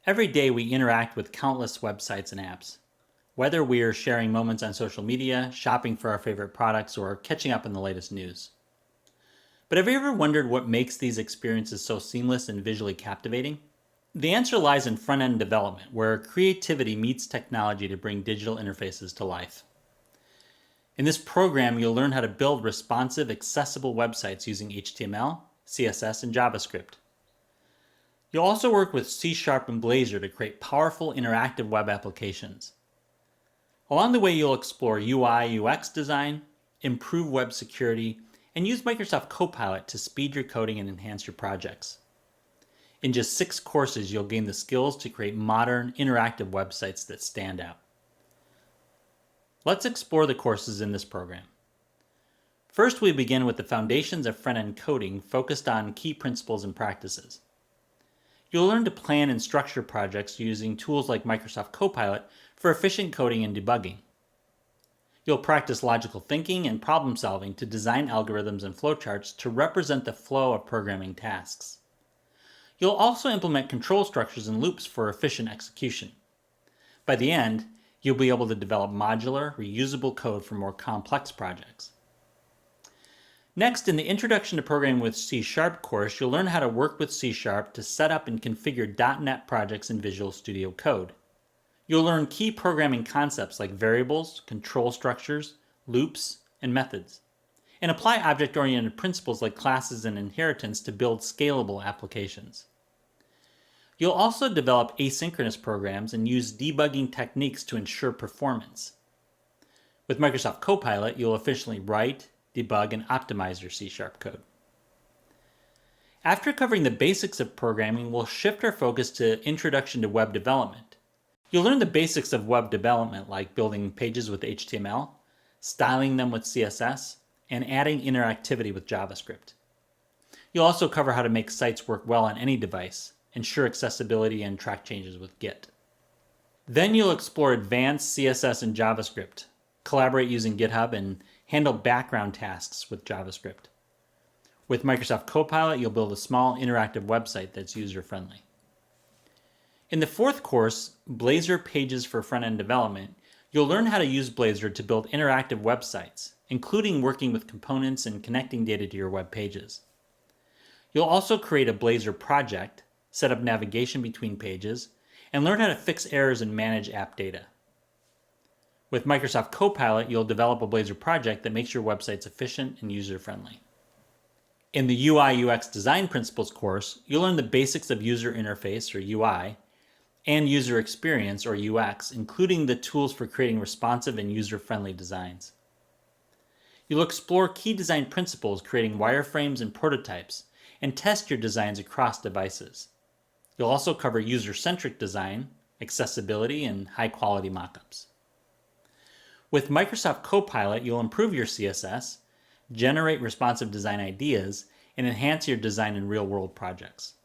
Every day we interact with countless websites and apps. Whether we are sharing moments on social media, shopping for our favorite products, or catching up on the latest news. But have you ever wondered what makes these experiences so seamless and visually captivating? The answer lies in front-end development, where creativity meets technology to bring digital interfaces to life. In this program, you'll learn how to build responsive, accessible websites using HTML, CSS, and JavaScript. You'll also work with C# and Blazor to create powerful interactive web applications. Along the way, you'll explore UI/UX design, improve web security, and use Microsoft Copilot to speed your coding and enhance your projects. In just 6 courses, you'll gain the skills to create modern, interactive websites that stand out. Let's explore the courses in this program. First, we begin with the foundations of front-end coding focused on key principles and practices. You'll learn to plan and structure projects using tools like Microsoft Copilot for efficient coding and debugging. You'll practice logical thinking and problem solving to design algorithms and flowcharts to represent the flow of programming tasks. You'll also implement control structures and loops for efficient execution. By the end, you'll be able to develop modular, reusable code for more complex projects. Next, in the Introduction to Programming with C# course, you'll learn how to work with C# to set up and configure .NET projects in Visual Studio Code. You'll learn key programming concepts like variables, control structures, loops, and methods, and apply object-oriented principles like classes and inheritance to build scalable applications. You'll also develop asynchronous programs and use debugging techniques to ensure performance. With Microsoft Copilot, you'll efficiently write, debug, and optimize your C# code. After covering the basics of programming, we'll shift our focus to Introduction to Web Development. You'll learn the basics of web development like building pages with HTML, styling them with CSS, and adding interactivity with JavaScript. You'll also cover how to make sites work well on any device, ensure accessibility, and track changes with Git. Then you'll explore advanced CSS and JavaScript, collaborate using GitHub, and handle background tasks with JavaScript. With Microsoft Copilot, you'll build a small interactive website that's user-friendly. In the 4th course, Blazor Pages for Front-End Development, you'll learn how to use Blazor to build interactive websites, including working with components and connecting data to your web pages. You'll also create a Blazor project, set up navigation between pages, and learn how to fix errors and manage app data. With Microsoft Copilot, you'll develop a Blazor project that makes your websites efficient and user-friendly. In the UI/UX Design Principles course, you'll learn the basics of user interface, or UI, and user experience, or UX, including the tools for creating responsive and user-friendly designs. You'll explore key design principles, creating wireframes and prototypes, and test your designs across devices. You'll also cover user-centric design, accessibility, and high-quality mockups. With Microsoft Copilot, you'll improve your CSS, generate responsive design ideas, and enhance your design in real-world projects.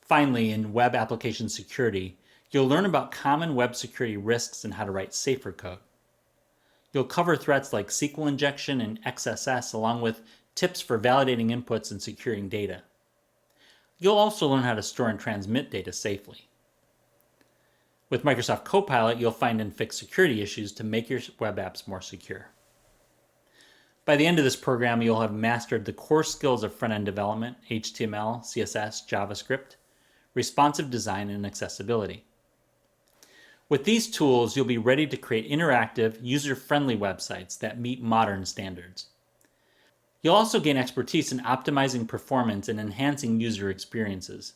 Finally, in web application security, you'll learn about common web security risks and how to write safer code. You'll cover threats like SQL injection and XSS, along with tips for validating inputs and securing data. You'll also learn how to store and transmit data safely. With Microsoft Copilot, you'll find and fix security issues to make your web apps more secure. By the end of this program, you'll have mastered the core skills of front-end development, HTML, CSS, JavaScript, responsive design, and accessibility. With these tools, you'll be ready to create interactive, user-friendly websites that meet modern standards. You'll also gain expertise in optimizing performance and enhancing user experiences.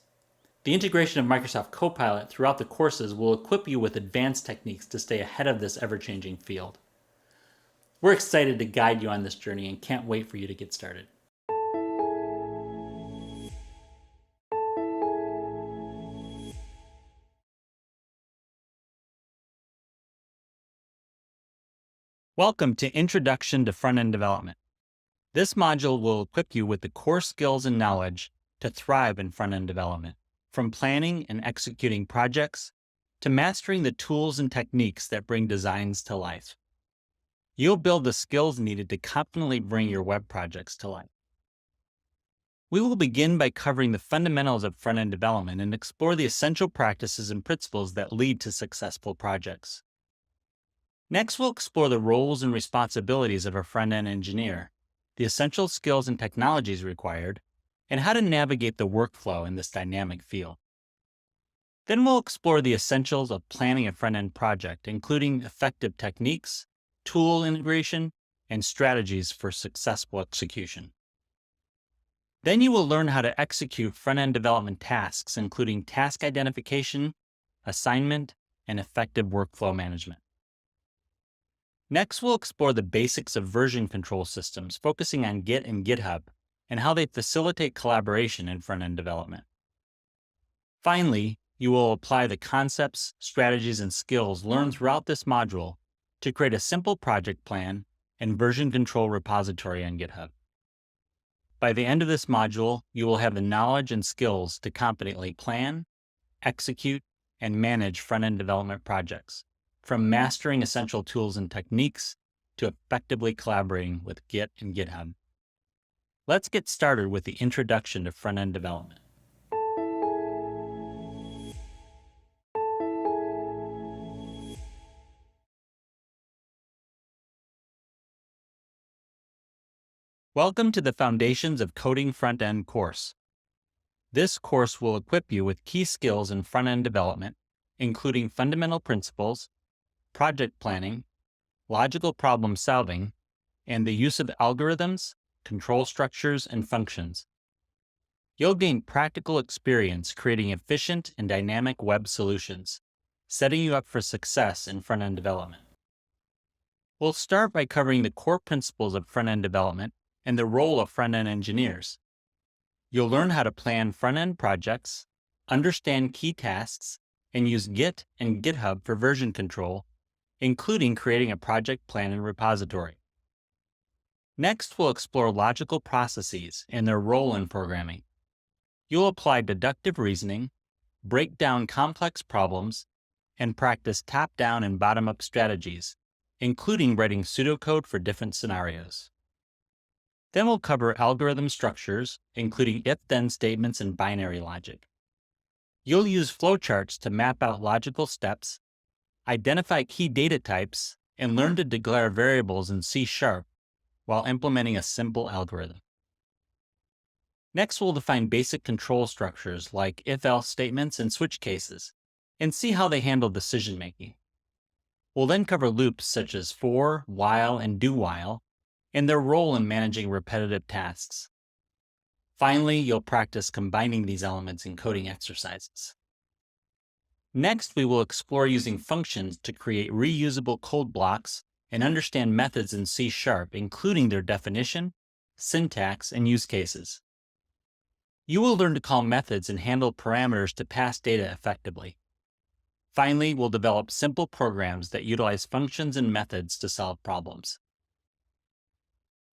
The integration of Microsoft Copilot throughout the courses will equip you with advanced techniques to stay ahead of this ever-changing field. We're excited to guide you on this journey and can't wait for you to get started. Welcome to Introduction to Front-End Development. This module will equip you with the core skills and knowledge to thrive in front-end development, from planning and executing projects to mastering the tools and techniques that bring designs to life. You'll build the skills needed to confidently bring your web projects to life. We will begin by covering the fundamentals of front-end development and explore the essential practices and principles that lead to successful projects. Next, we'll explore the roles and responsibilities of a front-end engineer, the essential skills and technologies required, and how to navigate the workflow in this dynamic field. Then we'll explore the essentials of planning a front-end project, including effective techniques, tool integration, and strategies for successful execution. Then you will learn how to execute front-end development tasks, including task identification, assignment, and effective workflow management. Next, we'll explore the basics of version control systems, focusing on Git and GitHub, and how they facilitate collaboration in front-end development. Finally, you will apply the concepts, strategies, and skills learned throughout this module to create a simple project plan and version control repository on GitHub. By the end of this module, you will have the knowledge and skills to competently plan, execute, and manage front-end development projects, from mastering essential tools and techniques to effectively collaborating with Git and GitHub. Let's get started with the introduction to front-end development. Welcome to the Foundations of Coding Front-End course. This course will equip you with key skills in front-end development, including fundamental principles, project planning, logical problem solving, and the use of algorithms, control structures, and functions. You'll gain practical experience creating efficient and dynamic web solutions, setting you up for success in front-end development. We'll start by covering the core principles of front-end development and the role of front-end engineers. You'll learn how to plan front-end projects, understand key tasks, and use Git and GitHub for version control, including creating a project plan and repository. Next, we'll explore logical processes and their role in programming. You'll apply deductive reasoning, break down complex problems, and practice top-down and bottom-up strategies, including writing pseudocode for different scenarios. Then we'll cover algorithm structures, including if-then statements and binary logic. You'll use flowcharts to map out logical steps, identify key data types, and learn to declare variables in C# while implementing a simple algorithm. Next, we'll define basic control structures like if-else statements and switch cases, and see how they handle decision-making. We'll then cover loops such as for, while, and do-while, and their role in managing repetitive tasks. Finally, you'll practice combining these elements in coding exercises. Next, we will explore using functions to create reusable code blocks and understand methods in C#, including their definition, syntax, and use cases. You will learn to call methods and handle parameters to pass data effectively. Finally, we'll develop simple programs that utilize functions and methods to solve problems.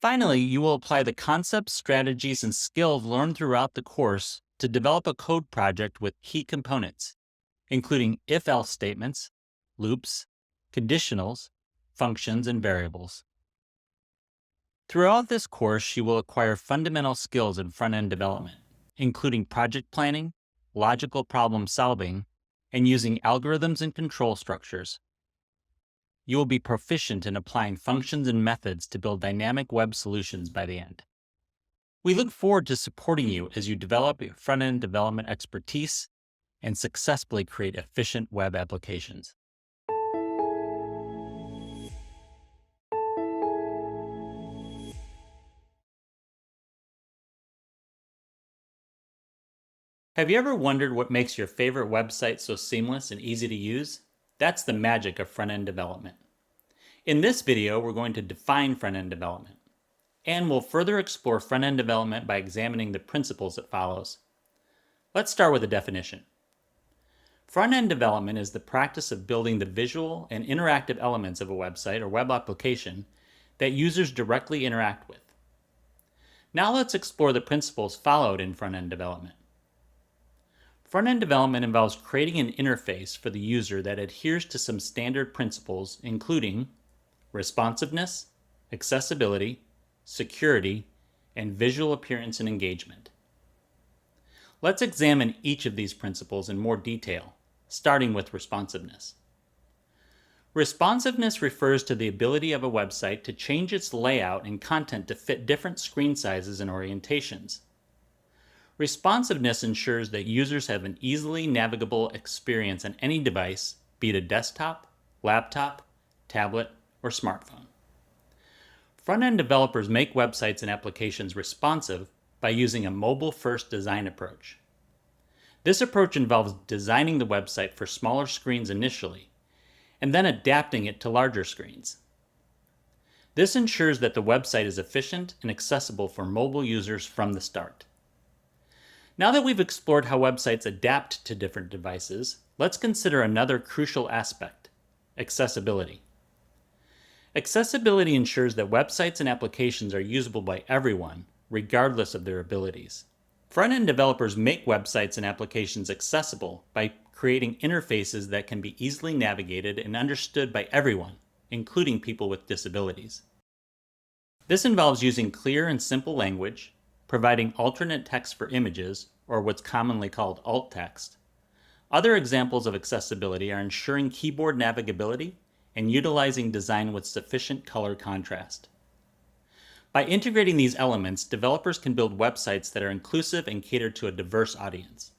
Finally, you will apply the concepts, strategies, and skills learned throughout the course to develop a code project with key components, including if-else statements, loops, conditionals, functions, and variables. Throughout this course, you will acquire fundamental skills in front-end development, including project planning, logical problem solving, and using algorithms and control structures. You will be proficient in applying functions and methods to build dynamic web solutions by the end. We look forward to supporting you as you develop your front-end development expertise and successfully create efficient web applications. Have you ever wondered what makes your favorite website so seamless and easy to use? That's the magic of front-end development. In this video, we're going to define front-end development, and we'll further explore front-end development by examining the principles it follows. Let's start with a definition. Front-end development is the practice of building the visual and interactive elements of a website or web application that users directly interact with. Now let's explore the principles followed in front-end development. Front-end development involves creating an interface for the user that adheres to some standard principles, including responsiveness, accessibility, security, and visual appearance and engagement. Let's examine each of these principles in more detail, starting with responsiveness. Responsiveness refers to the ability of a website to change its layout and content to fit different screen sizes and orientations. Responsiveness ensures that users have an easily navigable experience on any device, be it a desktop, laptop, tablet, or smartphone. Front-end developers make websites and applications responsive by using a mobile-first design approach. This approach involves designing the website for smaller screens initially, and then adapting it to larger screens. This ensures that the website is efficient and accessible for mobile users from the start. Now that we've explored how websites adapt to different devices, let's consider another crucial aspect: accessibility. Accessibility ensures that websites and applications are usable by everyone, regardless of their abilities. Front-end developers make websites and applications accessible by creating interfaces that can be easily navigated and understood by everyone, including people with disabilities. This involves using clear and simple language, providing alternate text for images, or what's commonly called alt text. Other examples of accessibility are ensuring keyboard navigability and utilizing design with sufficient color contrast. By integrating these elements, developers can build websites that are inclusive and cater to a diverse audience.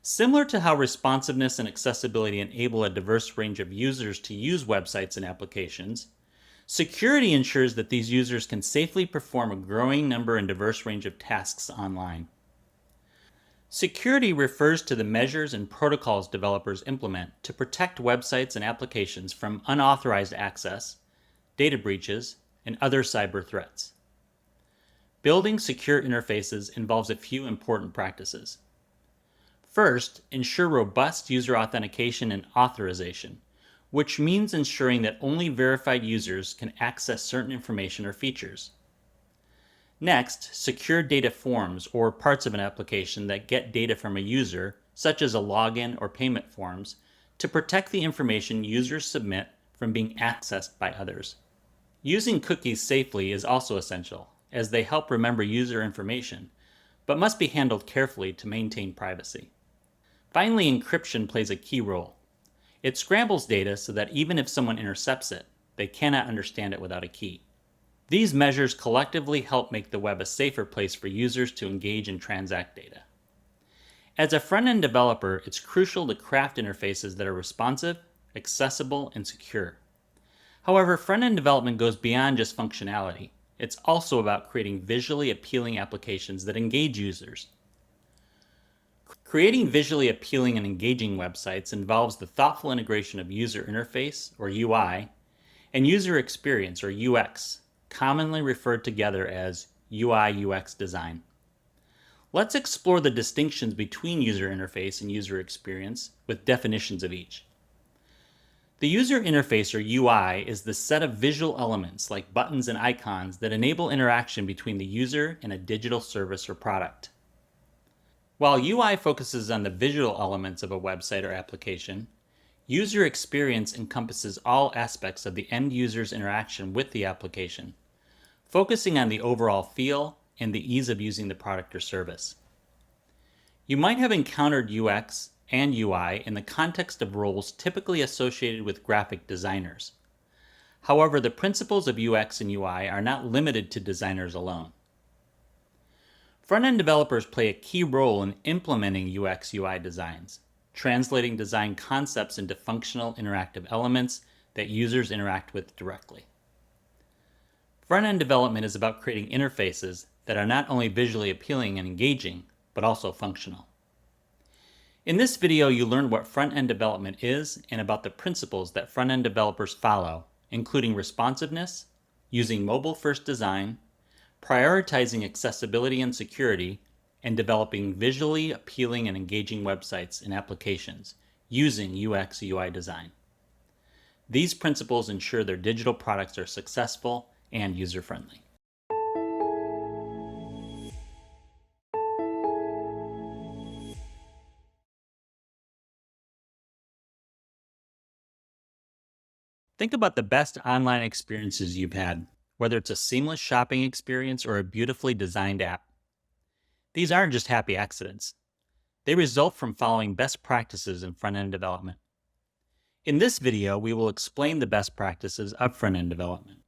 Similar to how responsiveness and accessibility enable a diverse range of users to use websites and applications, security ensures that these users can safely perform a growing number and diverse range of tasks online. Security refers to the measures and protocols developers implement to protect websites and applications from unauthorized access, data breaches, and other cyber threats. Building secure interfaces involves a few important practices. First, ensure robust user authentication and authorization, which means ensuring that only verified users can access certain information or features. Next, secure data forms or parts of an application that get data from a user, such as a login or payment forms, to protect the information users submit from being accessed by others. Using cookies safely is also essential, as they help remember user information, but must be handled carefully to maintain privacy. Finally, encryption plays a key role. It scrambles data so that even if someone intercepts it, they cannot understand it without a key. These measures collectively help make the web a safer place for users to engage and transact data. As a front-end developer, it's crucial to craft interfaces that are responsive, accessible, and secure. However, front-end development goes beyond just functionality. It's also about creating visually appealing applications that engage users. Creating visually appealing and engaging websites involves the thoughtful integration of user interface, or UI, and user experience, or UX, commonly referred together as UI/UX design. Let's explore the distinctions between user interface and user experience with definitions of each. The user interface, or UI, is the set of visual elements like buttons and icons that enable interaction between the user and a digital service or product. While UI focuses on the visual elements of a website or application, user experience encompasses all aspects of the end user's interaction with the application, focusing on the overall feel and the ease of using the product or service. You might have encountered UX and UI in the context of roles typically associated with graphic designers. However, the principles of UX and UI are not limited to designers alone. Front-end developers play a key role in implementing UX/UI designs, translating design concepts into functional interactive elements that users interact with directly. Front-end development is about creating interfaces that are not only visually appealing and engaging, but also functional. In this video, you learned what front-end development is and about the principles that front-end developers follow, including responsiveness, using mobile-first design, prioritizing accessibility and security, and developing visually appealing and engaging websites and applications using UX/UI design. These principles ensure their digital products are successful and user-friendly. Think about the best online experiences you've had, whether it's a seamless shopping experience or a beautifully designed app. These aren't just happy accidents. They result from following best practices in front-end development. In this video, we will explain the best practices of front-end development.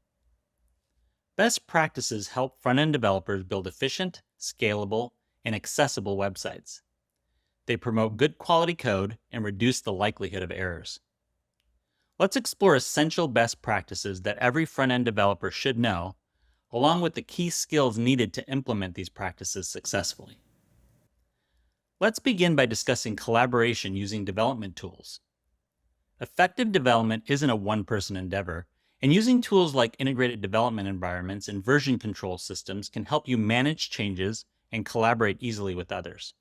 Best practices help front-end developers build efficient, scalable, and accessible websites. They promote good quality code and reduce the likelihood of errors. Let's explore essential best practices that every front-end developer should know, along with the key skills needed to implement these practices successfully. Let's begin by discussing collaboration using development tools. Effective development isn't a one-person endeavor, and using tools like integrated development environments and version control systems can help you manage changes and collaborate easily with others.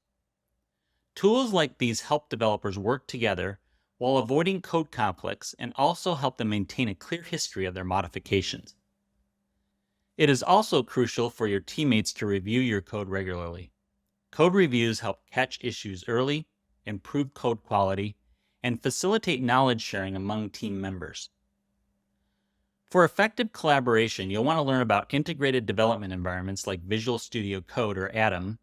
Tools like these help developers work together while avoiding code conflicts and also help them maintain a clear history of their modifications. It is also crucial for your teammates to review your code regularly. Code reviews help catch issues early, improve code quality, and facilitate knowledge sharing among team members. For effective collaboration, you'll want to learn about integrated development environments like Visual Studio Code or Atom,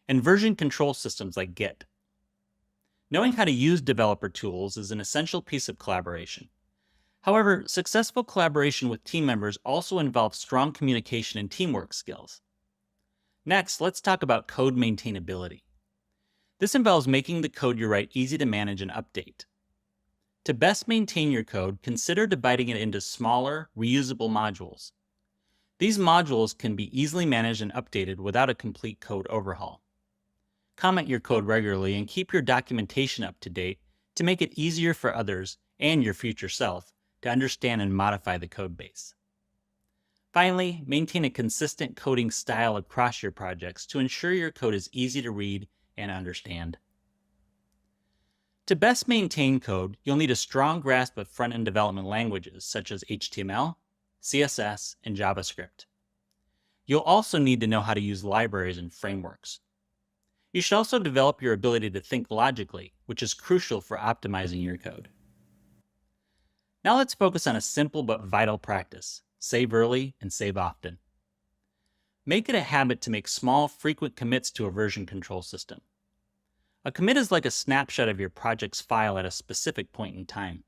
and version control systems like Git. Knowing how to use developer tools is an essential piece of collaboration. However, successful collaboration with team members also involves strong communication and teamwork skills. Next, let's talk about code maintainability. This involves making the code you write easy to manage and update. To best maintain your code, consider dividing it into smaller, reusable modules. These modules can be easily managed and updated without a complete code overhaul. Comment your code regularly and keep your documentation up to date to make it easier for others and your future self to understand and modify the code base. Finally, maintain a consistent coding style across your projects to ensure your code is easy to read and understand. To best maintain code, you'll need a strong grasp of front-end development languages such as HTML, CSS, and JavaScript. You'll also need to know how to use libraries and frameworks. You should also develop your ability to think logically, which is crucial for optimizing your code. Now let's focus on a simple but vital practice: save early and save often. Make it a habit to make small, frequent commits to a version control system. A commit is like a snapshot of your project's file at a specific point in time.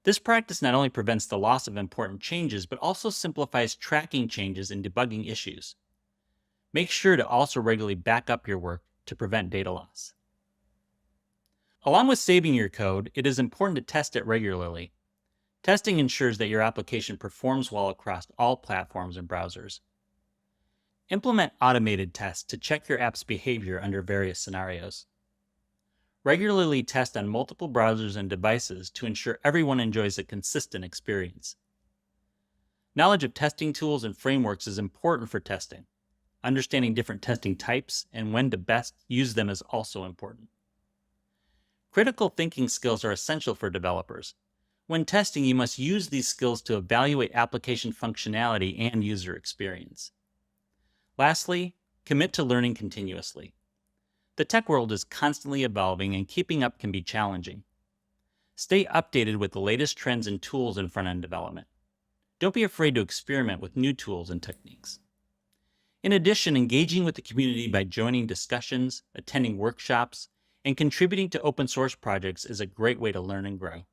This practice not only prevents the loss of important changes, but also simplifies tracking changes and debugging issues. Make sure to also regularly back up your work to prevent data loss. Along with saving your code, it is important to test it regularly. Testing ensures that your application performs well across all platforms and browsers. Implement automated tests to check your app's behavior under various scenarios. Regularly test on multiple browsers and devices to ensure everyone enjoys a consistent experience. Knowledge of testing tools and frameworks is important for testing. Understanding different testing types and when to best use them is also important. Critical thinking skills are essential for developers. When testing, you must use these skills to evaluate application functionality and user experience. Lastly, commit to learning continuously. The tech world is constantly evolving and keeping up can be challenging. Stay updated with the latest trends and tools in front-end development. Don't be afraid to experiment with new tools and techniques. In addition, engaging with the community by joining discussions, attending workshops, and contributing to open source projects is a great way to learn and grow.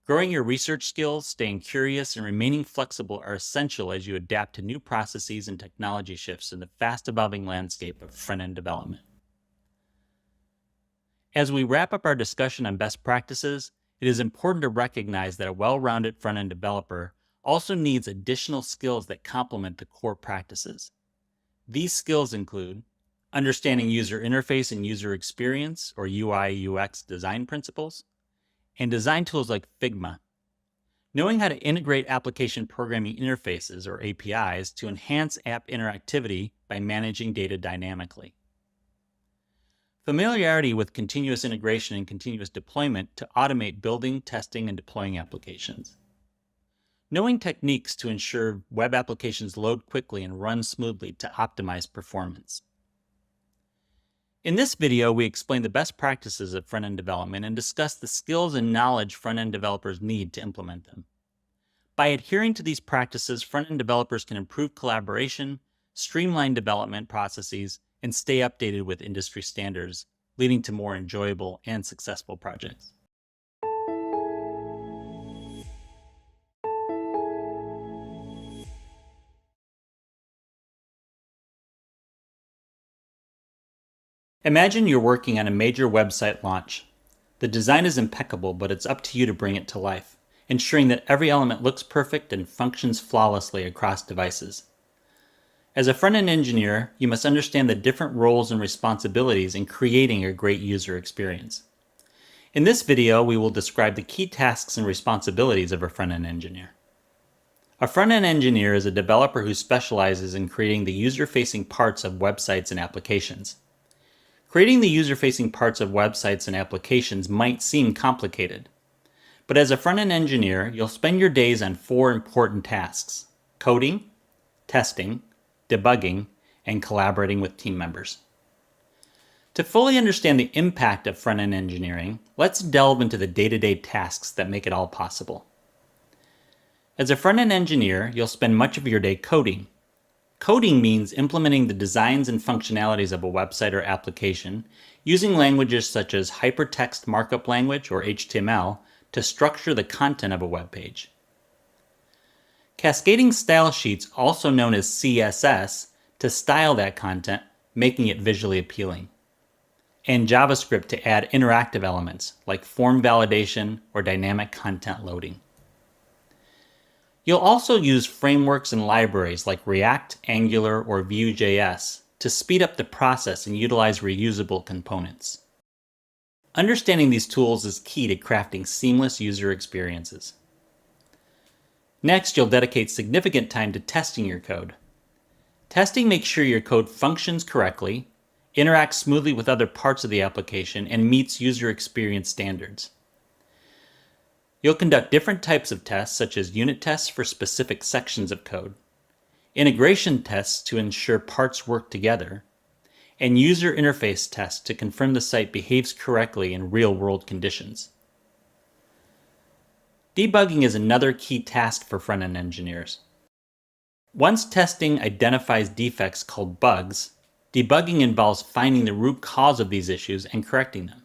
Growing your research skills, staying curious, and remaining flexible are essential as you adapt to new processes and technology shifts in the fast-evolving landscape of front-end development. As we wrap up our discussion on best practices, it is important to recognize that a well-rounded front-end developer also needs additional skills that complement the core practices. These skills include understanding user interface and user experience, or UI/UX design principles, and design tools like Figma. Knowing how to integrate application programming interfaces, or APIs, to enhance app interactivity by managing data dynamically. Familiarity with continuous integration and continuous deployment to automate building, testing, and deploying applications. Knowing techniques to ensure web applications load quickly and run smoothly to optimize performance. In this video, we explain the best practices of front-end development and discuss the skills and knowledge front-end developers need to implement them. By adhering to these practices, front-end developers can improve collaboration, streamline development processes, and stay updated with industry standards, leading to more enjoyable and successful projects. Imagine you're working on a major website launch. The design is impeccable, but it's up to you to bring it to life, ensuring that every element looks perfect and functions flawlessly across devices. As a front-end engineer, you must understand the different roles and responsibilities in creating a great user experience. In this video, we will describe the key tasks and responsibilities of a front-end engineer. A front-end engineer is a developer who specializes in creating the user-facing parts of websites and applications. Creating the user-facing parts of websites and applications might seem complicated, but as a front-end engineer, you'll spend your days on 4 important tasks: coding, testing, debugging, and collaborating with team members. To fully understand the impact of front-end engineering, let's delve into the day-to-day tasks that make it all possible. As a front-end engineer, you'll spend much of your day coding. Coding means implementing the designs and functionalities of a website or application using languages such as hypertext markup language or HTML to structure the content of a web page. Cascading style sheets, also known as CSS, to style that content, making it visually appealing. And JavaScript to add interactive elements like form validation or dynamic content loading. You'll also use frameworks and libraries like React, Angular, or Vue.js to speed up the process and utilize reusable components. Understanding these tools is key to crafting seamless user experiences. Next, you'll dedicate significant time to testing your code. Testing makes sure your code functions correctly, interacts smoothly with other parts of the application, and meets user experience standards. You'll conduct different types of tests, such as unit tests for specific sections of code, integration tests to ensure parts work together, and user interface tests to confirm the site behaves correctly in real-world conditions. Debugging is another key task for front-end engineers. Once testing identifies defects called bugs, debugging involves finding the root cause of these issues and correcting them.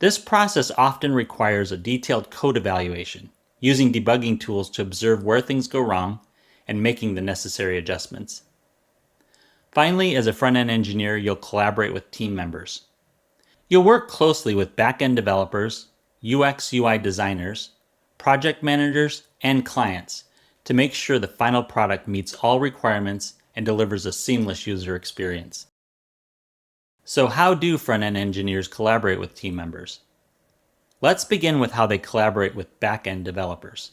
This process often requires a detailed code evaluation, using debugging tools to observe where things go wrong and making the necessary adjustments. Finally, as a front-end engineer, you'll collaborate with team members. You'll work closely with back-end developers, UX/UI designers, project managers, and clients to make sure the final product meets all requirements and delivers a seamless user experience. So how do front-end engineers collaborate with team members? Let's begin with how they collaborate with back-end developers.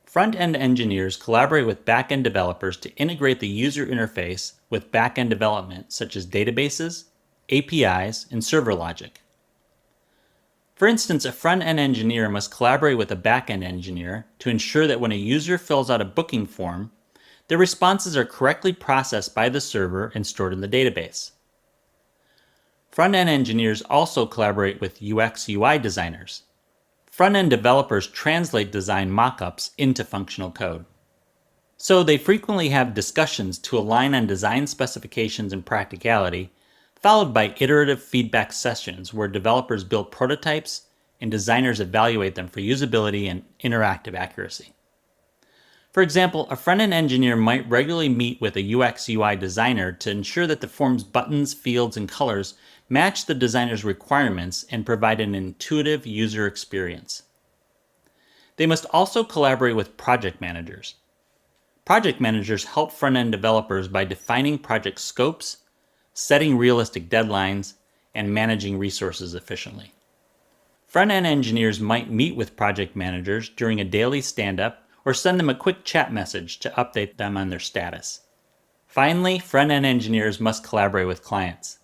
Front-end engineers collaborate with back-end developers to integrate the user interface with back-end development such as databases, APIs, and server logic. For instance, a front-end engineer must collaborate with a back-end engineer to ensure that when a user fills out a booking form, their responses are correctly processed by the server and stored in the database. Front-end engineers also collaborate with UX/UI designers. Front-end developers translate design mockups into functional code. So they frequently have discussions to align on design specifications and practicality, followed by iterative feedback sessions where developers build prototypes and designers evaluate them for usability and interactive accuracy. For example, a front-end engineer might regularly meet with a UX/UI designer to ensure that the form's buttons, fields, and colors match the designer's requirements and provide an intuitive user experience. They must also collaborate with project managers. Project managers help front-end developers by defining project scopes, setting realistic deadlines, and managing resources efficiently. Front-end engineers might meet with project managers during a daily stand-up or send them a quick chat message to update them on their status. Finally, front-end engineers must collaborate with clients.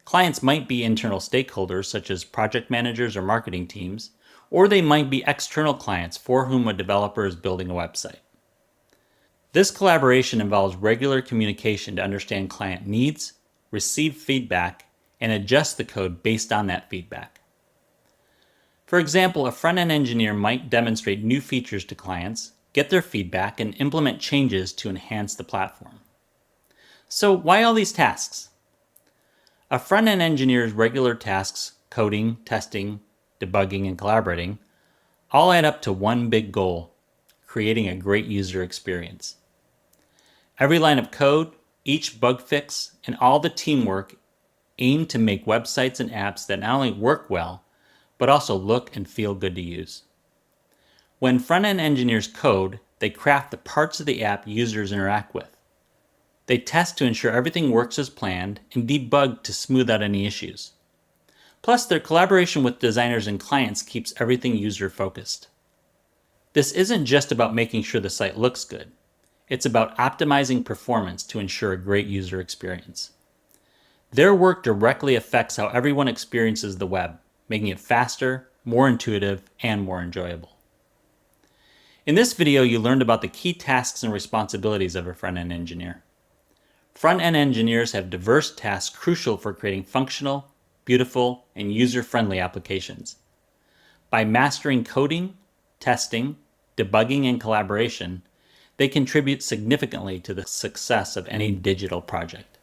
Clients might be internal stakeholders such as project managers or marketing teams, or they might be external clients for whom a developer is building a website. This collaboration involves regular communication to understand client needs, receive feedback, and adjust the code based on that feedback. For example, a front-end engineer might demonstrate new features to clients, get their feedback, and implement changes to enhance the platform. So why all these tasks? A front-end engineer's regular tasks, coding, testing, debugging, and collaborating, all add up to one big goal: creating a great user experience. Every line of code, each bug fix, and all the teamwork aim to make websites and apps that not only work well, but also look and feel good to use. When front-end engineers code, they craft the parts of the app users interact with. They test to ensure everything works as planned and debug to smooth out any issues. Plus, their collaboration with designers and clients keeps everything user-focused. This isn't just about making sure the site looks good. It's about optimizing performance to ensure a great user experience. Their work directly affects how everyone experiences the web, making it faster, more intuitive, and more enjoyable. In this video, you learned about the key tasks and responsibilities of a front-end engineer. Front-end engineers have diverse tasks crucial for creating functional, beautiful, and user-friendly applications. By mastering coding, testing, debugging, and collaboration, they contribute significantly to the success of any digital project.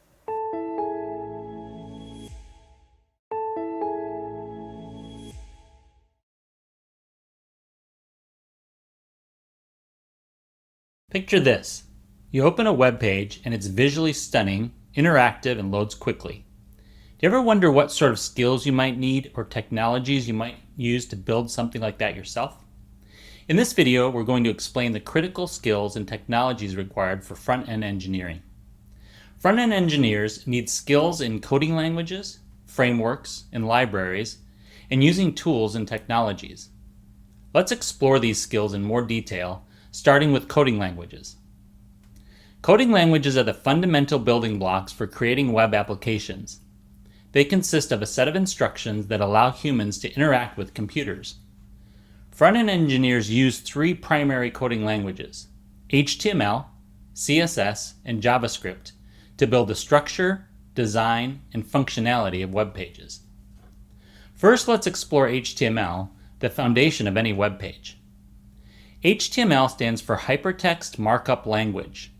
Picture this. You open a web page and it's visually stunning, interactive, and loads quickly. Do you ever wonder what sort of skills you might need or technologies you might use to build something like that yourself? In this video, we're going to explain the critical skills and technologies required for front-end engineering. Front-end engineers need skills in coding languages, frameworks, and libraries, and using tools and technologies. Let's explore these skills in more detail, starting with coding languages. Coding languages are the fundamental building blocks for creating web applications. They consist of a set of instructions that allow humans to interact with computers. Front-end engineers use three primary coding languages: HTML, CSS, and JavaScript to build the structure, design, and functionality of web pages. First, let's explore HTML, the foundation of any web page. HTML stands for Hypertext Markup Language.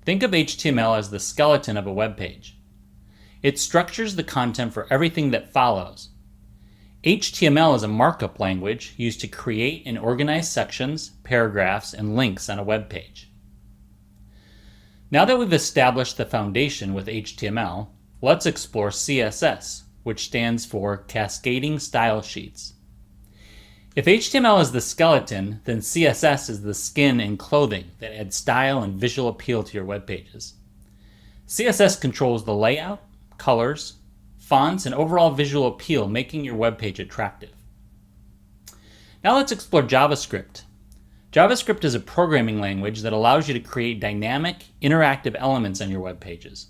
Think of HTML as the skeleton of a web page. It structures the content for everything that follows. HTML is a markup language used to create and organize sections, paragraphs, and links on a web page. Now that we've established the foundation with HTML, let's explore CSS, which stands for Cascading Style Sheets. If HTML is the skeleton, then CSS is the skin and clothing that add style and visual appeal to your web pages. CSS controls the layout, colors, fonts, and overall visual appeal, making your web page attractive. Now let's explore JavaScript. JavaScript is a programming language that allows you to create dynamic, interactive elements on your web pages.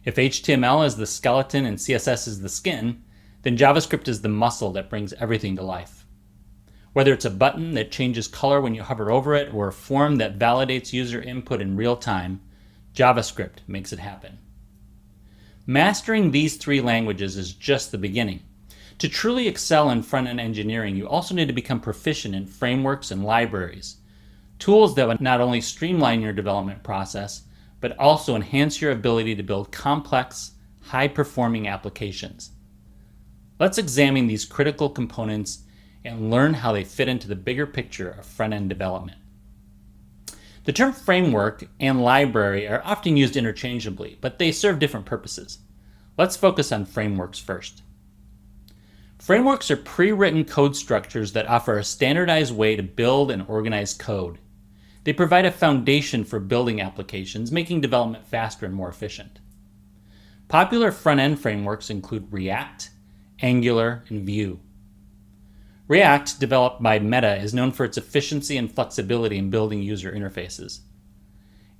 If HTML is the skeleton and CSS is the skin, then JavaScript is the muscle that brings everything to life. Whether it's a button that changes color when you hover over it or a form that validates user input in real time, JavaScript makes it happen. Mastering these three languages is just the beginning. To truly excel in front-end engineering, you also need to become proficient in frameworks and libraries, tools that would not only streamline your development process, but also enhance your ability to build complex, high-performing applications. Let's examine these critical components and learn how they fit into the bigger picture of front-end development. The term framework and library are often used interchangeably, but they serve different purposes. Let's focus on frameworks first. Frameworks are pre-written code structures that offer a standardized way to build and organize code. They provide a foundation for building applications, making development faster and more efficient. Popular front-end frameworks include React, Angular, and Vue. React, developed by Meta, is known for its efficiency and flexibility in building user interfaces.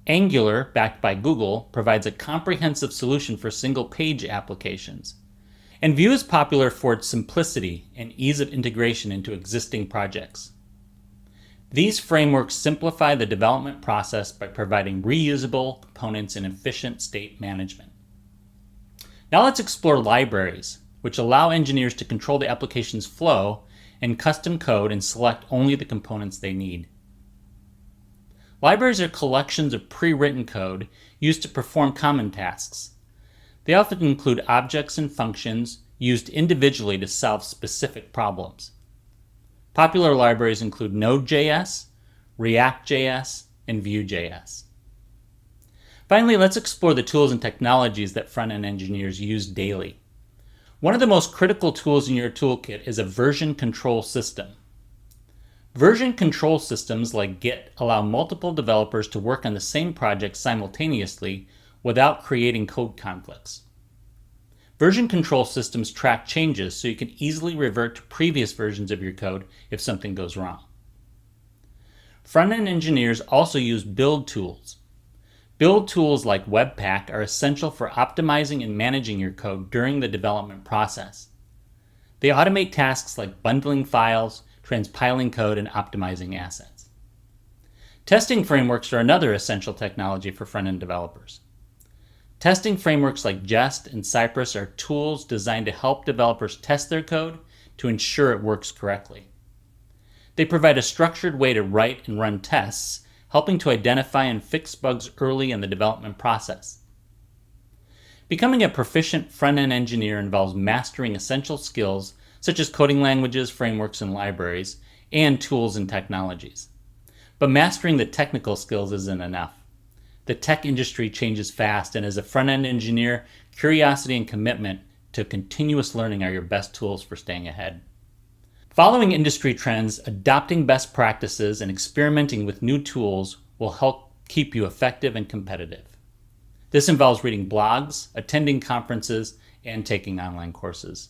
Angular, backed by Google, provides a comprehensive solution for single-page applications. And Vue is popular for its simplicity and ease of integration into existing projects. These frameworks simplify the development process by providing reusable components and efficient state management. Now let's explore libraries, which allow engineers to control the application's flow and custom code and select only the components they need. Libraries are collections of pre-written code used to perform common tasks. They often include objects and functions used individually to solve specific problems. Popular libraries include Node.js, React.js, and Vue.js. Finally, let's explore the tools and technologies that front-end engineers use daily. One of the most critical tools in your toolkit is a version control system. Version control systems like Git allow multiple developers to work on the same project simultaneously without creating code conflicts. Version control systems track changes so you can easily revert to previous versions of your code if something goes wrong. Front-end engineers also use build tools. Build tools like Webpack are essential for optimizing and managing your code during the development process. They automate tasks like bundling files, transpiling code, and optimizing assets. Testing frameworks are another essential technology for front-end developers. Testing frameworks like Jest and Cypress are tools designed to help developers test their code to ensure it works correctly. They provide a structured way to write and run tests, helping to identify and fix bugs early in the development process. Becoming a proficient front-end engineer involves mastering essential skills such as coding languages, frameworks, and libraries, and tools and technologies. But mastering the technical skills isn't enough. The tech industry changes fast, and as a front-end engineer, curiosity and commitment to continuous learning are your best tools for staying ahead. Following industry trends, adopting best practices, and experimenting with new tools will help keep you effective and competitive. This involves reading blogs, attending conferences, and taking online courses.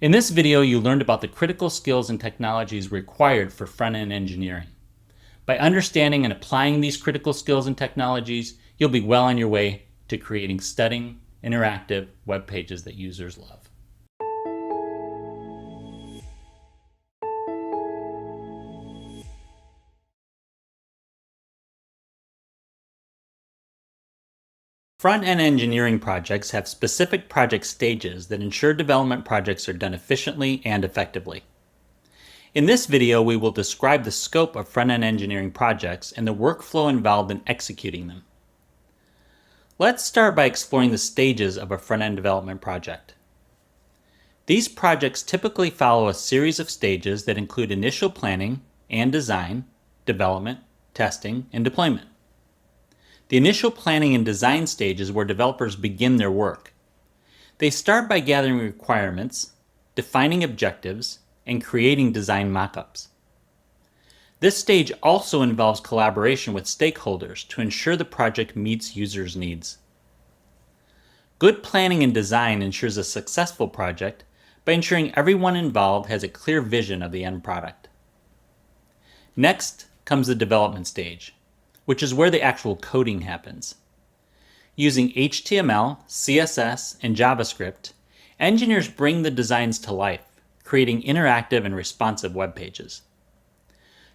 In this video, you learned about the critical skills and technologies required for front-end engineering. By understanding and applying these critical skills and technologies, you'll be well on your way to creating stunning, interactive web pages that users love. Front-end engineering projects have specific project stages that ensure development projects are done efficiently and effectively. In this video, we will describe the scope of front-end engineering projects and the workflow involved in executing them. Let's start by exploring the stages of a front-end development project. These projects typically follow a series of stages that include initial planning and design, development, testing, and deployment. The initial planning and design stage is where developers begin their work. They start by gathering requirements, defining objectives, and creating design mockups. This stage also involves collaboration with stakeholders to ensure the project meets users' needs. Good planning and design ensures a successful project by ensuring everyone involved has a clear vision of the end product. Next comes the development stage, which is where the actual coding happens. Using HTML, CSS, and JavaScript, engineers bring the designs to life, creating interactive and responsive web pages.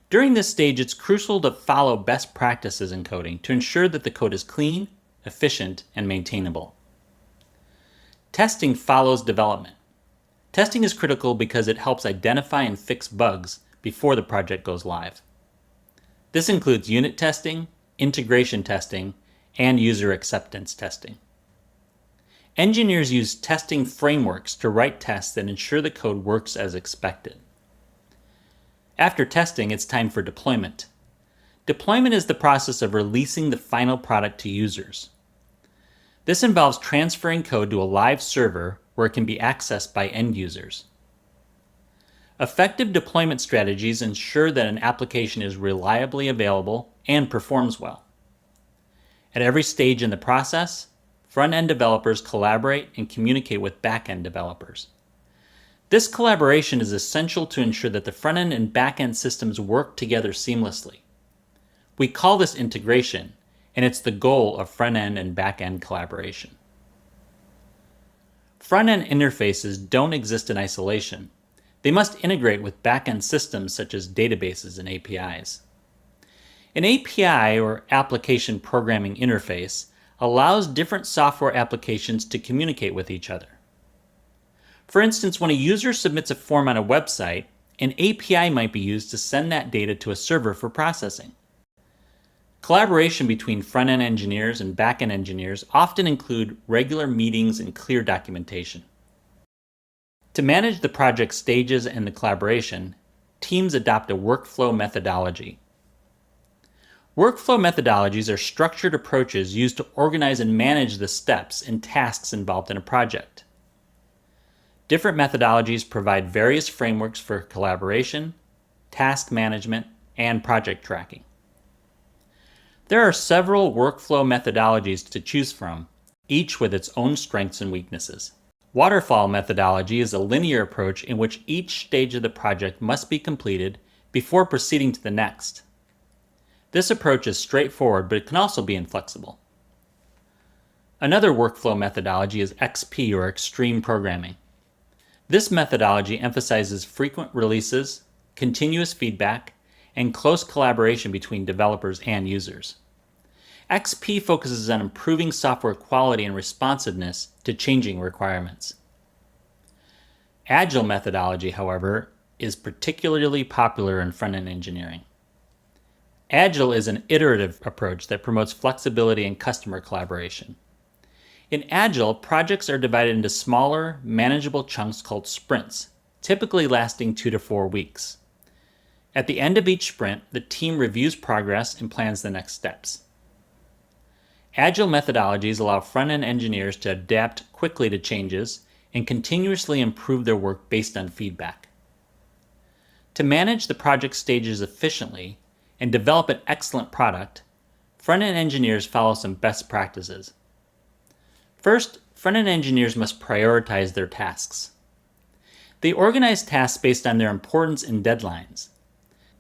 During this stage, it's crucial to follow best practices in coding to ensure that the code is clean, efficient, and maintainable. Testing follows development. Testing is critical because it helps identify and fix bugs before the project goes live. This includes unit testing, integration testing, and user acceptance testing. Engineers use testing frameworks to write tests that ensure the code works as expected. After testing, it's time for deployment. Deployment is the process of releasing the final product to users. This involves transferring code to a live server where it can be accessed by end users. Effective deployment strategies ensure that an application is reliably available and performs well. At every stage in the process, front-end developers collaborate and communicate with back-end developers. This collaboration is essential to ensure that the front-end and back-end systems work together seamlessly. We call this integration, and it's the goal of front-end and back-end collaboration. Front-end interfaces don't exist in isolation. They must integrate with back-end systems such as databases and APIs. An API, or Application Programming Interface, allows different software applications to communicate with each other. For instance, when a user submits a form on a website, An API might be used to send that data to a server for processing. Collaboration between front-end engineers and back-end engineers often include regular meetings and clear documentation. To manage the project stages and the collaboration, teams adopt a workflow methodology. Workflow methodologies are structured approaches used to organize and manage the steps and tasks involved in a project. Different methodologies provide various frameworks for collaboration, task management, and project tracking. There are several workflow methodologies to choose from, each with its own strengths and weaknesses. Waterfall methodology is a linear approach in which each stage of the project must be completed before proceeding to the next. This approach is straightforward, but it can also be inflexible. Another workflow methodology is XP, or extreme programming. This methodology emphasizes frequent releases, continuous feedback, and close collaboration between developers and users. XP focuses on improving software quality and responsiveness to changing requirements. Agile methodology, however, is particularly popular in front-end engineering. Agile is an iterative approach that promotes flexibility and customer collaboration. In Agile, projects are divided into smaller, manageable chunks called sprints, typically lasting 2 to 4 weeks. At the end of each sprint, the team reviews progress and plans the next steps. Agile methodologies allow front-end engineers to adapt quickly to changes and continuously improve their work based on feedback. To manage the project stages efficiently and develop an excellent product, front-end engineers follow some best practices. First, front-end engineers must prioritize their tasks. They organize tasks based on their importance and deadlines.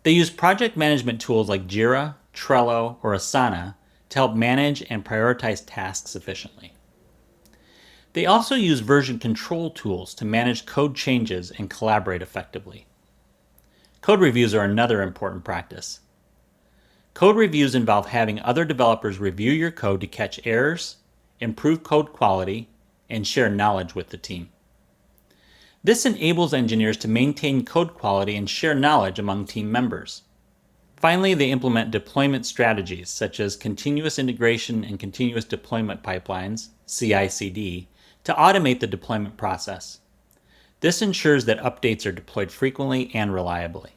They use project management tools like Jira, Trello, or Asana to help manage and prioritize tasks efficiently. They also use version control tools to manage code changes and collaborate effectively. Code reviews are another important practice. Code reviews involve having other developers review your code to catch errors, improve code quality, and share knowledge with the team. This enables engineers to maintain code quality and share knowledge among team members. Finally, they implement deployment strategies such as continuous integration and continuous deployment pipelines, CI/CD, to automate the deployment process. This ensures that updates are deployed frequently and reliably.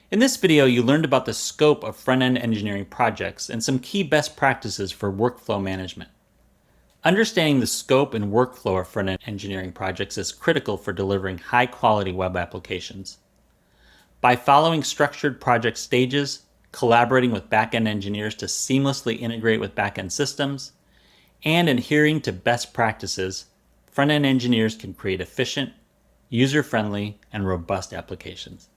In this video, you learned about the scope of front-end engineering projects and some key best practices for workflow management. Understanding the scope and workflow of front-end engineering projects is critical for delivering high-quality web applications. By following structured project stages, collaborating with back-end engineers to seamlessly integrate with back-end systems, and adhering to best practices, front-end engineers can create efficient, user-friendly, and robust applications.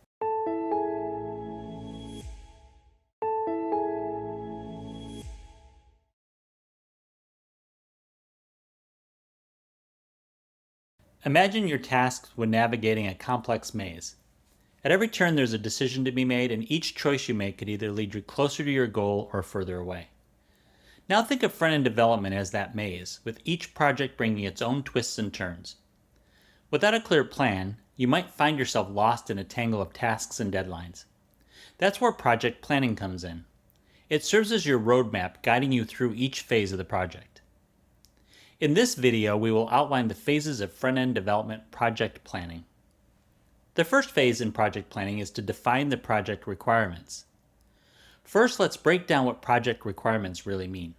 Imagine your tasks when navigating a complex maze. At every turn, there's a decision to be made, and each choice you make could either lead you closer to your goal or further away. Now think of front-end development as that maze, with each project bringing its own twists and turns. Without a clear plan, you might find yourself lost in a tangle of tasks and deadlines. That's where project planning comes in. It serves as your roadmap, guiding you through each phase of the project. In this video, we will outline the phases of front-end development project planning. The first phase in project planning is to define the project requirements. First, let's break down what project requirements really mean.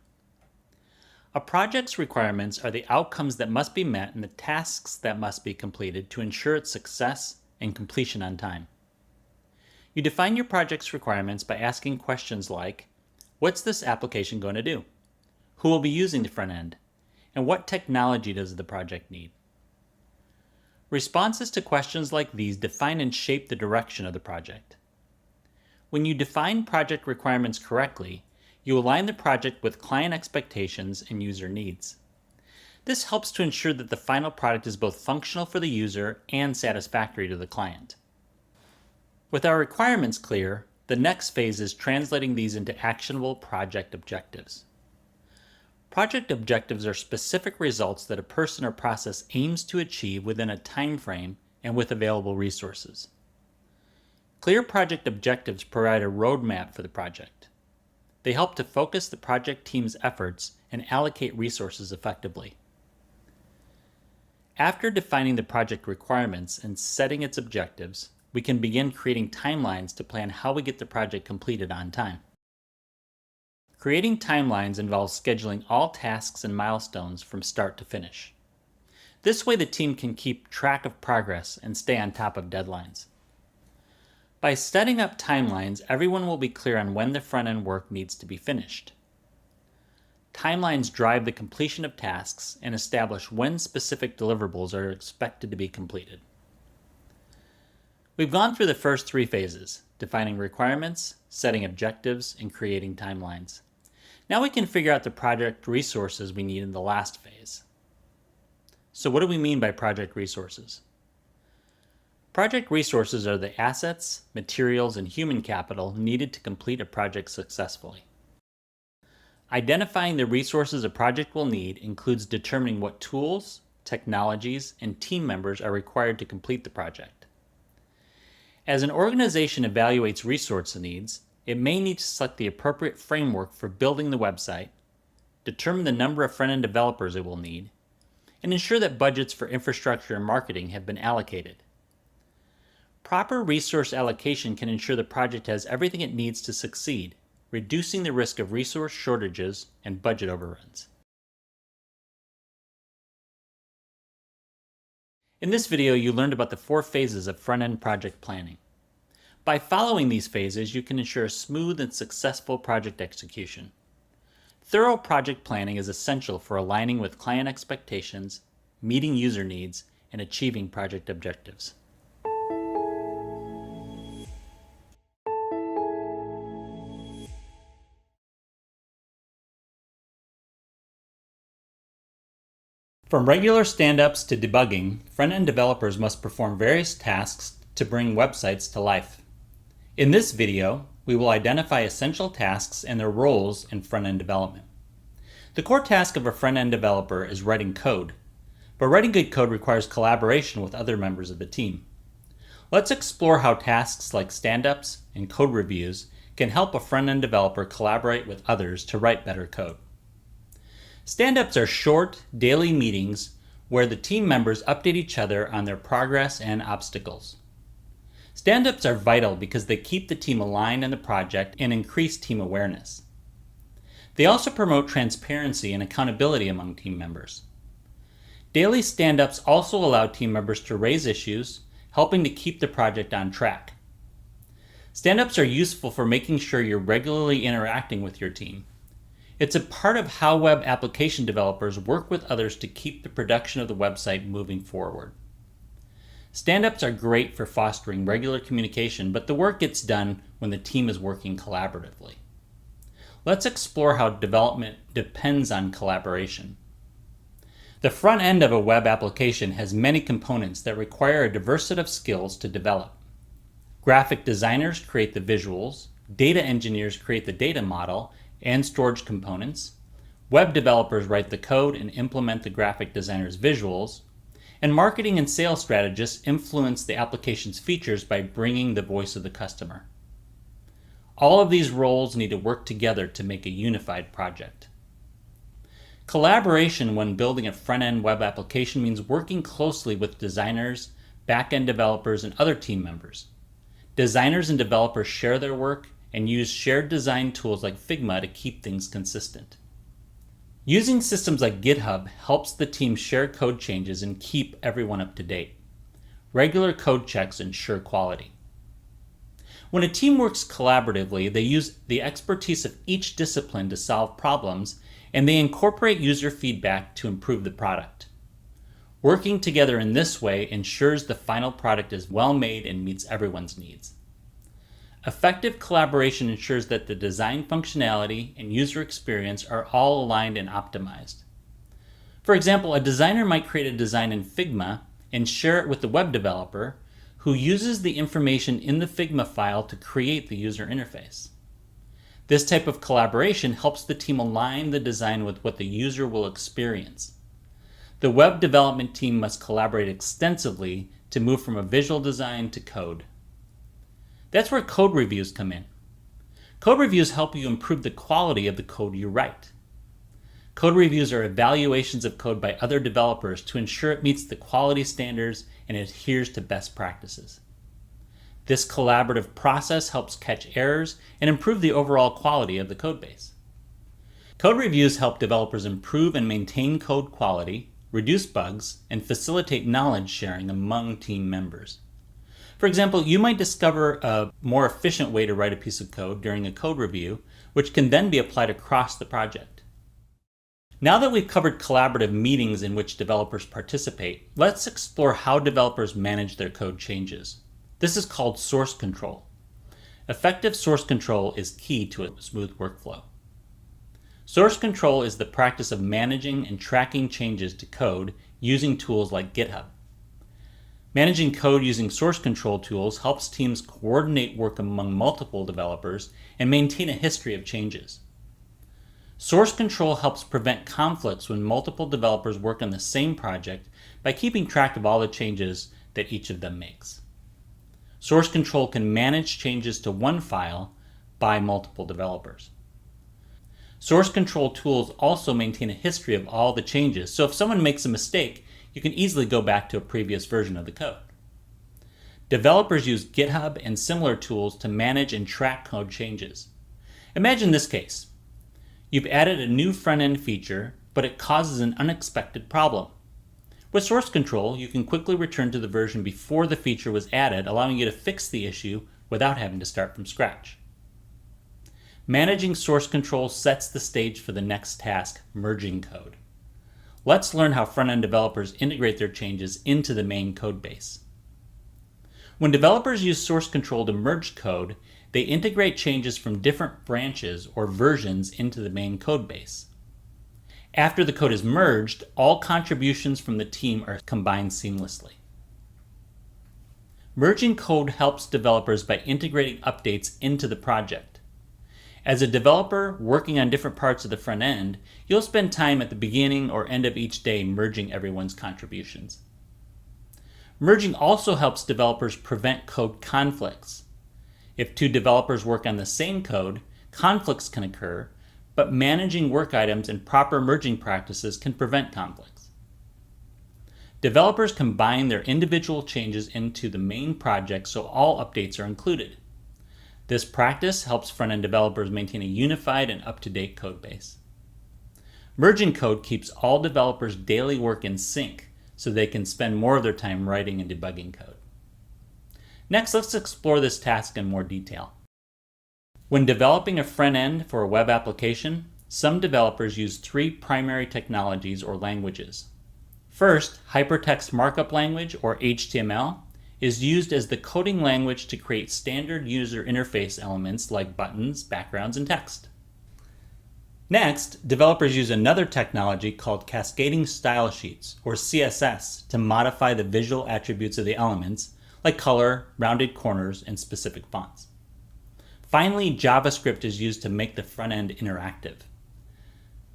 A project's requirements are the outcomes that must be met and the tasks that must be completed to ensure its success and completion on time. You define your project's requirements by asking questions like, what's this application going to do? Who will be using the front end? And what technology does the project need? Responses to questions like these define and shape the direction of the project. When you define project requirements correctly, you align the project with client expectations and user needs. This helps to ensure that the final product is both functional for the user and satisfactory to the client. With our requirements clear, the next phase is translating these into actionable project objectives. Project objectives are specific results that a person or process aims to achieve within a time frame and with available resources. Clear project objectives provide a roadmap for the project. They help to focus the project team's efforts and allocate resources effectively. After defining the project requirements and setting its objectives, we can begin creating timelines to plan how we get the project completed on time. Creating timelines involves scheduling all tasks and milestones from start to finish. This way the team can keep track of progress and stay on top of deadlines. By setting up timelines, everyone will be clear on when the front-end work needs to be finished. Timelines drive the completion of tasks and establish when specific deliverables are expected to be completed. We've gone through the first three phases: defining requirements, setting objectives, and creating timelines. Now we can figure out the project resources we need in the last phase. So what do we mean by project resources? Project resources are the assets, materials, and human capital needed to complete a project successfully. Identifying the resources a project will need includes determining what tools, technologies, and team members are required to complete the project. As an organization evaluates resource needs, it may need to select the appropriate framework for building the website, determine the number of front-end developers it will need, and ensure that budgets for infrastructure and marketing have been allocated. Proper resource allocation can ensure the project has everything it needs to succeed, reducing the risk of resource shortages and budget overruns. In this video, you learned about the 4 phases of front-end project planning. By following these phases, you can ensure smooth and successful project execution. Thorough project planning is essential for aligning with client expectations, meeting user needs, and achieving project objectives. From regular stand-ups to debugging, front-end developers must perform various tasks to bring websites to life. In this video, we will identify essential tasks and their roles in front-end development. The core task of a front-end developer is writing code, but writing good code requires collaboration with other members of the team. Let's explore how tasks like stand-ups and code reviews can help a front-end developer collaborate with others to write better code. Stand-ups are short, daily meetings where the team members update each other on their progress and obstacles. Stand-ups are vital because they keep the team aligned in the project and increase team awareness. They also promote transparency and accountability among team members. Daily stand-ups also allow team members to raise issues, helping to keep the project on track. Stand-ups are useful for making sure you're regularly interacting with your team. It's a part of how web application developers work with others to keep the production of the website moving forward. Stand-ups are great for fostering regular communication, but the work gets done when the team is working collaboratively. Let's explore how development depends on collaboration. The front end of a web application has many components that require a diverse set of skills to develop. Graphic designers create the visuals, data engineers create the data model and storage components, web developers write the code and implement the graphic designer's visuals, and marketing and sales strategists influence the application's features by bringing the voice of the customer. All of these roles need to work together to make a unified project. Collaboration when building a front-end web application means working closely with designers, back-end developers, and other team members. Designers and developers share their work and use shared design tools like Figma to keep things consistent. Using systems like GitHub helps the team share code changes and keep everyone up to date. Regular code checks ensure quality. When a team works collaboratively, they use the expertise of each discipline to solve problems, and they incorporate user feedback to improve the product. Working together in this way ensures the final product is well made and meets everyone's needs. Effective collaboration ensures that the design functionality and user experience are all aligned and optimized. For example, a designer might create a design in Figma and share it with the web developer, who uses the information in the Figma file to create the user interface. This type of collaboration helps the team align the design with what the user will experience. The web development team must collaborate extensively to move from a visual design to code. That's where code reviews come in. Code reviews help you improve the quality of the code you write. Code reviews are evaluations of code by other developers to ensure it meets the quality standards and adheres to best practices. This collaborative process helps catch errors and improve the overall quality of the codebase. Code reviews help developers improve and maintain code quality, reduce bugs, and facilitate knowledge sharing among team members. For example, you might discover a more efficient way to write a piece of code during a code review, which can then be applied across the project. Now that we've covered collaborative meetings in which developers participate, let's explore how developers manage their code changes. This is called source control. Effective source control is key to a smooth workflow. Source control is the practice of managing and tracking changes to code using tools like GitHub. Managing code using source control tools helps teams coordinate work among multiple developers and maintain a history of changes. Source control helps prevent conflicts when multiple developers work on the same project by keeping track of all the changes that each of them makes. Source control can manage changes to one file by multiple developers. Source control tools also maintain a history of all the changes, so if someone makes a mistake, you can easily go back to a previous version of the code. Developers use GitHub and similar tools to manage and track code changes. Imagine this case. You've added a new front-end feature, but it causes an unexpected problem. With source control, you can quickly return to the version before the feature was added, allowing you to fix the issue without having to start from scratch. Managing source control sets the stage for the next task, merging code. Let's learn how front-end developers integrate their changes into the main code base. When developers use source control to merge code, they integrate changes from different branches or versions into the main code base. After the code is merged, all contributions from the team are combined seamlessly. Merging code helps developers by integrating updates into the project. As a developer working on different parts of the front end, you'll spend time at the beginning or end of each day merging everyone's contributions. Merging also helps developers prevent code conflicts. If two developers work on the same code, conflicts can occur, but managing work items and proper merging practices can prevent conflicts. Developers combine their individual changes into the main project so all updates are included. This practice helps front-end developers maintain a unified and up-to-date code base. Merging code keeps all developers' daily work in sync so they can spend more of their time writing and debugging code. Next, let's explore this task in more detail. When developing a front end for a web application, some developers use three primary technologies or languages. First, Hypertext Markup Language, or HTML, is used as the coding language to create standard user interface elements like buttons, backgrounds, and text. Next, developers use another technology called Cascading Style Sheets, or CSS, to modify the visual attributes of the elements, like color, rounded corners, and specific fonts. Finally, JavaScript is used to make the front end interactive.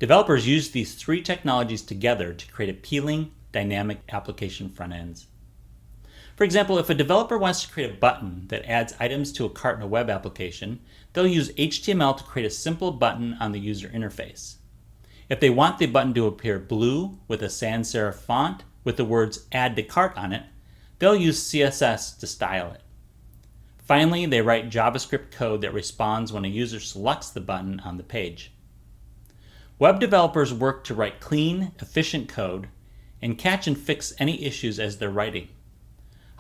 Developers use these three technologies together to create appealing, dynamic application front ends. For example, if a developer wants to create a button that adds items to a cart in a web application, they'll use HTML to create a simple button on the user interface. If they want the button to appear blue with a sans serif font with the words Add to Cart on it, they'll use CSS to style it. Finally, they write JavaScript code that responds when a user selects the button on the page. Web developers work to write clean, efficient code and catch and fix any issues as they're writing.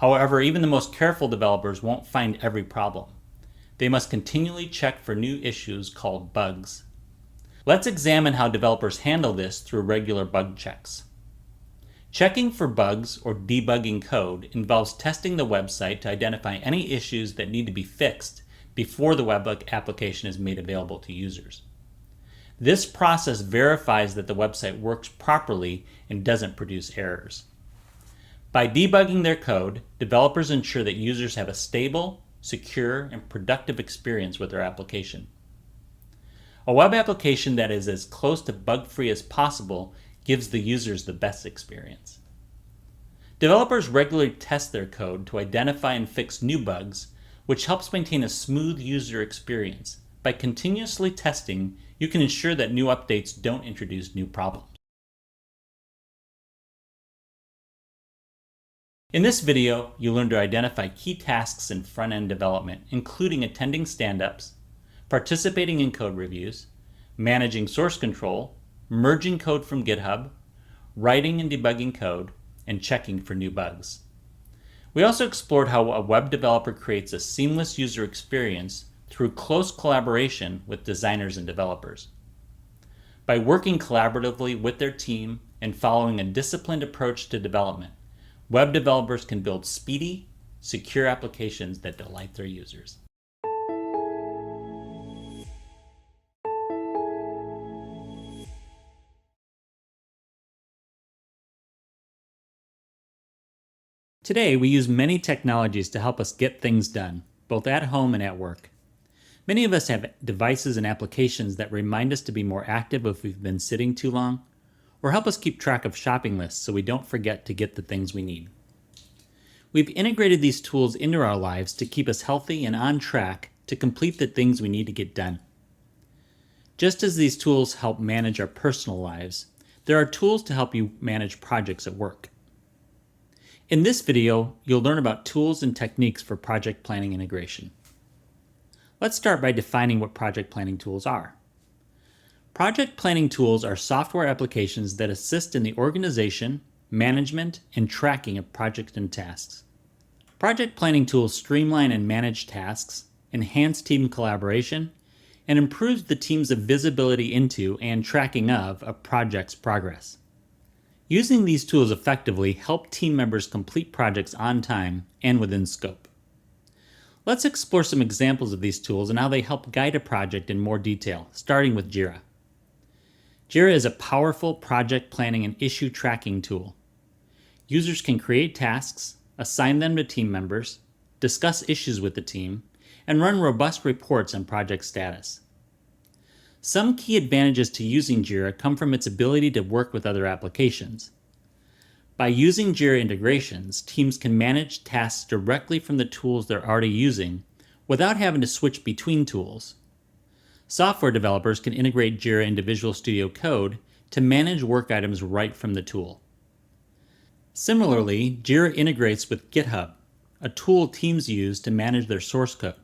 However, even the most careful developers won't find every problem. They must continually check for new issues called bugs. Let's examine how developers handle this through regular bug checks. Checking for bugs or debugging code involves testing the website to identify any issues that need to be fixed before the web application is made available to users. This process verifies that the website works properly and doesn't produce errors. By debugging their code, developers ensure that users have a stable, secure, and productive experience with their application. A web application that is as close to bug-free as possible gives the users the best experience. Developers regularly test their code to identify and fix new bugs, which helps maintain a smooth user experience. By continuously testing, you can ensure that new updates don't introduce new problems. In this video, you'll learn to identify key tasks in front-end development, including attending stand-ups, participating in code reviews, managing source control, merging code from GitHub, writing and debugging code, and checking for new bugs. We also explored how a web developer creates a seamless user experience through close collaboration with designers and developers. By working collaboratively with their team and following a disciplined approach to development, web developers can build speedy, secure applications that delight their users. Today, we use many technologies to help us get things done, both at home and at work. Many of us have devices and applications that remind us to be more active if we've been sitting too long, or help us keep track of shopping lists so we don't forget to get the things we need. We've integrated these tools into our lives to keep us healthy and on track to complete the things we need to get done. Just as these tools help manage our personal lives, there are tools to help you manage projects at work. In this video, you'll learn about tools and techniques for project planning integration. Let's start by defining what project planning tools are. Project planning tools are software applications that assist in the organization, management, and tracking of projects and tasks. Project planning tools streamline and manage tasks, enhance team collaboration, and improve the team's visibility into and tracking of a project's progress. Using these tools effectively help team members complete projects on time and within scope. Let's explore some examples of these tools and how they help guide a project in more detail, starting with Jira. Jira is a powerful project planning and issue tracking tool. Users can create tasks, assign them to team members, discuss issues with the team, and run robust reports on project status. Some key advantages to using Jira come from its ability to work with other applications. By using Jira integrations, teams can manage tasks directly from the tools they're already using without having to switch between tools. Software developers can integrate Jira into Visual Studio Code to manage work items right from the tool. Similarly, Jira integrates with GitHub, a tool teams use to manage their source code.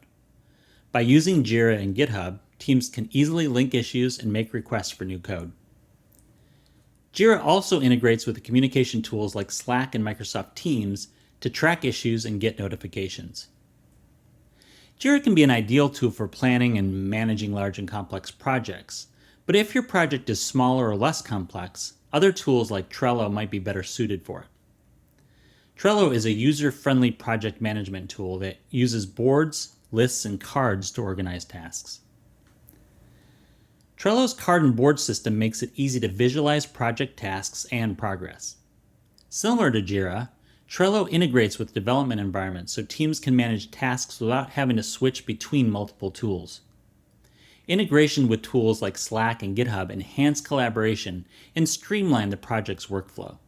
By using Jira and GitHub, teams can easily link issues and make requests for new code. Jira also integrates with the communication tools like Slack and Microsoft Teams to track issues and get notifications. Jira can be an ideal tool for planning and managing large and complex projects, but if your project is smaller or less complex, other tools like Trello might be better suited for it. Trello is a user-friendly project management tool that uses boards, lists, and cards to organize tasks. Trello's card and board system makes it easy to visualize project tasks and progress. Similar to Jira, Trello integrates with development environments so teams can manage tasks without having to switch between multiple tools. Integration with tools like Slack and GitHub enhance collaboration and streamline the project's workflow.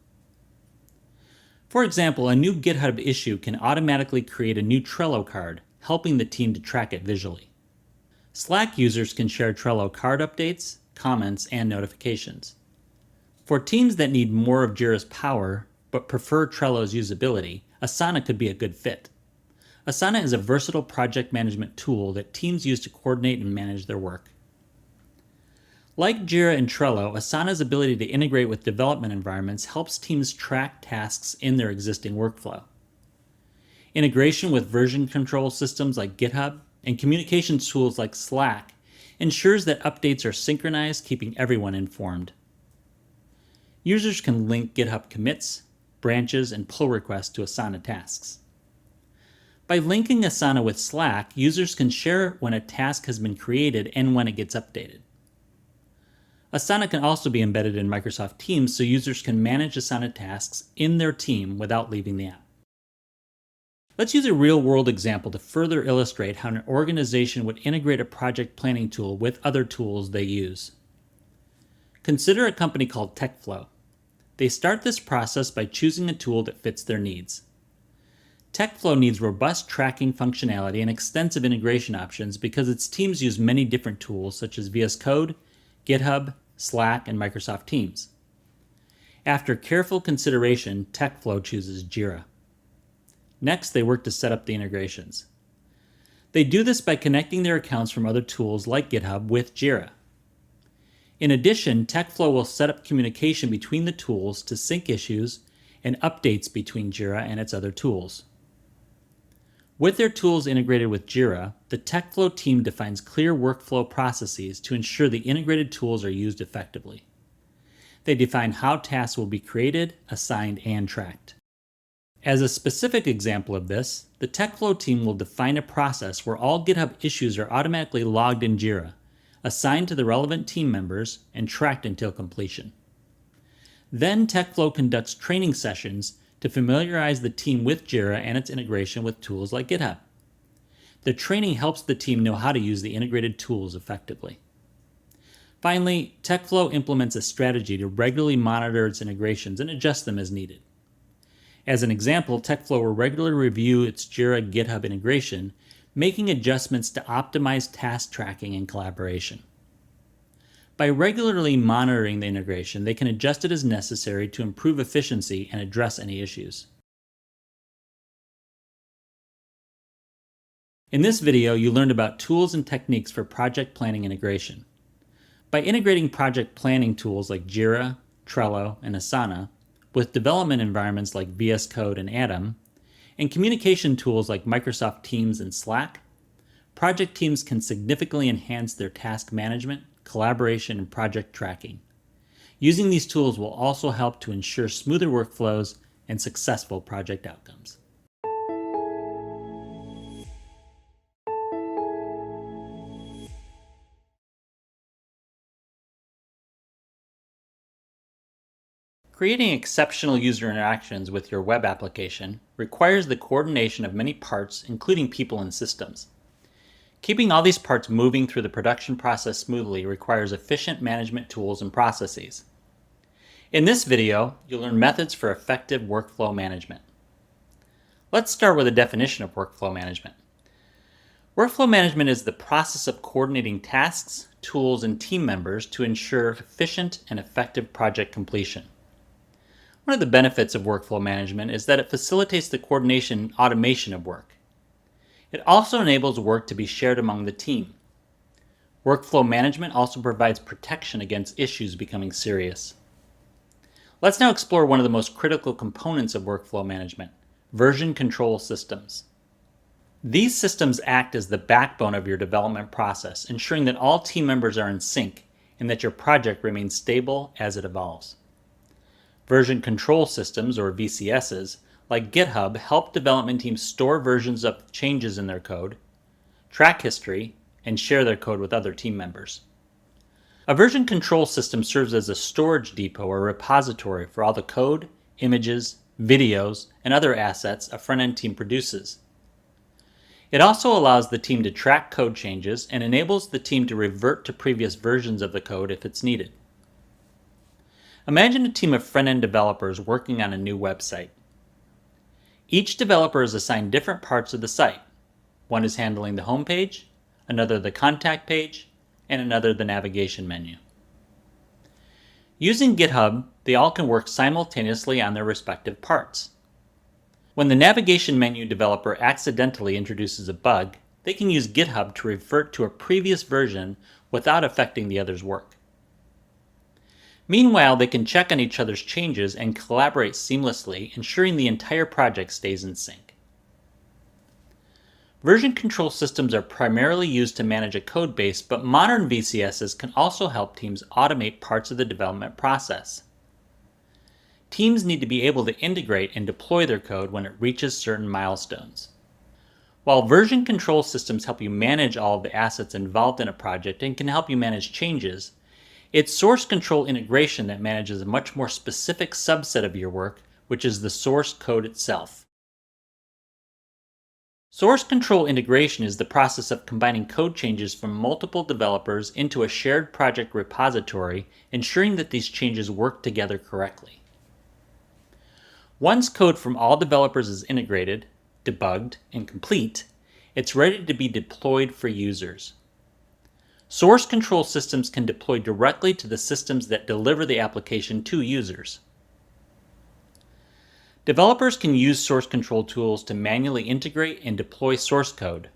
For example, a new GitHub issue can automatically create a new Trello card, helping the team to track it visually. Slack users can share Trello card updates, comments, and notifications. For teams that need more of Jira's power but prefer Trello's usability, Asana could be a good fit. Asana is a versatile project management tool that teams use to coordinate and manage their work. Like Jira and Trello, Asana's ability to integrate with development environments helps teams track tasks in their existing workflow. Integration with version control systems like GitHub and communications tools like Slack ensures that updates are synchronized, keeping everyone informed. Users can link GitHub commits, branches, and pull requests to Asana tasks. By linking Asana with Slack, users can share when a task has been created and when it gets updated. Asana can also be embedded in Microsoft Teams so users can manage Asana tasks in their team without leaving the app. Let's use a real-world example to further illustrate how an organization would integrate a project planning tool with other tools they use. Consider a company called TechFlow. They start this process by choosing a tool that fits their needs. TechFlow needs robust tracking functionality and extensive integration options because its teams use many different tools such as VS Code, GitHub, Slack, and Microsoft Teams. After careful consideration, TechFlow chooses Jira. Next, they work to set up the integrations. They do this by connecting their accounts from other tools like GitHub with Jira. In addition, TechFlow will set up communication between the tools to sync issues and updates between Jira and its other tools. With their tools integrated with Jira, the TechFlow team defines clear workflow processes to ensure the integrated tools are used effectively. They define how tasks will be created, assigned, and tracked. As a specific example of this, the TechFlow team will define a process where all GitHub issues are automatically logged in Jira, assigned to the relevant team members, and tracked until completion. Then TechFlow conducts training sessions to familiarize the team with Jira and its integration with tools like GitHub. The training helps the team know how to use the integrated tools effectively. Finally, TechFlow implements a strategy to regularly monitor its integrations and adjust them as needed. As an example, TechFlow will regularly review its Jira GitHub integration, making adjustments to optimize task tracking and collaboration. By regularly monitoring the integration, they can adjust it as necessary to improve efficiency and address any issues. In this video, you learned about tools and techniques for project planning integration. By integrating project planning tools like Jira, Trello, and Asana, with development environments like VS Code and Atom, and communication tools like Microsoft Teams and Slack, project teams can significantly enhance their task management, collaboration, and project tracking. Using these tools will also help to ensure smoother workflows and successful project outcomes. Creating exceptional user interactions with your web application requires the coordination of many parts, including people and systems. Keeping all these parts moving through the production process smoothly requires efficient management tools and processes. In this video, you'll learn methods for effective workflow management. Let's start with a definition of workflow management. Workflow management is the process of coordinating tasks, tools, and team members to ensure efficient and effective project completion. One of the benefits of workflow management is that it facilitates the coordination and automation of work. It also enables work to be shared among the team. Workflow management also provides protection against issues becoming serious. Let's now explore one of the most critical components of workflow management, version control systems. These systems act as the backbone of your development process, ensuring that all team members are in sync and that your project remains stable as it evolves. Version control systems, or VCSs, like GitHub, help development teams store versions of changes in their code, track history, and share their code with other team members. A version control system serves as a storage depot or repository for all the code, images, videos, and other assets a front-end team produces. It also allows the team to track code changes and enables the team to revert to previous versions of the code if it's needed. Imagine a team of front-end developers working on a new website. Each developer is assigned different parts of the site. One is handling the home page, another the contact page, and another the navigation menu. Using GitHub, they all can work simultaneously on their respective parts. When the navigation menu developer accidentally introduces a bug, they can use GitHub to revert to a previous version without affecting the other's work. Meanwhile, they can check on each other's changes and collaborate seamlessly, ensuring the entire project stays in sync. Version control systems are primarily used to manage a code base, but modern VCSs can also help teams automate parts of the development process. Teams need to be able to integrate and deploy their code when it reaches certain milestones. While version control systems help you manage all of the assets involved in a project and can help you manage changes, it's source control integration that manages a much more specific subset of your work, which is the source code itself. Source control integration is the process of combining code changes from multiple developers into a shared project repository, ensuring that these changes work together correctly. Once code from all developers is integrated, debugged, and complete, it's ready to be deployed for users. Source control systems can deploy directly to the systems that deliver the application to users. Developers can use source control tools to manually integrate and deploy source code.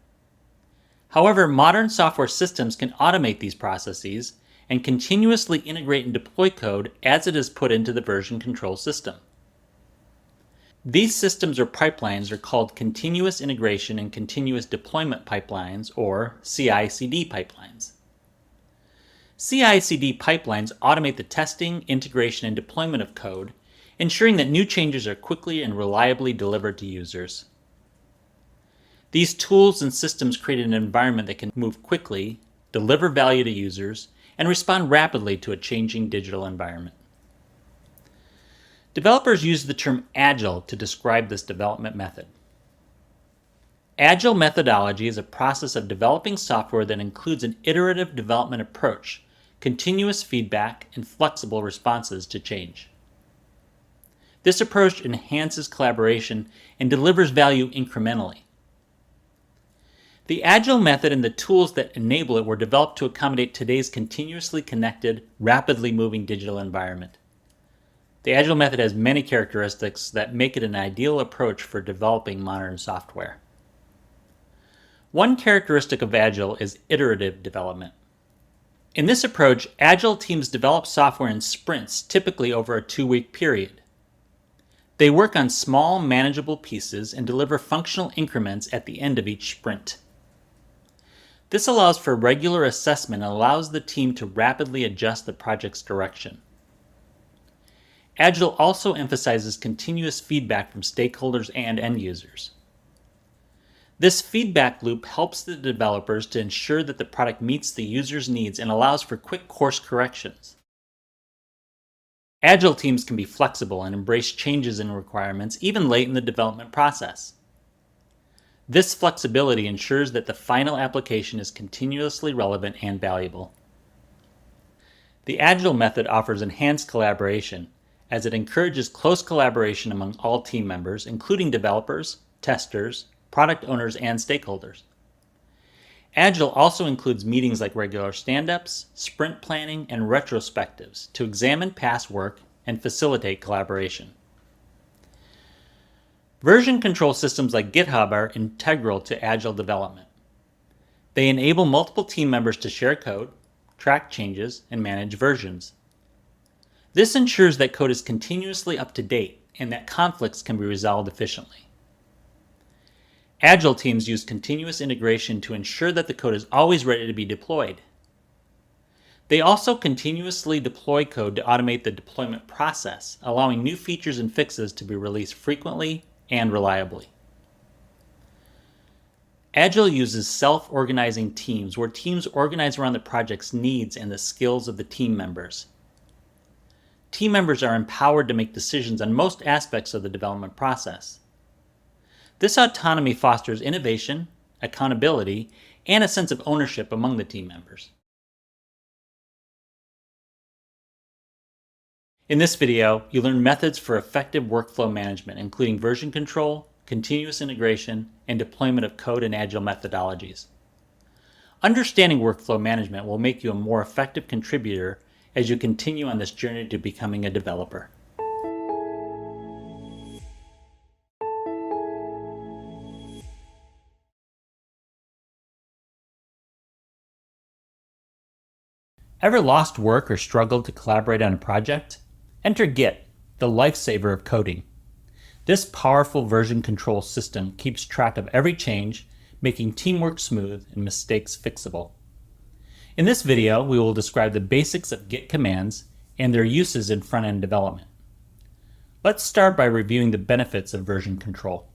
However, modern software systems can automate these processes and continuously integrate and deploy code as it is put into the version control system. These systems or pipelines are called continuous integration and continuous deployment pipelines, or CI/CD pipelines. CI/CD pipelines automate the testing, integration, and deployment of code, ensuring that new changes are quickly and reliably delivered to users. These tools and systems create an environment that can move quickly, deliver value to users, and respond rapidly to a changing digital environment. Developers use the term Agile to describe this development method. Agile methodology is a process of developing software that includes an iterative development approach, continuous feedback, and flexible responses to change. This approach enhances collaboration and delivers value incrementally. The Agile method and the tools that enable it were developed to accommodate today's continuously connected, rapidly moving digital environment. The Agile method has many characteristics that make it an ideal approach for developing modern software. One characteristic of Agile is iterative development. In this approach, Agile teams develop software in sprints, typically over a 2-week period. They work on small, manageable pieces and deliver functional increments at the end of each sprint. This allows for regular assessment and allows the team to rapidly adjust the project's direction. Agile also emphasizes continuous feedback from stakeholders and end users. This feedback loop helps the developers to ensure that the product meets the user's needs and allows for quick course corrections. Agile teams can be flexible and embrace changes in requirements even late in the development process. This flexibility ensures that the final application is continuously relevant and valuable. The Agile method offers enhanced collaboration, as it encourages close collaboration among all team members, including developers, testers, product owners, and stakeholders. Agile also includes meetings like regular stand-ups, sprint planning, and retrospectives to examine past work and facilitate collaboration. Version control systems like GitHub are integral to Agile development. They enable multiple team members to share code, track changes, and manage versions. This ensures that code is continuously up to date and that conflicts can be resolved efficiently. Agile teams use continuous integration to ensure that the code is always ready to be deployed. They also continuously deploy code to automate the deployment process, allowing new features and fixes to be released frequently and reliably. Agile uses self-organizing teams, where teams organize around the project's needs and the skills of the team members. Team members are empowered to make decisions on most aspects of the development process. This autonomy fosters innovation, accountability, and a sense of ownership among the team members. In this video, you learn methods for effective workflow management, including version control, continuous integration, and deployment of code and Agile methodologies. Understanding workflow management will make you a more effective contributor as you continue on this journey to becoming a developer. Ever lost work or struggled to collaborate on a project? Enter Git, the lifesaver of coding. This powerful version control system keeps track of every change, making teamwork smooth and mistakes fixable. In this video, we will describe the basics of Git commands and their uses in front-end development. Let's start by reviewing the benefits of version control.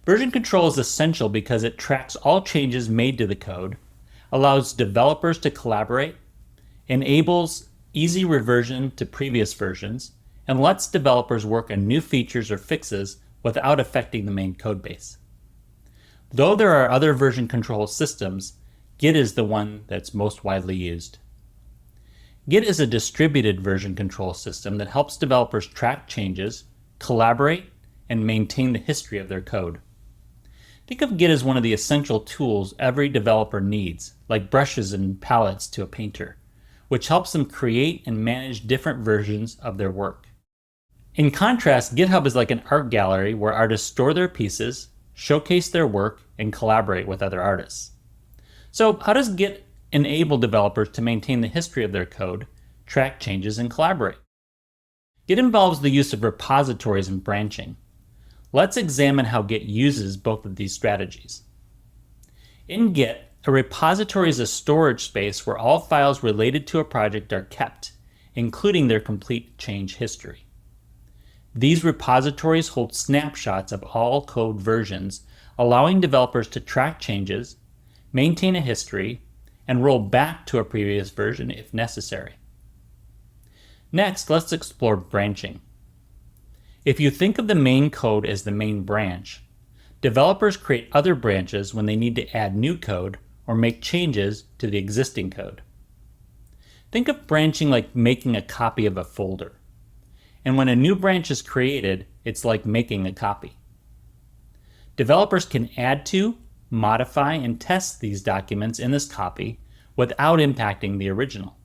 Version control is essential because it tracks all changes made to the code, allows developers to collaborate, enables easy reversion to previous versions, and lets developers work on new features or fixes without affecting the main codebase. Though there are other version control systems, Git is the one that's most widely used. Git is a distributed version control system that helps developers track changes, collaborate, and maintain the history of their code. Think of Git as one of the essential tools every developer needs, like brushes and palettes to a painter, which helps them create and manage different versions of their work. In contrast, GitHub is like an art gallery where artists store their pieces, showcase their work, and collaborate with other artists. So how does Git enable developers to maintain the history of their code, track changes, and collaborate? Git involves the use of repositories and branching. Let's examine how Git uses both of these strategies. In Git, a repository is a storage space where all files related to a project are kept, including their complete change history. These repositories hold snapshots of all code versions, allowing developers to track changes, maintain a history, and roll back to a previous version if necessary. Next, let's explore branching. If you think of the main code as the main branch, developers create other branches when they need to add new code or make changes to the existing code. Think of branching like making a copy of a folder. And when a new branch is created, it's like making a copy. Developers can add to, modify, and test these documents in this copy without impacting the original.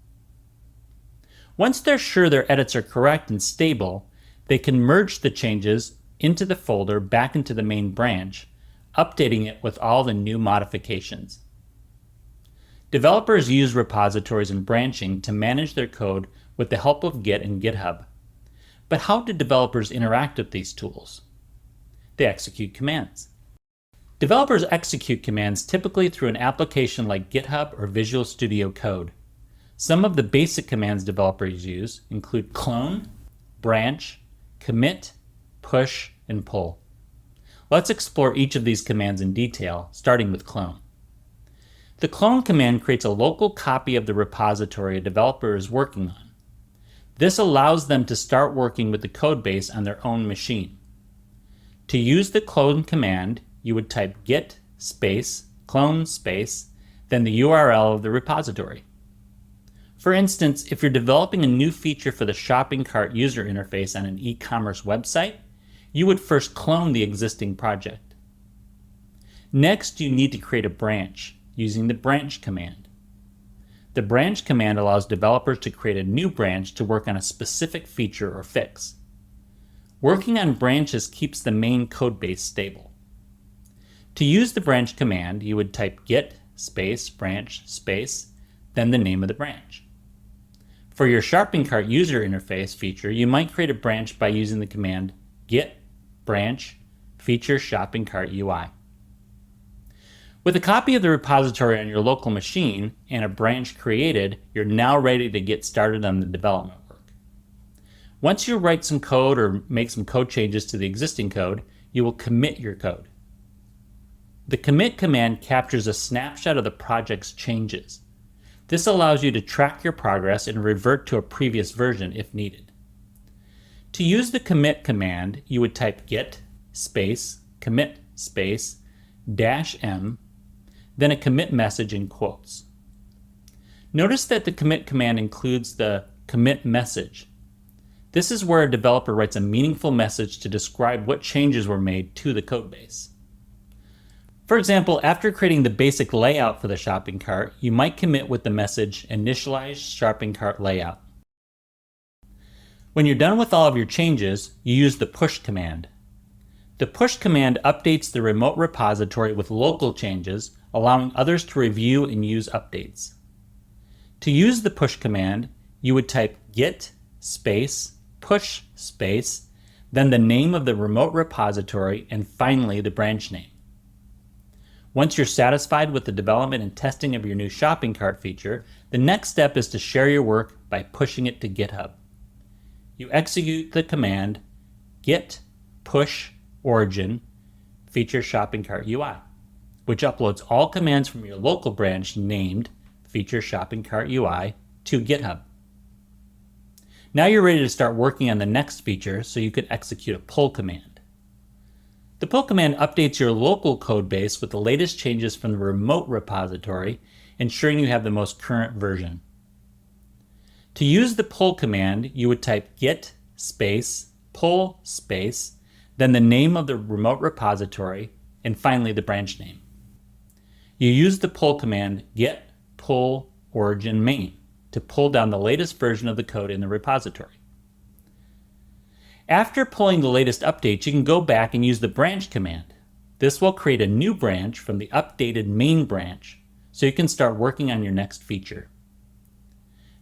Once they're sure their edits are correct and stable, they can merge the changes into the folder back into the main branch, updating it with all the new modifications. Developers use repositories and branching to manage their code with the help of Git and GitHub. But how do developers interact with these tools? They execute commands. Developers execute commands typically through an application like GitHub or Visual Studio Code. Some of the basic commands developers use include clone, branch, commit, push, and pull. Let's explore each of these commands in detail, starting with clone. The clone command creates a local copy of the repository a developer is working on. This allows them to start working with the codebase on their own machine. To use the clone command, you would type git space clone space, then the URL of the repository. For instance, if you're developing a new feature for the shopping cart user interface on an e-commerce website, you would first clone the existing project. Next, you need to create a branch using the branch command. The branch command allows developers to create a new branch to work on a specific feature or fix. Working on branches keeps the main codebase stable. To use the branch command, you would type git space branch space, then the name of the branch. For your shopping cart user interface feature, you might create a branch by using the command git branch feature shopping cart UI. With a copy of the repository on your local machine and a branch created, you're now ready to get started on the development work. Once you write some code or make some code changes to the existing code, you will commit your code. The commit command captures a snapshot of the project's changes. This allows you to track your progress and revert to a previous version if needed. To use the commit command, you would type git space commit space -m, then a commit message in quotes. Notice that the commit command includes the commit message. This is where a developer writes a meaningful message to describe what changes were made to the codebase. For example, after creating the basic layout for the shopping cart, you might commit with the message initialize shopping cart layout. When you're done with all of your changes, you use the push command. The push command updates the remote repository with local changes, allowing others to review and use updates. To use the push command, you would type git space push space, then the name of the remote repository, and finally the branch name. Once you're satisfied with the development and testing of your new shopping cart feature, the next step is to share your work by pushing it to GitHub. You execute the command git push origin feature shopping cart UI, which uploads all commands from your local branch named feature shopping cart UI to GitHub. Now you're ready to start working on the next feature, so you could execute a pull command. The pull command updates your local code base with the latest changes from the remote repository, ensuring you have the most current version. To use the pull command, you would type git space pull space, then the name of the remote repository, and finally the branch name. You use the pull command get pull origin main to pull down the latest version of the code in the repository. After pulling the latest updates, you can go back and use the branch command. This will create a new branch from the updated main branch, so you can start working on your next feature.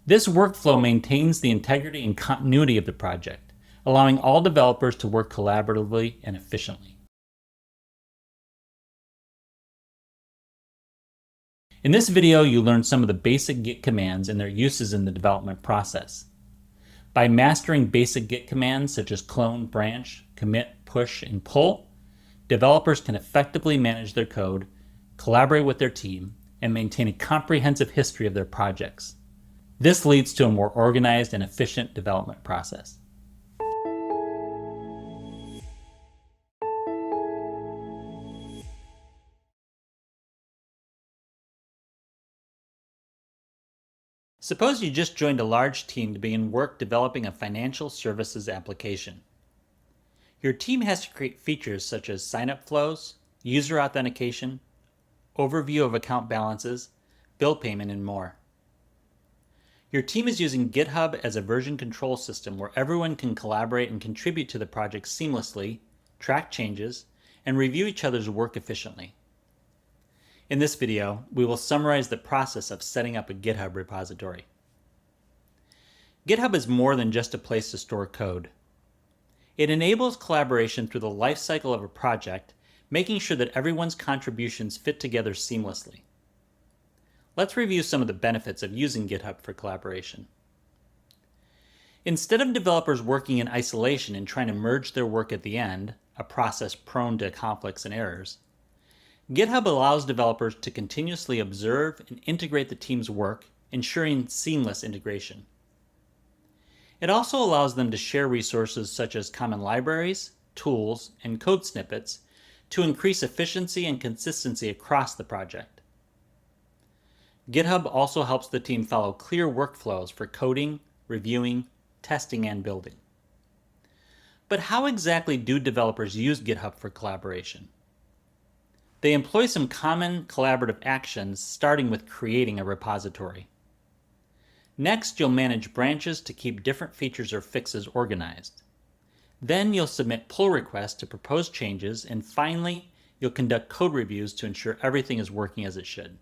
This workflow maintains the integrity and continuity of the project, allowing all developers to work collaboratively and efficiently. In this video, you learned some of the basic Git commands and their uses in the development process. By mastering basic Git commands such as clone, branch, commit, push, and pull, developers can effectively manage their code, collaborate with their team, and maintain a comprehensive history of their projects. This leads to a more organized and efficient development process. Suppose you just joined a large team to begin work developing a financial services application. Your team has to create features such as sign-up flows, user authentication, overview of account balances, bill payment, and more. Your team is using GitHub as a version control system where everyone can collaborate and contribute to the project seamlessly, track changes, and review each other's work efficiently. In this video, we will summarize the process of setting up a GitHub repository. GitHub is more than just a place to store code. It enables collaboration through the lifecycle of a project, making sure that everyone's contributions fit together seamlessly. Let's review some of the benefits of using GitHub for collaboration. Instead of developers working in isolation and trying to merge their work at the end, a process prone to conflicts and errors, GitHub allows developers to continuously observe and integrate the team's work, ensuring seamless integration. It also allows them to share resources such as common libraries, tools, and code snippets to increase efficiency and consistency across the project. GitHub also helps the team follow clear workflows for coding, reviewing, testing, and building. But how exactly do developers use GitHub for collaboration? They employ some common collaborative actions, starting with creating a repository. Next, you'll manage branches to keep different features or fixes organized. Then you'll submit pull requests to propose changes, and finally, you'll conduct code reviews to ensure everything is working as it should.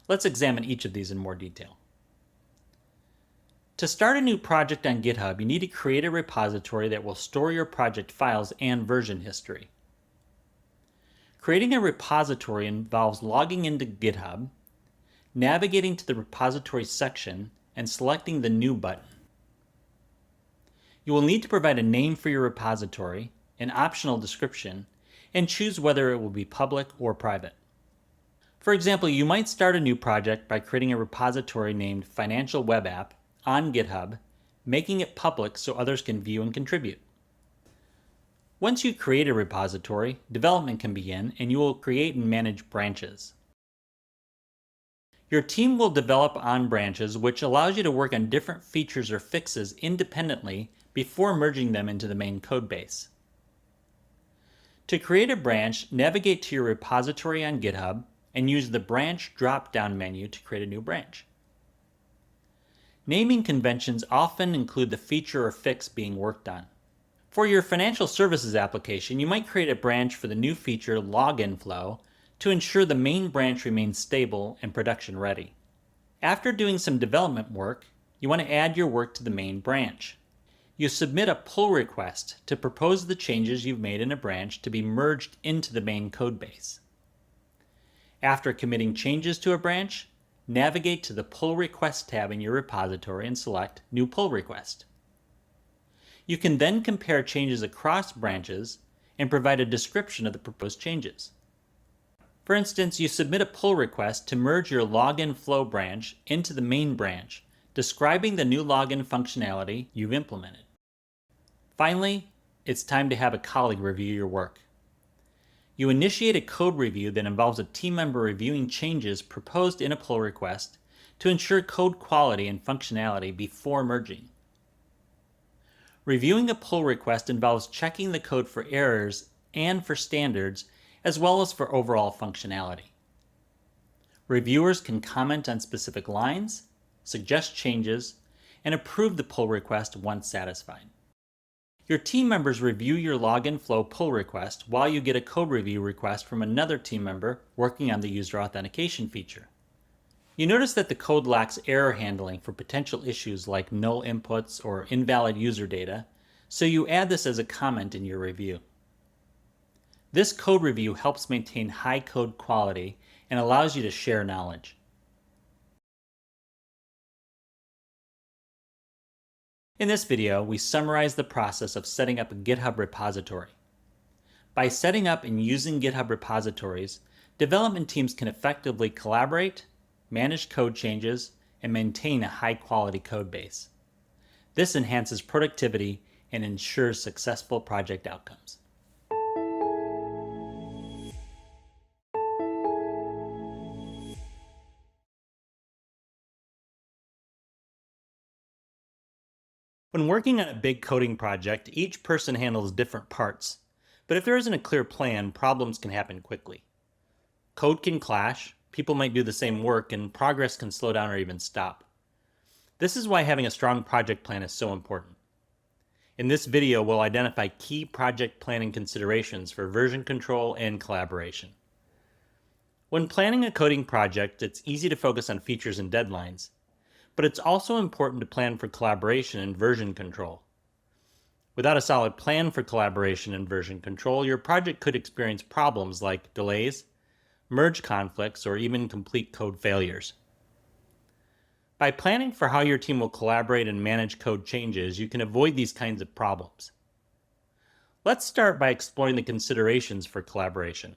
Let's examine each of these in more detail. To start a new project on GitHub, you need to create a repository that will store your project files and version history. Creating a repository involves logging into GitHub, navigating to the repository section, and selecting the New button. You will need to provide a name for your repository, an optional description, and choose whether it will be public or private. For example, you might start a new project by creating a repository named Financial Web App on GitHub, making it public so others can view and contribute. Once you create a repository, development can begin, and you will create and manage branches. Your team will develop on branches, which allows you to work on different features or fixes independently before merging them into the main code base. To create a branch, navigate to your repository on GitHub and use the branch drop-down menu to create a new branch. Naming conventions often include the feature or fix being worked on. For your financial services application, you might create a branch for the new feature login flow to ensure the main branch remains stable and production ready. After doing some development work, you want to add your work to the main branch. You submit a pull request to propose the changes you've made in a branch to be merged into the main code base. After committing changes to a branch, navigate to the Pull Request tab in your repository and select New Pull Request. You can then compare changes across branches and provide a description of the proposed changes. For instance, you submit a pull request to merge your login flow branch into the main branch, describing the new login functionality you've implemented. Finally, it's time to have a colleague review your work. You initiate a code review that involves a team member reviewing changes proposed in a pull request to ensure code quality and functionality before merging. Reviewing a pull request involves checking the code for errors and for standards as well as for overall functionality. Reviewers can comment on specific lines, suggest changes, and approve the pull request once satisfied. Your team members review your login flow pull request while you get a code review request from another team member working on the user authentication feature. You notice that the code lacks error handling for potential issues like null inputs or invalid user data, so you add this as a comment in your review. This code review helps maintain high code quality and allows you to share knowledge. In this video, we summarize the process of setting up a GitHub repository. By setting up and using GitHub repositories, development teams can effectively collaborate, manage code changes, and maintain a high-quality code base. This enhances productivity and ensures successful project outcomes. When working on a big coding project, each person handles different parts. But if there isn't a clear plan, problems can happen quickly. Code can clash, people might do the same work, and progress can slow down or even stop. This is why having a strong project plan is so important. In this video, we'll identify key project planning considerations for version control and collaboration. When planning a coding project, it's easy to focus on features and deadlines, but it's also important to plan for collaboration and version control. Without a solid plan for collaboration and version control, your project could experience problems like delays, merge conflicts, or even complete code failures. By planning for how your team will collaborate and manage code changes, you can avoid these kinds of problems. Let's start by exploring the considerations for collaboration.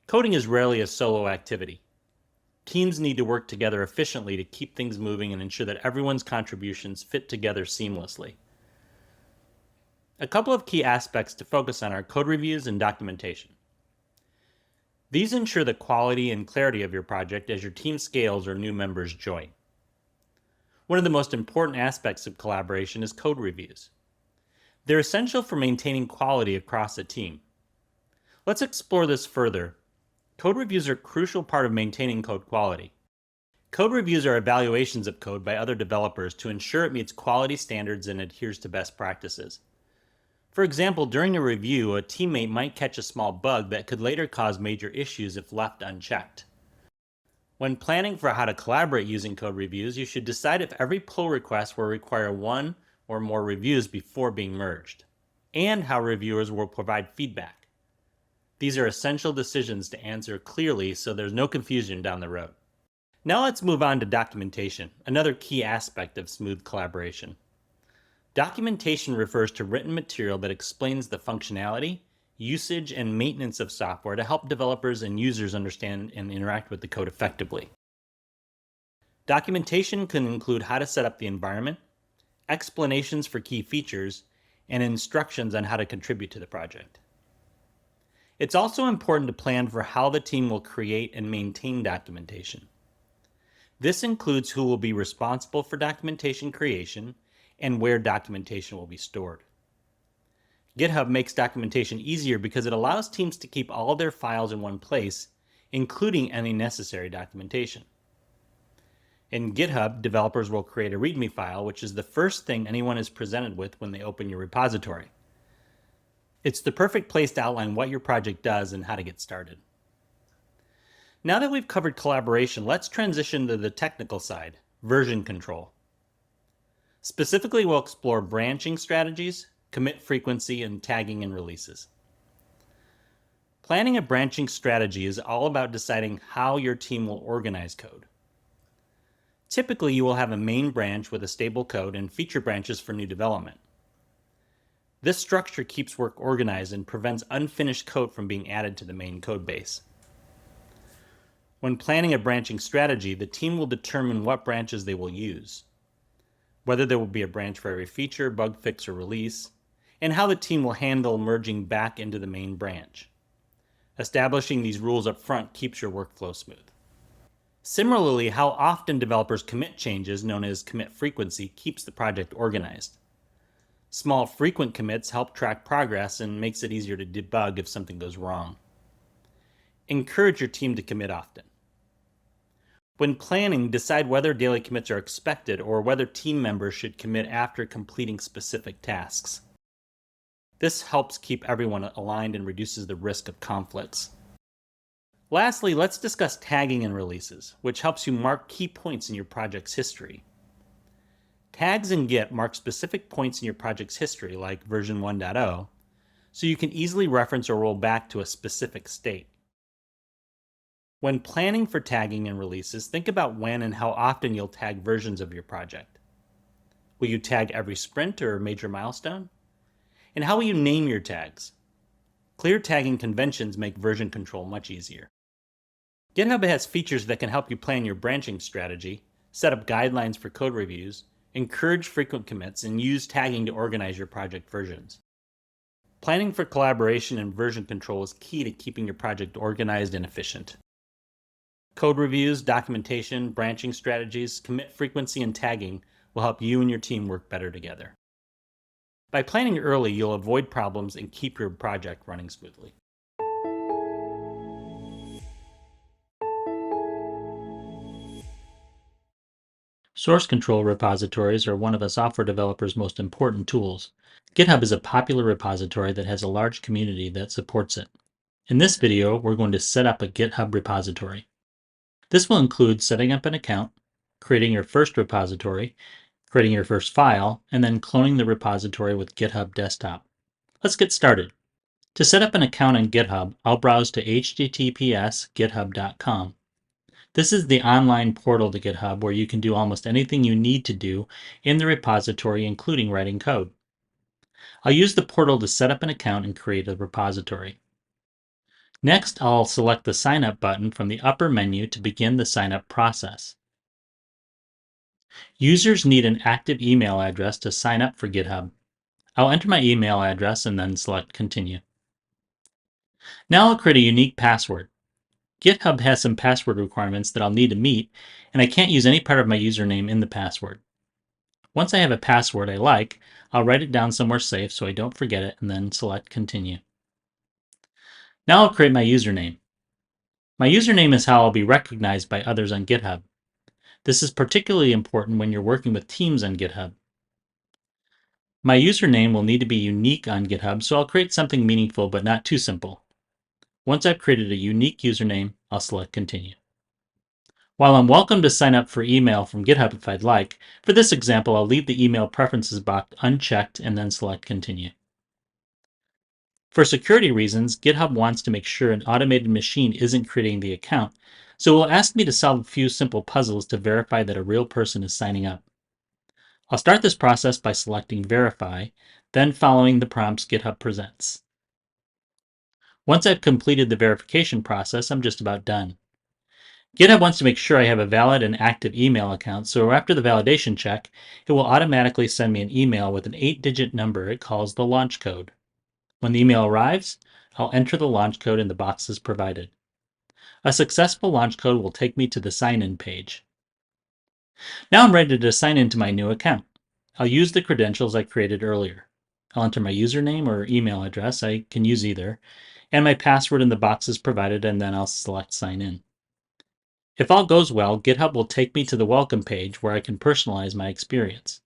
Coding is rarely a solo activity. Teams need to work together efficiently to keep things moving and ensure that everyone's contributions fit together seamlessly. A couple of key aspects to focus on are code reviews and documentation. These ensure the quality and clarity of your project as your team scales or new members join. One of the most important aspects of collaboration is code reviews. They're essential for maintaining quality across a team. Let's explore this further. Code reviews are a crucial part of maintaining code quality. Code reviews are evaluations of code by other developers to ensure it meets quality standards and adheres to best practices. For example, during a review, a teammate might catch a small bug that could later cause major issues if left unchecked. When planning for how to collaborate using code reviews, you should decide if every pull request will require one or more reviews before being merged, and how reviewers will provide feedback. These are essential decisions to answer clearly so there's no confusion down the road. Now let's move on to documentation, another key aspect of smooth collaboration. Documentation refers to written material that explains the functionality, usage, and maintenance of software to help developers and users understand and interact with the code effectively. Documentation can include how to set up the environment, explanations for key features, and instructions on how to contribute to the project. It's also important to plan for how the team will create and maintain documentation. This includes who will be responsible for documentation creation and where documentation will be stored. GitHub makes documentation easier because it allows teams to keep all their files in one place, including any necessary documentation. In GitHub, developers will create a README file, which is the first thing anyone is presented with when they open your repository. It's the perfect place to outline what your project does and how to get started. Now that we've covered collaboration, let's transition to the technical side, version control. Specifically, we'll explore branching strategies, commit frequency, and tagging and releases. Planning a branching strategy is all about deciding how your team will organize code. Typically, you will have a main branch with a stable code and feature branches for new development. This structure keeps work organized and prevents unfinished code from being added to the main code base. When planning a branching strategy, the team will determine what branches they will use, whether there will be a branch for every feature, bug fix, or release, and how the team will handle merging back into the main branch. Establishing these rules up front keeps your workflow smooth. Similarly, how often developers commit changes, known as commit frequency, keeps the project organized. Small frequent commits help track progress and makes it easier to debug if something goes wrong. Encourage your team to commit often. When planning, decide whether daily commits are expected or whether team members should commit after completing specific tasks. This helps keep everyone aligned and reduces the risk of conflicts. Lastly, let's discuss tagging in releases, which helps you mark key points in your project's history. Tags in Git mark specific points in your project's history, like version 1.0, so you can easily reference or roll back to a specific state. When planning for tagging in releases, think about when and how often you'll tag versions of your project. Will you tag every sprint or major milestone? And how will you name your tags? Clear tagging conventions make version control much easier. GitHub has features that can help you plan your branching strategy, set up guidelines for code reviews, encourage frequent commits, and use tagging to organize your project versions. Planning for collaboration and version control is key to keeping your project organized and efficient. Code reviews, documentation, branching strategies, commit frequency, and tagging will help you and your team work better together. By planning early, you'll avoid problems and keep your project running smoothly. Source control repositories are one of a software developer's most important tools. GitHub is a popular repository that has a large community that supports it. In this video, we're going to set up a GitHub repository. This will include setting up an account, creating your first repository, creating your first file, and then cloning the repository with GitHub Desktop. Let's get started. To set up an account on GitHub, I'll browse to https://github.com. This is the online portal to GitHub where you can do almost anything you need to do in the repository, including writing code. I'll use the portal to set up an account and create a repository. Next, I'll select the Sign Up button from the upper menu to begin the sign up process. Users need an active email address to sign up for GitHub. I'll enter my email address and then select Continue. Now I'll create a unique password. GitHub has some password requirements that I'll need to meet, and I can't use any part of my username in the password. Once I have a password I like, I'll write it down somewhere safe so I don't forget it and then select Continue. Now I'll create my username. My username is how I'll be recognized by others on GitHub. This is particularly important when you're working with teams on GitHub. My username will need to be unique on GitHub, so I'll create something meaningful but not too simple. Once I've created a unique username, I'll select Continue. While I'm welcome to sign up for email from GitHub if I'd like, for this example I'll leave the email preferences box unchecked and then select Continue. For security reasons, GitHub wants to make sure an automated machine isn't creating the account, so it will ask me to solve a few simple puzzles to verify that a real person is signing up. I'll start this process by selecting Verify, then following the prompts GitHub presents. Once I've completed the verification process, I'm just about done. GitHub wants to make sure I have a valid and active email account, so after the validation check, it will automatically send me an email with an 8-digit number it calls the launch code. When the email arrives, I'll enter the launch code in the boxes provided. A successful launch code will take me to the sign-in page. Now I'm ready to sign into my new account. I'll use the credentials I created earlier. I'll enter my username or email address, I can use either, and my password in the boxes provided, and then I'll select Sign In. If all goes well, GitHub will take me to the welcome page where I can personalize my experience.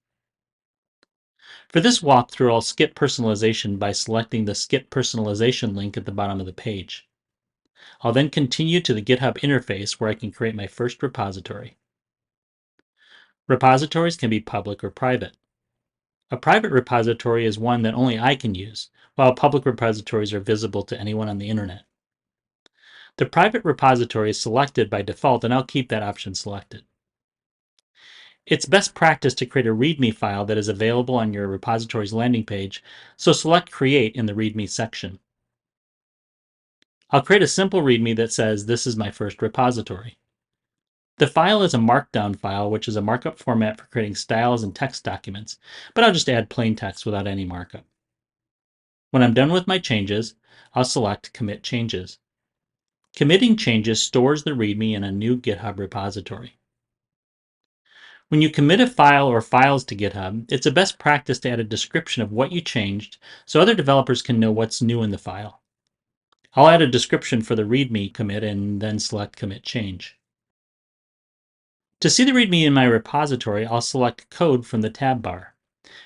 For this walkthrough, I'll skip personalization by selecting the Skip Personalization link at the bottom of the page. I'll then continue to the GitHub interface where I can create my first repository. Repositories can be public or private. A private repository is one that only I can use, while public repositories are visible to anyone on the internet. The private repository is selected by default, and I'll keep that option selected. It's best practice to create a README file that is available on your repository's landing page, so select Create in the README section. I'll create a simple README that says this is my first repository. The file is a markdown file, which is a markup format for creating styles and text documents, but I'll just add plain text without any markup. When I'm done with my changes, I'll select Commit Changes. Committing changes stores the README in a new GitHub repository. When you commit a file or files to GitHub, it's a best practice to add a description of what you changed so other developers can know what's new in the file. I'll add a description for the README commit and then select Commit Change. To see the README in my repository, I'll select Code from the tab bar.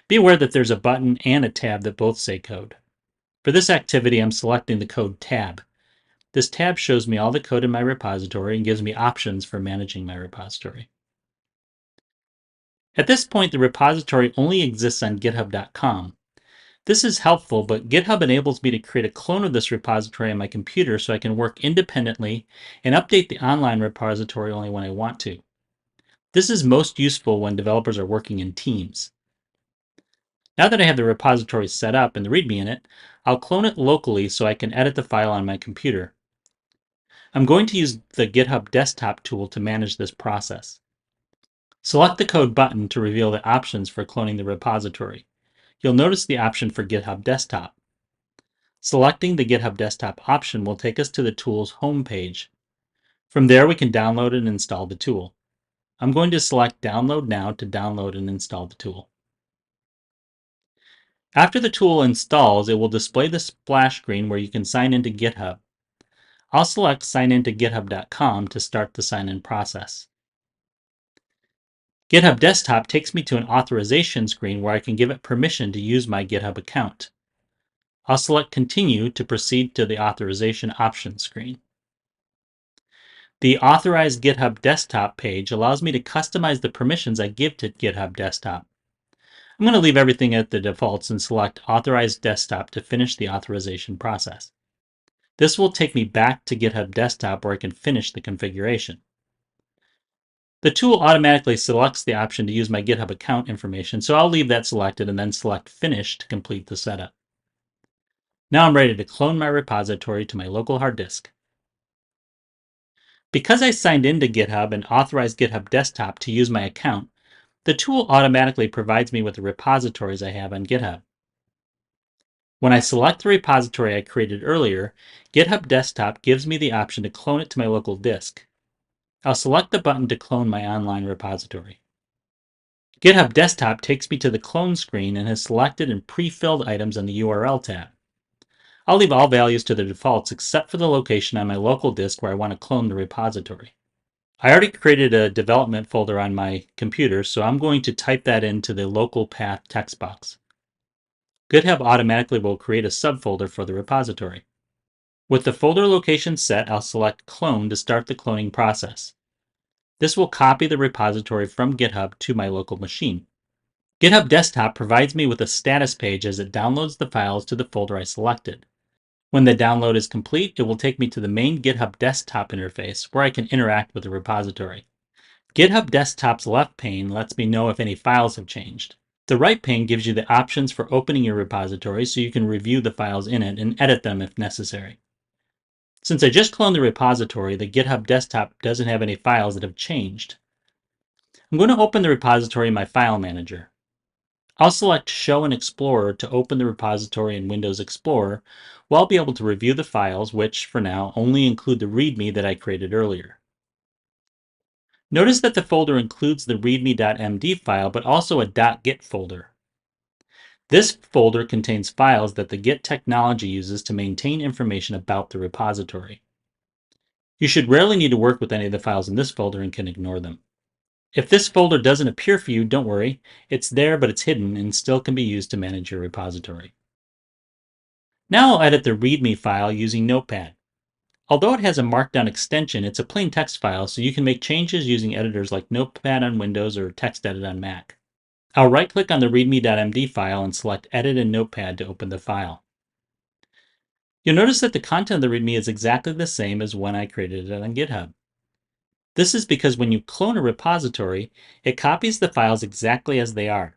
Be aware that there's a button and a tab that both say Code. For this activity, I'm selecting the Code tab. This tab shows me all the code in my repository and gives me options for managing my repository. At this point, the repository only exists on github.com. This is helpful, but GitHub enables me to create a clone of this repository on my computer so I can work independently and update the online repository only when I want to. This is most useful when developers are working in teams. Now that I have the repository set up and the README in it, I'll clone it locally so I can edit the file on my computer. I'm going to use the GitHub desktop tool to manage this process. Select the Code button to reveal the options for cloning the repository. You'll notice the option for GitHub Desktop. Selecting the GitHub Desktop option will take us to the tool's home page. From there, we can download and install the tool. I'm going to select Download Now to download and install the tool. After the tool installs, it will display the splash screen where you can sign into GitHub. I'll select Sign into github.com to start the sign-in process. GitHub Desktop takes me to an authorization screen where I can give it permission to use my GitHub account. I'll select Continue to proceed to the authorization options screen. The Authorize GitHub Desktop page allows me to customize the permissions I give to GitHub Desktop. I'm going to leave everything at the defaults and select Authorize Desktop to finish the authorization process. This will take me back to GitHub Desktop where I can finish the configuration. The tool automatically selects the option to use my GitHub account information, so I'll leave that selected and then select Finish to complete the setup. Now I'm ready to clone my repository to my local hard disk. Because I signed into GitHub and authorized GitHub Desktop to use my account, the tool automatically provides me with the repositories I have on GitHub. When I select the repository I created earlier, GitHub Desktop gives me the option to clone it to my local disk. I'll select the button to clone my online repository. GitHub Desktop takes me to the clone screen and has selected and pre-filled items on the URL tab. I'll leave all values to the defaults except for the location on my local disk where I want to clone the repository. I already created a development folder on my computer, so I'm going to type that into the local path text box. GitHub automatically will create a subfolder for the repository. With the folder location set, I'll select Clone to start the cloning process. This will copy the repository from GitHub to my local machine. GitHub Desktop provides me with a status page as it downloads the files to the folder I selected. When the download is complete, it will take me to the main GitHub Desktop interface where I can interact with the repository. GitHub Desktop's left pane lets me know if any files have changed. The right pane gives you the options for opening your repository so you can review the files in it and edit them if necessary. Since I just cloned the repository, the GitHub Desktop doesn't have any files that have changed. I'm going to open the repository in my file manager. I'll select Show in Explorer to open the repository in Windows Explorer, where I'll be able to review the files, which, for now, only include the README that I created earlier. Notice that the folder includes the readme.md file, but also a .git folder. This folder contains files that the Git technology uses to maintain information about the repository. You should rarely need to work with any of the files in this folder and can ignore them. If this folder doesn't appear for you, don't worry. It's there, but it's hidden and still can be used to manage your repository. Now I'll edit the README file using Notepad. Although it has a Markdown extension, it's a plain text file, so you can make changes using editors like Notepad on Windows or TextEdit on Mac. I'll right-click on the readme.md file and select Edit in Notepad to open the file. You'll notice that the content of the README is exactly the same as when I created it on GitHub. This is because when you clone a repository, it copies the files exactly as they are.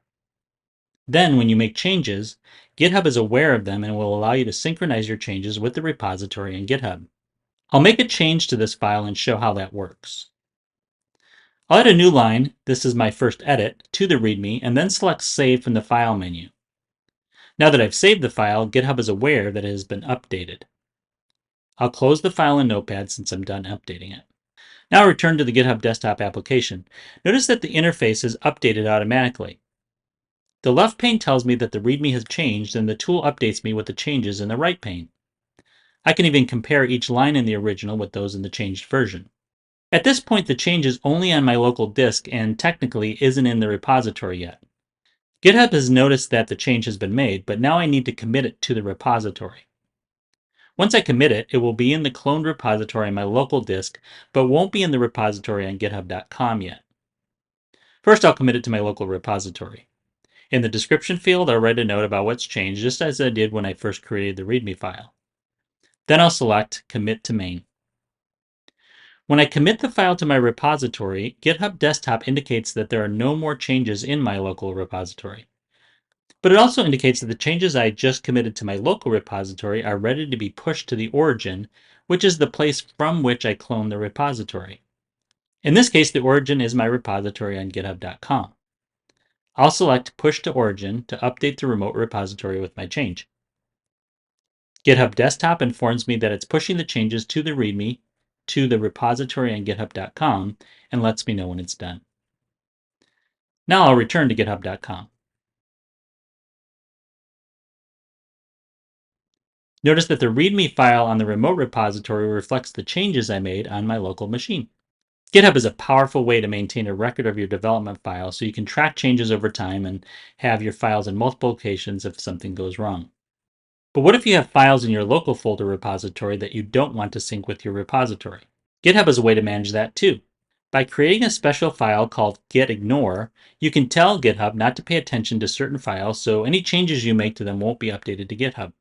Then, when you make changes, GitHub is aware of them and will allow you to synchronize your changes with the repository in GitHub. I'll make a change to this file and show how that works. I'll add a new line, this is my first edit, to the README and then select Save from the File menu. Now that I've saved the file, GitHub is aware that it has been updated. I'll close the file in Notepad since I'm done updating it. Now return to the GitHub Desktop application. Notice that the interface is updated automatically. The left pane tells me that the README has changed and the tool updates me with the changes in the right pane. I can even compare each line in the original with those in the changed version. At this point, the change is only on my local disk and technically isn't in the repository yet. GitHub has noticed that the change has been made, but now I need to commit it to the repository. Once I commit it, it will be in the cloned repository on my local disk, but won't be in the repository on github.com yet. First, I'll commit it to my local repository. In the description field, I'll write a note about what's changed, just as I did when I first created the README file. Then I'll select Commit to Main. When I commit the file to my repository, GitHub Desktop indicates that there are no more changes in my local repository. But it also indicates that the changes I just committed to my local repository are ready to be pushed to the origin, which is the place from which I cloned the repository. In this case, the origin is my repository on github.com. I'll select Push to Origin to update the remote repository with my change. GitHub Desktop informs me that it's pushing the changes to the README to the repository on github.com and lets me know when it's done. Now I'll return to github.com. Notice that the README file on the remote repository reflects the changes I made on my local machine. GitHub is a powerful way to maintain a record of your development files so you can track changes over time and have your files in multiple locations if something goes wrong. But what if you have files in your local folder repository that you don't want to sync with your repository? GitHub is a way to manage that too. By creating a special file called gitignore, you can tell GitHub not to pay attention to certain files so any changes you make to them won't be updated to GitHub.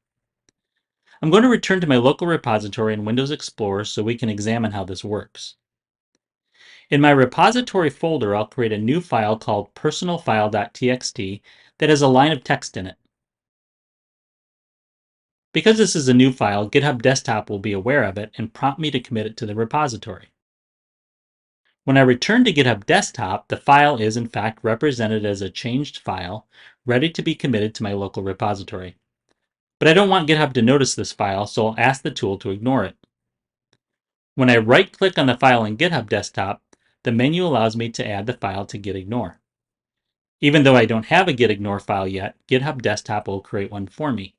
I'm going to return to my local repository in Windows Explorer so we can examine how this works. In my repository folder, I'll create a new file called personalfile.txt that has a line of text in it. Because this is a new file, GitHub Desktop will be aware of it and prompt me to commit it to the repository. When I return to GitHub Desktop, the file is in fact represented as a changed file, ready to be committed to my local repository. But I don't want GitHub to notice this file, so I'll ask the tool to ignore it. When I right-click on the file in GitHub Desktop, the menu allows me to add the file to gitignore. Even though I don't have a gitignore file yet, GitHub Desktop will create one for me.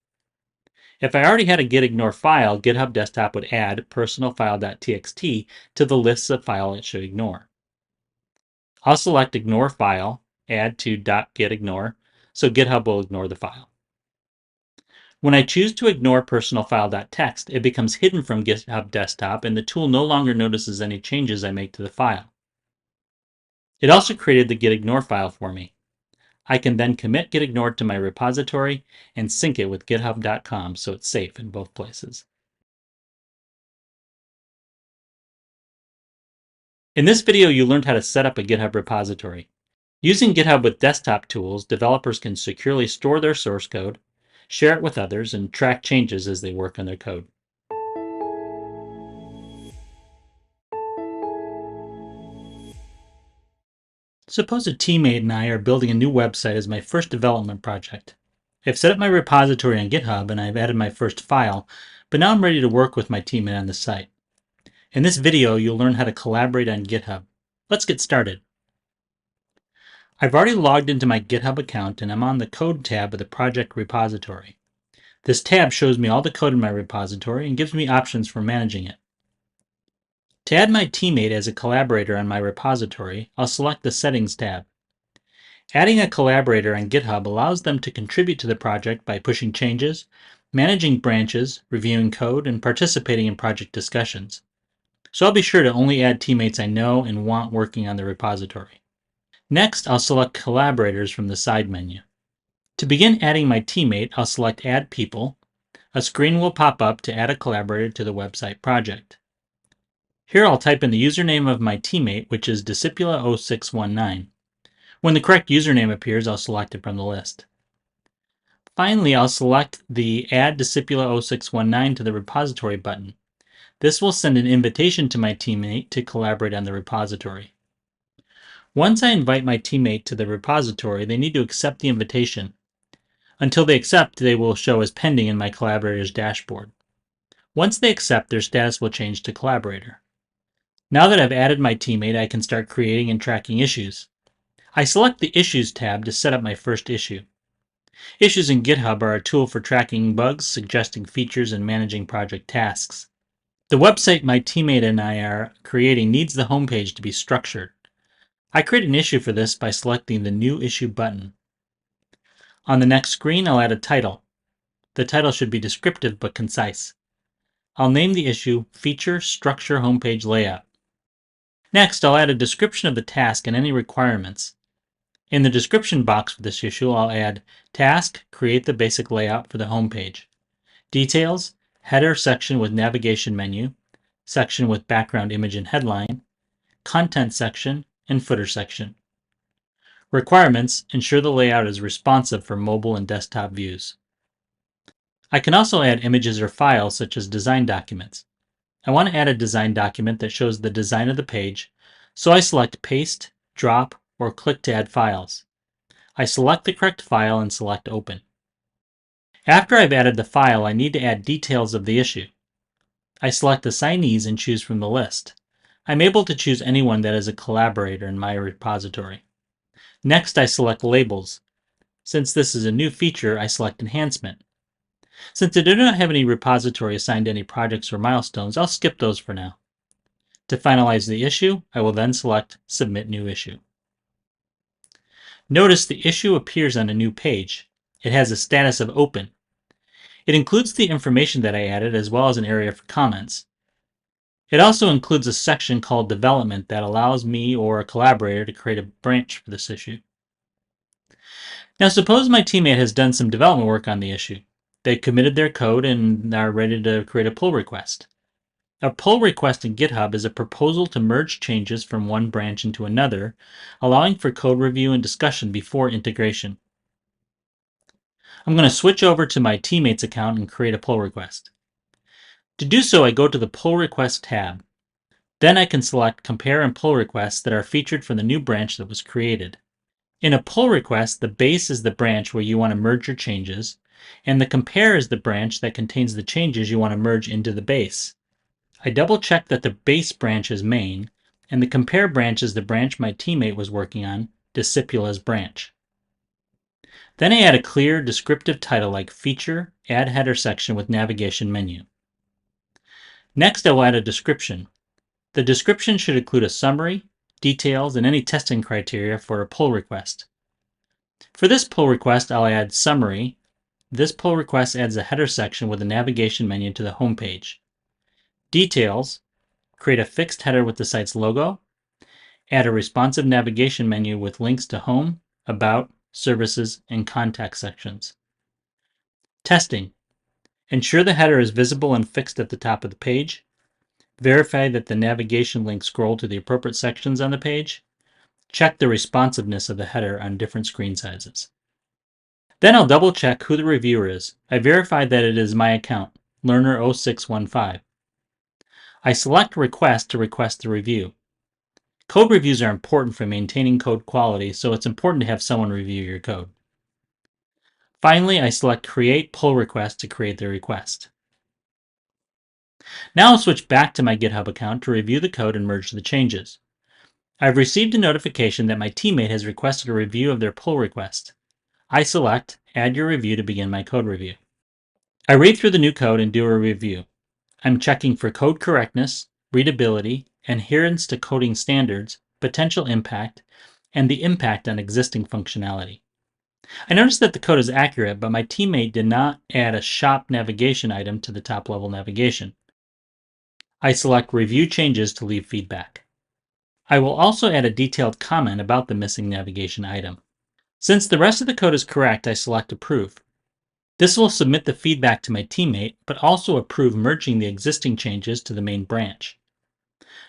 If I already had a gitignore file, GitHub Desktop would add personalfile.txt to the list of files it should ignore. I'll select Ignore File, Add to .gitignore, so GitHub will ignore the file. When I choose to ignore personalfile.txt, it becomes hidden from GitHub Desktop and the tool no longer notices any changes I make to the file. It also created the gitignore file for me. I can then commit gitignore to my repository and sync it with github.com so it's safe in both places. In this video, you learned how to set up a GitHub repository. Using GitHub with desktop tools, developers can securely store their source code, share it with others, and track changes as they work on their code. Suppose a teammate and I are building a new website as my first development project. I've set up my repository on GitHub and I've added my first file, but now I'm ready to work with my teammate on the site. In this video, you'll learn how to collaborate on GitHub. Let's get started. I've already logged into my GitHub account and I'm on the Code tab of the project repository. This tab shows me all the code in my repository and gives me options for managing it. To add my teammate as a collaborator on my repository, I'll select the Settings tab. Adding a collaborator on GitHub allows them to contribute to the project by pushing changes, managing branches, reviewing code, and participating in project discussions. So I'll be sure to only add teammates I know and want working on the repository. Next, I'll select collaborators from the side menu. To begin adding my teammate, I'll select Add People. A screen will pop up to add a collaborator to the website project. Here I'll type in the username of my teammate, which is Discipula0619. When the correct username appears, I'll select it from the list. Finally, I'll select the Add Discipula0619 to the repository button. This will send an invitation to my teammate to collaborate on the repository. Once I invite my teammate to the repository, they need to accept the invitation. Until they accept, they will show as pending in my collaborator's dashboard. Once they accept, their status will change to collaborator. Now that I've added my teammate, I can start creating and tracking issues. I select the Issues tab to set up my first issue. Issues in GitHub are a tool for tracking bugs, suggesting features, and managing project tasks. The website my teammate and I are creating needs the homepage to be structured. I create an issue for this by selecting the New Issue button. On the next screen, I'll add a title. The title should be descriptive but concise. I'll name the issue Feature Structure Homepage Layout. Next, I'll add a description of the task and any requirements. In the description box for this issue, I'll add Task, create the basic layout for the homepage. Details, header section with navigation menu, section with background image and headline, content section, and footer section. Requirements, ensure the layout is responsive for mobile and desktop views. I can also add images or files such as design documents. I want to add a design document that shows the design of the page, so I select Paste, Drop, or click to add files. I select the correct file and select Open. After I've added the file, I need to add details of the issue. I select Assignees and choose from the list. I'm able to choose anyone that is a collaborator in my repository. Next, I select Labels. Since this is a new feature, I select Enhancement. Since I do not have any repository assigned to any projects or milestones, I'll skip those for now. To finalize the issue, I will then select Submit New Issue. Notice the issue appears on a new page. It has a status of Open. It includes the information that I added as well as an area for comments. It also includes a section called Development that allows me or a collaborator to create a branch for this issue. Now suppose my teammate has done some development work on the issue. They've committed their code and are ready to create a pull request. A pull request in GitHub is a proposal to merge changes from one branch into another, allowing for code review and discussion before integration. I'm going to switch over to my teammate's account and create a pull request. To do so, I go to the Pull Request tab. Then I can select Compare and Pull Requests that are featured from the new branch that was created. In a pull request, the base is the branch where you want to merge your changes, and the compare is the branch that contains the changes you want to merge into the base. I double check that the base branch is main, and the compare branch is the branch my teammate was working on, Discipula's branch. Then I add a clear, descriptive title like Feature, Add Header Section with Navigation Menu. Next, I will add a description. The description should include a summary, details, and any testing criteria for a pull request. For this pull request, I'll add Summary. This pull request adds a header section with a navigation menu to the home page. Details, create a fixed header with the site's logo. Add a responsive navigation menu with links to Home, About, Services, and Contact sections. Testing, ensure the header is visible and fixed at the top of the page. Verify that the navigation links scroll to the appropriate sections on the page. Check the responsiveness of the header on different screen sizes. Then I'll double check who the reviewer is. I verify that it is my account, Learner0615. I select Request to request the review. Code reviews are important for maintaining code quality, so it's important to have someone review your code. Finally, I select Create Pull Request to create the request. Now I'll switch back to my GitHub account to review the code and merge the changes. I've received a notification that my teammate has requested a review of their pull request. I select Add Your Review to begin my code review. I read through the new code and do a review. I'm checking for code correctness, readability, adherence to coding standards, potential impact, and the impact on existing functionality. I notice that the code is accurate, but my teammate did not add a shop navigation item to the top level navigation. I select Review Changes to leave feedback. I will also add a detailed comment about the missing navigation item. Since the rest of the code is correct, I select Approve. This will submit the feedback to my teammate, but also approve merging the existing changes to the main branch.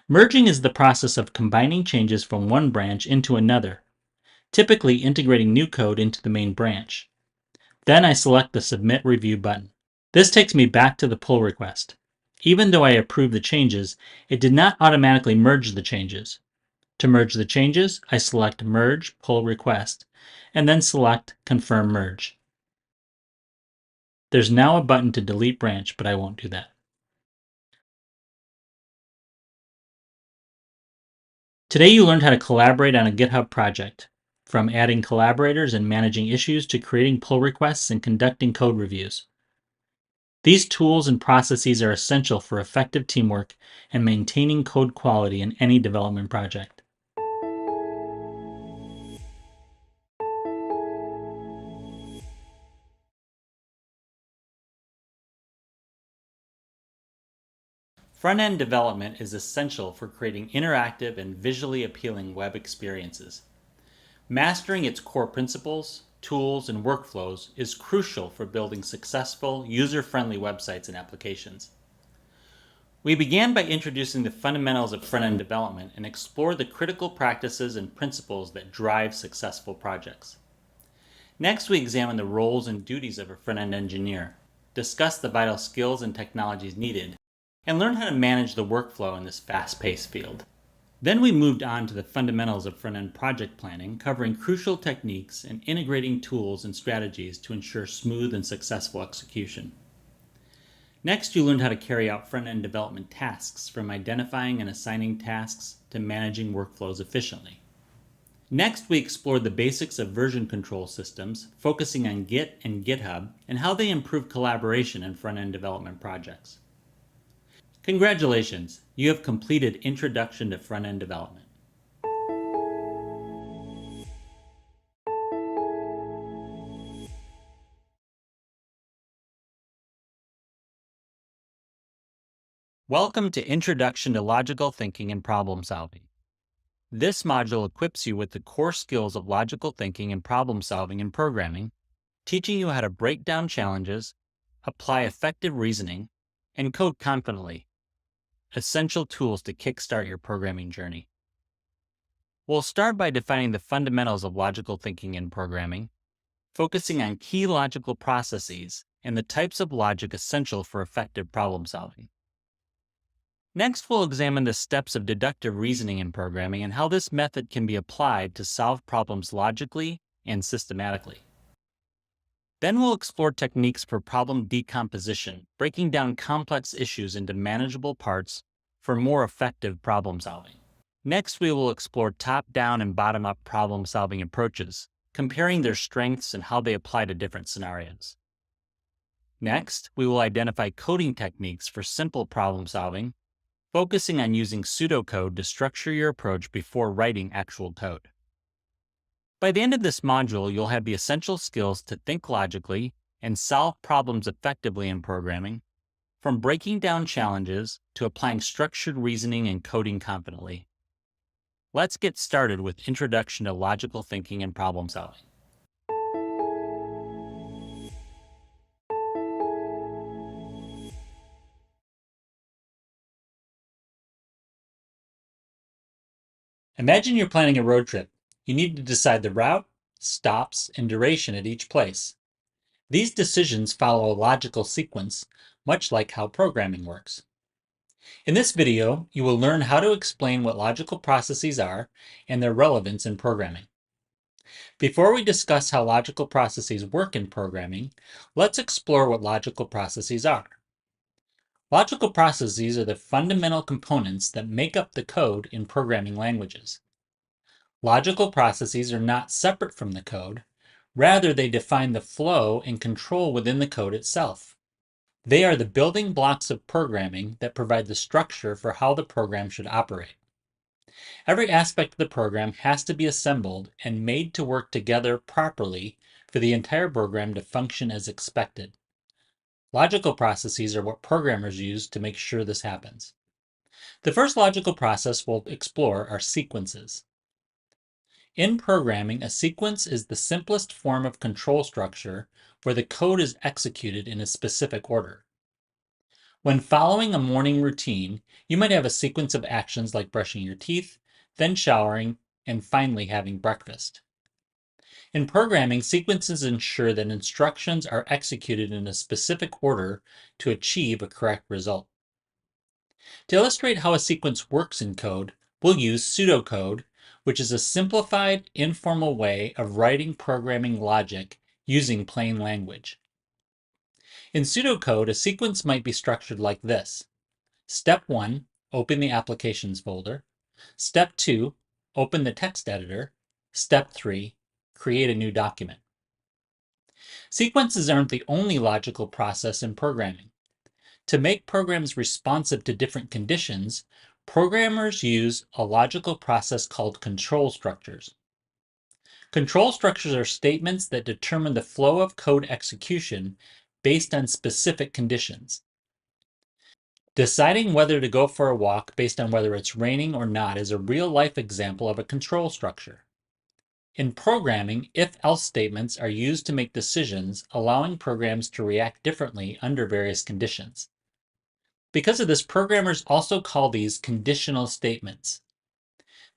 Merging is the process of combining changes from one branch into another, typically integrating new code into the main branch. Then I select the Submit Review button. This takes me back to the pull request. Even though I approved the changes, it did not automatically merge the changes. To merge the changes, I select Merge Pull Request, and then select Confirm Merge. There's now a button to delete branch, but I won't do that. Today you learned how to collaborate on a GitHub project. from adding collaborators and managing issues to creating pull requests and conducting code reviews. These tools and processes are essential for effective teamwork and maintaining code quality in any development project. Front-end development is essential for creating interactive and visually appealing web experiences. Mastering its core principles, tools, and workflows is crucial for building successful, user-friendly websites and applications. We began by introducing the fundamentals of front-end development and explored the critical practices and principles that drive successful projects. Next, we examined the roles and duties of a front-end engineer, discussed the vital skills and technologies needed, and learned how to manage the workflow in this fast-paced field. Then we moved on to the fundamentals of front-end project planning, covering crucial techniques and integrating tools and strategies to ensure smooth and successful execution. Next, you learned how to carry out front-end development tasks, from identifying and assigning tasks to managing workflows efficiently. Next, we explored the basics of version control systems, focusing on Git and GitHub and how they improve collaboration in front-end development projects. Congratulations, you have completed Introduction to Front-End Development. Welcome to Introduction to Logical Thinking and Problem Solving. This module equips you with the core skills of logical thinking and problem solving in programming, teaching you how to break down challenges, apply effective reasoning, and code confidently. Essential tools to kickstart your programming journey. We'll start by defining the fundamentals of logical thinking in programming, focusing on key logical processes and the types of logic essential for effective problem solving. Next, we'll examine the steps of deductive reasoning in programming and how this method can be applied to solve problems logically and systematically. Then we'll explore techniques for problem decomposition, breaking down complex issues into manageable parts for more effective problem solving. Next, we will explore top-down and bottom-up problem-solving approaches, comparing their strengths and how they apply to different scenarios. Next, we will identify coding techniques for simple problem solving, focusing on using pseudocode to structure your approach before writing actual code. By the end of this module, you'll have the essential skills to think logically and solve problems effectively in programming, from breaking down challenges to applying structured reasoning and coding confidently. Let's get started with Introduction to Logical Thinking and Problem Solving. Imagine you're planning a road trip. You need to decide the route, stops, and duration at each place. These decisions follow a logical sequence, much like how programming works. In this video, you will learn how to explain what logical processes are and their relevance in programming. Before we discuss how logical processes work in programming, let's explore what logical processes are. Logical processes are the fundamental components that make up the code in programming languages. Logical processes are not separate from the code. Rather, they define the flow and control within the code itself. They are the building blocks of programming that provide the structure for how the program should operate. Every aspect of the program has to be assembled and made to work together properly for the entire program to function as expected. Logical processes are what programmers use to make sure this happens. The first logical process we'll explore are sequences. In programming, a sequence is the simplest form of control structure where the code is executed in a specific order. When following a morning routine, you might have a sequence of actions like brushing your teeth, then showering, and finally having breakfast. In programming, sequences ensure that instructions are executed in a specific order to achieve a correct result. To illustrate how a sequence works in code, we'll use pseudocode, which is a simplified, informal way of writing programming logic using plain language. In pseudocode, a sequence might be structured like this. Step 1, open the Applications folder. Step 2, open the text editor. Step 3, create a new document. Sequences aren't the only logical process in programming. To make programs responsive to different conditions, programmers use a logical process called control structures. Control structures are statements that determine the flow of code execution based on specific conditions. Deciding whether to go for a walk based on whether it's raining or not is a real-life example of a control structure. In programming, if-else statements are used to make decisions, allowing programs to react differently under various conditions. Because of this, programmers also call these conditional statements.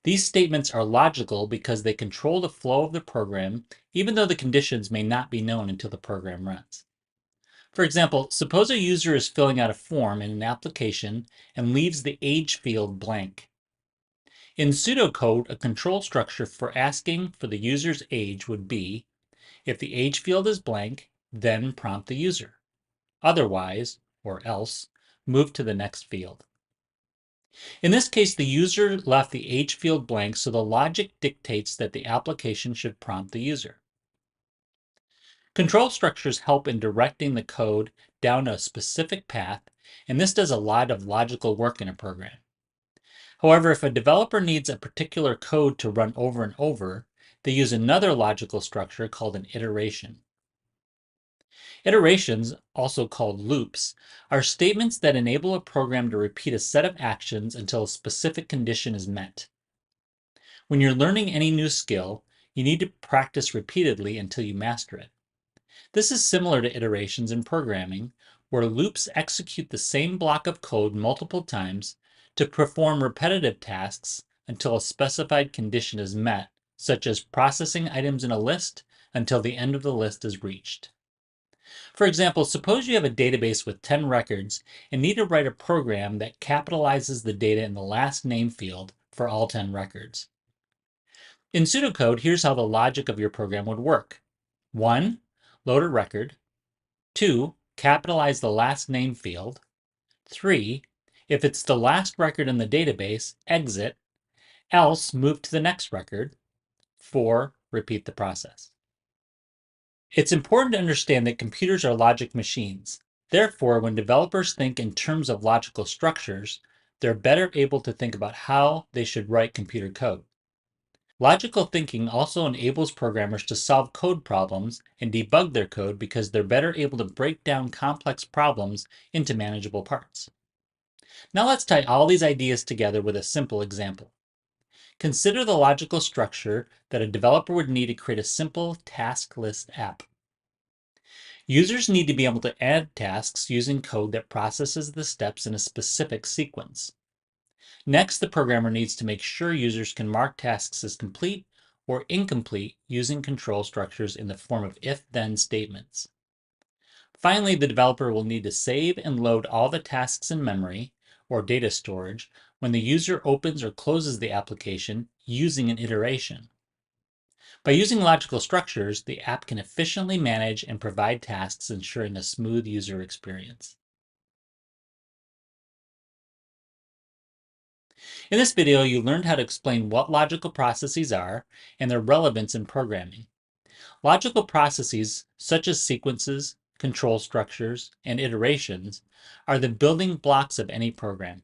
These statements are logical because they control the flow of the program, even though the conditions may not be known until the program runs. For example, suppose a user is filling out a form in an application and leaves the age field blank. In pseudocode, a control structure for asking for the user's age would be, if the age field is blank, then prompt the user. Otherwise, or else, move to the next field. In this case, the user left the age field blank, so the logic dictates that the application should prompt the user. Control structures help in directing the code down a specific path, and this does a lot of logical work in a program. However, if a developer needs a particular code to run over and over, they use another logical structure called an iteration. Iterations, also called loops, are statements that enable a program to repeat a set of actions until a specific condition is met. When you're learning any new skill, you need to practice repeatedly until you master it. This is similar to iterations in programming, where loops execute the same block of code multiple times to perform repetitive tasks until a specified condition is met, such as processing items in a list until the end of the list is reached. For example, suppose you have a database with 10 records and need to write a program that capitalizes the data in the last name field for all 10 records. In pseudocode, here's how the logic of your program would work. 1. Load a record. 2. Capitalize the last name field. 3. If it's the last record in the database, exit, else move to the next record. 4. Repeat the process. It's important to understand that computers are logic machines. Therefore, when developers think in terms of logical structures, they're better able to think about how they should write computer code. Logical thinking also enables programmers to solve code problems and debug their code because they're better able to break down complex problems into manageable parts. Now let's tie all these ideas together with a simple example. Consider the logical structure that a developer would need to create a simple task list app. Users need to be able to add tasks using code that processes the steps in a specific sequence. Next, the programmer needs to make sure users can mark tasks as complete or incomplete using control structures in the form of if-then statements. Finally, the developer will need to save and load all the tasks in memory or data storage when the user opens or closes the application using an iteration. By using logical structures, the app can efficiently manage and provide tasks, ensuring a smooth user experience. In this video, you learned how to explain what logical processes are and their relevance in programming. Logical processes, such as sequences, control structures, and iterations, are the building blocks of any program.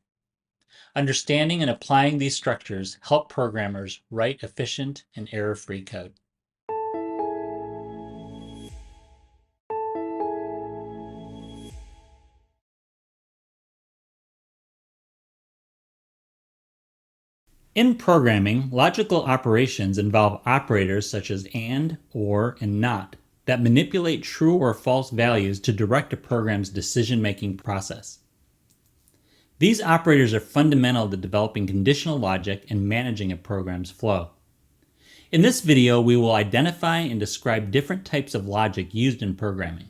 Understanding and applying these structures help programmers write efficient and error-free code. In programming, logical operations involve operators such as and, or, and not that manipulate true or false values to direct a program's decision-making process. These operators are fundamental to developing conditional logic and managing a program's flow. In this video, we will identify and describe different types of logic used in programming.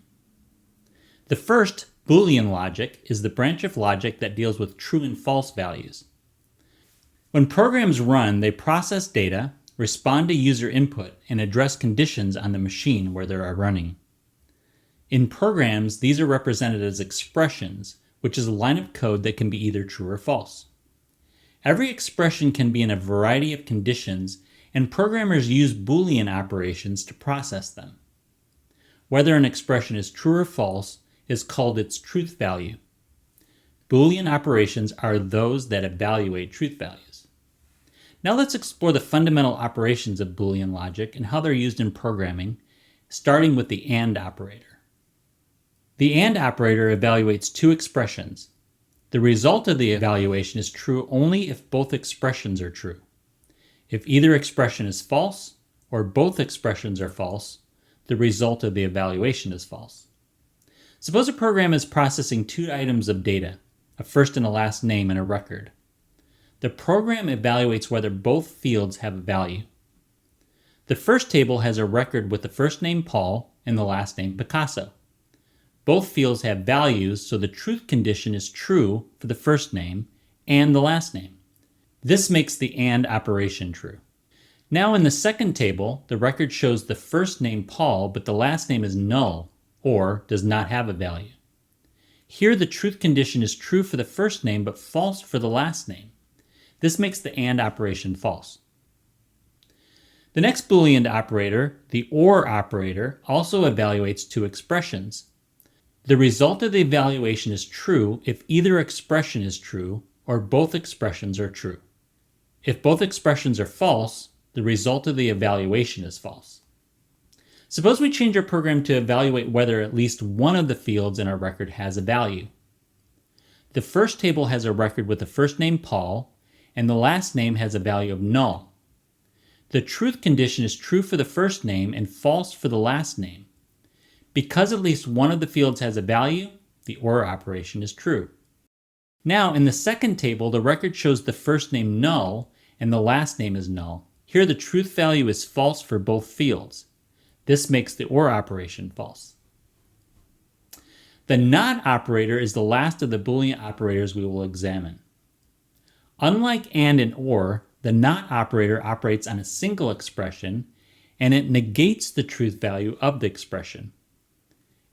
The first, Boolean logic, is the branch of logic that deals with true and false values. When programs run, they process data, respond to user input, and address conditions on the machine where they are running. In programs, these are represented as expressions, which is a line of code that can be either true or false. Every expression can be in a variety of conditions and programmers use Boolean operations to process them. Whether an expression is true or false is called its truth value. Boolean operations are those that evaluate truth values. Now let's explore the fundamental operations of Boolean logic and how they're used in programming, starting with the AND operator. The AND operator evaluates two expressions. The result of the evaluation is true only if both expressions are true. If either expression is false, or both expressions are false, the result of the evaluation is false. Suppose a program is processing two items of data, a first and a last name and a record. The program evaluates whether both fields have a value. The first table has a record with the first name Paul and the last name Picasso. Both fields have values, so the truth condition is true for the first name and the last name. This makes the AND operation true. Now in the second table, the record shows the first name Paul, but the last name is null, or does not have a value. Here the truth condition is true for the first name, but false for the last name. This makes the AND operation false. The next Boolean operator, the OR operator, also evaluates two expressions. The result of the evaluation is true if either expression is true or both expressions are true. If both expressions are false, the result of the evaluation is false. Suppose we change our program to evaluate whether at least one of the fields in our record has a value. The first table has a record with the first name Paul, and the last name has a value of null. The truth condition is true for the first name and false for the last name. Because at least one of the fields has a value, the OR operation is true. Now, in the second table, the record shows the first name null and the last name is null. Here the truth value is false for both fields. This makes the OR operation false. The NOT operator is the last of the Boolean operators we will examine. Unlike AND and OR, the NOT operator operates on a single expression and it negates the truth value of the expression.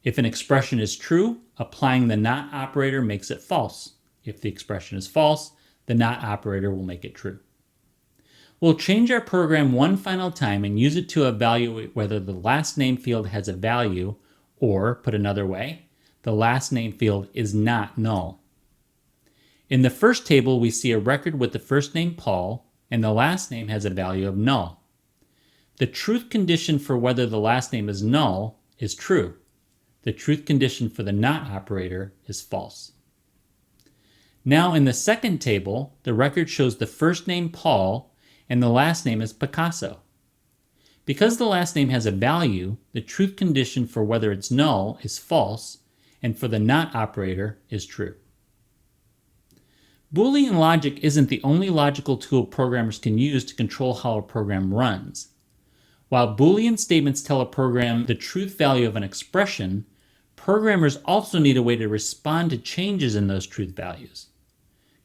If an expression is true, applying the NOT operator makes it false. If the expression is false, the NOT operator will make it true. We'll change our program one final time and use it to evaluate whether the last name field has a value, or, put another way, the last name field is not null. In the first table, we see a record with the first name Paul, and the last name has a value of null. The truth condition for whether the last name is null is true. The truth condition for the NOT operator is false. Now in the second table, the record shows the first name Paul and the last name is Picasso. Because the last name has a value, the truth condition for whether it's null is false, and for the NOT operator is true. Boolean logic isn't the only logical tool programmers can use to control how a program runs. While Boolean statements tell a program the truth value of an expression, programmers also need a way to respond to changes in those truth values.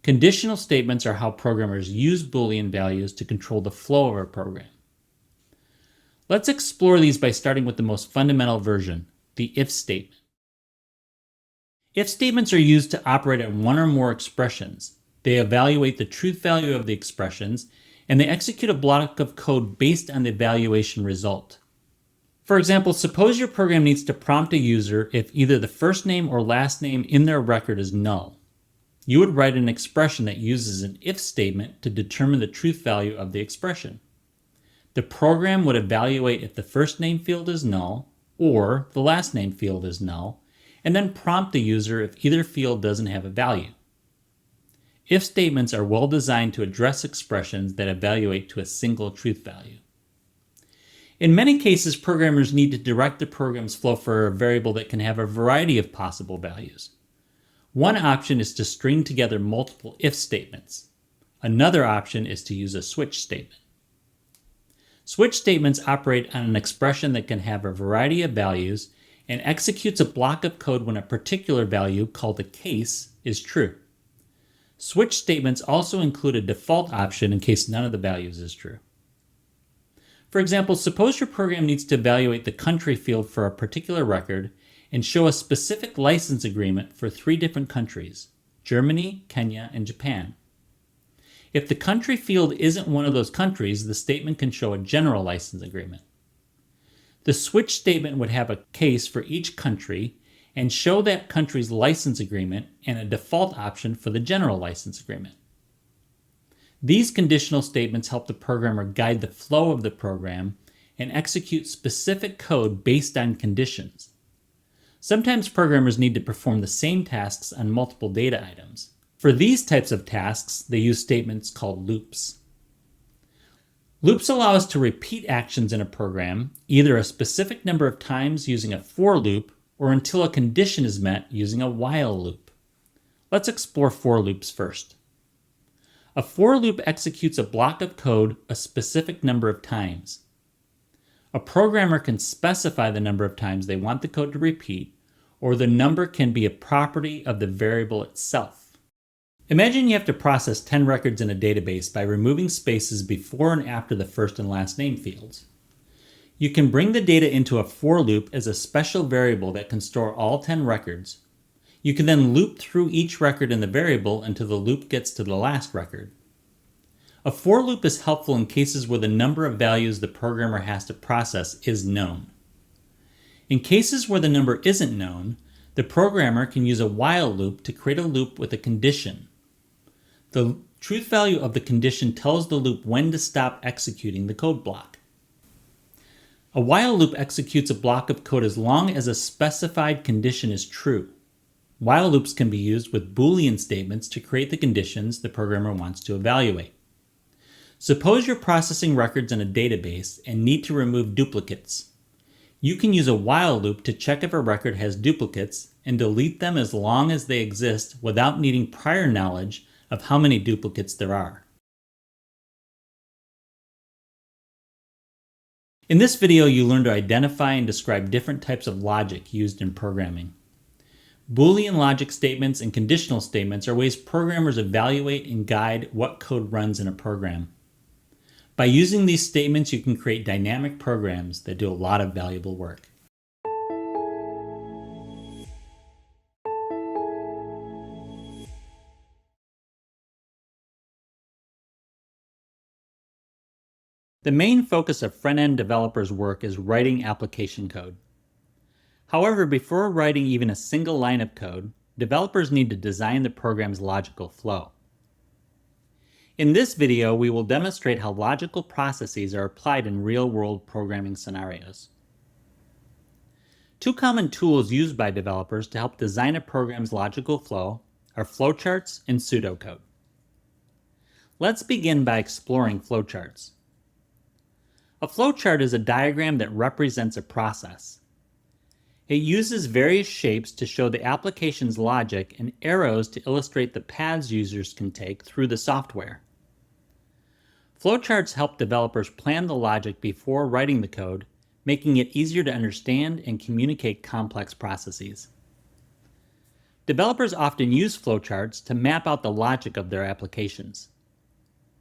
Conditional statements are how programmers use Boolean values to control the flow of a program. Let's explore these by starting with the most fundamental version, the if statement. If statements are used to operate on one or more expressions. They evaluate the truth value of the expressions, and they execute a block of code based on the evaluation result. For example, suppose your program needs to prompt a user if either the first name or last name in their record is null. You would write an expression that uses an if statement to determine the truth value of the expression. The program would evaluate if the first name field is null or the last name field is null, and then prompt the user if either field doesn't have a value. If statements are well designed to address expressions that evaluate to a single truth value. In many cases, programmers need to direct the program's flow for a variable that can have a variety of possible values. One option is to string together multiple if statements. Another option is to use a switch statement. Switch statements operate on an expression that can have a variety of values and executes a block of code when a particular value, called a case, is true. Switch statements also include a default option in case none of the values is true. For example, suppose your program needs to evaluate the country field for a particular record and show a specific license agreement for 3 different countries, Germany, Kenya, and Japan. If the country field isn't one of those countries, the statement can show a general license agreement. The switch statement would have a case for each country and show that country's license agreement and a default option for the general license agreement. These conditional statements help the programmer guide the flow of the program and execute specific code based on conditions. Sometimes programmers need to perform the same tasks on multiple data items. For these types of tasks, they use statements called loops. Loops allow us to repeat actions in a program, either a specific number of times using a for loop or until a condition is met using a while loop. Let's explore for loops first. A for loop executes a block of code a specific number of times. A programmer can specify the number of times they want the code to repeat, or the number can be a property of the variable itself. Imagine you have to process 10 records in a database by removing spaces before and after the first and last name fields. You can bring the data into a for loop as a special variable that can store all 10 records. You can then loop through each record in the variable until the loop gets to the last record. A for loop is helpful in cases where the number of values the programmer has to process is known. In cases where the number isn't known, the programmer can use a while loop to create a loop with a condition. The truth value of the condition tells the loop when to stop executing the code block. A while loop executes a block of code as long as a specified condition is true. While loops can be used with Boolean statements to create the conditions the programmer wants to evaluate. Suppose you're processing records in a database and need to remove duplicates. You can use a while loop to check if a record has duplicates and delete them as long as they exist without needing prior knowledge of how many duplicates there are. In this video, you learn to identify and describe different types of logic used in programming. Boolean logic statements and conditional statements are ways programmers evaluate and guide what code runs in a program. By using these statements, you can create dynamic programs that do a lot of valuable work. The main focus of front-end developers' work is writing application code. However, before writing even a single line of code, developers need to design the program's logical flow. In this video, we will demonstrate how logical processes are applied in real-world programming scenarios. Two common tools used by developers to help design a program's logical flow are flowcharts and pseudocode. Let's begin by exploring flowcharts. A flowchart is a diagram that represents a process. It uses various shapes to show the application's logic and arrows to illustrate the paths users can take through the software. Flowcharts help developers plan the logic before writing the code, making it easier to understand and communicate complex processes. Developers often use flowcharts to map out the logic of their applications.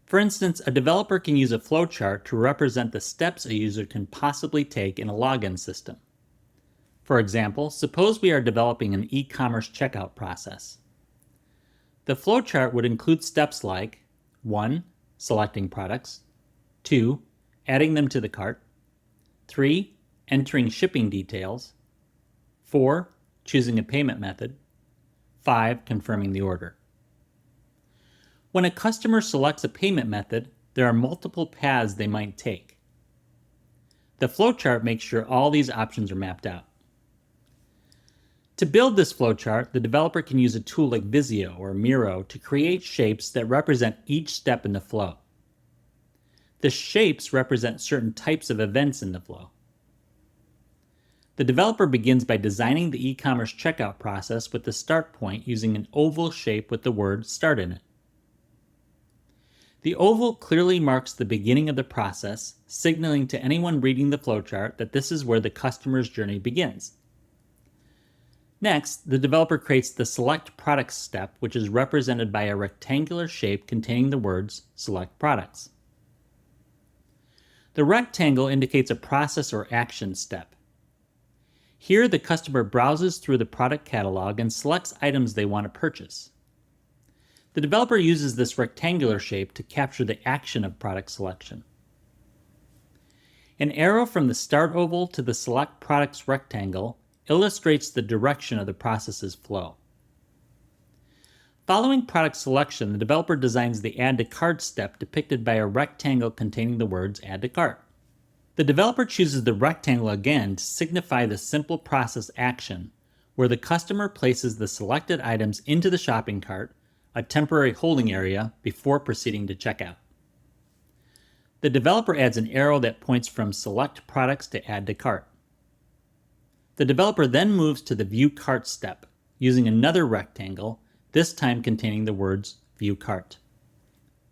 For instance, a developer can use a flowchart to represent the steps a user can possibly take in a login system. For example, suppose we are developing an e-commerce checkout process. The flowchart would include steps like 1. Selecting products, 2. Adding them to the cart, 3. Entering shipping details, 4. Choosing a payment method, 5. Confirming the order. When a customer selects a payment method, there are multiple paths they might take. The flowchart makes sure all these options are mapped out. To build this flowchart, the developer can use a tool like Visio or Miro to create shapes that represent each step in the flow. The shapes represent certain types of events in the flow. The developer begins by designing the e-commerce checkout process with the start point using an oval shape with the word "start" in it. The oval clearly marks the beginning of the process, signaling to anyone reading the flowchart that this is where the customer's journey begins. Next, the developer creates the Select Products step, which is represented by a rectangular shape containing the words Select Products. The rectangle indicates a process or action step. Here, the customer browses through the product catalog and selects items they want to purchase. The developer uses this rectangular shape to capture the action of product selection. An arrow from the start oval to the select products rectangle illustrates the direction of the process's flow. Following product selection, the developer designs the Add to Cart step depicted by a rectangle containing the words Add to Cart. The developer chooses the rectangle again to signify the simple process action, where the customer places the selected items into the shopping cart, a temporary holding area, before proceeding to checkout. The developer adds an arrow that points from Select Products to Add to Cart. The developer then moves to the View Cart step, using another rectangle, this time containing the words View Cart.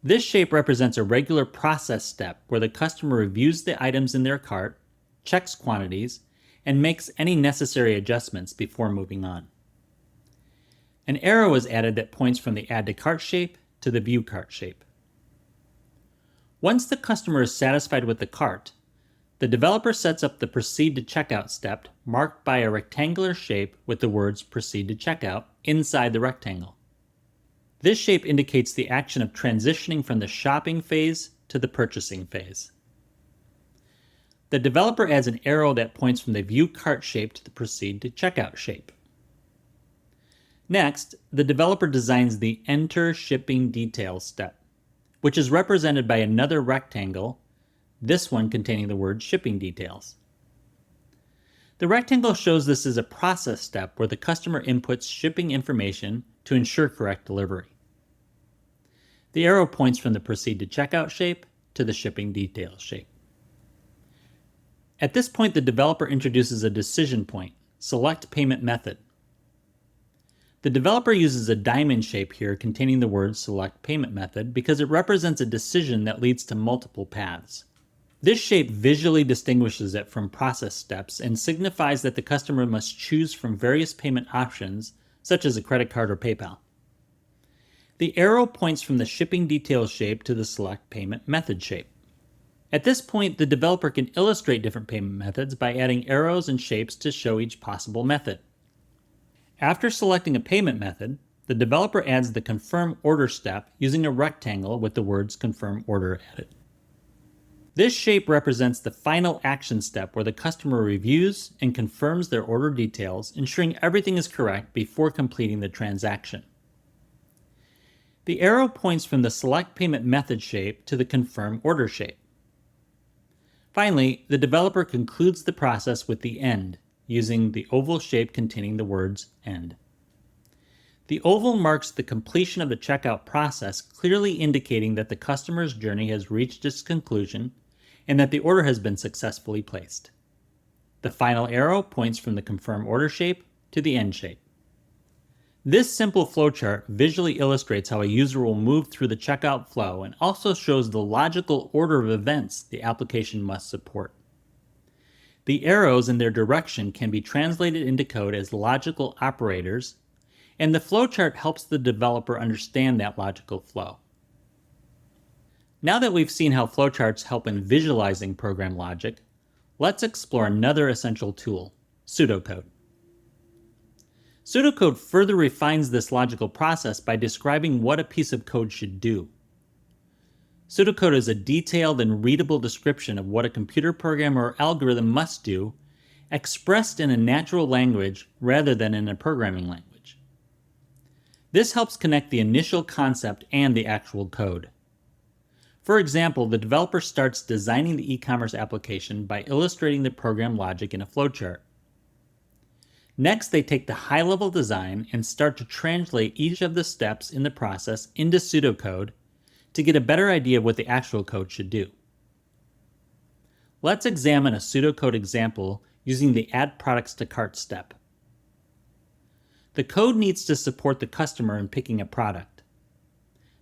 This shape represents a regular process step where the customer reviews the items in their cart, checks quantities, and makes any necessary adjustments before moving on. An arrow is added that points from the Add to Cart shape to the View Cart shape. Once the customer is satisfied with the cart, the developer sets up the Proceed to Checkout step marked by a rectangular shape with the words Proceed to Checkout inside the rectangle. This shape indicates the action of transitioning from the shopping phase to the purchasing phase. The developer adds an arrow that points from the View Cart shape to the Proceed to Checkout shape. Next, the developer designs the Enter Shipping Details step, which is represented by another rectangle, this one containing the word Shipping Details. The rectangle shows this as a process step where the customer inputs shipping information to ensure correct delivery. The arrow points from the Proceed to Checkout shape to the Shipping Details shape. At this point, the developer introduces a decision point, Select Payment Method. The developer uses a diamond shape here containing the word Select Payment Method because it represents a decision that leads to multiple paths. This shape visually distinguishes it from process steps and signifies that the customer must choose from various payment options, such as a credit card or PayPal. The arrow points from the Shipping Details shape to the Select Payment Method shape. At this point, the developer can illustrate different payment methods by adding arrows and shapes to show each possible method. After selecting a payment method, the developer adds the Confirm Order step using a rectangle with the words Confirm Order added. This shape represents the final action step where the customer reviews and confirms their order details, ensuring everything is correct before completing the transaction. The arrow points from the Select Payment Method shape to the Confirm Order shape. Finally, the developer concludes the process with the End, using the oval shape containing the words End. The oval marks the completion of the checkout process, clearly indicating that the customer's journey has reached its conclusion and that the order has been successfully placed. The final arrow points from the Confirm Order shape to the End shape. This simple flowchart visually illustrates how a user will move through the checkout flow and also shows the logical order of events the application must support. The arrows in their direction can be translated into code as logical operators, and the flowchart helps the developer understand that logical flow. Now that we've seen how flowcharts help in visualizing program logic, let's explore another essential tool, pseudocode. Pseudocode further refines this logical process by describing what a piece of code should do. Pseudocode is a detailed and readable description of what a computer program or algorithm must do, expressed in a natural language rather than in a programming language. This helps connect the initial concept and the actual code. For example, the developer starts designing the e-commerce application by illustrating the program logic in a flowchart. Next, they take the high-level design and start to translate each of the steps in the process into pseudocode to get a better idea of what the actual code should do. Let's examine a pseudocode example using the Add Products to Cart step. The code needs to support the customer in picking a product.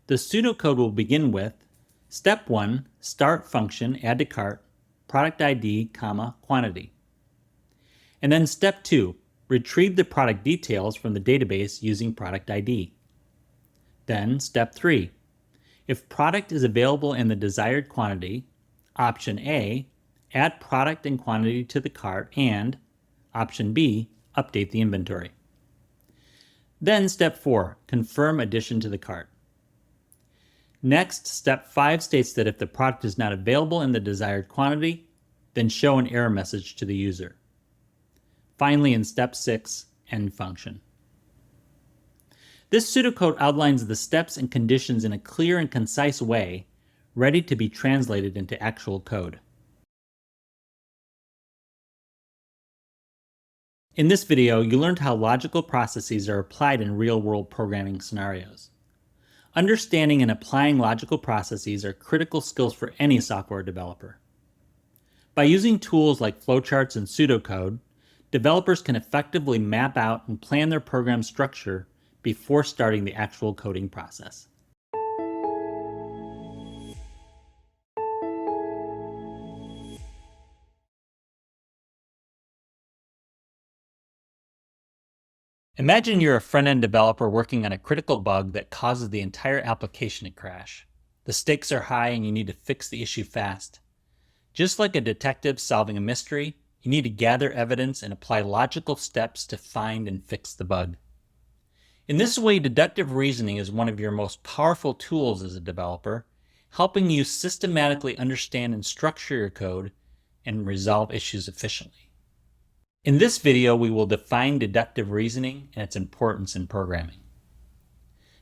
The pseudocode will begin with Step 1, Start function, add to cart, product ID, quantity. And then Step 2, retrieve the product details from the database using product ID. Then Step 3, if product is available in the desired quantity, Option A, add product and quantity to the cart, and Option B, update the inventory. Then Step 4, confirm addition to the cart. Next, step 5 states that if the product is not available in the desired quantity, then show an error message to the user. Finally, in step 6, end function. This pseudocode outlines the steps and conditions in a clear and concise way, ready to be translated into actual code. In this video, you learned how logical processes are applied in real-world programming scenarios. Understanding and applying logical processes are critical skills for any software developer. By using tools like flowcharts and pseudocode, developers can effectively map out and plan their program structure before starting the actual coding process. Imagine you're a front-end developer working on a critical bug that causes the entire application to crash. The stakes are high and you need to fix the issue fast. Just like a detective solving a mystery, you need to gather evidence and apply logical steps to find and fix the bug. In this way, deductive reasoning is one of your most powerful tools as a developer, helping you systematically understand and structure your code and resolve issues efficiently. In this video, we will define deductive reasoning and its importance in programming.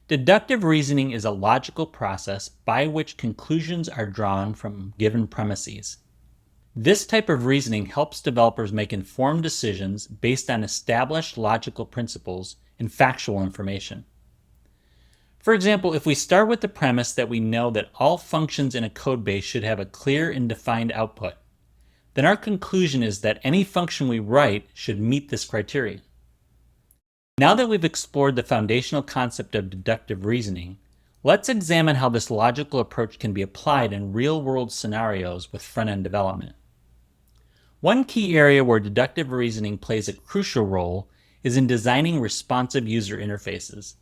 Deductive reasoning is a logical process by which conclusions are drawn from given premises. This type of reasoning helps developers make informed decisions based on established logical principles and factual information. For example, if we start with the premise that we know that all functions in a code base should have a clear and defined output, then our conclusion is that any function we write should meet this criterion. Now that we've explored the foundational concept of deductive reasoning, let's examine how this logical approach can be applied in real-world scenarios with front-end development. One key area where deductive reasoning plays a crucial role is in designing responsive user interfaces.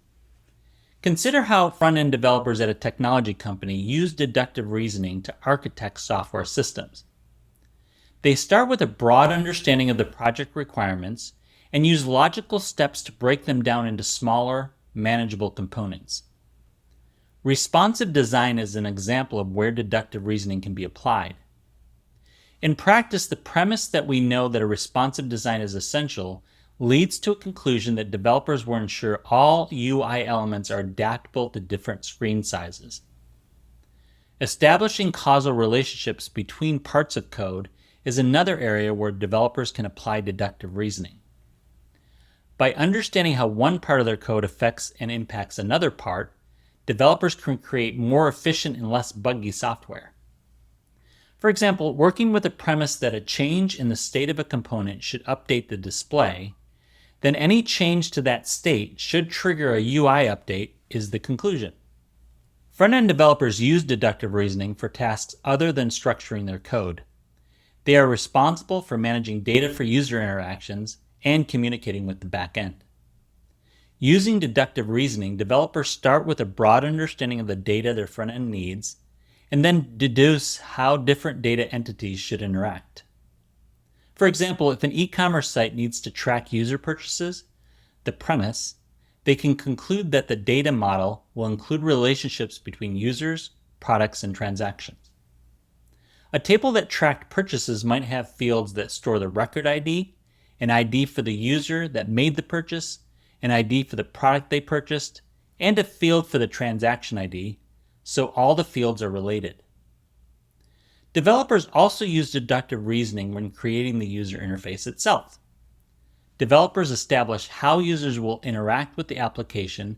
Consider how front-end developers at a technology company use deductive reasoning to architect software systems. They start with a broad understanding of the project requirements and use logical steps to break them down into smaller, manageable components. Responsive design is an example of where deductive reasoning can be applied. In practice, the premise that we know that a responsive design is essential leads to a conclusion that developers will ensure all UI elements are adaptable to different screen sizes. Establishing causal relationships between parts of code is another area where developers can apply deductive reasoning. By understanding how one part of their code affects and impacts another part, developers can create more efficient and less buggy software. For example, working with the premise that a change in the state of a component should update the display, then any change to that state should trigger a UI update is the conclusion. Front-end developers use deductive reasoning for tasks other than structuring their code. They are responsible for managing data for user interactions and communicating with the back end. Using deductive reasoning, developers start with a broad understanding of the data their front end needs, and then deduce how different data entities should interact. For example, if an e-commerce site needs to track user purchases, the premise, they can conclude that the data model will include relationships between users, products, and transactions. A table that tracked purchases might have fields that store the record ID, an ID for the user that made the purchase, an ID for the product they purchased, and a field for the transaction ID, so all the fields are related. Developers also use deductive reasoning when creating the user interface itself. Developers establish how users will interact with the application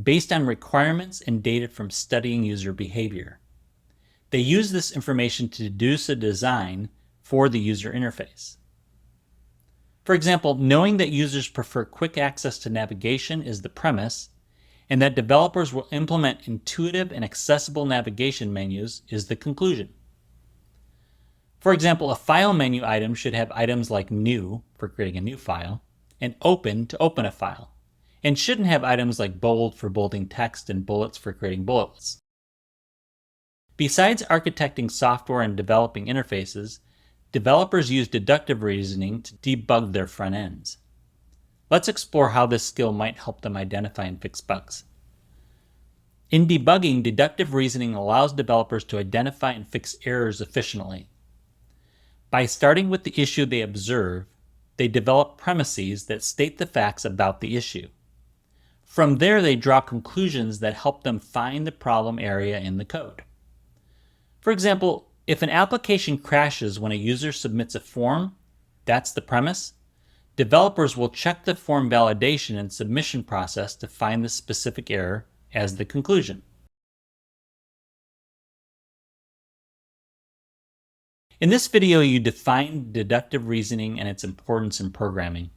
based on requirements and data from studying user behavior. They use this information to deduce a design for the user interface. For example, knowing that users prefer quick access to navigation is the premise, and that developers will implement intuitive and accessible navigation menus is the conclusion. For example, a file menu item should have items like New for creating a new file, and Open to open a file, and shouldn't have items like Bold for bolding text and Bullets for creating bullets. Besides architecting software and developing interfaces, developers use deductive reasoning to debug their front ends. Let's explore how this skill might help them identify and fix bugs. In debugging, deductive reasoning allows developers to identify and fix errors efficiently. By starting with the issue they observe, they develop premises that state the facts about the issue. From there, they draw conclusions that help them find the problem area in the code. For example, if an application crashes when a user submits a form, that's the premise. Developers will check the form validation and submission process to find the specific error as the conclusion. In this video, you define deductive reasoning and its importance in programming.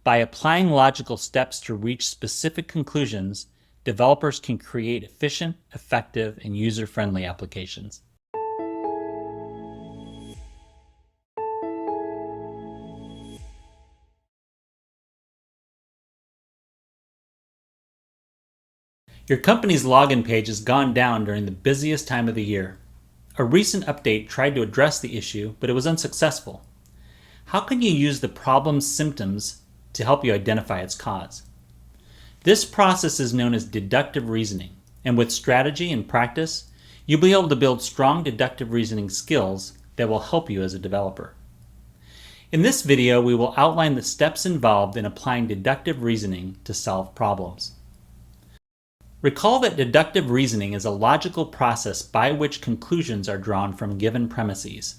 By applying logical steps to reach specific conclusions, developers can create efficient, effective, and user-friendly applications. Your company's login page has gone down during the busiest time of the year. A recent update tried to address the issue, but it was unsuccessful. How can you use the problem's symptoms to help you identify its cause? This process is known as deductive reasoning, and with strategy and practice, you'll be able to build strong deductive reasoning skills that will help you as a developer. In this video, we will outline the steps involved in applying deductive reasoning to solve problems. Recall that deductive reasoning is a logical process by which conclusions are drawn from given premises.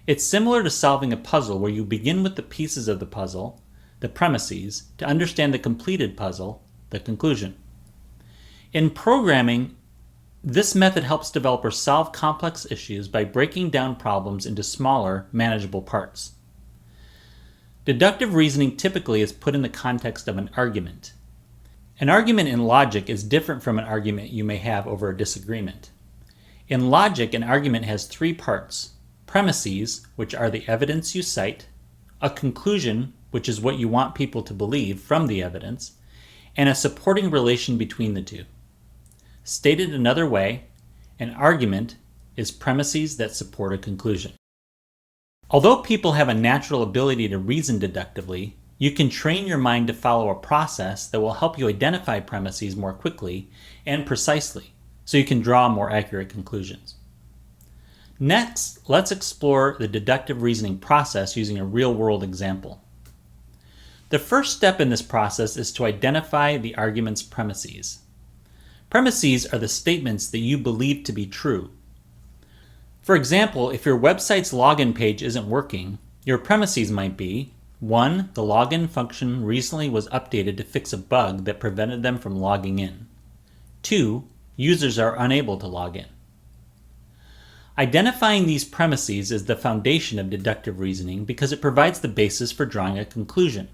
It's similar to solving a puzzle where you begin with the pieces of the puzzle, the premises, to understand the completed puzzle, the conclusion. In programming, this method helps developers solve complex issues by breaking down problems into smaller, manageable parts. Deductive reasoning typically is put in the context of an argument. An argument in logic is different from an argument you may have over a disagreement. In logic, an argument has three parts: premises, which are the evidence you cite, a conclusion, which is what you want people to believe from the evidence, and a supporting relation between the two. Stated another way, an argument is premises that support a conclusion. Although people have a natural ability to reason deductively, you can train your mind to follow a process that will help you identify premises more quickly and precisely, so you can draw more accurate conclusions. Next, let's explore the deductive reasoning process using a real-world example. The first step in this process is to identify the argument's premises. Premises are the statements that you believe to be true. For example, if your website's login page isn't working, your premises might be: 1. The login function recently was updated to fix a bug that prevented them from logging in. 2. Users are unable to log in. Identifying these premises is the foundation of deductive reasoning because it provides the basis for drawing a conclusion.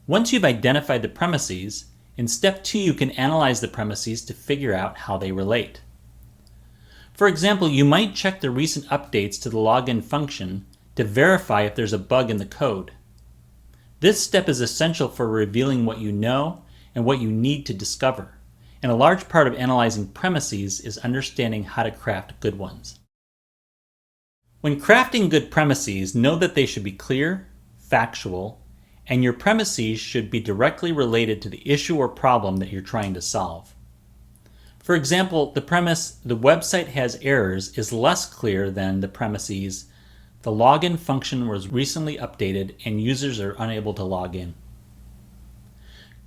Once you've identified the premises, in step 2 you can analyze the premises to figure out how they relate. For example, you might check the recent updates to the login function to verify if there's a bug in the code. This step is essential for revealing what you know and what you need to discover, and a large part of analyzing premises is understanding how to craft good ones. When crafting good premises, know that they should be clear, factual, and your premises should be directly related to the issue or problem that you're trying to solve. For example, the premise, "the website has errors," is less clear than the premises, "the login function was recently updated and users are unable to log in."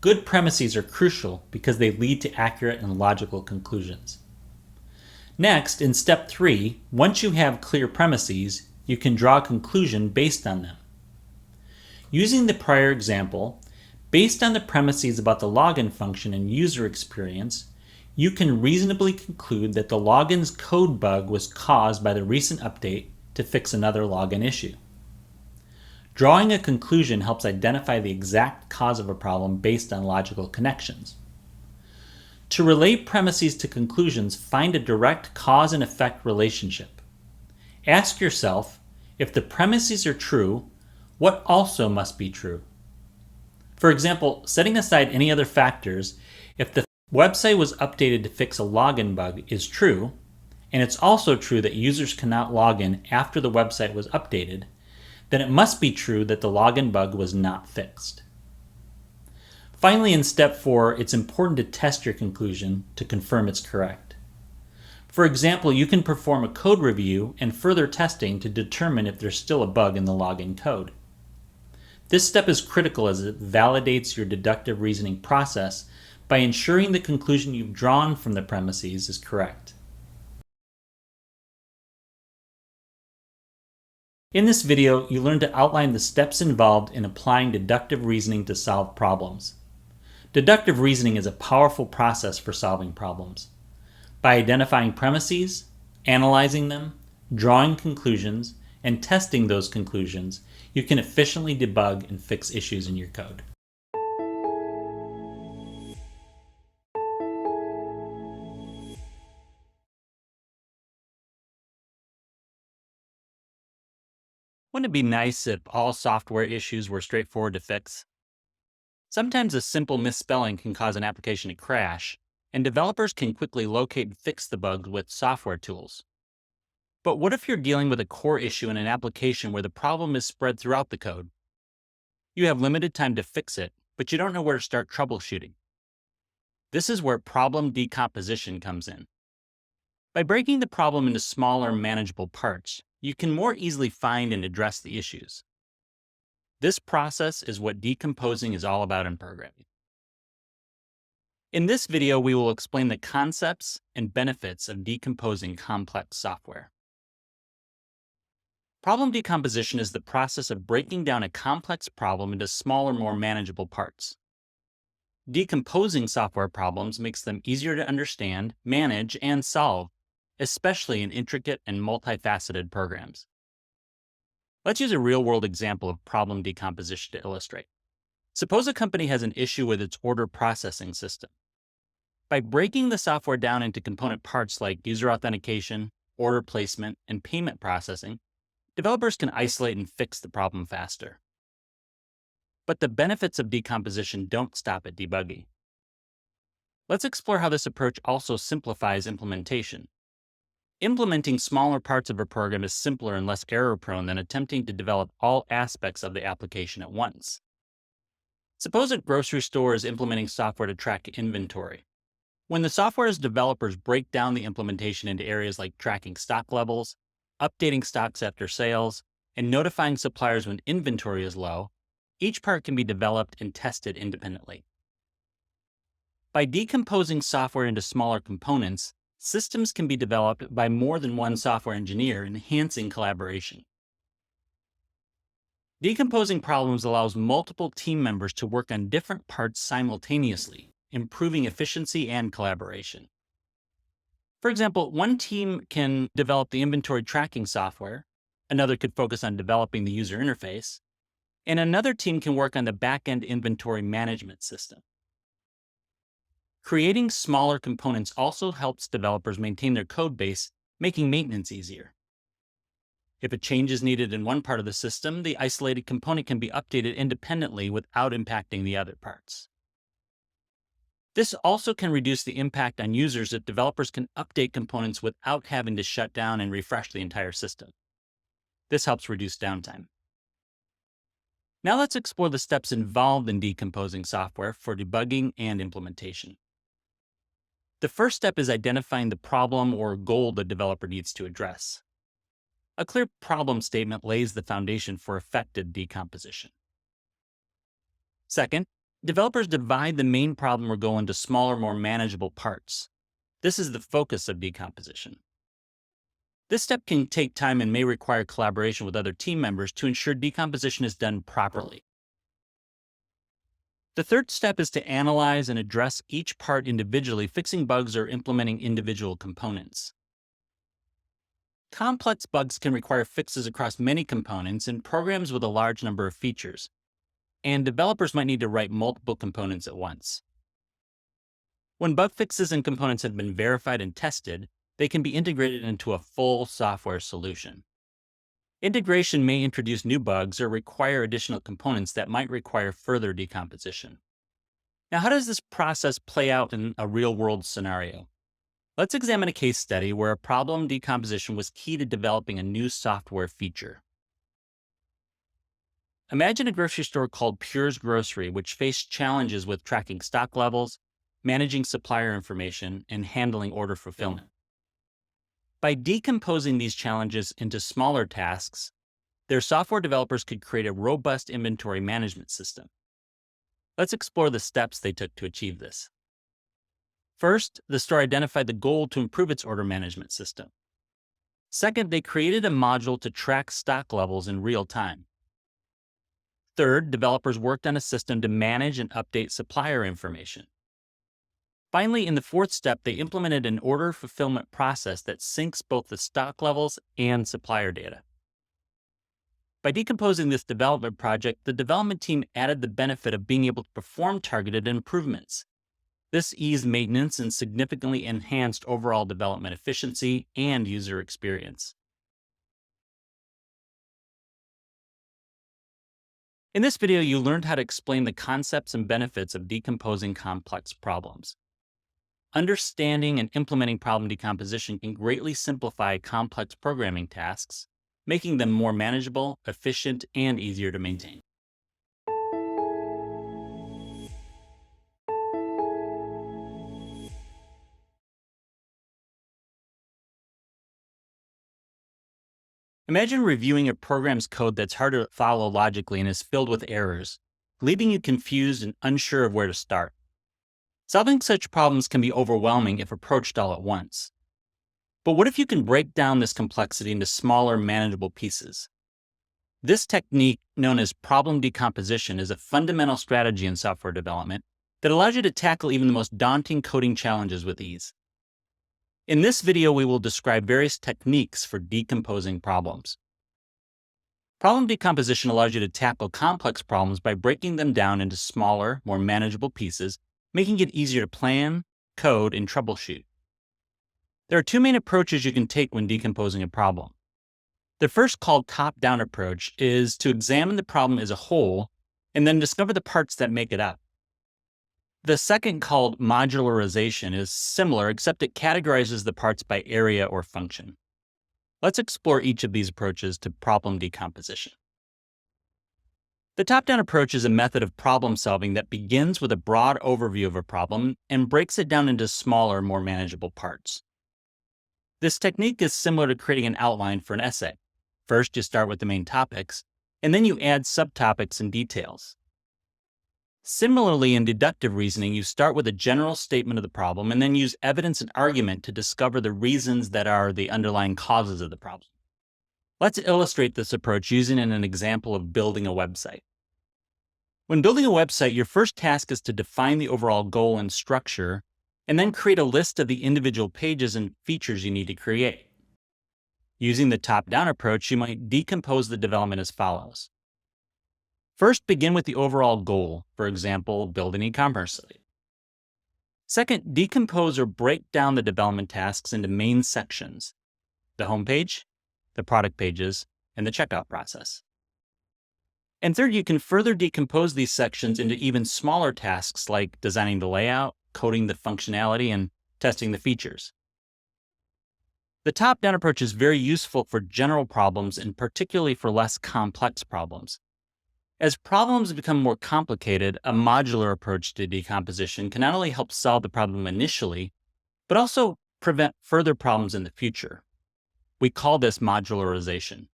Good premises are crucial because they lead to accurate and logical conclusions. Next, in step 3, once you have clear premises, you can draw a conclusion based on them. Using the prior example, based on the premises about the login function and user experience, you can reasonably conclude that the login's code bug was caused by the recent update to fix another login issue. Drawing a conclusion helps identify the exact cause of a problem based on logical connections. To relate premises to conclusions, find a direct cause and effect relationship. Ask yourself, if the premises are true, what also must be true? For example, setting aside any other factors, if the website was updated to fix a login bug is true, and it's also true that users cannot log in after the website was updated, then it must be true that the login bug was not fixed. Finally, in step 4, it's important to test your conclusion to confirm it's correct. For example, you can perform a code review and further testing to determine if there's still a bug in the login code. This step is critical as it validates your deductive reasoning process by ensuring the conclusion you've drawn from the premises is correct. In this video, you learned to outline the steps involved in applying deductive reasoning to solve problems. Deductive reasoning is a powerful process for solving problems. By identifying premises, analyzing them, drawing conclusions, and testing those conclusions, you can efficiently debug and fix issues in your code. Wouldn't it be nice if all software issues were straightforward to fix? Sometimes a simple misspelling can cause an application to crash, and developers can quickly locate and fix the bug with software tools. But what if you're dealing with a core issue in an application where the problem is spread throughout the code? You have limited time to fix it, but you don't know where to start troubleshooting. This is where problem decomposition comes in. By breaking the problem into smaller, manageable parts, you can more easily find and address the issues. This process is what decomposing is all about in programming. In this video, we will explain the concepts and benefits of decomposing complex software. Problem decomposition is the process of breaking down a complex problem into smaller, more manageable parts. Decomposing software problems makes them easier to understand, manage, and solve, especially in intricate and multifaceted programs. Let's use a real-world example of problem decomposition to illustrate. Suppose a company has an issue with its order processing system. By breaking the software down into component parts like user authentication, order placement, and payment processing, developers can isolate and fix the problem faster. But the benefits of decomposition don't stop at debugging. Let's explore how this approach also simplifies implementation. Implementing smaller parts of a program is simpler and less error-prone than attempting to develop all aspects of the application at once. Suppose a grocery store is implementing software to track inventory. When the software's developers break down the implementation into areas like tracking stock levels, updating stocks after sales, and notifying suppliers when inventory is low, each part can be developed and tested independently. By decomposing software into smaller components, systems can be developed by more than one software engineer, enhancing collaboration. Decomposing problems allows multiple team members to work on different parts simultaneously, improving efficiency and collaboration. For example, one team can develop the inventory tracking software, another could focus on developing the user interface, and another team can work on the back-end inventory management system. Creating smaller components also helps developers maintain their code base, making maintenance easier. If a change is needed in one part of the system, the isolated component can be updated independently without impacting the other parts. This also can reduce the impact on users if developers can update components without having to shut down and refresh the entire system. This helps reduce downtime. Now let's explore the steps involved in decomposing software for debugging and implementation. The first step is identifying the problem or goal the developer needs to address. A clear problem statement lays the foundation for effective decomposition. Second, developers divide the main problem or goal into smaller, more manageable parts. This is the focus of decomposition. This step can take time and may require collaboration with other team members to ensure decomposition is done properly. The third step is to analyze and address each part individually, fixing bugs or implementing individual components. Complex bugs can require fixes across many components in programs with a large number of features, and developers might need to write multiple components at once. When bug fixes and components have been verified and tested, they can be integrated into a full software solution. Integration may introduce new bugs or require additional components that might require further decomposition. Now, how does this process play out in a real-world scenario? Let's examine a case study where a problem decomposition was key to developing a new software feature. Imagine a grocery store called Pure's Grocery, which faced challenges with tracking stock levels, managing supplier information, and handling order fulfillment. By decomposing these challenges into smaller tasks, their software developers could create a robust inventory management system. Let's explore the steps they took to achieve this. First, the store identified the goal to improve its order management system. Second, they created a module to track stock levels in real time. Third, developers worked on a system to manage and update supplier information. Finally, in the fourth step, they implemented an order fulfillment process that syncs both the stock levels and supplier data. By decomposing this development project, the development team added the benefit of being able to perform targeted improvements. This eased maintenance and significantly enhanced overall development efficiency and user experience. In this video, you learned how to explain the concepts and benefits of decomposing complex problems. Understanding and implementing problem decomposition can greatly simplify complex programming tasks, making them more manageable, efficient, and easier to maintain. Imagine reviewing a program's code that's hard to follow logically and is filled with errors, leaving you confused and unsure of where to start. Solving such problems can be overwhelming if approached all at once. But what if you can break down this complexity into smaller, manageable pieces? This technique, known as problem decomposition, is a fundamental strategy in software development that allows you to tackle even the most daunting coding challenges with ease. In this video, we will describe various techniques for decomposing problems. Problem decomposition allows you to tackle complex problems by breaking them down into smaller, more manageable pieces, making it easier to plan, code, and troubleshoot. There are two main approaches you can take when decomposing a problem. The first, called top-down approach, is to examine the problem as a whole and then discover the parts that make it up. The second, called modularization, is similar, except it categorizes the parts by area or function. Let's explore each of these approaches to problem decomposition. The top-down approach is a method of problem solving that begins with a broad overview of a problem and breaks it down into smaller, more manageable parts. This technique is similar to creating an outline for an essay. First, you start with the main topics, and then you add subtopics and details. Similarly, in deductive reasoning, you start with a general statement of the problem and then use evidence and argument to discover the reasons that are the underlying causes of the problem. Let's illustrate this approach using an example of building a website. When building a website, your first task is to define the overall goal and structure, and then create a list of the individual pages and features you need to create. Using the top-down approach, you might decompose the development as follows. First, begin with the overall goal, for example, build an e-commerce site. Second, decompose or break down the development tasks into main sections: the homepage, the product pages, and the checkout process. And third, you can further decompose these sections into even smaller tasks like designing the layout, coding the functionality, and testing the features. The top-down approach is very useful for general problems and particularly for less complex problems. As problems become more complicated, a modular approach to decomposition can not only help solve the problem initially, but also prevent further problems in the future. We call this modularization.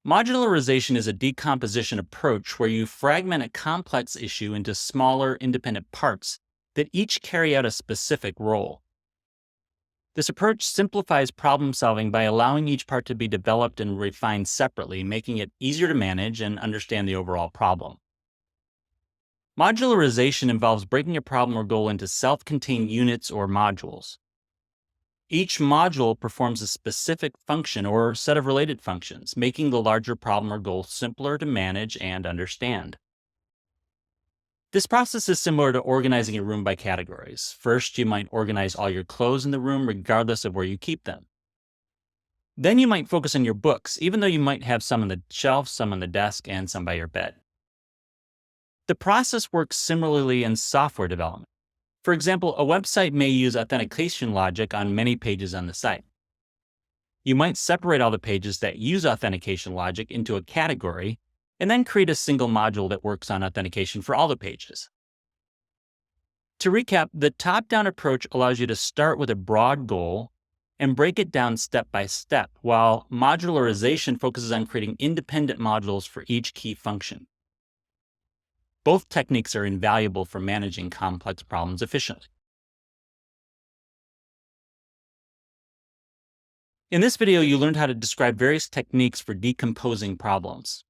Modularization is a decomposition approach where you fragment a complex issue into smaller, independent parts that each carry out a specific role. This approach simplifies problem solving by allowing each part to be developed and refined separately, making it easier to manage and understand the overall problem. Modularization involves breaking a problem or goal into self-contained units or modules. Each module performs a specific function or set of related functions, making the larger problem or goal simpler to manage and understand. This process is similar to organizing a room by categories. First, you might organize all your clothes in the room regardless of where you keep them. Then you might focus on your books, even though you might have some on the shelf, some on the desk, and some by your bed. The process works similarly in software development. For example, a website may use authentication logic on many pages on the site. You might separate all the pages that use authentication logic into a category, and then create a single module that works on authentication for all the pages. To recap, the top-down approach allows you to start with a broad goal and break it down step by step, while modularization focuses on creating independent modules for each key function. Both techniques are invaluable for managing complex problems efficiently. In this video, you learned how to describe various techniques for decomposing problems.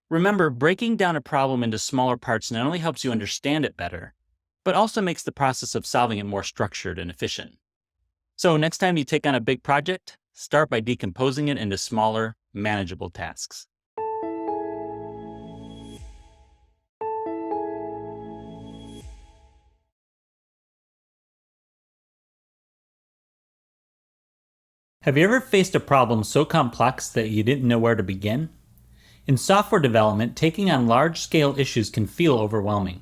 Remember, breaking down a problem into smaller parts not only helps you understand it better, but also makes the process of solving it more structured and efficient. So next time you take on a big project, start by decomposing it into smaller, manageable tasks. Have you ever faced a problem so complex that you didn't know where to begin? In software development, taking on large-scale issues can feel overwhelming.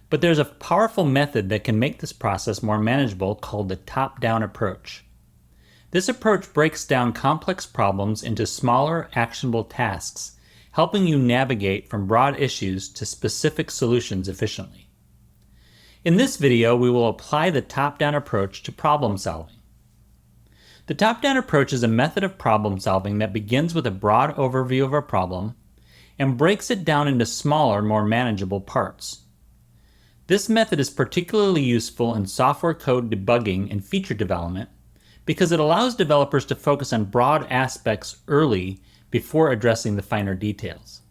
But there's a powerful method that can make this process more manageable called the top-down approach. This approach breaks down complex problems into smaller, actionable tasks, helping you navigate from broad issues to specific solutions efficiently. In this video, we will apply the top-down approach to problem solving. The top-down approach is a method of problem solving that begins with a broad overview of a problem and breaks it down into smaller, more manageable parts. This method is particularly useful in software code debugging and feature development because it allows developers to focus on broad aspects early before addressing the finer details.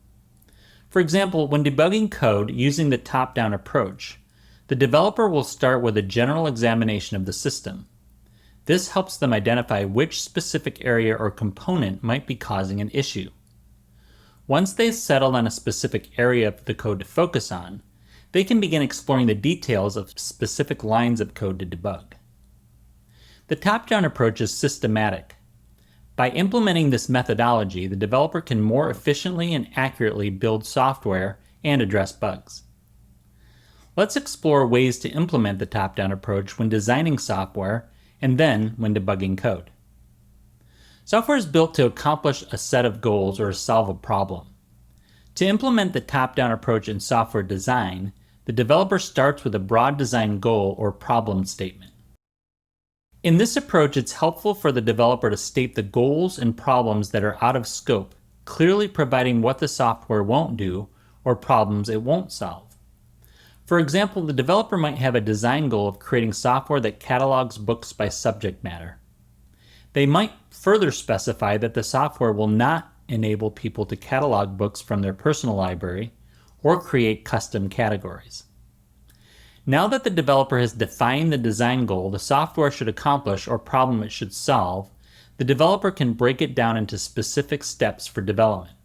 For example, when debugging code using the top-down approach, the developer will start with a general examination of the system. This helps them identify which specific area or component might be causing an issue. Once they've settled on a specific area of the code to focus on, they can begin exploring the details of specific lines of code to debug. The top-down approach is systematic. By implementing this methodology, the developer can more efficiently and accurately build software and address bugs. Let's explore ways to implement the top-down approach when designing software and then when debugging code. Software is built to accomplish a set of goals or solve a problem. To implement the top-down approach in software design, the developer starts with a broad design goal or problem statement. In this approach, it's helpful for the developer to state the goals and problems that are out of scope, clearly providing what the software won't do or problems it won't solve. For example, the developer might have a design goal of creating software that catalogs books by subject matter. They might further specify that the software will not enable people to catalog books from their personal library or create custom categories. Now that the developer has defined the design goal the software should accomplish or problem it should solve, the developer can break it down into specific steps for development.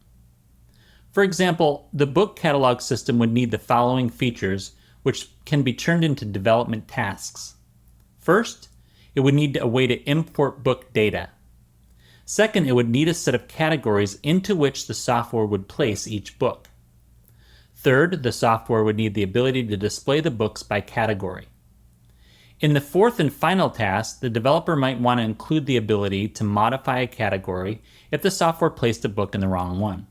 For example, the book catalog system would need the following features, which can be turned into development tasks. First, it would need a way to import book data. Second, it would need a set of categories into which the software would place each book. Third, the software would need the ability to display the books by category. In the fourth and final task, the developer might want to include the ability to modify a category if the software placed a book in the wrong one.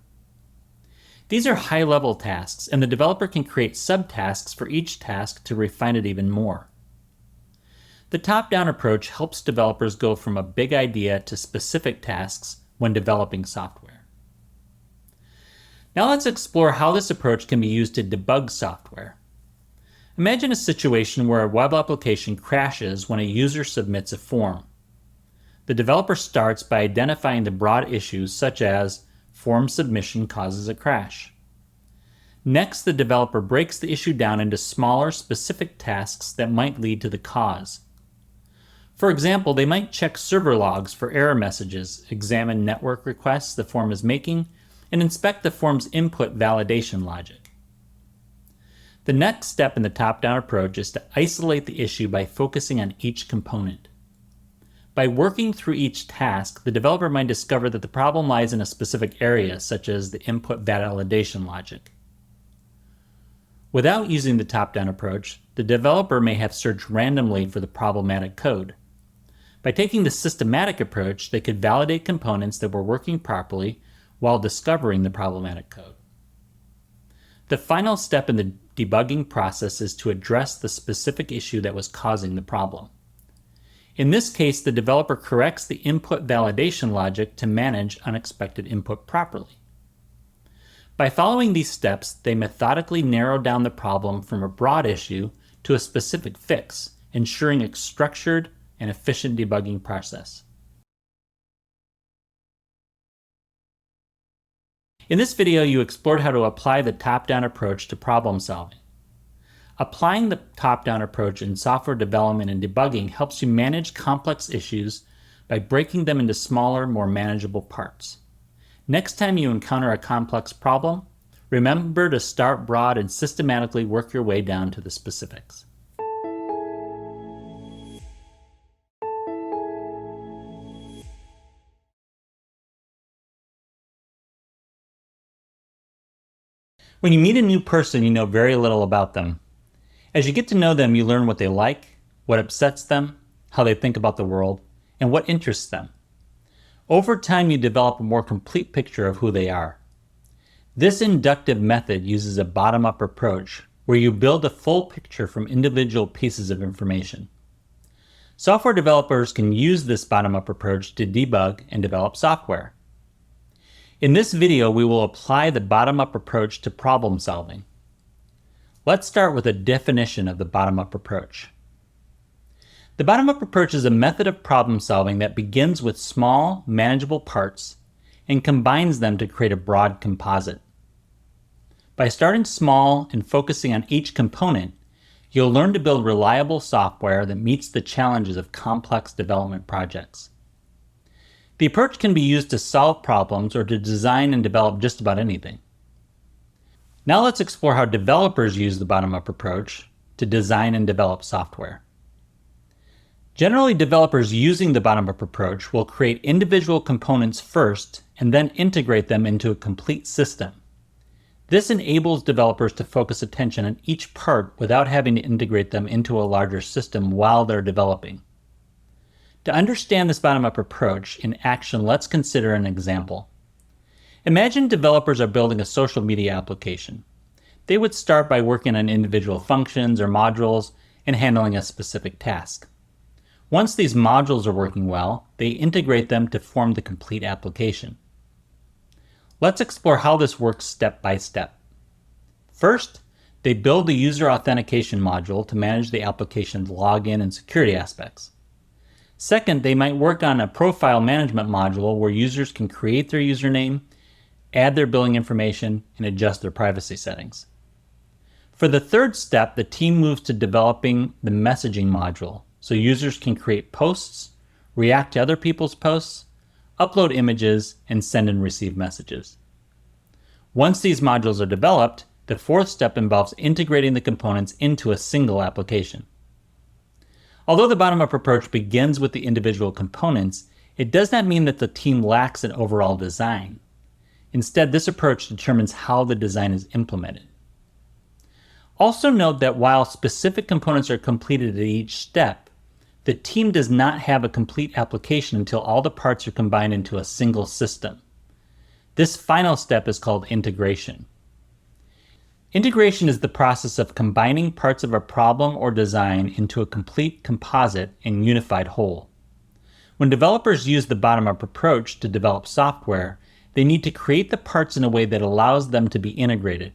These are high-level tasks, and the developer can create subtasks for each task to refine it even more. The top-down approach helps developers go from a big idea to specific tasks when developing software. Now let's explore how this approach can be used to debug software. Imagine a situation where a web application crashes when a user submits a form. The developer starts by identifying the broad issues such as form submission causes a crash. Next, the developer breaks the issue down into smaller, specific tasks that might lead to the cause. For example, they might check server logs for error messages, examine network requests the form is making, and inspect the form's input validation logic. The next step in the top-down approach is to isolate the issue by focusing on each component. By working through each task, the developer might discover that the problem lies in a specific area, such as the input validation logic. Without using the top-down approach, the developer may have searched randomly for the problematic code. By taking the systematic approach, they could validate components that were working properly while discovering the problematic code. The final step in the debugging process is to address the specific issue that was causing the problem. In this case, the developer corrects the input validation logic to manage unexpected input properly. By following these steps, they methodically narrow down the problem from a broad issue to a specific fix, ensuring a structured and efficient debugging process. In this video, you explored how to apply the top-down approach to problem solving. Applying the top-down approach in software development and debugging helps you manage complex issues by breaking them into smaller, more manageable parts. Next time you encounter a complex problem, remember to start broad and systematically work your way down to the specifics. When you meet a new person, you know very little about them. As you get to know them, you learn what they like, what upsets them, how they think about the world, and what interests them. Over time, you develop a more complete picture of who they are. This inductive method uses a bottom-up approach where you build a full picture from individual pieces of information. Software developers can use this bottom-up approach to debug and develop software. In this video, we will apply the bottom-up approach to problem solving. Let's start with a definition of the bottom-up approach. The bottom-up approach is a method of problem solving that begins with small, manageable parts and combines them to create a broad composite. By starting small and focusing on each component, you'll learn to build reliable software that meets the challenges of complex development projects. The approach can be used to solve problems or to design and develop just about anything. Now let's explore how developers use the bottom-up approach to design and develop software. Generally, developers using the bottom-up approach will create individual components first and then integrate them into a complete system. This enables developers to focus attention on each part without having to integrate them into a larger system while they're developing. To understand this bottom-up approach in action, let's consider an example. Imagine developers are building a social media application. They would start by working on individual functions or modules and handling a specific task. Once these modules are working well, they integrate them to form the complete application. Let's explore how this works step by step. First, they build the user authentication module to manage the application's login and security aspects. Second, they might work on a profile management module where users can create their username, add their billing information, and adjust their privacy settings. For the third step, the team moves to developing the messaging module so users can create posts, react to other people's posts, upload images, and send and receive messages. Once these modules are developed, the fourth step involves integrating the components into a single application. Although the bottom-up approach begins with the individual components, it does not mean that the team lacks an overall design. Instead, this approach determines how the design is implemented. Also note that while specific components are completed at each step, the team does not have a complete application until all the parts are combined into a single system. This final step is called integration. Integration is the process of combining parts of a problem or design into a complete composite and unified whole. When developers use the bottom-up approach to develop software, they need to create the parts in a way that allows them to be integrated.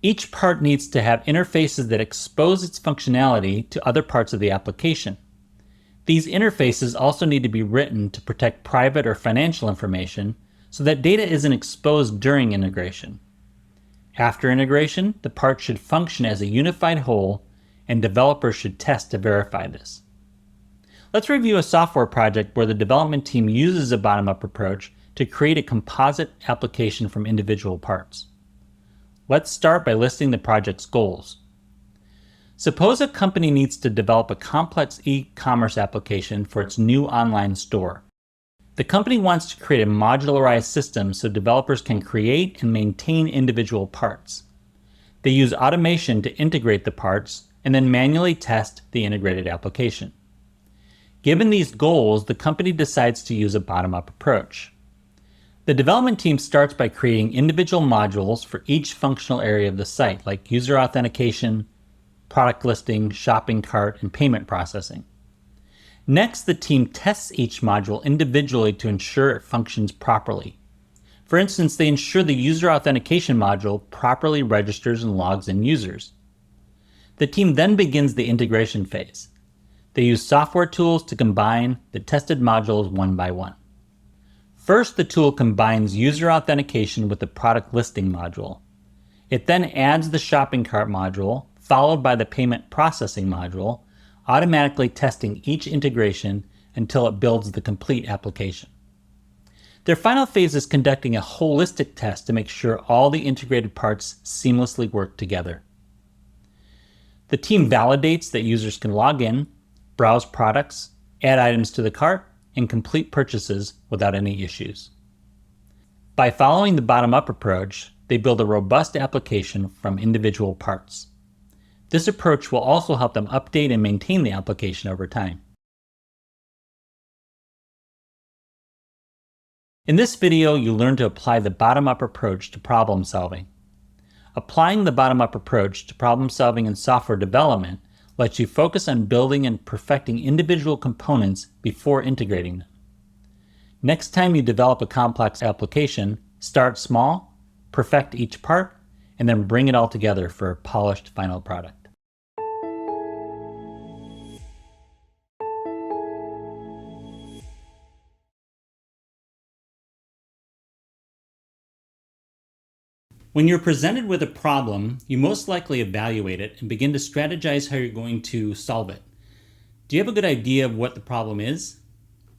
Each part needs to have interfaces that expose its functionality to other parts of the application. These interfaces also need to be written to protect private or financial information so that data isn't exposed during integration. After integration, the part should function as a unified whole, and developers should test to verify this. Let's review a software project where the development team uses a bottom-up approach to create a composite application from individual parts. Let's start by listing the project's goals. Suppose a company needs to develop a complex e-commerce application for its new online store. The company wants to create a modularized system so developers can create and maintain individual parts. They use automation to integrate the parts and then manually test the integrated application. Given these goals, the company decides to use a bottom-up approach. The development team starts by creating individual modules for each functional area of the site, like user authentication, product listing, shopping cart, and payment processing. Next, the team tests each module individually to ensure it functions properly. For instance, they ensure the user authentication module properly registers and logs in users. The team then begins the integration phase. They use software tools to combine the tested modules one by one. First, the tool combines user authentication with the product listing module. It then adds the shopping cart module, followed by the payment processing module, automatically testing each integration until it builds the complete application. Their final phase is conducting a holistic test to make sure all the integrated parts seamlessly work together. The team validates that users can log in, browse products, add items to the cart, and complete purchases without any issues. By following the bottom-up approach, they build a robust application from individual parts. This approach will also help them update and maintain the application over time. In this video, you learn to apply the bottom-up approach to problem solving. Applying the bottom-up approach to problem solving and software development lets you focus on building and perfecting individual components before integrating them. Next time you develop a complex application, start small, perfect each part, and then bring it all together for a polished final product. When you're presented with a problem, you most likely evaluate it and begin to strategize how you're going to solve it. Do you have a good idea of what the problem is?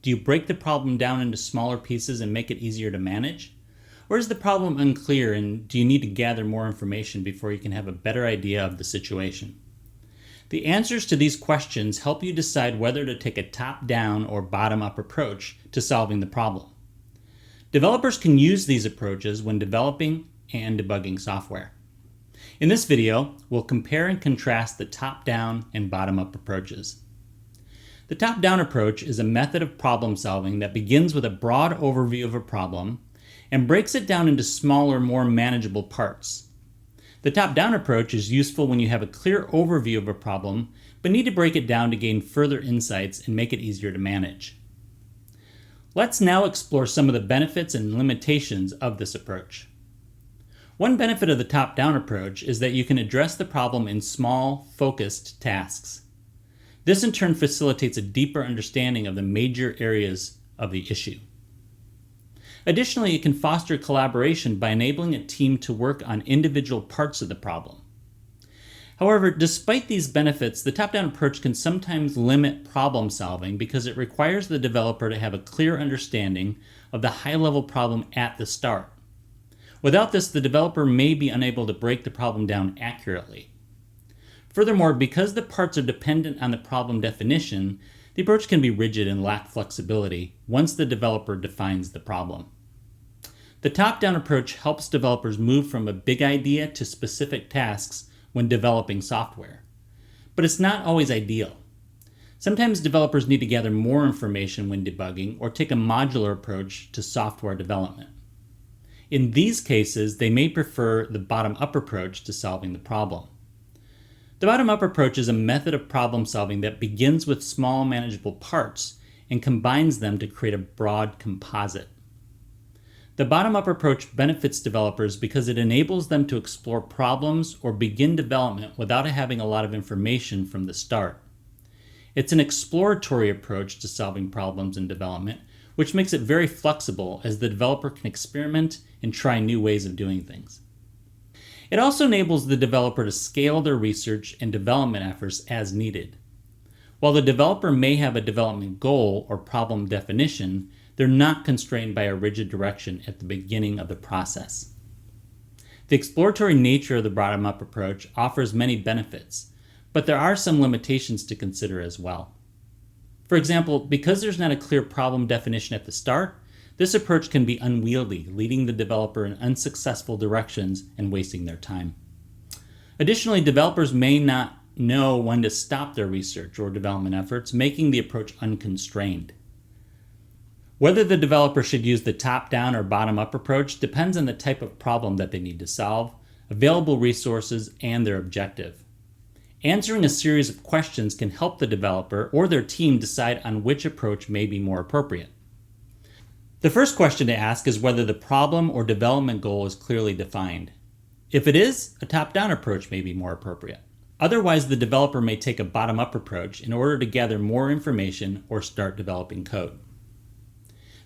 Do you break the problem down into smaller pieces and make it easier to manage? Or is the problem unclear and do you need to gather more information before you can have a better idea of the situation? The answers to these questions help you decide whether to take a top-down or bottom-up approach to solving the problem. Developers can use these approaches when developing and debugging software. In this video, we'll compare and contrast the top-down and bottom-up approaches. The top-down approach is a method of problem solving that begins with a broad overview of a problem and breaks it down into smaller, more manageable parts. The top-down approach is useful when you have a clear overview of a problem, but need to break it down to gain further insights and make it easier to manage. Let's now explore some of the benefits and limitations of this approach. One benefit of the top-down approach is that you can address the problem in small, focused tasks. This in turn facilitates a deeper understanding of the major areas of the issue. Additionally, it can foster collaboration by enabling a team to work on individual parts of the problem. However, despite these benefits, the top-down approach can sometimes limit problem solving because it requires the developer to have a clear understanding of the high-level problem at the start. Without this, the developer may be unable to break the problem down accurately. Furthermore, because the parts are dependent on the problem definition, the approach can be rigid and lack flexibility once the developer defines the problem. The top-down approach helps developers move from a big idea to specific tasks when developing software. But it's not always ideal. Sometimes developers need to gather more information when debugging or take a modular approach to software development. In these cases, they may prefer the bottom-up approach to solving the problem. The bottom-up approach is a method of problem solving that begins with small, manageable parts and combines them to create a broad composite. The bottom-up approach benefits developers because it enables them to explore problems or begin development without having a lot of information from the start. It's an exploratory approach to solving problems in development, which makes it very flexible as the developer can experiment and try new ways of doing things. It also enables the developer to scale their research and development efforts as needed. While the developer may have a development goal or problem definition, they're not constrained by a rigid direction at the beginning of the process. The exploratory nature of the bottom-up approach offers many benefits, but there are some limitations to consider as well. For example, because there's not a clear problem definition at the start, this approach can be unwieldy, leading the developer in unsuccessful directions and wasting their time. Additionally, developers may not know when to stop their research or development efforts, making the approach unconstrained. Whether the developer should use the top-down or bottom-up approach depends on the type of problem that they need to solve, available resources, and their objective. Answering a series of questions can help the developer or their team decide on which approach may be more appropriate. The first question to ask is whether the problem or development goal is clearly defined. If it is, a top-down approach may be more appropriate. Otherwise, the developer may take a bottom-up approach in order to gather more information or start developing code.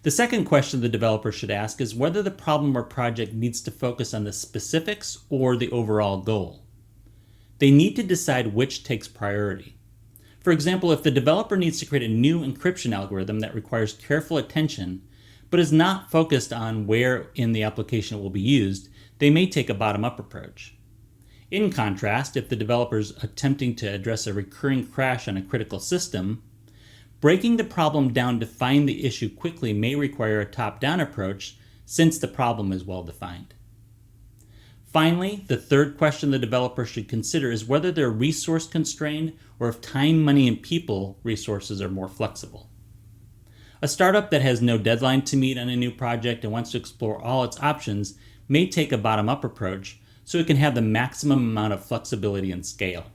The second question the developer should ask is whether the problem or project needs to focus on the specifics or the overall goal. They need to decide which takes priority. For example, if the developer needs to create a new encryption algorithm that requires careful attention, but is not focused on where in the application it will be used, they may take a bottom-up approach. In contrast, if the developer is attempting to address a recurring crash on a critical system, breaking the problem down to find the issue quickly may require a top-down approach since the problem is well defined. Finally, the third question the developer should consider is whether they're resource constrained or if time, money, and people resources are more flexible. A startup that has no deadline to meet on a new project and wants to explore all its options may take a bottom-up approach so it can have the maximum amount of flexibility and scale.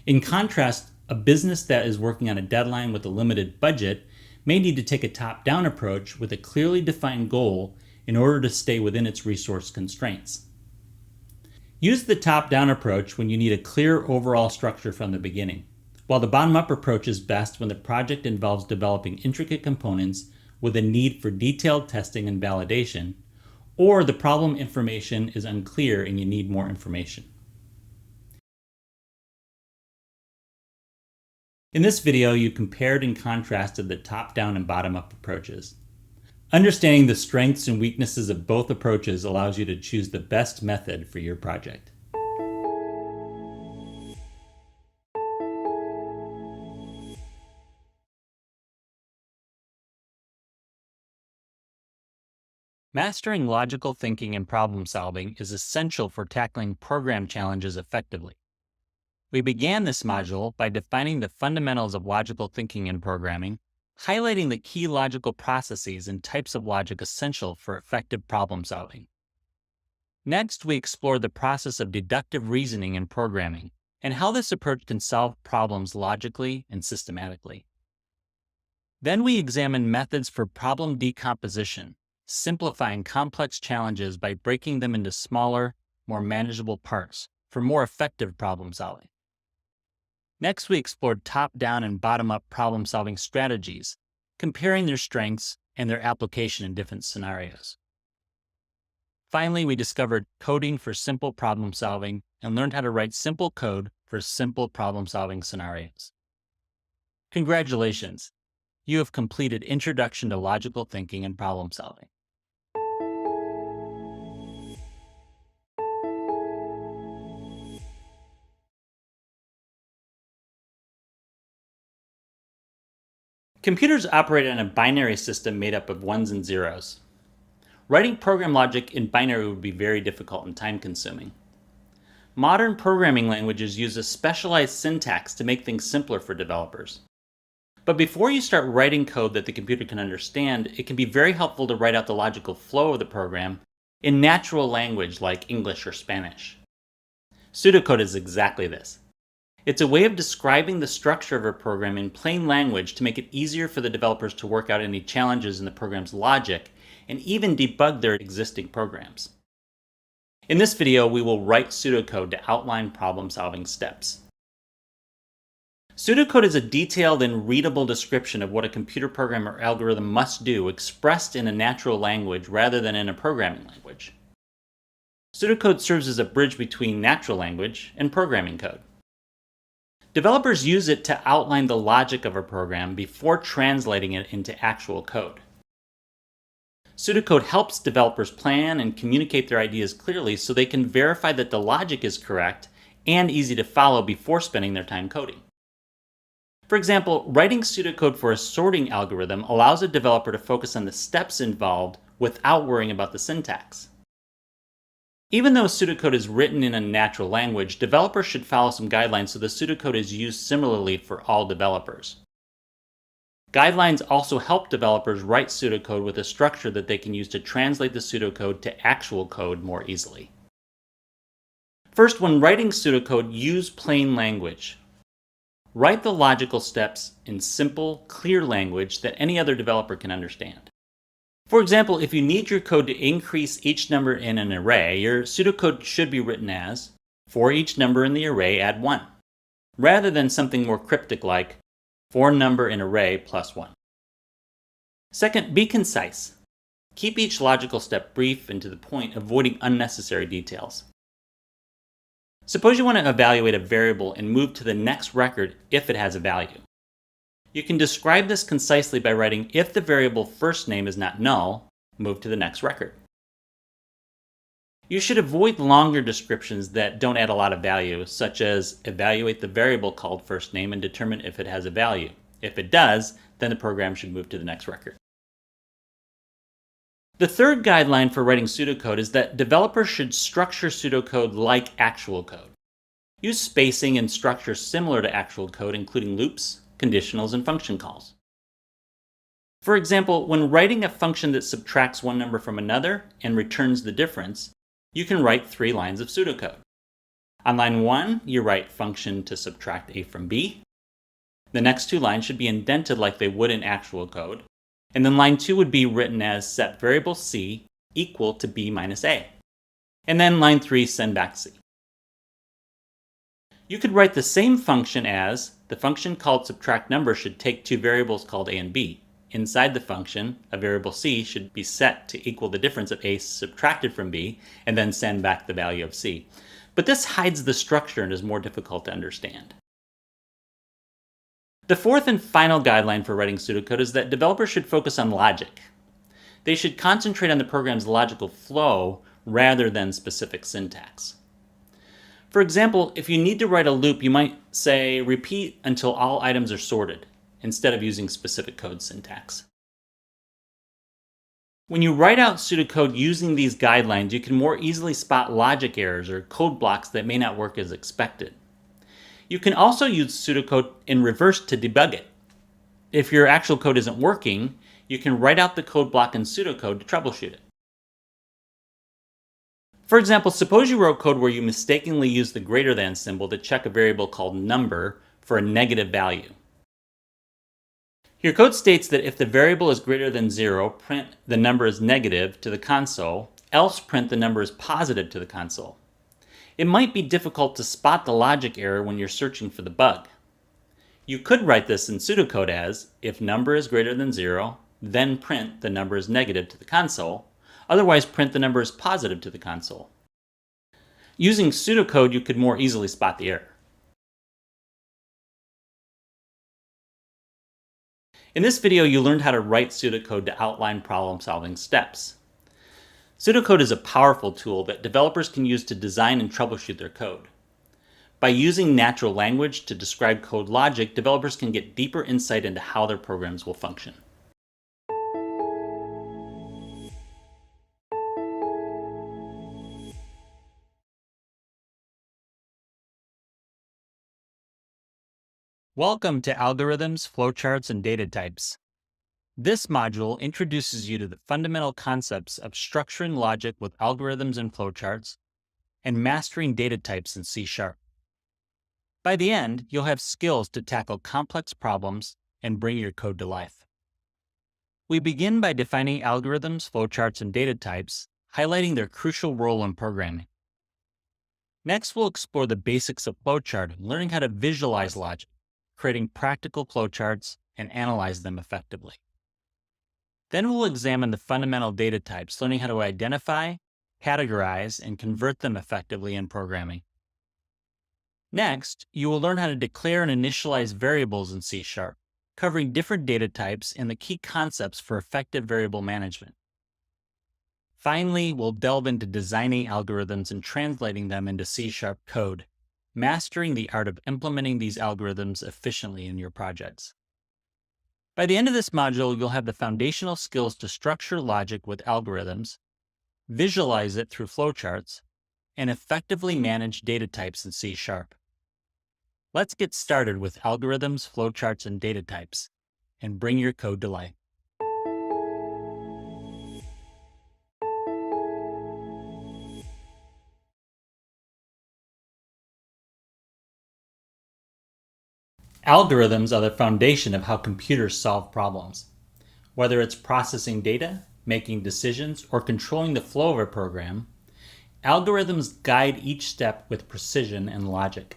In contrast, a business that is working on a deadline with a limited budget may need to take a top-down approach with a clearly defined goal in order to stay within its resource constraints. Use the top-down approach when you need a clear overall structure from the beginning, while the bottom-up approach is best when the project involves developing intricate components with a need for detailed testing and validation, or the problem information is unclear and you need more information. In this video, you compared and contrasted the top-down and bottom-up approaches. Understanding the strengths and weaknesses of both approaches allows you to choose the best method for your project. Mastering logical thinking and problem solving is essential for tackling program challenges effectively. We began this module by defining the fundamentals of logical thinking in programming, highlighting the key logical processes and types of logic essential for effective problem solving. Next, we explored the process of deductive reasoning in programming and how this approach can solve problems logically and systematically. Then we examined methods for problem decomposition, simplifying complex challenges by breaking them into smaller, more manageable parts for more effective problem solving. Next, we explored top-down and bottom-up problem-solving strategies, comparing their strengths and their application in different scenarios. Finally, we discovered coding for simple problem solving and learned how to write simple code for simple problem-solving scenarios. Congratulations! You have completed Introduction to Logical Thinking and Problem Solving. Computers operate on a binary system made up of ones and zeros. Writing program logic in binary would be very difficult and time-consuming. Modern programming languages use a specialized syntax to make things simpler for developers. But before you start writing code that the computer can understand, it can be very helpful to write out the logical flow of the program in natural language like English or Spanish. Pseudocode is exactly this. It's a way of describing the structure of a program in plain language to make it easier for the developers to work out any challenges in the program's logic and even debug their existing programs. In this video, we will write pseudocode to outline problem-solving steps. Pseudocode is a detailed and readable description of what a computer program or algorithm must do, expressed in a natural language rather than in a programming language. Pseudocode serves as a bridge between natural language and programming code. Developers use it to outline the logic of a program before translating it into actual code. Pseudocode helps developers plan and communicate their ideas clearly so they can verify that the logic is correct and easy to follow before spending their time coding. For example, writing pseudocode for a sorting algorithm allows a developer to focus on the steps involved without worrying about the syntax. Even though pseudocode is written in a natural language, developers should follow some guidelines so the pseudocode is used similarly for all developers. Guidelines also help developers write pseudocode with a structure that they can use to translate the pseudocode to actual code more easily. First, when writing pseudocode, use plain language. Write the logical steps in simple, clear language that any other developer can understand. For example, if you need your code to increase each number in an array, your pseudocode should be written as, for each number in the array, add 1, rather than something more cryptic like, for number in array plus 1. Second, be concise. Keep each logical step brief and to the point, avoiding unnecessary details. Suppose you want to evaluate a variable and move to the next record if it has a value. You can describe this concisely by writing, if the variable first name is not null, move to the next record. You should avoid longer descriptions that don't add a lot of value, such as evaluate the variable called first name and determine if it has a value. If it does, then the program should move to the next record. The third guideline for writing pseudocode is that developers should structure pseudocode like actual code. Use spacing and structure similar to actual code, including loops, conditionals, and function calls. For example, when writing a function that subtracts one number from another and returns the difference, you can write 3 lines of pseudocode. On line 1, you write function to subtract a from b. The next 2 lines should be indented like they would in actual code. And then line 2 would be written as set variable c equal to b minus a. And then line 3, send back c. You could write the same function as, the function called subtract number should take 2 variables called a and b. Inside the function, a variable c should be set to equal the difference of a subtracted from b, and then send back the value of c. But this hides the structure and is more difficult to understand. The fourth and final guideline for writing pseudocode is that developers should focus on logic. They should concentrate on the program's logical flow rather than specific syntax. For example, if you need to write a loop, you might say repeat until all items are sorted, instead of using specific code syntax. When you write out pseudocode using these guidelines, you can more easily spot logic errors or code blocks that may not work as expected. You can also use pseudocode in reverse to debug it. If your actual code isn't working, you can write out the code block in pseudocode to troubleshoot it. For example, suppose you wrote code where you mistakenly used the greater than symbol to check a variable called number for a negative value. Your code states that if the variable is greater than 0, print the number is negative to the console, else print the number is positive to the console. It might be difficult to spot the logic error when you're searching for the bug. You could write this in pseudocode as, if number is greater than 0, then print the number is negative to the console, otherwise print the number is positive to the console. Using pseudocode, you could more easily spot the error. In this video, you learned how to write pseudocode to outline problem-solving steps. Pseudocode is a powerful tool that developers can use to design and troubleshoot their code. By using natural language to describe code logic, developers can get deeper insight into how their programs will function. Welcome to Algorithms, Flowcharts, and Data Types. This module introduces you to the fundamental concepts of structuring logic with algorithms and flowcharts, and mastering data types in C#. By the end, you'll have skills to tackle complex problems and bring your code to life. We begin by defining algorithms, flowcharts, and data types, highlighting their crucial role in programming. Next, we'll explore the basics of flowcharting, learning how to visualize logic, creating practical flowcharts, and analyze them effectively. Then we'll examine the fundamental data types, learning how to identify, categorize, and convert them effectively in programming. Next, you will learn how to declare and initialize variables in C#, covering different data types and the key concepts for effective variable management. Finally, we'll delve into designing algorithms and translating them into C# code, mastering the art of implementing these algorithms efficiently in your projects. By the end of this module, you'll have the foundational skills to structure logic with algorithms, visualize it through flowcharts, and effectively manage data types in C#. Let's get started with algorithms, flowcharts, and data types, and bring your code to life. Algorithms are the foundation of how computers solve problems. Whether it's processing data, making decisions, or controlling the flow of a program, algorithms guide each step with precision and logic.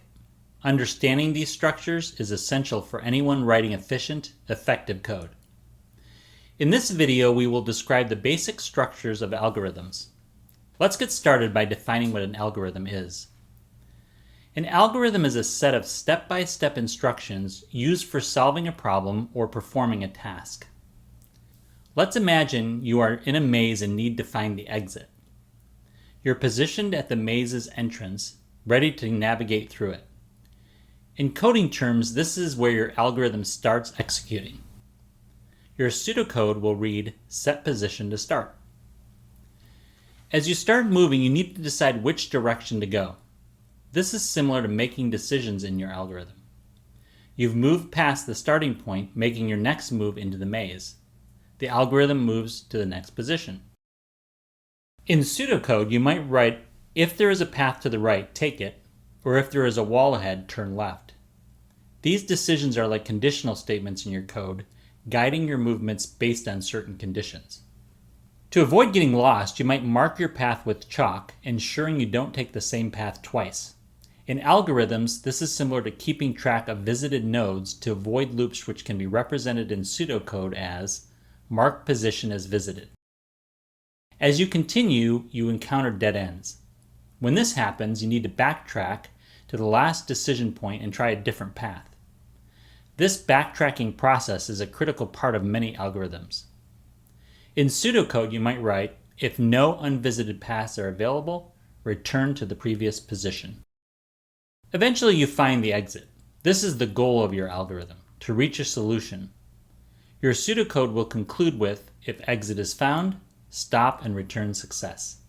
Understanding these structures is essential for anyone writing efficient, effective code. In this video, we will describe the basic structures of algorithms. Let's get started by defining what an algorithm is. An algorithm is a set of step-by-step instructions used for solving a problem or performing a task. Let's imagine you are in a maze and need to find the exit. You're positioned at the maze's entrance, ready to navigate through it. In coding terms, this is where your algorithm starts executing. Your pseudocode will read set position to start. As you start moving, you need to decide which direction to go. This is similar to making decisions in your algorithm. You've moved past the starting point, making your next move into the maze. The algorithm moves to the next position. In pseudocode, you might write, if there is a path to the right, take it, or if there is a wall ahead, turn left. These decisions are like conditional statements in your code, guiding your movements based on certain conditions. To avoid getting lost, you might mark your path with chalk, ensuring you don't take the same path twice. In algorithms, this is similar to keeping track of visited nodes to avoid loops, which can be represented in pseudocode as mark position as visited. As you continue, you encounter dead ends. When this happens, you need to backtrack to the last decision point and try a different path. This backtracking process is a critical part of many algorithms. In pseudocode, you might write, if no unvisited paths are available, return to the previous position. Eventually, you find the exit. This is the goal of your algorithm, to reach a solution. Your pseudocode will conclude with, if exit is found, stop and return success.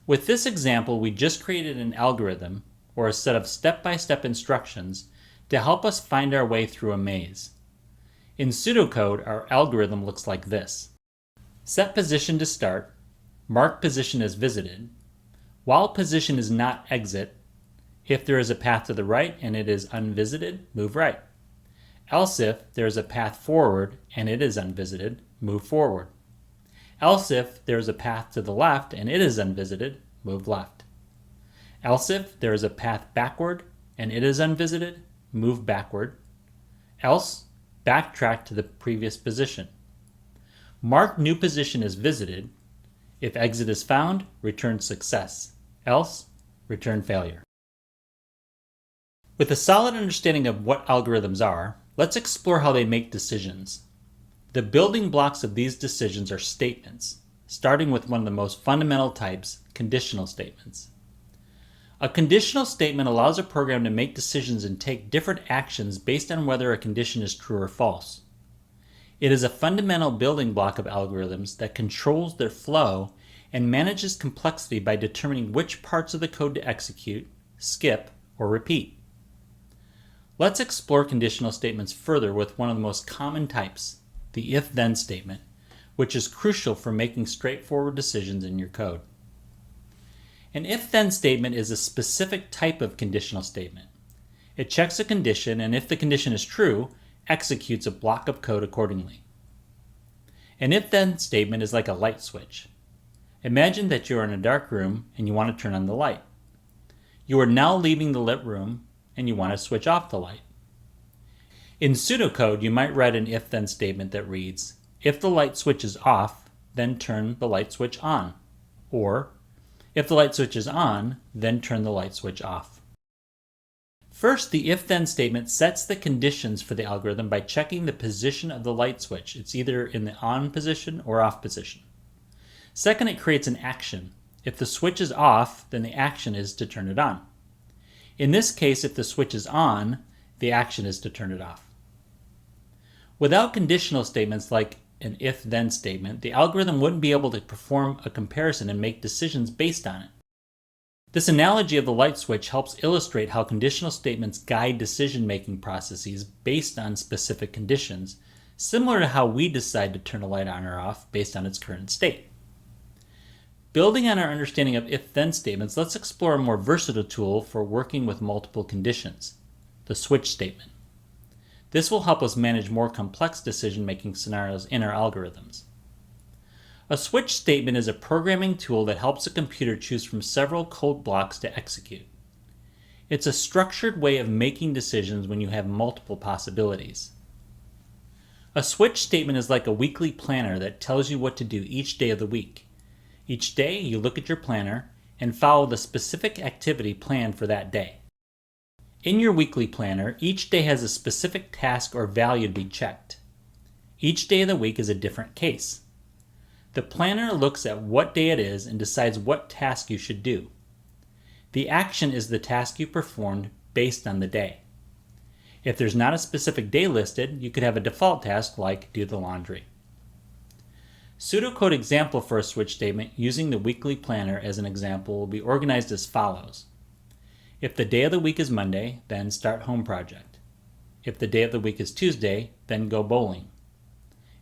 With this example, we just created an algorithm, or a set of step-by-step instructions, to help us find our way through a maze. In pseudocode, our algorithm looks like this. Set position to start, mark position as visited, while position is not exit, if there is a path to the right and it is unvisited, move right. Else if there is a path forward and it is unvisited, move forward. Else if there is a path to the left and it is unvisited, move left. Else if there is a path backward and it is unvisited, move backward. Else, backtrack to the previous position. Mark new position as visited. If exit is found, return success. Else, return failure. With a solid understanding of what algorithms are, let's explore how they make decisions. The building blocks of these decisions are statements, starting with one of the most fundamental types, conditional statements. A conditional statement allows a program to make decisions and take different actions based on whether a condition is true or false. It is a fundamental building block of algorithms that controls their flow and manages complexity by determining which parts of the code to execute, skip, or repeat. Let's explore conditional statements further with one of the most common types, the if-then statement, which is crucial for making straightforward decisions in your code. An if-then statement is a specific type of conditional statement. It checks a condition, and if the condition is true, executes a block of code accordingly. An if-then statement is like a light switch. Imagine that you are in a dark room and you want to turn on the light. You are now leaving the lit room and you want to switch off the light. In pseudocode, you might write an if-then statement that reads, if the light switch is off, then turn the light switch on. Or, if the light switch is on, then turn the light switch off. First, the if-then statement sets the conditions for the algorithm by checking the position of the light switch. It's either in the on position or off position. Second, it creates an action. If the switch is off, then the action is to turn it on. In this case, if the switch is on, the action is to turn it off. Without conditional statements like an if-then statement, the algorithm wouldn't be able to perform a comparison and make decisions based on it. This analogy of the light switch helps illustrate how conditional statements guide decision-making processes based on specific conditions, similar to how we decide to turn a light on or off based on its current state. Building on our understanding of if-then statements, let's explore a more versatile tool for working with multiple conditions, the switch statement. This will help us manage more complex decision-making scenarios in our algorithms. A switch statement is a programming tool that helps a computer choose from several code blocks to execute. It's a structured way of making decisions when you have multiple possibilities. A switch statement is like a weekly planner that tells you what to do each day of the week. Each day, you look at your planner and follow the specific activity planned for that day. In your weekly planner, each day has a specific task or value to be checked. Each day of the week is a different case. The planner looks at what day it is and decides what task you should do. The action is the task you performed based on the day. If there's not a specific day listed, you could have a default task like do the laundry. Pseudocode example for a switch statement using the weekly planner as an example will be organized as follows. If the day of the week is Monday, then start home project. If the day of the week is Tuesday, then go bowling.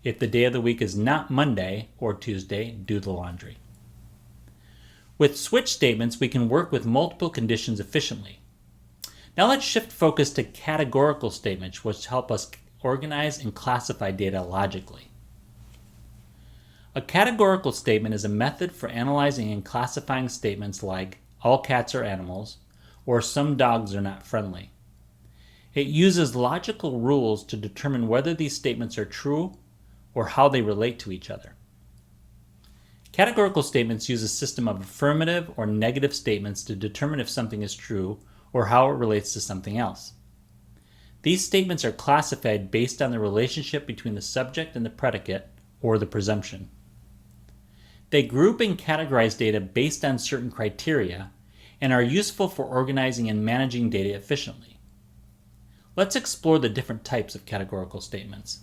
If the day of the week is not Monday or Tuesday, do the laundry. With switch statements, we can work with multiple conditions efficiently. Now let's shift focus to categorical statements, which help us organize and classify data logically. A categorical statement is a method for analyzing and classifying statements like all cats are animals or some dogs are not friendly. It uses logical rules to determine whether these statements are true or how they relate to each other. Categorical statements use a system of affirmative or negative statements to determine if something is true or how it relates to something else. These statements are classified based on the relationship between the subject and the predicate or the presumption. They group and categorize data based on certain criteria and are useful for organizing and managing data efficiently. Let's explore the different types of categorical statements.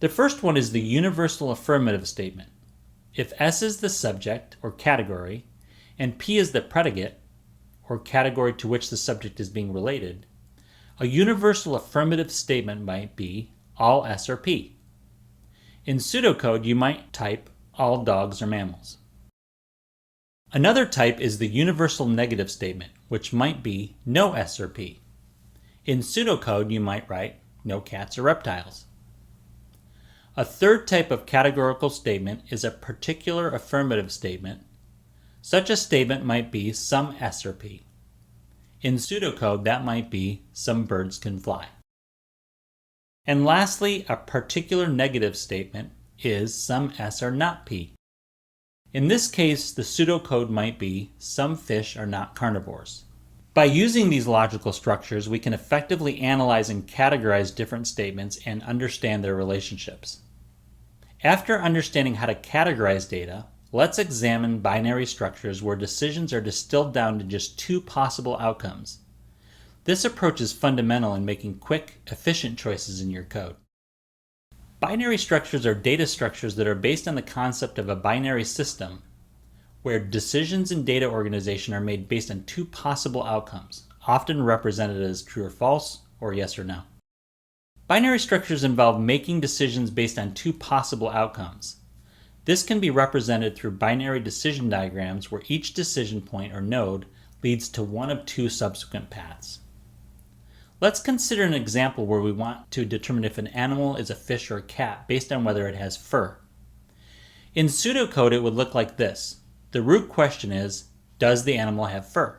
The first one is the universal affirmative statement. If S is the subject or category and P is the predicate or category to which the subject is being related, a universal affirmative statement might be all S are P. In pseudocode, you might type all dogs are mammals. Another type is the universal negative statement, which might be no S or P. In pseudocode, you might write no cats or reptiles. A third type of categorical statement is a particular affirmative statement. Such a statement might be some S or P. In pseudocode, that might be some birds can fly. And lastly, a particular negative statement is some S are not P. In this case, the pseudocode might be some fish are not carnivores. By using these logical structures, we can effectively analyze and categorize different statements and understand their relationships. After understanding how to categorize data, let's examine binary structures where decisions are distilled down to just two possible outcomes. This approach is fundamental in making quick, efficient choices in your code. Binary structures are data structures that are based on the concept of a binary system, where decisions in data organization are made based on two possible outcomes, often represented as true or false, or yes or no. Binary structures involve making decisions based on two possible outcomes. This can be represented through binary decision diagrams where each decision point or node leads to one of two subsequent paths. Let's consider an example where we want to determine if an animal is a fish or a cat based on whether it has fur. In pseudocode, it would look like this. The root question is, does the animal have fur?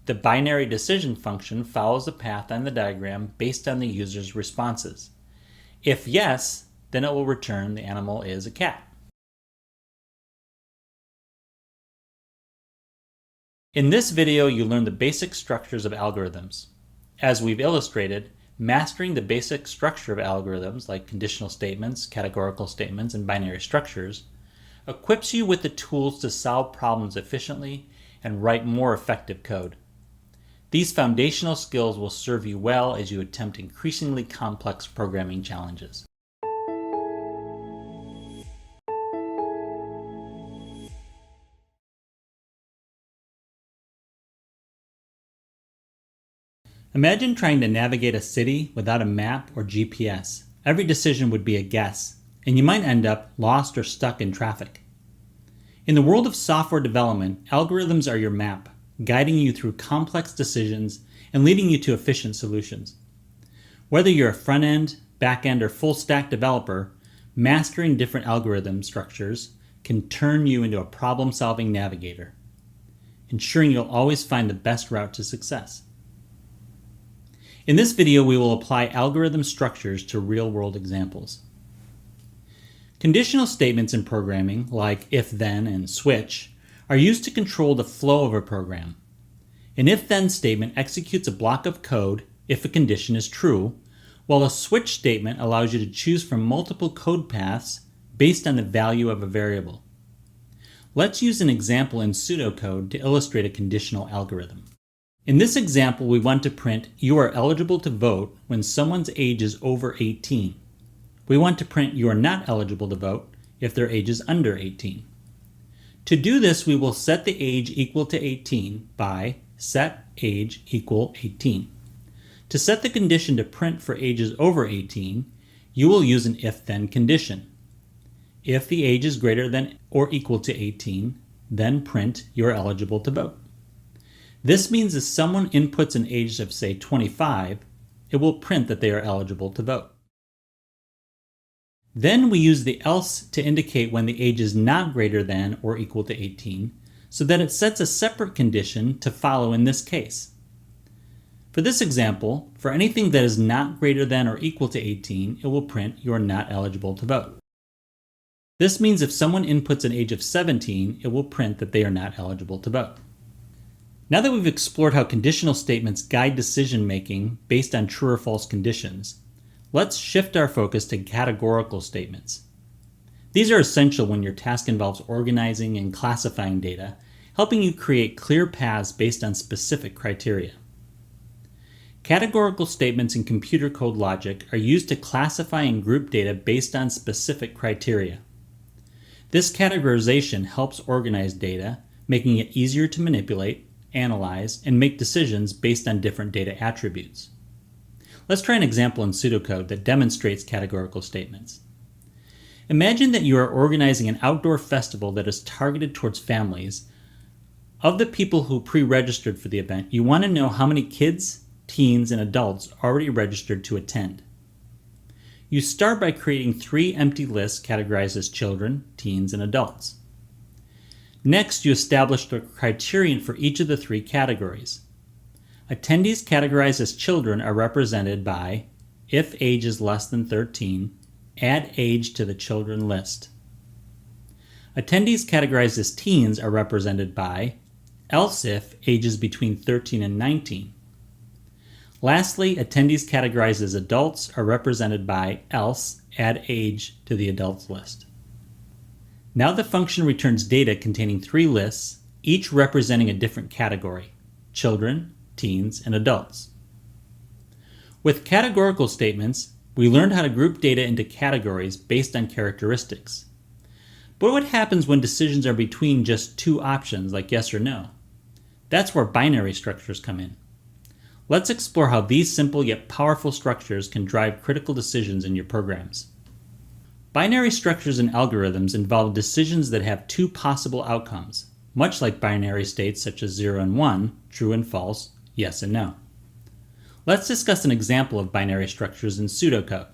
The binary decision function follows the path on the diagram based on the user's responses. If yes, then it will return the animal is a cat. In this video, you learned the basic structures of algorithms. As we've illustrated, mastering the basic structure of algorithms like conditional statements, categorical statements, and binary structures equips you with the tools to solve problems efficiently and write more effective code. These foundational skills will serve you well as you attempt increasingly complex programming challenges. Imagine trying to navigate a city without a map or GPS. Every decision would be a guess, and you might end up lost or stuck in traffic. In the world of software development, algorithms are your map, guiding you through complex decisions and leading you to efficient solutions. Whether you're a front-end, back-end, or full-stack developer, mastering different algorithm structures can turn you into a problem-solving navigator, ensuring you'll always find the best route to success. In this video, we will apply algorithm structures to real-world examples. Conditional statements in programming, like if-then and switch, are used to control the flow of a program. An if-then statement executes a block of code if a condition is true, while a switch statement allows you to choose from multiple code paths based on the value of a variable. Let's use an example in pseudocode to illustrate a conditional algorithm. In this example, we want to print "You are eligible to vote" when someone's age is over 18. We want to print "You are not eligible to vote" if their age is under 18. To do this, we will set the age equal to 18 by setAge equal 18. To set the condition to print for ages over 18, you will use an if-then condition. If the age is greater than or equal to 18, then print "You are eligible to vote." This means if someone inputs an age of, say, 25, it will print that they are eligible to vote. Then we use the else to indicate when the age is not greater than or equal to 18, so that it sets a separate condition to follow in this case. For this example, for anything that is not greater than or equal to 18, it will print "You are not eligible to vote." This means if someone inputs an age of 17, it will print that they are not eligible to vote. Now that we've explored how conditional statements guide decision-making based on true or false conditions, let's shift our focus to categorical statements. These are essential when your task involves organizing and classifying data, helping you create clear paths based on specific criteria. Categorical statements in computer code logic are used to classify and group data based on specific criteria. This categorization helps organize data, making it easier to manipulate, analyze, and make decisions based on different data attributes. Let's try an example in pseudocode that demonstrates categorical statements. Imagine that you are organizing an outdoor festival that is targeted towards families. Of the people who pre-registered for the event, you want to know how many kids, teens, and adults already registered to attend. You start by creating 3 empty lists categorized as children, teens, and adults. Next, you establish the criterion for each of the 3 categories. Attendees categorized as children are represented by if age is less than 13, add age to the children list. Attendees categorized as teens are represented by else if age is between 13 and 19. Lastly, attendees categorized as adults are represented by else add age to the adults list. Now the function returns data containing 3 lists, each representing a different category: children, teens, and adults. With categorical statements, we learned how to group data into categories based on characteristics. But what happens when decisions are between just 2 options, like yes or no? That's where binary structures come in. Let's explore how these simple yet powerful structures can drive critical decisions in your programs. Binary structures and algorithms involve decisions that have 2 possible outcomes, much like binary states such as 0 and 1, true and false, yes and no. Let's discuss an example of binary structures in pseudocode.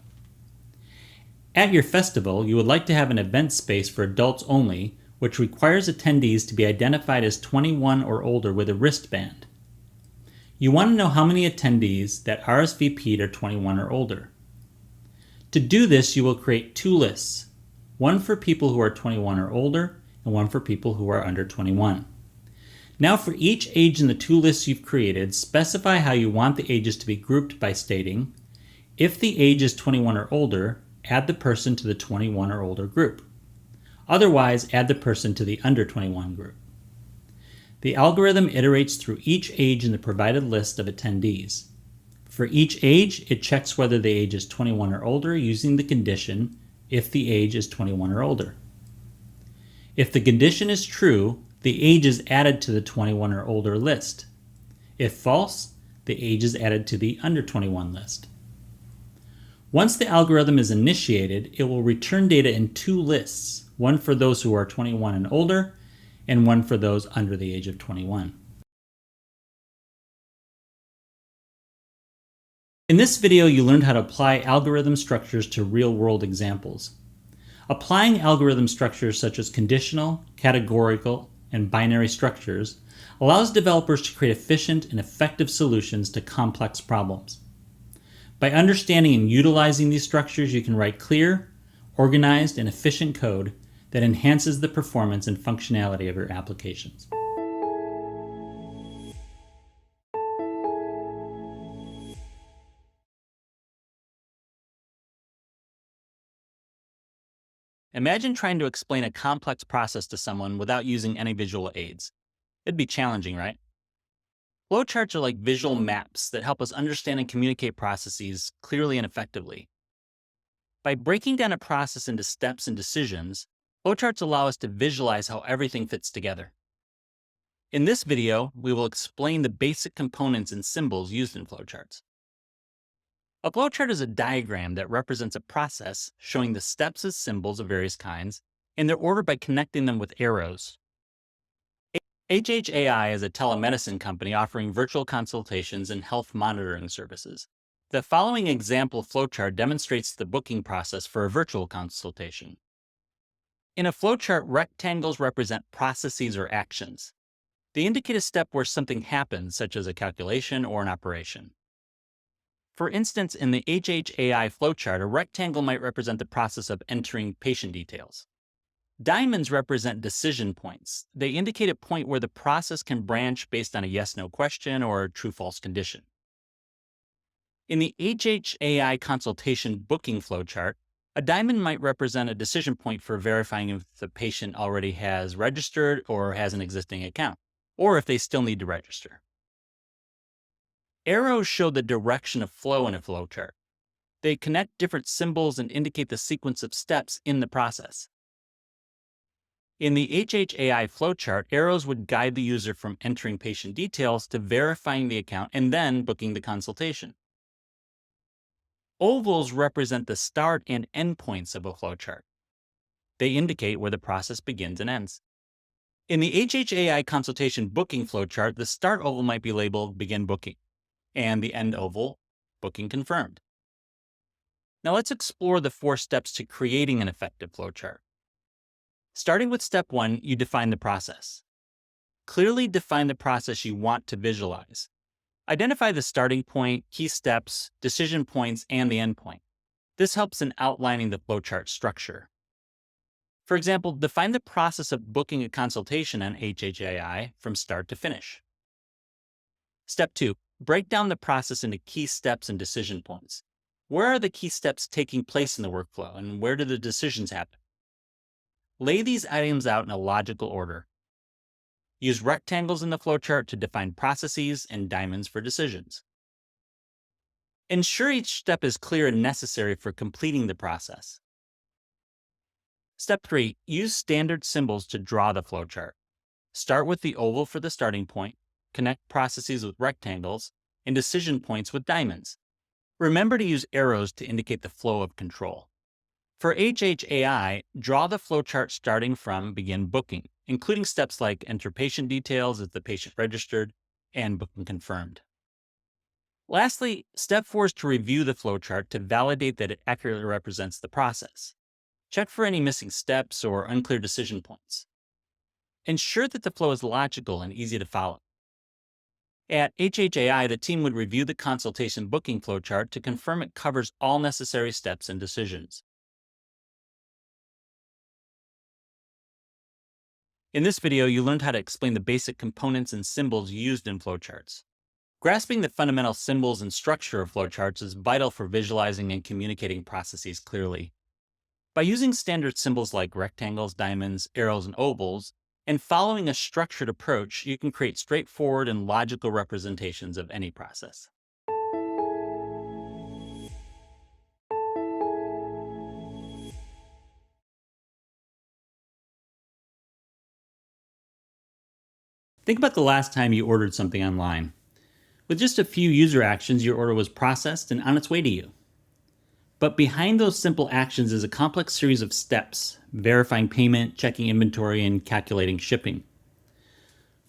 At your festival, you would like to have an event space for adults only, which requires attendees to be identified as 21 or older with a wristband. You want to know how many attendees that RSVP'd are 21 or older. To do this, you will create 2 lists, one for people who are 21 or older and one for people who are under 21. Now for each age in the 2 lists you've created, specify how you want the ages to be grouped by stating, if the age is 21 or older, add the person to the 21 or older group. Otherwise, add the person to the under 21 group. The algorithm iterates through each age in the provided list of attendees. For each age, it checks whether the age is 21 or older using the condition, if the age is 21 or older. If the condition is true, the age is added to the 21 or older list. If false, the age is added to the under 21 list. Once the algorithm is initiated, it will return data in two lists, one for those who are 21 and older, and one for those under the age of 21. In this video, you learned how to apply algorithm structures to real-world examples. Applying algorithm structures such as conditional, categorical, and binary structures allows developers to create efficient and effective solutions to complex problems. By understanding and utilizing these structures, you can write clear, organized, and efficient code that enhances the performance and functionality of your applications. Imagine trying to explain a complex process to someone without using any visual aids. It'd be challenging, right? Flowcharts are like visual maps that help us understand and communicate processes clearly and effectively. By breaking down a process into steps and decisions, flowcharts allow us to visualize how everything fits together. In this video, we will explain the basic components and symbols used in flowcharts. A flowchart is a diagram that represents a process showing the steps as symbols of various kinds, and they're ordered by connecting them with arrows. HHAI is a telemedicine company offering virtual consultations and health monitoring services. The following example flowchart demonstrates the booking process for a virtual consultation. In a flowchart, rectangles represent processes or actions. They indicate a step where something happens, such as a calculation or an operation. For instance, in the HHAI flowchart, a rectangle might represent the process of entering patient details. Diamonds represent decision points. They indicate a point where the process can branch based on a yes-no question or a true-false condition. In the HHAI consultation booking flowchart, a diamond might represent a decision point for verifying if the patient already has registered or has an existing account, or if they still need to register. Arrows show the direction of flow in a flowchart. They connect different symbols and indicate the sequence of steps in the process. In the HHAI flowchart, arrows would guide the user from entering patient details to verifying the account and then booking the consultation. Ovals represent the start and end points of a flowchart. They indicate where the process begins and ends. In the HHAI consultation booking flowchart, the start oval might be labeled Begin Booking, and the end oval, Booking Confirmed. Now let's explore the 4 steps to creating an effective flowchart. Starting with step 1, you define the process. Clearly define the process you want to visualize. Identify the starting point, key steps, decision points, and the end point. This helps in outlining the flowchart structure. For example, define the process of booking a consultation on HHAI from start to finish. Step 2, break down the process into key steps and decision points. Where are the key steps taking place in the workflow, and where do the decisions happen? Lay these items out in a logical order. Use rectangles in the flowchart to define processes and diamonds for decisions. Ensure each step is clear and necessary for completing the process. Step 3, use standard symbols to draw the flowchart. Start with the oval for the starting point, connect processes with rectangles, and decision points with diamonds. Remember to use arrows to indicate the flow of control. For HHAI, draw the flowchart starting from Begin Booking, including steps like enter patient details if the patient registered, and booking confirmed. Lastly, step 4 is to review the flowchart to validate that it accurately represents the process. Check for any missing steps or unclear decision points. Ensure that the flow is logical and easy to follow. At HHAI, the team would review the consultation booking flowchart to confirm it covers all necessary steps and decisions. In this video, you learned how to explain the basic components and symbols used in flowcharts. Grasping the fundamental symbols and structure of flowcharts is vital for visualizing and communicating processes clearly. By using standard symbols like rectangles, diamonds, arrows, and ovals, and following a structured approach, you can create straightforward and logical representations of any process. Think about the last time you ordered something online. With just a few user actions, your order was processed and on its way to you. But behind those simple actions is a complex series of steps, verifying payment, checking inventory, and calculating shipping.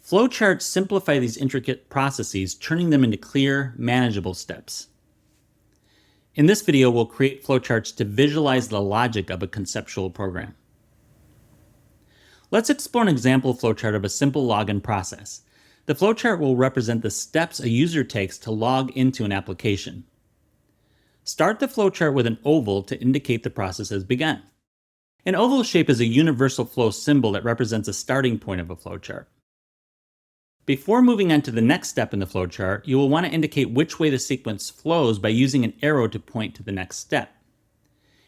Flowcharts simplify these intricate processes, turning them into clear, manageable steps. In this video, we'll create flowcharts to visualize the logic of a conceptual program. Let's explore an example flowchart of a simple login process. The flowchart will represent the steps a user takes to log into an application. Start the flowchart with an oval to indicate the process has begun. An oval shape is a universal flow symbol that represents a starting point of a flowchart. Before moving on to the next step in the flowchart, you will want to indicate which way the sequence flows by using an arrow to point to the next step.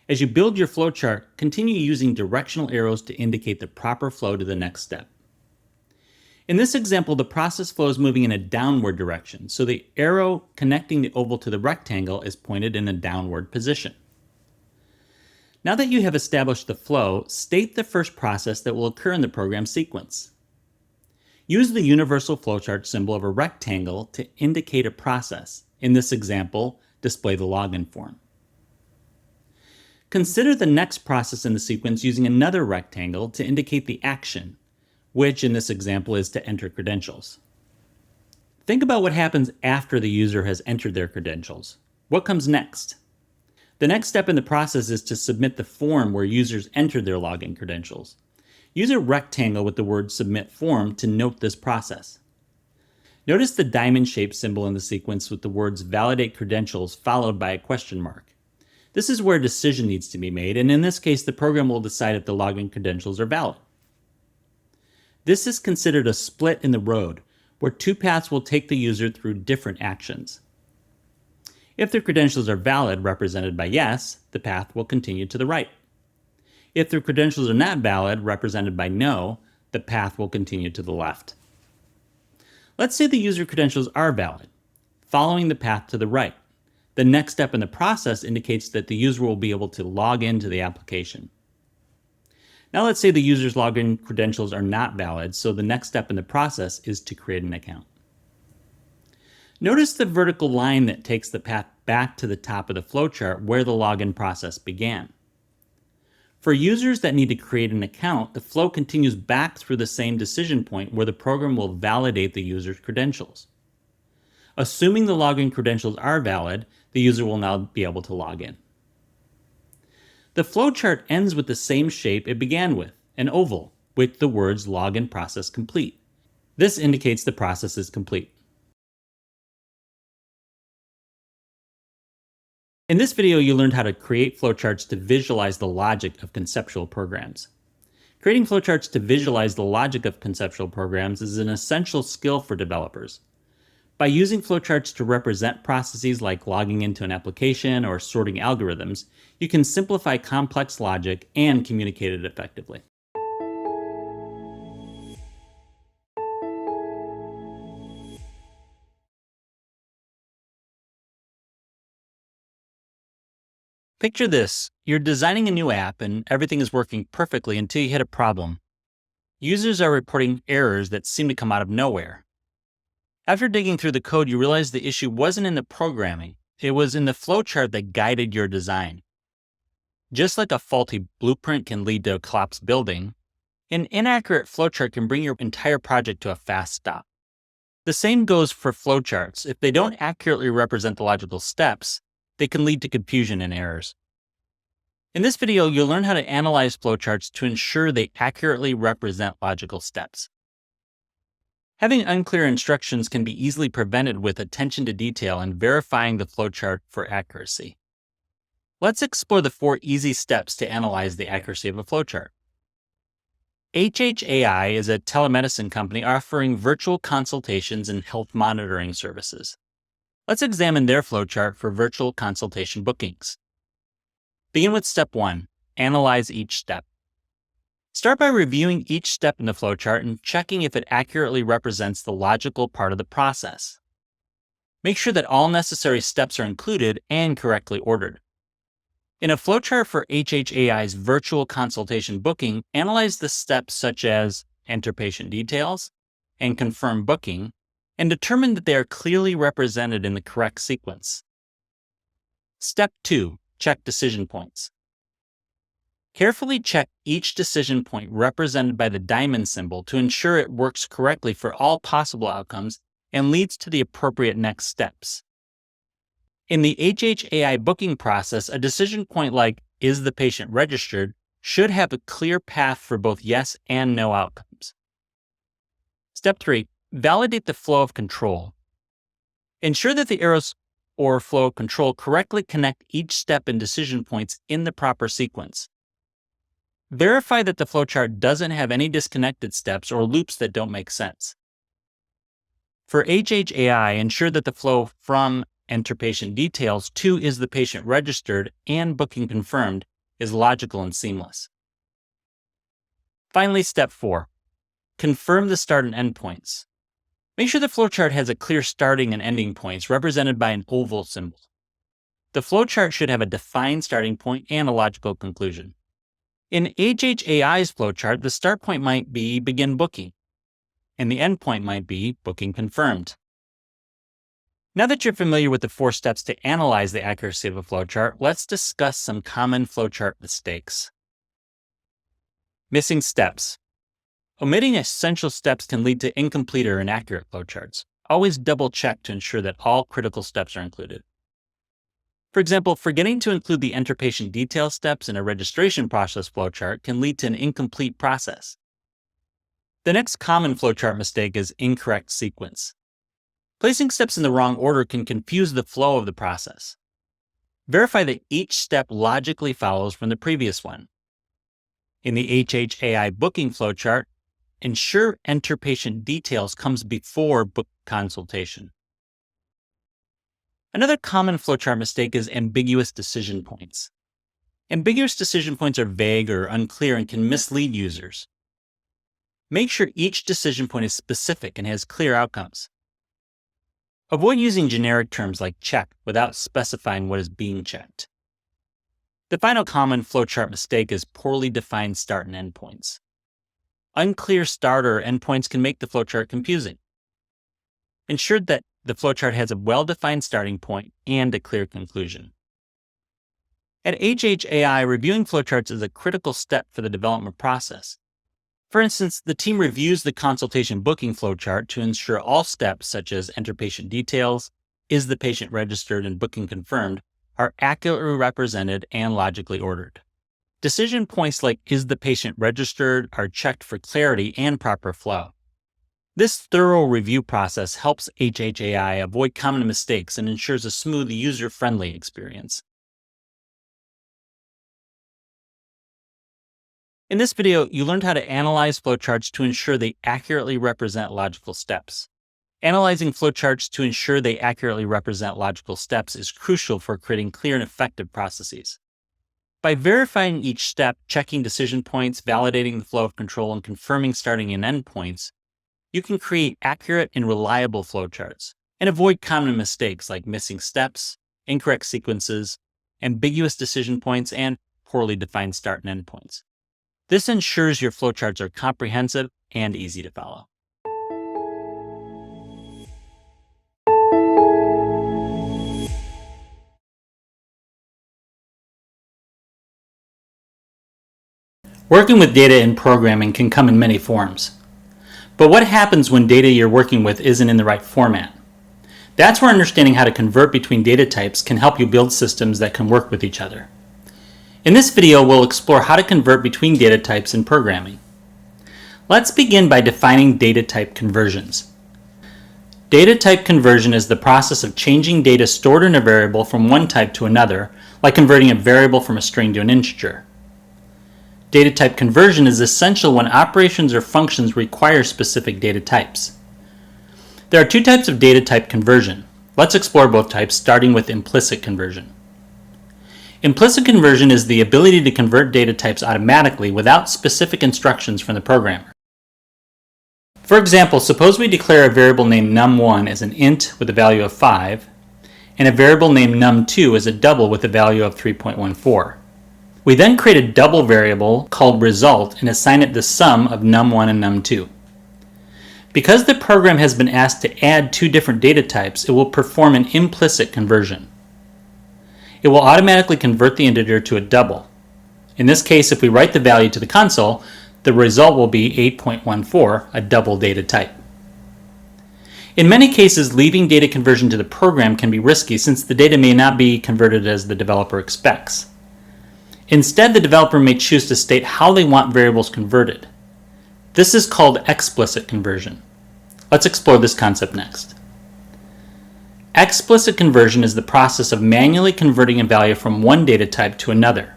As you build your flowchart, continue using directional arrows to indicate the proper flow to the next step. In this example, the process flows moving in a downward direction, so the arrow connecting the oval to the rectangle is pointed in a downward position. Now that you have established the flow, state the first process that will occur in the program sequence. Use the universal flowchart symbol of a rectangle to indicate a process. In this example, display the login form. Consider the next process in the sequence using another rectangle to indicate the action, which in this example is to enter credentials. Think about what happens after the user has entered their credentials. What comes next? The next step in the process is to submit the form where users enter their login credentials. Use a rectangle with the word Submit Form to note this process. Notice the diamond-shaped symbol in the sequence with the words Validate Credentials followed by a question mark. This is where a decision needs to be made, and in this case, the program will decide if the login credentials are valid. This is considered a split in the road, where two paths will take the user through different actions. If the credentials are valid, represented by yes, the path will continue to the right. If the credentials are not valid, represented by no, the path will continue to the left. Let's say the user credentials are valid, following the path to the right. The next step in the process indicates that the user will be able to log into the application. Now let's say the user's login credentials are not valid, so the next step in the process is to create an account. Notice the vertical line that takes the path back to the top of the flowchart where the login process began. For users that need to create an account, the flow continues back through the same decision point where the program will validate the user's credentials. Assuming the login credentials are valid, the user will now be able to log in. The flowchart ends with the same shape it began with, an oval, with the words Login Process Complete. This indicates the process is complete. In this video, you learned how to create flowcharts to visualize the logic of conceptual programs. Creating flowcharts to visualize the logic of conceptual programs is an essential skill for developers. By using flowcharts to represent processes like logging into an application or sorting algorithms, you can simplify complex logic and communicate it effectively. Picture this. You're designing a new app and everything is working perfectly until you hit a problem. Users are reporting errors that seem to come out of nowhere. After digging through the code, you realize the issue wasn't in the programming. It was in the flowchart that guided your design. Just like a faulty blueprint can lead to a collapsed building, an inaccurate flowchart can bring your entire project to a fast stop. The same goes for flowcharts. If they don't accurately represent the logical steps, they can lead to confusion and errors. In this video, you'll learn how to analyze flowcharts to ensure they accurately represent logical steps. Having unclear instructions can be easily prevented with attention to detail and verifying the flowchart for accuracy. Let's explore the 4 easy steps to analyze the accuracy of a flowchart. HHAI is a telemedicine company offering virtual consultations and health monitoring services. Let's examine their flowchart for virtual consultation bookings. Begin with step 1, analyze each step. Start by reviewing each step in the flowchart and checking if it accurately represents the logical part of the process. Make sure that all necessary steps are included and correctly ordered. In a flowchart for HHAI's virtual consultation booking, analyze the steps such as enter patient details and confirm booking, and determine that they are clearly represented in the correct sequence. Step 2. Check decision points. Carefully check each decision point represented by the diamond symbol to ensure it works correctly for all possible outcomes and leads to the appropriate next steps. In the HHAI booking process, a decision point like, "Is the patient registered?" should have a clear path for both yes and no outcomes. Step 3. Validate the flow of control. Ensure that the arrows or flow of control correctly connect each step and decision points in the proper sequence. Verify that the flowchart doesn't have any disconnected steps or loops that don't make sense. For HHAI, ensure that the flow from enter patient details to "is the patient registered" and booking confirmed is logical and seamless. Finally, step 4. Confirm the start and end points. Make sure the flowchart has a clear starting and ending points represented by an oval symbol. The flowchart should have a defined starting point and a logical conclusion. In HHAI's flowchart, the start point might be begin booking, and the end point might be booking confirmed. Now that you're familiar with the 4 steps to analyze the accuracy of a flowchart, let's discuss some common flowchart mistakes. Missing steps. Omitting essential steps can lead to incomplete or inaccurate flowcharts. Always double check to ensure that all critical steps are included. For example, forgetting to include the enter patient detail steps in a registration process flowchart can lead to an incomplete process. The next common flowchart mistake is incorrect sequence. Placing steps in the wrong order can confuse the flow of the process. Verify that each step logically follows from the previous one. In the HHAI booking flowchart, ensure enter patient details comes before book consultation. Another common flowchart mistake is ambiguous decision points. Ambiguous decision points are vague or unclear and can mislead users. Make sure each decision point is specific and has clear outcomes. Avoid using generic terms like check without specifying what is being checked. The final common flowchart mistake is poorly defined start and end points. Unclear start or end points can make the flowchart confusing. Ensure that the flowchart has a well-defined starting point and a clear conclusion. At HHAI, reviewing flowcharts is a critical step for the development process. For instance, the team reviews the consultation booking flowchart to ensure all steps such as enter patient details, is the patient registered, and booking confirmed are accurately represented and logically ordered. Decision points like is the patient registered are checked for clarity and proper flow. This thorough review process helps HHAI avoid common mistakes and ensures a smooth, user-friendly experience. In this video, you learned how to analyze flowcharts to ensure they accurately represent logical steps. Analyzing flowcharts to ensure they accurately represent logical steps is crucial for creating clear and effective processes. By verifying each step, checking decision points, validating the flow of control, and confirming starting and end points, you can create accurate and reliable flowcharts and avoid common mistakes like missing steps, incorrect sequences, ambiguous decision points, and poorly defined start and end points. This ensures your flowcharts are comprehensive and easy to follow. Working with data in programming can come in many forms. But what happens when data you're working with isn't in the right format? That's where understanding how to convert between data types can help you build systems that can work with each other. In this video, we'll explore how to convert between data types in programming. Let's begin by defining data type conversions. Data type conversion is the process of changing data stored in a variable from one type to another, like converting a variable from a string to an integer. Data type conversion is essential when operations or functions require specific data types. There are 2 types of data type conversion. Let's explore both types, starting with implicit conversion. Implicit conversion is the ability to convert data types automatically without specific instructions from the programmer. For example, suppose we declare a variable named num1 as an int with a value of 5, and a variable named num2 as a double with a value of 3.14. We then create a double variable called result and assign it the sum of num1 and num2. Because the program has been asked to add two different data types, it will perform an implicit conversion. It will automatically convert the integer to a double. In this case, if we write the value to the console, the result will be 8.14, a double data type. In many cases, leaving data conversion to the program can be risky since the data may not be converted as the developer expects. Instead, the developer may choose to state how they want variables converted. This is called explicit conversion. Let's explore this concept next. Explicit conversion is the process of manually converting a value from one data type to another.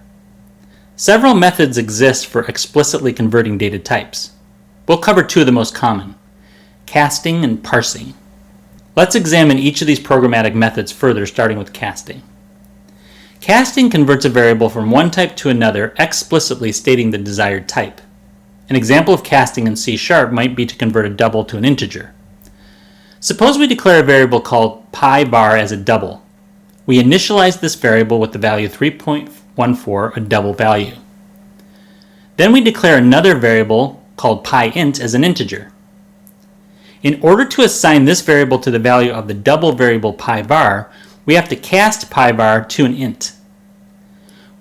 Several methods exist for explicitly converting data types. We'll cover two of the most common: casting and parsing. Let's examine each of these programmatic methods further, starting with casting. Casting converts a variable from one type to another, explicitly stating the desired type. An example of casting in C# might be to convert a double to an integer. Suppose we declare a variable called pi_var as a double. We initialize this variable with the value 3.14, a double value. Then we declare another variable called pi_int as an integer. In order to assign this variable to the value of the double variable pi_var, we have to cast pi_var to an int.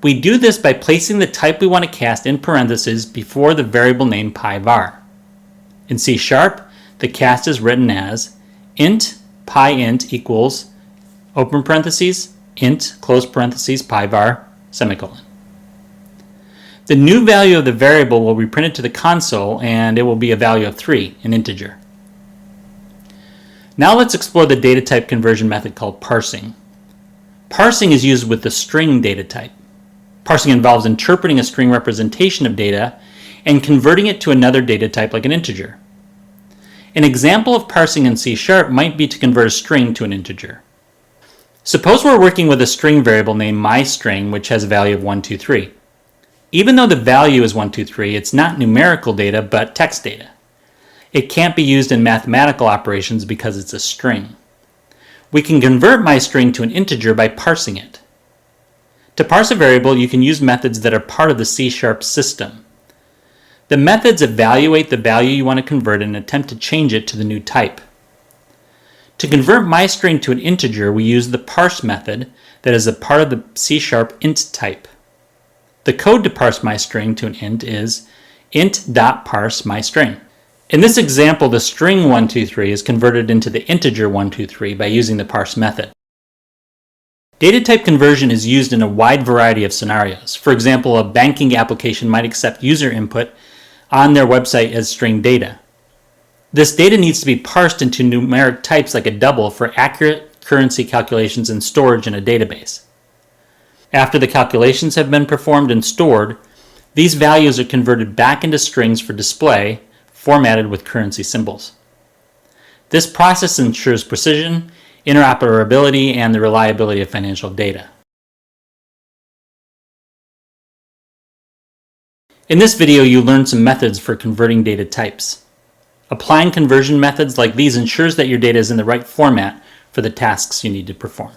We do this by placing the type we want to cast in parentheses before the variable name pi_var. In C#, the cast is written as int pi_int equals open parentheses int close parentheses pi_var semicolon. The new value of the variable will be printed to the console, and it will be a value of 3, an integer. Now let's explore the data type conversion method called parsing. Parsing is used with the string data type. Parsing involves interpreting a string representation of data and converting it to another data type like an integer. An example of parsing in C# might be to convert a string to an integer. Suppose we're working with a string variable named myString, which has a value of 123. Even though the value is 123, it's not numerical data but text data. It can't be used in mathematical operations because it's a string. We can convert myString to an integer by parsing it. To parse a variable, you can use methods that are part of the C# system. The methods evaluate the value you want to convert and attempt to change it to the new type. To convert myString to an integer, we use the parse method that is a part of the C# int type. The code to parse myString to an int is int.parse myString. In this example, the string 123 is converted into the integer 123 by using the parse method. Data type conversion is used in a wide variety of scenarios. For example, a banking application might accept user input on their website as string data. This data needs to be parsed into numeric types like a double for accurate currency calculations and storage in a database. After the calculations have been performed and stored, these values are converted back into strings for display, formatted with currency symbols. This process ensures precision, interoperability, and the reliability of financial data. In this video, you learned some methods for converting data types. Applying conversion methods like these ensures that your data is in the right format for the tasks you need to perform.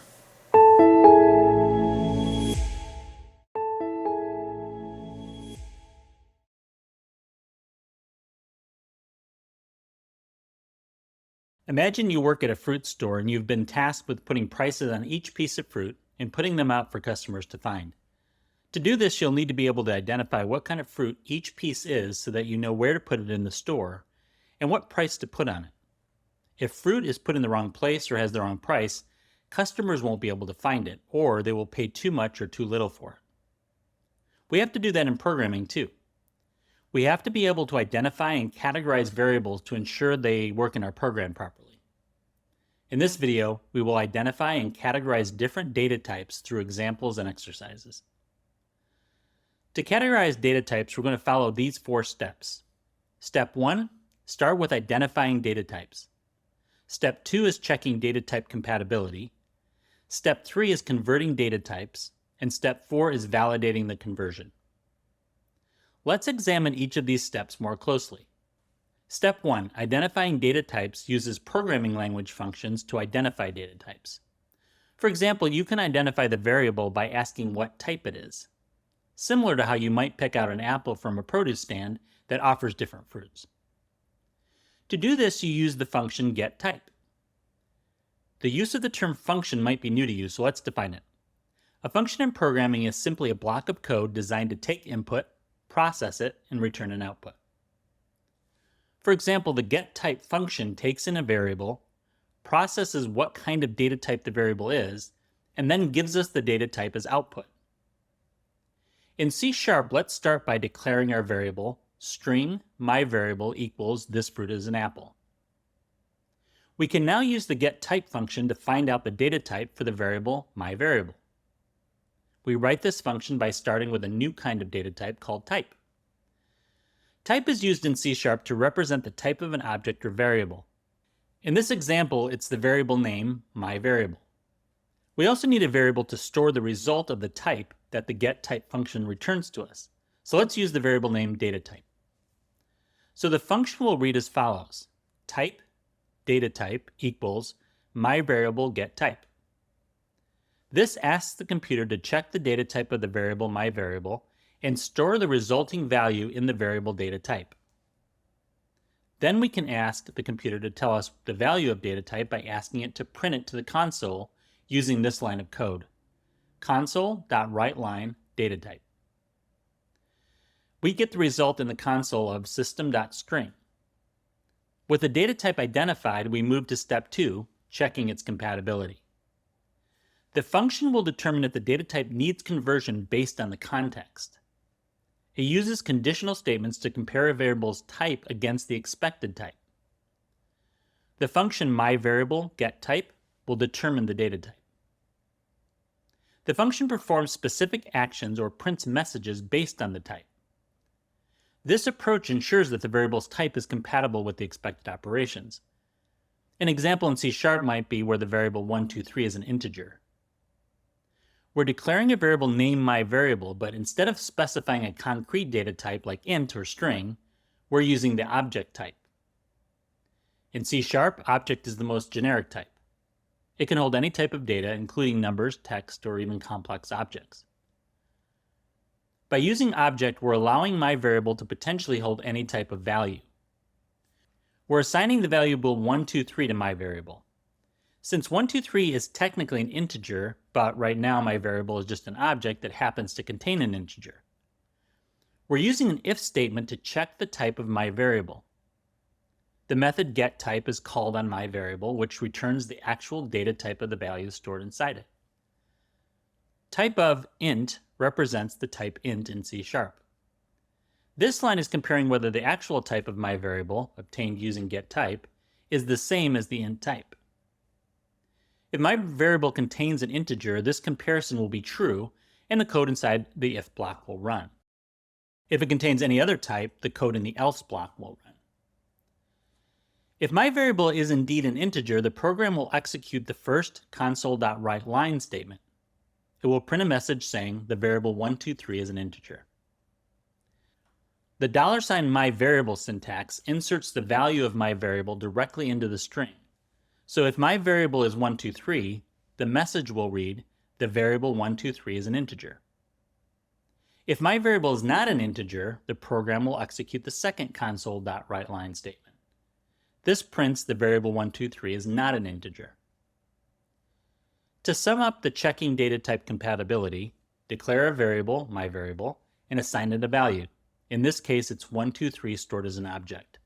Imagine you work at a fruit store and you've been tasked with putting prices on each piece of fruit and putting them out for customers to find. To do this, you'll need to be able to identify what kind of fruit each piece is so that you know where to put it in the store and what price to put on it. If fruit is put in the wrong place or has the wrong price, customers won't be able to find it, or they will pay too much or too little for it. We have to do that in programming too. We have to be able to identify and categorize variables to ensure they work in our program properly. In this video, we will identify and categorize different data types through examples and exercises. To categorize data types, we're going to follow these 4 steps. Step 1, start with identifying data types. Step 2 is checking data type compatibility. Step 3 is converting data types. And step 4 is validating the conversion. Let's examine each of these steps more closely. Step 1, identifying data types, uses programming language functions to identify data types. For example, you can identify the variable by asking what type it is, similar to how you might pick out an apple from a produce stand that offers different fruits. To do this, you use the function getType. The use of the term function might be new to you, so let's define it. A function in programming is simply a block of code designed to take input, process it, and return an output. For example, the getType function takes in a variable, processes what kind of data type the variable is, and then gives us the data type as output. In C#, let's start by declaring our variable string myVariable equals this fruit is an apple. We can now use the getType function to find out the data type for the variable myVariable. We write this function by starting with a new kind of data type called type. Type is used in C# to represent the type of an object or variable. In this example, it's the variable name myVariable. We also need a variable to store the result of the type that the getType function returns to us. So let's use the variable name dataType. So the function will read as follows: type dataType equals myVariable getType. This asks the computer to check the data type of the variable myVariable and store the resulting value in the variable data type. Then we can ask the computer to tell us the value of data type by asking it to print it to the console using this line of code: console.writeLine dataType. We get the result in the console of system.string. With the data type identified, we move to step 2, checking its compatibility. The function will determine if the data type needs conversion based on the context. It uses conditional statements to compare a variable's type against the expected type. The function myVariable getType will determine the data type. The function performs specific actions or prints messages based on the type. This approach ensures that the variable's type is compatible with the expected operations. An example in C# might be where the variable 123 is an integer. We're declaring a variable named myVariable, but instead of specifying a concrete data type like int or string, we're using the object type. In C#, object is the most generic type. It can hold any type of data, including numbers, text, or even complex objects. By using object, we're allowing myVariable to potentially hold any type of value. We're assigning the variable 123 to myVariable. Since 123 is technically an integer, but right now myVariable is just an object that happens to contain an integer, we're using an if statement to check the type of myVariable. The method getType is called on myVariable, which returns the actual data type of the value stored inside it. Type of int represents the type int in C#. This line is comparing whether the actual type of myVariable, obtained using getType, is the same as the int type. If myVariable contains an integer, this comparison will be true, and the code inside the if block will run. If it contains any other type, the code in the else block will run. If myVariable is indeed an integer, the program will execute the first console.writeLine statement. It will print a message saying the variable 123 is an integer. The $myVariable syntax inserts the value of myVariable directly into the string. So if myVariable is 123, the message will read, the variable 123 is an integer. If myVariable is not an integer, the program will execute the second console.writeLine statement. This prints the variable 123 is not an integer. To sum up the checking data type compatibility, declare a variable, myVariable, and assign it a value. In this case, it's 123 stored as an object.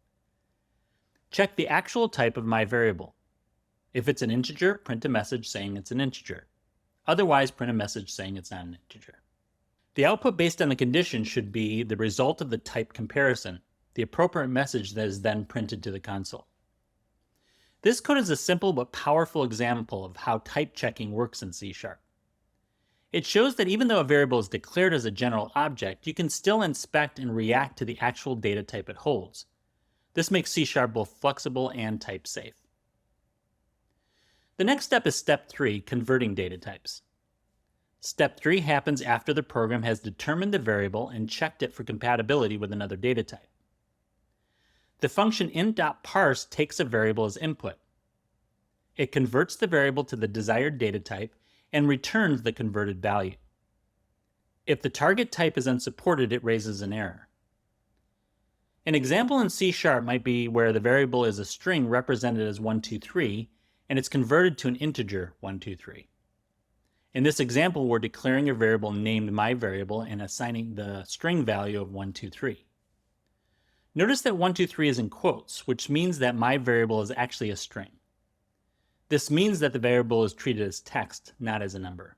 Check the actual type of myVariable. If it's an integer, print a message saying it's an integer. Otherwise, print a message saying it's not an integer. The output based on the condition should be the result of the type comparison, the appropriate message that is then printed to the console. This code is a simple but powerful example of how type checking works in C#. It shows that even though a variable is declared as a general object, you can still inspect and react to the actual data type it holds. This makes C# both flexible and type safe. The next step is step 3, converting data types. Step 3 happens after the program has determined the variable and checked it for compatibility with another data type. The function int.parse takes a variable as input. It converts the variable to the desired data type and returns the converted value. If the target type is unsupported, it raises an error. An example in C# might be where the variable is a string represented as 123, and it's converted to an integer 123. In this example, we're declaring a variable named myVariable and assigning the string value of 123. Notice that 123 is in quotes, which means that myVariable is actually a string. This means that the variable is treated as text, not as a number.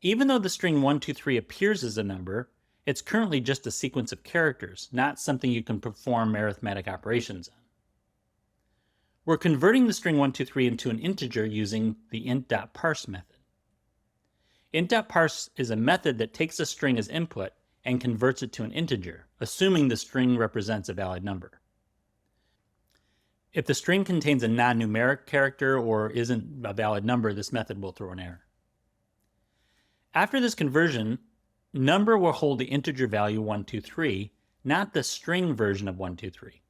Even though the string 123 appears as a number, it's currently just a sequence of characters, not something you can perform arithmetic operations on. We're converting the string 123 into an integer using the int.parse method. Int.parse is a method that takes a string as input and converts it to an integer, assuming the string represents a valid number. If the string contains a non-numeric character or isn't a valid number, this method will throw an error. After this conversion, number will hold the integer value 123, not the string version of 123.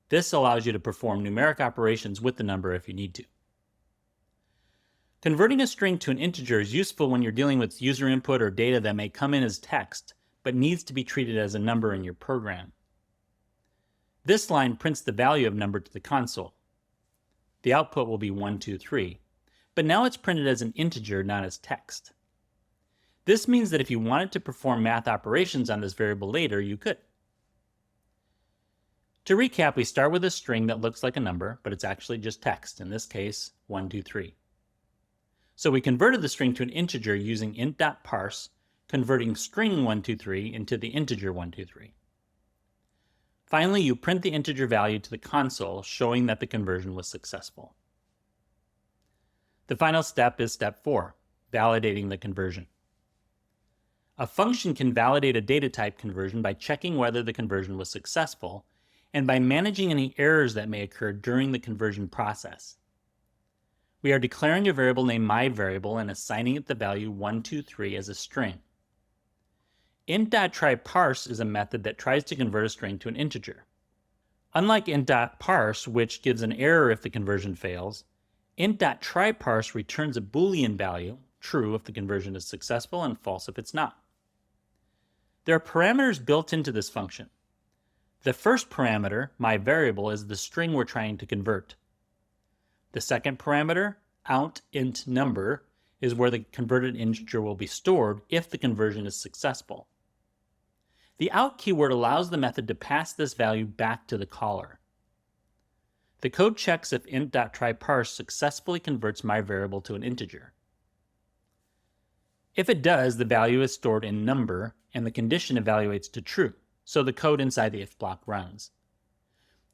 This allows you to perform numeric operations with the number if you need to. Converting a string to an integer is useful when you're dealing with user input or data that may come in as text, but needs to be treated as a number in your program. This line prints the value of number to the console. The output will be 123, but now it's printed as an integer, not as text. This means that if you wanted to perform math operations on this variable later, you could. To recap, we start with a string that looks like a number, but it's actually just text, in this case, 123. So we converted the string to an integer using int.parse, converting string 123 into the integer 123. Finally, you print the integer value to the console, showing that the conversion was successful. The final step is step 4, validating the conversion. A function can validate a data type conversion by checking whether the conversion was successful and by managing any errors that may occur during the conversion process. We are declaring a variable named myVariable and assigning it the value 123 as a string. Int.tryParse is a method that tries to convert a string to an integer. Unlike int.parse, which gives an error if the conversion fails, int.tryParse returns a Boolean value, true if the conversion is successful and false if it's not. There are parameters built into this function. The first parameter, myVariable, is the string we're trying to convert. The second parameter, outIntNumber, is where the converted integer will be stored if the conversion is successful. The out keyword allows the method to pass this value back to the caller. The code checks if int.tryParse successfully converts myVariable to an integer. If it does, the value is stored in number and the condition evaluates to true, so the code inside the if block runs.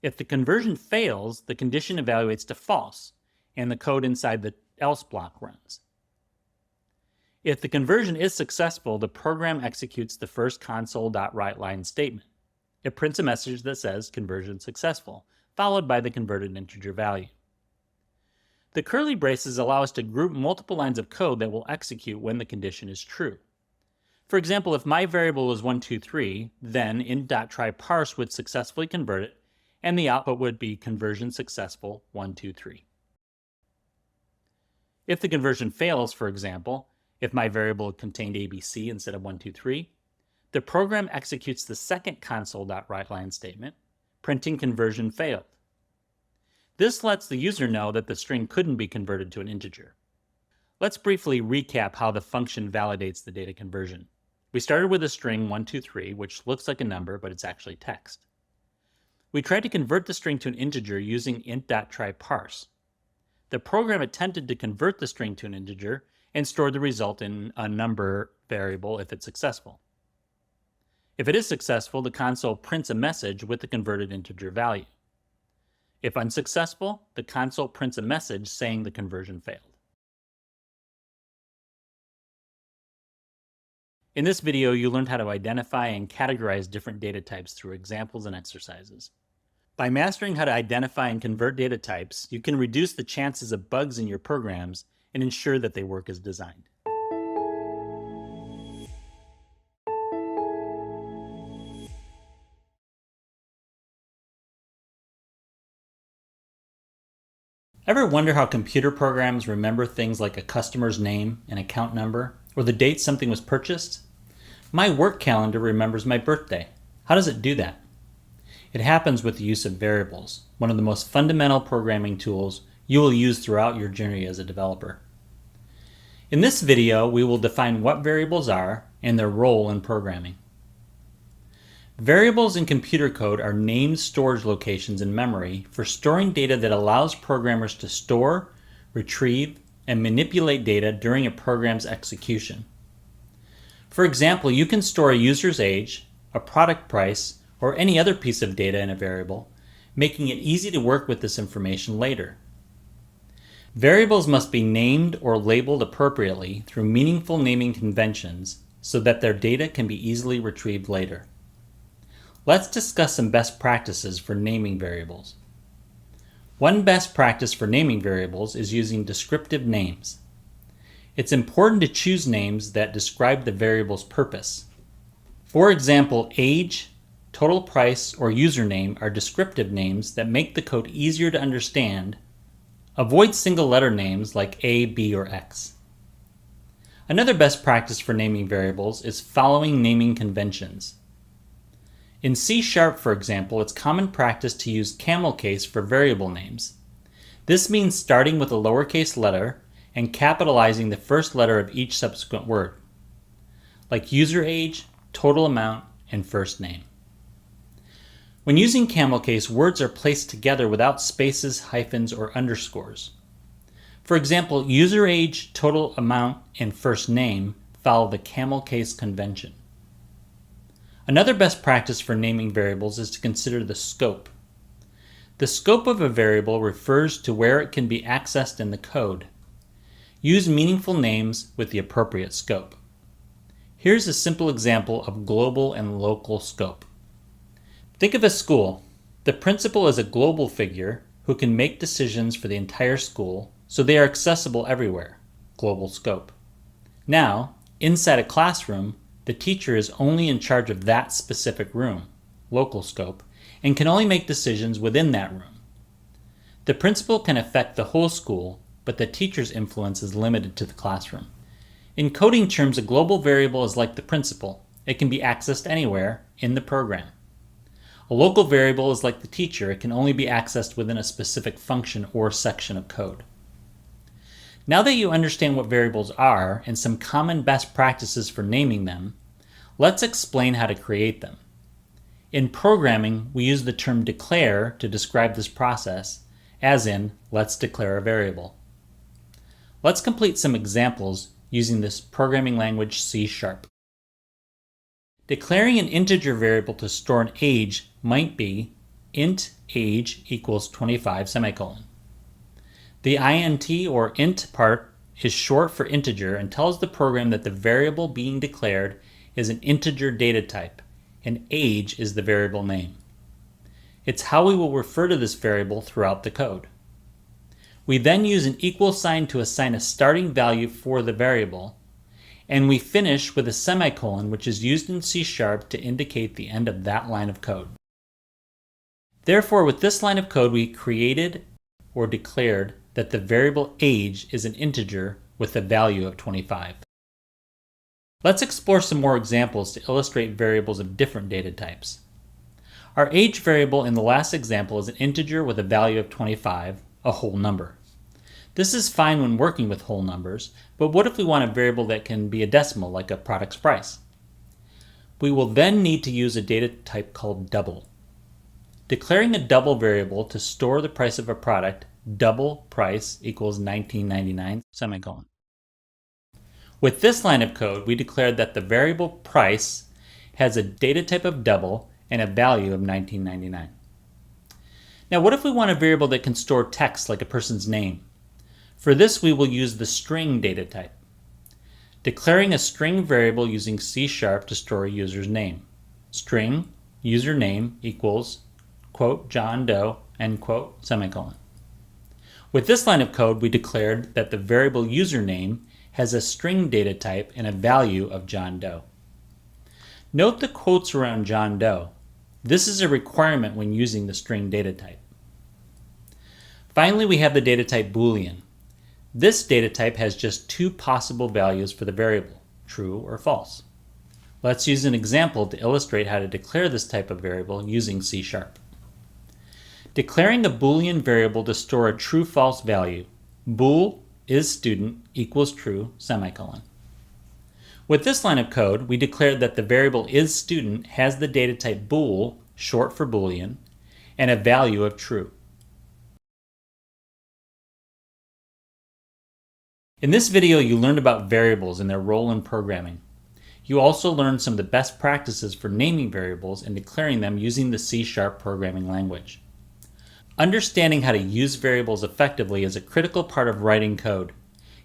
If the conversion fails, the condition evaluates to false and the code inside the else block runs. If the conversion is successful, the program executes the first console.writeLine statement. It prints a message that says conversion successful, followed by the converted integer value. The curly braces allow us to group multiple lines of code that will execute when the condition is true. For example, if myVariable was 123, then int.tryParse would successfully convert it, and the output would be conversion successful 123. If the conversion fails, for example, if myVariable contained ABC instead of 123, the program executes the second console.writeLine statement, printing conversion failed. This lets the user know that the string couldn't be converted to an integer. Let's briefly recap how the function validates the data conversion. We started with a string 123, which looks like a number, but it's actually text. We tried to convert the string to an integer using int.tryParse. The program attempted to convert the string to an integer and stored the result in a number variable if it's successful. If it is successful, the console prints a message with the converted integer value. If unsuccessful, the console prints a message saying the conversion failed. In this video, you learned how to identify and categorize different data types through examples and exercises. By mastering how to identify and convert data types, you can reduce the chances of bugs in your programs and ensure that they work as designed. Ever wonder how computer programs remember things like a customer's name, an account number, or the date something was purchased? My work calendar remembers my birthday. How does it do that? It happens with the use of variables, one of the most fundamental programming tools you will use throughout your journey as a developer. In this video, we will define what variables are and their role in programming. Variables in computer code are named storage locations in memory for storing data that allows programmers to store, retrieve, and manipulate data during a program's execution. For example, you can store a user's age, a product price, or any other piece of data in a variable, making it easy to work with this information later. Variables must be named or labeled appropriately through meaningful naming conventions so that their data can be easily retrieved later. Let's discuss some best practices for naming variables. One best practice for naming variables is using descriptive names. It's important to choose names that describe the variable's purpose. For example, age, total price, or username are descriptive names that make the code easier to understand. Avoid single letter names like A, B, or X. Another best practice for naming variables is following naming conventions. In C#, for example, it's common practice to use camel case for variable names. This means starting with a lowercase letter and capitalizing the first letter of each subsequent word, like user age, total amount, and first name. When using camel case, words are placed together without spaces, hyphens, or underscores. For example, user age, total amount, and first name follow the camel case convention. Another best practice for naming variables is to consider the scope. The scope of a variable refers to where it can be accessed in the code. Use meaningful names with the appropriate scope. Here's a simple example of global and local scope. Think of a school. The principal is a global figure who can make decisions for the entire school, so they are accessible everywhere. Global scope. Now, inside a classroom, the teacher is only in charge of that specific room, local scope, and can only make decisions within that room. The principal can affect the whole school, but the teacher's influence is limited to the classroom. In coding terms, a global variable is like the principal. It can be accessed anywhere in the program. A local variable is like the teacher. It can only be accessed within a specific function or section of code. Now that you understand what variables are and some common best practices for naming them, let's explain how to create them. In programming, we use the term declare to describe this process, as in, let's declare a variable. Let's complete some examples using this programming language C#. Declaring an integer variable to store an age might be int age equals 25 semicolon. The int or int part is short for integer and tells the program that the variable being declared is an integer data type, and age is the variable name. It's how we will refer to this variable throughout the code. We then use an equal sign to assign a starting value for the variable, and we finish with a semicolon, which is used in C# to indicate the end of that line of code. Therefore, with this line of code, we created or declared that the variable age is an integer with a value of 25. Let's explore some more examples to illustrate variables of different data types. Our age variable in the last example is an integer with a value of 25, a whole number. This is fine when working with whole numbers, but what if we want a variable that can be a decimal, like a product's price? We will then need to use a data type called double. Declaring a double variable to store the price of a product, double price equals $19.99 semicolon. With this line of code, we declared that the variable price has a data type of double and a value of $19.99. Now, what if we want a variable that can store text like a person's name? For this, we will use the string data type. Declaring a string variable using C# to store a user's name. String username equals quote John Doe end quote semicolon. With this line of code, we declared that the variable username has a string data type and a value of John Doe. Note the quotes around John Doe. This is a requirement when using the string data type. Finally, we have the data type Boolean. This data type has just two possible values for the variable, true or false. Let's use an example to illustrate how to declare this type of variable using C#. Declaring a Boolean variable to store a true-false value. Bool is student equals true, semicolon. With this line of code, we declared that the variable is student has the data type bool, short for Boolean, and a value of true. In this video, you learned about variables and their role in programming. You also learned some of the best practices for naming variables and declaring them using the C# programming language. Understanding how to use variables effectively is a critical part of writing code.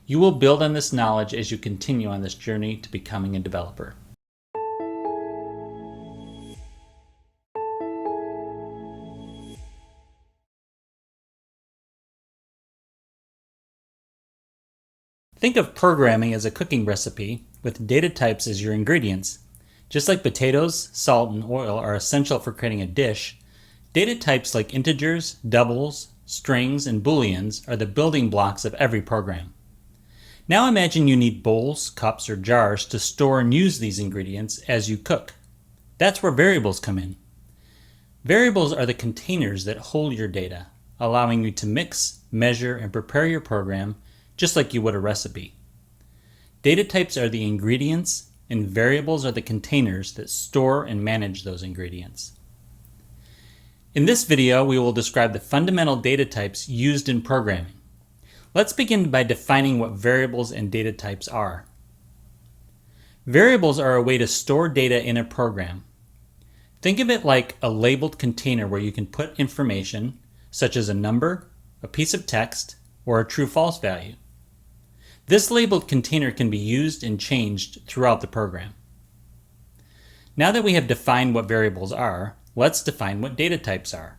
You will build on this knowledge as you continue on this journey to becoming a developer. Think of programming as a cooking recipe with data types as your ingredients. Just like potatoes, salt, and oil are essential for creating a dish, data types like integers, doubles, strings, and booleans are the building blocks of every program. Now imagine you need bowls, cups, or jars to store and use these ingredients as you cook. That's where variables come in. Variables are the containers that hold your data, allowing you to mix, measure, and prepare your program just like you would a recipe. Data types are the ingredients, and variables are the containers that store and manage those ingredients. In this video, we will describe the fundamental data types used in programming. Let's begin by defining what variables and data types are. Variables are a way to store data in a program. Think of it like a labeled container where you can put information, such as a number, a piece of text, or a true-false value. This labeled container can be used and changed throughout the program. Now that we have defined what variables are, let's define what data types are.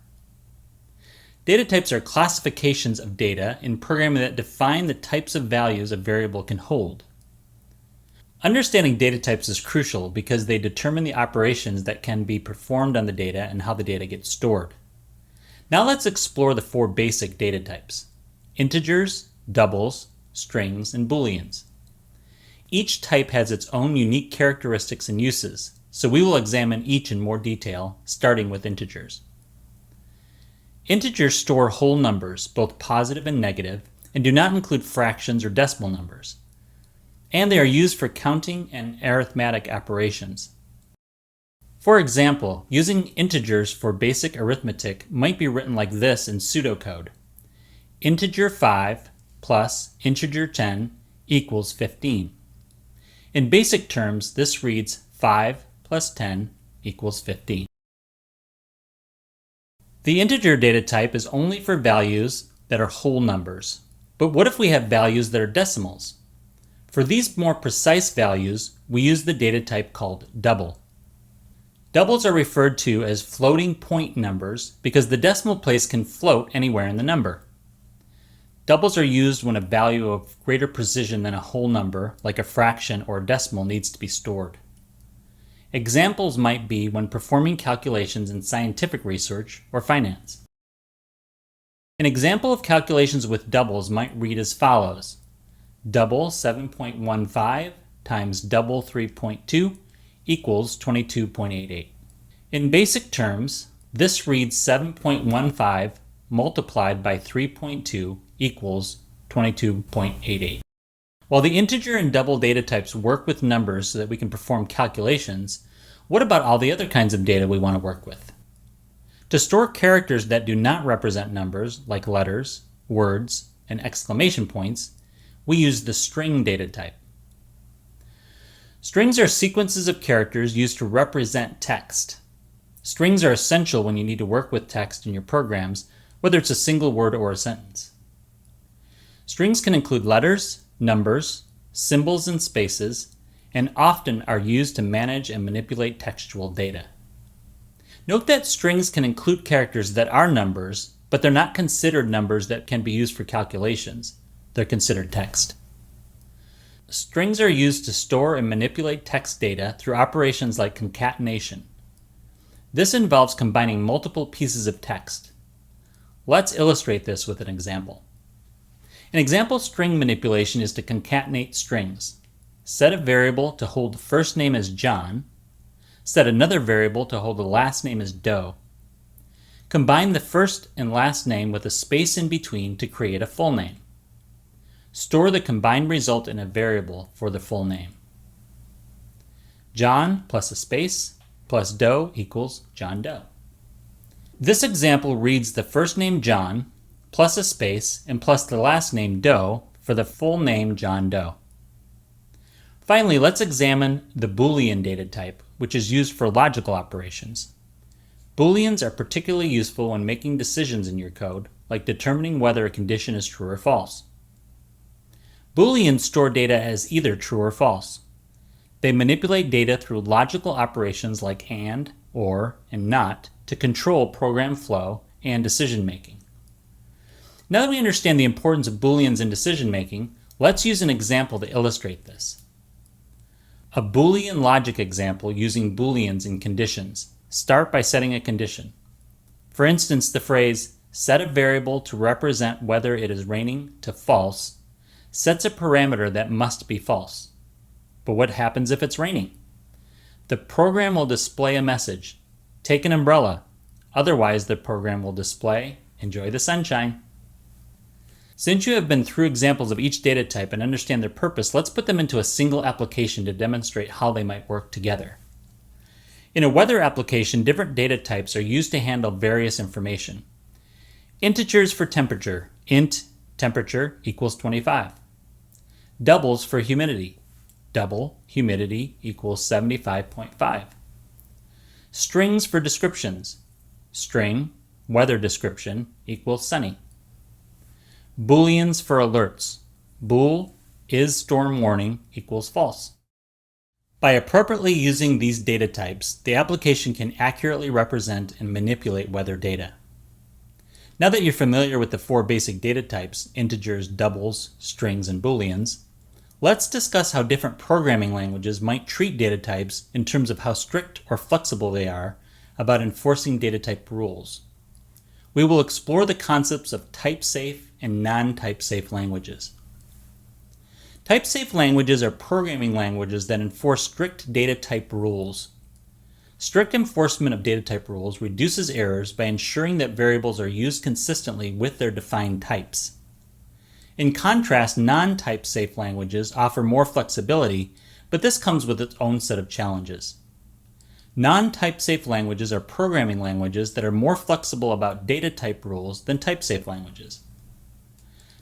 Data types are classifications of data in programming that define the types of values a variable can hold. Understanding data types is crucial because they determine the operations that can be performed on the data and how the data gets stored. Now let's explore the four basic data types: integers, doubles, strings, and booleans. Each type has its own unique characteristics and uses, so we will examine each in more detail, starting with integers. Integers store whole numbers, both positive and negative, and do not include fractions or decimal numbers. And they are used for counting and arithmetic operations. For example, using integers for basic arithmetic might be written like this in pseudocode. Integer 5 plus integer 10 equals 15. In basic terms, this reads 5 plus 10 equals 15. The integer data type is only for values that are whole numbers. But what if we have values that are decimals? For these more precise values, we use the data type called double. Doubles are referred to as floating point numbers because the decimal place can float anywhere in the number. Doubles are used when a value of greater precision than a whole number, like a fraction or a decimal, needs to be stored. Examples might be when performing calculations in scientific research or finance. An example of calculations with doubles might read as follows: double 7.15 times double 3.2 equals 22.88. In basic terms, this reads 7.15 multiplied by 3.2 equals 22.88. While the integer and double data types work with numbers so that we can perform calculations, what about all the other kinds of data we want to work with? To store characters that do not represent numbers, like letters, words, and exclamation points, we use the string data type. Strings are sequences of characters used to represent text. Strings are essential when you need to work with text in your programs, whether it's a single word or a sentence. Strings can include letters, numbers, symbols, and spaces, and often are used to manage and manipulate textual data. Note that strings can include characters that are numbers, but they're not considered numbers that can be used for calculations. They're considered text. Strings are used to store and manipulate text data through operations like concatenation. This involves combining multiple pieces of text. Let's illustrate this with an example. An example string manipulation is to concatenate strings. set a variable to hold the first name as John, set another variable to hold the last name as Doe. Combine the first and last name with a space in between to create a full name. Store the combined result in a variable for the full name. John plus a space plus Doe equals John Doe. This example reads the first name John plus a space and plus the last name Doe for the full name John Doe. Finally, let's examine the Boolean data type, which is used for logical operations. Booleans are particularly useful when making decisions in your code, like determining whether a condition is true or false. Booleans store data as either true or false. They manipulate data through logical operations like and, or, and not to control program flow and decision making. Now that we understand the importance of Booleans in decision making, let's use an example to illustrate this. A Boolean logic example using Booleans in conditions. Start by setting a condition. For instance, the phrase set a variable to represent whether it is raining to false sets a parameter that must be false. But what happens if it's raining? The program will display a message, take an umbrella. Otherwise, the program will display, enjoy the sunshine. Since you have been through examples of each data type and understand their purpose, let's put them into a single application to demonstrate how they might work together. In a weather application, different data types are used to handle various information. Integers for temperature, int temperature equals 25. Doubles for humidity, double humidity equals 75.5. Strings for descriptions, string weather description equals sunny. Booleans for alerts, bool is storm warning equals false. By appropriately using these data types, the application can accurately represent and manipulate weather data. Now that you're familiar with the four basic data types, integers, doubles, strings, and booleans, let's discuss how different programming languages might treat data types in terms of how strict or flexible they are about enforcing data type rules. We will explore the concepts of type-safe and non-type-safe languages. Type-safe languages are programming languages that enforce strict data type rules. Strict enforcement of data type rules reduces errors by ensuring that variables are used consistently with their defined types. In contrast, non-type-safe languages offer more flexibility, but this comes with its own set of challenges. Non-type-safe languages are programming languages that are more flexible about data type rules than type-safe languages.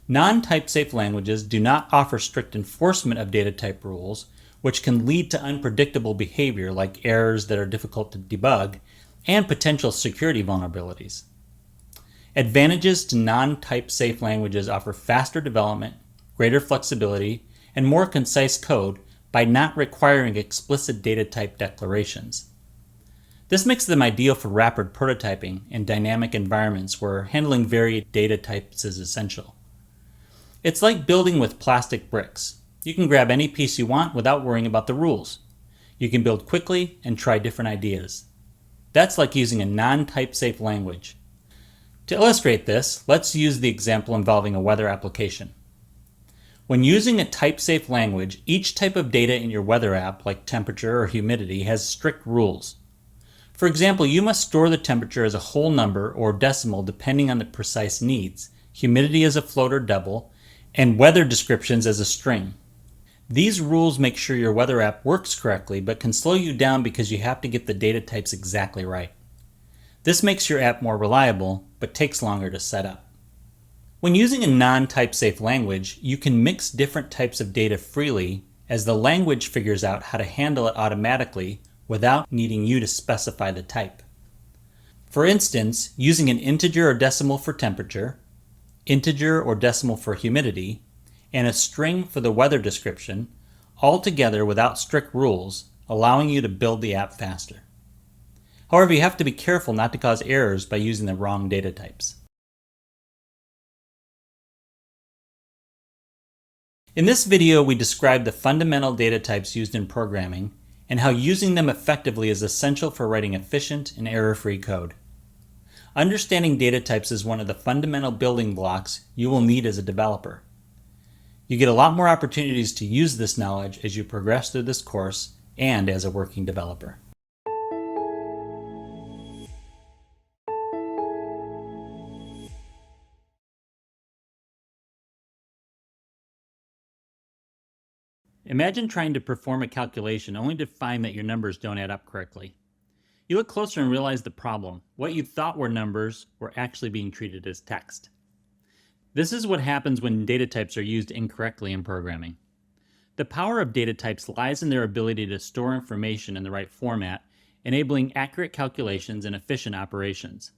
Non-type-safe languages do not offer strict enforcement of data type rules, which can lead to unpredictable behavior like errors that are difficult to debug and potential security vulnerabilities. Advantages to non-type-safe languages offer faster development, greater flexibility, and more concise code by not requiring explicit data type declarations. This makes them ideal for rapid prototyping and dynamic environments where handling varied data types is essential. It's like building with plastic bricks. You can grab any piece you want without worrying about the rules. You can build quickly and try different ideas. That's like using a non-type-safe language. To illustrate this, let's use the example involving a weather application. When using a type-safe language, each type of data in your weather app, like temperature or humidity, has strict rules. For example, you must store the temperature as a whole number or decimal depending on the precise needs, humidity as a float or double, and weather descriptions as a string. These rules make sure your weather app works correctly, but can slow you down because you have to get the data types exactly right. This makes your app more reliable, but takes longer to set up. When using a non-type-safe language, you can mix different types of data freely as the language figures out how to handle it automatically without needing you to specify the type. For instance, using an integer or decimal for temperature, integer or decimal for humidity, and a string for the weather description, all together without strict rules, allowing you to build the app faster. However, you have to be careful not to cause errors by using the wrong data types. In this video, we described the fundamental data types used in programming and how using them effectively is essential for writing efficient and error-free code. Understanding data types is one of the fundamental building blocks you will need as a developer. You get a lot more opportunities to use this knowledge as you progress through this course and as a working developer. Imagine trying to perform a calculation only to find that your numbers don't add up correctly. You look closer and realize the problem. What you thought were numbers were actually being treated as text. This is what happens when data types are used incorrectly in programming. The power of data types lies in their ability to store information in the right format, enabling accurate calculations and efficient operations.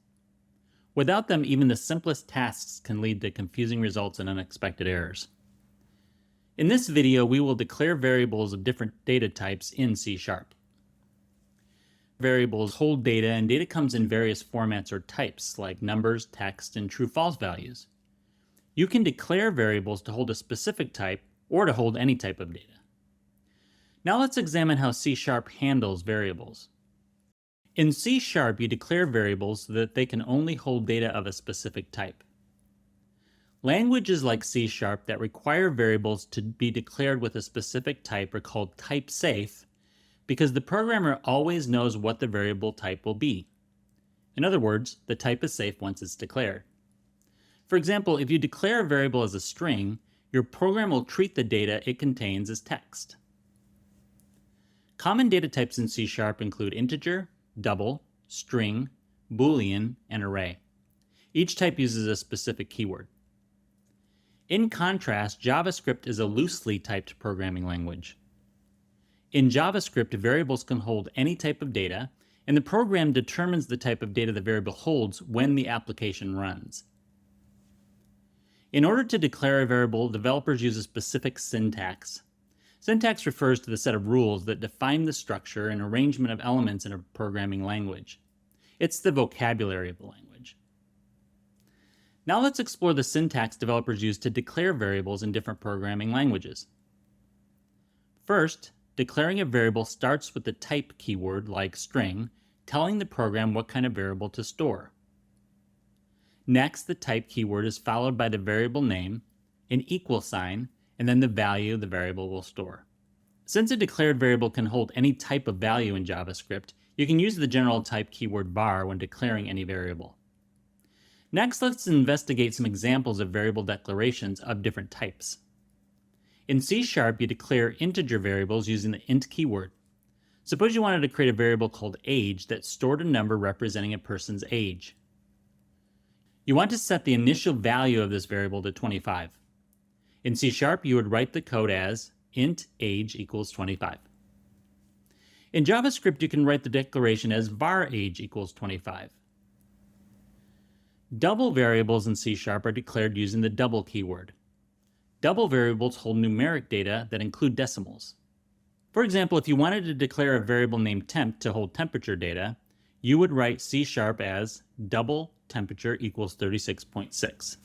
Without them, even the simplest tasks can lead to confusing results and unexpected errors. In this video, we will declare variables of different data types in C#. Variables hold data, and data comes in various formats or types, like numbers, text, and true-false values. You can declare variables to hold a specific type or to hold any type of data. Now let's examine how C# handles variables. In C#, you declare variables so that they can only hold data of a specific type. Languages like C# that require variables to be declared with a specific type are called type-safe because the programmer always knows what the variable type will be. In other words, the type is safe once it's declared. For example, if you declare a variable as a string, your program will treat the data it contains as text. Common data types in C# include integer, double, string, boolean, and array. Each type uses a specific keyword. In contrast, JavaScript is a loosely typed programming language. In JavaScript, variables can hold any type of data, and the program determines the type of data the variable holds when the application runs. In order to declare a variable, developers use a specific syntax. Syntax refers to the set of rules that define the structure and arrangement of elements in a programming language. It's the vocabulary of the language. Now let's explore the syntax developers use to declare variables in different programming languages. First, declaring a variable starts with the type keyword, like string, telling the program what kind of variable to store. Next, the type keyword is followed by the variable name, an equal sign, and then the value the variable will store. Since a declared variable can hold any type of value in JavaScript, you can use the general type keyword var when declaring any variable. Next, let's investigate some examples of variable declarations of different types. In C#, you declare integer variables using the int keyword. Suppose you wanted to create a variable called age that stored a number representing a person's age. You want to set the initial value of this variable to 25. In C#, you would write the code as int age equals 25. In JavaScript, you can write the declaration as var age equals 25. Double variables in C# are declared using the double keyword. Double variables hold numeric data that include decimals. For example, if you wanted to declare a variable named temp to hold temperature data, you would write C# as double temperature equals 36.6.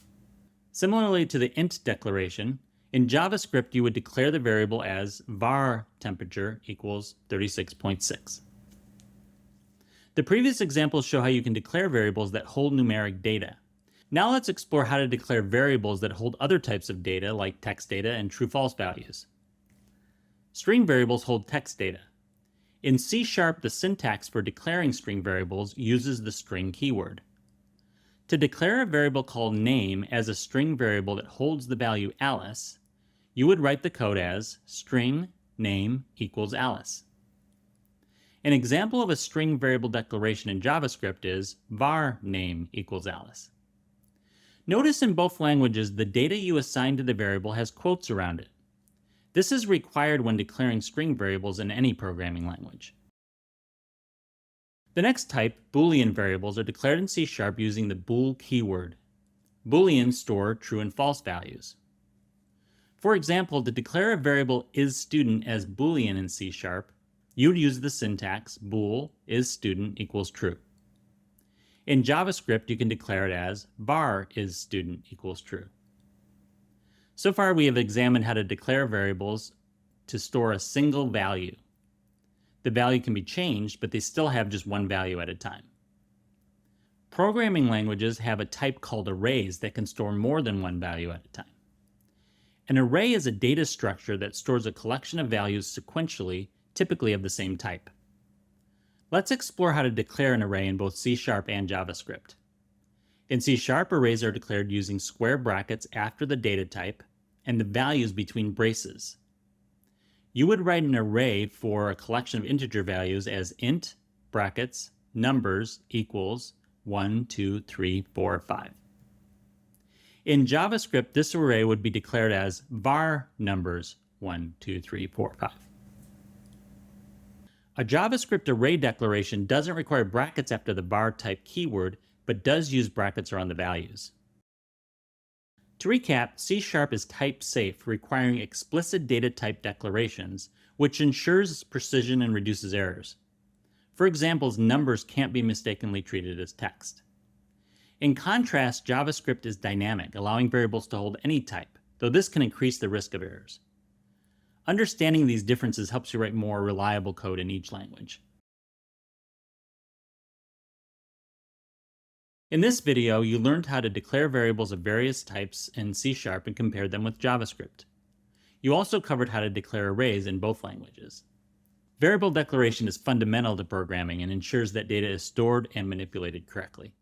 Similarly to the int declaration, in JavaScript you would declare the variable as var temperature equals 36.6. The previous examples show how you can declare variables that hold numeric data. Now let's explore how to declare variables that hold other types of data like text data and true-false values. String variables hold text data. In C#, the syntax for declaring string variables uses the string keyword. To declare a variable called name as a string variable that holds the value Alice, you would write the code as string name equals Alice. An example of a string variable declaration in JavaScript is var name equals Alice. Notice in both languages the data you assign to the variable has quotes around it. This is required when declaring string variables in any programming language. The next type, Boolean variables, are declared in C# using the bool keyword. Booleans store true and false values. For example, to declare a variable isStudent as Boolean in C#, you'd use the syntax bool isStudent equals true. In JavaScript, you can declare it as var isStudent equals true. So far, we have examined how to declare variables to store a single value. The value can be changed, but they still have just one value at a time. Programming languages have a type called arrays that can store more than one value at a time. An array is a data structure that stores a collection of values sequentially, typically of the same type. Let's explore how to declare an array in both C# and JavaScript. In C#, arrays are declared using square brackets after the data type and the values between braces. You would write an array for a collection of integer values as int, brackets, numbers equals 1, 2, 3, 4, 5. In JavaScript, this array would be declared as var numbers 1, 2, 3, 4, 5. A JavaScript array declaration doesn't require brackets after the var type keyword, but does use brackets around the values. To recap, C# is type safe, requiring explicit data type declarations, which ensures precision and reduces errors. For examples, numbers can't be mistakenly treated as text. In contrast, JavaScript is dynamic, allowing variables to hold any type, though this can increase the risk of errors. Understanding these differences helps you write more reliable code in each language. In this video, you learned how to declare variables of various types in C# and compare them with JavaScript. You also covered how to declare arrays in both languages. Variable declaration is fundamental to programming and ensures that data is stored and manipulated correctly.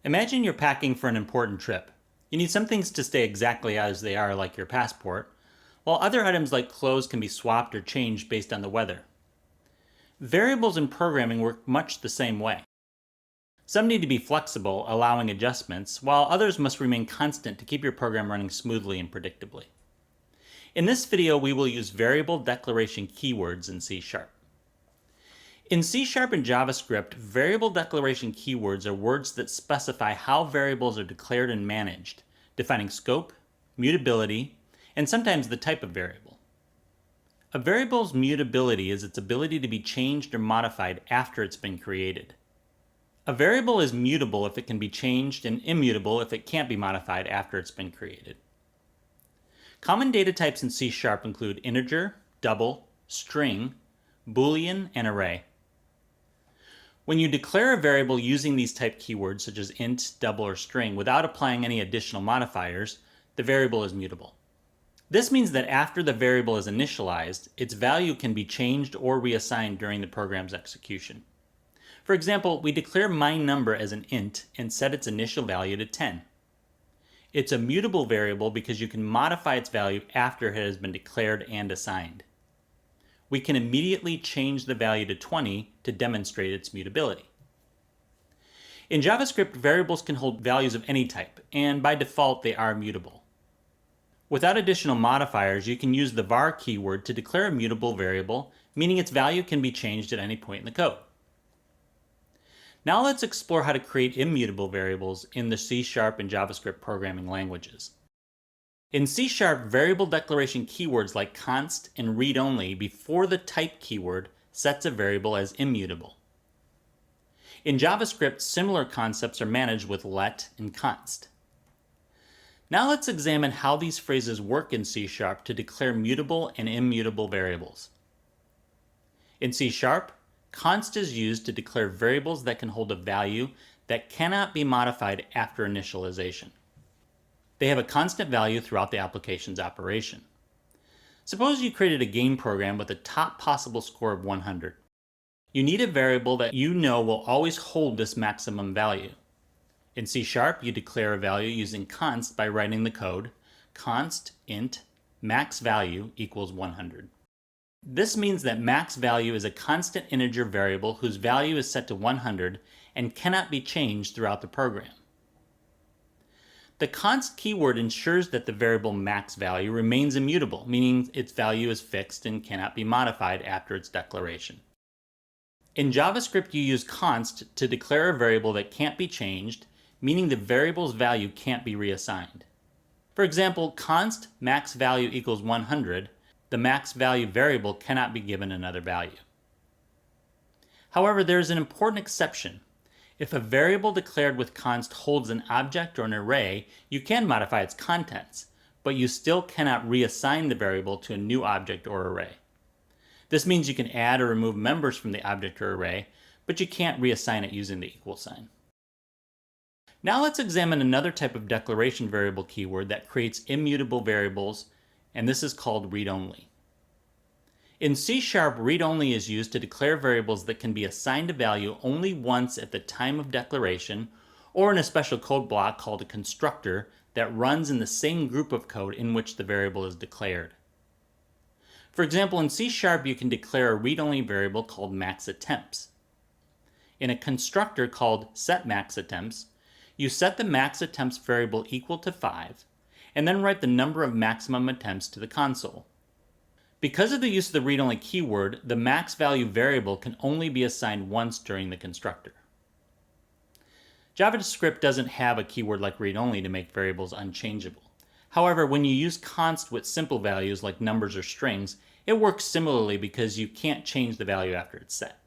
Imagine you're packing for an important trip. You need some things to stay exactly as they are, like your passport, while other items like clothes can be swapped or changed based on the weather. Variables in programming work much the same way. Some need to be flexible, allowing adjustments, while others must remain constant to keep your program running smoothly and predictably. In this video, we will use variable declaration keywords in C#. In C# and JavaScript, variable declaration keywords are words that specify how variables are declared and managed, defining scope, mutability, and sometimes the type of variable. A variable's mutability is its ability to be changed or modified after it's been created. A variable is mutable if it can be changed and immutable if it can't be modified after it's been created. Common data types in C# include integer, double, string, boolean, and array. When you declare a variable using these type keywords such as int, double, or string without applying any additional modifiers, the variable is mutable. This means that after the variable is initialized, its value can be changed or reassigned during the program's execution. For example, we declare myNumber as an int and set its initial value to 10. It's a mutable variable because you can modify its value after it has been declared and assigned. We can immediately change the value to 20 to demonstrate its mutability. In JavaScript, variables can hold values of any type, and by default they are mutable. Without additional modifiers, you can use the var keyword to declare a mutable variable, meaning its value can be changed at any point in the code. Now let's explore how to create immutable variables in the C# and JavaScript programming languages. In C#, variable declaration keywords like const and read-only before the type keyword sets a variable as immutable. In JavaScript, similar concepts are managed with let and const. Now let's examine how these phrases work in C# to declare mutable and immutable variables. In C#, const is used to declare variables that can hold a value that cannot be modified after initialization. They have a constant value throughout the application's operation. Suppose you created a game program with a top possible score of 100. You need a variable that you know will always hold this maximum value. In C#, you declare a value using const by writing the code const int max value equals 100. This means that max value is a constant integer variable whose value is set to 100 and cannot be changed throughout the program. The const keyword ensures that the variable max value remains immutable, meaning its value is fixed and cannot be modified after its declaration. In JavaScript, you use const to declare a variable that can't be changed, meaning the variable's value can't be reassigned. For example, const max value equals 100, the max value variable cannot be given another value. However, there is an important exception. If a variable declared with const holds an object or an array, you can modify its contents, but you still cannot reassign the variable to a new object or array. This means you can add or remove members from the object or array, but you can't reassign it using the equal sign. Now let's examine another type of declaration variable keyword that creates immutable variables, and this is called read-only. In C#, read-only is used to declare variables that can be assigned a value only once at the time of declaration, or in a special code block called a constructor that runs in the same group of code in which the variable is declared. For example, in C# you can declare a read-only variable called maxAttempts. In a constructor called setMaxAttempts, you set the maxAttempts variable equal to 5, and then write the number of maximum attempts to the console. Because of the use of the read-only keyword, the max value variable can only be assigned once during the constructor. JavaScript doesn't have a keyword like read-only to make variables unchangeable. However, when you use const with simple values like numbers or strings, it works similarly because you can't change the value after it's set.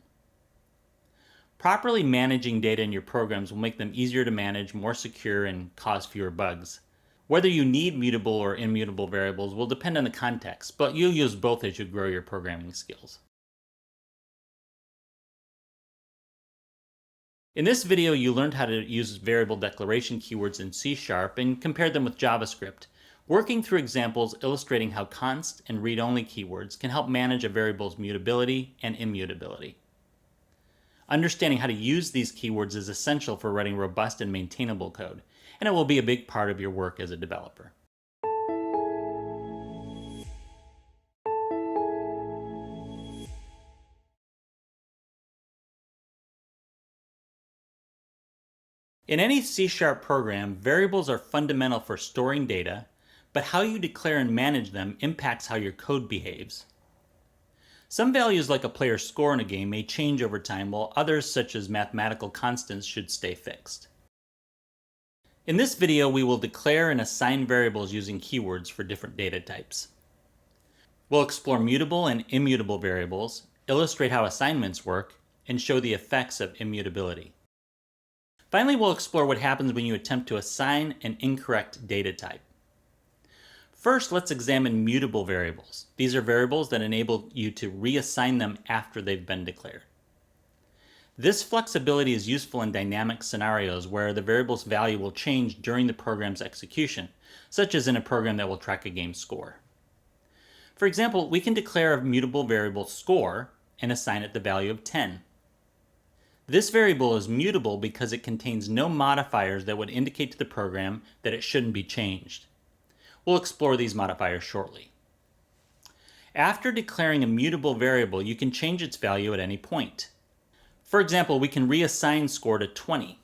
Properly managing data in your programs will make them easier to manage, more secure, and cause fewer bugs. Whether you need mutable or immutable variables will depend on the context, but you'll use both as you grow your programming skills. In this video, you learned how to use variable declaration keywords in C# and compare them with JavaScript, working through examples illustrating how const and read-only keywords can help manage a variable's mutability and immutability. Understanding how to use these keywords is essential for writing robust and maintainable code, and it will be a big part of your work as a developer. In any C# program, variables are fundamental for storing data, but how you declare and manage them impacts how your code behaves. Some values like a player's score in a game may change over time, while others such as mathematical constants should stay fixed. In this video, we will declare and assign variables using keywords for different data types. We'll explore mutable and immutable variables, illustrate how assignments work, and show the effects of immutability. Finally, we'll explore what happens when you attempt to assign an incorrect data type. First, let's examine mutable variables. These are variables that enable you to reassign them after they've been declared. This flexibility is useful in dynamic scenarios where the variable's value will change during the program's execution, such as in a program that will track a game's score. For example, we can declare a mutable variable score and assign it the value of 10. This variable is mutable because it contains no modifiers that would indicate to the program that it shouldn't be changed. We'll explore these modifiers shortly. After declaring a mutable variable, you can change its value at any point. For example, we can reassign score to 20.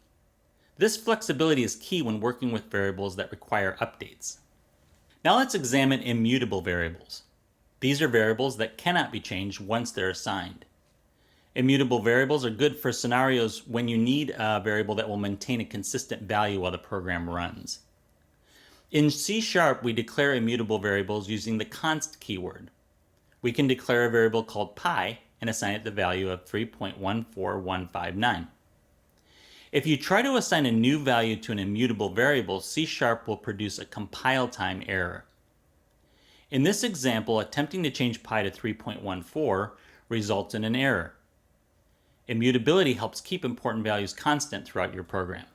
This flexibility is key when working with variables that require updates. Now let's examine immutable variables. These are variables that cannot be changed once they're assigned. Immutable variables are good for scenarios when you need a variable that will maintain a consistent value while the program runs. In C#, we declare immutable variables using the const keyword. We can declare a variable called pi and assign it the value of 3.14159. If you try to assign a new value to an immutable variable, C# will produce a compile time error. In this example, attempting to change pi to 3.14 results in an error. Immutability helps keep important values constant throughout your program.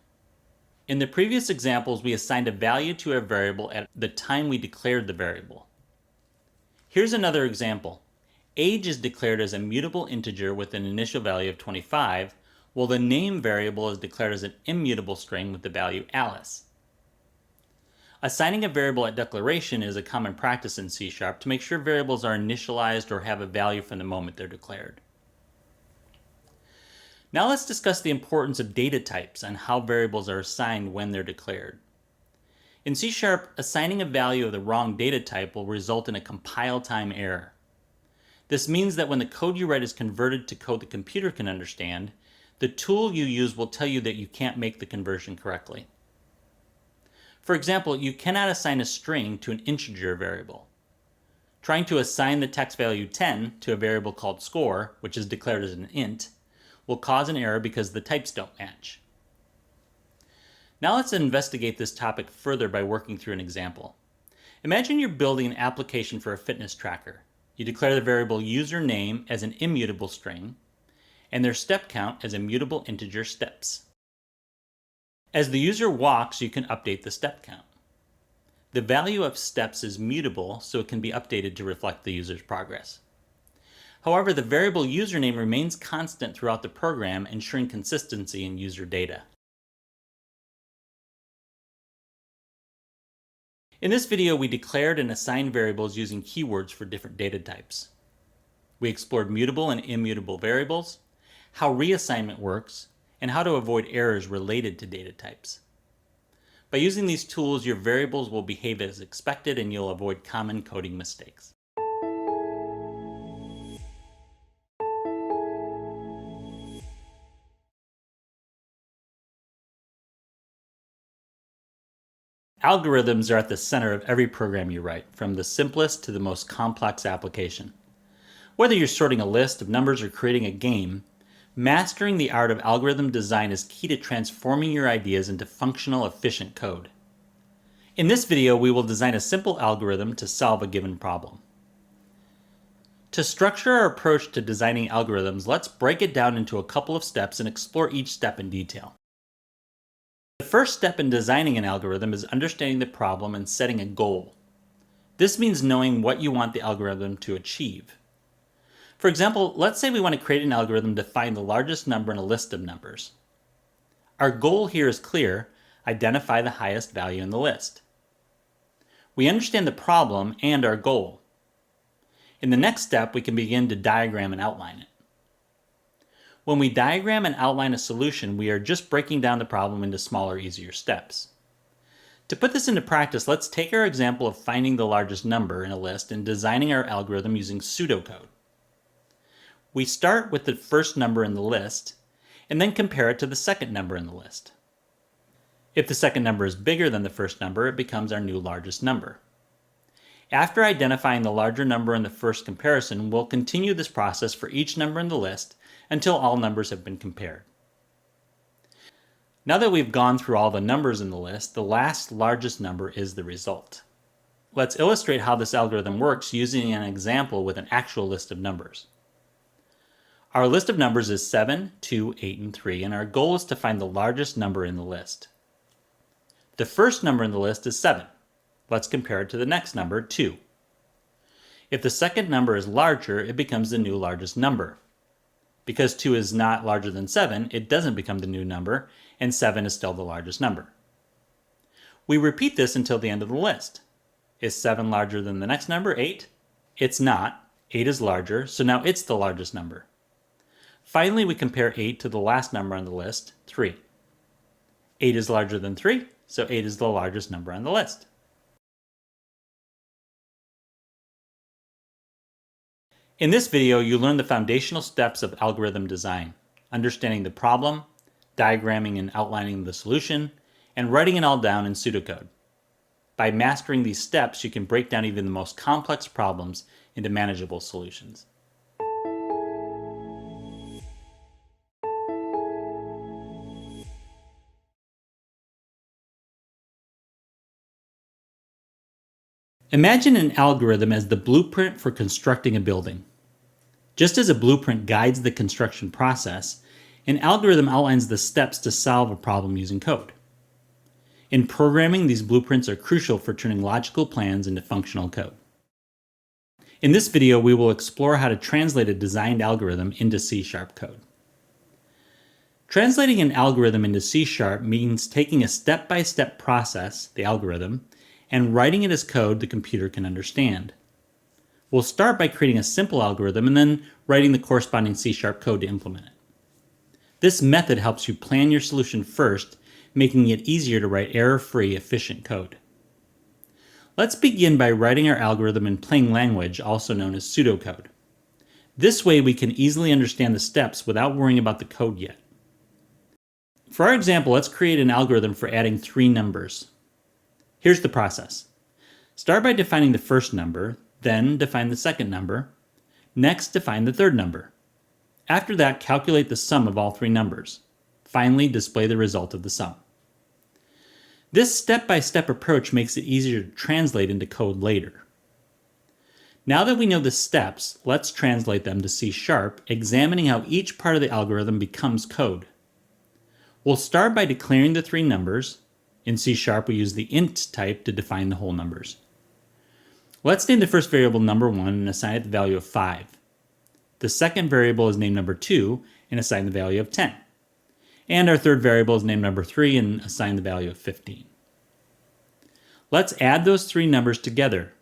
In the previous examples, we assigned a value to a variable at the time we declared the variable. Here's another example. Age is declared as a mutable integer with an initial value of 25, while the name variable is declared as an immutable string with the value Alice. Assigning a variable at declaration is a common practice in C# to make sure variables are initialized or have a value from the moment they're declared. Now let's discuss the importance of data types and how variables are assigned when they're declared. In C#, assigning a value of the wrong data type will result in a compile time error. This means that when the code you write is converted to code the computer can understand, the tool you use will tell you that you can't make the conversion correctly. For example, you cannot assign a string to an integer variable. Trying to assign the text value 10 to a variable called score, which is declared as an int, will cause an error because the types don't match. Now let's investigate this topic further by working through an example. Imagine you're building an application for a fitness tracker. You declare the variable username as an immutable string, and their step count as a mutable integer steps. As the user walks, you can update the step count. The value of steps is mutable, so it can be updated to reflect the user's progress. However, the variable username remains constant throughout the program, ensuring consistency in user data. In this video, we declared and assigned variables using keywords for different data types. We explored mutable and immutable variables, how reassignment works, and how to avoid errors related to data types. By using these tools, your variables will behave as expected and you'll avoid common coding mistakes. Algorithms are at the center of every program you write, from the simplest to the most complex application. Whether you're sorting a list of numbers or creating a game, mastering the art of algorithm design is key to transforming your ideas into functional, efficient code. In this video, we will design a simple algorithm to solve a given problem. To structure our approach to designing algorithms, let's break it down into a couple of steps and explore each step in detail. The first step in designing an algorithm is understanding the problem and setting a goal. This means knowing what you want the algorithm to achieve. For example, let's say we want to create an algorithm to find the largest number in a list of numbers. Our goal here is clear: identify the highest value in the list. We understand the problem and our goal. In the next step, we can begin to diagram and outline it. When we diagram and outline a solution, we are just breaking down the problem into smaller, easier steps. To put this into practice, let's take our example of finding the largest number in a list and designing our algorithm using pseudocode. We start with the first number in the list and then compare it to the second number in the list. If the second number is bigger than the first number, it becomes our new largest number. After identifying the larger number in the first comparison, we'll continue this process for each number in the list until all numbers have been compared. Now that we've gone through all the numbers in the list, the last largest number is the result. Let's illustrate how this algorithm works using an example with an actual list of numbers. Our list of numbers is 7, 2, 8, and 3, and our goal is to find the largest number in the list. The first number in the list is 7. Let's compare it to the next number, 2. If the second number is larger, it becomes the new largest number. Because 2 is not larger than 7, it doesn't become the new number, and 7 is still the largest number. We repeat this until the end of the list. Is 7 larger than the next number, 8? It's not. 8 is larger, so now it's the largest number. Finally, we compare 8 to the last number on the list, 3. 8 is larger than 3, so 8 is the largest number on the list. In this video, you learn the foundational steps of algorithm design, understanding the problem, diagramming and outlining the solution, and writing it all down in pseudocode. By mastering these steps, you can break down even the most complex problems into manageable solutions. Imagine an algorithm as the blueprint for constructing a building. Just as a blueprint guides the construction process, an algorithm outlines the steps to solve a problem using code. In programming, these blueprints are crucial for turning logical plans into functional code. In this video, we will explore how to translate a designed algorithm into C# code. Translating an algorithm into C# means taking a step-by-step process, the algorithm, and writing it as code the computer can understand. We'll start by creating a simple algorithm and then writing the corresponding C# code to implement it. This method helps you plan your solution first, making it easier to write error-free, efficient code. Let's begin by writing our algorithm in plain language, also known as pseudocode. This way we can easily understand the steps without worrying about the code yet. For our example, let's create an algorithm for adding 3 numbers. Here's the process. Start by defining the first number, then define the second number. Next, define the third number. After that, calculate the sum of all 3 numbers. Finally, display the result of the sum. This step-by-step approach makes it easier to translate into code later. Now that we know the steps, let's translate them to C#, examining how each part of the algorithm becomes code. We'll start by declaring the three numbers. In C#, we use the int type to define the whole numbers. Let's name the first variable number1 and assign it the value of 5. The second variable is named number2 and assign the value of 10. And our third variable is named number3 and assign the value of 15. Let's add those three numbers together.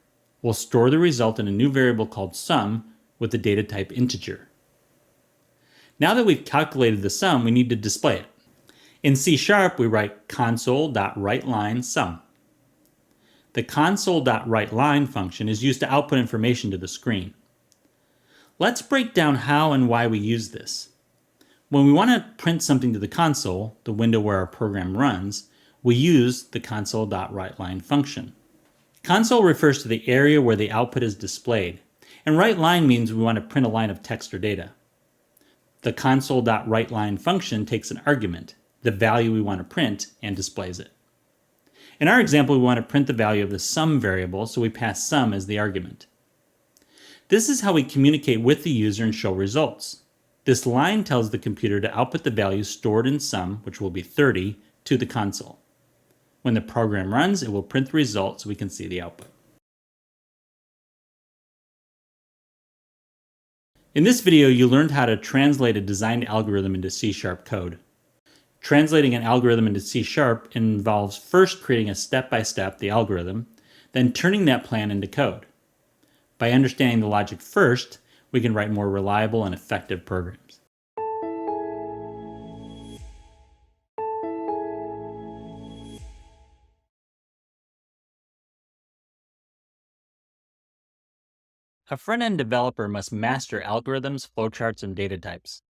We'll store the result in a new variable called sum with the data type integer. Now that we've calculated the sum, we need to display it. In C#, we write console.writeLine sum. The console.writeLine function is used to output information to the screen. Let's break down how and why we use this. When we want to print something to the console, the window where our program runs, we use the console.writeLine function. Console refers to the area where the output is displayed, and writeLine means we want to print a line of text or data. The console.writeLine function takes an argument, the value we want to print, and displays it. In our example, we want to print the value of the sum variable, so we pass sum as the argument. This is how we communicate with the user and show results. This line tells the computer to output the value stored in sum, which will be 30, to the console. When the program runs, it will print the result so we can see the output. In this video, you learned how to translate a designed algorithm into C# code. Translating an algorithm into C# involves first creating a step-by-step, the algorithm, then turning that plan into code. By understanding the logic first, we can write more reliable and effective programs. A front-end developer must master algorithms, flowcharts, and data types.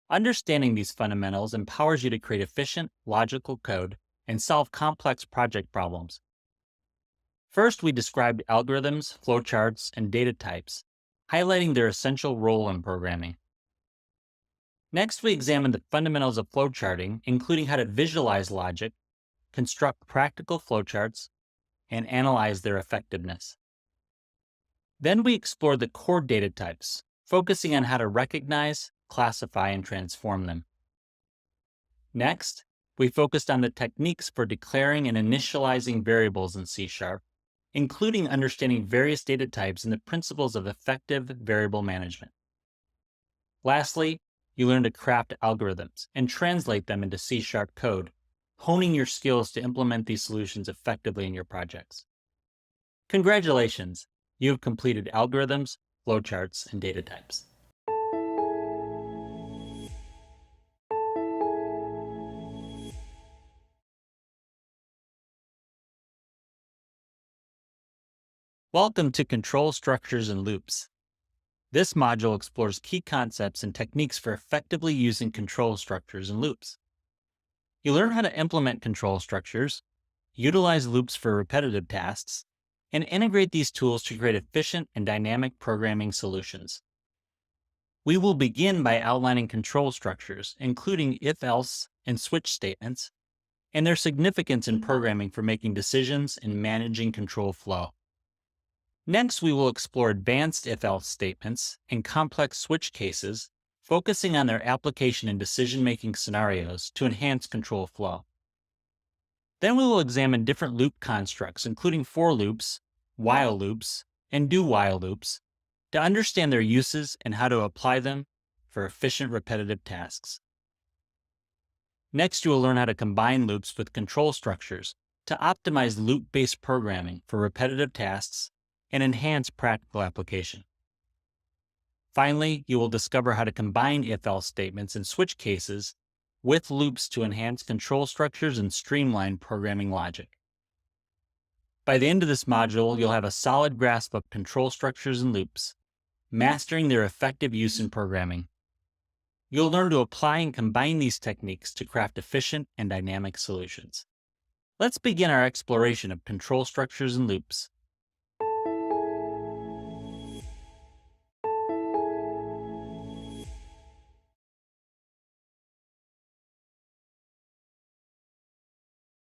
Understanding these fundamentals empowers you to create efficient, logical code and solve complex project problems. First, we described algorithms, flowcharts, and data types, highlighting their essential role in programming. Next, we examined the fundamentals of flowcharting, including how to visualize logic, construct practical flowcharts, and analyze their effectiveness. Then we explored the core data types, focusing on how to recognize, classify, and transform them. Next, we focused on the techniques for declaring and initializing variables in C#, including understanding various data types and the principles of effective variable management. Lastly, you learned to craft algorithms and translate them into C# code, honing your skills to implement these solutions effectively in your projects. Congratulations! You have completed algorithms, flowcharts, and data types. Welcome to Control Structures and Loops. This module explores key concepts and techniques for effectively using control structures and loops. You learn how to implement control structures, utilize loops for repetitive tasks, and integrate these tools to create efficient and dynamic programming solutions. We will begin by outlining control structures, including if-else and switch statements, and their significance in programming for making decisions and managing control flow. Next, we will explore advanced if-else statements and complex switch cases, focusing on their application in decision-making scenarios to enhance control flow. Then we will examine different loop constructs, including for loops, while loops, and do-while loops, to understand their uses and how to apply them for efficient repetitive tasks. Next, you will learn how to combine loops with control structures to optimize loop-based programming for repetitive tasks and enhance practical application. Finally, you will discover how to combine if-else statements and switch cases with loops to enhance control structures and streamline programming logic. By the end of this module, you'll have a solid grasp of control structures and loops, mastering their effective use in programming. You'll learn to apply and combine these techniques to craft efficient and dynamic solutions. Let's begin our exploration of control structures and loops.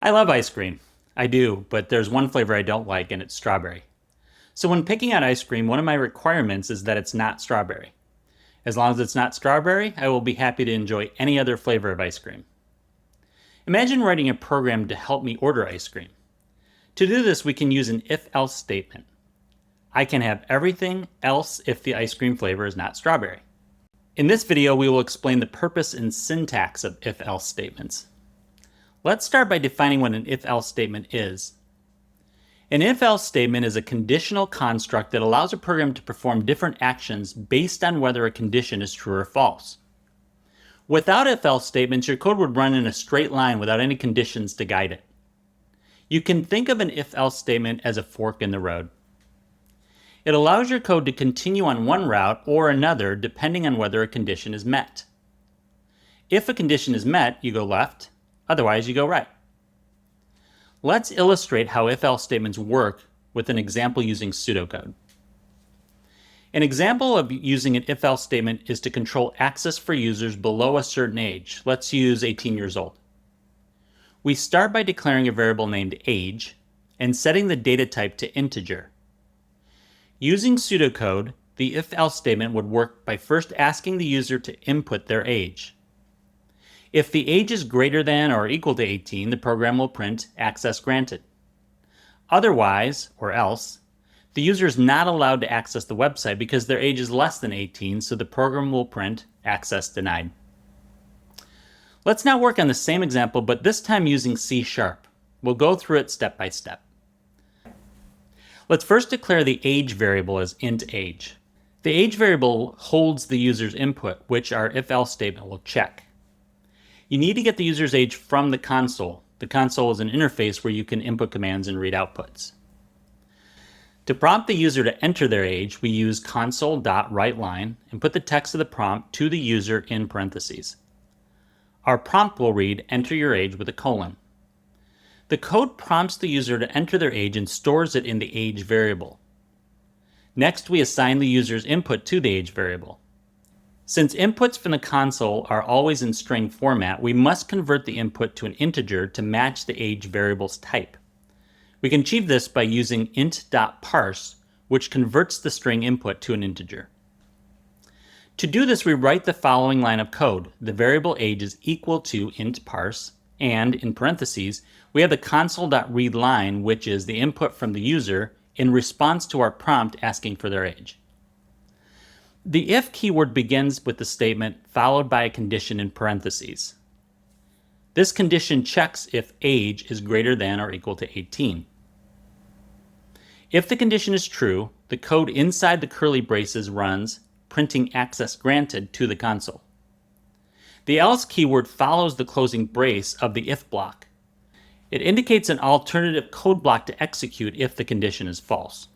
I love ice cream. I do, but there's one flavor I don't like, and it's strawberry. So when picking out ice cream, one of my requirements is that it's not strawberry. As long as it's not strawberry, I will be happy to enjoy any other flavor of ice cream. Imagine writing a program to help me order ice cream. To do this, we can use an if-else statement. I can have everything else if the ice cream flavor is not strawberry. In this video, we will explain the purpose and syntax of if-else statements. Let's start by defining what an if-else statement is. An if-else statement is a conditional construct that allows a program to perform different actions based on whether a condition is true or false. Without if-else statements, your code would run in a straight line without any conditions to guide it. You can think of an if-else statement as a fork in the road. It allows your code to continue on one route or another depending on whether a condition is met. If a condition is met, you go left, otherwise you go right. Let's illustrate how if-else statements work with an example using pseudocode. An example of using an if-else statement is to control access for users below a certain age. Let's use 18 years old. We start by declaring a variable named age and setting the data type to integer. Using pseudocode, the if-else statement would work by first asking the user to input their age. If the age is greater than or equal to 18, the program will print access granted. Otherwise, or else, the user is not allowed to access the website because their age is less than 18, so the program will print access denied. Let's now work on the same example, but this time using C#. We'll go through it step by step. Let's first declare the age variable as int age. The age variable holds the user's input, which our if-else statement will check. You need to get the user's age from the console. The console is an interface where you can input commands and read outputs. To prompt the user to enter their age, we use console.writeLine and put the text of the prompt to the user in parentheses. Our prompt will read, enter your age with a colon. The code prompts the user to enter their age and stores it in the age variable. Next, we assign the user's input to the age variable. Since inputs from the console are always in string format, we must convert the input to an integer to match the age variable's type. We can achieve this by using int.parse, which converts the string input to an integer. To do this, we write the following line of code. The variable age is equal to int parse, and in parentheses, we have the console.readLine, which is the input from the user in response to our prompt asking for their age. The if keyword begins with the statement followed by a condition in parentheses. This condition checks if age is greater than or equal to 18. If the condition is true, the code inside the curly braces runs, printing access granted to the console. The else keyword follows the closing brace of the if block. It indicates an alternative code block to execute if the condition is false.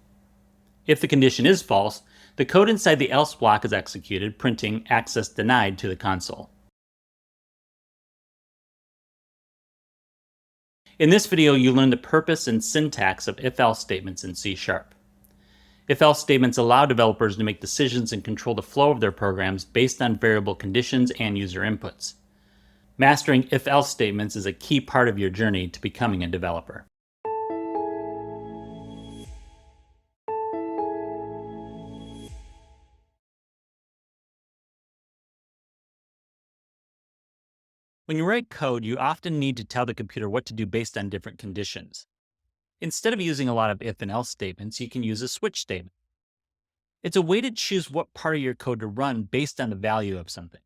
If the condition is false, the code inside the else block is executed, printing access denied to the console. In this video, you learn the purpose and syntax of if-else statements in C#. If-else statements allow developers to make decisions and control the flow of their programs based on variable conditions and user inputs. Mastering if-else statements is a key part of your journey to becoming a developer. When you write code, you often need to tell the computer what to do based on different conditions. Instead of using a lot of if and else statements, you can use a switch statement. It's a way to choose what part of your code to run based on the value of something.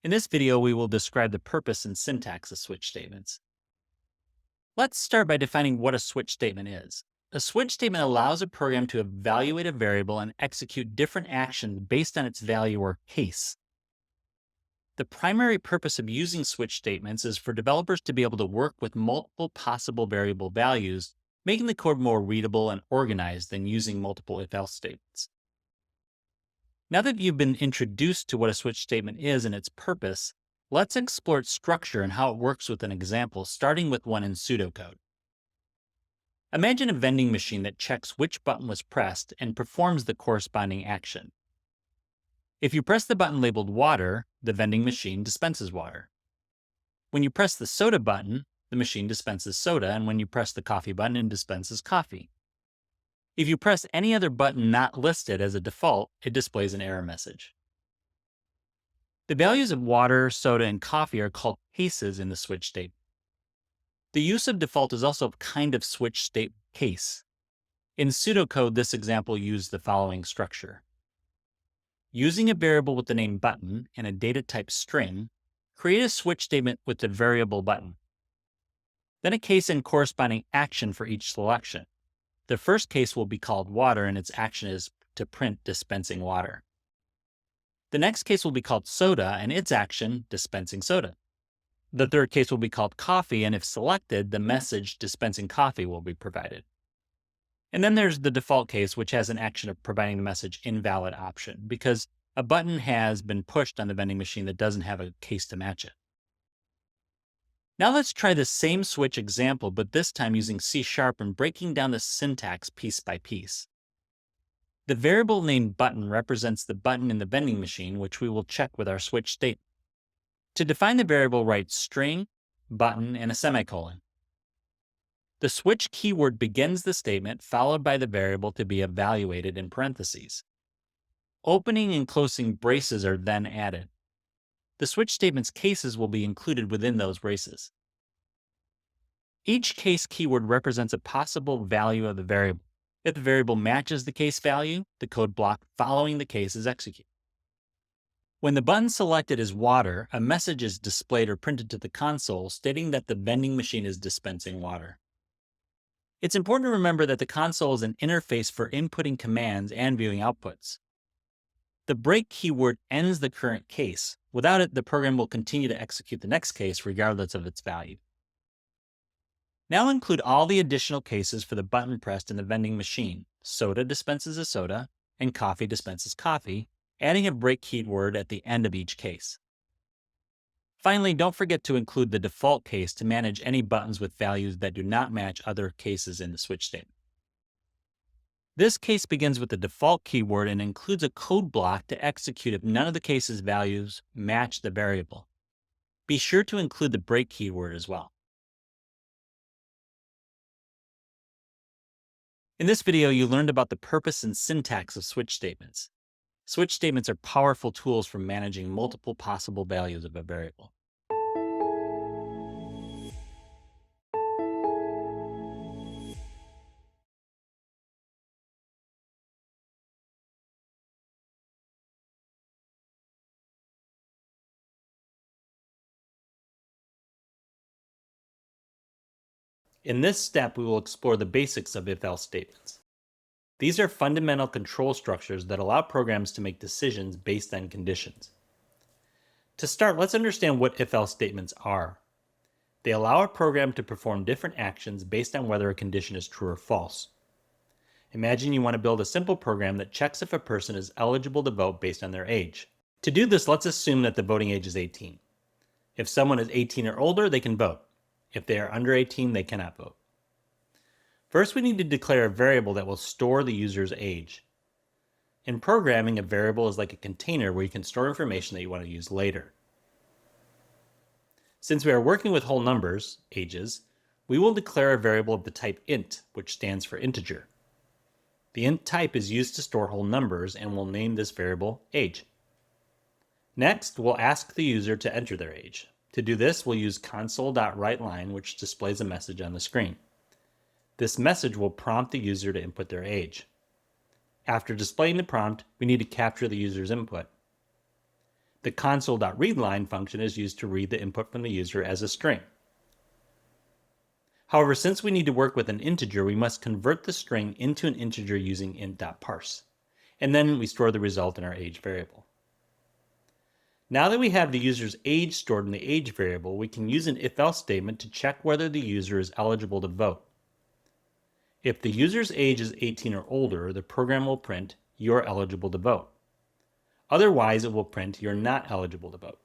In this video, we will describe the purpose and syntax of switch statements. Let's start by defining what a switch statement is. A switch statement allows a program to evaluate a variable and execute different actions based on its value or case. The primary purpose of using switch statements is for developers to be able to work with multiple possible variable values, making the code more readable and organized than using multiple if-else statements. Now that you've been introduced to what a switch statement is and its purpose, let's explore its structure and how it works with an example, starting with one in pseudocode. Imagine a vending machine that checks which button was pressed and performs the corresponding action. If you press the button labeled water, the vending machine dispenses water. When you press the soda button, the machine dispenses soda, and when you press the coffee button, it dispenses coffee. If you press any other button not listed as a default, it displays an error message. The values of water, soda, and coffee are called cases in the switch statement. The use of default is also a kind of switch state case. In pseudocode, this example used the following structure. Using a variable with the name button and a data type string, create a switch statement with the variable button. Then a case and corresponding action for each selection. The first case will be called water, and its action is to print dispensing water. The next case will be called soda, and its action, dispensing soda. The third case will be called coffee, and if selected, the message dispensing coffee will be provided. And then there's the default case, which has an action of providing the message invalid option, because a button has been pushed on the vending machine that doesn't have a case to match it. Now let's try the same switch example, but this time using C# and breaking down the syntax piece by piece. The variable named button represents the button in the vending machine, which we will check with our switch statement. To define the variable, write string, button, and a semicolon. The switch keyword begins the statement, followed by the variable to be evaluated in parentheses. Opening and closing braces are then added. The switch statement's cases will be included within those braces. Each case keyword represents a possible value of the variable. If the variable matches the case value, the code block following the case is executed. When the button selected is water, a message is displayed or printed to the console stating that the vending machine is dispensing water. It's important to remember that the console is an interface for inputting commands and viewing outputs. The break keyword ends the current case. Without it, the program will continue to execute the next case regardless of its value. Now include all the additional cases for the button pressed in the vending machine. Soda dispenses a soda, and coffee dispenses coffee, adding a break keyword at the end of each case. Finally, don't forget to include the default case to manage any buttons with values that do not match other cases in the switch statement. This case begins with the default keyword and includes a code block to execute if none of the case's values match the variable. Be sure to include the break keyword as well. In this video, you learned about the purpose and syntax of switch statements. Switch statements are powerful tools for managing multiple possible values of a variable. In this step, we will explore the basics of if-else statements. These are fundamental control structures that allow programs to make decisions based on conditions. To start, let's understand what if-else statements are. They allow a program to perform different actions based on whether a condition is true or false. Imagine you want to build a simple program that checks if a person is eligible to vote based on their age. To do this, let's assume that the voting age is 18. If someone is 18 or older, they can vote. If they are under 18, they cannot vote. First, we need to declare a variable that will store the user's age. In programming, a variable is like a container where you can store information that you want to use later. Since we are working with whole numbers, ages, we will declare a variable of the type int, which stands for integer. The int type is used to store whole numbers and we'll name this variable age. Next, we'll ask the user to enter their age. To do this, we'll use console.writeLine, which displays a message on the screen. This message will prompt the user to input their age. After displaying the prompt, we need to capture the user's input. The console.readLine function is used to read the input from the user as a string. However, since we need to work with an integer, we must convert the string into an integer using int.parse, and then we store the result in our age variable. Now that we have the user's age stored in the age variable, we can use an if-else statement to check whether the user is eligible to vote. If the user's age is 18 or older, the program will print, "You're eligible to vote." Otherwise, it will print, "You're not eligible to vote."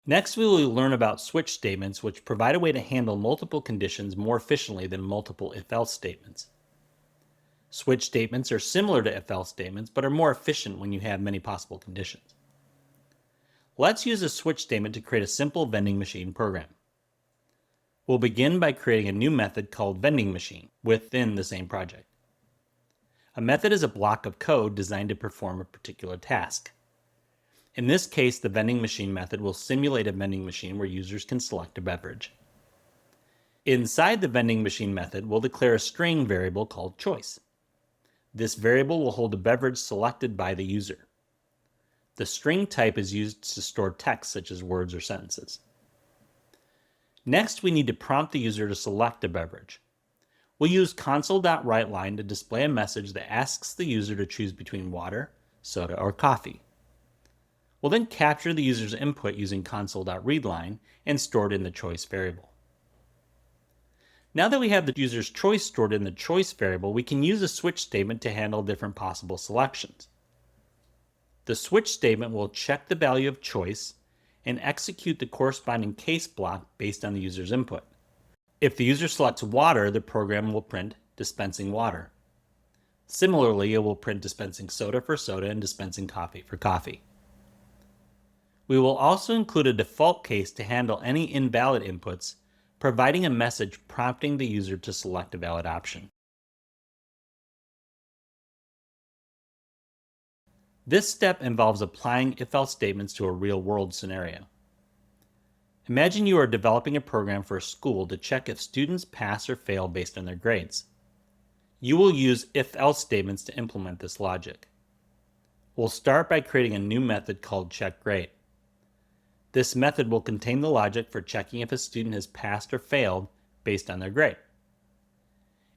Next, we will learn about switch statements, which provide a way to handle multiple conditions more efficiently than multiple if-else statements. Switch statements are similar to if-else statements, but are more efficient when you have many possible conditions. Let's use a switch statement to create a simple vending machine program. We'll begin by creating a new method called vending machine within the same project. A method is a block of code designed to perform a particular task. In this case, the vending machine method will simulate a vending machine where users can select a beverage. Inside the vending machine method, we'll declare a string variable called choice. This variable will hold a beverage selected by the user. The string type is used to store text such as words or sentences. Next, we need to prompt the user to select a beverage. We'll use console.writeLine to display a message that asks the user to choose between water, soda, or coffee. We'll then capture the user's input using console.readLine and store it in the choice variable. Now that we have the user's choice stored in the choice variable, we can use a switch statement to handle different possible selections. The switch statement will check the value of choice and execute the corresponding case block based on the user's input. If the user selects water, the program will print dispensing water. Similarly, it will print dispensing soda for soda and dispensing coffee for coffee. We will also include a default case to handle any invalid inputs, providing a message prompting the user to select a valid option. This step involves applying if-else statements to a real-world scenario. Imagine you are developing a program for a school to check if students pass or fail based on their grades. You will use if-else statements to implement this logic. We'll start by creating a new method called checkGrade. This method will contain the logic for checking if a student has passed or failed based on their grade.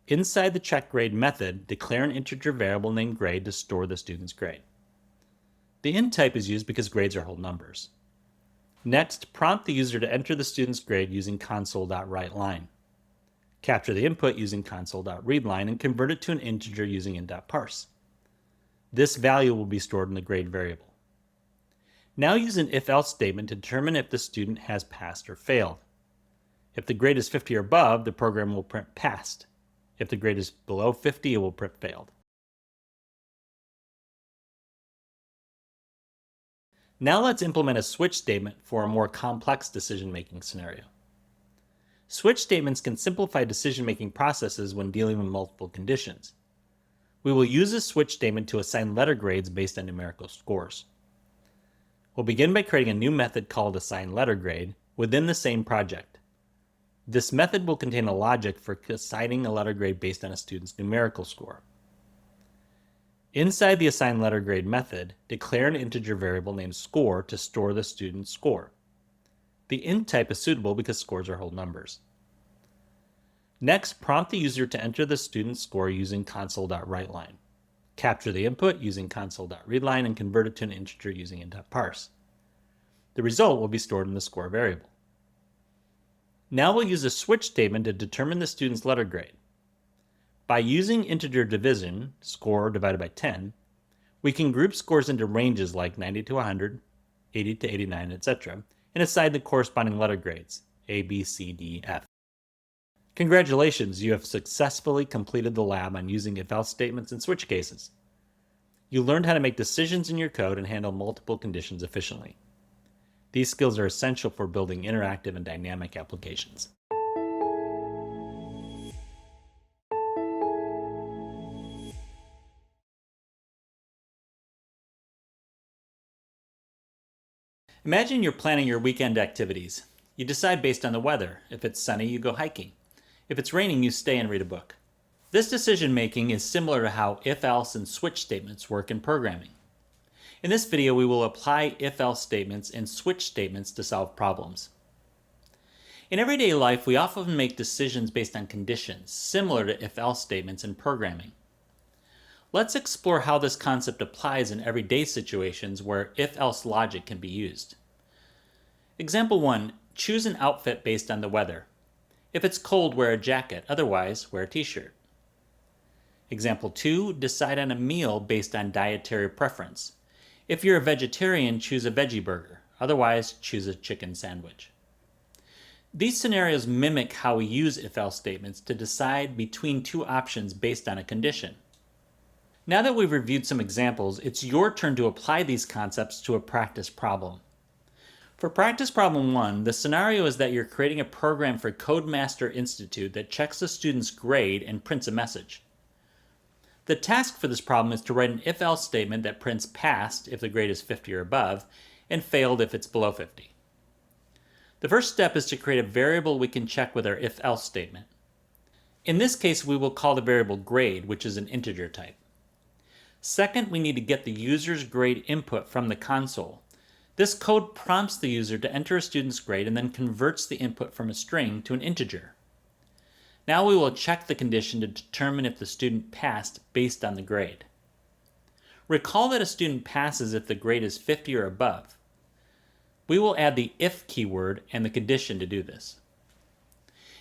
Inside the checkGrade method, declare an integer variable named grade to store the student's grade. The int type is used because grades are whole numbers. Next, prompt the user to enter the student's grade using console.writeLine. Capture the input using console.readLine and convert it to an integer using int.parse. This value will be stored in the grade variable. Now use an if-else statement to determine if the student has passed or failed. If the grade is 50 or above, the program will print passed. If the grade is below 50, it will print failed. Now let's implement a switch statement for a more complex decision-making scenario. Switch statements can simplify decision-making processes when dealing with multiple conditions. We will use a switch statement to assign letter grades based on numerical scores. We'll begin by creating a new method called assignLetterGrade within the same project. This method will contain a logic for assigning a letter grade based on a student's numerical score. Inside the assignLetterGrade method, declare an integer variable named score to store the student's score. The int type is suitable because scores are whole numbers. Next, prompt the user to enter the student's score using console.writeLine. Capture the input using console.readLine and convert it to an integer using int.parse. The result will be stored in the score variable. Now we'll use a switch statement to determine the student's letter grade. By using integer division, score divided by 10, we can group scores into ranges like 90 to 100, 80 to 89, etc., and assign the corresponding letter grades, A, B, C, D, F. Congratulations, you have successfully completed the lab on using if-else statements and switch cases. You learned how to make decisions in your code and handle multiple conditions efficiently. These skills are essential for building interactive and dynamic applications. Imagine you're planning your weekend activities. You decide based on the weather. If it's sunny, you go hiking. If it's raining, you stay and read a book. This decision making is similar to how if-else and switch statements work in programming. In this video, we will apply if-else statements and switch statements to solve problems. In everyday life, we often make decisions based on conditions, similar to if-else statements in programming. Let's explore how this concept applies in everyday situations where if-else logic can be used. Example 1. Choose an outfit based on the weather. If it's cold, wear a jacket, otherwise, wear a t-shirt. Example 2. Decide on a meal based on dietary preference. If you're a vegetarian, choose a veggie burger, otherwise, choose a chicken sandwich. These scenarios mimic how we use if-else statements to decide between two options based on a condition. Now that we've reviewed some examples, it's your turn to apply these concepts to a practice problem. For practice problem 1, the scenario is that you're creating a program for Codemaster Institute that checks a student's grade and prints a message. The task for this problem is to write an if-else statement that prints passed if the grade is 50 or above, and failed if it's below 50. The first step is to create a variable we can check with our if-else statement. In this case, we will call the variable grade, which is an integer type. Second, we need to get the user's grade input from the console. This code prompts the user to enter a student's grade and then converts the input from a string to an integer. Now we will check the condition to determine if the student passed based on the grade. Recall that a student passes if the grade is 50 or above. We will add the if keyword and the condition to do this.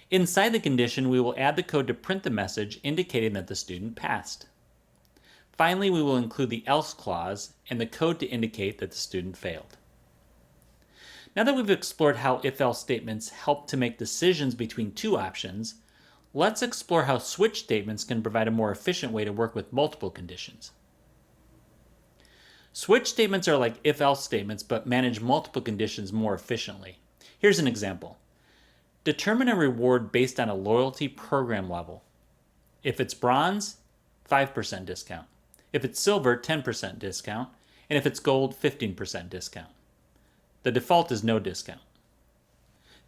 Inside the condition, we will add the code to print the message indicating that the student passed. Finally, we will include the else clause and the code to indicate that the student failed. Now that we've explored how if-else statements help to make decisions between two options, let's explore how switch statements can provide a more efficient way to work with multiple conditions. Switch statements are like if-else statements but manage multiple conditions more efficiently. Here's an example. Determine a reward based on a loyalty program level. If it's bronze, 5% discount. If it's silver, 10% discount. And if it's gold, 15% discount. The default is no discount.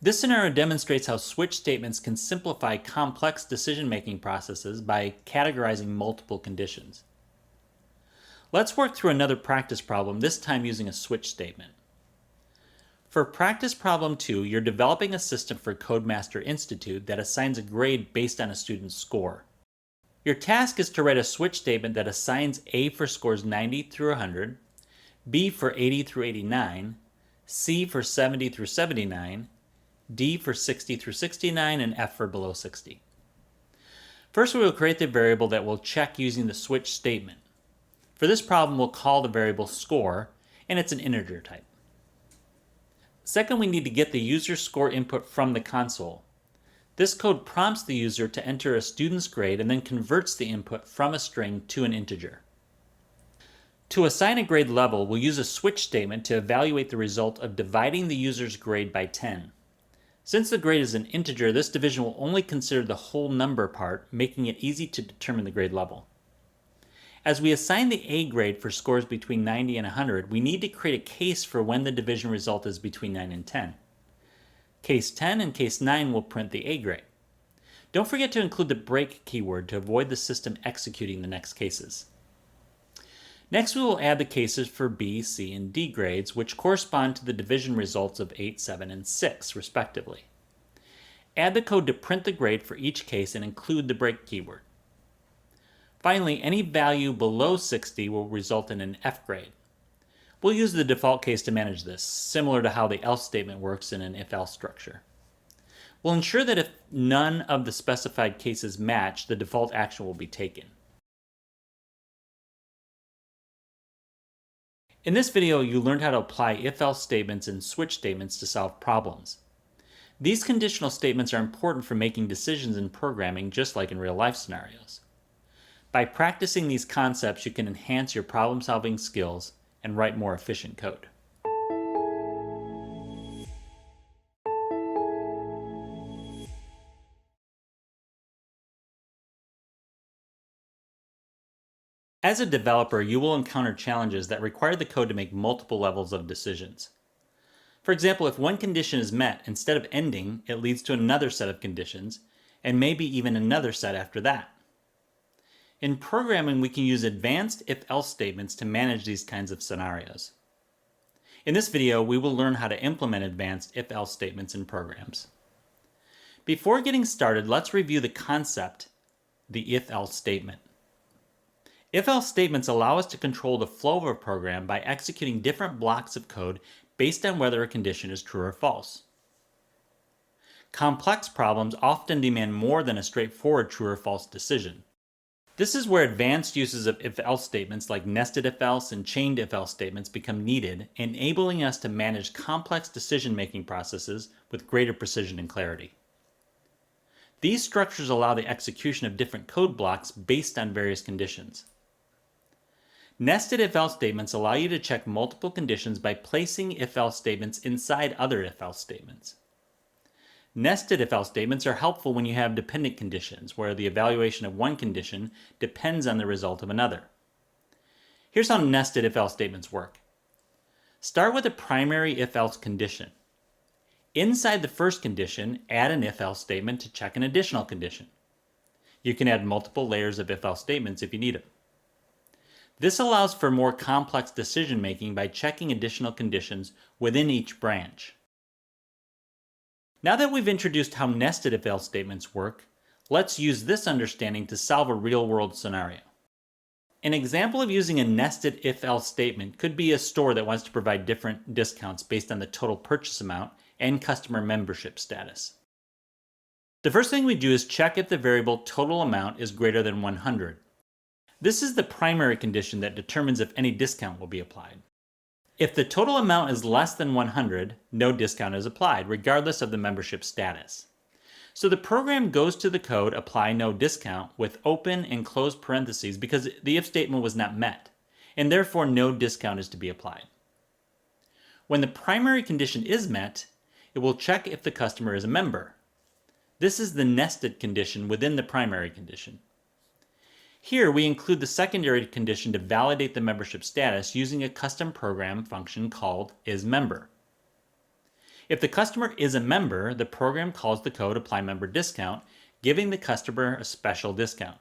This scenario demonstrates how switch statements can simplify complex decision-making processes by categorizing multiple conditions. Let's work through another practice problem, this time using a switch statement. For practice problem 2, you're developing a system for Codemaster Institute that assigns a grade based on a student's score. Your task is to write a switch statement that assigns A for scores 90 through 100, B for 80 through 89, C for 70 through 79, D for 60 through 69, and F for below 60. First, we will create the variable that we'll check using the switch statement. For this problem, we'll call the variable score, and it's an integer type. Second, we need to get the user score input from the console. This code prompts the user to enter a student's grade and then converts the input from a string to an integer. To assign a grade level, we'll use a switch statement to evaluate the result of dividing the user's grade by 10. Since the grade is an integer, this division will only consider the whole number part, making it easy to determine the grade level. As we assign the A grade for scores between 90 and 100, we need to create a case for when the division result is between 9 and 10. Case 10 and case 9 will print the A grade. Don't forget to include the break keyword to avoid the system executing the next cases. Next, we will add the cases for B, C, and D grades, which correspond to the division results of 8, 7, and 6, respectively. Add the code to print the grade for each case and include the break keyword. Finally, any value below 60 will result in an F grade. We'll use the default case to manage this, similar to how the else statement works in an if-else structure. We'll ensure that if none of the specified cases match, the default action will be taken. In this video, you learned how to apply if-else statements and switch statements to solve problems. These conditional statements are important for making decisions in programming, just like in real-life scenarios. By practicing these concepts, you can enhance your problem-solving skills and write more efficient code. As a developer, you will encounter challenges that require the code to make multiple levels of decisions. For example, if one condition is met, instead of ending, it leads to another set of conditions, and maybe even another set after that. In programming, we can use advanced if-else statements to manage these kinds of scenarios. In this video, we will learn how to implement advanced if-else statements in programs. Before getting started, let's review the concept, the if-else statement. If-else statements allow us to control the flow of a program by executing different blocks of code based on whether a condition is true or false. Complex problems often demand more than a straightforward true or false decision. This is where advanced uses of if-else statements like nested if-else and chained if-else statements become needed, enabling us to manage complex decision-making processes with greater precision and clarity. These structures allow the execution of different code blocks based on various conditions. Nested if-else statements allow you to check multiple conditions by placing if-else statements inside other if-else statements. Nested if-else statements are helpful when you have dependent conditions, where the evaluation of one condition depends on the result of another. Here's how nested if-else statements work. Start with a primary if-else condition. Inside the first condition, add an if-else statement to check an additional condition. You can add multiple layers of if-else statements if you need them. This allows for more complex decision making by checking additional conditions within each branch. Now that we've introduced how nested if-else statements work, let's use this understanding to solve a real-world scenario. An example of using a nested if-else statement could be a store that wants to provide different discounts based on the total purchase amount and customer membership status. The first thing we do is check if the variable total amount is greater than 100. This is the primary condition that determines if any discount will be applied. If the total amount is less than 100, no discount is applied, regardless of the membership status. So the program goes to the code apply no discount with open and close parentheses because the if statement was not met, and therefore no discount is to be applied. When the primary condition is met, it will check if the customer is a member. This is the nested condition within the primary condition. Here, we include the secondary condition to validate the membership status using a custom program function called isMember. If the customer is a member, the program calls the code applyMemberDiscount, giving the customer a special discount.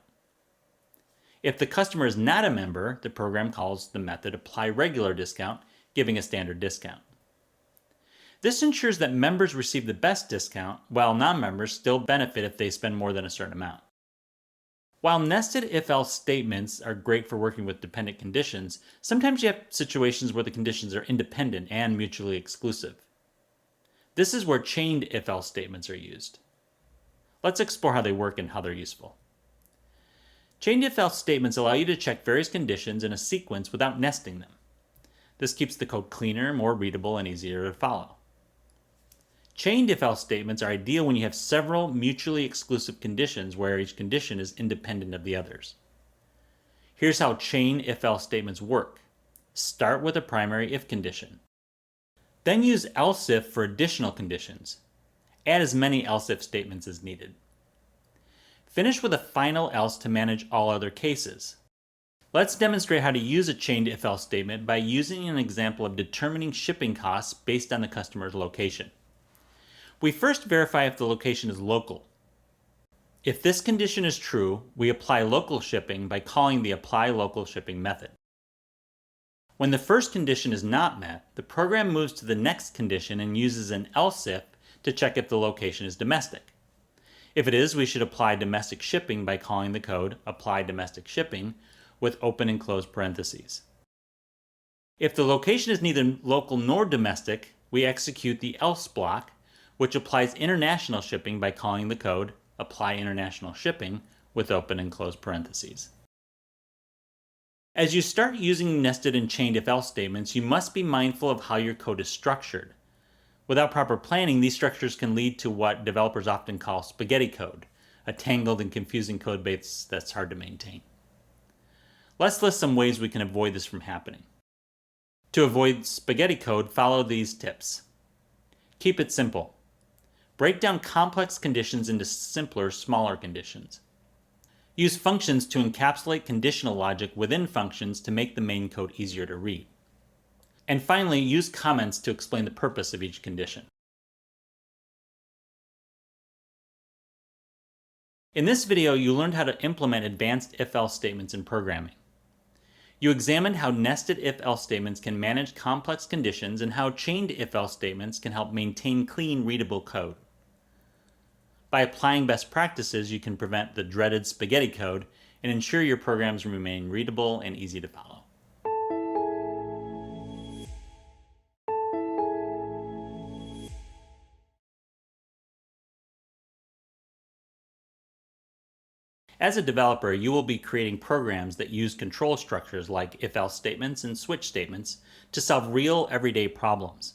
If the customer is not a member, the program calls the method applyRegularDiscount, giving a standard discount. This ensures that members receive the best discount, while non-members still benefit if they spend more than a certain amount. While nested if-else statements are great for working with dependent conditions, sometimes you have situations where the conditions are independent and mutually exclusive. This is where chained if-else statements are used. Let's explore how they work and how they're useful. Chained if-else statements allow you to check various conditions in a sequence without nesting them. This keeps the code cleaner, more readable, and easier to follow. Chained if-else statements are ideal when you have several mutually exclusive conditions where each condition is independent of the others. Here's how chained if-else statements work. Start with a primary if condition. Then use else if for additional conditions. Add as many else if statements as needed. Finish with a final else to manage all other cases. Let's demonstrate how to use a chained if-else statement by using an example of determining shipping costs based on the customer's location. We first verify if the location is local. If this condition is true, we apply local shipping by calling the applyLocalShipping method. When the first condition is not met, the program moves to the next condition and uses an else if to check if the location is domestic. If it is, we should apply domestic shipping by calling the code applyDomesticShipping with open and close parentheses. If the location is neither local nor domestic, we execute the else block, which applies international shipping by calling the code applyInternationalShipping with open and close parentheses. As you start using nested and chained if-else statements, you must be mindful of how your code is structured. Without proper planning, these structures can lead to what developers often call spaghetti code, a tangled and confusing code base that's hard to maintain. Let's list some ways we can avoid this from happening. To avoid spaghetti code, follow these tips. Keep it simple. Break down complex conditions into simpler, smaller conditions. Use functions to encapsulate conditional logic within functions to make the main code easier to read. And finally, use comments to explain the purpose of each condition. In this video, you learned how to implement advanced if-else statements in programming. You examined how nested if-else statements can manage complex conditions and how chained if-else statements can help maintain clean, readable code. By applying best practices, you can prevent the dreaded spaghetti code and ensure your programs remain readable and easy to follow. As a developer, you will be creating programs that use control structures like if-else statements and switch statements to solve real everyday problems.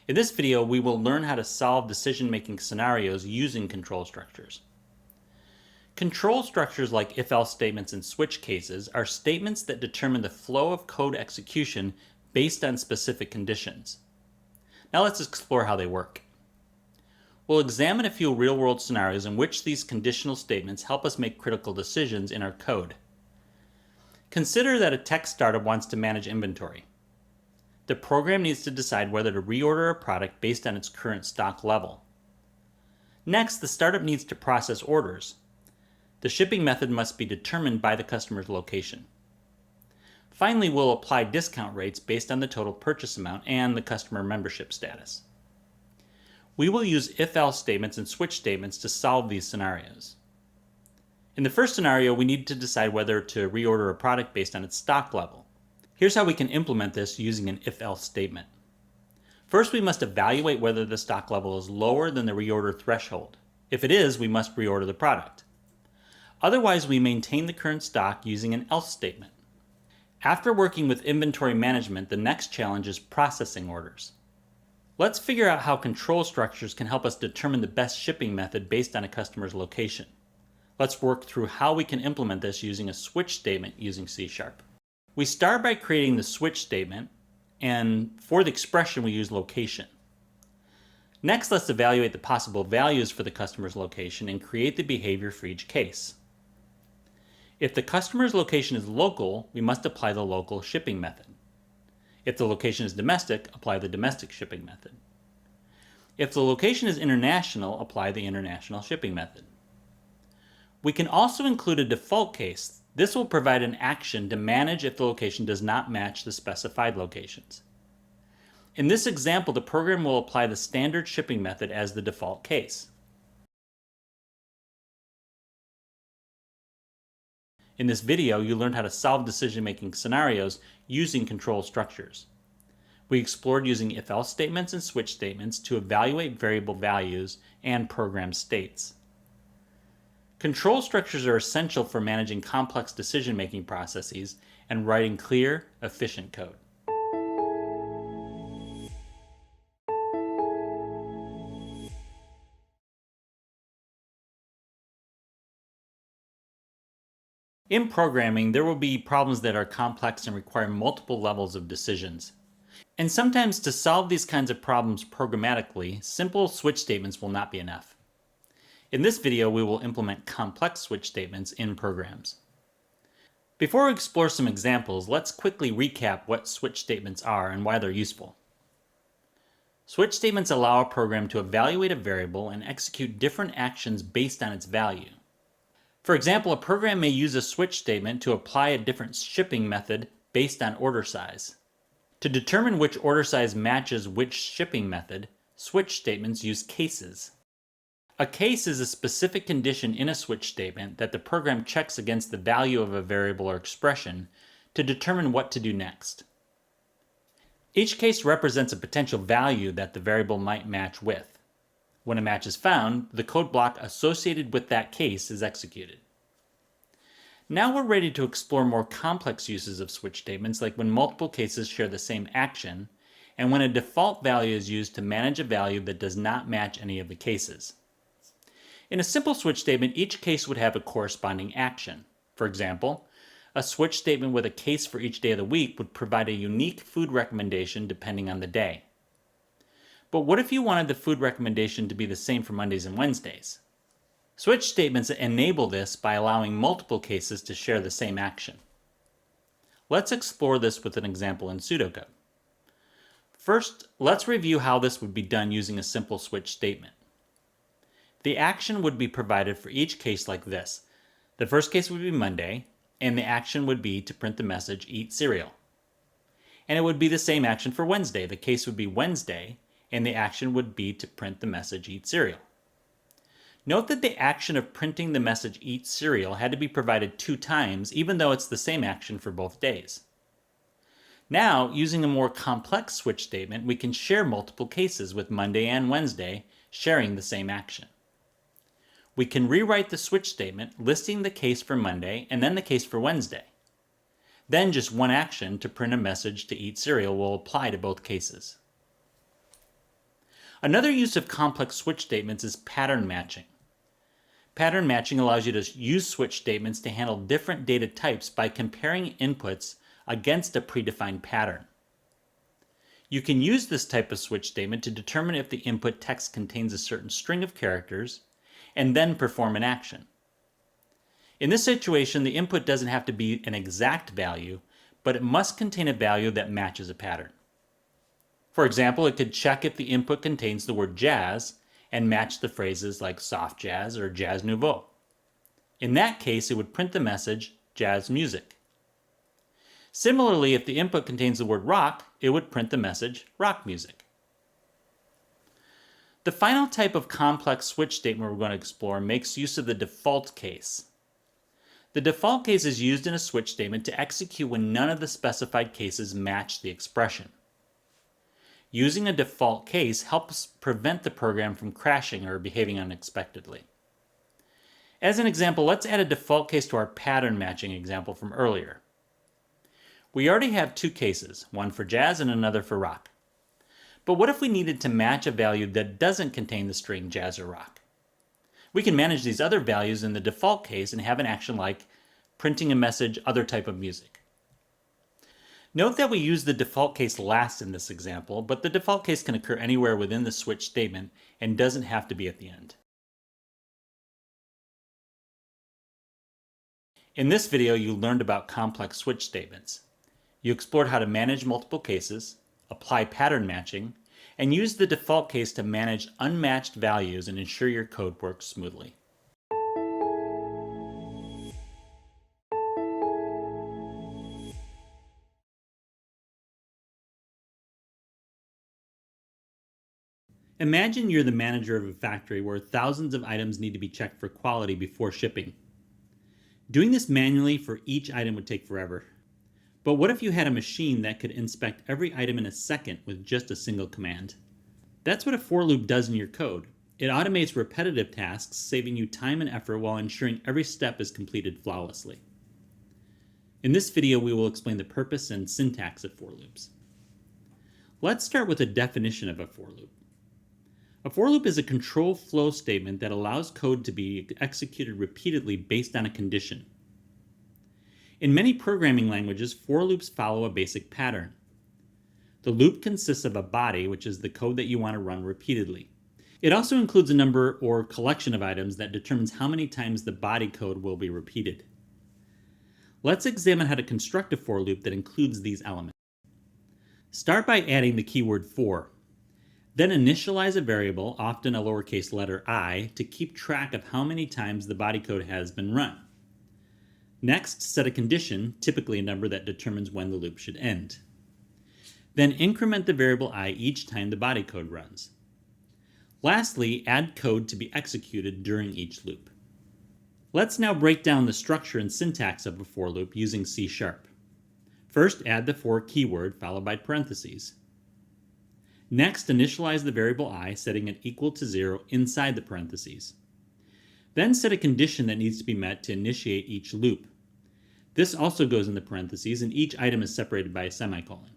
In this video, we will learn how to solve decision-making scenarios using control structures. Control structures like if-else statements and switch cases are statements that determine the flow of code execution based on specific conditions. Now let's explore how they work. We'll examine a few real-world scenarios in which these conditional statements help us make critical decisions in our code. Consider that a tech startup wants to manage inventory. The program needs to decide whether to reorder a product based on its current stock level. Next, the startup needs to process orders. The shipping method must be determined by the customer's location. Finally, we'll apply discount rates based on the total purchase amount and the customer membership status. We will use if-else statements and switch statements to solve these scenarios. In the first scenario, we need to decide whether to reorder a product based on its stock level. Here's how we can implement this using an if-else statement. First, we must evaluate whether the stock level is lower than the reorder threshold. If it is, we must reorder the product. Otherwise, we maintain the current stock using an else statement. After working with inventory management, the next challenge is processing orders. Let's figure out how control structures can help us determine the best shipping method based on a customer's location. Let's work through how we can implement this using a switch statement using C#. We start by creating the switch statement, and for the expression we use location. Next, let's evaluate the possible values for the customer's location and create the behavior for each case. If the customer's location is local, we must apply the local shipping method. If the location is domestic, apply the domestic shipping method. If the location is international, apply the international shipping method. We can also include a default case. This will provide an action to manage if the location does not match the specified locations. In this example, the program will apply the standard shipping method as the default case. In this video, you learned how to solve decision-making scenarios using control structures. We explored using if-else statements and switch statements to evaluate variable values and program states. Control structures are essential for managing complex decision-making processes and writing clear, efficient code. In programming, there will be problems that are complex and require multiple levels of decisions. And sometimes to solve these kinds of problems programmatically, simple switch statements will not be enough. In this video, we will implement complex switch statements in programs. Before we explore some examples, let's quickly recap what switch statements are and why they're useful. Switch statements allow a program to evaluate a variable and execute different actions based on its value. For example, a program may use a switch statement to apply a different shipping method based on order size. To determine which order size matches which shipping method, switch statements use cases. A case is a specific condition in a switch statement that the program checks against the value of a variable or expression to determine what to do next. Each case represents a potential value that the variable might match with. When a match is found, the code block associated with that case is executed. Now we're ready to explore more complex uses of switch statements, like when multiple cases share the same action, and when a default value is used to manage a value that does not match any of the cases. In a simple switch statement, each case would have a corresponding action. For example, a switch statement with a case for each day of the week would provide a unique food recommendation depending on the day. But what if you wanted the food recommendation to be the same for Mondays and Wednesdays? Switch statements enable this by allowing multiple cases to share the same action. Let's explore this with an example in pseudocode. First, let's review how this would be done using a simple switch statement. The action would be provided for each case like this. The first case would be Monday, and the action would be to print the message, "Eat cereal." And it would be the same action for Wednesday. The case would be Wednesday, and the action would be to print the message, "Eat cereal." Note that the action of printing the message, "Eat cereal," had to be provided 2 times, even though it's the same action for both days. Now, using a more complex switch statement, we can share multiple cases with Monday and Wednesday sharing the same action. We can rewrite the switch statement, listing the case for Monday and then the case for Wednesday. Then just one action to print a message to eat cereal will apply to both cases. Another use of complex switch statements is pattern matching. Pattern matching allows you to use switch statements to handle different data types by comparing inputs against a predefined pattern. You can use this type of switch statement to determine if the input text contains a certain string of characters, and then perform an action. In this situation, the input doesn't have to be an exact value, but it must contain a value that matches a pattern. For example, it could check if the input contains the word jazz and match the phrases like soft jazz or jazz nouveau. In that case, it would print the message jazz music. Similarly, if the input contains the word rock, it would print the message rock music. The final type of complex switch statement we're going to explore makes use of the default case. The default case is used in a switch statement to execute when none of the specified cases match the expression. Using a default case helps prevent the program from crashing or behaving unexpectedly. As an example, let's add a default case to our pattern matching example from earlier. We already have two cases, one for jazz and another for rock. But what if we needed to match a value that doesn't contain the string jazz or rock? We can manage these other values in the default case and have an action like printing a message other type of music. Note that we use the default case last in this example, but the default case can occur anywhere within the switch statement and doesn't have to be at the end. In this video, you learned about complex switch statements. You explored how to manage multiple cases, apply pattern matching, and use the default case to manage unmatched values and ensure your code works smoothly. Imagine you're the manager of a factory where thousands of items need to be checked for quality before shipping. Doing this manually for each item would take forever. But what if you had a machine that could inspect every item in a second with just a single command? That's what a for loop does in your code. It automates repetitive tasks, saving you time and effort while ensuring every step is completed flawlessly. In this video, we will explain the purpose and syntax of for loops. Let's start with a definition of a for loop. A for loop is a control flow statement that allows code to be executed repeatedly based on a condition. In many programming languages, for loops follow a basic pattern. The loop consists of a body, which is the code that you want to run repeatedly. It also includes a number or collection of items that determines how many times the body code will be repeated. Let's examine how to construct a for loop that includes these elements. Start by adding the keyword for. Then initialize a variable, often a lowercase letter I, to keep track of how many times the body code has been run. Next, set a condition, typically a number that determines when the loop should end. Then increment the variable I each time the body code runs. Lastly, add code to be executed during each loop. Let's now break down the structure and syntax of a for loop using C#. First, add the for keyword followed by parentheses. Next, initialize the variable I, setting it equal to 0 inside the parentheses. Then set a condition that needs to be met to initiate each loop. This also goes in the parentheses, and each item is separated by a semicolon.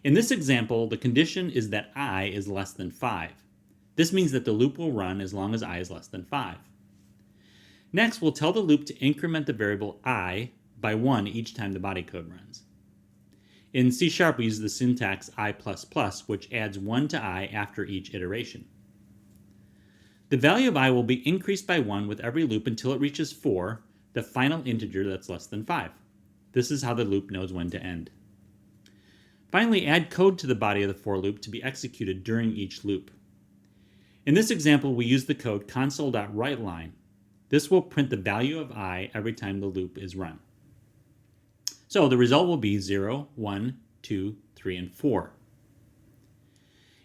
In this example, the condition is that I is less than 5. This means that the loop will run as long as I is less than 5. Next, we'll tell the loop to increment the variable I by 1 each time the body code runs. In C#, we use the syntax I++, which adds 1 to I after each iteration. The value of I will be increased by 1 with every loop until it reaches 4, the final integer that's less than 5. This is how the loop knows when to end. Finally, add code to the body of the for loop to be executed during each loop. In this example, we use the code console.writeLine. This will print the value of I every time the loop is run. So the result will be 0, 1, 2, 3, and 4.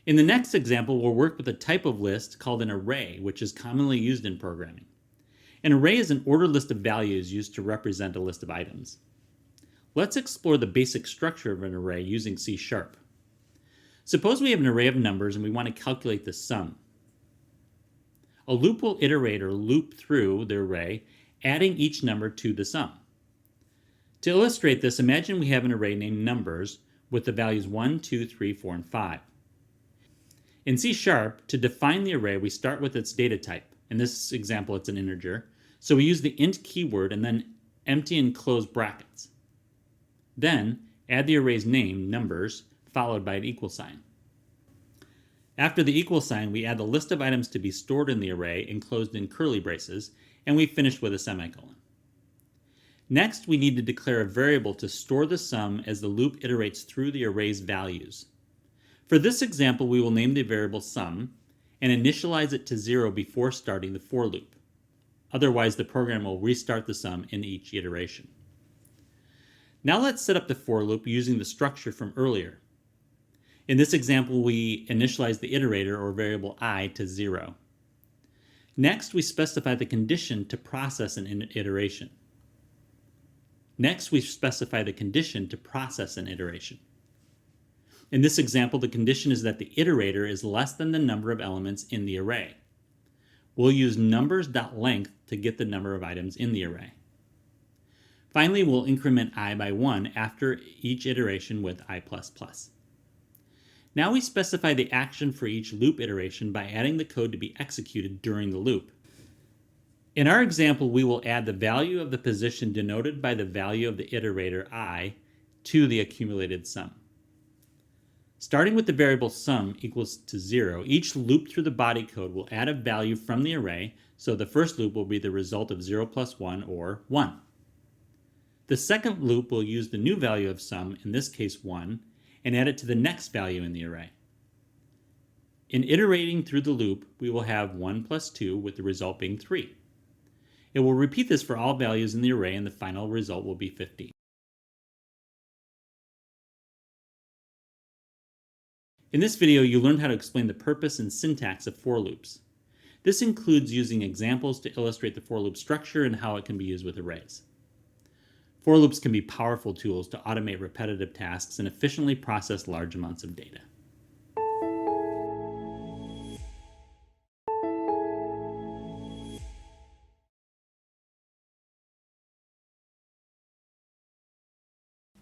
In the next example, we'll work with a type of list called an array, which is commonly used in programming. An array is an ordered list of values used to represent a list of items. Let's explore the basic structure of an array using C#. Suppose we have an array of numbers and we want to calculate the sum. A loop will iterate or loop through the array, adding each number to the sum. To illustrate this, imagine we have an array named numbers with the values 1, 2, 3, 4, and 5. In C#, to define the array, we start with its data type, In this example, it's an integer. So we use the int keyword and then empty and close brackets. Then add the array's name, numbers, followed by an equal sign. After the equal sign, we add the list of items to be stored in the array enclosed in curly braces, and we finish with a semicolon. Next, we need to declare a variable to store the sum as the loop iterates through the array's values. For this example, we will name the variable sum and initialize it to 0 before starting the for loop. Otherwise, the program will restart the sum in each iteration. Now let's set up the for loop using the structure from earlier. In this example, we initialize the iterator or variable I to 0. Next, we specify the condition to process an iteration. Next, we specify the condition to process an iteration. In this example, the condition is that the iterator is less than the number of elements in the array. We'll use numbers.length to get the number of items in the array. Finally, we'll increment I by 1 after each iteration with I++. Now we specify the action for each loop iteration by adding the code to be executed during the loop. In our example, we will add the value of the position denoted by the value of the iterator I to the accumulated sum. Starting with the variable sum equals to 0, each loop through the body code will add a value from the array, so the first loop will be the result of 0 plus 1, or 1. The second loop will use the new value of sum, in this case 1, and add it to the next value in the array. In iterating through the loop, we will have 1 plus 2, with the result being 3. It will repeat this for all values in the array, and the final result will be 15. In this video, you learned how to explain the purpose and syntax of for loops. This includes using examples to illustrate the for loop structure and how it can be used with arrays. For loops can be powerful tools to automate repetitive tasks and efficiently process large amounts of data.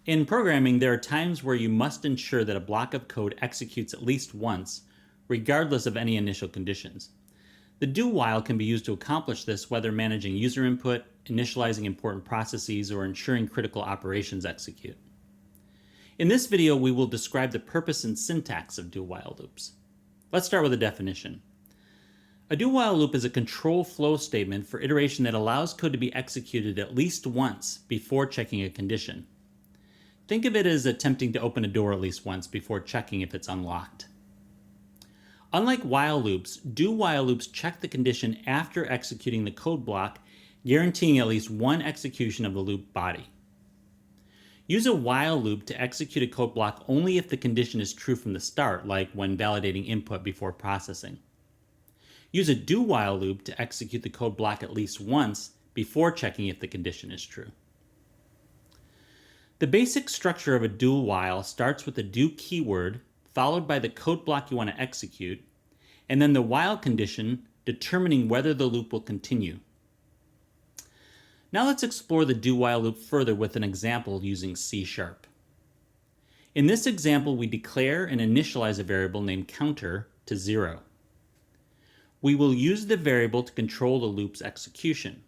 In programming, there are times where you must ensure that a block of code executes at least once, regardless of any initial conditions. The do while can be used to accomplish this, whether managing user input, initializing important processes, or ensuring critical operations execute. In this video, we will describe the purpose and syntax of do while loops. Let's start with a definition. A do while loop is a control flow statement for iteration that allows code to be executed at least once before checking a condition. Think of it as attempting to open a door at least once before checking if it's unlocked. Unlike while loops, do while loops check the condition after executing the code block, guaranteeing at least one execution of the loop body. Use a while loop to execute a code block only if the condition is true from the start, like when validating input before processing. Use a do while loop to execute the code block at least once before checking if the condition is true. The basic structure of a do while starts with the do keyword, followed by the code block you want to execute, and then the while condition determining whether the loop will continue. Now let's explore the do while loop further with an example using C#. In this example, we declare and initialize a variable named counter to 0. We will use the variable to control the loop's execution.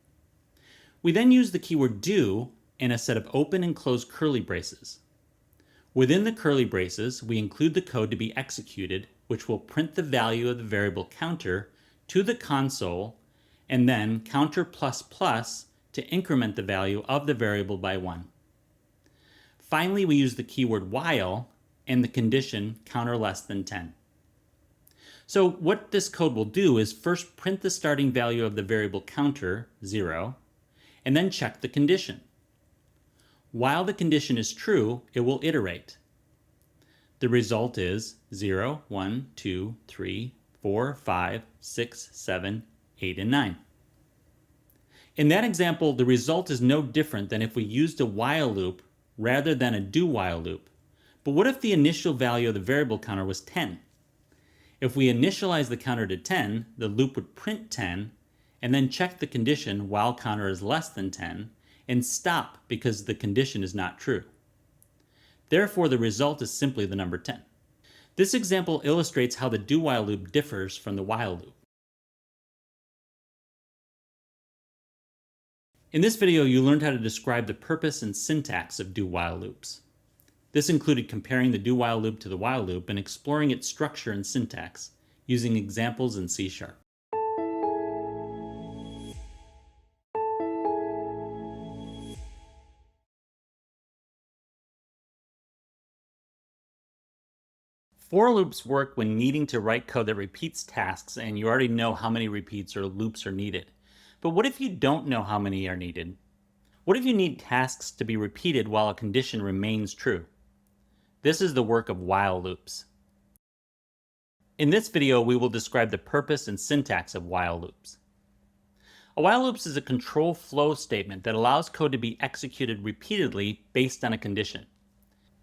We then use the keyword do and a set of open and close curly braces. Within the curly braces, we include the code to be executed, which will print the value of the variable counter to the console, and then counter to increment the value of the variable by 1. Finally, we use the keyword while and the condition counter less than 10. So what this code will do is first print the starting value of the variable counter, 0, and then check the condition. While the condition is true, it will iterate. The result is 0, 1, 2, 3, 4, 5, 6, 7, 8, and 9. In that example, the result is no different than if we used a while loop rather than a do while loop. But what if the initial value of the variable counter was 10? If we initialize the counter to 10, the loop would print 10 and then check the condition while counter is less than 10 and stop because the condition is not true. Therefore, the result is simply the number 10. This example illustrates how the do while loop differs from the while loop. In this video, you learned how to describe the purpose and syntax of do-while loops. This included comparing the do-while loop to the while loop and exploring its structure and syntax using examples in C#. For loops work when needing to write code that repeats tasks and you already know how many repeats or loops are needed. But what if you don't know how many are needed? What if you need tasks to be repeated while a condition remains true? This is the work of while loops. In this video, we will describe the purpose and syntax of while loops. A while loop is a control flow statement that allows code to be executed repeatedly based on a condition.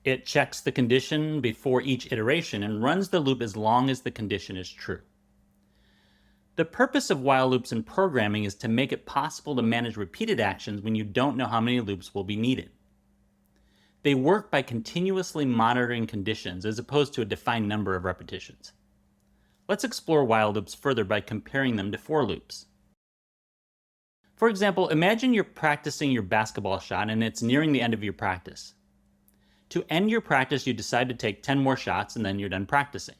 It checks the condition before each iteration and runs the loop as long as the condition is true. The purpose of while loops in programming is to make it possible to manage repeated actions when you don't know how many loops will be needed. They work by continuously monitoring conditions as opposed to a defined number of repetitions. Let's explore while loops further by comparing them to for loops. For example, imagine you're practicing your basketball shot and it's nearing the end of your practice. To end your practice, you decide to take 10 more shots and then you're done practicing.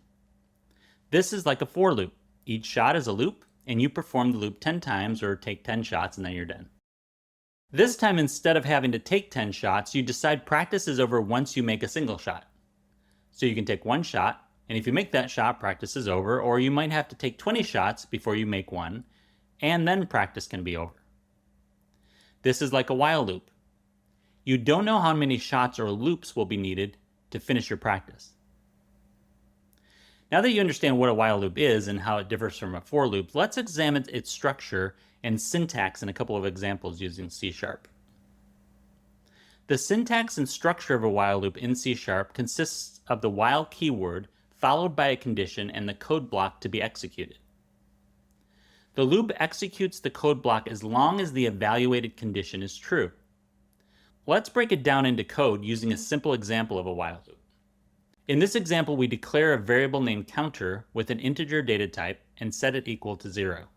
This is like a for loop. Each shot is a loop, and you perform the loop 10 times or take 10 shots and then you're done. This time, instead of having to take 10 shots, you decide practice is over once you make a single shot. So you can take one shot, and if you make that shot, practice is over, or you might have to take 20 shots before you make one, and then practice can be over. This is like a while loop. You don't know how many shots or loops will be needed to finish your practice. Now that you understand what a while loop is and how it differs from a for loop, let's examine its structure and syntax in a couple of examples using C#. The syntax and structure of a while loop in C# consists of the while keyword followed by a condition and the code block to be executed. The loop executes the code block as long as the evaluated condition is true. Let's break it down into code using a simple example of a while loop. In this example, we declare a variable named counter with an integer data type and set it equal to 0.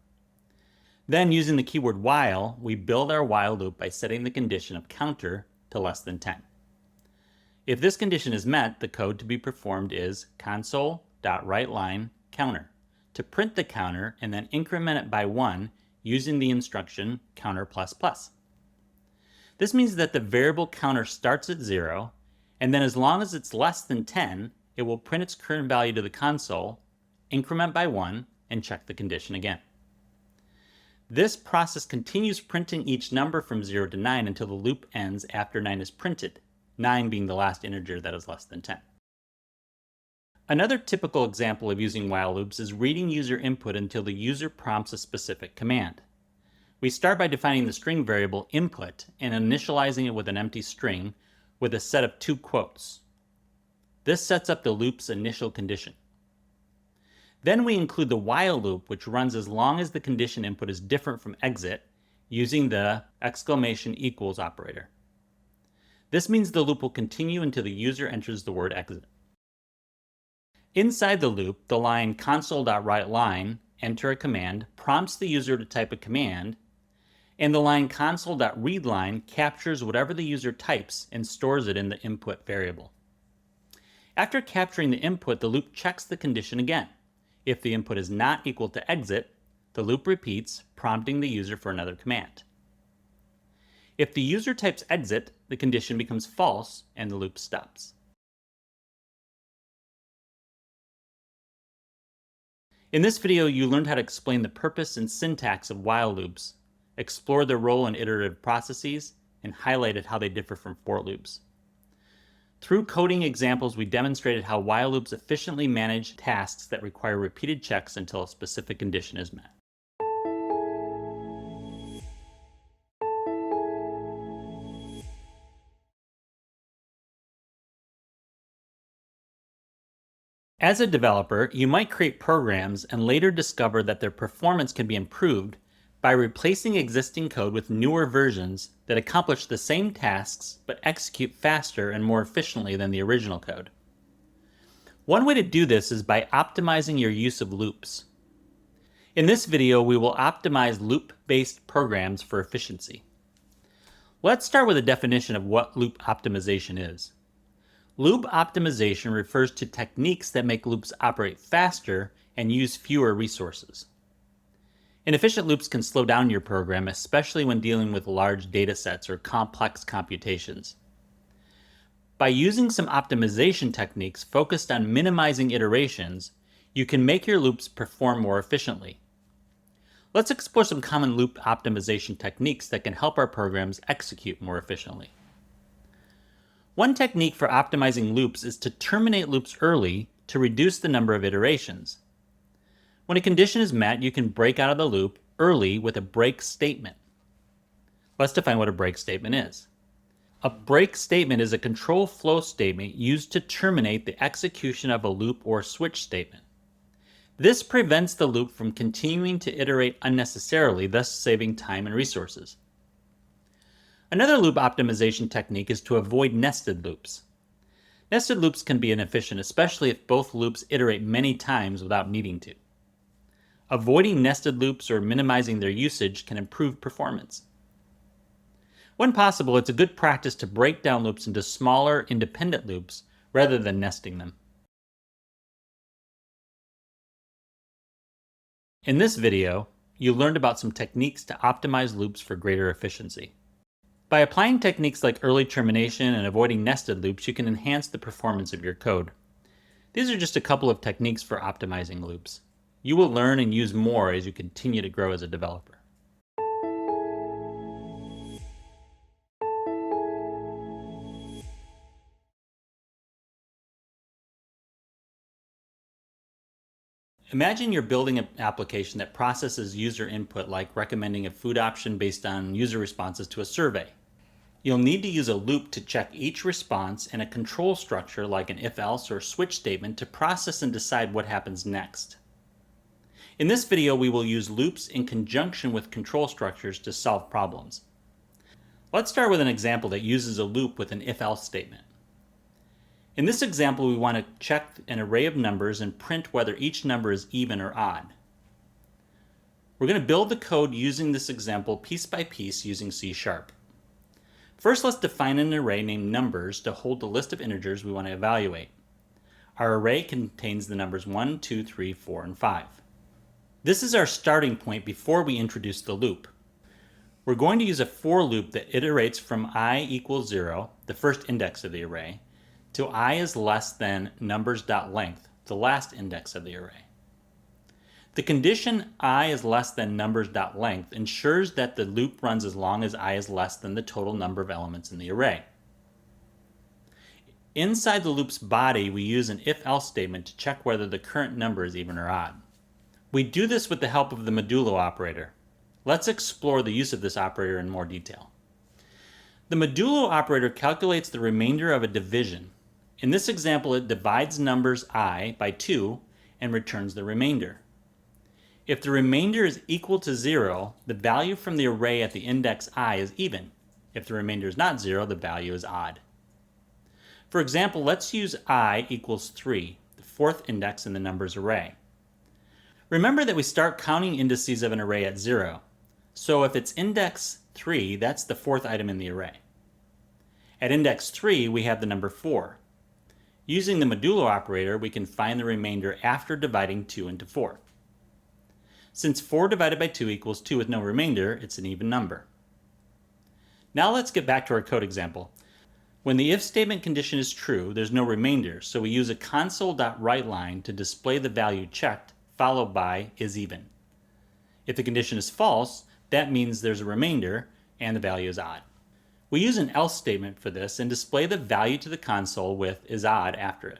Then, using the keyword while, we build our while loop by setting the condition of counter to less than 10. If this condition is met, the code to be performed is console.writeLine counter to print the counter and then increment it by 1 using the instruction counter++. This means that the variable counter starts at 0, and then as long as it's less than 10, it will print its current value to the console, increment by 1, and check the condition again. This process continues printing each number from 0 to 9 until the loop ends after 9 is printed, 9 being the last integer that is less than 10. Another typical example of using while loops is reading user input until the user prompts a specific command. We start by defining the string variable input and initializing it with an empty string with a set of 2 quotes. This sets up the loop's initial condition. Then we include the while loop, which runs as long as the condition input is different from exit using the != operator. This means the loop will continue until the user enters the word exit. Inside the loop, the line console.writeLine, enter a command, prompts the user to type a command, and the line console.readLine captures whatever the user types and stores it in the input variable. After capturing the input, the loop checks the condition again. If the input is not equal to exit, the loop repeats, prompting the user for another command. If the user types exit, the condition becomes false and the loop stops. In this video, you learned how to explain the purpose and syntax of while loops, explored their role in iterative processes, and highlighted how they differ from for loops. Through coding examples, we demonstrated how while loops efficiently manage tasks that require repeated checks until a specific condition is met. As a developer, you might create programs and later discover that their performance can be improved by replacing existing code with newer versions that accomplish the same tasks but execute faster and more efficiently than the original code. One way to do this is by optimizing your use of loops. In this video, we will optimize loop-based programs for efficiency. Let's start with a definition of what loop optimization is. Loop optimization refers to techniques that make loops operate faster and use fewer resources. Inefficient loops can slow down your program, especially when dealing with large data sets or complex computations. By using some optimization techniques focused on minimizing iterations, you can make your loops perform more efficiently. Let's explore some common loop optimization techniques that can help our programs execute more efficiently. One technique for optimizing loops is to terminate loops early to reduce the number of iterations. When a condition is met, you can break out of the loop early with a break statement. Let's define what a break statement is. A break statement is a control flow statement used to terminate the execution of a loop or switch statement. This prevents the loop from continuing to iterate unnecessarily, thus saving time and resources. Another loop optimization technique is to avoid nested loops. Nested loops can be inefficient, especially if both loops iterate many times without needing to. Avoiding nested loops or minimizing their usage can improve performance. When possible, it's a good practice to break down loops into smaller, independent loops rather than nesting them. In this video, you learned about some techniques to optimize loops for greater efficiency. By applying techniques like early termination and avoiding nested loops, you can enhance the performance of your code. These are just a couple of techniques for optimizing loops. You will learn and use more as you continue to grow as a developer. Imagine you're building an application that processes user input, like recommending a food option based on user responses to a survey. You'll need to use a loop to check each response and a control structure like an if-else or switch statement to process and decide what happens next. In this video, we will use loops in conjunction with control structures to solve problems. Let's start with an example that uses a loop with an if-else statement. In this example, we want to check an array of numbers and print whether each number is even or odd. We're going to build the code using this example piece by piece using C#. First, let's define an array named numbers to hold the list of integers we want to evaluate. Our array contains the numbers 1, 2, 3, 4, and 5. This is our starting point before we introduce the loop. We're going to use a for loop that iterates from I equals 0, the first index of the array, to I is less than numbers.length, the last index of the array. The condition I is less than numbers.length ensures that the loop runs as long as I is less than the total number of elements in the array. Inside the loop's body, we use an if-else statement to check whether the current number is even or odd. We do this with the help of the modulo operator. Let's explore the use of this operator in more detail. The modulo operator calculates the remainder of a division. In this example, it divides numbers I by 2 and returns the remainder. If the remainder is equal to 0, the value from the array at the index I is even. If the remainder is not 0, the value is odd. For example, let's use I equals 3, the fourth index in the numbers array. Remember that we start counting indices of an array at 0. So if it's index 3, that's the fourth item in the array. At index 3, we have the number 4. Using the modulo operator, we can find the remainder after dividing 2 into 4. Since 4 divided by 2 equals 2 with no remainder, it's an even number. Now let's get back to our code example. When the if statement condition is true, there's no remainder, so we use a console.writeLine to display the value checked, followed by is even. If the condition is false, that means there's a remainder and the value is odd. We use an else statement for this and display the value to the console with is odd after it.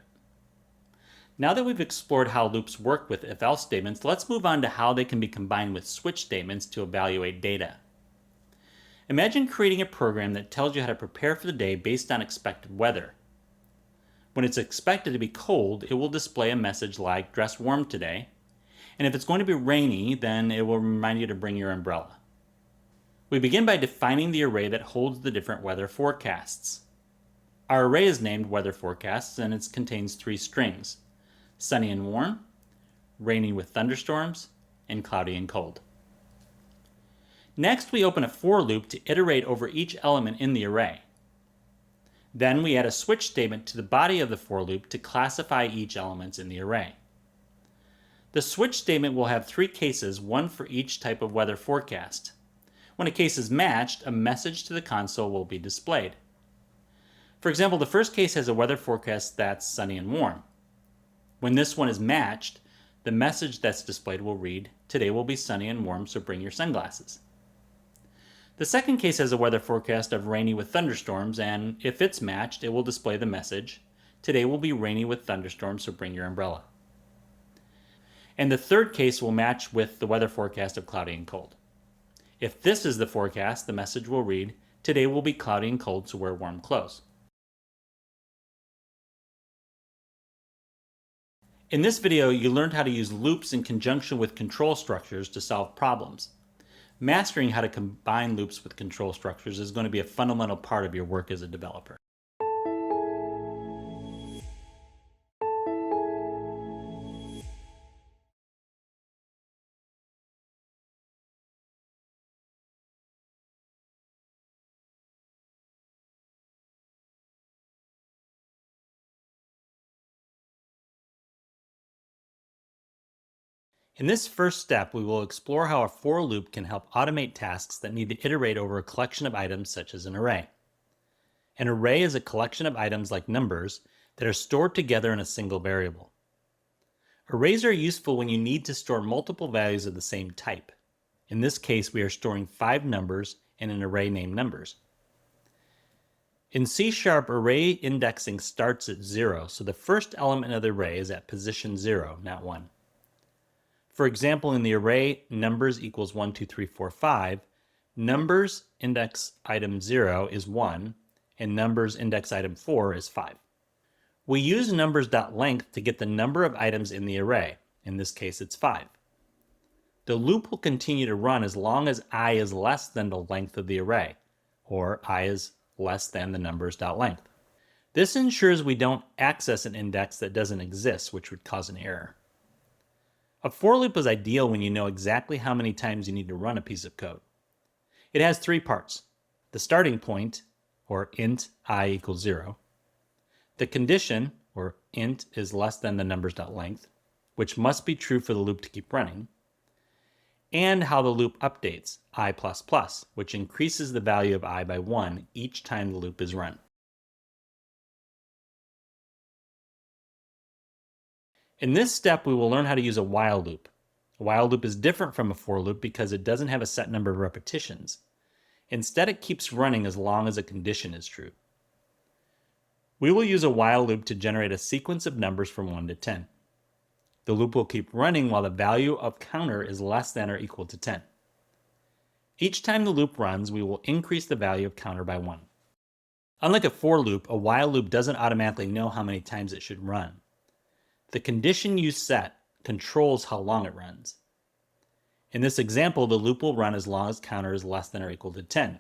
Now that we've explored how loops work with if-else statements, let's move on to how they can be combined with switch statements to evaluate data. Imagine creating a program that tells you how to prepare for the day based on expected weather. When it's expected to be cold, it will display a message like dress warm today, and if it's going to be rainy, then it will remind you to bring your umbrella. We begin by defining the array that holds the different weather forecasts. Our array is named weather forecasts and it contains 3 strings: sunny and warm, rainy with thunderstorms, and cloudy and cold. Next, we open a for loop to iterate over each element in the array. Then we add a switch statement to the body of the for loop to classify each element in the array. The switch statement will have three cases, one for each type of weather forecast. When a case is matched, a message to the console will be displayed. For example, the first case has a weather forecast that's sunny and warm. When this one is matched, the message that's displayed will read, "Today will be sunny and warm, so bring your sunglasses." The second case has a weather forecast of rainy with thunderstorms, and if it's matched, it will display the message, "Today will be rainy with thunderstorms, so bring your umbrella." And the third case will match with the weather forecast of cloudy and cold. If this is the forecast, the message will read, "Today will be cloudy and cold, so wear warm clothes." In this video, you learned how to use loops in conjunction with control structures to solve problems. Mastering how to combine loops with control structures is going to be a fundamental part of your work as a developer. In this first step, we will explore how a for loop can help automate tasks that need to iterate over a collection of items such as an array. An array is a collection of items like numbers that are stored together in a single variable. Arrays are useful when you need to store multiple values of the same type. In this case, we are storing 5 numbers in an array named numbers. In C#, array indexing starts at 0, so the first element of the array is at position 0, not 1. For example, in the array numbers equals 1, 2, 3, 4, 5, numbers index item 0 is 1, and numbers index item 4 is 5. We use numbers.length to get the number of items in the array. In this case, it's 5. The loop will continue to run as long as I is less than the length of the array, or I is less than the numbers.length. This ensures we don't access an index that doesn't exist, which would cause an error. A for loop is ideal when you know exactly how many times you need to run a piece of code. It has 3 parts: the starting point, or int I equals 0, the condition, or int is less than the numbers.length, which must be true for the loop to keep running, and how the loop updates, I++, which increases the value of I by 1 each time the loop is run. In this step, we will learn how to use a while loop. A while loop is different from a for loop because it doesn't have a set number of repetitions. Instead, it keeps running as long as a condition is true. We will use a while loop to generate a sequence of numbers from 1 to 10. The loop will keep running while the value of counter is less than or equal to 10. Each time the loop runs, we will increase the value of counter by 1. Unlike a for loop, a while loop doesn't automatically know how many times it should run. The condition you set controls how long it runs. In this example, the loop will run as long as counter is less than or equal to 10.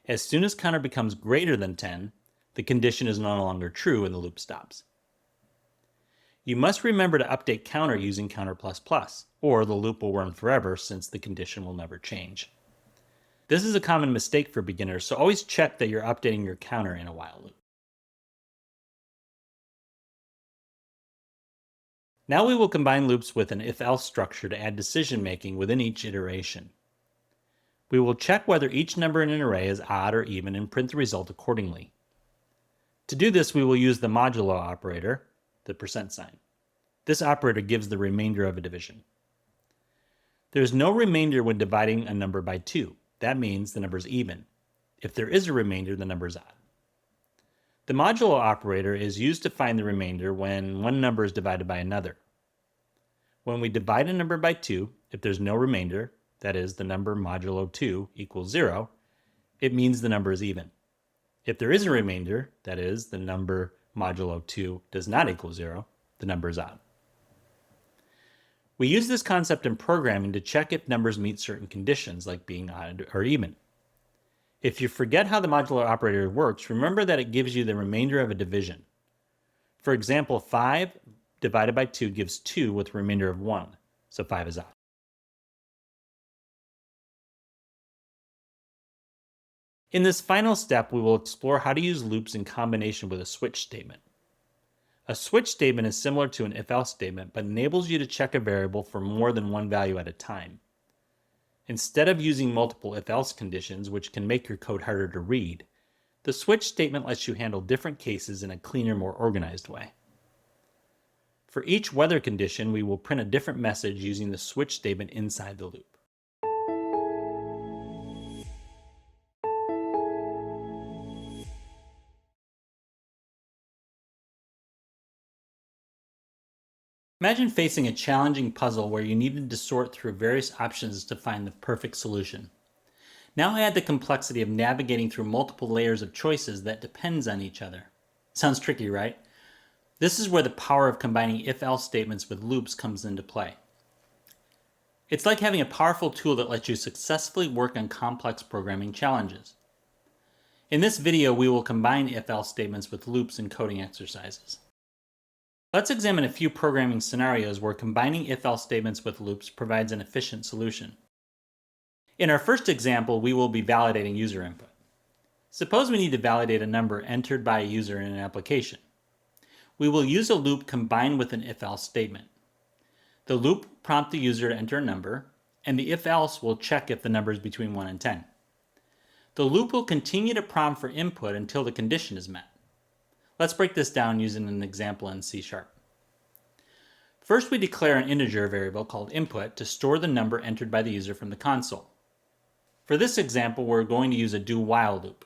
As soon as counter becomes greater than 10, the condition is no longer true and the loop stops. You must remember to update counter using counter++, or the loop will run forever since the condition will never change. This is a common mistake for beginners, so always check that you're updating your counter in a while loop. Now we will combine loops with an if-else structure to add decision making within each iteration. We will check whether each number in an array is odd or even and print the result accordingly. To do this, we will use the modulo operator, the %sign. This operator gives the remainder of a division. There is no remainder when dividing a number by 2. That means the number is even. If there is a remainder, the number is odd. The modulo operator is used to find the remainder when one number is divided by another. When we divide a number by 2, if there's no remainder, that is, the number modulo 2 equals 0, it means the number is even. If there is a remainder, that is, the number modulo 2 does not equal 0, the number is odd. We use this concept in programming to check if numbers meet certain conditions, like being odd or even. If you forget how the modulo operator works, remember that it gives you the remainder of a division. For example, 5 divided by 2 gives 2 with a remainder of 1, so 5 is odd. In this final step, we will explore how to use loops in combination with a switch statement. A switch statement is similar to an if-else statement, but enables you to check a variable for more than one value at a time. Instead of using multiple if-else conditions, which can make your code harder to read, the switch statement lets you handle different cases in a cleaner, more organized way. For each weather condition, we will print a different message using the switch statement inside the loop. Imagine facing a challenging puzzle where you needed to sort through various options to find the perfect solution. Now add the complexity of navigating through multiple layers of choices that depends on each other. Sounds tricky, right? This is where the power of combining if-else statements with loops comes into play. It's like having a powerful tool that lets you successfully work on complex programming challenges. In this video, we will combine if-else statements with loops in coding exercises. Let's examine a few programming scenarios where combining if-else statements with loops provides an efficient solution. In our first example, we will be validating user input. Suppose we need to validate a number entered by a user in an application. We will use a loop combined with an if-else statement. The loop will prompt the user to enter a number, and the if-else will check if the number is between 1 and 10. The loop will continue to prompt for input until the condition is met. Let's break this down using an example in C#. First, we declare an integer variable called input to store the number entered by the user from the console. For this example, we're going to use a do-while loop.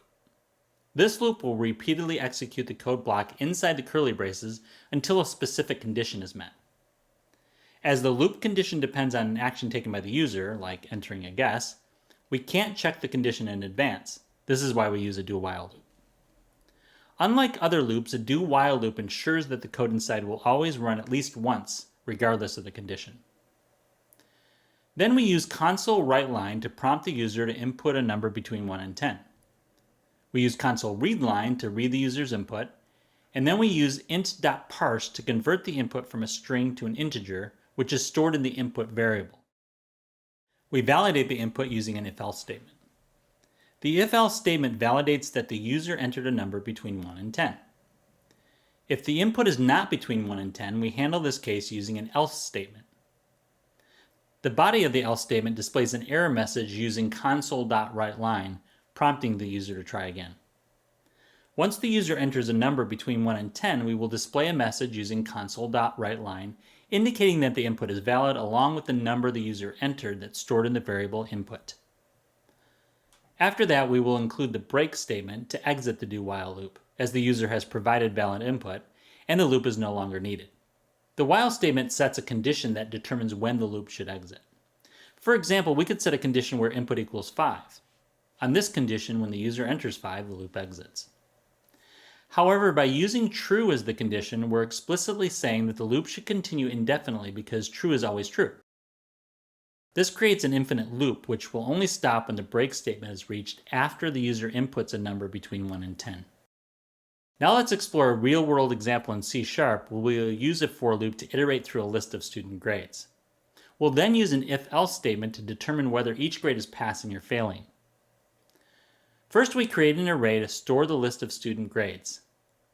This loop will repeatedly execute the code block inside the curly braces until a specific condition is met. As the loop condition depends on an action taken by the user, like entering a guess, we can't check the condition in advance. This is why we use a do-while loop. Unlike other loops, a do-while loop ensures that the code inside will always run at least once, regardless of the condition. Then we use console writeLine to prompt the user to input a number between 1 and 10. We use console readLine to read the user's input, and then we use int.parse to convert the input from a string to an integer, which is stored in the input variable. We validate the input using an if-else statement. The if-else statement validates that the user entered a number between 1 and 10. If the input is not between 1 and 10, we handle this case using an else statement. The body of the else statement displays an error message using console.writeLine, prompting the user to try again. Once the user enters a number between 1 and 10, we will display a message using console.writeLine, indicating that the input is valid along with the number the user entered that's stored in the variable input. After that, we will include the break statement to exit the do-while loop, as the user has provided valid input, and the loop is no longer needed. The while statement sets a condition that determines when the loop should exit. For example, we could set a condition where input equals 5. On this condition, when the user enters 5, the loop exits. However, by using true as the condition, we're explicitly saying that the loop should continue indefinitely because true is always true. This creates an infinite loop, which will only stop when the break statement is reached after the user inputs a number between 1 and 10. Now let's explore a real-world example in C# where we will use a for loop to iterate through a list of student grades. We'll then use an if-else statement to determine whether each grade is passing or failing. First, we create an array to store the list of student grades.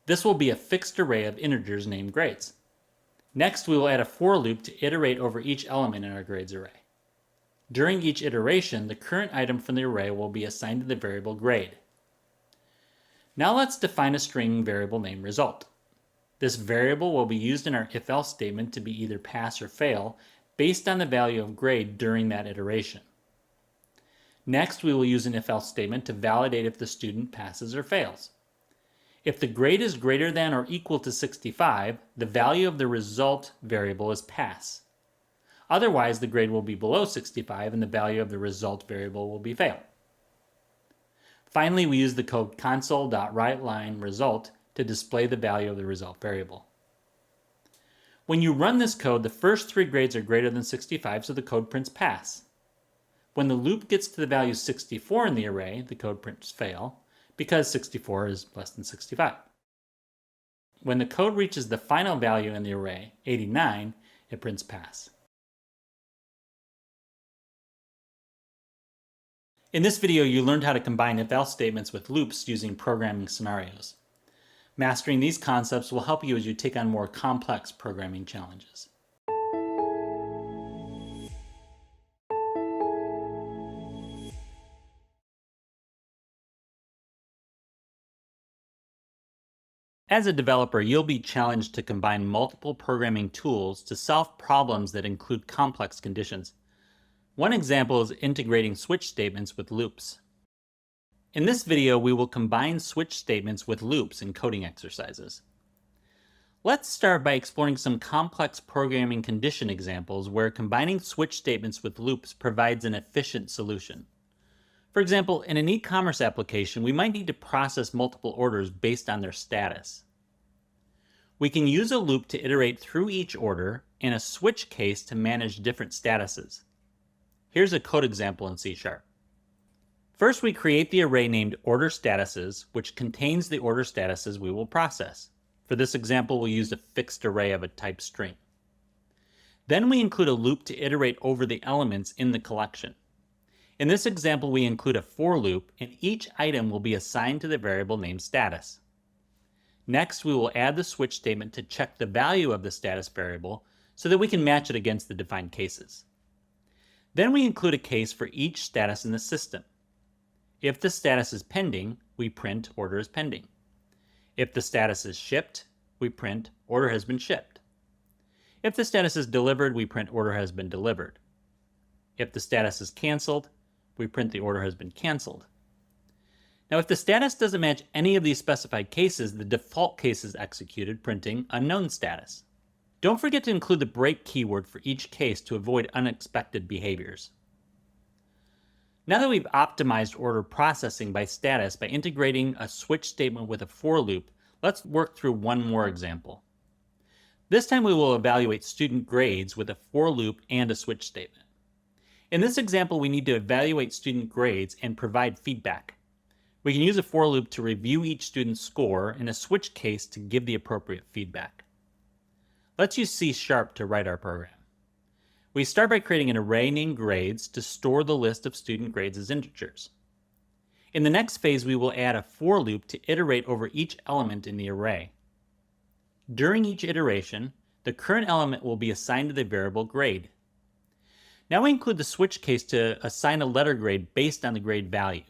This will be a fixed array of integers named grades. Next, we will add a for loop to iterate over each element in our grades array. During each iteration, the current item from the array will be assigned to the variable grade. Now let's define a string variable named result. This variable will be used in our if-else statement to be either pass or fail based on the value of grade during that iteration. Next, we will use an if-else statement to validate if the student passes or fails. If the grade is greater than or equal to 65, the value of the result variable is pass. Otherwise, the grade will be below 65 and the value of the result variable will be fail. Finally, we use the code console.writeLine result to display the value of the result variable. When you run this code, the first 3 grades are greater than 65, so the code prints pass. When the loop gets to the value 64 in the array, the code prints fail, because 64 is less than 65. When the code reaches the final value in the array, 89, it prints pass. In this video, you learned how to combine if-else statements with loops using programming scenarios. Mastering these concepts will help you as you take on more complex programming challenges. As a developer, you'll be challenged to combine multiple programming tools to solve problems that include complex conditions. One example is integrating switch statements with loops. In this video, we will combine switch statements with loops in coding exercises. Let's start by exploring some complex programming condition examples where combining switch statements with loops provides an efficient solution. For example, in an e-commerce application, we might need to process multiple orders based on their status. We can use a loop to iterate through each order and a switch case to manage different statuses. Here's a code example in C#. First, we create the array named order statuses, which contains the order statuses we will process. For this example, we'll use a fixed array of a type string. Then we include a loop to iterate over the elements in the collection. In this example, we include a for loop, and each item will be assigned to the variable named status. Next, we will add the switch statement to check the value of the status variable so that we can match it against the defined cases. Then we include a case for each status in the system. If the status is pending, we print order is pending. If the status is shipped, we print order has been shipped. If the status is delivered, we print order has been delivered. If the status is canceled, we print the order has been canceled. Now, if the status doesn't match any of these specified cases, the default case is executed, printing unknown status. Don't forget to include the break keyword for each case to avoid unexpected behaviors. Now that we've optimized order processing by status by integrating a switch statement with a for loop, let's work through one more example. This time we will evaluate student grades with a for loop and a switch statement. In this example, we need to evaluate student grades and provide feedback. We can use a for loop to review each student's score and a switch case to give the appropriate feedback. Let's use C# to write our program. We start by creating an array named grades to store the list of student grades as integers. In the next phase, we will add a for loop to iterate over each element in the array. During each iteration, the current element will be assigned to the variable grade. Now we include the switch case to assign a letter grade based on the grade value.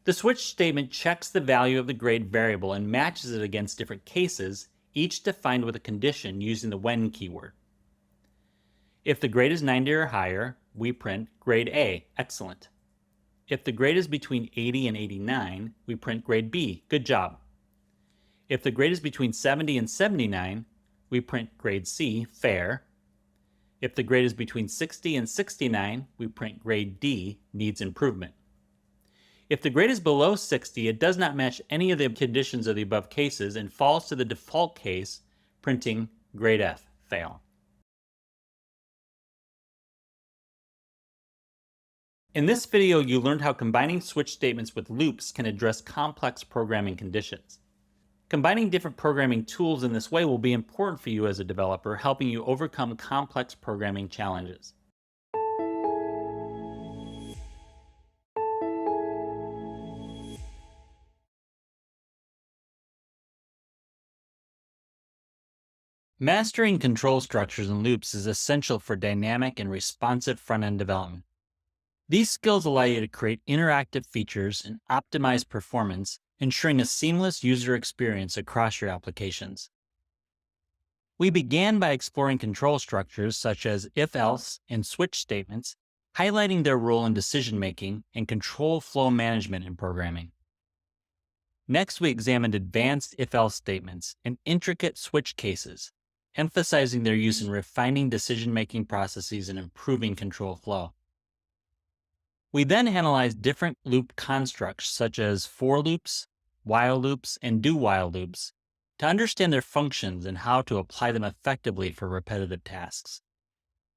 The switch statement checks the value of the grade variable and matches it against different cases, each defined with a condition using the when keyword. If the grade is 90 or higher, we print grade A, excellent. If the grade is between 80 and 89, we print grade B, good job. If the grade is between 70 and 79, we print grade C, fair. If the grade is between 60 and 69, we print grade D, needs improvement. If the grade is below 60, it does not match any of the conditions of the above cases and falls to the default case, printing grade F, fail. In this video, you learned how combining switch statements with loops can address complex programming conditions. Combining different programming tools in this way will be important for you as a developer, helping you overcome complex programming challenges. Mastering control structures and loops is essential for dynamic and responsive front-end development. These skills allow you to create interactive features and optimize performance, ensuring a seamless user experience across your applications. We began by exploring control structures such as if-else and switch statements, highlighting their role in decision-making and control flow management in programming. Next, we examined advanced if-else statements and intricate switch cases, emphasizing their use in refining decision-making processes and improving control flow. We then analyzed different loop constructs such as for loops, while loops, and do-while loops to understand their functions and how to apply them effectively for repetitive tasks.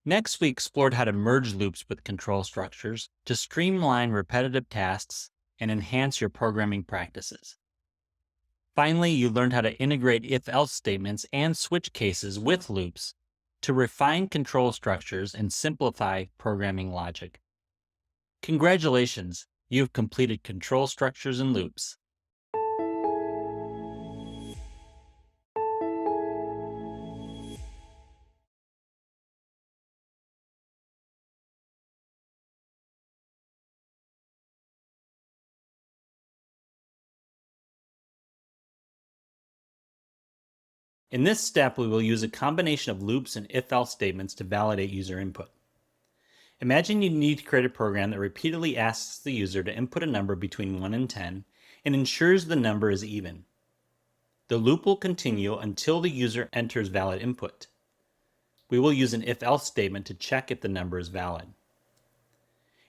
Next, we explored how to merge loops with control structures to streamline repetitive tasks and enhance your programming practices. Finally, you learned how to integrate if-else statements and switch cases with loops to refine control structures and simplify programming logic. Congratulations! You've completed control structures and loops. In this step, we will use a combination of loops and if-else statements to validate user input. Imagine you need to create a program that repeatedly asks the user to input a number between 1 and 10 and ensures the number is even. The loop will continue until the user enters valid input. We will use an if-else statement to check if the number is valid.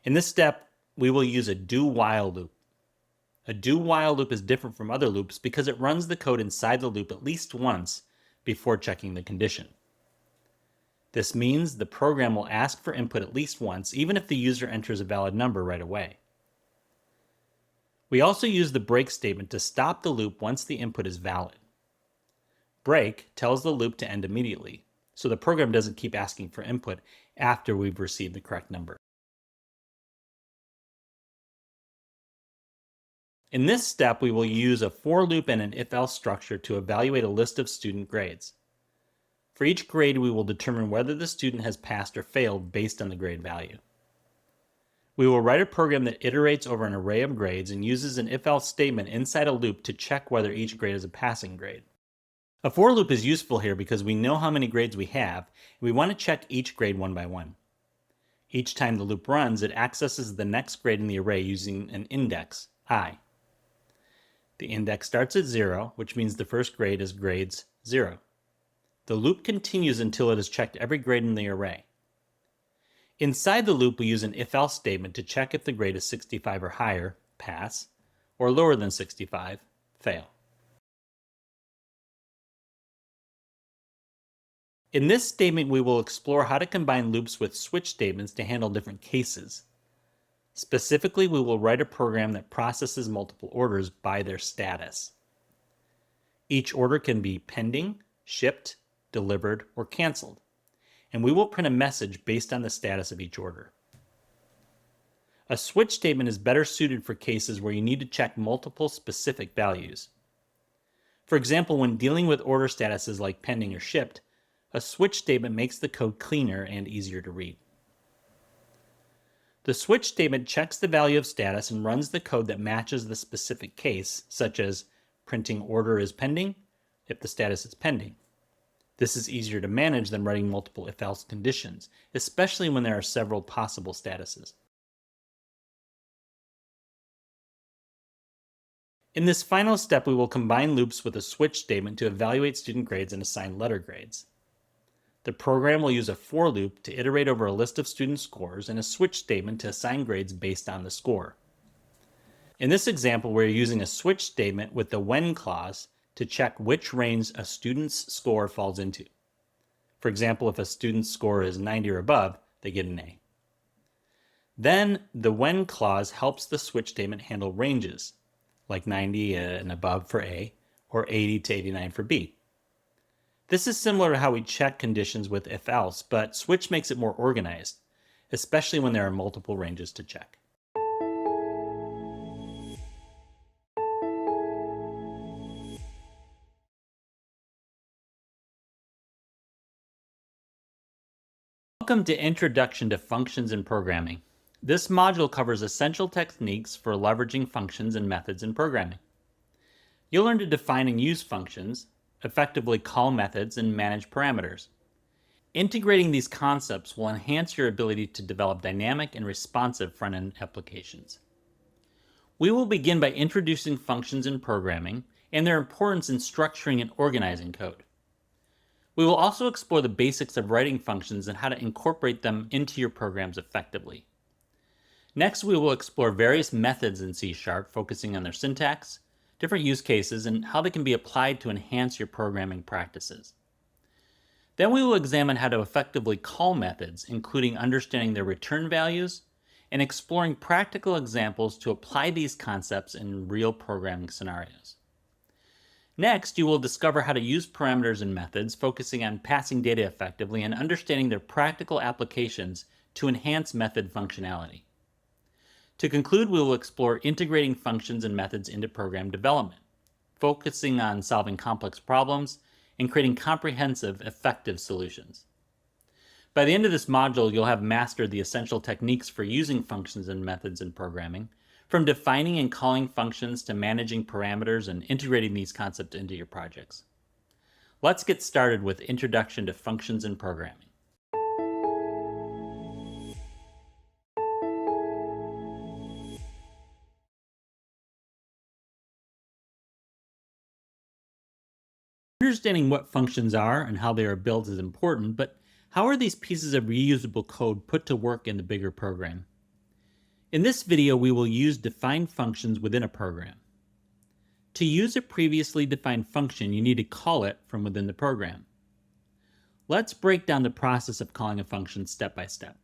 In this step, we will use a do-while loop. A do-while loop is different from other loops because it runs the code inside the loop at least once before checking the condition. This means the program will ask for input at least once, even if the user enters a valid number right away. We also use the break statement to stop the loop once the input is valid. Break tells the loop to end immediately, so the program doesn't keep asking for input after we've received the correct number. In this step, we will use a for loop and an if-else structure to evaluate a list of student grades. For each grade, we will determine whether the student has passed or failed based on the grade value. We will write a program that iterates over an array of grades and uses an if-else statement inside a loop to check whether each grade is a passing grade. A for loop is useful here because we know how many grades we have, and we want to check each grade one by one. Each time the loop runs, it accesses the next grade in the array using an index, I. The index starts at 0, which means the first grade is grades 0. The loop continues until it has checked every grade in the array. Inside the loop, we use an if-else statement to check if the grade is 65 or higher, pass, or lower than 65, fail. In this statement, we will explore how to combine loops with switch statements to handle different cases. Specifically, we will write a program that processes multiple orders by their status. Each order can be pending, shipped, delivered, or canceled, and we will print a message based on the status of each order. A switch statement is better suited for cases where you need to check multiple specific values. For example, when dealing with order statuses like pending or shipped, a switch statement makes the code cleaner and easier to read. The switch statement checks the value of status and runs the code that matches the specific case, such as printing order is pending if the status is pending. This is easier to manage than writing multiple if-else conditions, especially when there are several possible statuses. In this final step, we will combine loops with a switch statement to evaluate student grades and assign letter grades. The program will use a for loop to iterate over a list of student scores and a switch statement to assign grades based on the score. In this example, we're using a switch statement with the when clause to check which range a student's score falls into. For example, if a student's score is 90 or above, they get an A. Then the when clause helps the switch statement handle ranges, like 90 and above for A, or 80 to 89 for B. This is similar to how we check conditions with if-else, but switch makes it more organized, especially when there are multiple ranges to check. Welcome to Introduction to Functions in Programming. This module covers essential techniques for leveraging functions and methods in programming. You'll learn to define and use functions, effectively call methods, and manage parameters. Integrating these concepts will enhance your ability to develop dynamic and responsive front-end applications. We will begin by introducing functions in programming and their importance in structuring and organizing code. We will also explore the basics of writing functions and how to incorporate them into your programs effectively. Next, we will explore various methods in C#, focusing on their syntax, different use cases, and how they can be applied to enhance your programming practices. Then we will examine how to effectively call methods, including understanding their return values and exploring practical examples to apply these concepts in real programming scenarios. Next, you will discover how to use parameters and methods, focusing on passing data effectively and understanding their practical applications to enhance method functionality. To conclude, we will explore integrating functions and methods into program development, focusing on solving complex problems and creating comprehensive, effective solutions. By the end of this module, you'll have mastered the essential techniques for using functions and methods in programming, from defining and calling functions to managing parameters and integrating these concepts into your projects. Let's get started with Introduction to Functions in Programming. Understanding what functions are and how they are built is important, but how are these pieces of reusable code put to work in the bigger program? In this video, we will use defined functions within a program. To use a previously defined function, you need to call it from within the program. Let's break down the process of calling a function step by step.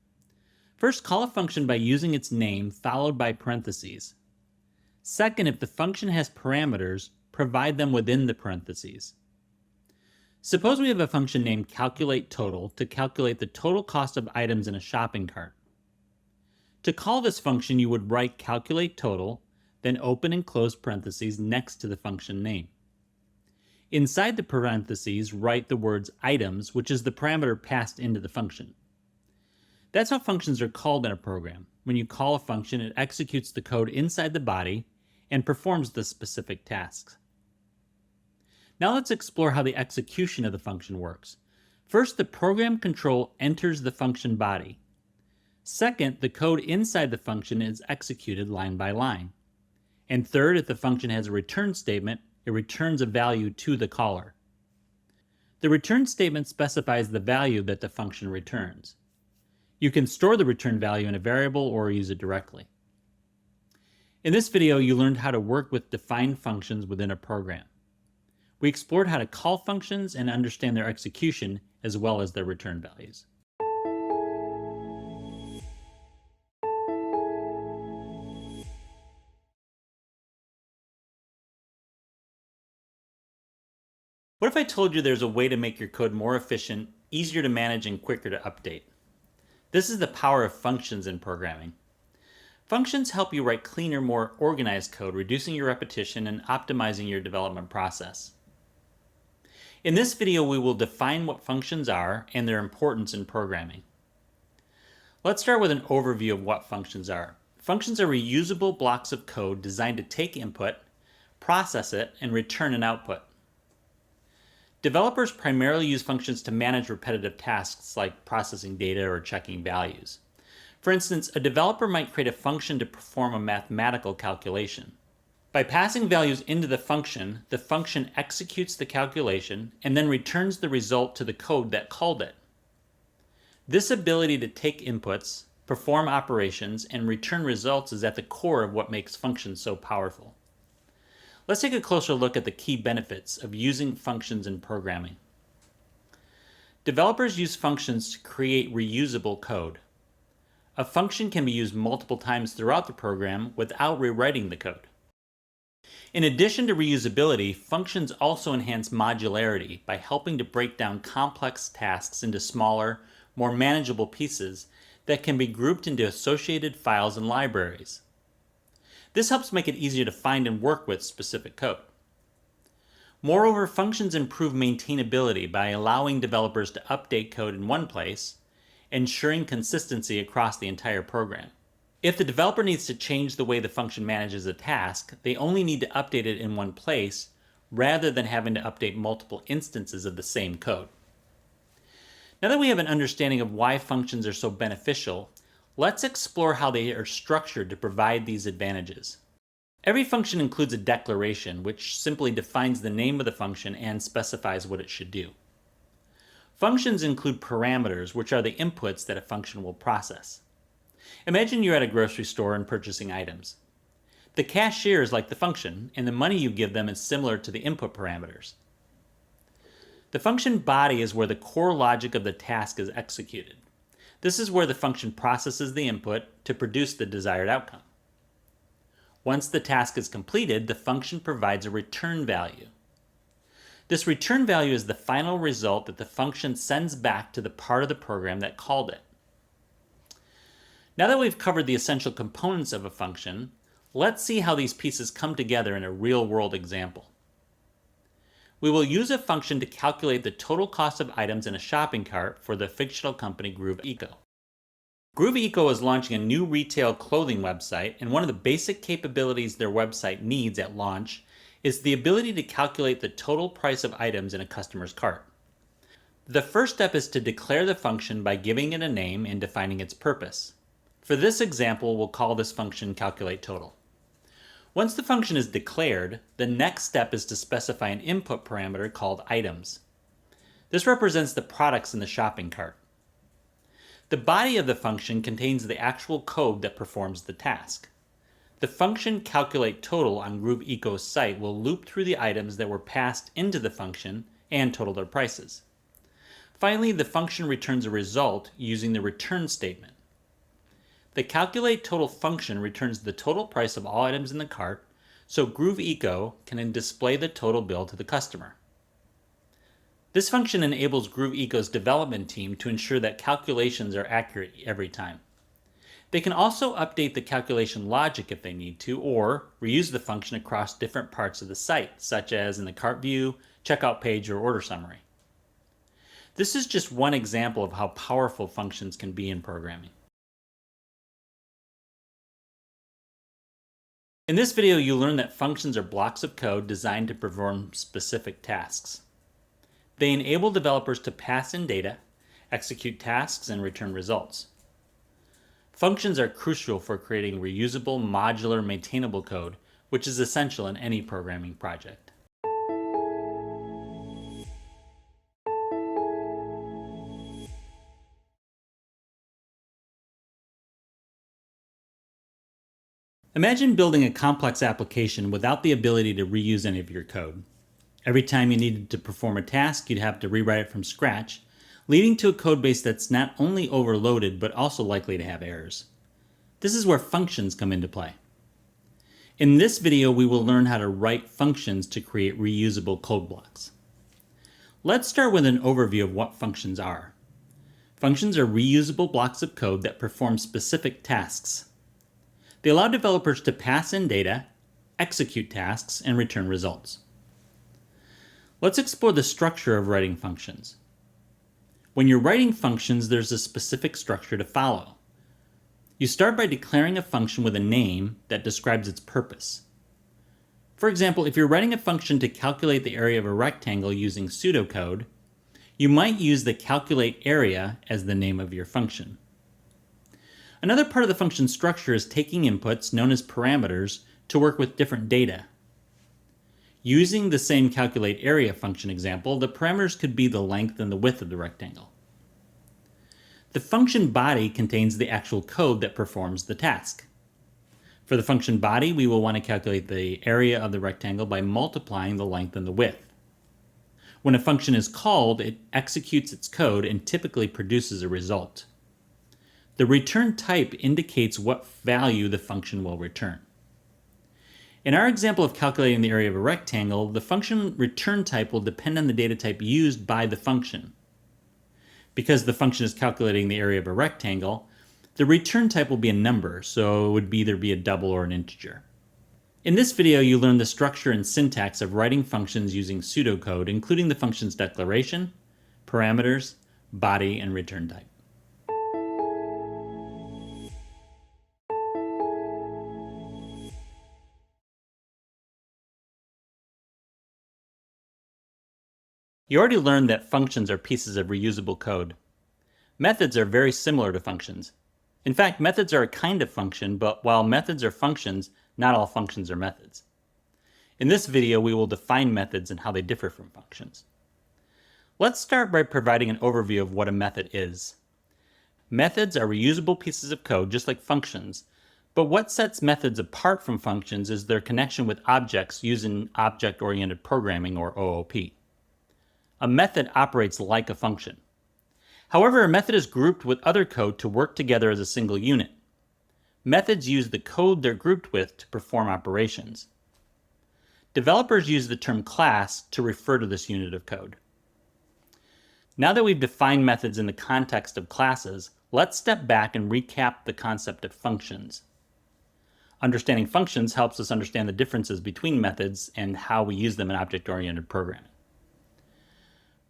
First, call a function by using its name followed by parentheses. Second, if the function has parameters, provide them within the parentheses. Suppose we have a function named calculateTotal to calculate the total cost of items in a shopping cart. To call this function, you would write calculateTotal, then open and close parentheses next to the function name. Inside the parentheses, write the words items, which is the parameter passed into the function. That's how functions are called in a program. When you call a function, it executes the code inside the body and performs the specific tasks. Now let's explore how the execution of the function works. First, the program control enters the function body. Second, the code inside the function is executed line by line. And third, if the function has a return statement, it returns a value to the caller. The return statement specifies the value that the function returns. You can store the return value in a variable or use it directly. In this video, you learned how to work with defined functions within a program. We explored how to call functions and understand their execution, as well as their return values. What if I told you there's a way to make your code more efficient, easier to manage, and quicker to update? This is the power of functions in programming. Functions help you write cleaner, more organized code, reducing your repetition and optimizing your development process. In this video, we will define what functions are and their importance in programming. Let's start with an overview of what functions are. Functions are reusable blocks of code designed to take input, process it, and return an output. Developers primarily use functions to manage repetitive tasks like processing data or checking values. For instance, a developer might create a function to perform a mathematical calculation. By passing values into the function executes the calculation and then returns the result to the code that called it. This ability to take inputs, perform operations, and return results is at the core of what makes functions so powerful. Let's take a closer look at the key benefits of using functions in programming. Developers use functions to create reusable code. A function can be used multiple times throughout the program without rewriting the code. In addition to reusability, functions also enhance modularity by helping to break down complex tasks into smaller, more manageable pieces that can be grouped into associated files and libraries. This helps make it easier to find and work with specific code. Moreover, functions improve maintainability by allowing developers to update code in one place, ensuring consistency across the entire program. If the developer needs to change the way the function manages a task, they only need to update it in one place rather than having to update multiple instances of the same code. Now that we have an understanding of why functions are so beneficial, let's explore how they are structured to provide these advantages. Every function includes a declaration, which simply defines the name of the function and specifies what it should do. Functions include parameters, which are the inputs that a function will process. Imagine you're at a grocery store and purchasing items. The cashier is like the function, and the money you give them is similar to the input parameters. The function body is where the core logic of the task is executed. This is where the function processes the input to produce the desired outcome. Once the task is completed, the function provides a return value. This return value is the final result that the function sends back to the part of the program that called it. Now that we've covered the essential components of a function, let's see how these pieces come together in a real-world example. We will use a function to calculate the total cost of items in a shopping cart for the fictional company Groove Eco. Groove Eco is launching a new retail clothing website, and one of the basic capabilities their website needs at launch is the ability to calculate the total price of items in a customer's cart. The first step is to declare the function by giving it a name and defining its purpose. For this example, we'll call this function calculateTotal. Once the function is declared, the next step is to specify an input parameter called items. This represents the products in the shopping cart. The body of the function contains the actual code that performs the task. The function calculateTotal on Groove Eco's site will loop through the items that were passed into the function and total their prices. Finally, the function returns a result using the return statement. The calculateTotal function returns the total price of all items in the cart, so Groove Eco can then display the total bill to the customer. This function enables Groove Eco's development team to ensure that calculations are accurate every time. They can also update the calculation logic if they need to, or reuse the function across different parts of the site, such as in the cart view, checkout page, or order summary. This is just one example of how powerful functions can be in programming. In this video, you'll learn that functions are blocks of code designed to perform specific tasks. They enable developers to pass in data, execute tasks, and return results. Functions are crucial for creating reusable, modular, maintainable code, which is essential in any programming project. Imagine building a complex application without the ability to reuse any of your code. Every time you needed to perform a task, you'd have to rewrite it from scratch, leading to a codebase that's not only overloaded, but also likely to have errors. This is where functions come into play. In this video, we will learn how to write functions to create reusable code blocks. Let's start with an overview of what functions are. Functions are reusable blocks of code that perform specific tasks. They allow developers to pass in data, execute tasks, and return results. Let's explore the structure of writing functions. When you're writing functions, there's a specific structure to follow. You start by declaring a function with a name that describes its purpose. For example, if you're writing a function to calculate the area of a rectangle using pseudocode, you might use the calculateArea as the name of your function. Another part of the function structure is taking inputs, known as parameters, to work with different data. Using the same calculateArea function example, the parameters could be the length and the width of the rectangle. The function body contains the actual code that performs the task. For the function body, we will want to calculate the area of the rectangle by multiplying the length and the width. When a function is called, it executes its code and typically produces a result. The return type indicates what value the function will return. In our example of calculating the area of a rectangle, the function return type will depend on the data type used by the function. Because the function is calculating the area of a rectangle, the return type will be a number, so it would either be a double or an integer. In this video, you learn the structure and syntax of writing functions using pseudocode, including the function's declaration, parameters, body, and return type. You already learned that functions are pieces of reusable code. Methods are very similar to functions. In fact, methods are a kind of function, but while methods are functions, not all functions are methods. In this video, we will define methods and how they differ from functions. Let's start by providing an overview of what a method is. Methods are reusable pieces of code just like functions, but what sets methods apart from functions is their connection with objects using object-oriented programming, or OOP. A method operates like a function. However, a method is grouped with other code to work together as a single unit. Methods use the code they're grouped with to perform operations. Developers use the term class to refer to this unit of code. Now that we've defined methods in the context of classes, Let's step back and recap the concept of functions. Understanding functions helps us understand the differences between methods and how we use them in object-oriented programming.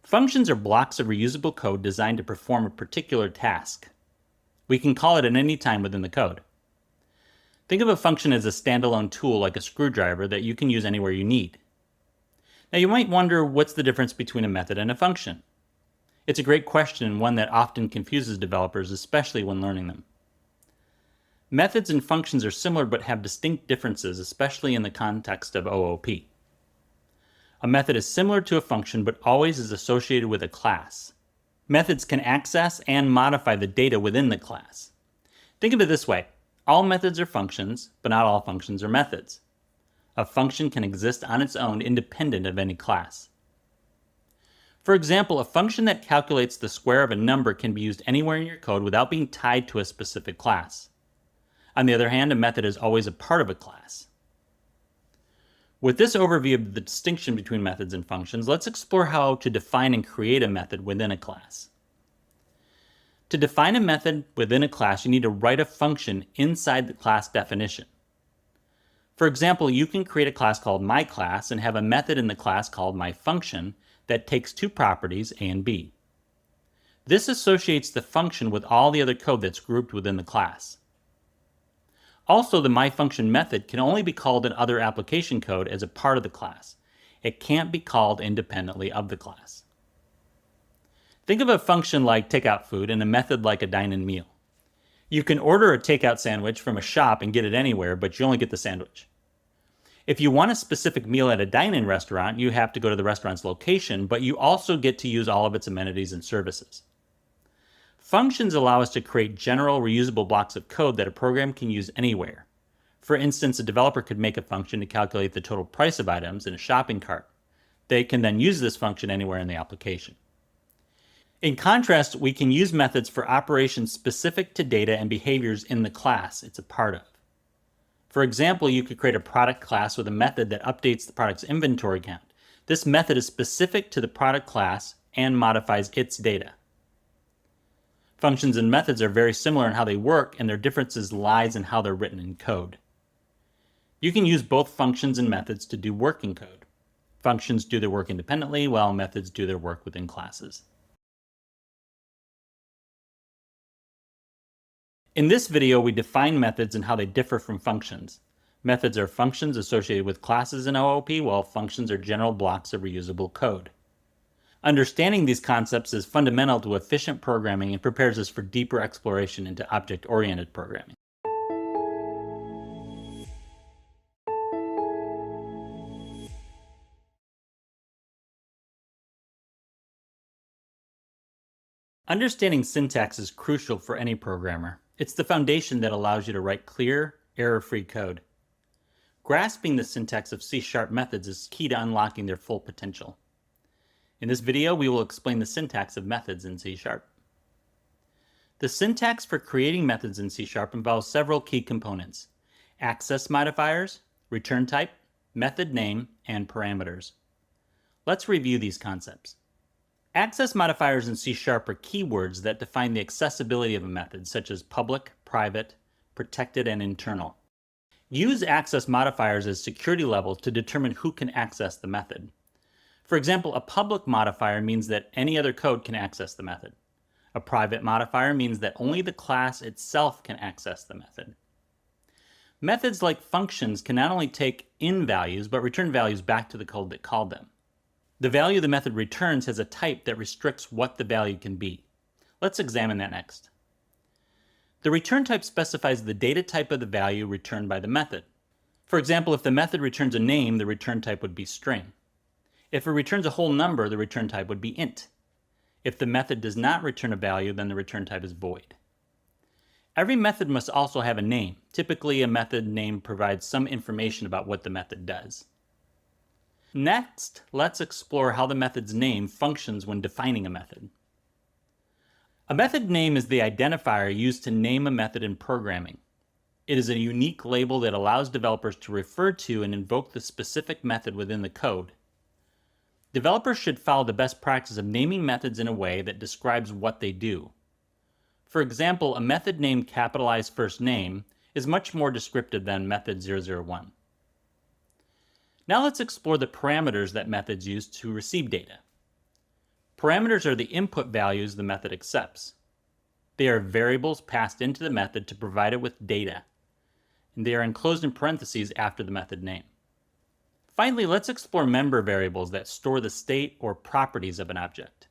Functions are blocks of reusable code designed to perform a particular task. We can call it at any time within the code. Think of a function as a standalone tool like a screwdriver that you can use anywhere you need. Now you might wonder, what's the difference between a method and a function? It's a great question and one that often confuses developers, especially when learning them. Methods and functions are similar but have distinct differences, especially in the context of OOP. A method is similar to a function but always is associated with a class. Methods can access and modify the data within the class. Think of it this way: all methods are functions, but not all functions are methods. A function can exist on its own independent of any class. For example, a function that calculates the square of a number can be used anywhere in your code without being tied to a specific class. On the other hand, a method is always a part of a class. With this overview of the distinction between methods and functions, let's explore how to define and create a method within a class. To define a method within a class, you need to write a function inside the class definition. For example, you can create a class called myClass and have a method in the class called myFunction that takes two properties, A and B. This associates the function with all the other code that's grouped within the class. Also, the myFunction method can only be called in other application code as a part of the class. It can't be called independently of the class. Think of a function like takeout food and a method like a dine-in meal. You can order a takeout sandwich from a shop and get it anywhere, but you only get the sandwich. If you want a specific meal at a dine-in restaurant, you have to go to the restaurant's location, but you also get to use all of its amenities and services. Functions allow us to create general reusable blocks of code that a program can use anywhere. For instance, a developer could make a function to calculate the total price of items in a shopping cart. They can then use this function anywhere in the application. In contrast, we can use methods for operations specific to data and behaviors in the class it's a part of. For example, you could create a product class with a method that updates the product's inventory count. This method is specific to the product class and modifies its data. Functions and methods are very similar in how they work, and their differences lies in how they're written in code. You can use both functions and methods to do work in code. Functions do their work independently, while methods do their work within classes. In this video, we define methods and how they differ from functions. Methods are functions associated with classes in OOP, while functions are general blocks of reusable code. Understanding these concepts is fundamental to efficient programming and prepares us for deeper exploration into object-oriented programming. Understanding syntax is crucial for any programmer. It's the foundation that allows you to write clear, error-free code. Grasping the syntax of C# methods is key to unlocking their full potential. In this video, we will explain the syntax of methods in C#. The syntax for creating methods in C# involves several key components: access modifiers, return type, method name, and parameters. Let's review these concepts. Access modifiers in C# are keywords that define the accessibility of a method, such as public, private, protected, and internal. Use access modifiers as security levels to determine who can access the method. For example, a public modifier means that any other code can access the method. A private modifier means that only the class itself can access the method. Methods like functions can not only take in values, but return values back to the code that called them. The value the method returns has a type that restricts what the value can be. Let's examine that next. The return type specifies the data type of the value returned by the method. For example, if the method returns a name, the return type would be string. If it returns a whole number, the return type would be int. If the method does not return a value, then the return type is void. Every method must also have a name. Typically, a method name provides some information about what the method does. Next, let's explore how the method's name functions when defining a method. A method name is the identifier used to name a method in programming. It is a unique label that allows developers to refer to and invoke the specific method within the code. Developers should follow the best practice of naming methods in a way that describes what they do. For example, a method named capitalized first name is much more descriptive than method 001. Now let's explore the parameters that methods use to receive data. Parameters are the input values the method accepts. They are variables passed into the method to provide it with data, and they are enclosed in parentheses after the method name. Finally, let's explore member variables that store the state or properties of an object.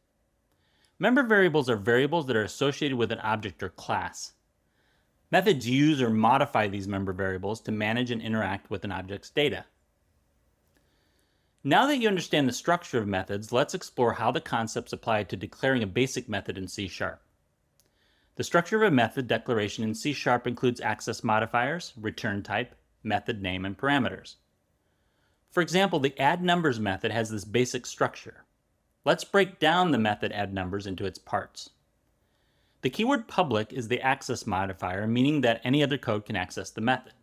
Member variables are variables that are associated with an object or class. Methods use or modify these member variables to manage and interact with an object's data. Now that you understand the structure of methods, let's explore how the concepts apply to declaring a basic method in C#. The structure of a method declaration in C# includes access modifiers, return type, method name, and parameters. For example, the addNumbers method has this basic structure. Let's break down the method addNumbers into its parts. The keyword public is the access modifier, meaning that any other code can access the method.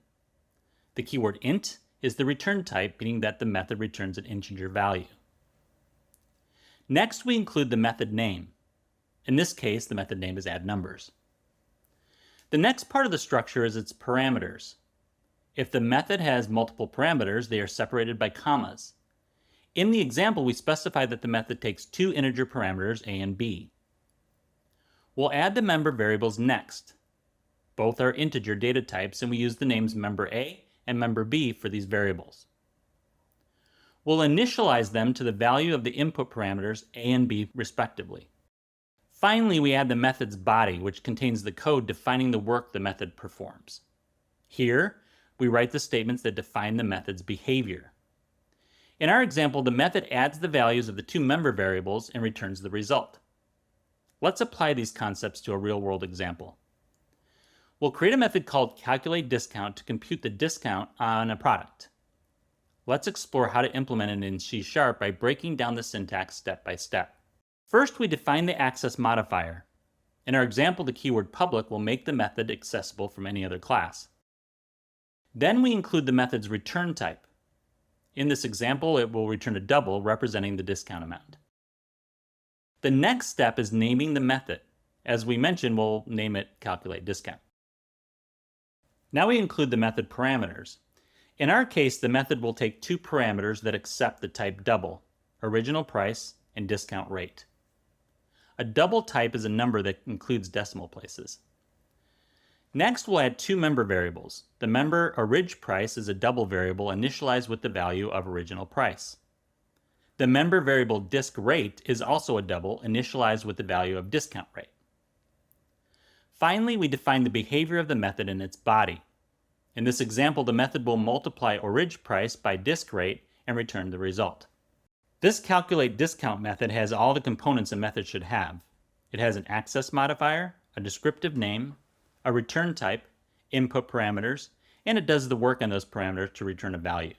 The keyword int is the return type, meaning that the method returns an integer value. Next, we include the method name. In this case, the method name is addNumbers. The next part of the structure is its parameters. If the method has multiple parameters, they are separated by commas. In the example, we specify that the method takes two integer parameters, a and b. We'll add the member variables next. Both are integer data types, and we use the names member a and member b for these variables. We'll initialize them to the value of the input parameters a and b respectively. Finally, we add the method's body, which contains the code defining the work the method performs. Here, we write the statements that define the method's behavior. In our example, the method adds the values of the two member variables and returns the result. Let's apply these concepts to a real-world example. We'll create a method called calculateDiscount to compute the discount on a product. Let's explore how to implement it in C# by breaking down the syntax step by step. First, we define the access modifier. In our example, the keyword public will make the method accessible from any other class. Then we include the method's return type. In this example, it will return a double representing the discount amount. The next step is naming the method. As we mentioned, we'll name it calculateDiscount. Now we include the method parameters. In our case, the method will take two parameters that accept the type double, original price and discount rate. A double type is a number that includes decimal places. Next, we'll add two member variables. The member origPrice is a double variable initialized with the value of original price. The member variable discRate is also a double initialized with the value of discount rate. Finally, we define the behavior of the method in its body. In this example, the method will multiply origPrice by discRate and return the result. This calculateDiscount method has all the components a method should have. It has an access modifier, a descriptive name, a return type, input parameters, and it does the work on those parameters to return a value.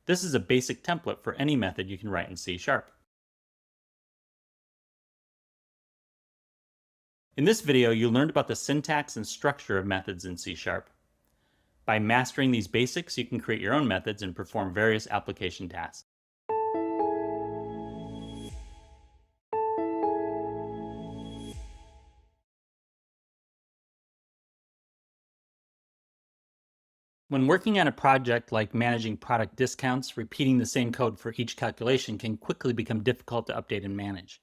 This is a basic template for any method you can write in C#. In this video, you learned about the syntax and structure of methods in C#. By mastering these basics, you can create your own methods and perform various application tasks. When working on a project like managing product discounts, repeating the same code for each calculation can quickly become difficult to update and manage.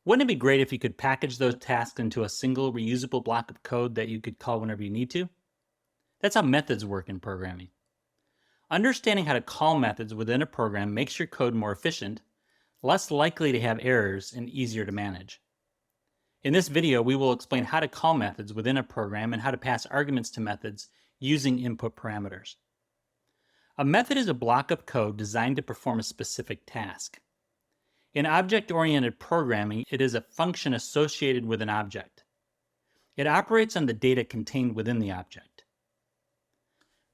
Wouldn't it be great if you could package those tasks into a single reusable block of code that you could call whenever you need to? That's how methods work in programming. Understanding how to call methods within a program makes your code more efficient, less likely to have errors, and easier to manage. In this video, we will explain how to call methods within a program and how to pass arguments to methods using input parameters. A method is a block of code designed to perform a specific task. In object-oriented programming, it is a function associated with an object. It operates on the data contained within the object.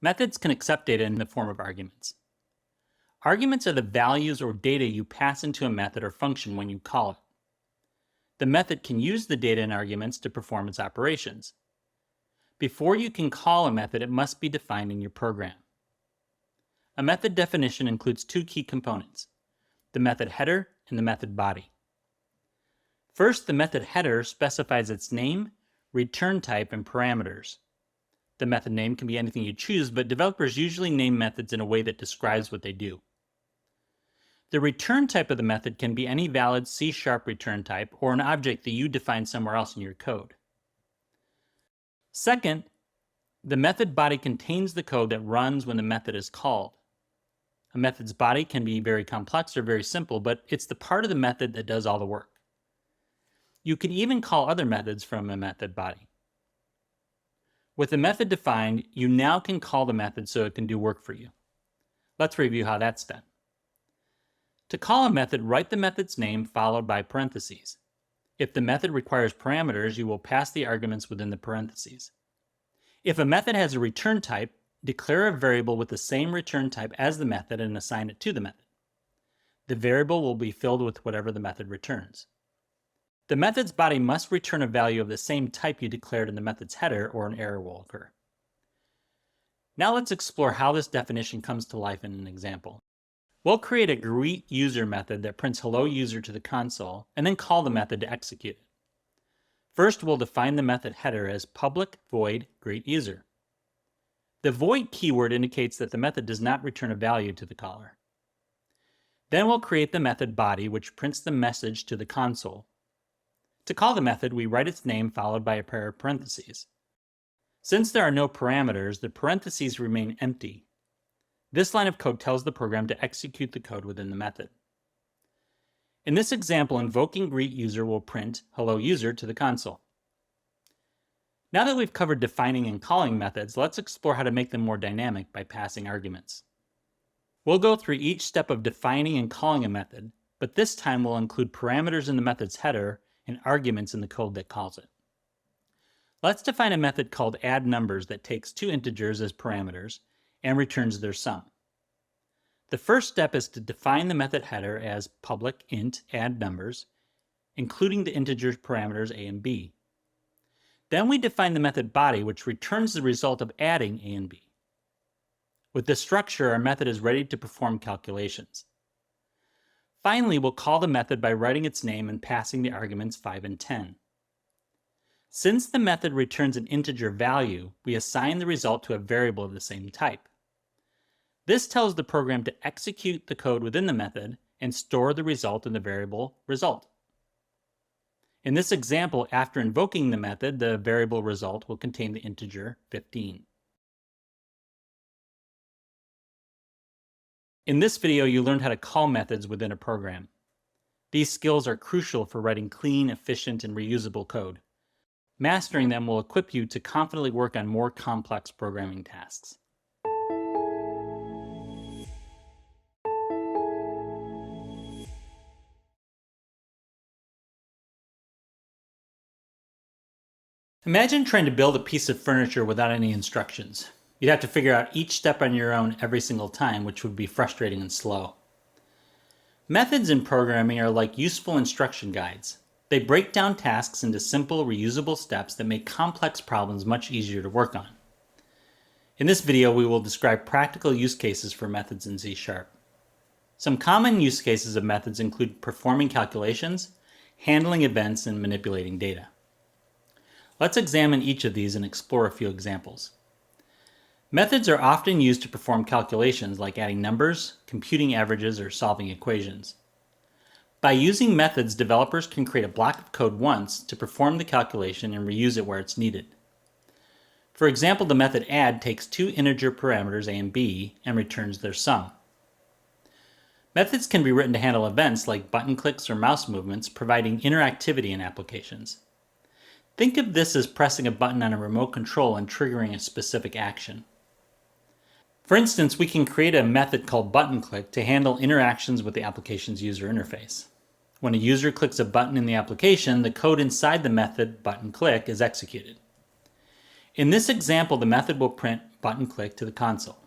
Methods can accept data in the form of arguments. Arguments are the values or data you pass into a method or function when you call it. The method can use the data and arguments to perform its operations. Before you can call a method, it must be defined in your program. A method definition includes two key components, the method header and the method body. First, the method header specifies its name, return type, and parameters. The method name can be anything you choose, but developers usually name methods in a way that describes what they do. The return type of the method can be any valid C# return type or an object that you define somewhere else in your code. Second, the method body contains the code that runs when the method is called. A method's body can be very complex or very simple, but it's the part of the method that does all the work. You can even call other methods from a method body. With the method defined, you now can call the method so it can do work for you. Let's review how that's done. To call a method, write the method's name followed by parentheses. If the method requires parameters, you will pass the arguments within the parentheses. If a method has a return type, declare a variable with the same return type as the method and assign it to the method. The variable will be filled with whatever the method returns. The method's body must return a value of the same type you declared in the method's header, or an error will occur. Now let's explore how this definition comes to life in an example. We'll create a greet user method that prints hello user to the console, and then call the method to execute it. First, we'll define the method header as public void greet user. The void keyword indicates that the method does not return a value to the caller. Then we'll create the method body, which prints the message to the console. To call the method, we write its name followed by a pair of parentheses. Since there are no parameters, the parentheses remain empty. This line of code tells the program to execute the code within the method. In this example, invoking greet user will print hello user to the console. Now that we've covered defining and calling methods, let's explore how to make them more dynamic by passing arguments. We'll go through each step of defining and calling a method, but this time we'll include parameters in the method's header and arguments in the code that calls it. Let's define a method called addNumbers that takes two integers as parameters and returns their sum. The first step is to define the method header as public int addNumbers, including the integer parameters a and b. Then we define the method body, which returns the result of adding a and b. With this structure, our method is ready to perform calculations. Finally, we'll call the method by writing its name and passing the arguments 5 and 10. Since the method returns an integer value, we assign the result to a variable of the same type. This tells the program to execute the code within the method and store the result in the variable result. In this example, after invoking the method, the variable result will contain the integer 15. In this video, you learned how to call methods within a program. These skills are crucial for writing clean, efficient, and reusable code. Mastering them will equip you to confidently work on more complex programming tasks. Imagine trying to build a piece of furniture without any instructions. You'd have to figure out each step on your own every single time, which would be frustrating and slow. Methods in programming are like useful instruction guides. They break down tasks into simple, reusable steps that make complex problems much easier to work on. In this video, we will describe practical use cases for methods in C#. Some common use cases of methods include performing calculations, handling events, and manipulating data. Let's examine each of these and explore a few examples. Methods are often used to perform calculations like adding numbers, computing averages, or solving equations. By using methods, developers can create a block of code once to perform the calculation and reuse it where it's needed. For example, the method add takes two integer parameters a and b and returns their sum. Methods can be written to handle events like button clicks or mouse movements, providing interactivity in applications. Think of this as pressing a button on a remote control and triggering a specific action. For instance, we can create a method called buttonClick to handle interactions with the application's user interface. When a user clicks a button in the application, the code inside the method buttonClick is executed. In this example, the method will print buttonClick to the console.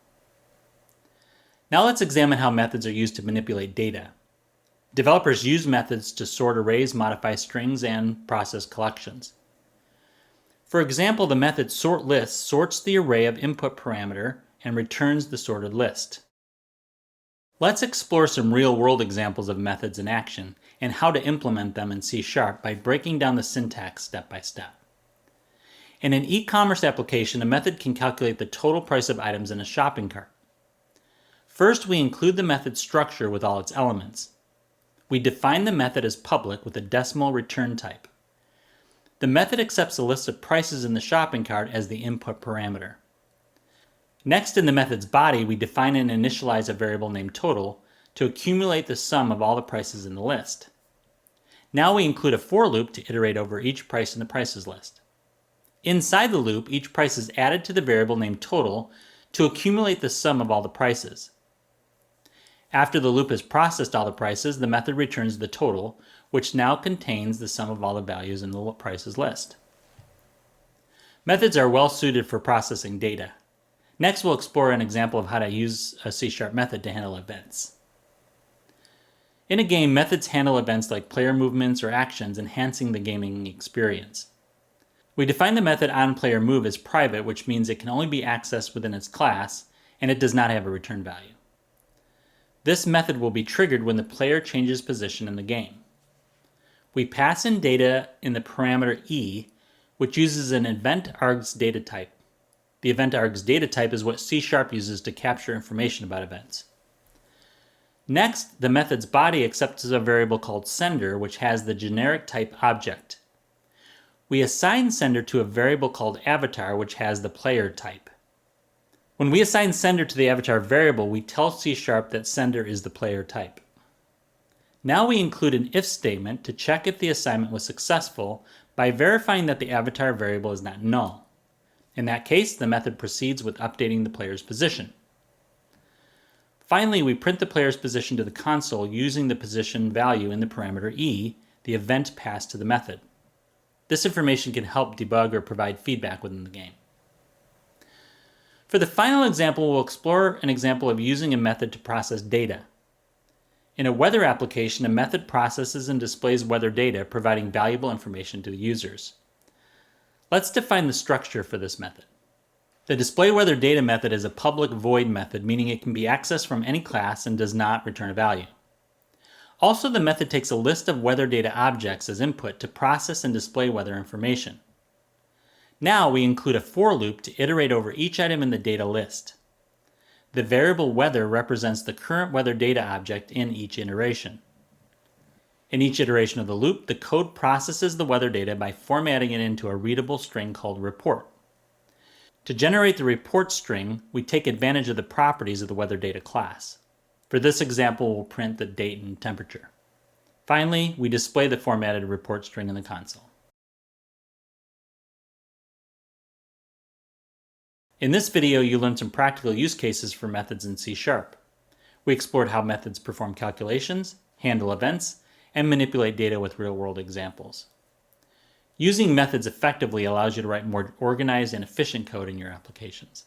Now let's examine how methods are used to manipulate data. Developers use methods to sort arrays, modify strings, and process collections. For example, the method sortList sorts the array of input parameter and returns the sorted list. Let's explore some real-world examples of methods in action and how to implement them in C# by breaking down the syntax step by step. In an e-commerce application, a method can calculate the total price of items in a shopping cart. First, we include the method structure with all its elements. We define the method as public with a decimal return type. The method accepts a list of prices in the shopping cart as the input parameter. Next, in the method's body, we define and initialize a variable named total to accumulate the sum of all the prices in the list. Now we include a for loop to iterate over each price in the prices list. Inside the loop, each price is added to the variable named total to accumulate the sum of all the prices. After the loop has processed all the prices, the method returns the total, which now contains the sum of all the values in the prices list. Methods are well suited for processing data. Next, we'll explore an example of how to use a C# method to handle events. In a game, methods handle events like player movements or actions, enhancing the gaming experience. We define the method onPlayerMove as private, which means it can only be accessed within its class, and it does not have a return value. This method will be triggered when the player changes position in the game. We pass in data in the parameter e, which uses an event_args data type. The event_args data type is what C# uses to capture information about events. Next, the method's body accepts a variable called sender, which has the generic type object. We assign sender to a variable called avatar, which has the player type. When we assign sender to the avatar variable, we tell C# that sender is the player type. Now we include an if statement to check if the assignment was successful by verifying that the avatar variable is not null. In that case, the method proceeds with updating the player's position. Finally, we print the player's position to the console using the position value in the parameter e, the event passed to the method. This information can help debug or provide feedback within the game. For the final example, we'll explore an example of using a method to process data. In a weather application, a method processes and displays weather data, providing valuable information to the users. Let's define the structure for this method. The displayWeatherData method is a public void method, meaning it can be accessed from any class and does not return a value. Also, the method takes a list of weather data objects as input to process and display weather information. Now we include a for loop to iterate over each item in the data list. The variable weather represents the current weather data object in each iteration. In each iteration of the loop, the code processes the weather data by formatting it into a readable string called report. To generate the report string, we take advantage of the properties of the weather data class. For this example, we'll print the date and temperature. Finally, we display the formatted report string in the console. In this video, you learned some practical use cases for methods in C#. We explored how methods perform calculations, handle events, and manipulate data with real-world examples. Using methods effectively allows you to write more organized and efficient code in your applications.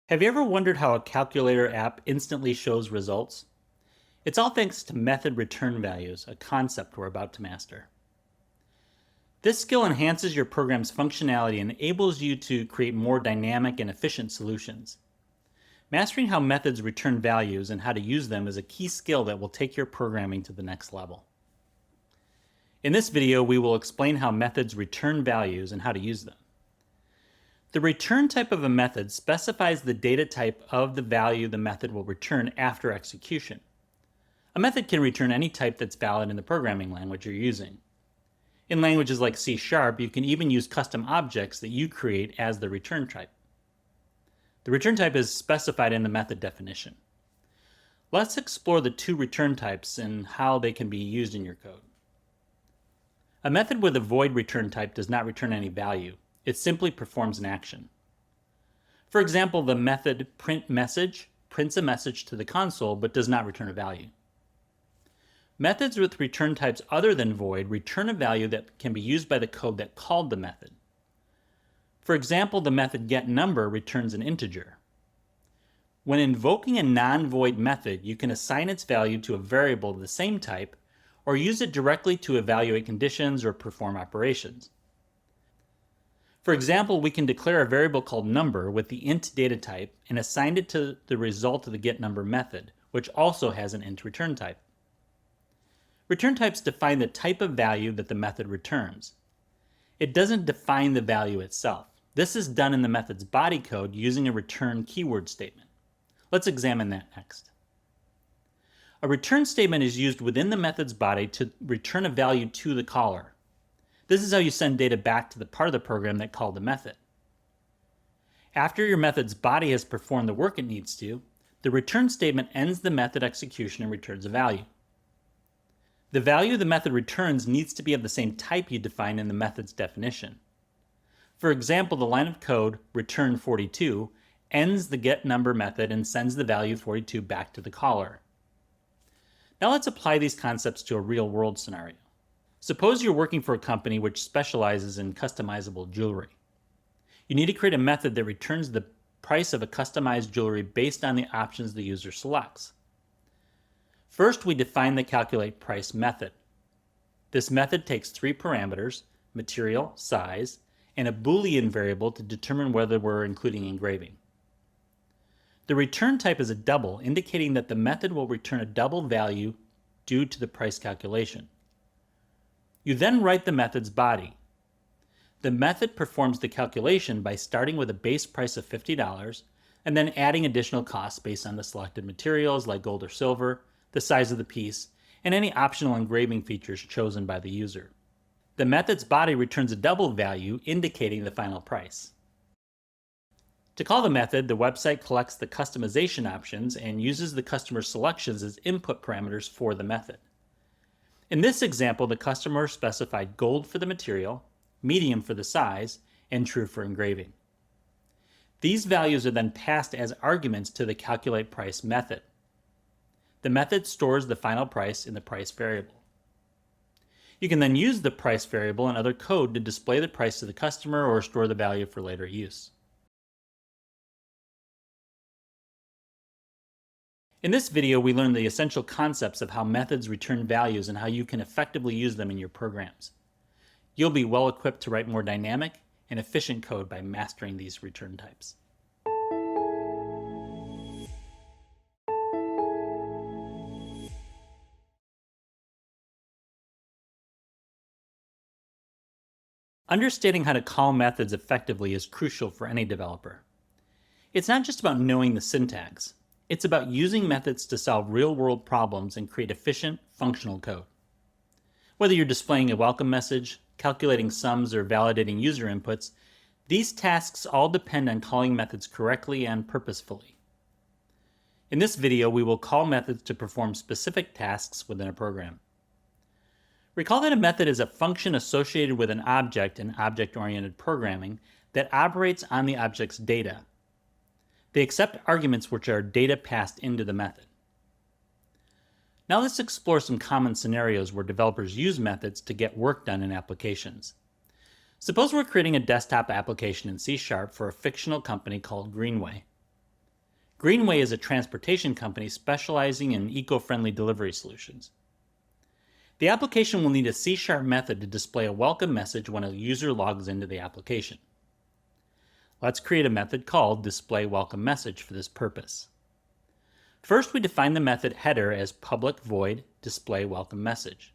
Have you ever wondered how a calculator app instantly shows results? It's all thanks to method return values, a concept we're about to master. This skill enhances your program's functionality and enables you to create more dynamic and efficient solutions. Mastering how methods return values and how to use them is a key skill that will take your programming to the next level. In this video, we will explain how methods return values and how to use them. The return type of a method specifies the data type of the value the method will return after execution. A method can return any type that's valid in the programming language you're using. In languages like C#, you can even use custom objects that you create as the return type. The return type is specified in the method definition. Let's explore the two return types and how they can be used in your code. A method with a void return type does not return any value. It simply performs an action. For example, the method printMessage prints a message to the console but does not return a value. Methods with return types other than void return a value that can be used by the code that called the method. For example, the method getNumber returns an integer. When invoking a non-void method, you can assign its value to a variable of the same type or use it directly to evaluate conditions or perform operations. For example, we can declare a variable called number with the int data type and assign it to the result of the getNumber method, which also has an int return type. Return types define the type of value that the method returns. It doesn't define the value itself. This is done in the method's body code using a return keyword statement. Let's examine that next. A return statement is used within the method's body to return a value to the caller. This is how you send data back to the part of the program that called the method. After your method's body has performed the work it needs to, the return statement ends the method execution and returns a value. The value the method returns needs to be of the same type you define in the method's definition. For example, the line of code return 42 ends the getNumber method and sends the value 42 back to the caller. Now let's apply these concepts to a real-world scenario. Suppose you're working for a company which specializes in customizable jewelry. You need to create a method that returns the price of a customized jewelry based on the options the user selects. First, we define the calculatePrice method. This method takes 3 parameters, material, size, and a Boolean variable to determine whether we're including engraving. The return type is a double, indicating that the method will return a double value due to the price calculation. You then write the method's body. The method performs the calculation by starting with a base price of $50 and then adding additional costs based on the selected materials like gold or silver, the size of the piece, and any optional engraving features chosen by the user. The method's body returns a double value indicating the final price. To call the method, the website collects the customization options and uses the customer's selections as input parameters for the method. In this example, the customer specified gold for the material, medium for the size, and true for engraving. These values are then passed as arguments to the calculatePrice method. The method stores the final price in the price variable. You can then use the price variable and other code to display the price to the customer or store the value for later use. In this video, we learned the essential concepts of how methods return values and how you can effectively use them in your programs. You'll be well equipped to write more dynamic and efficient code by mastering these return types. Understanding how to call methods effectively is crucial for any developer. It's not just about knowing the syntax. It's about using methods to solve real-world problems and create efficient, functional code. Whether you're displaying a welcome message, calculating sums, or validating user inputs, these tasks all depend on calling methods correctly and purposefully. In this video, we will call methods to perform specific tasks within a program. Recall that a method is a function associated with an object in object-oriented programming that operates on the object's data. They accept arguments which are data passed into the method. Now let's explore some common scenarios where developers use methods to get work done in applications. Suppose we're creating a desktop application in C# for a fictional company called Greenway. Greenway is a transportation company specializing in eco-friendly delivery solutions. The application will need a C# method to display a welcome message when a user logs into the application. Let's create a method called displayWelcomeMessage for this purpose. First, we define the method header as public void displayWelcomeMessage.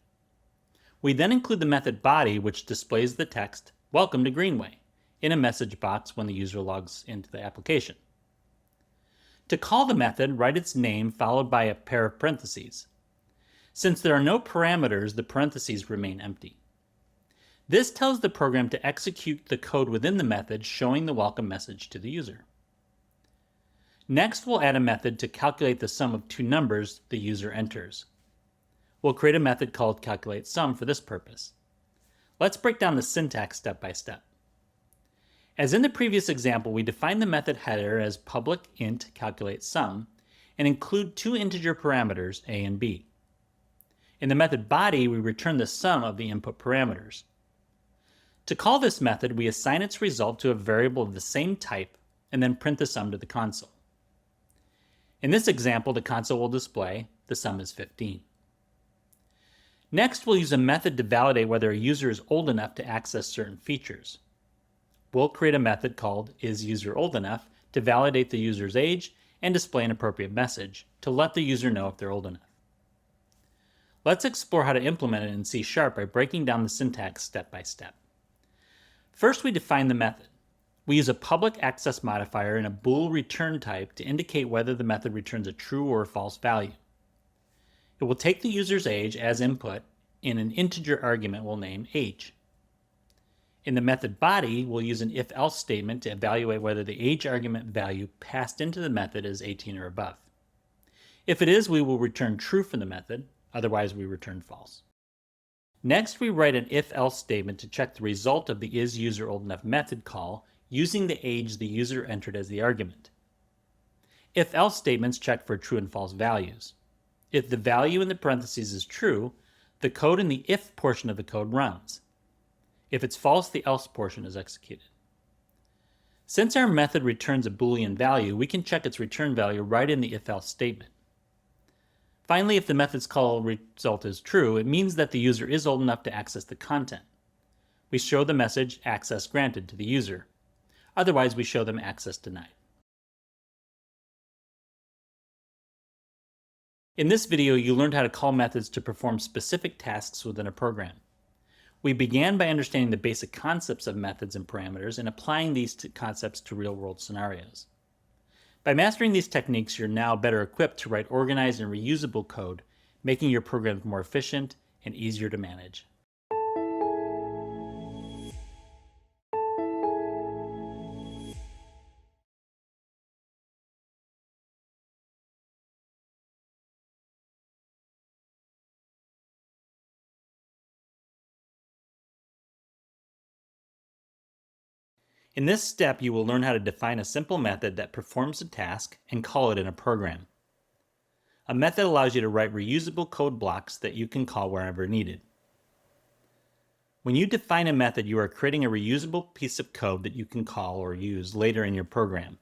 We then include the method body, which displays the text "Welcome to Greenway" in a message box when the user logs into the application. To call the method, write its name followed by a pair of parentheses. Since there are no parameters, the parentheses remain empty. This tells the program to execute the code within the method showing the welcome message to the user. Next, we'll add a method to calculate the sum of 2 numbers the user enters. We'll create a method called calculateSum for this purpose. Let's break down the syntax step by step. As in the previous example, we define the method header as public int calculateSum and include 2 integer parameters, a and b. In the method body, we return the sum of the input parameters. To call this method, we assign its result to a variable of the same type and then print the sum to the console. In this example, the console will display the sum is 15. Next, we'll use a method to validate whether a user is old enough to access certain features. we'll create a method called isUserOldEnough to validate the user's age and display an appropriate message to let the user know if they're old enough. Let's explore how to implement it in C# by breaking down the syntax step by step. First, we define the method. We use a public access modifier and a bool return type to indicate whether the method returns a true or a false value. It will take the user's age as input and an integer argument we'll name age. In the method body, we'll use an if-else statement to evaluate whether the age argument value passed into the method is 18 or above. If it is, we will return true from the method, otherwise we return false. Next, we write an if-else statement to check the result of the isUserOldEnough method call using the age the user entered as the argument. If-else statements check for true and false values. If the value in the parentheses is true, the code in the if portion of the code runs. If it's false, the else portion is executed. Since our method returns a Boolean value, we can check its return value right in the if-else statement. Finally, if the method's call result is true, it means that the user is old enough to access the content. We show the message access granted to the user. Otherwise, we show them access denied. In this video, you learned how to call methods to perform specific tasks within a program. We began by understanding the basic concepts of methods and parameters and applying these concepts to real-world scenarios. By mastering these techniques, you're now better equipped to write organized and reusable code, making your programs more efficient and easier to manage. In this step, you will learn how to define a simple method that performs a task and call it in a program. A method allows you to write reusable code blocks that you can call wherever needed. When you define a method, you are creating a reusable piece of code that you can call or use later in your program.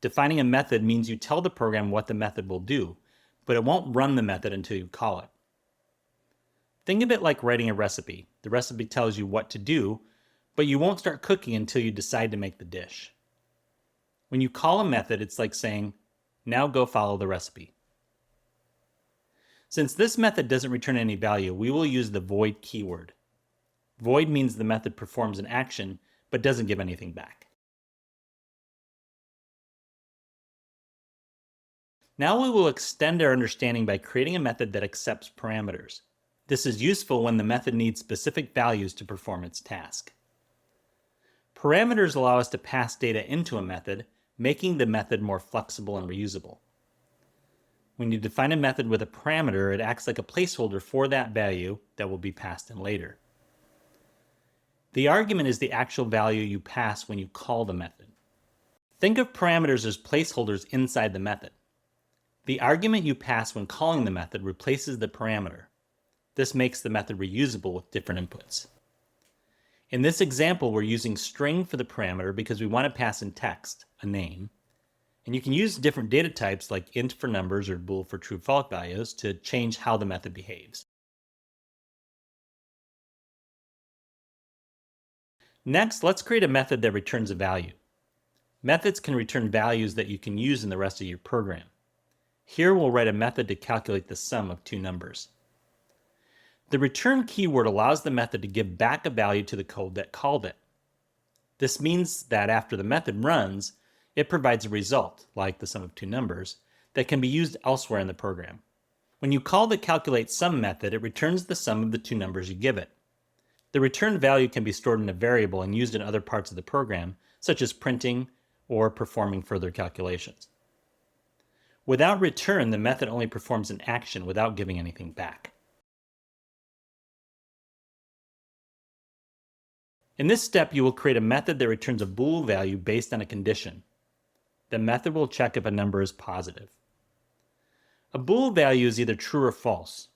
Defining a method means you tell the program what the method will do, but it won't run the method until you call it. Think of it like writing a recipe. The recipe tells you what to do, but you won't start cooking until you decide to make the dish. When you call a method, it's like saying, now go follow the recipe. Since this method doesn't return any value, we will use the void keyword. Void means the method performs an action, but doesn't give anything back. Now we will extend our understanding by creating a method that accepts parameters. This is useful when the method needs specific values to perform its task. Parameters allow us to pass data into a method, making the method more flexible and reusable. When you define a method with a parameter, it acts like a placeholder for that value that will be passed in later. The argument is the actual value you pass when you call the method. Think of parameters as placeholders inside the method. The argument you pass when calling the method replaces the parameter. This makes the method reusable with different inputs. In this example, we're using string for the parameter because we want to pass in text, a name. And you can use different data types like int for numbers or bool for true-false values to change how the method behaves. Next, let's create a method that returns a value. Methods can return values that you can use in the rest of your program. Here we'll write a method to calculate the sum of two numbers. The return keyword allows the method to give back a value to the code that called it. This means that after the method runs, it provides a result, like the sum of two numbers, that can be used elsewhere in the program. When you call the calculateSum method, it returns the sum of the two numbers you give it. The returned value can be stored in a variable and used in other parts of the program, such as printing or performing further calculations. Without return, the method only performs an action without giving anything back. In this step, you will create a method that returns a bool value based on a condition. The method will check if a number is positive. A bool value is either true or false.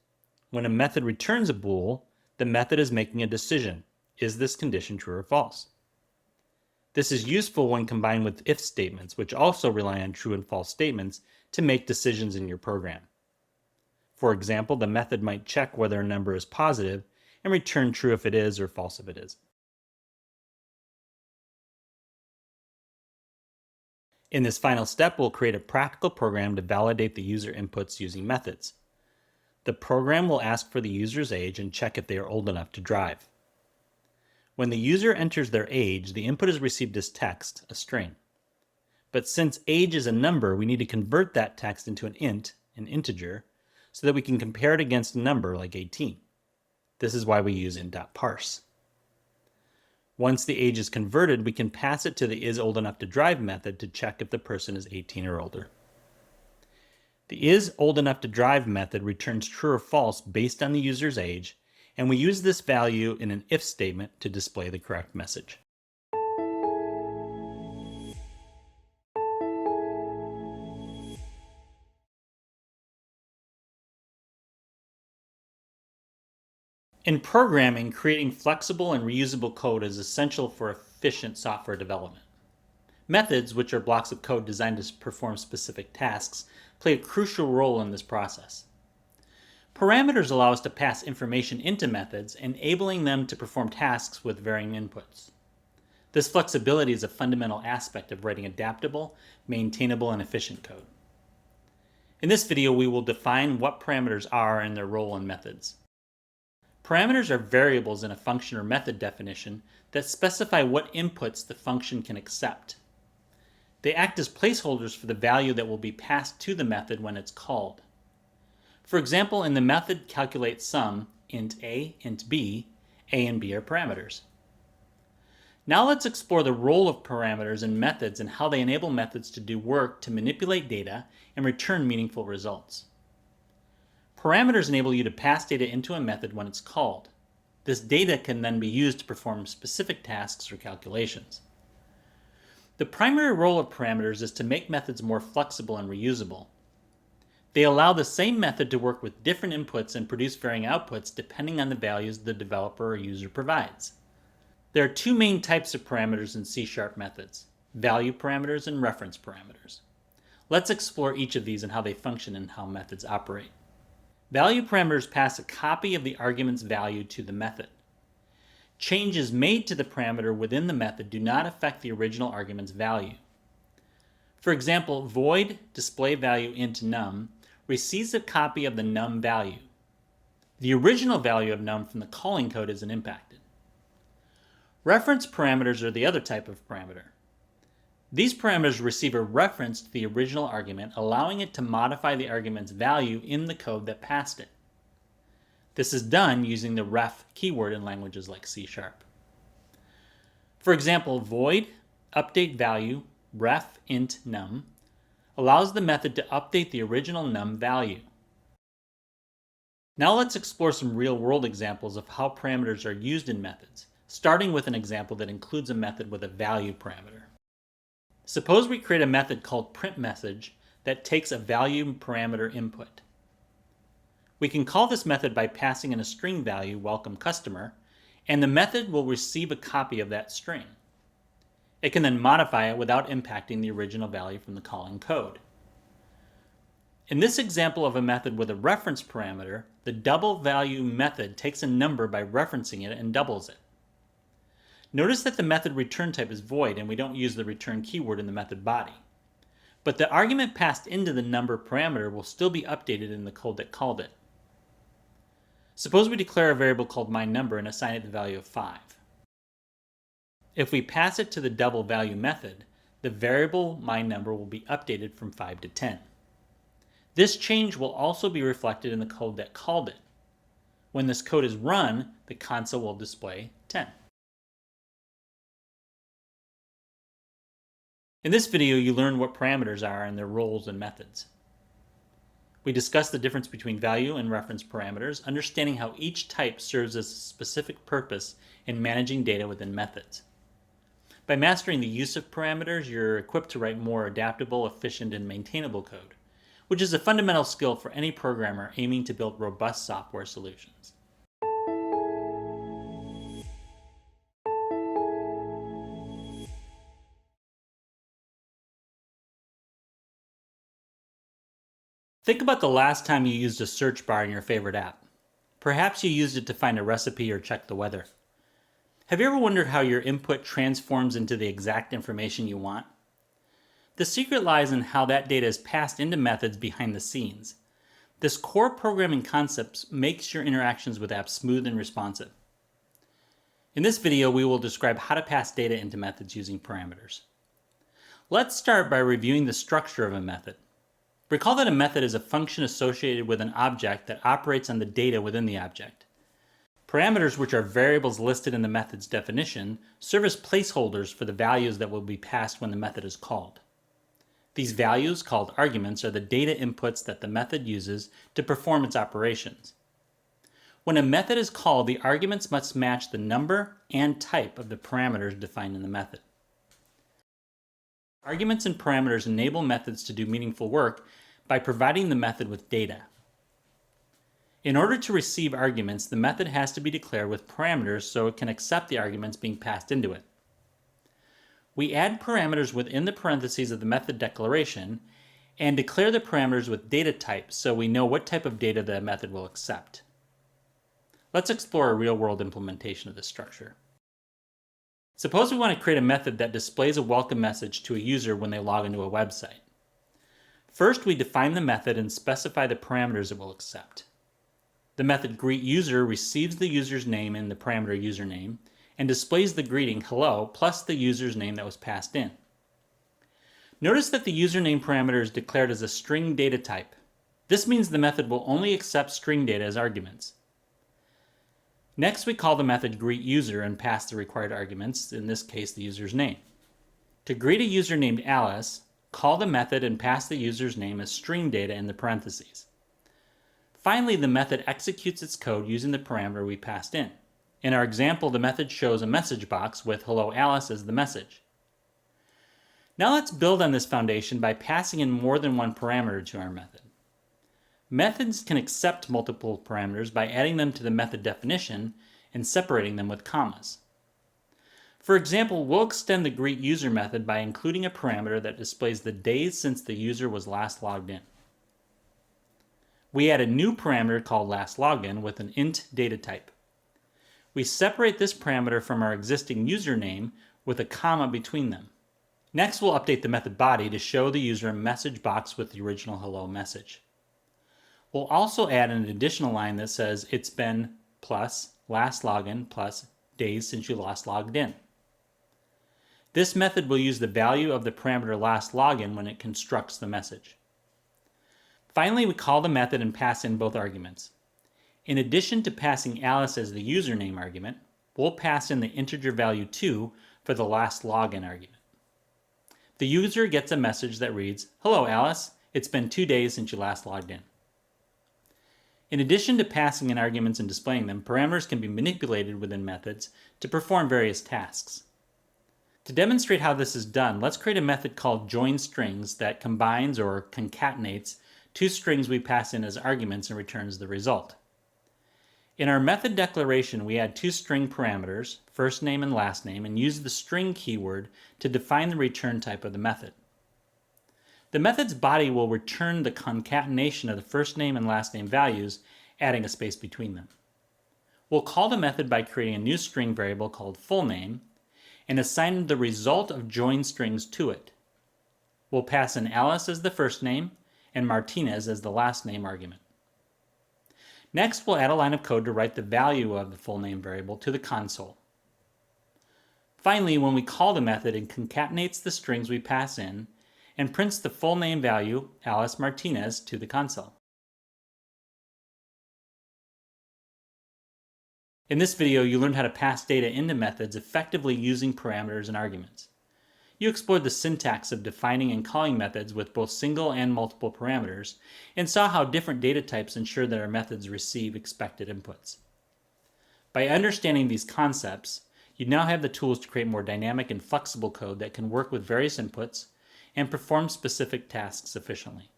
When a method returns a bool, the method is making a decision. Is this condition true or false? This is useful when combined with if statements, which also rely on true and false statements to make decisions in your program. For example, the method might check whether a number is positive and return true if it is or false if it is. In this final step, we'll create a practical program to validate the user inputs using methods. The program will ask for the user's age and check if they are old enough to drive. When the user enters their age, the input is received as text, a string. But since age is a number, we need to convert that text into an int, an integer, so that we can compare it against a number like 18. This is why we use int.parse. Once the age is converted, we can pass it to the isOldEnough2Drive method to check if the person is 18 or older. The isOldEnough2Drive method returns true or false based on the user's age, and we use this value in an if statement to display the correct message. In programming, creating flexible and reusable code is essential for efficient software development. Methods, which are blocks of code designed to perform specific tasks, play a crucial role in this process. Parameters allow us to pass information into methods, enabling them to perform tasks with varying inputs. This flexibility is a fundamental aspect of writing adaptable, maintainable, and efficient code. In this video, we will define what parameters are and their role in methods. Parameters are variables in a function or method definition that specify what inputs the function can accept. They act as placeholders for the value that will be passed to the method when it's called. For example, in the method calculateSum, int a, int b, a and b are parameters. Now let's explore the role of parameters in methods and how they enable methods to do work to manipulate data and return meaningful results. Parameters enable you to pass data into a method when it's called. This data can then be used to perform specific tasks or calculations. The primary role of parameters is to make methods more flexible and reusable. They allow the same method to work with different inputs and produce varying outputs depending on the values the developer or user provides. There are two main types of parameters in C# methods: value parameters and reference parameters. Let's explore each of these and how they function and how methods operate. Value parameters pass a copy of the argument's value to the method. Changes made to the parameter within the method do not affect the original argument's value. For example, void displayValueIntNum receives a copy of the num value. The original value of num from the calling code isn't impacted. Reference parameters are the other type of parameter. These parameters receive a reference to the original argument, allowing it to modify the argument's value in the code that passed it. This is done using the ref keyword in languages like C#. For example, void updateValue ref int num allows the method to update the original num value. Now let's explore some real-world examples of how parameters are used in methods, starting with an example that includes a method with a value parameter. Suppose we create a method called printMessage that takes a value parameter input. We can call this method by passing in a string value, welcome customer, and the method will receive a copy of that string. It can then modify it without impacting the original value from the calling code. In this example of a method with a reference parameter, the double value method takes a number by referencing it and doubles it. Notice that the method return type is void and we don't use the return keyword in the method body. But the argument passed into the number parameter will still be updated in the code that called it. Suppose we declare a variable called myNumber and assign it the value of 5. If we pass it to the double value method, the variable myNumber will be updated from 5 to 10. This change will also be reflected in the code that called it. When this code is run, the console will display 10. In this video, you learned what parameters are and their roles and methods. We discussed the difference between value and reference parameters, understanding how each type serves as a specific purpose in managing data within methods. By mastering the use of parameters, you're equipped to write more adaptable, efficient, and maintainable code, which is a fundamental skill for any programmer aiming to build robust software solutions. Think about the last time you used a search bar in your favorite app. Perhaps you used it to find a recipe or check the weather. Have you ever wondered how your input transforms into the exact information you want? The secret lies in how that data is passed into methods behind the scenes. This core programming concept makes your interactions with apps smooth and responsive. In this video, we will describe how to pass data into methods using parameters. Let's start by reviewing the structure of a method. Recall that a method is a function associated with an object that operates on the data within the object. Parameters, which are variables listed in the method's definition, serve as placeholders for the values that will be passed when the method is called. These values, called arguments, are the data inputs that the method uses to perform its operations. When a method is called, the arguments must match the number and type of the parameters defined in the method. Arguments and parameters enable methods to do meaningful work by providing the method with data. In order to receive arguments, the method has to be declared with parameters so it can accept the arguments being passed into it. We add parameters within the parentheses of the method declaration and declare the parameters with data types so we know what type of data the method will accept. Let's explore a real-world implementation of this structure. Suppose we want to create a method that displays a welcome message to a user when they log into a website. First, we define the method and specify the parameters it will accept. The method greetUser receives the user's name in the parameter username and displays the greeting hello plus the user's name that was passed in. Notice that the username parameter is declared as a string data type. This means the method will only accept string data as arguments. Next, we call the method greetUser and pass the required arguments, in this case the user's name. To greet a user named Alice, call the method and pass the user's name as string data in the parentheses. Finally, the method executes its code using the parameter we passed in. In our example, the method shows a message box with hello Alice as the message. Now let's build on this foundation by passing in more than one parameter to our method. Methods can accept multiple parameters by adding them to the method definition and separating them with commas. For example, we'll extend the greetUser method by including a parameter that displays the days since the user was last logged in. We add a new parameter called lastLogin with an int data type. We separate this parameter from our existing username with a comma between them. Next, we'll update the method body to show the user a message box with the original hello message. We'll also add an additional line that says it's been plus last login plus days since you last logged in. This method will use the value of the parameter lastLogin when it constructs the message. Finally, we call the method and pass in both arguments. In addition to passing Alice as the username argument, we'll pass in the integer value 2 for the lastLogin argument. The user gets a message that reads, "Hello Alice, it's been 2 days since you last logged in." In addition to passing in arguments and displaying them, parameters can be manipulated within methods to perform various tasks. To demonstrate how this is done, let's create a method called joinStrings that combines or concatenates two strings we pass in as arguments and returns the result. In our method declaration, we add two string parameters, first name and last name, and use the string keyword to define the return type of the method. The method's body will return the concatenation of the first name and last name values, adding a space between them. We'll call the method by creating a new string variable called fullName and assign the result of joinStrings to it. We'll pass in Alice as the first name and Martinez as the last name argument. Next, we'll add a line of code to write the value of the full name variable to the console. Finally, when we call the method, it concatenates the strings we pass in and prints the full name value, Alice Martinez, to the console. In this video, you learned how to pass data into methods effectively using parameters and arguments. You explored the syntax of defining and calling methods with both single and multiple parameters, and saw how different data types ensure that our methods receive expected inputs. By understanding these concepts, you now have the tools to create more dynamic and flexible code that can work with various inputs and perform specific tasks efficiently.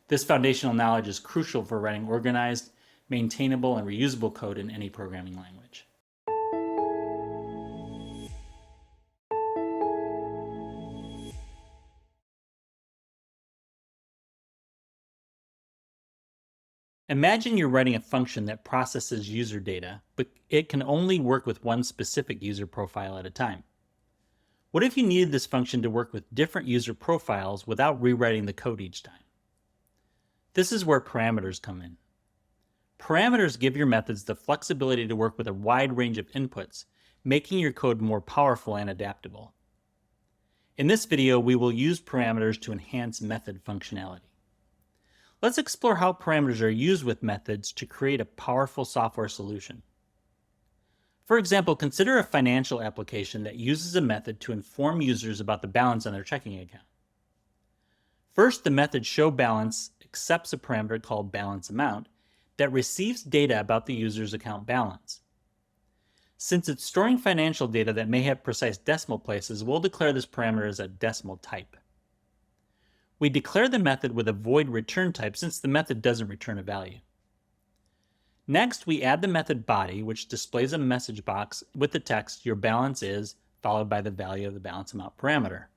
This foundational knowledge is crucial for writing organized, maintainable, and reusable code in any programming language. Imagine you're writing a function that processes user data, but it can only work with one specific user profile at a time. What if you needed this function to work with different user profiles without rewriting the code each time? This is where parameters come in. Parameters give your methods the flexibility to work with a wide range of inputs, making your code more powerful and adaptable. In this video, we will use parameters to enhance method functionality. Let's explore how parameters are used with methods to create a powerful software solution. For example, consider a financial application that uses a method to inform users about the balance on their checking account. First, the method showBalance accepts a parameter called balanceAmount that receives data about the user's account balance. Since it's storing financial data that may have precise decimal places, we'll declare this parameter as a decimal type. We declare the method with a void return type since the method doesn't return a value. Next, we add the method body, which displays a message box with the text "your balance is," followed by the value of the balanceAmount parameter.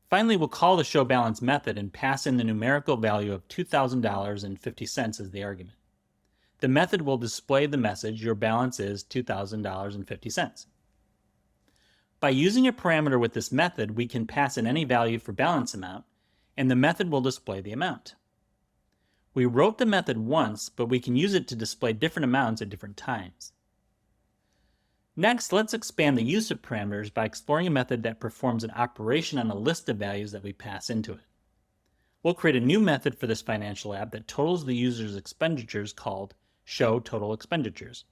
Finally, we'll call the showBalance method and pass in the numerical value of $2,000.50 as the argument. The method will display the message "your balance is $2,000.50. By using a parameter with this method, we can pass in any value for balanceAmount, and the method will display the amount. We wrote the method once, but we can use it to display different amounts at different times. Next, let's expand the use of parameters by exploring a method that performs an operation on a list of values that we pass into it. We'll create a new method for this financial app that totals the user's expenditures called showTotalExpenditures.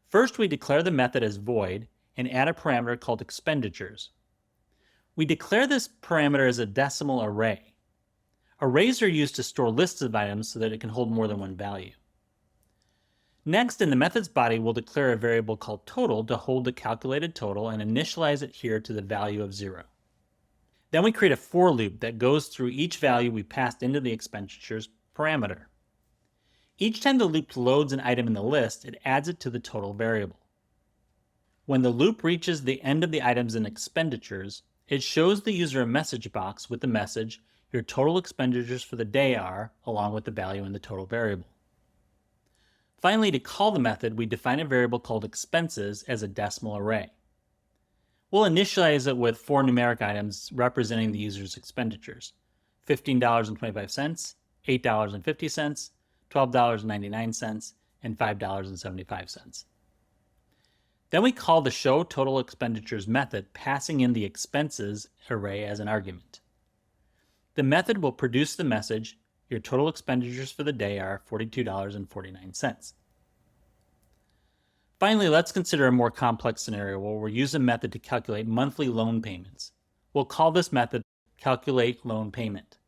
First, we declare the method as void and add a parameter called expenditures. We declare this parameter as a decimal array. Arrays are used to store lists of items so that it can hold more than one value. Next, in the method's body, we'll declare a variable called total to hold the calculated total and initialize it here to the value of 0. Then we create a for loop that goes through each value we passed into the expenditures parameter. Each time the loop loads an item in the list, it adds it to the total variable. When the loop reaches the end of the items in expenditures, it shows the user a message box with the message "your total expenditures for the day are," along with the value in the total variable. Finally, to call the method, we define a variable called expenses as a decimal array. We'll initialize it with 4 numeric items representing the user's expenditures: $15.25, $8.50, $12.99, and $5.75. Then we call the showTotalExpenditures method, passing in the expenses array as an argument. The method will produce the message "your total expenditures for the day are $42.49. Finally, let's consider a more complex scenario where we'll use a method to calculate monthly loan payments. We'll call this method calculateLoanPayment.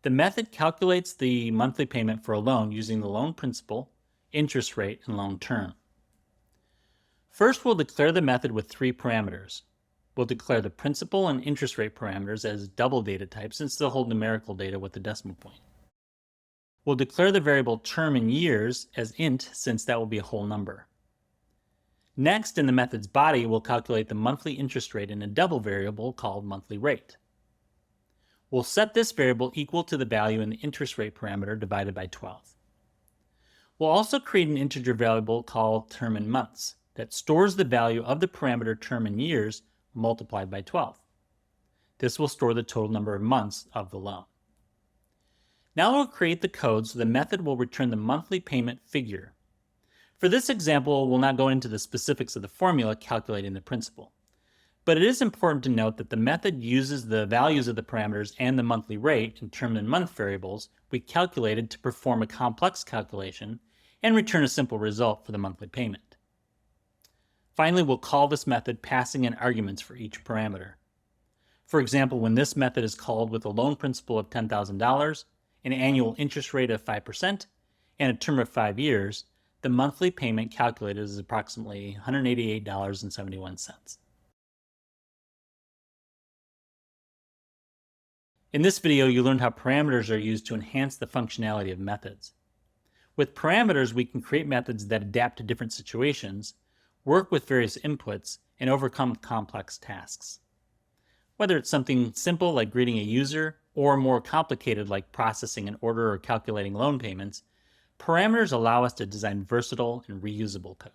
The method calculates the monthly payment for a loan using the loan principal, interest rate, and loan term. First, we'll declare the method with 3 parameters. We'll declare the principal and interest rate parameters as double data types since they'll hold numerical data with the decimal point. We'll declare the variable term in years as int since that will be a whole number. Next, in the method's body, we'll calculate the monthly interest rate in a double variable called monthly rate. We'll set this variable equal to the value in the interest rate parameter divided by 12. We'll also create an integer variable called term in months that stores the value of the parameter term in years multiplied by 12. This will store the total number of months of the loan. Now we'll create the code so the method will return the monthly payment figure. For this example, we'll not go into the specifics of the formula calculating the principal. But it is important to note that the method uses the values of the parameters and the monthly rate in term and month variables we calculated to perform a complex calculation and return a simple result for the monthly payment. Finally, we'll call this method passing in arguments for each parameter. For example, when this method is called with a loan principal of $10,000, an annual interest rate of 5%, and a term of 5 years, the monthly payment calculated is approximately $188.71. In this video, you learned how parameters are used to enhance the functionality of methods. With parameters, we can create methods that adapt to different situations, work with various inputs, and overcome complex tasks. Whether it's something simple like greeting a user, or more complicated like processing an order or calculating loan payments, parameters allow us to design versatile and reusable code.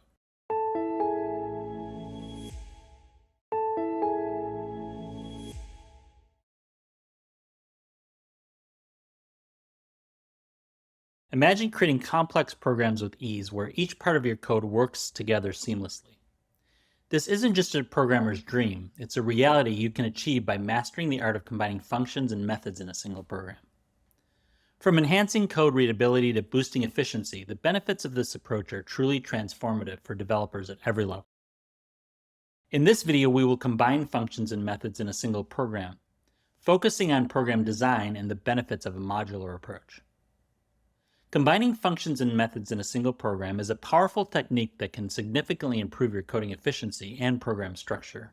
Imagine creating complex programs with ease where each part of your code works together seamlessly. This isn't just a programmer's dream, it's a reality you can achieve by mastering the art of combining functions and methods in a single program. From enhancing code readability to boosting efficiency, the benefits of this approach are truly transformative for developers at every level. In this video, we will combine functions and methods in a single program, focusing on program design and the benefits of a modular approach. Combining functions and methods in a single program is a powerful technique that can significantly improve your coding efficiency and program structure.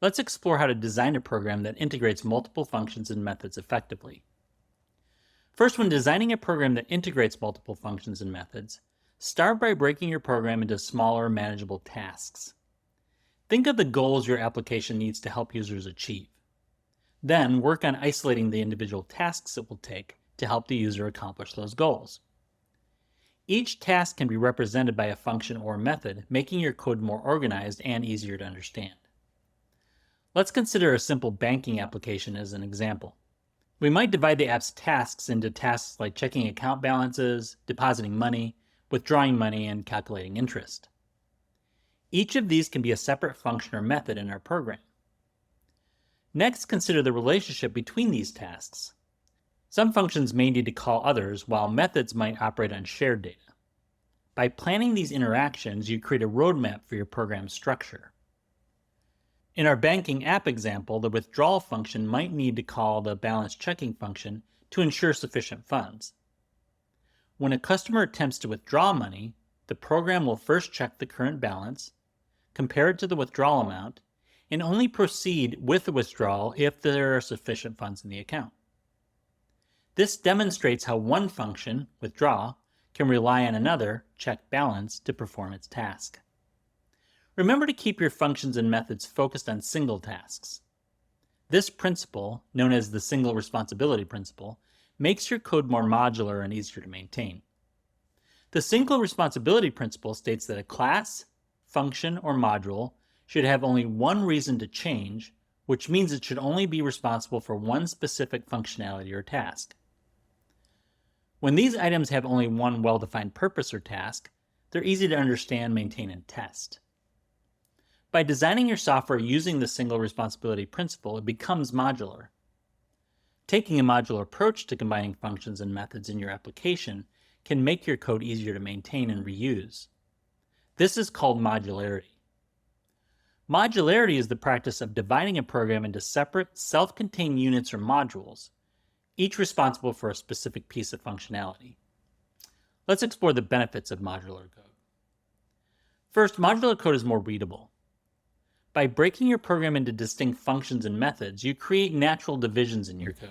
Let's explore how to design a program that integrates multiple functions and methods effectively. First, when designing a program that integrates multiple functions and methods, start by breaking your program into smaller, manageable tasks. Think of the goals your application needs to help users achieve. Then, work on isolating the individual tasks it will take to help the user accomplish those goals. Each task can be represented by a function or method, making your code more organized and easier to understand. Let's consider a simple banking application as an example. We might divide the app's tasks into tasks like checking account balances, depositing money, withdrawing money, and calculating interest. Each of these can be a separate function or method in our program. Next, consider the relationship between these tasks. Some functions may need to call others, while methods might operate on shared data. By planning these interactions, you create a roadmap for your program structure. In our banking app example, the withdrawal function might need to call the balance checking function to ensure sufficient funds. When a customer attempts to withdraw money, the program will first check the current balance, compare it to the withdrawal amount, and only proceed with the withdrawal if there are sufficient funds in the account. This demonstrates how one function, withdraw, can rely on another, check balance, to perform its task. Remember to keep your functions and methods focused on single tasks. This principle, known as the single responsibility principle, makes your code more modular and easier to maintain. The single responsibility principle states that a class, function, or module should have only one reason to change, which means it should only be responsible for one specific functionality or task. When these items have only one well-defined purpose or task, they're easy to understand, maintain, and test. By designing your software using the single responsibility principle, it becomes modular. Taking a modular approach to combining functions and methods in your application can make your code easier to maintain and reuse. This is called modularity. Modularity is the practice of dividing a program into separate, self-contained units or modules, each responsible for a specific piece of functionality. Let's explore the benefits of modular code. First, modular code is more readable. By breaking your program into distinct functions and methods, you create natural divisions in your code.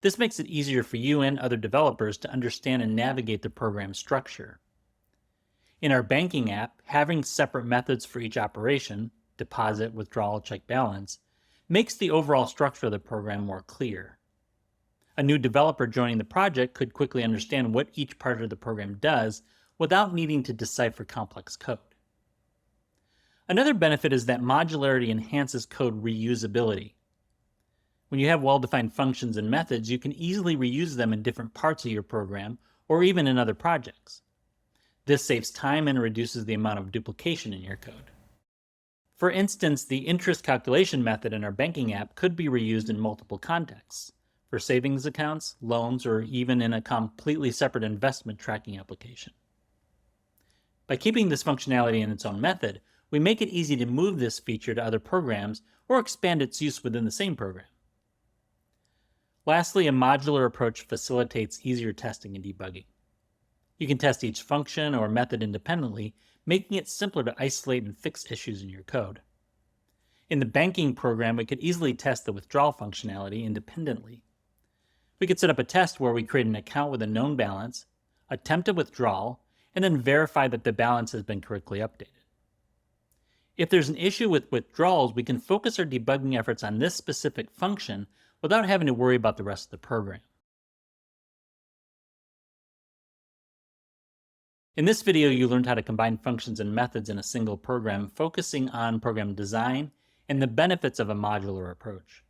This makes it easier for you and other developers to understand and navigate the program structure. In our banking app, having separate methods for each operation, deposit, withdrawal, check balance, makes the overall structure of the program more clear. A new developer joining the project could quickly understand what each part of the program does without needing to decipher complex code. Another benefit is that modularity enhances code reusability. When you have well-defined functions and methods, you can easily reuse them in different parts of your program or even in other projects. This saves time and reduces the amount of duplication in your code. For instance, the interest calculation method in our banking app could be reused in multiple contexts, for savings accounts, loans, or even in a completely separate investment tracking application. By keeping this functionality in its own method, we make it easy to move this feature to other programs or expand its use within the same program. Lastly, a modular approach facilitates easier testing and debugging. You can test each function or method independently, making it simpler to isolate and fix issues in your code. In the banking program, we could easily test the withdrawal functionality independently. We could set up a test where we create an account with a known balance, attempt a withdrawal, and then verify that the balance has been correctly updated. If there's an issue with withdrawals, we can focus our debugging efforts on this specific function without having to worry about the rest of the program. In this video, you learned how to combine functions and methods in a single program, focusing on program design and the benefits of a modular approach.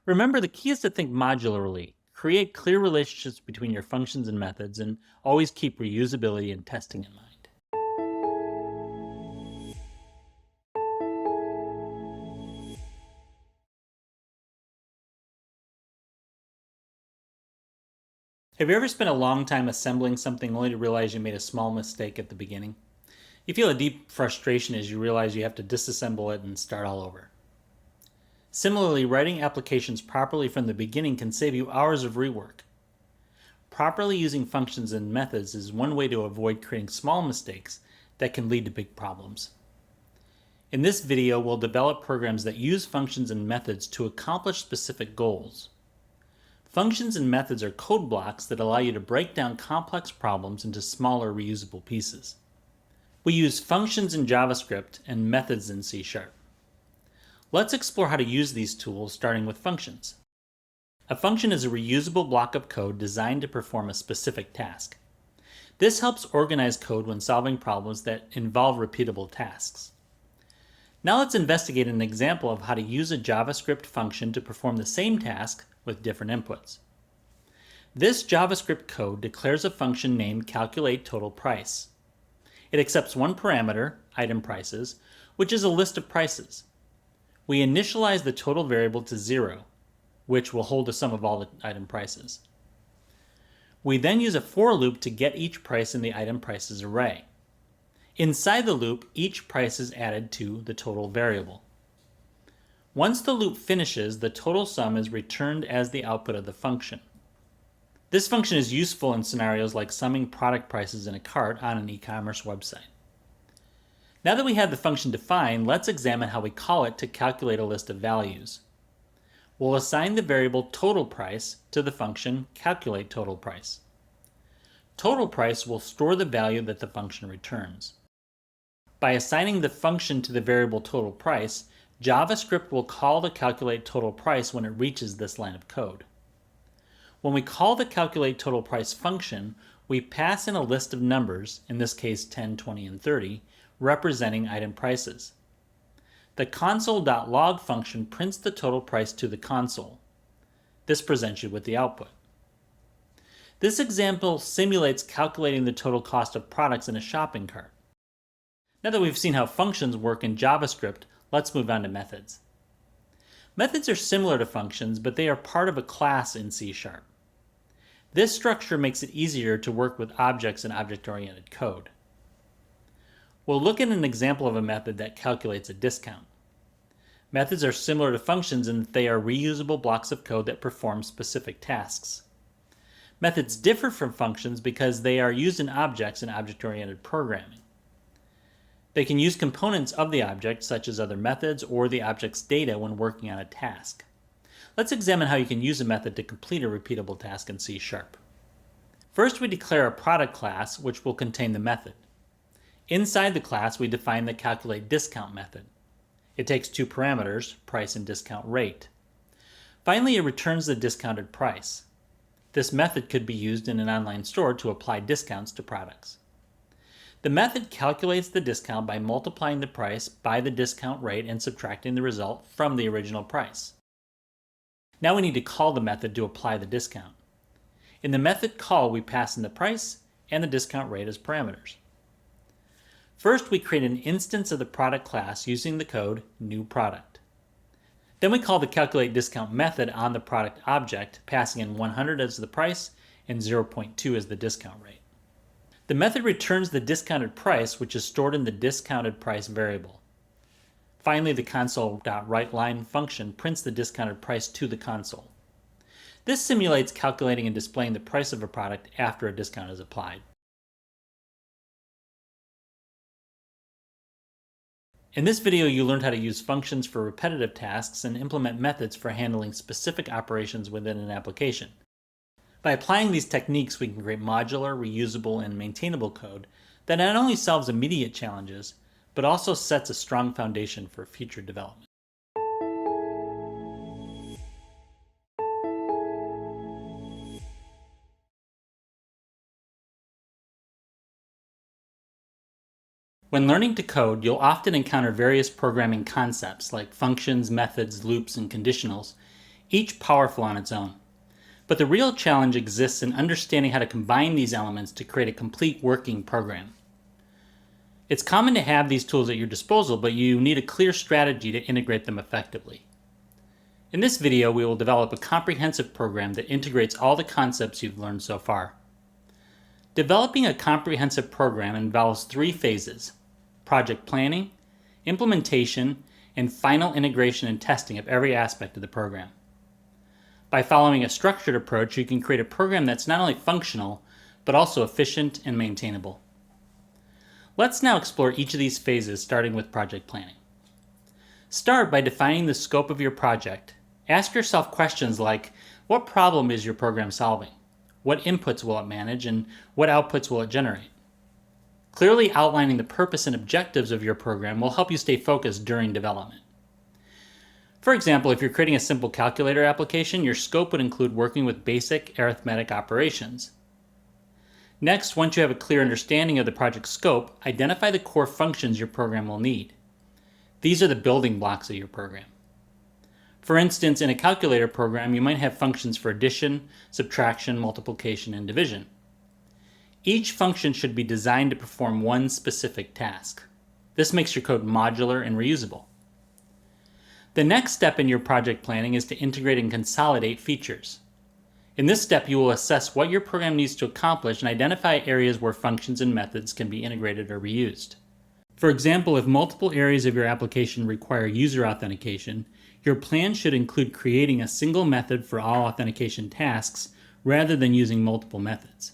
Remember, the key is to think modularly, Create clear relationships between your functions and methods, and always keep reusability and testing in mind. Have you ever spent a long time assembling something only to realize you made a small mistake at the beginning? You feel a deep frustration as you realize you have to disassemble it and start all over. Similarly, writing applications properly from the beginning can save you hours of rework. Properly using functions and methods is one way to avoid creating small mistakes that can lead to big problems. In this video, we'll develop programs that use functions and methods to accomplish specific goals. Functions and methods are code blocks that allow you to break down complex problems into smaller reusable pieces. We use functions in JavaScript and methods in C#. Let's explore how to use these tools, starting with functions. A function is a reusable block of code designed to perform a specific task. This helps organize code when solving problems that involve repeatable tasks. Now let's investigate an example of how to use a JavaScript function to perform the same task with different inputs. This JavaScript code declares a function named calculateTotalPrice. It accepts one parameter, item prices, which is a list of prices. We initialize the total variable to 0, which will hold the sum of all the item prices. We then use a for loop to get each price in the item prices array. Inside the loop, each price is added to the total variable. Once the loop finishes, the total sum is returned as the output of the function. This function is useful in scenarios like summing product prices in a cart on an e-commerce website. Now that we have the function defined, let's examine how we call it to calculate a list of values. We'll assign the variable total price to the function calculateTotalPrice. Total price will store the value that the function returns. By assigning the function to the variable total price, JavaScript will call the calculateTotalPrice when it reaches this line of code. When we call the calculateTotalPrice function, we pass in a list of numbers, in this case 10, 20, and 30, representing item prices. The console.log function prints the total price to the console. This presents you with the output. This example simulates calculating the total cost of products in a shopping cart. Now that we've seen how functions work in JavaScript, let's move on to methods. Methods are similar to functions, but they are part of a class in C#. This structure makes it easier to work with objects in object-oriented code. We'll look at an example of a method that calculates a discount. Methods are similar to functions in that they are reusable blocks of code that perform specific tasks. Methods differ from functions because they are used in objects in object-oriented programming. They can use components of the object, such as other methods or the object's data when working on a task. Let's examine how you can use a method to complete a repeatable task in C#. First, we declare a product class, which will contain the method. Inside the class, we define the calculateDiscount method. It takes two parameters, price and discount rate. Finally, it returns the discounted price. This method could be used in an online store to apply discounts to products. The method calculates the discount by multiplying the price by the discount rate and subtracting the result from the original price. Now we need to call the method to apply the discount. In the method call, we pass in the price and the discount rate as parameters. First, we create an instance of the product class using the code newProduct. Then we call the calculateDiscount method on the product object, passing in 100 as the price and 0.2 as the discount rate. The method returns the discounted price, which is stored in the discounted price variable. Finally, the console.writeLine function prints the discounted price to the console. This simulates calculating and displaying the price of a product after a discount is applied. In this video, you learned how to use functions for repetitive tasks and implement methods for handling specific operations within an application. By applying these techniques, we can create modular, reusable, and maintainable code that not only solves immediate challenges, but also sets a strong foundation for future development. When learning to code, you'll often encounter various programming concepts like functions, methods, loops, and conditionals, each powerful on its own. But the real challenge exists in understanding how to combine these elements to create a complete working program. It's common to have these tools at your disposal, but you need a clear strategy to integrate them effectively. In this video, we will develop a comprehensive program that integrates all the concepts you've learned so far. Developing a comprehensive program involves 3 phases: project planning, implementation, and final integration and testing of every aspect of the program. By following a structured approach, you can create a program that's not only functional, but also efficient and maintainable. Let's now explore each of these phases, starting with project planning. Start by defining the scope of your project. Ask yourself questions like, what problem is your program solving? What inputs will it manage, and what outputs will it generate? Clearly outlining the purpose and objectives of your program will help you stay focused during development. For example, if you're creating a simple calculator application, your scope would include working with basic arithmetic operations. Next, once you have a clear understanding of the project scope, identify the core functions your program will need. These are the building blocks of your program. For instance, in a calculator program, you might have functions for addition, subtraction, multiplication, and division. Each function should be designed to perform one specific task. This makes your code modular and reusable. The next step in your project planning is to integrate and consolidate features. In this step, you will assess what your program needs to accomplish and identify areas where functions and methods can be integrated or reused. For example, if multiple areas of your application require user authentication, your plan should include creating a single method for all authentication tasks rather than using multiple methods.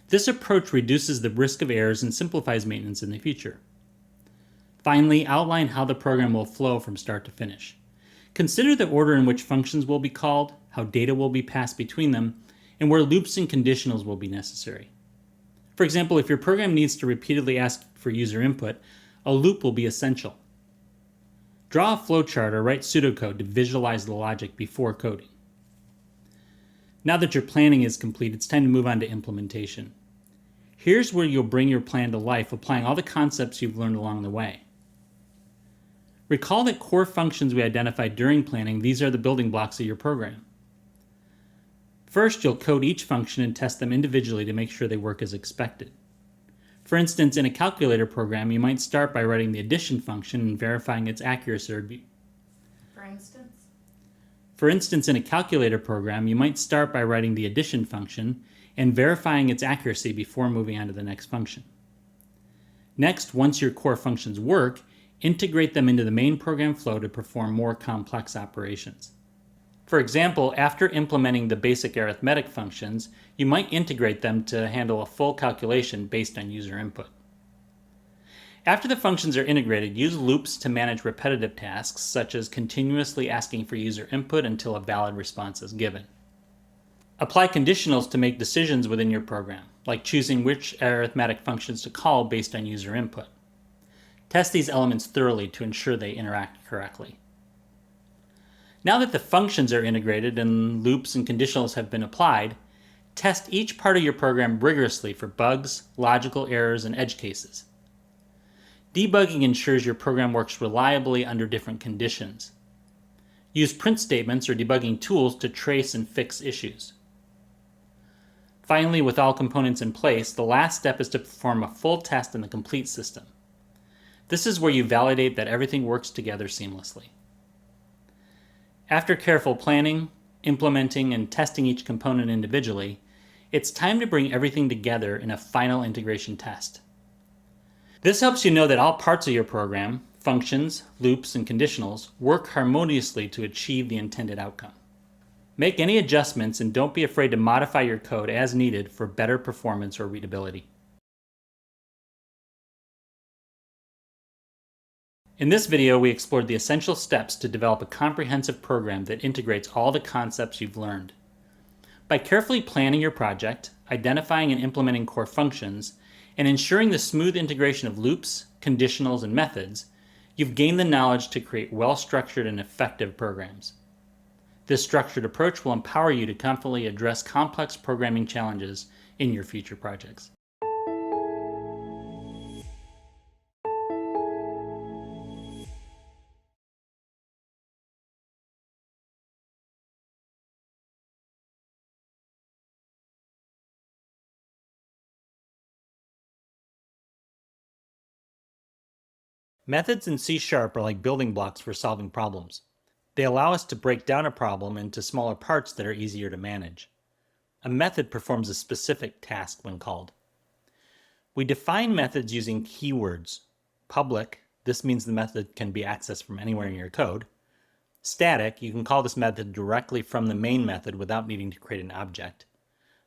This approach reduces the risk of errors and simplifies maintenance in the future. Finally, outline how the program will flow from start to finish. Consider the order in which functions will be called, how data will be passed between them, and where loops and conditionals will be necessary. For example, if your program needs to repeatedly ask for user input, a loop will be essential. Draw a flowchart or write pseudocode to visualize the logic before coding. Now that your planning is complete, it's time to move on to implementation. Here's where you'll bring your plan to life, applying all the concepts you've learned along the way. Recall that core functions we identified during planning, these are the building blocks of your program. First, you'll code each function and test them individually to make sure they work as expected. For instance, in a calculator program, you might start by writing the addition function and verifying its accuracy. For instance, in a calculator program, you might start by writing the addition function and verifying its accuracy before moving on to the next function. Next, once your core functions work, integrate them into the main program flow to perform more complex operations. For example, after implementing the basic arithmetic functions, you might integrate them to handle a full calculation based on user input. After the functions are integrated, use loops to manage repetitive tasks, such as continuously asking for user input until a valid response is given. Apply conditionals to make decisions within your program, like choosing which arithmetic functions to call based on user input. Test these elements thoroughly to ensure they interact correctly. Now that the functions are integrated and loops and conditionals have been applied, test each part of your program rigorously for bugs, logical errors, and edge cases. Debugging ensures your program works reliably under different conditions. Use print statements or debugging tools to trace and fix issues. Finally, with all components in place, the last step is to perform a full test in the complete system. This is where you validate that everything works together seamlessly. After careful planning, implementing, and testing each component individually, it's time to bring everything together in a final integration test. This helps you know that all parts of your program, functions, loops, and conditionals, work harmoniously to achieve the intended outcome. Make any adjustments and don't be afraid to modify your code as needed for better performance or readability. In this video, we explored the essential steps to develop a comprehensive program that integrates all the concepts you've learned. By carefully planning your project, identifying and implementing core functions, and ensuring the smooth integration of loops, conditionals, and methods, you've gained the knowledge to create well-structured and effective programs. This structured approach will empower you to confidently address complex programming challenges in your future projects. Methods in C# are like building blocks for solving problems. They allow us to break down a problem into smaller parts that are easier to manage. A method performs a specific task when called. We define methods using keywords. Public, this means the method can be accessed from anywhere in your code. Static, you can call this method directly from the main method without needing to create an object.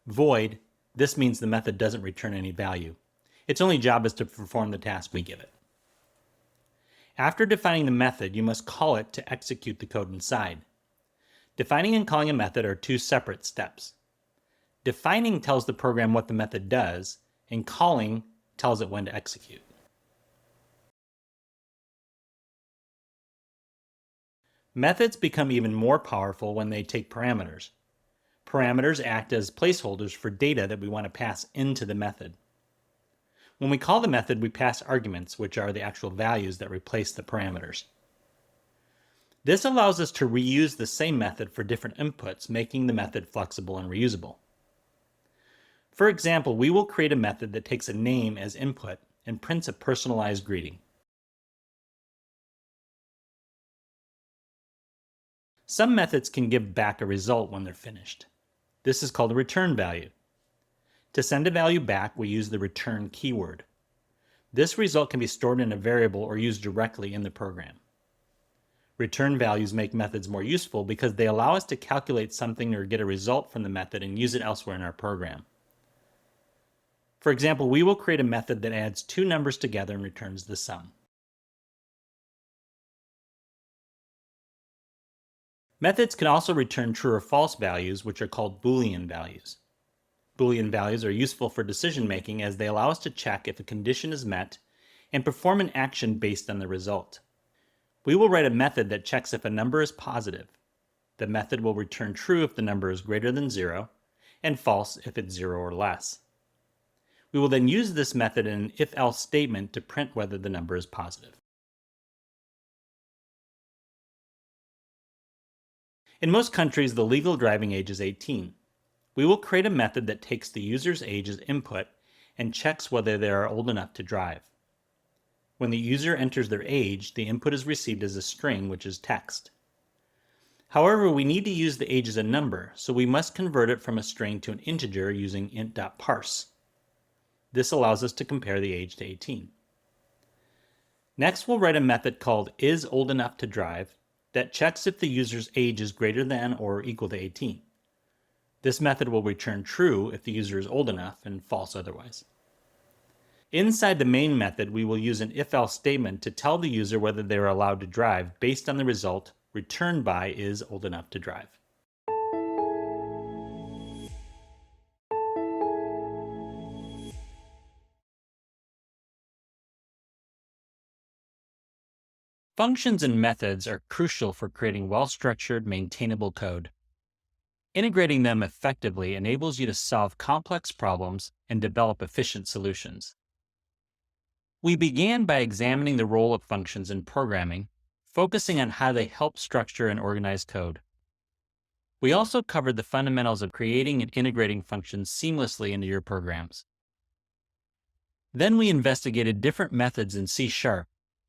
Void, this means the method doesn't return any value. Its only job is to perform the task we give it. After defining the method, you must call it to execute the code inside. Defining and calling a method are two separate steps. Defining tells the program what the method does, and calling tells it when to execute. Methods become even more powerful when they take parameters. Parameters act as placeholders for data that we want to pass into the method. When we call the method, we pass arguments, which are the actual values that replace the parameters. This allows us to reuse the same method for different inputs, making the method flexible and reusable. For example, we will create a method that takes a name as input and prints a personalized greeting. Some methods can give back a result when they're finished. This is called a return value. To send a value back, we use the return keyword. This result can be stored in a variable or used directly in the program. Return values make methods more useful because they allow us to calculate something or get a result from the method and use it elsewhere in our program. For example, we will create a method that adds two numbers together and returns the sum. Methods can also return true or false values, which are called Boolean values. Boolean values are useful for decision making as they allow us to check if a condition is met and perform an action based on the result. We will write a method that checks if a number is positive. The method will return true if the number is greater than 0 and false if it's 0 or less. We will then use this method in an if-else statement to print whether the number is positive. In most countries, the legal driving age is 18. We will create a method that takes the user's age as input and checks whether they are old enough to drive. When the user enters their age, the input is received as a string, which is text. However, we need to use the age as a number, so we must convert it from a string to an integer using int.parse. This allows us to compare the age to 18. Next, we'll write a method called isOldEnoughToDrive that checks if the user's age is greater than or equal to 18. This method will return true if the user is old enough and false otherwise. Inside the main method, we will use an if-else statement to tell the user whether they are allowed to drive based on the result returned by isOldEnoughToDrive. Functions and methods are crucial for creating well-structured, maintainable code. Integrating them effectively enables you to solve complex problems and develop efficient solutions. We began by examining the role of functions in programming, focusing on how they help structure and organize code. We also covered the fundamentals of creating and integrating functions seamlessly into your programs. Then we investigated different methods in C#,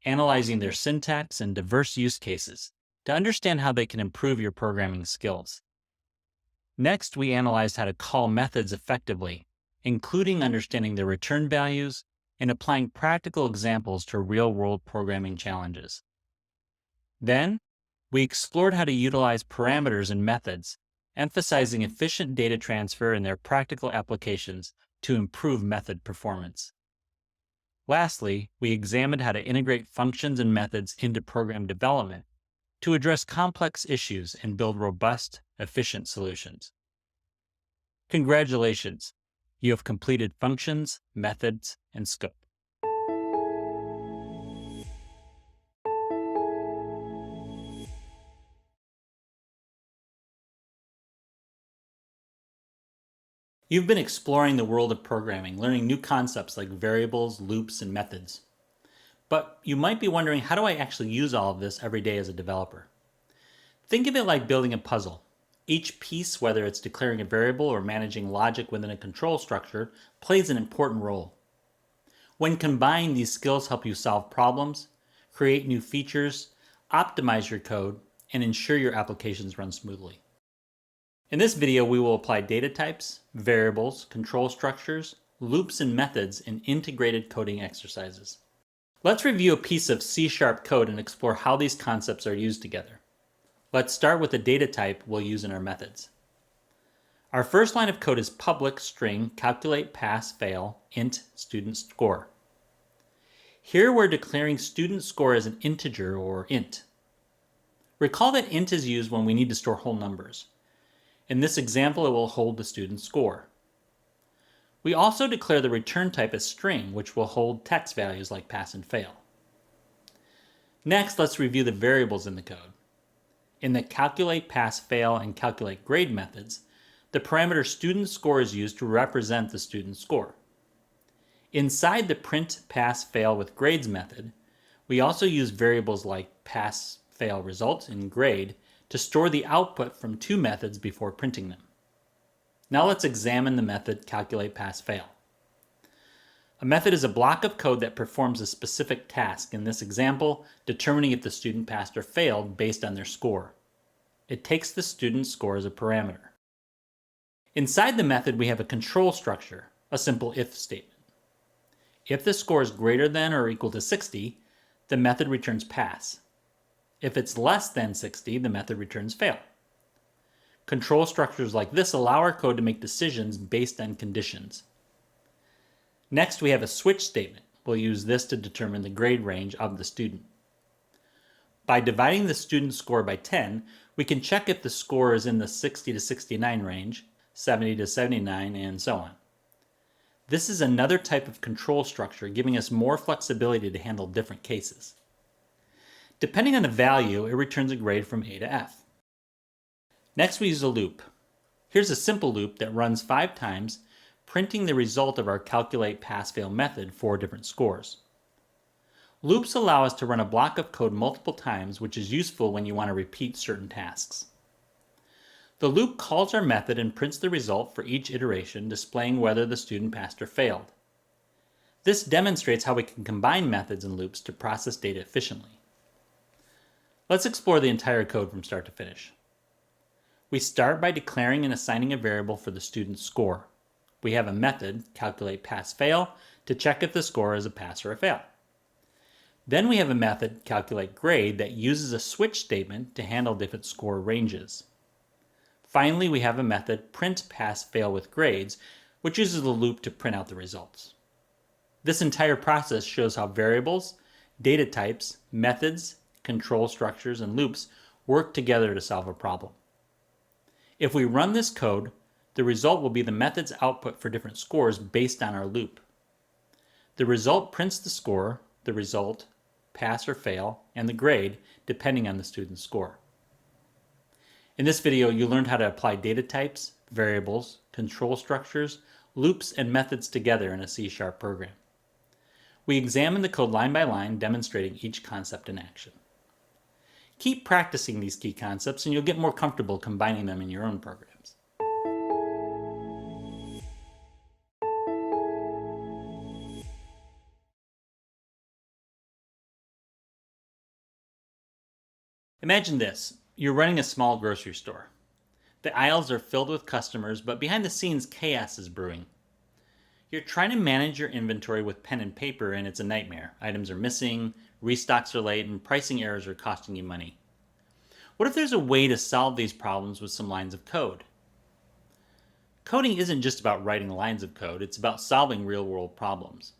analyzing their syntax and diverse use cases to understand how they can improve your programming skills. Next, we analyzed how to call methods effectively, including understanding their return values and applying practical examples to real-world programming challenges. Then, we explored how to utilize parameters and methods, emphasizing efficient data transfer and their practical applications to improve method performance. Lastly, we examined how to integrate functions and methods into program development to address complex issues and build robust, efficient solutions. Congratulations! You have completed functions, methods, and scope. You've been exploring the world of programming, learning new concepts like variables, loops, and methods. But you might be wondering, how do I actually use all of this every day as a developer? Think of it like building a puzzle. Each piece, whether it's declaring a variable or managing logic within a control structure, plays an important role. When combined, these skills help you solve problems, create new features, optimize your code, and ensure your applications run smoothly. In this video, we will apply data types, variables, control structures, loops, and methods in integrated coding exercises. Let's review a piece of C# code and explore how these concepts are used together. Let's start with the data type we'll use in our methods. Our first line of code is public string calculate pass fail int student score. Here we're declaring student score as an integer or int. Recall that int is used when we need to store whole numbers. In this example, it will hold the student score. We also declare the return type as string, which will hold text values like pass and fail. Next, let's review the variables in the code. In the calculate pass fail and calculate grade methods, the parameter student score is used to represent the student score. Inside the print pass fail with grades method, we also use variables like pass fail result and grade to store the output from two methods before printing them. Now let's examine the method calculate pass fail. A method is a block of code that performs a specific task, in this example, determining if the student passed or failed based on their score. It takes the student score as a parameter. Inside the method, we have a control structure, a simple if statement. If the score is greater than or equal to 60, the method returns pass. If it's less than 60, the method returns fail. Control structures like this allow our code to make decisions based on conditions. Next, we have a switch statement. We'll use this to determine the grade range of the student. By dividing the student score by 10, we can check if the score is in the 60 to 69 range, 70 to 79, and so on. This is another type of control structure, giving us more flexibility to handle different cases. Depending on the value, it returns a grade from A to F. Next, we use a loop. Here's a simple loop that runs 5 times, printing the result of our calculate pass fail method for different scores. Loops allow us to run a block of code multiple times, which is useful when you want to repeat certain tasks. The loop calls our method and prints the result for each iteration, displaying whether the student passed or failed. This demonstrates how we can combine methods and loops to process data efficiently. Let's explore the entire code from start to finish. We start by declaring and assigning a variable for the student's score. We have a method, calculate pass fail, to check if the score is a pass or a fail. Then we have a method, calculate grade, that uses a switch statement to handle different score ranges. Finally, we have a method, print pass fail with grades, which uses the loop to print out the results. This entire process shows how variables, data types, methods, control structures, and loops work together to solve a problem. If we run this code, the result will be the method's output for different scores based on our loop. The result prints the score, the result, pass or fail, and the grade, depending on the student's score. In this video, you learned how to apply data types, variables, control structures, loops, and methods together in a C# program. We examined the code line by line, demonstrating each concept in action. Keep practicing these key concepts and you'll get more comfortable combining them in your own programs. Imagine this. You're running a small grocery store. The aisles are filled with customers, but behind the scenes, chaos is brewing. You're trying to manage your inventory with pen and paper, and it's a nightmare. Items are missing, restocks are late, and pricing errors are costing you money. What if there's a way to solve these problems with some lines of code? Coding isn't just about writing lines of code, it's about solving real-world problems.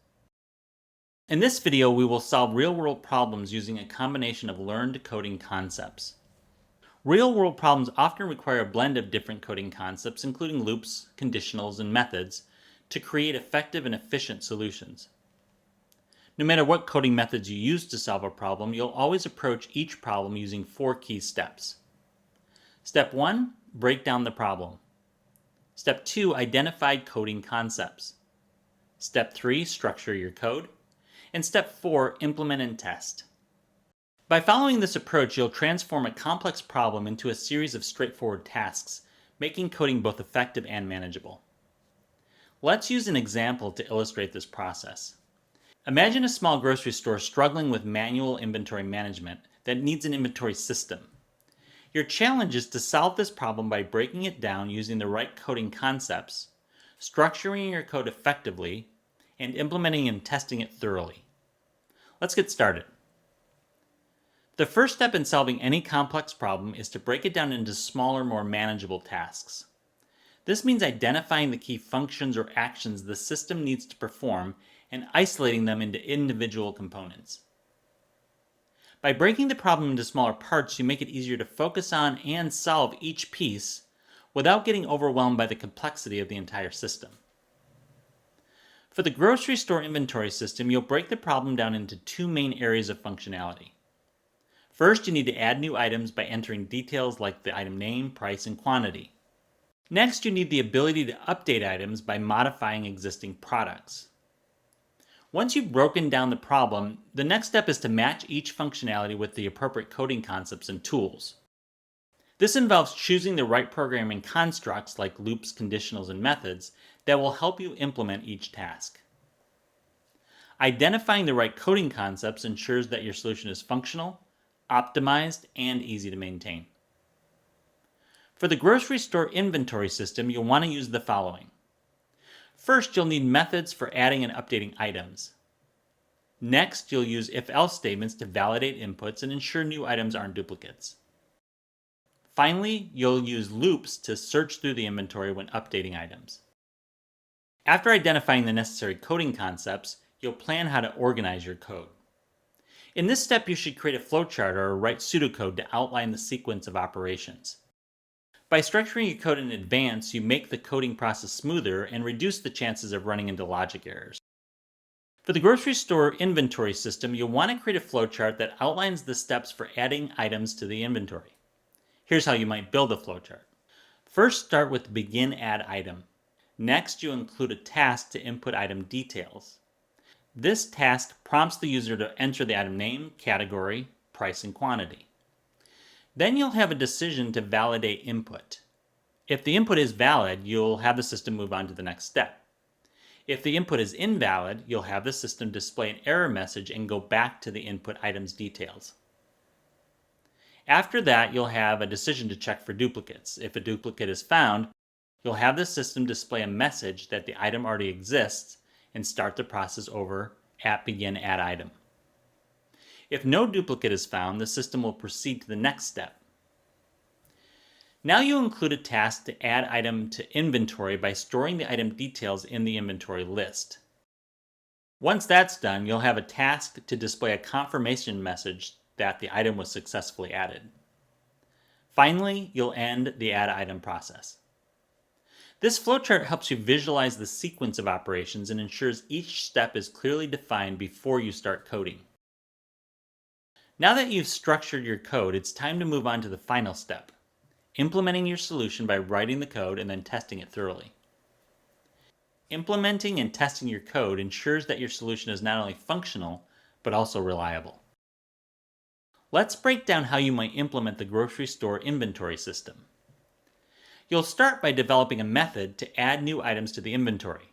In this video, we will solve real-world problems using a combination of learned coding concepts. Real-world problems often require a blend of different coding concepts, including loops, conditionals, and methods, to create effective and efficient solutions. No matter what coding methods you use to solve a problem, you'll always approach each problem using 4 key steps. Step 1, break down the problem. Step 2, identify coding concepts. Step 3, structure your code. And step 4, implement and test. By following this approach, you'll transform a complex problem into a series of straightforward tasks, making coding both effective and manageable. Let's use an example to illustrate this process. Imagine a small grocery store struggling with manual inventory management that needs an inventory system. Your challenge is to solve this problem by breaking it down using the right coding concepts, structuring your code effectively, and implementing and testing it thoroughly. Let's get started. The first step in solving any complex problem is to break it down into smaller, more manageable tasks. This means identifying the key functions or actions the system needs to perform and isolating them into individual components. By breaking the problem into smaller parts, you make it easier to focus on and solve each piece without getting overwhelmed by the complexity of the entire system. For the grocery store inventory system, you'll break the problem down into two main areas of functionality. First, you need to add new items by entering details like the item name, price, and quantity. Next, you need the ability to update items by modifying existing products. Once you've broken down the problem, the next step is to match each functionality with the appropriate coding concepts and tools. This involves choosing the right programming constructs like loops, conditionals, and methods that will help you implement each task. Identifying the right coding concepts ensures that your solution is functional, optimized, and easy to maintain. For the grocery store inventory system, you'll want to use the following. First, you'll need methods for adding and updating items. Next, you'll use if-else statements to validate inputs and ensure new items aren't duplicates. Finally, you'll use loops to search through the inventory when updating items. After identifying the necessary coding concepts, you'll plan how to organize your code. In this step, you should create a flowchart or write pseudocode to outline the sequence of operations. By structuring your code in advance, you make the coding process smoother and reduce the chances of running into logic errors. For the grocery store inventory system, you'll want to create a flowchart that outlines the steps for adding items to the inventory. Here's how you might build a flowchart. First, start with begin add item. Next, you include a task to input item details. This task prompts the user to enter the item name, category, price, and quantity. Then you'll have a decision to validate input. If the input is valid, you'll have the system move on to the next step. If the input is invalid, you'll have the system display an error message and go back to the input item's details. After that, you'll have a decision to check for duplicates. If a duplicate is found, you'll have the system display a message that the item already exists and start the process over at begin add item. If no duplicate is found, the system will proceed to the next step. Now you include a task to add item to inventory by storing the item details in the inventory list. Once that's done, you'll have a task to display a confirmation message that the item was successfully added. Finally, you'll end the add item process. This flowchart helps you visualize the sequence of operations and ensures each step is clearly defined before you start coding. Now that you've structured your code, it's time to move on to the final step, implementing your solution by writing the code and then testing it thoroughly. Implementing and testing your code ensures that your solution is not only functional, but also reliable. Let's break down how you might implement the grocery store inventory system. You'll start by developing a method to add new items to the inventory.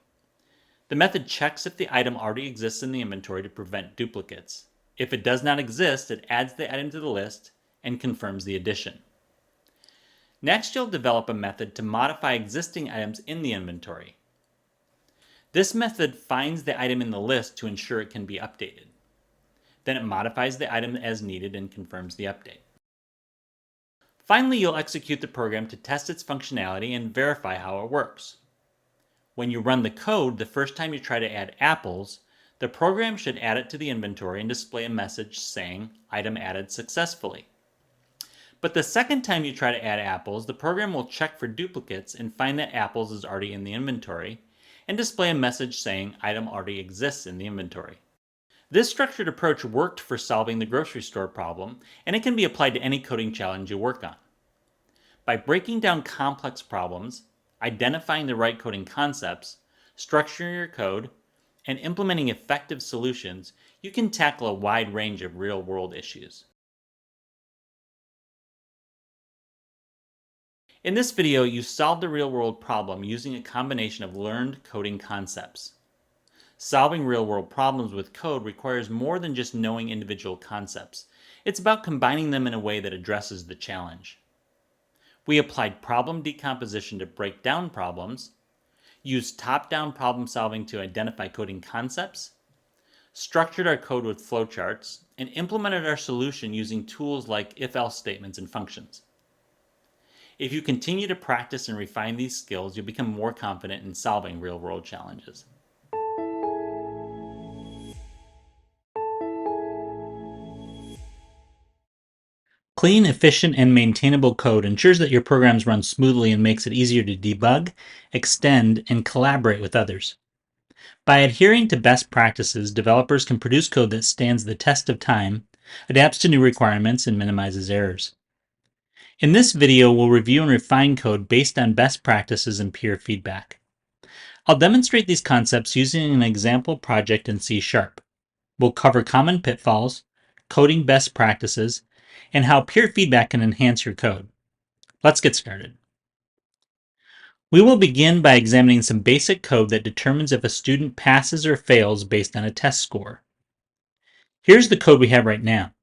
The method checks if the item already exists in the inventory to prevent duplicates. If it does not exist, it adds the item to the list and confirms the addition. Next, you'll develop a method to modify existing items in the inventory. This method finds the item in the list to ensure it can be updated. Then it modifies the item as needed and confirms the update. Finally, you'll execute the program to test its functionality and verify how it works. When you run the code the first time you try to add apples, the program should add it to the inventory and display a message saying, "Item added successfully." But the second time you try to add apples, the program will check for duplicates and find that apples is already in the inventory and display a message saying, "Item already exists in the inventory." This structured approach worked for solving the grocery store problem, and it can be applied to any coding challenge you work on. By breaking down complex problems, identifying the right coding concepts, structuring your code, and implementing effective solutions, you can tackle a wide range of real-world issues. In this video, you solved a real-world problem using a combination of learned coding concepts. Solving real-world problems with code requires more than just knowing individual concepts. It's about combining them in a way that addresses the challenge. We applied problem decomposition to break down problems, used top-down problem solving to identify coding concepts, structured our code with flowcharts, and implemented our solution using tools like if-else statements and functions. If you continue to practice and refine these skills, you'll become more confident in solving real-world challenges. Clean, efficient, and maintainable code ensures that your programs run smoothly and makes it easier to debug, extend, and collaborate with others. By adhering to best practices, developers can produce code that stands the test of time, adapts to new requirements, and minimizes errors. In this video, we'll review and refine code based on best practices and peer feedback. I'll demonstrate these concepts using an example project in C#. We'll cover common pitfalls, coding best practices, and how peer feedback can enhance your code. Let's get started. We will begin by examining some basic code that determines if a student passes or fails based on a test score. Here's the code we have right now.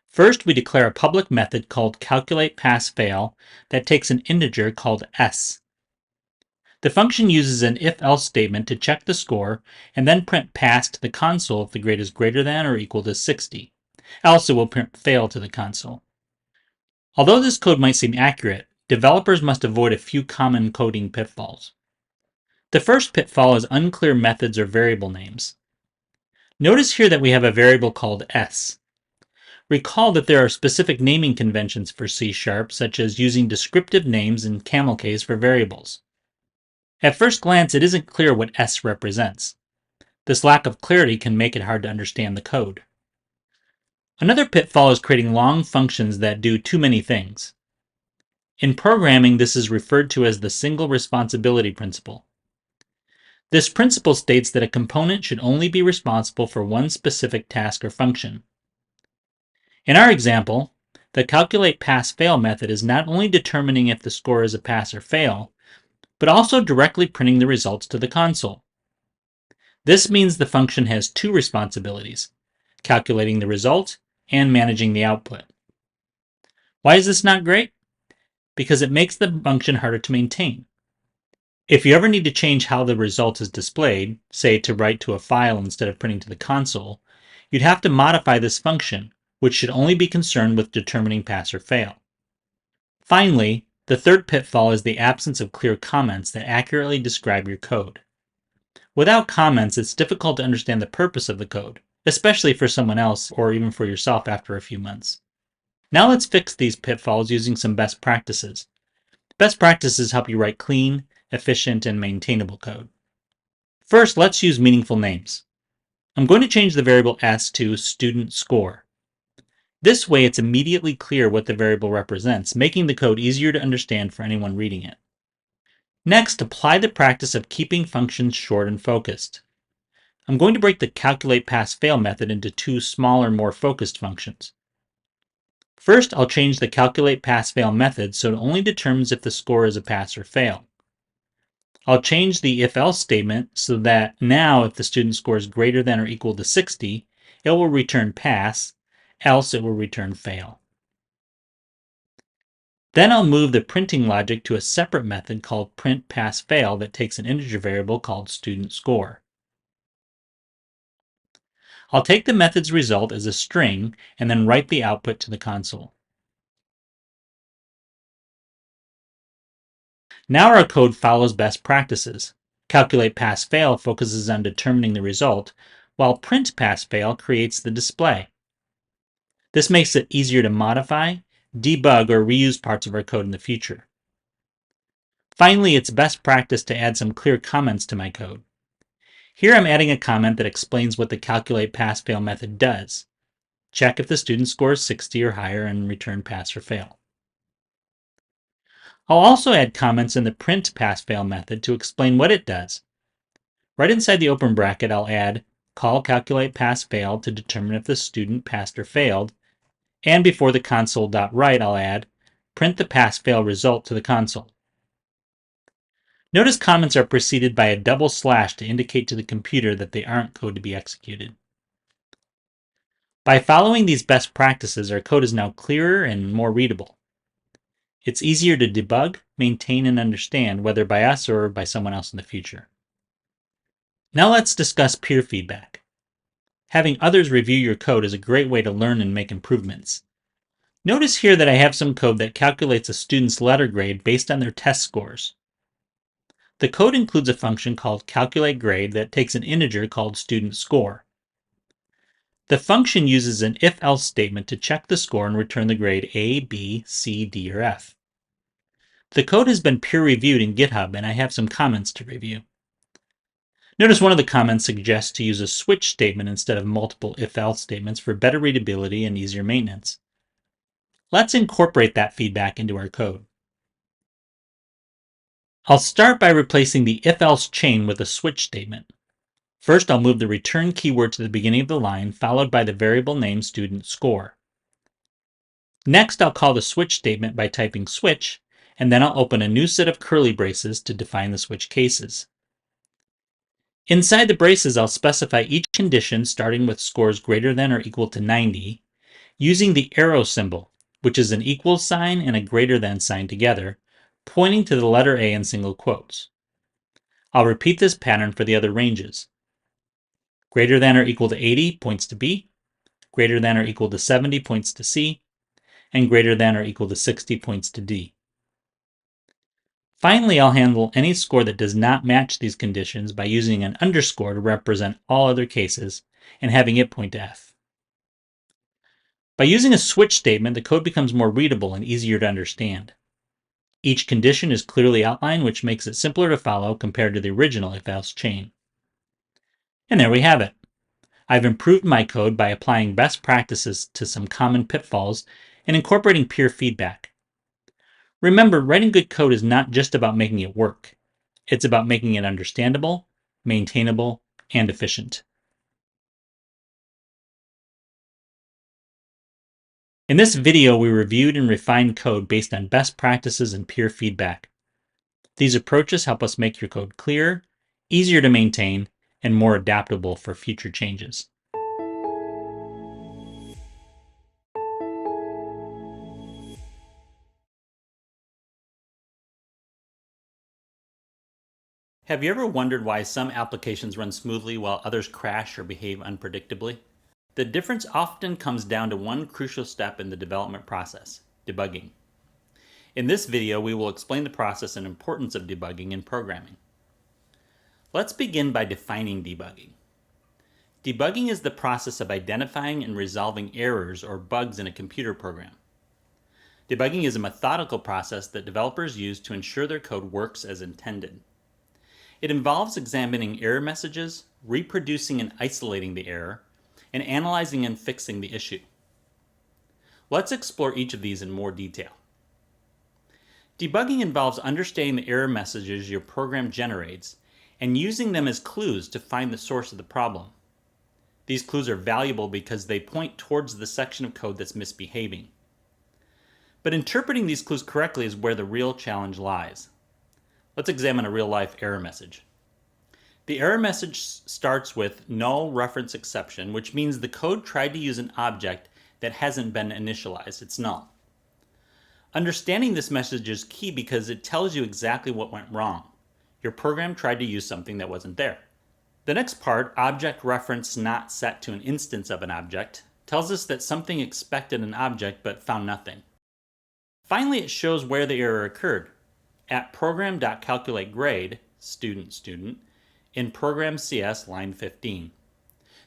First, we declare a public method called calculatePassFail that takes an integer called s. The function uses an if-else statement to check the score and then print pass to the console if the grade is greater than or equal to 60. Else it will print fail to the console. Although this code might seem accurate, developers must avoid a few common coding pitfalls. The first pitfall is unclear methods or variable names. Notice here that we have a variable called s. Recall that there are specific naming conventions for C#, such as using descriptive names and camel case for variables. At first glance, it isn't clear what s represents. This lack of clarity can make it hard to understand the code. Another pitfall is creating long functions that do too many things. In programming, this is referred to as the single responsibility principle. This principle states that a component should only be responsible for one specific task or function. In our example, the calculatePassFail method is not only determining if the score is a pass or fail, but also directly printing the results to the console. This means the function has two responsibilities, calculating the result and managing the output. Why is this not great? Because it makes the function harder to maintain. If you ever need to change how the result is displayed, say to write to a file instead of printing to the console, you'd have to modify this function, which should only be concerned with determining pass or fail. Finally, the third pitfall is the absence of clear comments that accurately describe your code. Without comments, it's difficult to understand the purpose of the code, especially for someone else or even for yourself after a few months. Now let's fix these pitfalls using some best practices. Best practices help you write clean, efficient, and maintainable code. First, let's use meaningful names. I'm going to change the variable s to student score. This way, it's immediately clear what the variable represents, making the code easier to understand for anyone reading it. Next, apply the practice of keeping functions short and focused. I'm going to break the calculatePassFail method into two smaller, more focused functions. First, I'll change the calculatePassFail method so it only determines if the score is a pass or fail. I'll change the if-else statement so that now if the student score is greater than or equal to 60, it will return pass, else it will return fail. Then I'll move the printing logic to a separate method called printPassFail that takes an integer variable called student score. I'll take the method's result as a string and then write the output to the console. Now our code follows best practices. CalculatePassFail focuses on determining the result, while printPassFail creates the display. This makes it easier to modify, debug, or reuse parts of our code in the future. Finally, it's best practice to add some clear comments to my code. Here I'm adding a comment that explains what the calculatePassFail method does. Check if the student scores 60 or higher and return pass or fail. I'll also add comments in the printPassFail method to explain what it does. Right inside the open bracket, I'll add call calculatePassFail to determine if the student passed or failed, and before the console.write, I'll add print the pass-fail result to the console. Notice comments are preceded by a double slash to indicate to the computer that they aren't code to be executed. By following these best practices, our code is now clearer and more readable. It's easier to debug, maintain, and understand, whether by us or by someone else in the future. Now let's discuss peer feedback. Having others review your code is a great way to learn and make improvements. Notice here that I have some code that calculates a student's letter grade based on their test scores. The code includes a function called calculateGrade that takes an integer called student score. The function uses an if-else statement to check the score and return the grade A, B, C, D, or F. The code has been peer-reviewed in GitHub, and I have some comments to review. Notice one of the comments suggests to use a switch statement instead of multiple if-else statements for better readability and easier maintenance. Let's incorporate that feedback into our code. I'll start by replacing the if-else chain with a switch statement. First, I'll move the return keyword to the beginning of the line, followed by the variable name student score. Next, I'll call the switch statement by typing switch, and then I'll open a new set of curly braces to define the switch cases. Inside the braces, I'll specify each condition starting with scores greater than or equal to 90, using the arrow symbol, which is an equal sign and a greater than sign together, pointing to the letter A in single quotes. I'll repeat this pattern for the other ranges. Greater than or equal to 80 points to B, greater than or equal to 70 points to C, and greater than or equal to 60 points to D. Finally, I'll handle any score that does not match these conditions by using an underscore to represent all other cases and having it point to F. By using a switch statement, the code becomes more readable and easier to understand. Each condition is clearly outlined, which makes it simpler to follow compared to the original if-else chain. And there we have it. I've improved my code by applying best practices to some common pitfalls and incorporating peer feedback. Remember, writing good code is not just about making it work. It's about making it understandable, maintainable, and efficient. In this video, we reviewed and refined code based on best practices and peer feedback. These approaches help us make your code clearer, easier to maintain, and more adaptable for future changes. Have you ever wondered why some applications run smoothly while others crash or behave unpredictably? The difference often comes down to one crucial step in the development process: debugging. In this video, we will explain the process and importance of debugging in programming. Let's begin by defining debugging. Debugging is the process of identifying and resolving errors or bugs in a computer program. Debugging is a methodical process that developers use to ensure their code works as intended. It involves examining error messages, reproducing and isolating the error, and analyzing and fixing the issue. Let's explore each of these in more detail. Debugging involves understanding the error messages your program generates and using them as clues to find the source of the problem. These clues are valuable because they point towards the section of code that's misbehaving. But interpreting these clues correctly is where the real challenge lies. Let's examine a real-life error message. The error message starts with null reference exception, which means the code tried to use an object that hasn't been initialized. It's null. Understanding this message is key because it tells you exactly what went wrong. Your program tried to use something that wasn't there. The next part, object reference not set to an instance of an object, tells us that something expected an object but found nothing. Finally, it shows where the error occurred. At program.calculateGrade, student, in program CS line 15.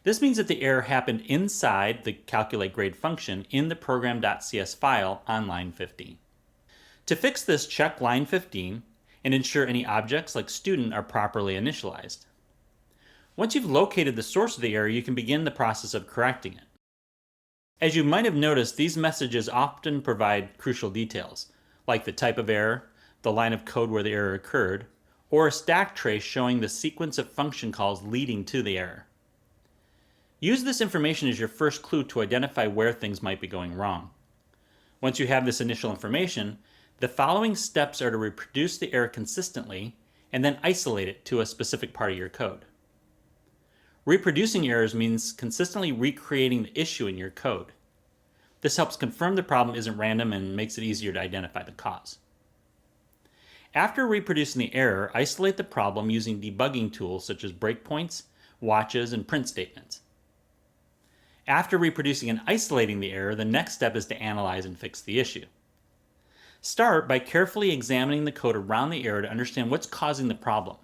This means that the error happened inside the calculateGrade function in the program.cs file on line 15. To fix this, check line 15 and ensure any objects like student are properly initialized. Once you've located the source of the error, you can begin the process of correcting it. As you might have noticed, these messages often provide crucial details, like the type of error, the line of code where the error occurred, or a stack trace showing the sequence of function calls leading to the error. Use this information as your first clue to identify where things might be going wrong. Once you have this initial information, the following steps are to reproduce the error consistently and then isolate it to a specific part of your code. Reproducing errors means consistently recreating the issue in your code. This helps confirm the problem isn't random and makes it easier to identify the cause. After reproducing the error, isolate the problem using debugging tools such as breakpoints, watches, and print statements. After reproducing and isolating the error, the next step is to analyze and fix the issue. Start by carefully examining the code around the error to understand what's causing the problem.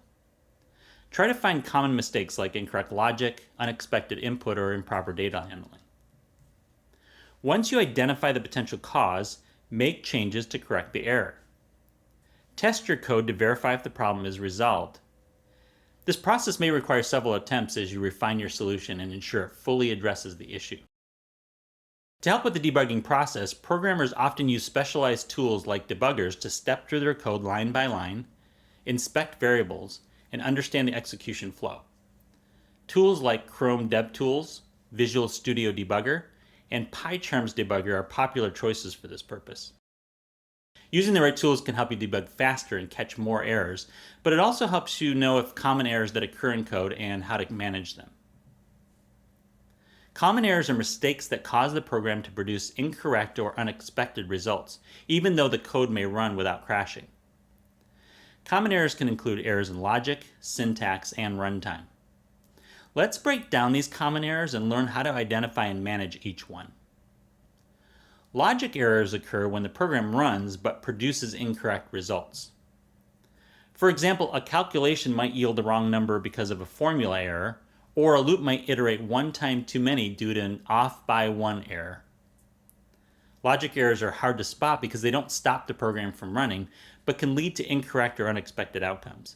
Try to find common mistakes like incorrect logic, unexpected input, or improper data handling. Once you identify the potential cause, make changes to correct the error. Test your code to verify if the problem is resolved. This process may require several attempts as you refine your solution and ensure it fully addresses the issue. To help with the debugging process, programmers often use specialized tools like debuggers to step through their code line by line, inspect variables, and understand the execution flow. Tools like Chrome DevTools, Visual Studio Debugger, and PyCharm's debugger are popular choices for this purpose. Using the right tools can help you debug faster and catch more errors, but it also helps you know if common errors that occur in code and how to manage them. Common errors are mistakes that cause the program to produce incorrect or unexpected results, even though the code may run without crashing. Common errors can include errors in logic, syntax, and runtime. Let's break down these common errors and learn how to identify and manage each one. Logic errors occur when the program runs but produces incorrect results. For example, a calculation might yield the wrong number because of a formula error, or a loop might iterate one time too many due to an off by one error. Logic errors are hard to spot because they don't stop the program from running, but can lead to incorrect or unexpected outcomes.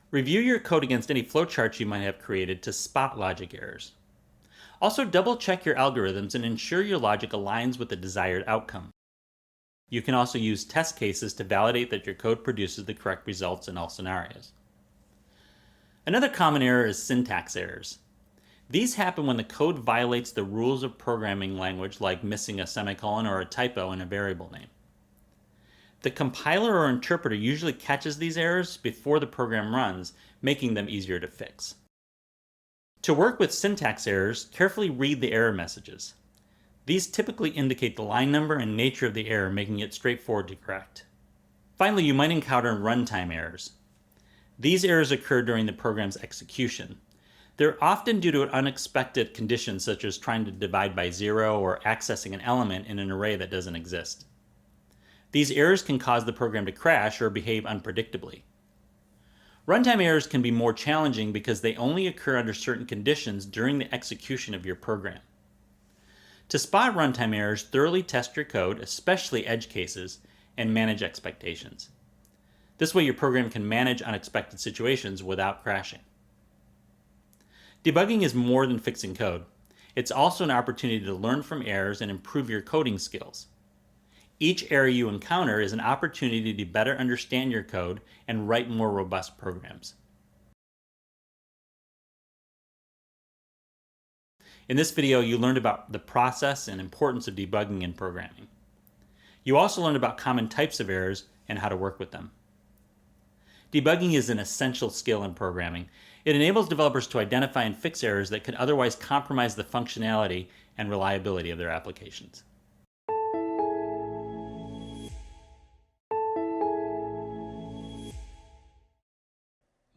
Review your code against any flowcharts you might have created to spot logic errors. Also, double-check your algorithms and ensure your logic aligns with the desired outcome. You can also use test cases to validate that your code produces the correct results in all scenarios. Another common error is syntax errors. These happen when the code violates the rules of programming language, like missing a semicolon or a typo in a variable name. The compiler or interpreter usually catches these errors before the program runs, making them easier to fix. To work with syntax errors, carefully read the error messages. These typically indicate the line number and nature of the error, making it straightforward to correct. Finally, you might encounter runtime errors. These errors occur during the program's execution. They're often due to unexpected conditions such as trying to divide by zero or accessing an element in an array that doesn't exist. These errors can cause the program to crash or behave unpredictably. Runtime errors can be more challenging because they only occur under certain conditions during the execution of your program. To spot runtime errors, thoroughly test your code, especially edge cases, and manage expectations. This way your program can manage unexpected situations without crashing. Debugging is more than fixing code. It's also an opportunity to learn from errors and improve your coding skills. Each error you encounter is an opportunity to better understand your code and write more robust programs. In this video, you learned about the process and importance of debugging in programming. You also learned about common types of errors and how to work with them. Debugging is an essential skill in programming. It enables developers to identify and fix errors that could otherwise compromise the functionality and reliability of their applications.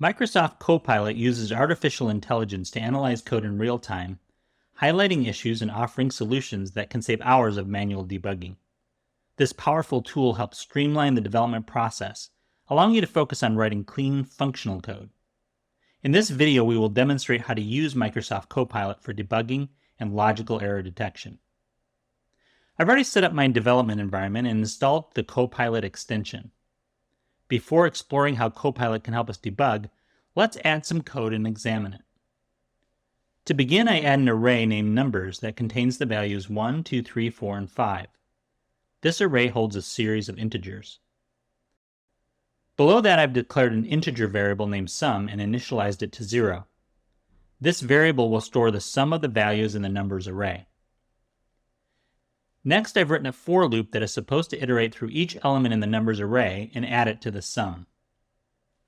Microsoft Copilot uses artificial intelligence to analyze code in real time, highlighting issues and offering solutions that can save hours of manual debugging. This powerful tool helps streamline the development process, allowing you to focus on writing clean, functional code. In this video, we will demonstrate how to use Microsoft Copilot for debugging and logical error detection. I've already set up my development environment and installed the Copilot extension. Before exploring how Copilot can help us debug, let's add some code and examine it. To begin, I add an array named numbers that contains the values 1, 2, 3, 4, and 5. This array holds a series of integers. Below that, I've declared an integer variable named sum and initialized it to 0. This variable will store the sum of the values in the numbers array. Next, I've written a for loop that is supposed to iterate through each element in the numbers array and add it to the sum.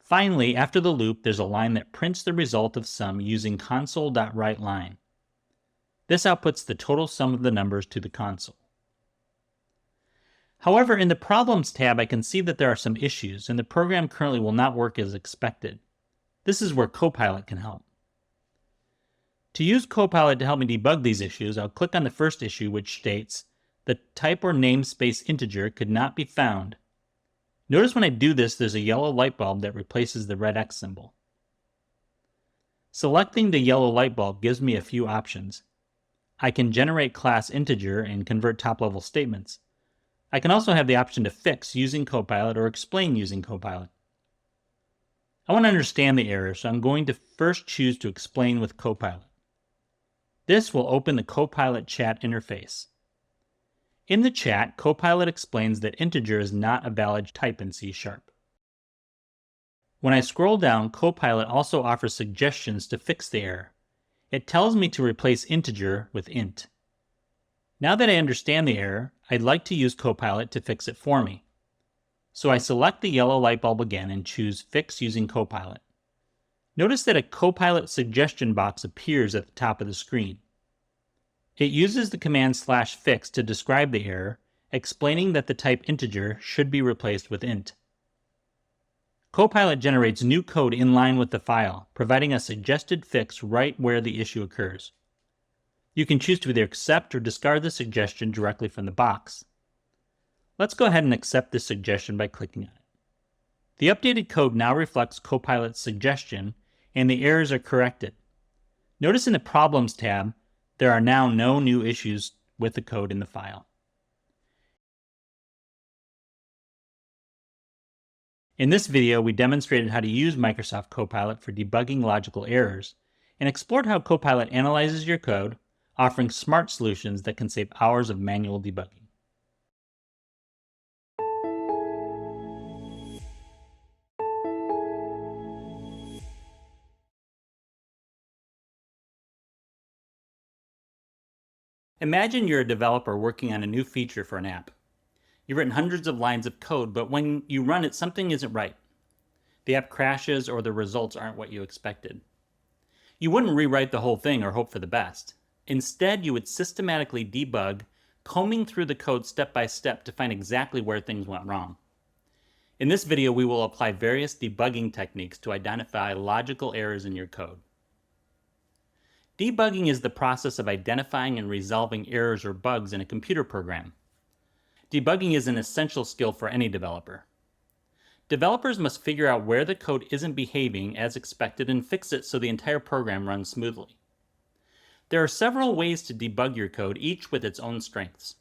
Finally, after the loop, there's a line that prints the result of sum using console.writeLine. This outputs the total sum of the numbers to the console. However, in the Problems tab, I can see that there are some issues, and the program currently will not work as expected. This is where Copilot can help. To use Copilot to help me debug these issues, I'll click on the first issue, which states, "The type or namespace integer could not be found." Notice when I do this, there's a yellow light bulb that replaces the red X symbol. Selecting the yellow light bulb gives me a few options. I can generate class integer and convert top-level statements. I can also have the option to fix using Copilot or explain using Copilot. I want to understand the error, so I'm going to first choose to explain with Copilot. This will open the Copilot chat interface. In the chat, Copilot explains that integer is not a valid type in C#. When I scroll down, Copilot also offers suggestions to fix the error. It tells me to replace integer with int. Now that I understand the error, I'd like to use Copilot to fix it for me. So I select the yellow light bulb again and choose Fix using Copilot. Notice that a Copilot suggestion box appears at the top of the screen. It uses the command /fix to describe the error, explaining that the type integer should be replaced with int. Copilot generates new code in line with the file, providing a suggested fix right where the issue occurs. You can choose to either accept or discard the suggestion directly from the box. Let's go ahead and accept this suggestion by clicking on it. The updated code now reflects Copilot's suggestion, and the errors are corrected. Notice in the Problems tab, there are now no new issues with the code in the file. In this video, we demonstrated how to use Microsoft Copilot for debugging logical errors, and explored how Copilot analyzes your code, offering smart solutions that can save hours of manual debugging. Imagine you're a developer working on a new feature for an app. You've written hundreds of lines of code, but when you run it, something isn't right. The app crashes or the results aren't what you expected. You wouldn't rewrite the whole thing or hope for the best. Instead, you would systematically debug, combing through the code step by step to find exactly where things went wrong. In this video, we will apply various debugging techniques to identify logical errors in your code. Debugging is the process of identifying and resolving errors or bugs in a computer program. Debugging is an essential skill for any developer. Developers must figure out where the code isn't behaving as expected and fix it so the entire program runs smoothly. There are several ways to debug your code, each with its own strengths.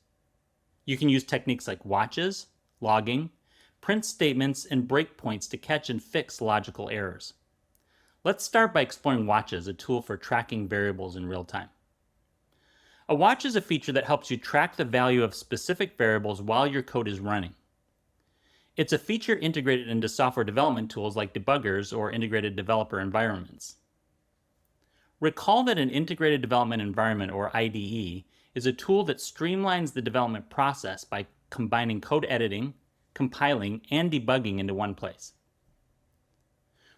You can use techniques like watches, logging, print statements, and breakpoints to catch and fix logical errors. Let's start by exploring watches, a tool for tracking variables in real time. A watch is a feature that helps you track the value of specific variables while your code is running. It's a feature integrated into software development tools like debuggers or integrated developer environments. Recall that an integrated development environment, or IDE, is a tool that streamlines the development process by combining code editing, compiling, and debugging into one place.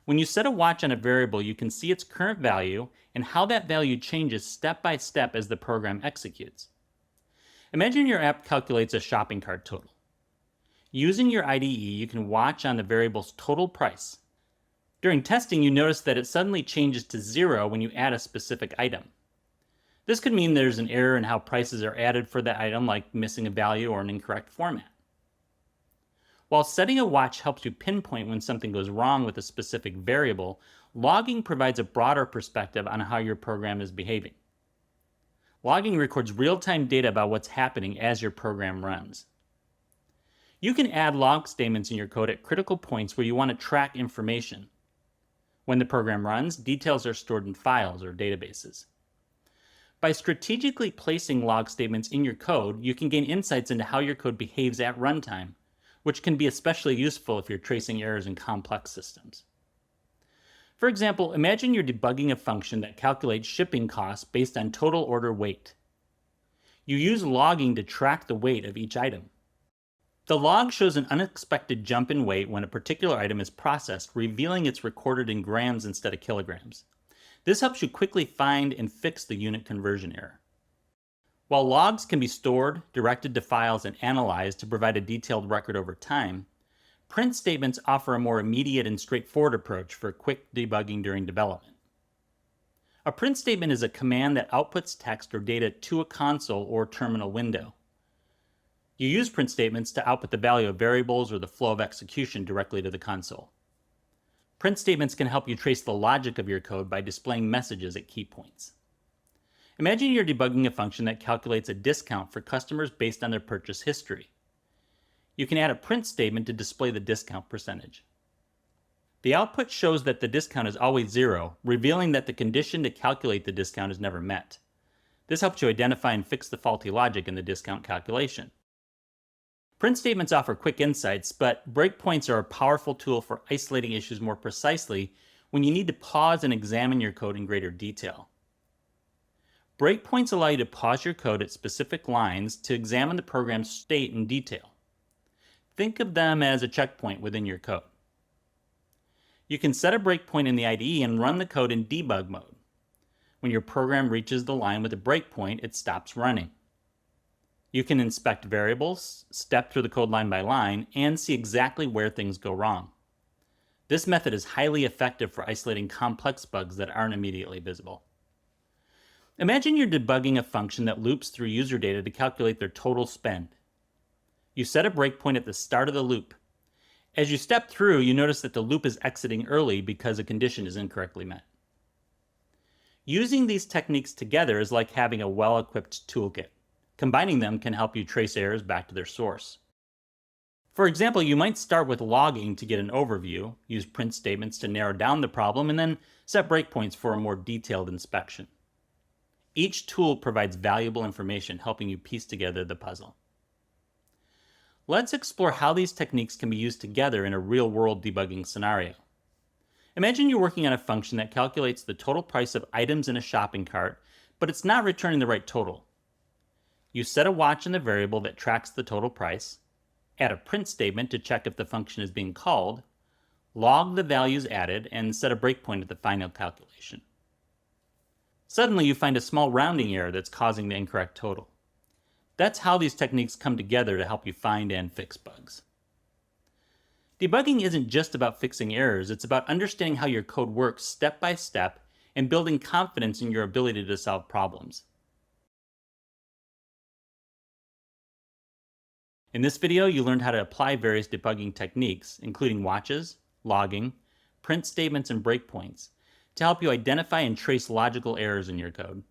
When you set a watch on a variable, you can see its current value and how that value changes step by step as the program executes. Imagine your app calculates a shopping cart total. Using your IDE, you can watch on the variable's total price. During testing, you notice that it suddenly changes to 0 when you add a specific item. This could mean there's an error in how prices are added for that item, like missing a value or an incorrect format. While setting a watch helps you pinpoint when something goes wrong with a specific variable, logging provides a broader perspective on how your program is behaving. Logging records real-time data about what's happening as your program runs. You can add log statements in your code at critical points where you want to track information. When the program runs, details are stored in files or databases. By strategically placing log statements in your code, you can gain insights into how your code behaves at runtime, which can be especially useful if you're tracing errors in complex systems. For example, imagine you're debugging a function that calculates shipping costs based on total order weight. You use logging to track the weight of each item. The log shows an unexpected jump in weight when a particular item is processed, revealing it's recorded in grams instead of kilograms. This helps you quickly find and fix the unit conversion error. While logs can be stored, directed to files, and analyzed to provide a detailed record over time, print statements offer a more immediate and straightforward approach for quick debugging during development. A print statement is a command that outputs text or data to a console or terminal window. You use print statements to output the value of variables or the flow of execution directly to the console. Print statements can help you trace the logic of your code by displaying messages at key points. Imagine you're debugging a function that calculates a discount for customers based on their purchase history. You can add a print statement to display the discount percentage. The output shows that the discount is always 0, revealing that the condition to calculate the discount is never met. This helps you identify and fix the faulty logic in the discount calculation. Print statements offer quick insights, but breakpoints are a powerful tool for isolating issues more precisely when you need to pause and examine your code in greater detail. Breakpoints allow you to pause your code at specific lines to examine the program's state in detail. Think of them as a checkpoint within your code. You can set a breakpoint in the IDE and run the code in debug mode. When your program reaches the line with a breakpoint, it stops running. You can inspect variables, step through the code line by line, and see exactly where things go wrong. This method is highly effective for isolating complex bugs that aren't immediately visible. Imagine you're debugging a function that loops through user data to calculate their total spend. You set a breakpoint at the start of the loop. As you step through, you notice that the loop is exiting early because a condition is incorrectly met. Using these techniques together is like having a well-equipped toolkit. Combining them can help you trace errors back to their source. For example, you might start with logging to get an overview, use print statements to narrow down the problem, and then set breakpoints for a more detailed inspection. Each tool provides valuable information, helping you piece together the puzzle. Let's explore how these techniques can be used together in a real-world debugging scenario. Imagine you're working on a function that calculates the total price of items in a shopping cart, but it's not returning the right total. You set a watch in the variable that tracks the total price, add a print statement to check if the function is being called, log the values added, and set a breakpoint at the final calculation. Suddenly, you find a small rounding error that's causing the incorrect total. That's how these techniques come together to help you find and fix bugs. Debugging isn't just about fixing errors, it's about understanding how your code works step by step and building confidence in your ability to solve problems. In this video, you learned how to apply various debugging techniques, including watches, logging, print statements, and breakpoints, to help you identify and trace logical errors in your code.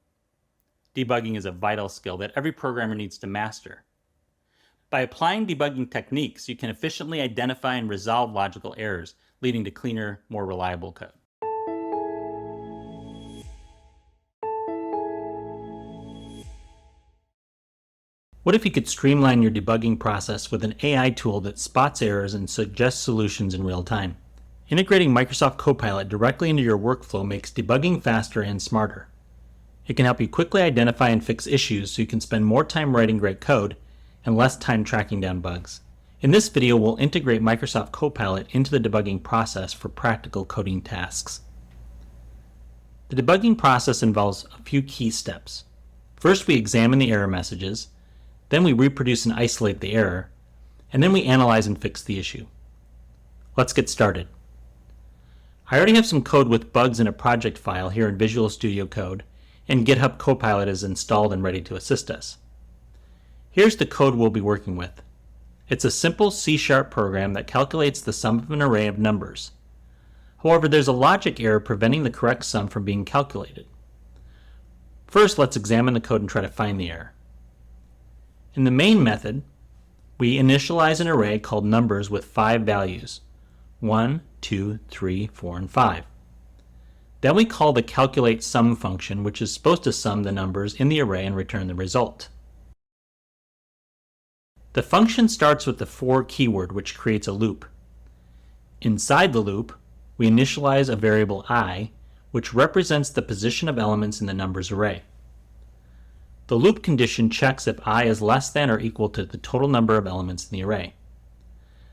Debugging is a vital skill that every programmer needs to master. By applying debugging techniques, you can efficiently identify and resolve logical errors, leading to cleaner, more reliable code. What if you could streamline your debugging process with an AI tool that spots errors and suggests solutions in real time? Integrating Microsoft Copilot directly into your workflow makes debugging faster and smarter. It can help you quickly identify and fix issues so you can spend more time writing great code and less time tracking down bugs. In this video, we'll integrate Microsoft Copilot into the debugging process for practical coding tasks. The debugging process involves a few key steps. First, we examine the error messages, then we reproduce and isolate the error, and then we analyze and fix the issue. Let's get started. I already have some code with bugs in a project file here in Visual Studio Code, and GitHub Copilot is installed and ready to assist us. Here's the code we'll be working with. It's a simple C# program that calculates the sum of an array of numbers. However, there's a logic error preventing the correct sum from being calculated. First, let's examine the code and try to find the error. In the main method, we initialize an array called numbers with 5 values, 1, 2, 3, 4, and 5. Then we call the calculateSum function, which is supposed to sum the numbers in the array and return the result. The function starts with the for keyword, which creates a loop. Inside the loop, we initialize a variable I, which represents the position of elements in the numbers array. The loop condition checks if I is less than or equal to the total number of elements in the array.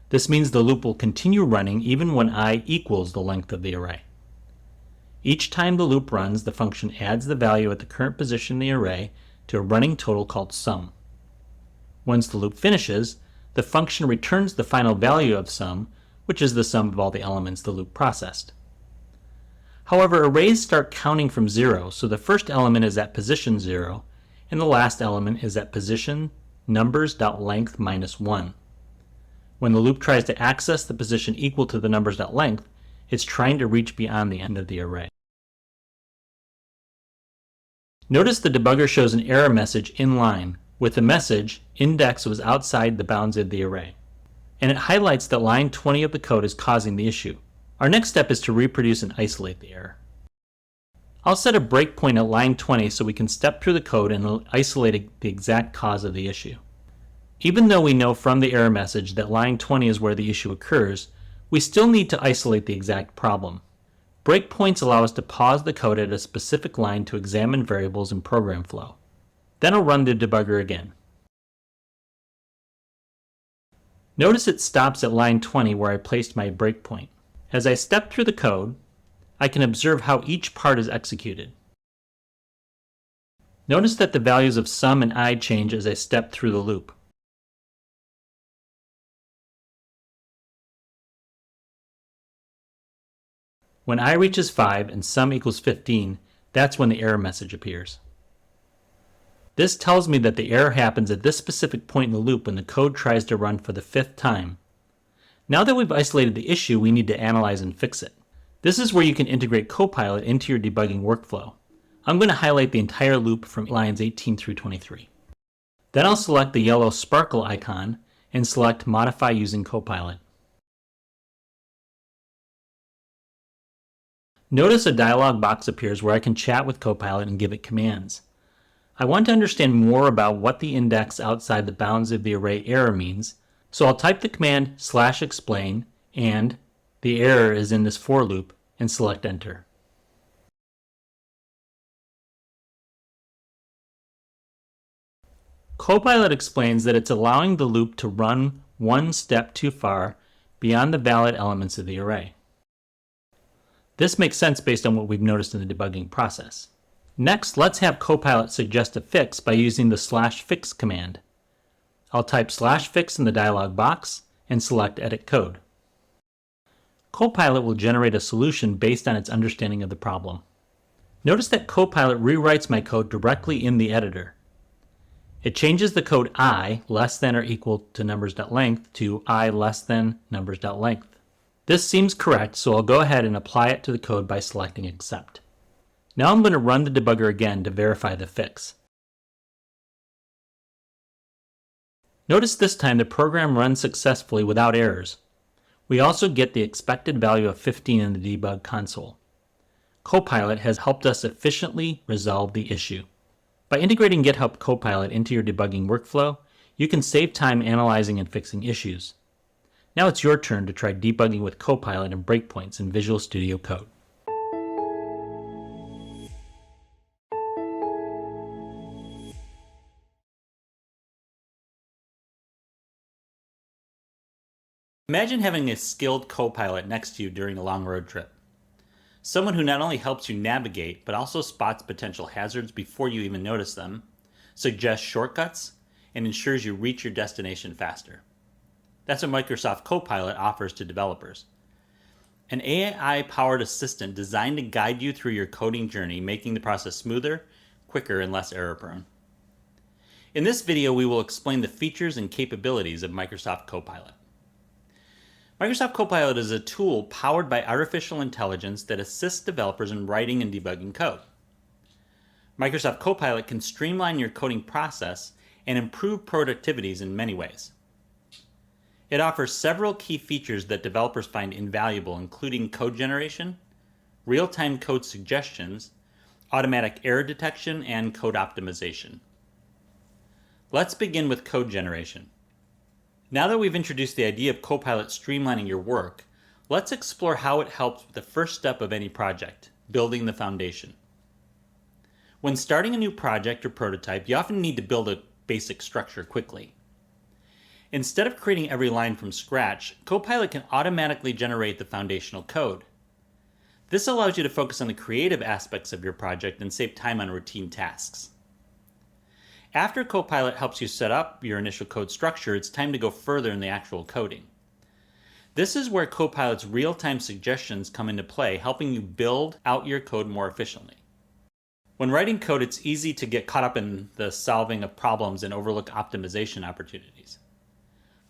This means the loop will continue running even when I equals the length of the array. Each time the loop runs, the function adds the value at the current position in the array to a running total called sum. Once the loop finishes, the function returns the final value of sum, which is the sum of all the elements the loop processed. However, arrays start counting from 0, so the first element is at position 0, and the last element is at position numbers.length minus 1. When the loop tries to access the position equal to the numbers.length, it's trying to reach beyond the end of the array. Notice the debugger shows an error message in line with the message index was outside the bounds of the array, and it highlights that line 20 of the code is causing the issue. Our next step is to reproduce and isolate the error. I'll set a breakpoint at line 20 so we can step through the code and isolate the exact cause of the issue. Even though we know from the error message that line 20 is where the issue occurs, we still need to isolate the exact problem. Breakpoints allow us to pause the code at a specific line to examine variables in program flow. Then I'll run the debugger again. Notice it stops at line 20 where I placed my breakpoint. As I step through the code, I can observe how each part is executed. Notice that the values of sum and I change as I step through the loop. When I reaches 5 and sum equals 15, that's when the error message appears. This tells me that the error happens at this specific point in the loop when the code tries to run for the 5th time. Now that we've isolated the issue, we need to analyze and fix it. This is where you can integrate Copilot into your debugging workflow. I'm going to highlight the entire loop from lines 18 through 23. Then I'll select the yellow sparkle icon and select Modify using Copilot. Notice a dialog box appears where I can chat with Copilot and give it commands. I want to understand more about what the index outside the bounds of the array error means, so I'll type the command /explain and the error is in this for loop and select enter. Copilot explains that it's allowing the loop to run one step too far beyond the valid elements of the array. This makes sense based on what we've noticed in the debugging process. Next, let's have Copilot suggest a fix by using the /fix command. I'll type /fix in the dialog box and select Edit Code. Copilot will generate a solution based on its understanding of the problem. Notice that Copilot rewrites my code directly in the editor. It changes the code I less than or equal to numbers.length to I less than numbers.length. This seems correct, so I'll go ahead and apply it to the code by selecting Accept. Now I'm going to run the debugger again to verify the fix. Notice this time the program runs successfully without errors. We also get the expected value of 15 in the debug console. Copilot has helped us efficiently resolve the issue. By integrating GitHub Copilot into your debugging workflow, you can save time analyzing and fixing issues. Now it's your turn to try debugging with Copilot and breakpoints in Visual Studio Code. Imagine having a skilled Copilot next to you during a long road trip. Someone who not only helps you navigate, but also spots potential hazards before you even notice them, suggests shortcuts, and ensures you reach your destination faster. That's what Microsoft Copilot offers to developers. An AI-powered assistant designed to guide you through your coding journey, making the process smoother, quicker, and less error-prone. In this video, we will explain the features and capabilities of Microsoft Copilot. Microsoft Copilot is a tool powered by artificial intelligence that assists developers in writing and debugging code. Microsoft Copilot can streamline your coding process and improve productivities in many ways. It offers several key features that developers find invaluable, including code generation, real-time code suggestions, automatic error detection, and code optimization. Let's begin with code generation. Now that we've introduced the idea of Copilot streamlining your work, let's explore how it helps with the first step of any project, building the foundation. When starting a new project or prototype, you often need to build a basic structure quickly. Instead of creating every line from scratch, Copilot can automatically generate the foundational code. This allows you to focus on the creative aspects of your project and save time on routine tasks. After Copilot helps you set up your initial code structure, it's time to go further in the actual coding. This is where Copilot's real-time suggestions come into play, helping you build out your code more efficiently. When writing code, it's easy to get caught up in the solving of problems and overlook optimization opportunities.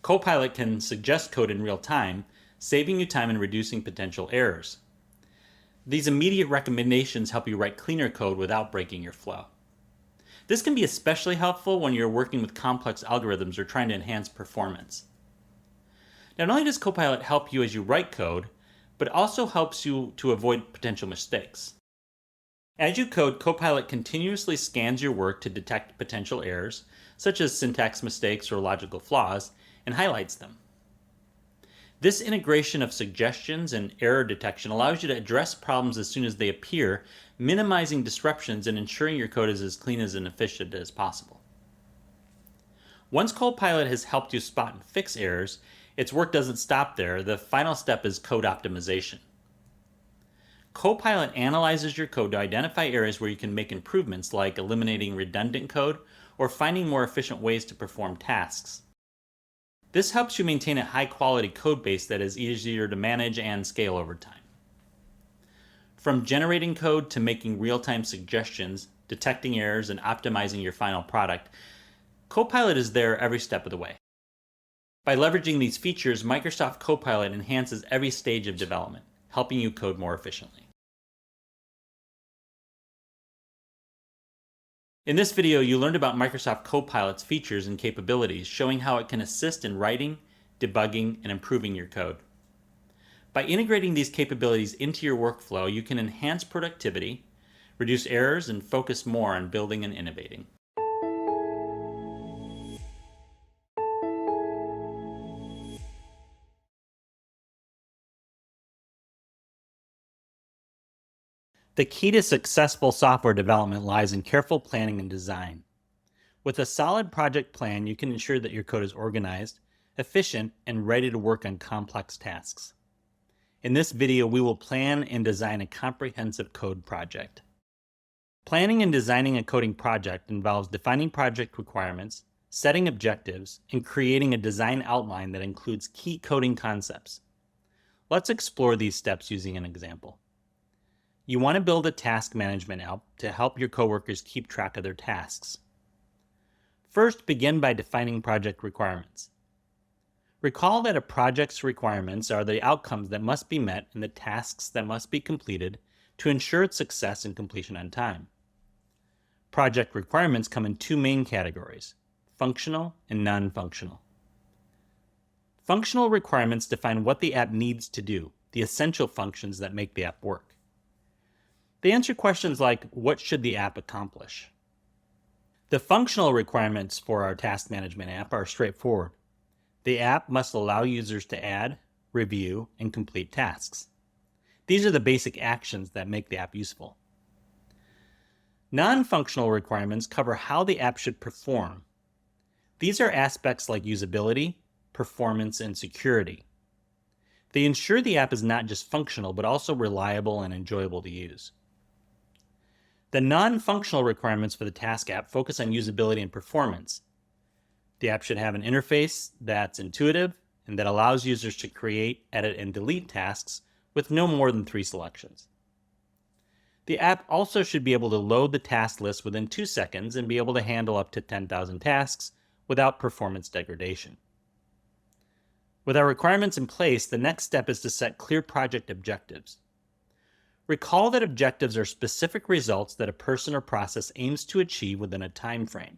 Copilot can suggest code in real time, saving you time and reducing potential errors. These immediate recommendations help you write cleaner code without breaking your flow. This can be especially helpful when you're working with complex algorithms or trying to enhance performance. Not only does Copilot help you as you write code, but it also helps you to avoid potential mistakes. As you code, Copilot continuously scans your work to detect potential errors, such as syntax mistakes or logical flaws, and highlights them. This integration of suggestions and error detection allows you to address problems as soon as they appear, minimizing disruptions and ensuring your code is as clean and efficient as possible. Once Copilot has helped you spot and fix errors, its work doesn't stop there. The final step is code optimization. Copilot analyzes your code to identify areas where you can make improvements, like eliminating redundant code or finding more efficient ways to perform tasks. This helps you maintain a high-quality code base that is easier to manage and scale over time. From generating code to making real-time suggestions, detecting errors, and optimizing your final product, Copilot is there every step of the way. By leveraging these features, Microsoft Copilot enhances every stage of development, helping you code more efficiently. In this video, you learned about Microsoft Copilot's features and capabilities, showing how it can assist in writing, debugging, and improving your code. By integrating these capabilities into your workflow, you can enhance productivity, reduce errors, and focus more on building and innovating. The key to successful software development lies in careful planning and design. With a solid project plan, you can ensure that your code is organized, efficient, and ready to work on complex tasks. In this video, we will plan and design a comprehensive code project. Planning and designing a coding project involves defining project requirements, setting objectives, and creating a design outline that includes key coding concepts. Let's explore these steps using an example. You want to build a task management app to help your coworkers keep track of their tasks. First, begin by defining project requirements. Recall that a project's requirements are the outcomes that must be met and the tasks that must be completed to ensure its success and completion on time. Project requirements come in two main categories: functional and non-functional. Functional requirements define what the app needs to do, the essential functions that make the app work. They answer questions like, what should the app accomplish? The functional requirements for our task management app are straightforward. The app must allow users to add, review, and complete tasks. These are the basic actions that make the app useful. Non-functional requirements cover how the app should perform. These are aspects like usability, performance, and security. They ensure the app is not just functional, but also reliable and enjoyable to use. The non-functional requirements for the task app focus on usability and performance. The app should have an interface that's intuitive and that allows users to create, edit, and delete tasks with no more than 3 selections. The app also should be able to load the task list within 2 seconds and be able to handle up to 10,000 tasks without performance degradation. With our requirements in place, the next step is to set clear project objectives. Recall that objectives are specific results that a person or process aims to achieve within a time frame.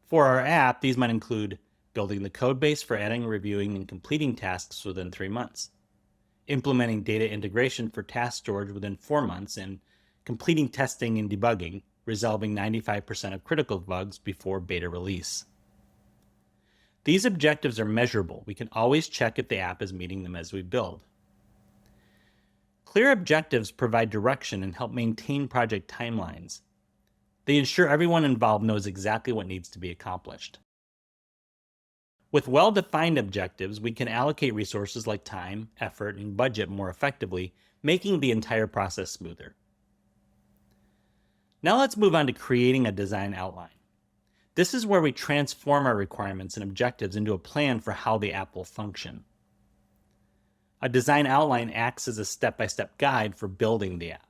For our app, these might include building the code base for adding, reviewing, and completing tasks within 3 months, implementing data integration for task storage within 4 months, and completing testing and debugging, resolving 95% of critical bugs before beta release. These objectives are measurable. We can always check if the app is meeting them as we build. Clear objectives provide direction and help maintain project timelines. They ensure everyone involved knows exactly what needs to be accomplished. With well-defined objectives, we can allocate resources like time, effort, and budget more effectively, making the entire process smoother. Now let's move on to creating a design outline. This is where we transform our requirements and objectives into a plan for how the app will function. A design outline acts as a step-by-step guide for building the app.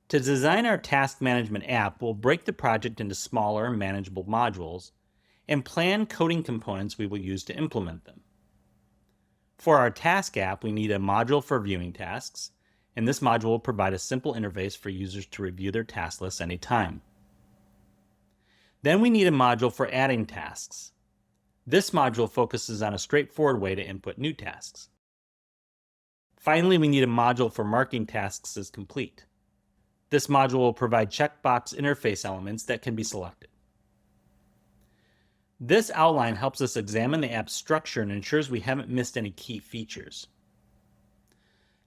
To design our task management app, we'll break the project into smaller, manageable modules and plan coding components we will use to implement them. For our task app, we need a module for viewing tasks, and this module will provide a simple interface for users to review their task lists anytime. Then we need a module for adding tasks. This module focuses on a straightforward way to input new tasks. Finally, we need a module for marking tasks as complete. This module will provide checkbox interface elements that can be selected. This outline helps us examine the app's structure and ensures we haven't missed any key features.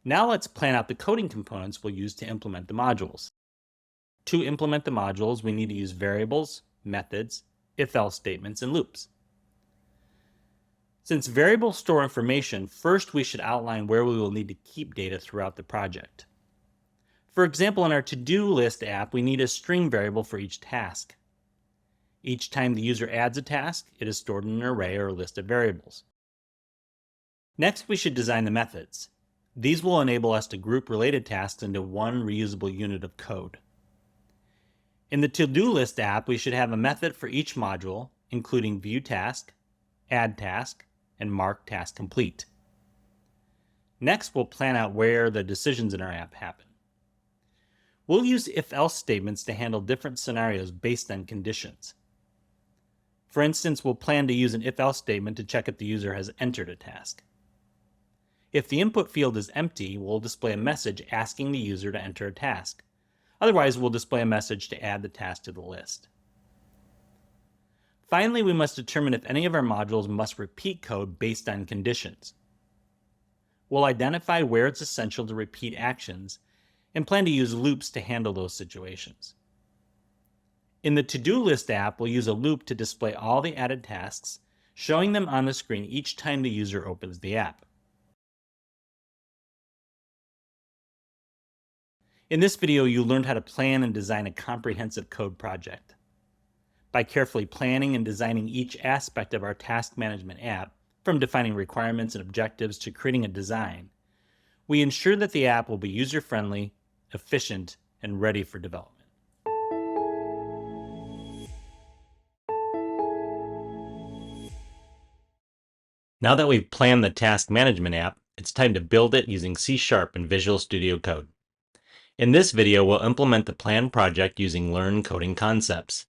Now let's plan out the coding components we'll use to implement the modules. To implement the modules, we need to use variables, methods, if-else statements, and loops. Since variables store information, first we should outline where we will need to keep data throughout the project. For example, in our to-do list app, we need a string variable for each task. Each time the user adds a task, it is stored in an array or a list of variables. Next, we should design the methods. These will enable us to group related tasks into one reusable unit of code. In the to-do list app, we should have a method for each module, including view task, add task, and mark task complete. Next, we'll plan out where the decisions in our app happen. We'll use if-else statements to handle different scenarios based on conditions. For instance, we'll plan to use an if-else statement to check if the user has entered a task. If the input field is empty, we'll display a message asking the user to enter a task. Otherwise, we'll display a message to add the task to the list. Finally, we must determine if any of our modules must repeat code based on conditions. We'll identify where it's essential to repeat actions and plan to use loops to handle those situations. In the to-do list app, we'll use a loop to display all the added tasks, showing them on the screen each time the user opens the app. In this video, you learned how to plan and design a comprehensive code project. By carefully planning and designing each aspect of our task management app, from defining requirements and objectives to creating a design, we ensure that the app will be user-friendly, efficient, and ready for development. Now that we've planned the task management app, it's time to build it using C# and Visual Studio Code. In this video, we'll implement the planned project using Learn Coding Concepts.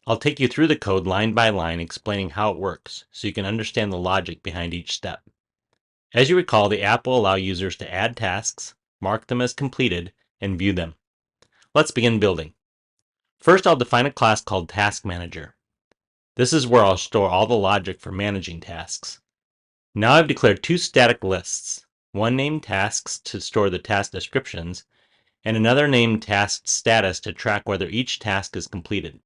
I'll take you through the code line by line, explaining how it works, so you can understand the logic behind each step. As you recall, the app will allow users to add tasks, mark them as completed, and view them. Let's begin building. First, I'll define a class called Task Manager. This is where I'll store all the logic for managing tasks. Now I've declared two static lists, one named Tasks to store the task descriptions, and another named Task Status to track whether each task is completed.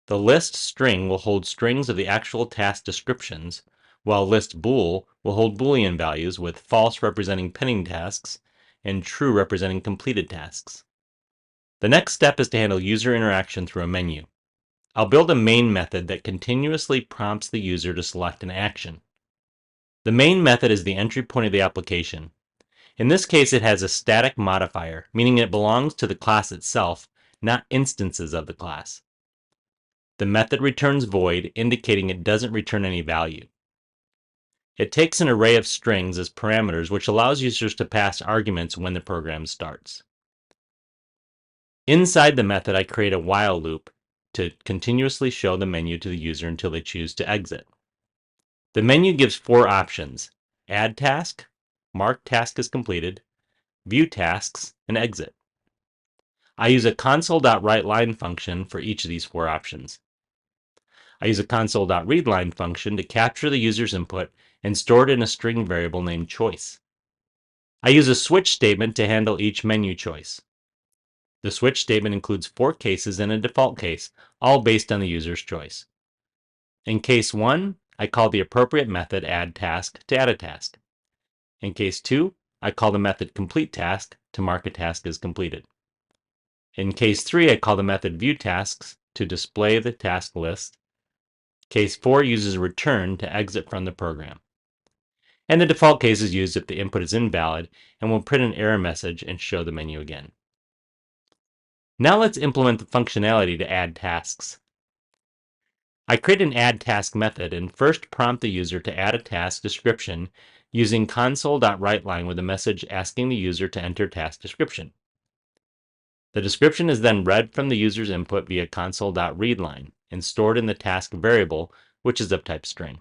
The list string will hold strings of the actual task descriptions, while list bool will hold Boolean values with false representing pending tasks and true representing completed tasks. The next step is to handle user interaction through a menu. I'll build a main method that continuously prompts the user to select an action. The main method is the entry point of the application. In this case, it has a static modifier, meaning it belongs to the class itself, not instances of the class. The method returns void, indicating it doesn't return any value. It takes an array of strings as parameters, which allows users to pass arguments when the program starts. Inside the method, I create a while loop to continuously show the menu to the user until they choose to exit. The menu gives four options: add task, mark task as completed, view tasks, and exit. I use a console.writeLine function for each of these four options. I use a console.readLine function to capture the user's input and store it in a string variable named choice. I use a switch statement to handle each menu choice. The switch statement includes four cases and a default case, all based on the user's choice. In case 1, I call the appropriate method addTask to add a task. In case 2, I call the method completeTask to mark a task as completed. In case 3, I call the method viewTasks to display the task list. Case 4 uses return to exit from the program. And the default case is used if the input is invalid and will print an error message and show the menu again. Now let's implement the functionality to add tasks. I create an add task method and first prompt the user to add a task description using console.writeLine with a message asking the user to enter task description. The description is then read from the user's input via console.readLine and stored in the task variable, which is of type string.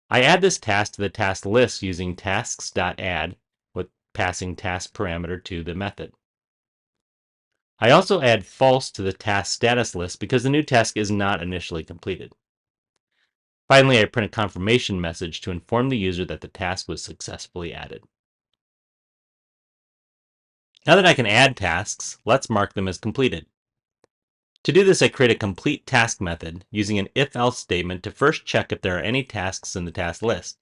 I add this task to the task list using tasks.add with passing task parameter to the method. I also add false to the task status list because the new task is not initially completed. Finally, I print a confirmation message to inform the user that the task was successfully added. Now that I can add tasks, let's mark them as completed. To do this, I create a complete task method using an if-else statement to first check if there are any tasks in the task list.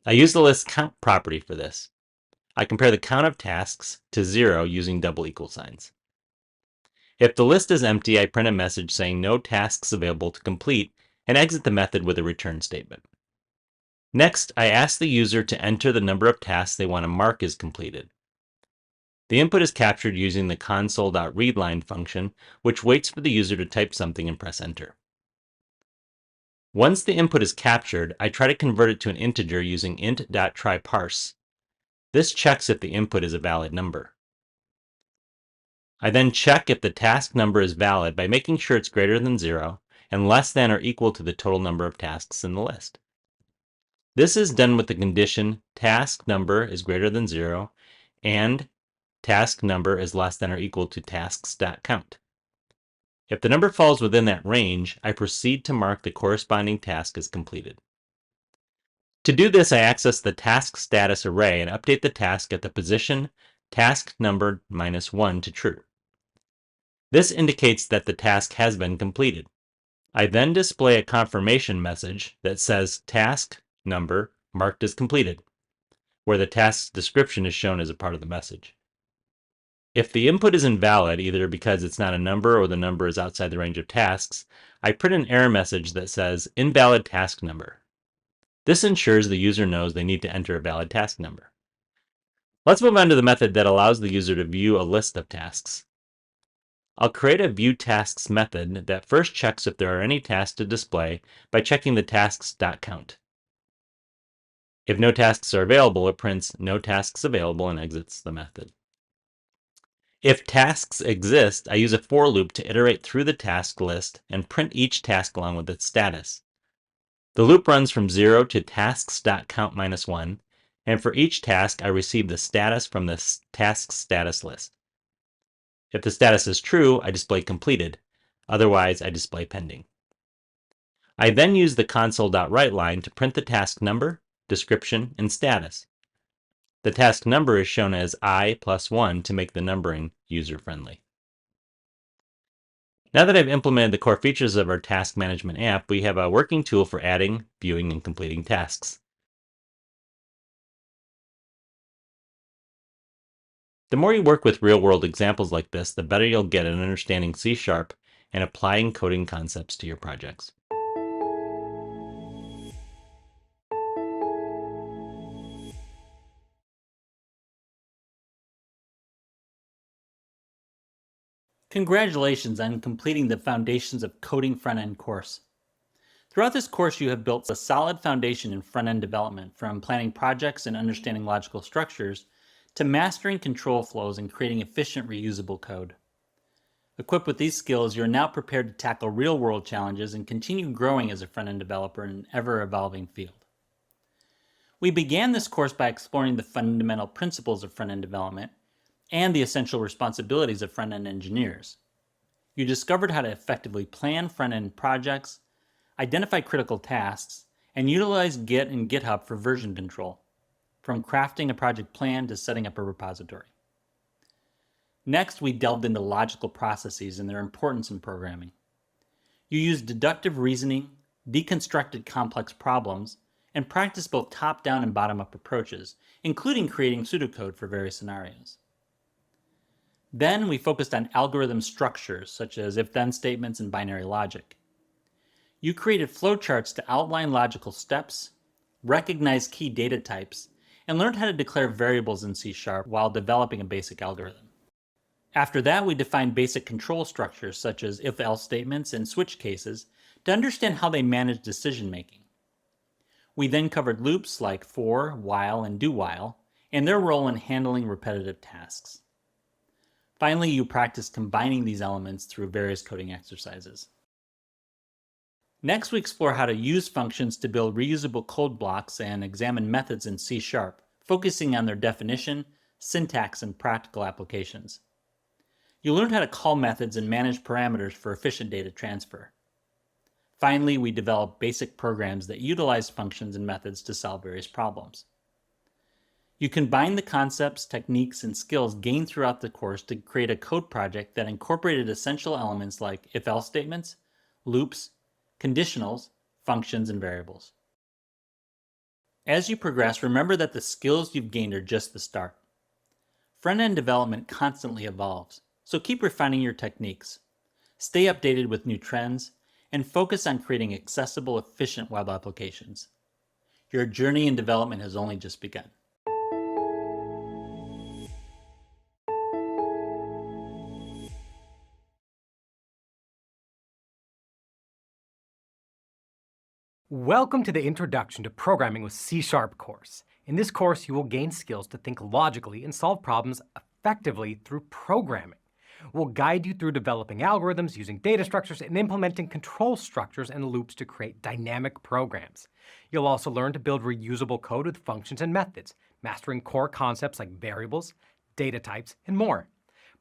I use the list count property for this. I compare the count of tasks to 0 using double equal signs. If the list is empty, I print a message saying no tasks available to complete and exit the method with a return statement. Next, I ask the user to enter the number of tasks they want to mark as completed. The input is captured using the console.readLine function, which waits for the user to type something and press enter. Once the input is captured, I try to convert it to an integer using int.tryparse. This checks if the input is a valid number. I then check if the task number is valid by making sure it's greater than 0 and less than or equal to the total number of tasks in the list. This is done with the condition task number is greater than 0 and task number is less than or equal to tasks.count. If the number falls within that range, I proceed to mark the corresponding task as completed. To do this, I access the task status array and update the task at the position task number -1 to true. This indicates that the task has been completed. I then display a confirmation message that says task number marked as completed, where the task's description is shown as a part of the message. If the input is invalid, either because it's not a number or the number is outside the range of tasks, I print an error message that says invalid task number. This ensures the user knows they need to enter a valid task number. Let's move on to the method that allows the user to view a list of tasks. I'll create a viewTasks method that first checks if there are any tasks to display by checking the tasks.count. If no tasks are available, it prints no tasks available and exits the method. If tasks exist, I use a for loop to iterate through the task list and print each task along with its status. The loop runs from 0 to tasks.count -1, and for each task I receive the status from the task status list. If the status is true, I display completed. Otherwise, I display pending. I then use the console.writeLine to print the task number, description, and status. The task number is shown as I+1 to make the numbering user-friendly. Now that I've implemented the core features of our task management app, we have a working tool for adding, viewing, and completing tasks. The more you work with real-world examples like this, the better you'll get at understanding C# and applying coding concepts to your projects. Congratulations on completing the Foundations of Coding Front-End course. Throughout this course, you have built a solid foundation in front-end development, from planning projects and understanding logical structures to mastering control flows and creating efficient, reusable code. Equipped with these skills, you are now prepared to tackle real-world challenges and continue growing as a front-end developer in an ever-evolving field. We began this course by exploring the fundamental principles of front-end development and the essential responsibilities of front-end engineers. You discovered how to effectively plan front-end projects, identify critical tasks, and utilize Git and GitHub for version control, from crafting a project plan to setting up a repository. Next, we delved into logical processes and their importance in programming. You use deductive reasoning, deconstructed complex problems, and practice both top-down and bottom-up approaches, including creating pseudocode for various scenarios. Then we focused on algorithm structures, such as if-then statements and binary logic. You created flowcharts to outline logical steps, recognize key data types, and learned how to declare variables in C# while developing a basic algorithm. After that, we defined basic control structures such as if-else statements and switch cases to understand how they manage decision-making. We then covered loops like for, while, and do-while, and their role in handling repetitive tasks. Finally, you practiced combining these elements through various coding exercises. Next, we explore how to use functions to build reusable code blocks and examine methods in C#, focusing on their definition, syntax, and practical applications. You learned how to call methods and manage parameters for efficient data transfer. Finally, we developed basic programs that utilize functions and methods to solve various problems. You combine the concepts, techniques, and skills gained throughout the course to create a code project that incorporated essential elements like if-else statements, loops, conditionals, functions, and variables. As you progress, remember that the skills you've gained are just the start. Front-end development constantly evolves, so keep refining your techniques. Stay updated with new trends, and focus on creating accessible, efficient web applications. Your journey in development has only just begun. Welcome to the Introduction to Programming with C# course. In this course, you will gain skills to think logically and solve problems effectively through programming. We'll guide you through developing algorithms using data structures and implementing control structures and loops to create dynamic programs. You'll also learn to build reusable code with functions and methods, mastering core concepts like variables, data types, and more.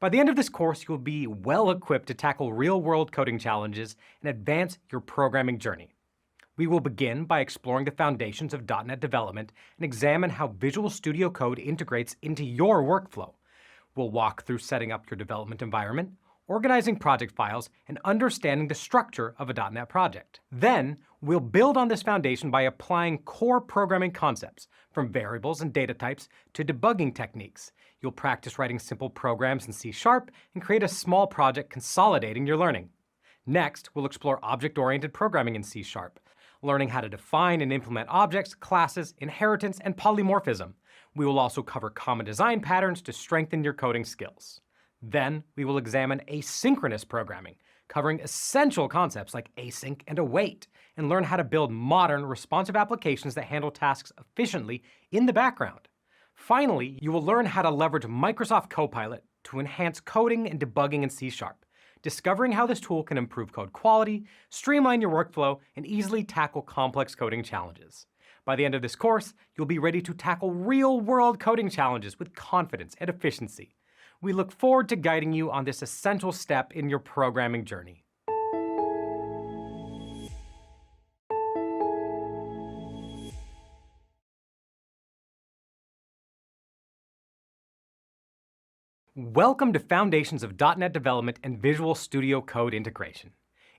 By the end of this course, you'll be well equipped to tackle real-world coding challenges and advance your programming journey. We will begin by exploring the foundations of .NET development and examine how Visual Studio Code integrates into your workflow. We'll walk through setting up your development environment, organizing project files, and understanding the structure of a .NET project. Then, we'll build on this foundation by applying core programming concepts, from variables and data types to debugging techniques. You'll practice writing simple programs in C# and create a small project consolidating your learning. Next, we'll explore object-oriented programming in C#, learning how to define and implement objects, classes, inheritance, and polymorphism. We will also cover common design patterns to strengthen your coding skills. Then, we will examine asynchronous programming, covering essential concepts like async and await, and learn how to build modern, responsive applications that handle tasks efficiently in the background. Finally, you will learn how to leverage Microsoft Copilot to enhance coding and debugging in C#, discovering how this tool can improve code quality, streamline your workflow, and easily tackle complex coding challenges. By the end of this course, you'll be ready to tackle real-world coding challenges with confidence and efficiency. We look forward to guiding you on this essential step in your programming journey. Welcome to Foundations of .NET Development and Visual Studio Code Integration.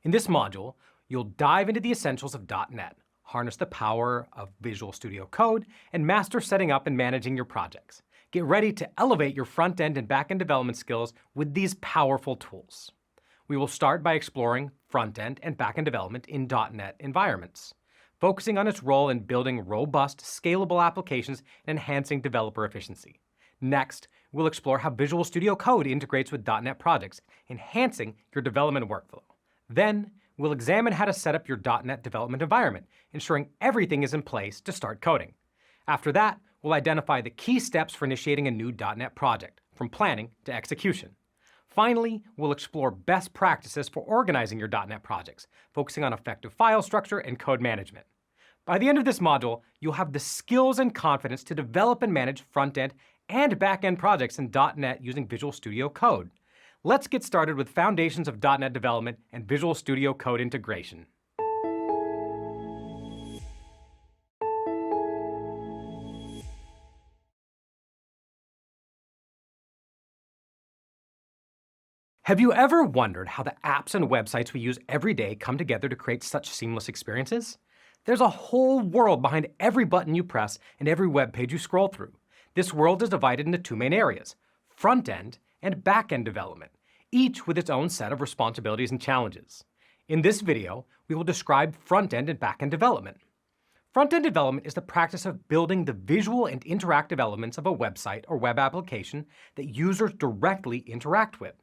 In this module, you'll dive into the essentials of .NET, harness the power of Visual Studio Code, and master setting up and managing your projects. Get ready to elevate your front-end and back-end development skills with these powerful tools. We will start by exploring front-end and back-end development in .NET environments, focusing on its role in building robust, scalable applications and enhancing developer efficiency. Next, we'll explore how Visual Studio Code integrates with .NET projects, enhancing your development workflow. Then, we'll examine how to set up your .NET development environment, ensuring everything is in place to start coding. After that, we'll identify the key steps for initiating a new .NET project, from planning to execution. Finally, we'll explore best practices for organizing your .NET projects, focusing on effective file structure and code management. By the end of this module, you'll have the skills and confidence to develop and manage front-end and back-end projects in .NET using Visual Studio Code. Let's get started with Foundations of .NET Development and Visual Studio Code Integration. Have you ever wondered how the apps and websites we use every day come together to create such seamless experiences? There's a whole world behind every button you press and every web page you scroll through. This world is divided into two main areas: front-end and back-end development, each with its own set of responsibilities and challenges. In this video, we will describe front-end and back-end development. Front-end development is the practice of building the visual and interactive elements of a website or web application that users directly interact with.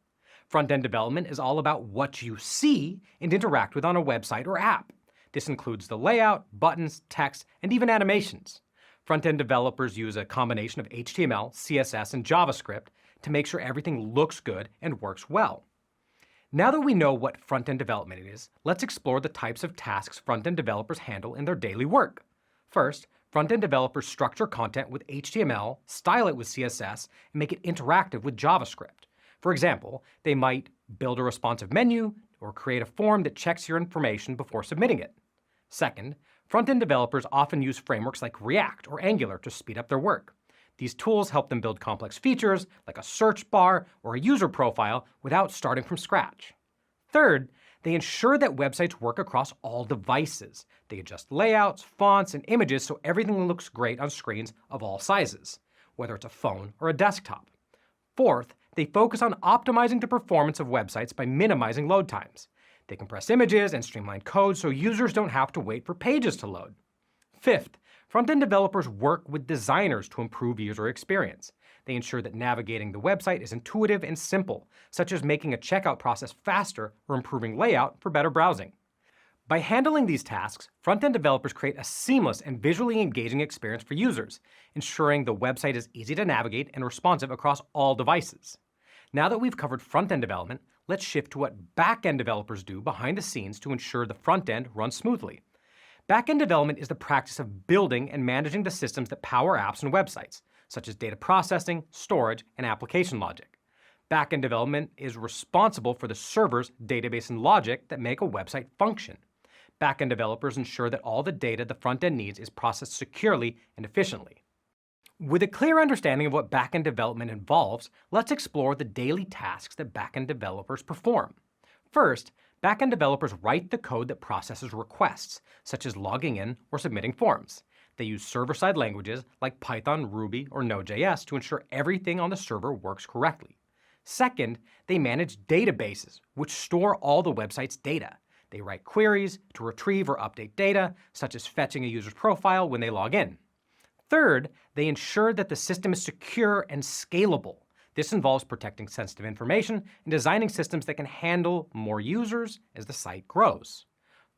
Front-end development is all about what you see and interact with on a website or app. This includes the layout, buttons, text, and even animations. Front-end developers use a combination of HTML, CSS, and JavaScript to make sure everything looks good and works well. Now that we know what front-end development is, let's explore the types of tasks front-end developers handle in their daily work. First, front-end developers structure content with HTML, style it with CSS, and make it interactive with JavaScript. For example, they might build a responsive menu or create a form that checks your information before submitting it. Second, front-end developers often use frameworks like React or Angular to speed up their work. These tools help them build complex features like a search bar or a user profile without starting from scratch. Third, they ensure that websites work across all devices. They adjust layouts, fonts, and images so everything looks great on screens of all sizes, whether it's a phone or a desktop. Fourth, they focus on optimizing the performance of websites by minimizing load times. They compress images and streamline code so users don't have to wait for pages to load. Fifth, front-end developers work with designers to improve user experience. They ensure that navigating the website is intuitive and simple, such as making a checkout process faster or improving layout for better browsing. By handling these tasks, front-end developers create a seamless and visually engaging experience for users, ensuring the website is easy to navigate and responsive across all devices. Now that we've covered front-end development, let's shift to what back-end developers do behind the scenes to ensure the front end runs smoothly. Back-end development is the practice of building and managing the systems that power apps and websites, such as data processing, storage, and application logic. Back-end development is responsible for the servers, database, and logic that make a website function. Back-end developers ensure that all the data the front end needs is processed securely and efficiently. With a clear understanding of what back-end development involves, let's explore the daily tasks that back-end developers perform. First, back-end developers write the code that processes requests, such as logging in or submitting forms. They use server-side languages like Python, Ruby, or Node.js to ensure everything on the server works correctly. Second, they manage databases, which store all the website's data. They write queries to retrieve or update data, such as fetching a user's profile when they log in. Third, they ensure that the system is secure and scalable. This involves protecting sensitive information and designing systems that can handle more users as the site grows.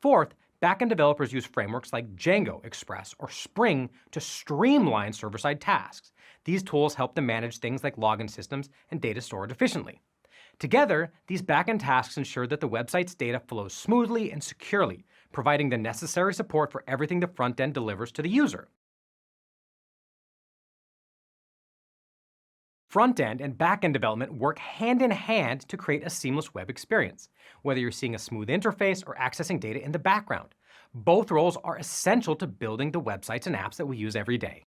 Fourth, backend developers use frameworks like Django, Express, or Spring to streamline server-side tasks. These tools help them manage things like login systems and data storage efficiently. Together, these backend tasks ensure that the website's data flows smoothly and securely, providing the necessary support for everything the front end delivers to the user. Front-end and back-end development work hand in hand to create a seamless web experience, whether you're seeing a smooth interface or accessing data in the background. Both roles are essential to building the websites and apps that we use every day.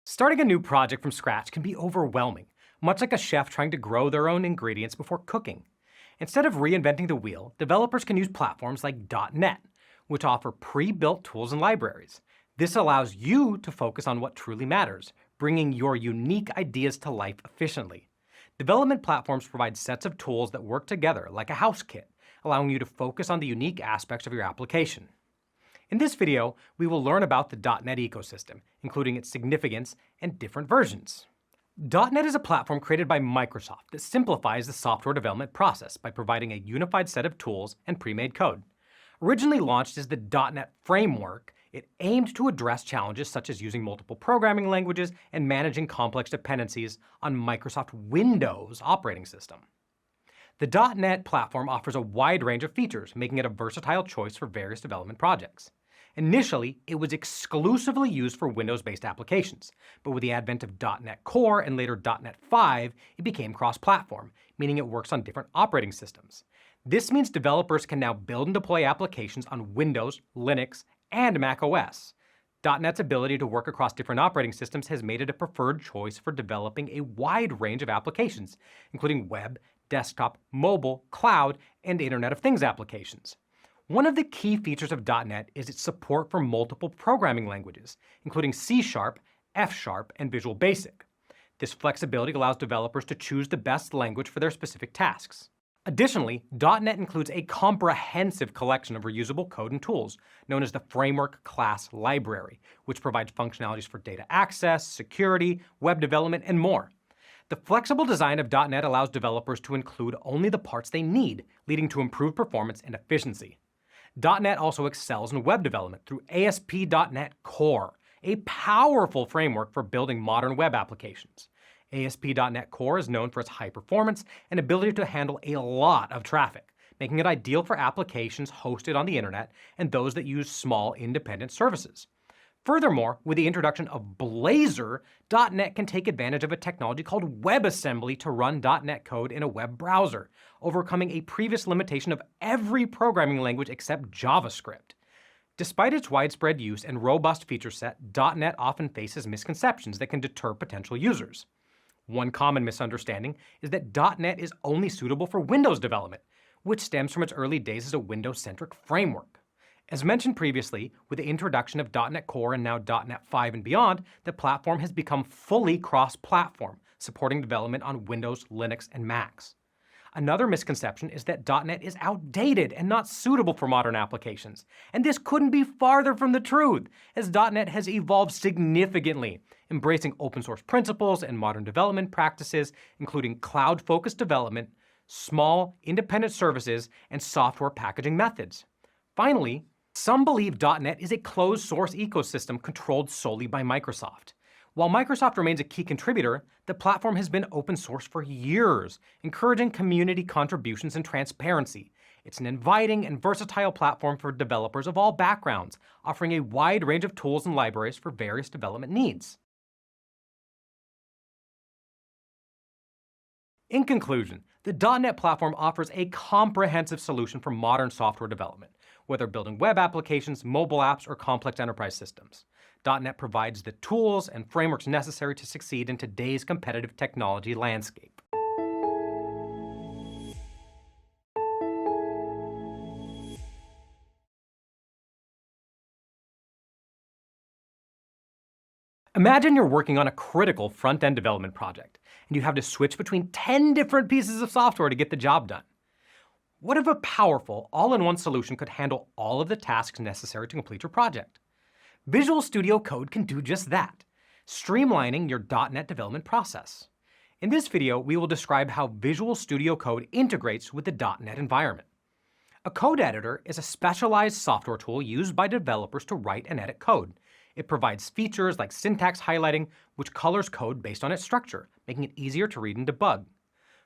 Starting a new project from scratch can be overwhelming, much like a chef trying to grow their own ingredients before cooking. Instead of reinventing the wheel, developers can use platforms like .NET, which offer pre-built tools and libraries. This allows you to focus on what truly matters, bringing your unique ideas to life efficiently. Development platforms provide sets of tools that work together like a house kit, allowing you to focus on the unique aspects of your application. In this video, we will learn about the .NET ecosystem, including its significance and different versions. .NET is a platform created by Microsoft that simplifies the software development process by providing a unified set of tools and pre-made code. Originally launched as the .NET Framework, it aimed to address challenges such as using multiple programming languages and managing complex dependencies on Microsoft Windows operating system. The .NET platform offers a wide range of features, making it a versatile choice for various development projects. Initially, it was exclusively used for Windows-based applications, but with the advent of .NET Core and later .NET 5, it became cross-platform, meaning it works on different operating systems. This means developers can now build and deploy applications on Windows, Linux, and Mac OS. .NET's ability to work across different operating systems has made it a preferred choice for developing a wide range of applications, including web, desktop, mobile, cloud, and Internet of Things applications. One of the key features of .NET is its support for multiple programming languages, including C#, F#, and Visual Basic. This flexibility allows developers to choose the best language for their specific tasks. Additionally, .NET includes a comprehensive collection of reusable code and tools, known as the Framework Class Library, which provides functionalities for data access, security, web development, and more. The flexible design of .NET allows developers to include only the parts they need, leading to improved performance and efficiency. .NET also excels in web development through ASP.NET Core, a powerful framework for building modern web applications. ASP.NET Core is known for its high performance and ability to handle a lot of traffic, making it ideal for applications hosted on the internet and those that use small independent services. Furthermore, with the introduction of Blazor, .NET can take advantage of a technology called WebAssembly to run .NET code in a web browser, overcoming a previous limitation of every programming language except JavaScript. Despite its widespread use and robust feature set, .NET often faces misconceptions that can deter potential users. One common misunderstanding is that .NET is only suitable for Windows development, which stems from its early days as a Windows-centric framework. As mentioned previously, with the introduction of .NET Core and now .NET 5 and beyond, the platform has become fully cross-platform, supporting development on Windows, Linux, and Macs. Another misconception is that .NET is outdated and not suitable for modern applications. And this couldn't be farther from the truth, as .NET has evolved significantly, embracing open source principles and modern development practices, including cloud-focused development, small, independent services, and software packaging methods. Finally, some believe .NET is a closed-source ecosystem controlled solely by Microsoft. While Microsoft remains a key contributor, the platform has been open source for years, encouraging community contributions and transparency. It's an inviting and versatile platform for developers of all backgrounds, offering a wide range of tools and libraries for various development needs. In conclusion, the .NET platform offers a comprehensive solution for modern software development, whether building web applications, mobile apps, or complex enterprise systems. .NET provides the tools and frameworks necessary to succeed in today's competitive technology landscape. Imagine you're working on a critical front-end development project, and you have to switch between 10 different pieces of software to get the job done. What if a powerful, all-in-one solution could handle all of the tasks necessary to complete your project? Visual Studio Code can do just that, streamlining your .NET development process. In this video, we will describe how Visual Studio Code integrates with the .NET environment. A code editor is a specialized software tool used by developers to write and edit code. It provides features like syntax highlighting, which colors code based on its structure, making it easier to read and debug.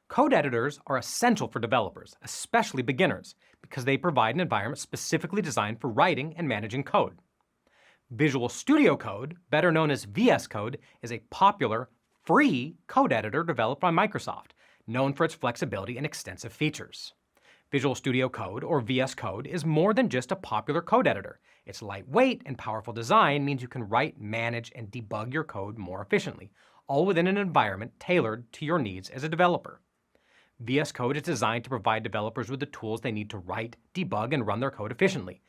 Code editors are essential for developers, especially beginners, because they provide an environment specifically designed for writing and managing code. Visual Studio Code, better known as VS Code, is a popular, free code editor developed by Microsoft, known for its flexibility and extensive features. Visual Studio Code, or VS Code, is more than just a popular code editor. Its lightweight and powerful design means you can write, manage, and debug your code more efficiently, all within an environment tailored to your needs as a developer. VS Code is designed to provide developers with the tools they need to write, debug, and run their code efficiently.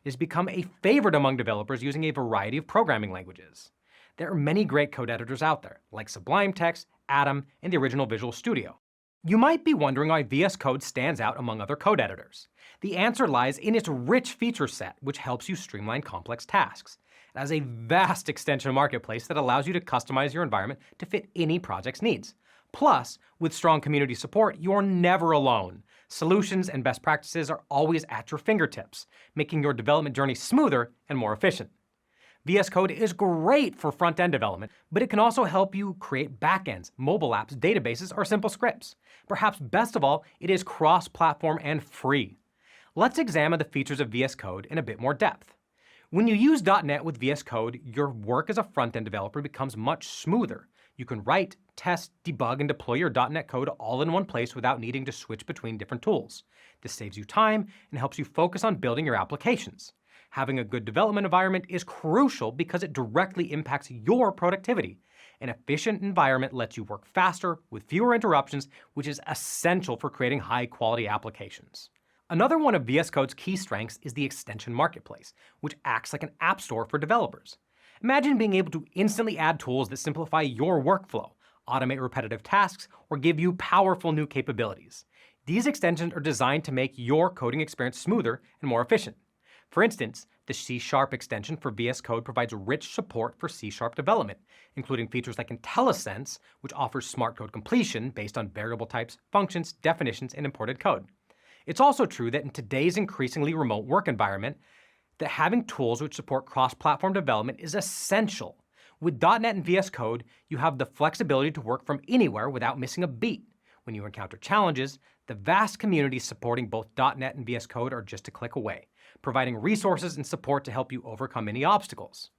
It has become a favorite among developers using a variety of programming languages. There are many great code editors out there, like Sublime Text, Atom, and the original Visual Studio. You might be wondering why VS Code stands out among other code editors. The answer lies in its rich feature set, which helps you streamline complex tasks. It has a vast extension marketplace that allows you to customize your environment to fit any project's needs. Plus, with strong community support, you're never alone. Solutions and best practices are always at your fingertips, making your development journey smoother and more efficient. VS Code is great for front-end development, but it can also help you create backends, mobile apps, databases, or simple scripts. Perhaps best of all, it is cross-platform and free. Let's examine the features of VS Code in a bit more depth. When you use .NET with VS Code, your work as a front-end developer becomes much smoother. You can write, test, debug, and deploy your .NET code all in one place without needing to switch between different tools. This saves you time and helps you focus on building your applications. Having a good development environment is crucial because it directly impacts your productivity. An efficient environment lets you work faster with fewer interruptions, which is essential for creating high-quality applications. Another one of VS Code's key strengths is the extension marketplace, which acts like an app store for developers. Imagine being able to instantly add tools that simplify your workflow, automate repetitive tasks, or give you powerful new capabilities. These extensions are designed to make your coding experience smoother and more efficient. For instance, the C# extension for VS Code provides rich support for C# development, including features like IntelliSense, which offers smart code completion based on variable types, functions, definitions, and imported code. It's also true that in today's increasingly remote work environment, that having tools which support cross-platform development is essential. With .NET and VS Code, you have the flexibility to work from anywhere without missing a beat. When you encounter challenges, the vast communities supporting both .NET and VS Code are just a click away, providing resources and support to help you overcome any obstacles.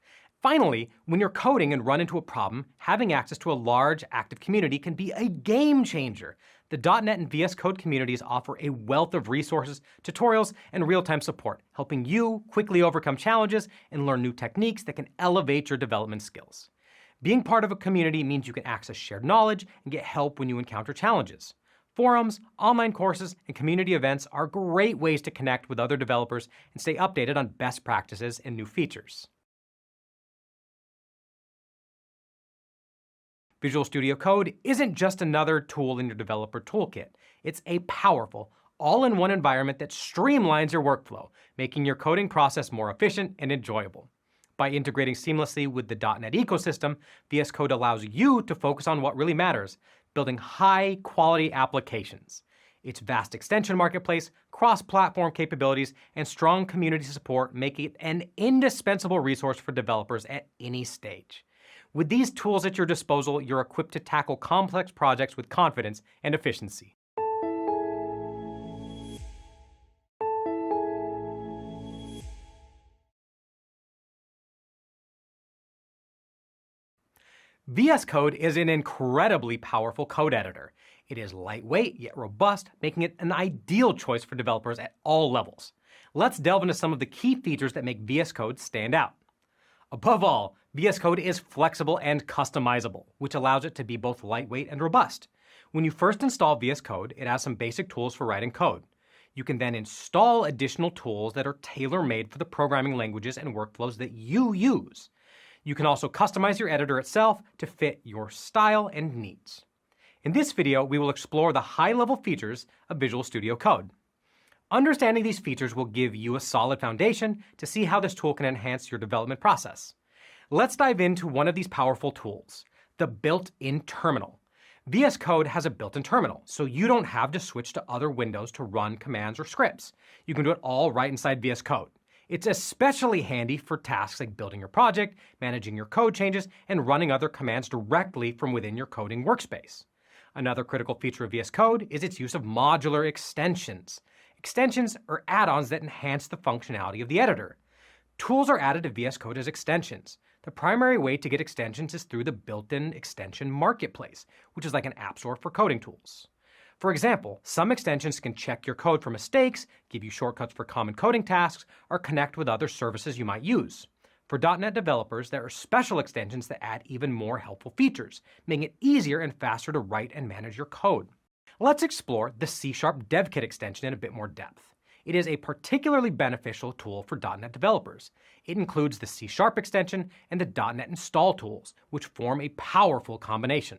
Finally, when you're coding and run into a problem, having access to a large, active community can be a game changer. The .NET and VS Code communities offer a wealth of resources, tutorials, and real-time support, helping you quickly overcome challenges and learn new techniques that can elevate your development skills. Being part of a community means you can access shared knowledge and get help when you encounter challenges. Forums, online courses, and community events are great ways to connect with other developers and stay updated on best practices and new features. Visual Studio Code isn't just another tool in your developer toolkit. It's a powerful, all-in-one environment that streamlines your workflow, making your coding process more efficient and enjoyable. By integrating seamlessly with the .NET ecosystem, VS Code allows you to focus on what really matters, building high-quality applications. Its vast extension marketplace, cross-platform capabilities, and strong community support make it an indispensable resource for developers at any stage. With these tools at your disposal, you're equipped to tackle complex projects with confidence and efficiency. VS Code is an incredibly powerful code editor. It is lightweight yet robust, making it an ideal choice for developers at all levels. Let's delve into some of the key features that make VS Code stand out. Above all, VS Code is flexible and customizable, which allows it to be both lightweight and robust. When you first install VS Code, it has some basic tools for writing code. You can then install additional tools that are tailor-made for the programming languages and workflows that you use. You can also customize your editor itself to fit your style and needs. In this video, we will explore the high-level features of Visual Studio Code. Understanding these features will give you a solid foundation to see how this tool can enhance your development process. Let's dive into one of these powerful tools, the built-in terminal. VS Code has a built-in terminal, so you don't have to switch to other windows to run commands or scripts. You can do it all right inside VS Code. It's especially handy for tasks like building your project, managing your code changes, and running other commands directly from within your coding workspace. Another critical feature of VS Code is its use of modular extensions. Extensions are add-ons that enhance the functionality of the editor. Tools are added to VS Code as extensions. The primary way to get extensions is through the built-in extension marketplace, which is like an app store for coding tools. For example, some extensions can check your code for mistakes, give you shortcuts for common coding tasks, or connect with other services you might use. For .NET developers, there are special extensions that add even more helpful features, making it easier and faster to write and manage your code. Let's explore the C# DevKit extension in a bit more depth. It is a particularly beneficial tool for .NET developers. It includes the C# extension and the .NET install tools, which form a powerful combination.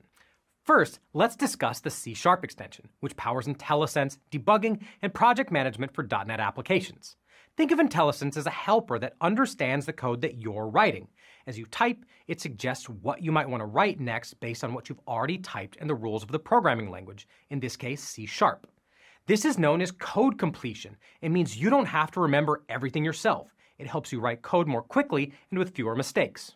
First, let's discuss the C# extension, which powers IntelliSense, debugging, and project management for .NET applications. Think of IntelliSense as a helper that understands the code that you're writing. As you type, it suggests what you might want to write next based on what you've already typed and the rules of the programming language, in this case C#. This is known as code completion. It means you don't have to remember everything yourself. It helps you write code more quickly and with fewer mistakes.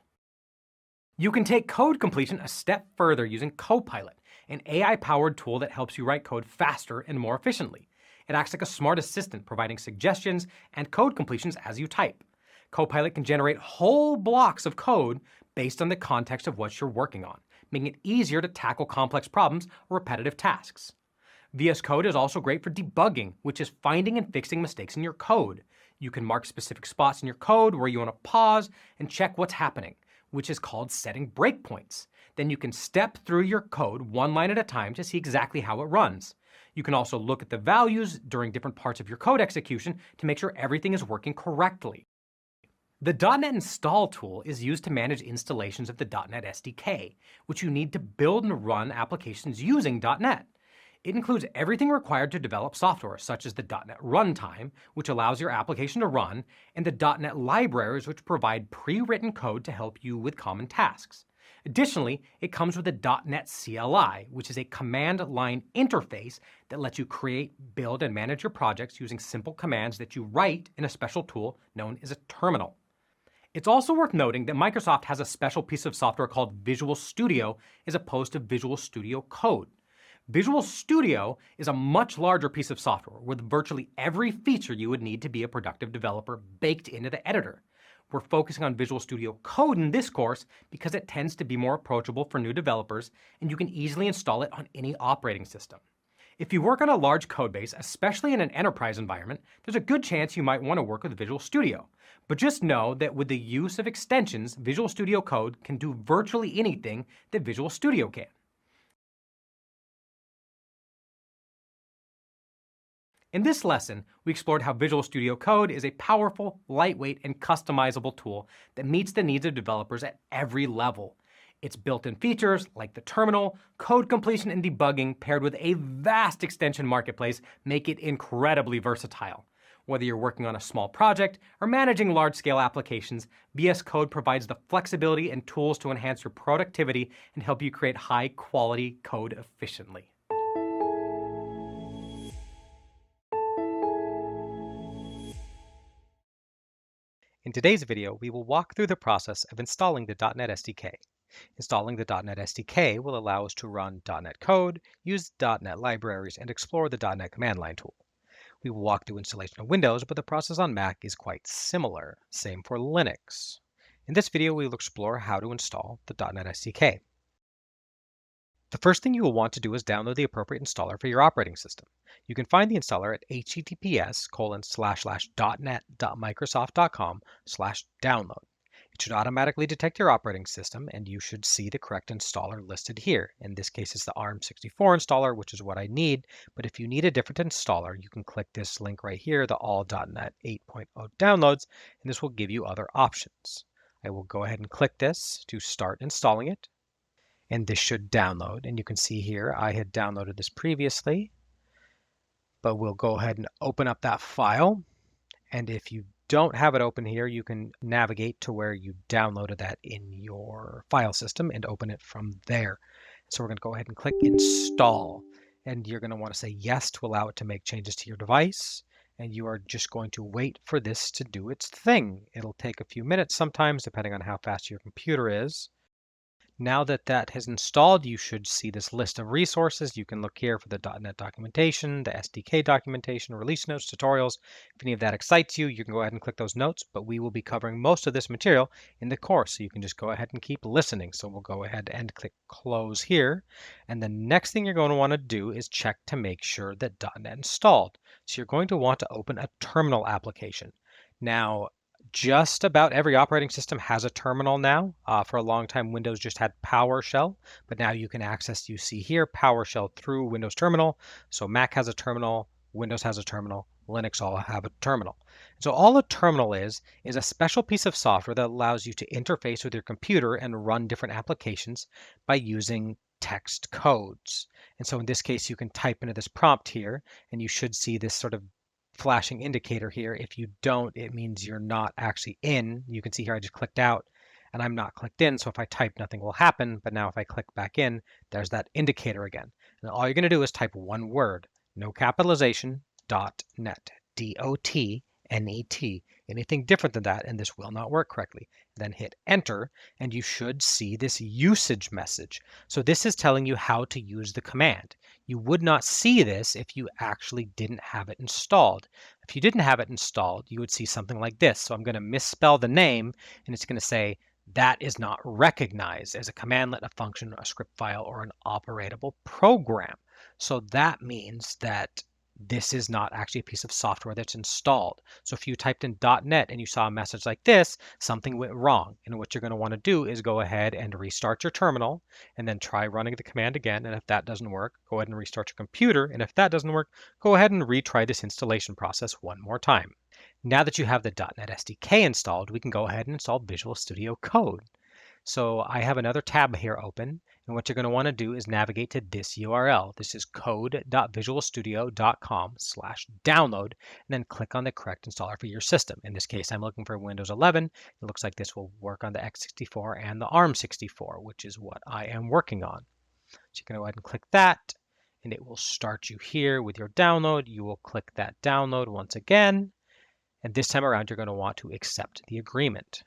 You can take code completion a step further using Copilot, an AI-powered tool that helps you write code faster and more efficiently. It acts like a smart assistant, providing suggestions and code completions as you type. Copilot can generate whole blocks of code based on the context of what you're working on, making it easier to tackle complex problems or repetitive tasks. VS Code is also great for debugging, which is finding and fixing mistakes in your code. You can mark specific spots in your code where you want to pause and check what's happening, which is called setting breakpoints. Then you can step through your code one line at a time to see exactly how it runs. You can also look at the values during different parts of your code execution to make sure everything is working correctly. The .NET Install tool is used to manage installations of the .NET SDK, which you need to build and run applications using .NET. It includes everything required to develop software, such as the .NET Runtime, which allows your application to run, and the .NET libraries, which provide pre-written code to help you with common tasks. Additionally, it comes with a .NET CLI, which is a command line interface that lets you create, build, and manage your projects using simple commands that you write in a special tool known as a terminal. It's also worth noting that Microsoft has a special piece of software called Visual Studio as opposed to Visual Studio Code. Visual Studio is a much larger piece of software with virtually every feature you would need to be a productive developer baked into the editor. We're focusing on Visual Studio Code in this course because it tends to be more approachable for new developers and you can easily install it on any operating system. If you work on a large code base, especially in an enterprise environment, there's a good chance you might want to work with Visual Studio. But just know that with the use of extensions, Visual Studio Code can do virtually anything that Visual Studio can. In this lesson, we explored how Visual Studio Code is a powerful, lightweight, and customizable tool that meets the needs of developers at every level. Its built-in features, like the terminal, code completion, and debugging, paired with a vast extension marketplace, make it incredibly versatile. Whether you're working on a small project or managing large-scale applications, VS Code provides the flexibility and tools to enhance your productivity and help you create high-quality code efficiently. In today's video, we will walk through the process of installing the .NET SDK. Installing the .NET SDK will allow us to run .NET code, use .NET libraries, and explore the .NET command line tool. We will walk through installation of Windows, but the process on Mac is quite similar. Same for Linux. In this video, we will explore how to install the .NET SDK. The first thing you will want to do is download the appropriate installer for your operating system. You can find the installer at https://.net.microsoft.com/download. It should automatically detect your operating system, and you should see the correct installer listed here. In this case, it's the ARM64 installer, which is what I need. But if you need a different installer, you can click this link right here, the all.NET 8.0 downloads, and this will give you other options. I will go ahead and click this to start installing it. And this should download. And you can see here, I had downloaded this previously, but we'll go ahead and open up that file. And if you don't have it open here, you can navigate to where you downloaded that in your file system and open it from there. So we're going to go ahead and click install. And you're going to want to say yes to allow it to make changes to your device. And you are just going to wait for this to do its thing. It'll take a few minutes sometimes, depending on how fast your computer is. Now that that has installed, you should see this list of resources. You can look here for the .NET documentation, the SDK documentation, release notes, tutorials. If any of that excites you, you can go ahead and click those notes, but we will be covering most of this material in the course, so you can just go ahead and keep listening. So we'll go ahead and click close here. And the next thing you're going to want to do is check to make sure that .NET installed. So you're going to want to open a terminal application. Now, just about every operating system has a terminal now. For a long time, Windows just had PowerShell, but now you can access, you see here, PowerShell through Windows Terminal. So Mac has a terminal, Windows has a terminal, Linux all have a terminal. So all a terminal is a special piece of software that allows you to interface with your computer and run different applications by using text codes. And so in this case, you can type into this prompt here, and you should see this sort of flashing indicator here. If you don't, it means you're not actually in. You can see here I just clicked out and I'm not clicked in. So if I type, nothing will happen. But now if I click back in, there's that indicator again. And all you're going to do is type one word, no capitalization, .net, D-O-T-N-E-T. Anything different than that, and this will not work correctly. Then hit enter, and you should see this usage message. So this is telling you how to use the command. You would not see this if you actually didn't have it installed. If you didn't have it installed, you would see something like this. So I'm going to misspell the name, and it's going to say that is not recognized as a commandlet, a function, a script file, or an operatable program. So that means that this is not actually a piece of software that's installed. So if you typed in .NET and you saw a message like this, something went wrong. And what you're going to want to do is go ahead and restart your terminal and then try running the command again. And if that doesn't work, go ahead and restart your computer. And if that doesn't work, go ahead and retry this installation process one more time. Now that you have the .NET SDK installed, we can go ahead and install Visual Studio Code. So I have another tab here open, and what you're going to want to do is navigate to this URL. This is code.visualstudio.com/download, and then click on the correct installer for your system. In this case, I'm looking for Windows 11. It looks like this will work on the x64 and the ARM64, which is what I am working on. So you can go ahead and click that, and it will start you here with your download. You will click that download once again, and this time around, you're going to want to accept the agreement.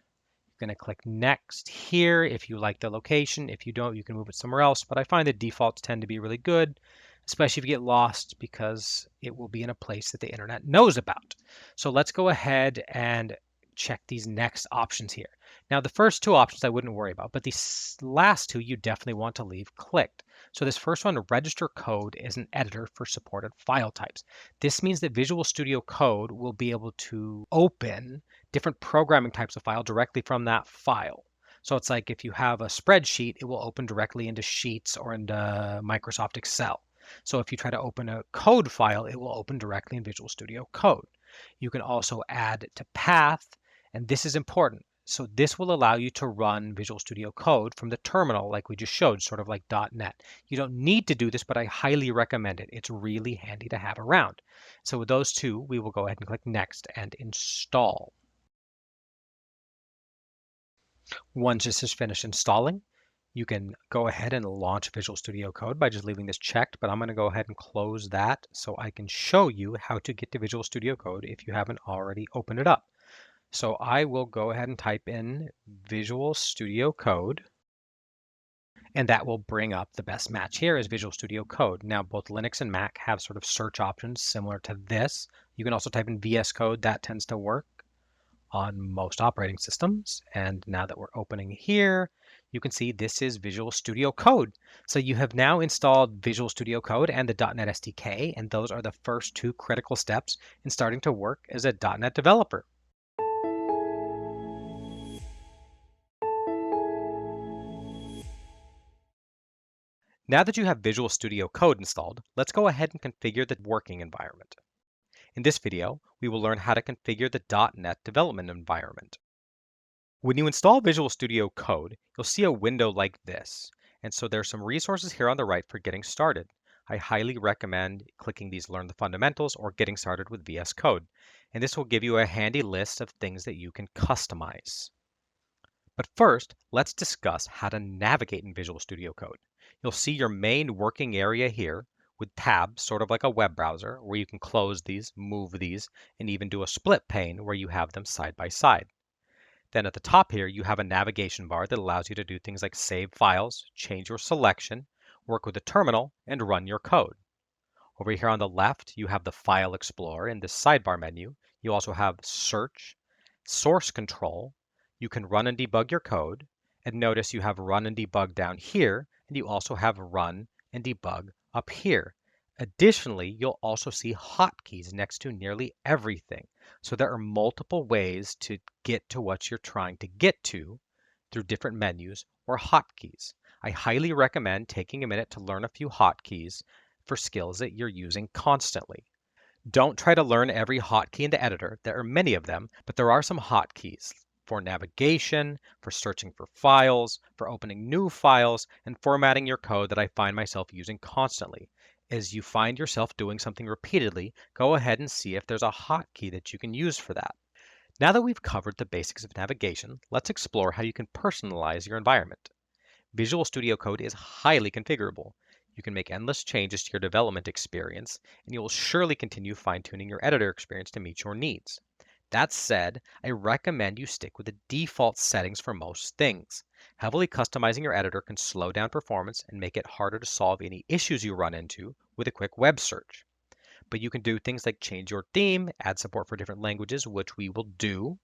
You're going to click next here if you like the location. If you don't, you can move it somewhere else, but I find the defaults tend to be really good, especially if you get lost, because it will be in a place that the internet knows about. So let's go ahead and check these next options here. Now, the first two options I wouldn't worry about, but these last two you definitely want to leave clicked. So this first one, register code, is an editor for supported file types. This means that Visual Studio Code will be able to open different programming types of file directly from that file. So it's like if you have a spreadsheet, it will open directly into Sheets or into Microsoft Excel. So if you try to open a code file, it will open directly in Visual Studio Code. You can also add to path, and this is important. So this will allow you to run Visual Studio Code from the terminal like we just showed, sort of like .NET. You don't need to do this, but I highly recommend it. It's really handy to have around. So with those two, we will go ahead and click Next and install. Once this is finished installing, you can go ahead and launch Visual Studio Code by just leaving this checked, but I'm going to go ahead and close that so I can show you how to get to Visual Studio Code if you haven't already opened it up. So I will go ahead and type in Visual Studio Code, and that will bring up the best match here is Visual Studio Code. Now, both Linux and Mac have sort of search options similar to this. You can also type in VS Code. That tends to work on most operating systems. And now that we're opening here, you can see this is Visual Studio Code. So you have now installed Visual Studio Code and the .NET SDK, and those are the first two critical steps in starting to work as a .NET developer. Now that you have Visual Studio Code installed, let's go ahead and configure the working environment. In this video, we will learn how to configure the .NET development environment. When you install Visual Studio Code, you'll see a window like this. And so there's some resources here on the right for getting started. I highly recommend clicking these Learn the Fundamentals or Getting Started with VS Code. And this will give you a handy list of things that you can customize. But first, let's discuss how to navigate in Visual Studio Code. You'll see your main working area here with tabs, sort of like a web browser, where you can close these, move these, and even do a split pane where you have them side by side. Then at the top here, you have a navigation bar that allows you to do things like save files, change your selection, work with the terminal, and run your code. Over here on the left, you have the File Explorer in this sidebar menu. You also have Search, Source Control. You can run and debug your code. And notice you have Run and Debug down here, and you also have Run and Debug up here. Additionally, you'll also see hotkeys next to nearly everything. So there are multiple ways to get to what you're trying to get to through different menus or hotkeys. I highly recommend taking a minute to learn a few hotkeys for skills that you're using constantly. Don't try to learn every hotkey in the editor. There are many of them, but there are some hotkeys for navigation, for searching for files, for opening new files, and formatting your code that I find myself using constantly. As you find yourself doing something repeatedly, go ahead and see if there's a hotkey that you can use for that. Now that we've covered the basics of navigation, let's explore how you can personalize your environment. Visual Studio Code is highly configurable. You can make endless changes to your development experience, and you will surely continue fine-tuning your editor experience to meet your needs. That said, I recommend you stick with the default settings for most things. Heavily customizing your editor can slow down performance and make it harder to solve any issues you run into with a quick web search. But you can do things like change your theme, add support for different languages, which we will do.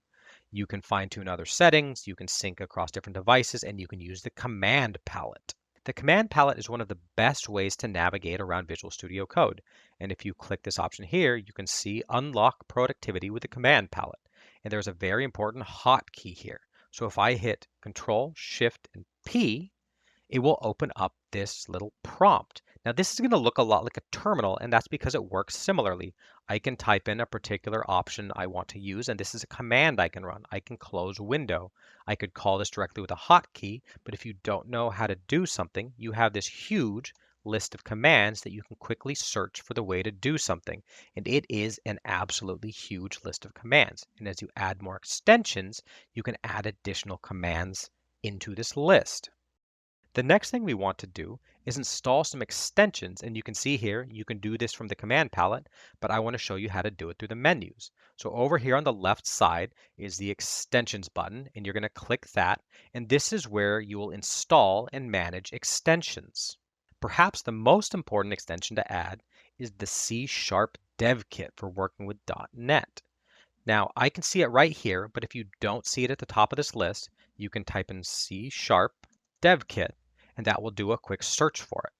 You can fine-tune other settings, you can sync across different devices, and you can use the command palette. The command palette is one of the best ways to navigate around Visual Studio Code. And if you click this option here, you can see Unlock Productivity with the command palette. And there's a very important hotkey here. So if I hit Control, Shift, and P, it will open up this little prompt. Now this is going to look a lot like a terminal, and that's because it works similarly. I can type in a particular option I want to use, and this is a command I can run. I can close window. I could call this directly with a hotkey, but if you don't know how to do something, you have this huge list of commands that you can quickly search for the way to do something. And it is an absolutely huge list of commands. And as you add more extensions, you can add additional commands into this list. The next thing we want to do is install some extensions, and you can see here you can do this from the command palette, but I want to show you how to do it through the menus. So over here on the left side is the extensions button, and you're going to click that, and this is where you will install and manage extensions. Perhaps the most important extension to add is the C# Dev Kit for working with .NET. Now I can see it right here, but if you don't see it at the top of this list, you can type in C# Dev Kit, and that will do a quick search for it.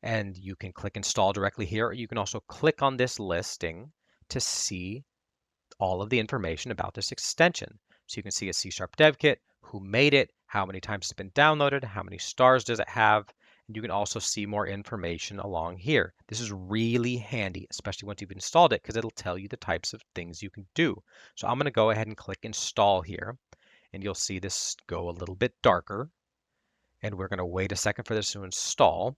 And you can click install directly here, or you can also click on this listing to see all of the information about this extension. So you can see a C# Dev Kit, who made it, how many times it's been downloaded, how many stars does it have, and you can also see more information along here. This is really handy, especially once you've installed it, because it'll tell you the types of things you can do. So I'm going to go ahead and click install here, and you'll see this go a little bit darker. And we're going to wait a second for this to install.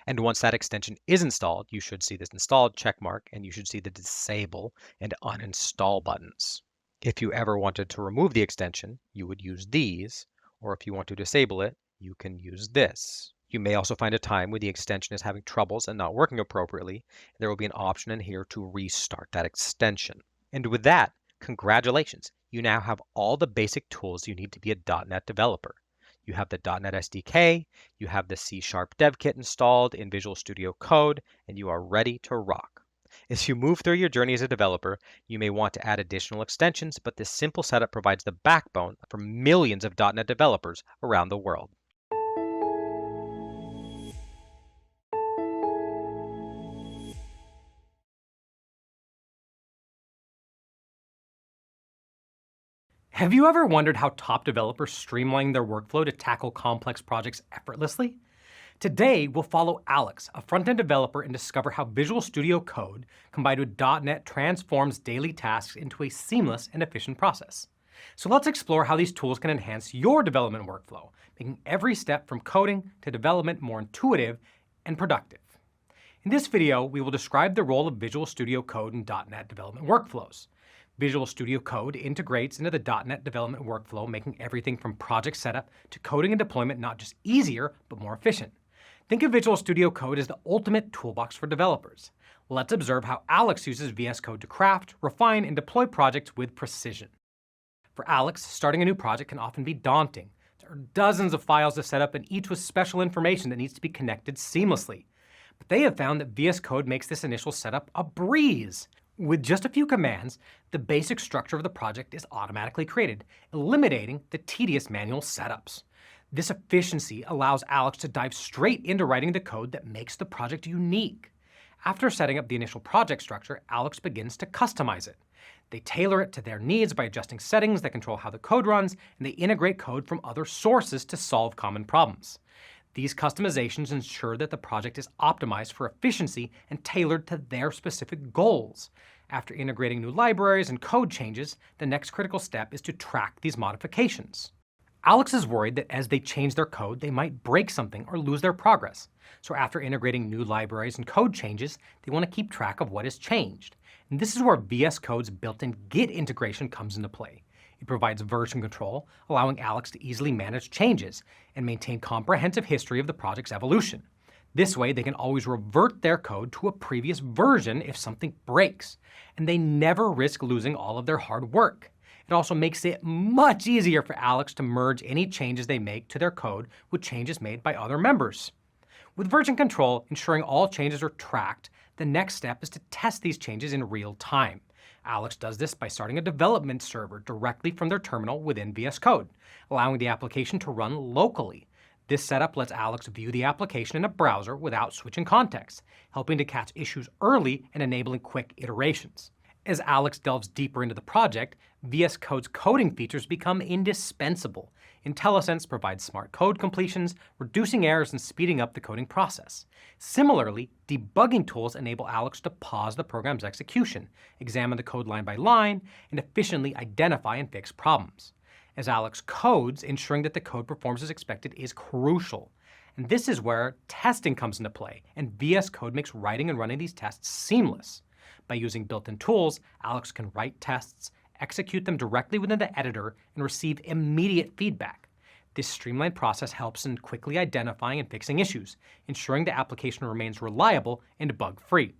And once that extension is installed, you should see this installed check mark, and you should see the disable and uninstall buttons. If you ever wanted to remove the extension, you would use these, or if you want to disable it, you can use this. You may also find a time where the extension is having troubles and not working appropriately. There will be an option in here to restart that extension. And with that, congratulations! You now have all the basic tools you need to be a .NET developer. You have the .NET SDK, you have the C# Dev Kit installed in Visual Studio Code, and you are ready to rock. As you move through your journey as a developer, you may want to add additional extensions, but this simple setup provides the backbone for millions of .NET developers around the world. Have you ever wondered how top developers streamline their workflow to tackle complex projects effortlessly? Today, we'll follow Alex, a front-end developer, and discover how Visual Studio Code combined with .NET transforms daily tasks into a seamless and efficient process. So let's explore how these tools can enhance your development workflow, making every step from coding to development more intuitive and productive. In this video, we will describe the role of Visual Studio Code in .NET development workflows. Visual Studio Code integrates into the .NET development workflow, making everything from project setup to coding and deployment not just easier, but more efficient. Think of Visual Studio Code as the ultimate toolbox for developers. Let's observe how Alex uses VS Code to craft, refine, and deploy projects with precision. For Alex, starting a new project can often be daunting. There are dozens of files to set up, and each with special information that needs to be connected seamlessly. But they have found that VS Code makes this initial setup a breeze. With just a few commands, the basic structure of the project is automatically created, eliminating the tedious manual setups. This efficiency allows Alex to dive straight into writing the code that makes the project unique. After setting up the initial project structure, Alex begins to customize it. They tailor it to their needs by adjusting settings that control how the code runs, and they integrate code from other sources to solve common problems. These customizations ensure that the project is optimized for efficiency and tailored to their specific goals. After integrating new libraries and code changes, the next critical step is to track these modifications. Alex is worried that as they change their code, they might break something or lose their progress. So after integrating new libraries and code changes, they want to keep track of what has changed. And this is where VS Code's built-in Git integration comes into play. It provides version control, allowing Alex to easily manage changes and maintain comprehensive history of the project's evolution. This way, they can always revert their code to a previous version if something breaks, and they never risk losing all of their hard work. It also makes it much easier for Alex to merge any changes they make to their code with changes made by other members. With version control ensuring all changes are tracked, the next step is to test these changes in real time. Alex does this by starting a development server directly from their terminal within VS Code, allowing the application to run locally. This setup lets Alex view the application in a browser without switching context, helping to catch issues early and enabling quick iterations. As Alex delves deeper into the project, VS Code's coding features become indispensable. IntelliSense provides smart code completions, reducing errors and speeding up the coding process. Similarly, debugging tools enable Alex to pause the program's execution, examine the code line by line, and efficiently identify and fix problems. As Alex codes, ensuring that the code performs as expected is crucial. And this is where testing comes into play, and VS Code makes writing and running these tests seamless. By using built-in tools, Alex can write tests, execute them directly within the editor, and receive immediate feedback. This streamlined process helps in quickly identifying and fixing issues, ensuring the application remains reliable and bug-free.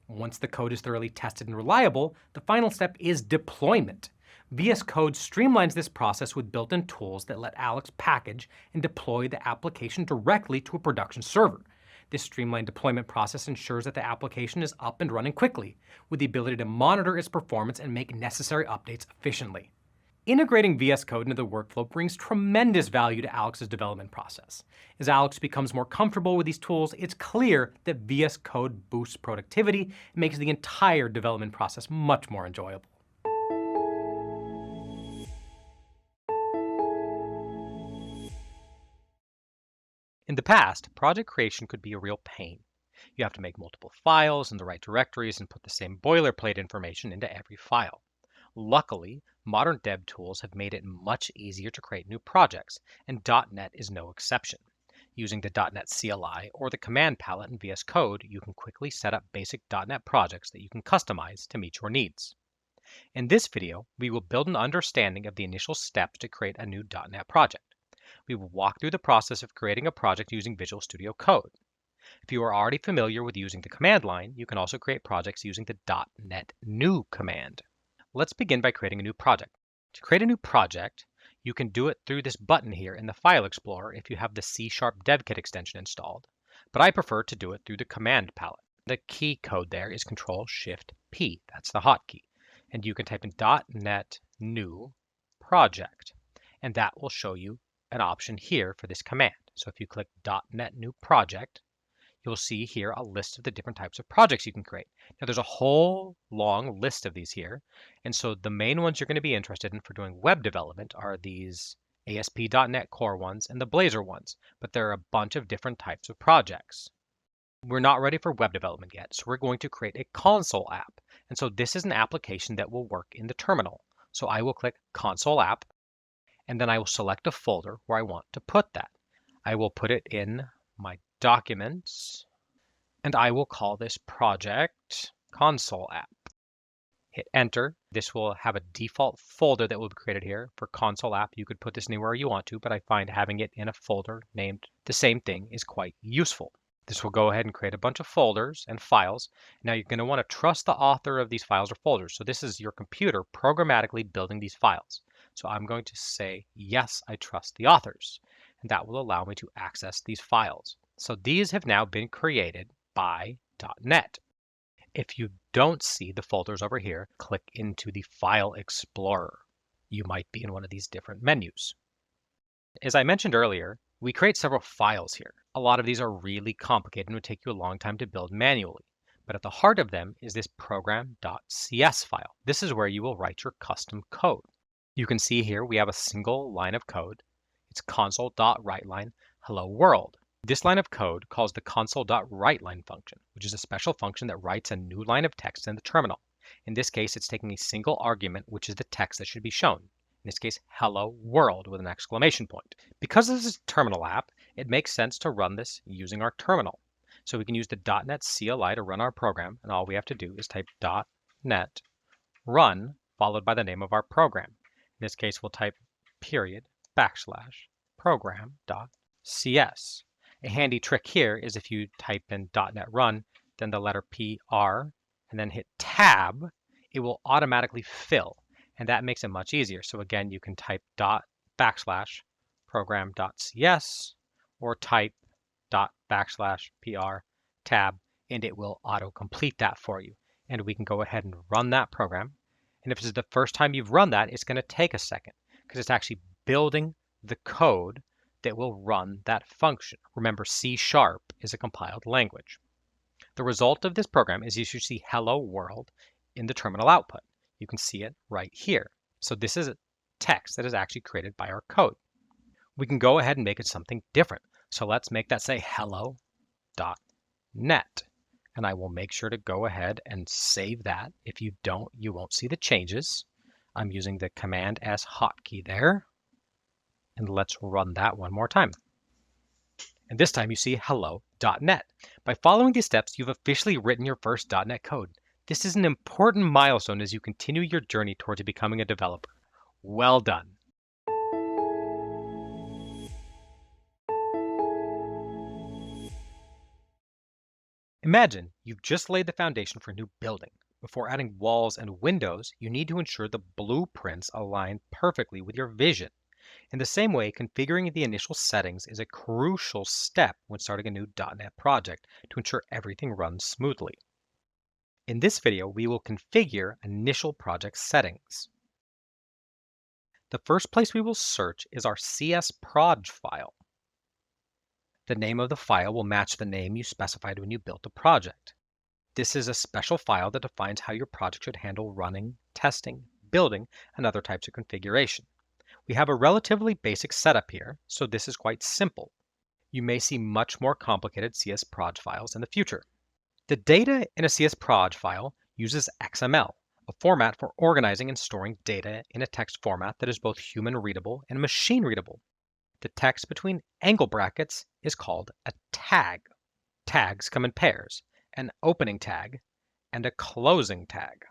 Once the code is thoroughly tested and reliable, the final step is deployment. VS Code streamlines this process with built-in tools that let Alex package and deploy the application directly to a production server. This streamlined deployment process ensures that the application is up and running quickly, with the ability to monitor its performance and make necessary updates efficiently. Integrating VS Code into the workflow brings tremendous value to Alex's development process. As Alex becomes more comfortable with these tools, it's clear that VS Code boosts productivity and makes the entire development process much more enjoyable. In the past, project creation could be a real pain. You have to make multiple files in the right directories and put the same boilerplate information into every file. Luckily, modern dev tools have made it much easier to create new projects, and .NET is no exception. Using the .NET CLI or the command palette in VS Code, you can quickly set up basic .NET projects that you can customize to meet your needs. In this video, we will build an understanding of the initial steps to create a new .NET project. We will walk through the process of creating a project using Visual Studio Code. If you are already familiar with using the command line, you can also create projects using the .NET New command. Let's begin by creating a new project. To create a new project, you can do it through this button here in the File Explorer if you have the C# DevKit extension installed, but I prefer to do it through the command palette. The key code there is Control-Shift-P, that's the hotkey, and you can type in .NET New Project, and that will show you an option here for this command. So if you click .NET New Project, you'll see here a list of the different types of projects you can create. Now there's a whole long list of these here, and so the main ones you're going to be interested in for doing web development are these ASP.NET Core ones and the Blazor ones, but there are a bunch of different types of projects. We're not ready for web development yet, so we're going to create a console app, and so this is an application that will work in the terminal. So I will click Console App, and then I will select a folder where I want to put that. I will put it in my Documents, and I will call this project Console App. Hit Enter. This will have a default folder that will be created here. For Console App, you could put this anywhere you want to, but I find having it in a folder named the same thing is quite useful. This will go ahead and create a bunch of folders and files. Now you're going to want to trust the author of these files or folders. So this is your computer programmatically building these files. So I'm going to say, yes, I trust the authors. And that will allow me to access these files. So these have now been created by .NET. If you don't see the folders over here, click into the File Explorer. You might be in one of these different menus. As I mentioned earlier, we create several files here. A lot of these are really complicated and would take you a long time to build manually. But at the heart of them is this program.cs file. This is where you will write your custom code. You can see here we have a single line of code. It's console.writeLine hello world. This line of code calls the console.writeLine function, which is a special function that writes a new line of text in the terminal. In this case, it's taking a single argument, which is the text that should be shown. In this case, hello world with an exclamation point. Because this is a terminal app, it makes sense to run this using our terminal. So we can use the .NET CLI to run our program, and all we have to do is type .NET run followed by the name of our program. In this case, we'll type /program.cs. A handy trick here is if you type in .NET run, then the letter PR, and then hit tab, it will automatically fill. And that makes it much easier. So again, you can type /program.cs or type /PR tab, and it will auto-complete that for you. And we can go ahead and run that program. And if it's the first time you've run that, it's going to take a second because it's actually building the code that will run that function. Remember, C# is a compiled language. The result of this program is you should see hello world in the terminal output. You can see it right here. So this is a text that is actually created by our code. We can go ahead and make it something different. So let's make that say hello.net. And I will make sure to go ahead and save that. If you don't, you won't see the changes. I'm using the Command S hotkey there. And let's run that one more time. And this time you see hello.net. By following these steps, you've officially written your first .NET code. This is an important milestone as you continue your journey towards becoming a developer. Well done. Imagine you've just laid the foundation for a new building. Before adding walls and windows, you need to ensure the blueprints align perfectly with your vision. In the same way, configuring the initial settings is a crucial step when starting a new .NET project to ensure everything runs smoothly. In this video, we will configure initial project settings. The first place we will search is our csproj file. The name of the file will match the name you specified when you built the project. This is a special file that defines how your project should handle running, testing, building, and other types of configuration. We have a relatively basic setup here, so this is quite simple. You may see much more complicated csproj files in the future. The data in a csproj file uses XML, a format for organizing and storing data in a text format that is both human readable and machine readable. The text between angle brackets is called a tag. Tags come in pairs, an opening tag and a closing tag.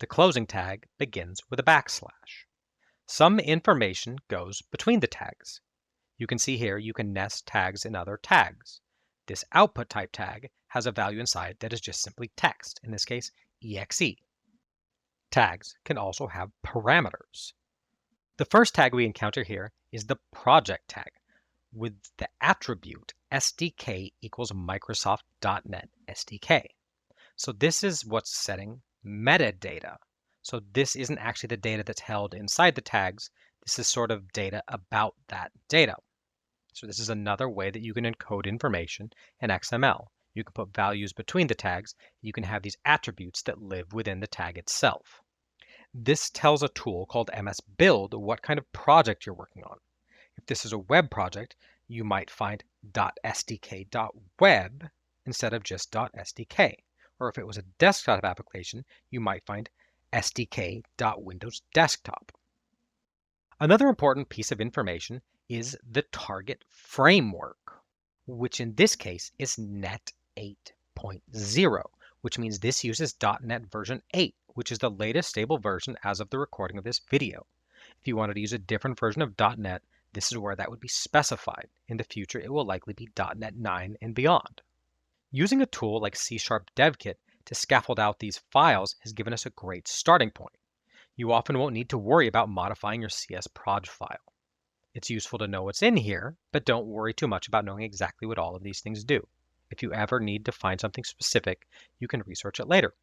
The closing tag begins with a backslash. Some information goes between the tags. You can see here you can nest tags in other tags. This output type tag has a value inside that is just simply text, in this case exe. Tags can also have parameters. The first tag we encounter here is the project tag with the attribute SDK equals Microsoft.NET SDK. So this is what's setting metadata. So this isn't actually the data that's held inside the tags. This is sort of data about that data. So this is another way that you can encode information in XML. You can put values between the tags. You can have these attributes that live within the tag itself. This tells a tool called MS Build what kind of project you're working on. If this is a web project, you might find .sdk.web instead of just .sdk. Or if it was a desktop application, you might find sdk.windows desktop. Another important piece of information is the target framework, which in this case is .NET 8.0, which means this uses .NET version 8, which is the latest stable version as of the recording of this video. If you wanted to use a different version of .NET, this is where that would be specified. In the future, it will likely be .NET 9 and beyond. Using a tool like C# DevKit to scaffold out these files has given us a great starting point. You often won't need to worry about modifying your csproj file. It's useful to know what's in here, but don't worry too much about knowing exactly what all of these things do. If you ever need to find something specific, you can research it later.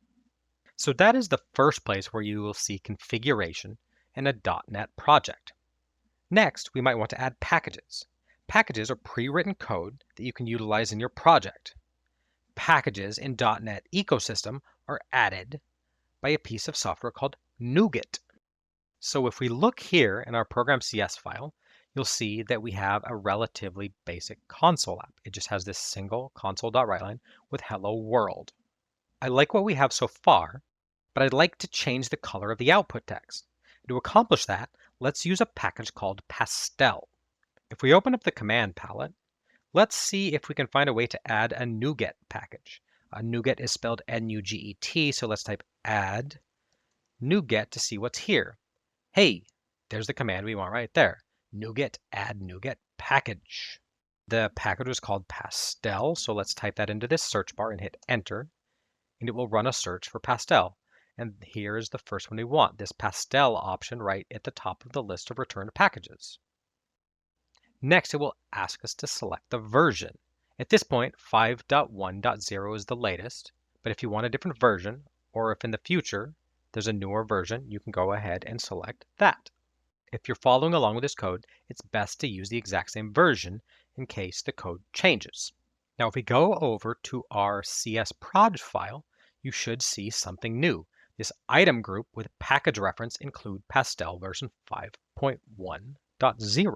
So that is the first place where you will see configuration in a .NET project. Next, we might want to add packages. Packages are pre-written code that you can utilize in your project. Packages in .NET ecosystem are added by a piece of software called NuGet. So if we look here in our program CS file, you'll see that we have a relatively basic console app. It just has this single console.writeline with hello world. I like what we have so far, but I'd like to change the color of the output text. To accomplish that, let's use a package called Pastel. If we open up the command palette, let's see if we can find a way to add a NuGet package. NuGet is spelled N-U-G-E-T, so let's type add NuGet to see what's here. Hey, there's the command we want right there. NuGet add NuGet package. The package is called Pastel, so let's type that into this search bar and hit enter, and it will run a search for Pastel. And here is the first one we want, this Pastel option right at the top of the list of returned packages. Next, it will ask us to select the version. At this point, 5.1.0 is the latest, but if you want a different version, or if in the future there's a newer version, you can go ahead and select that. If you're following along with this code, it's best to use the exact same version in case the code changes. Now, if we go over to our CS proj file, you should see something new. This item group with package reference include Pastel version 5.1.0.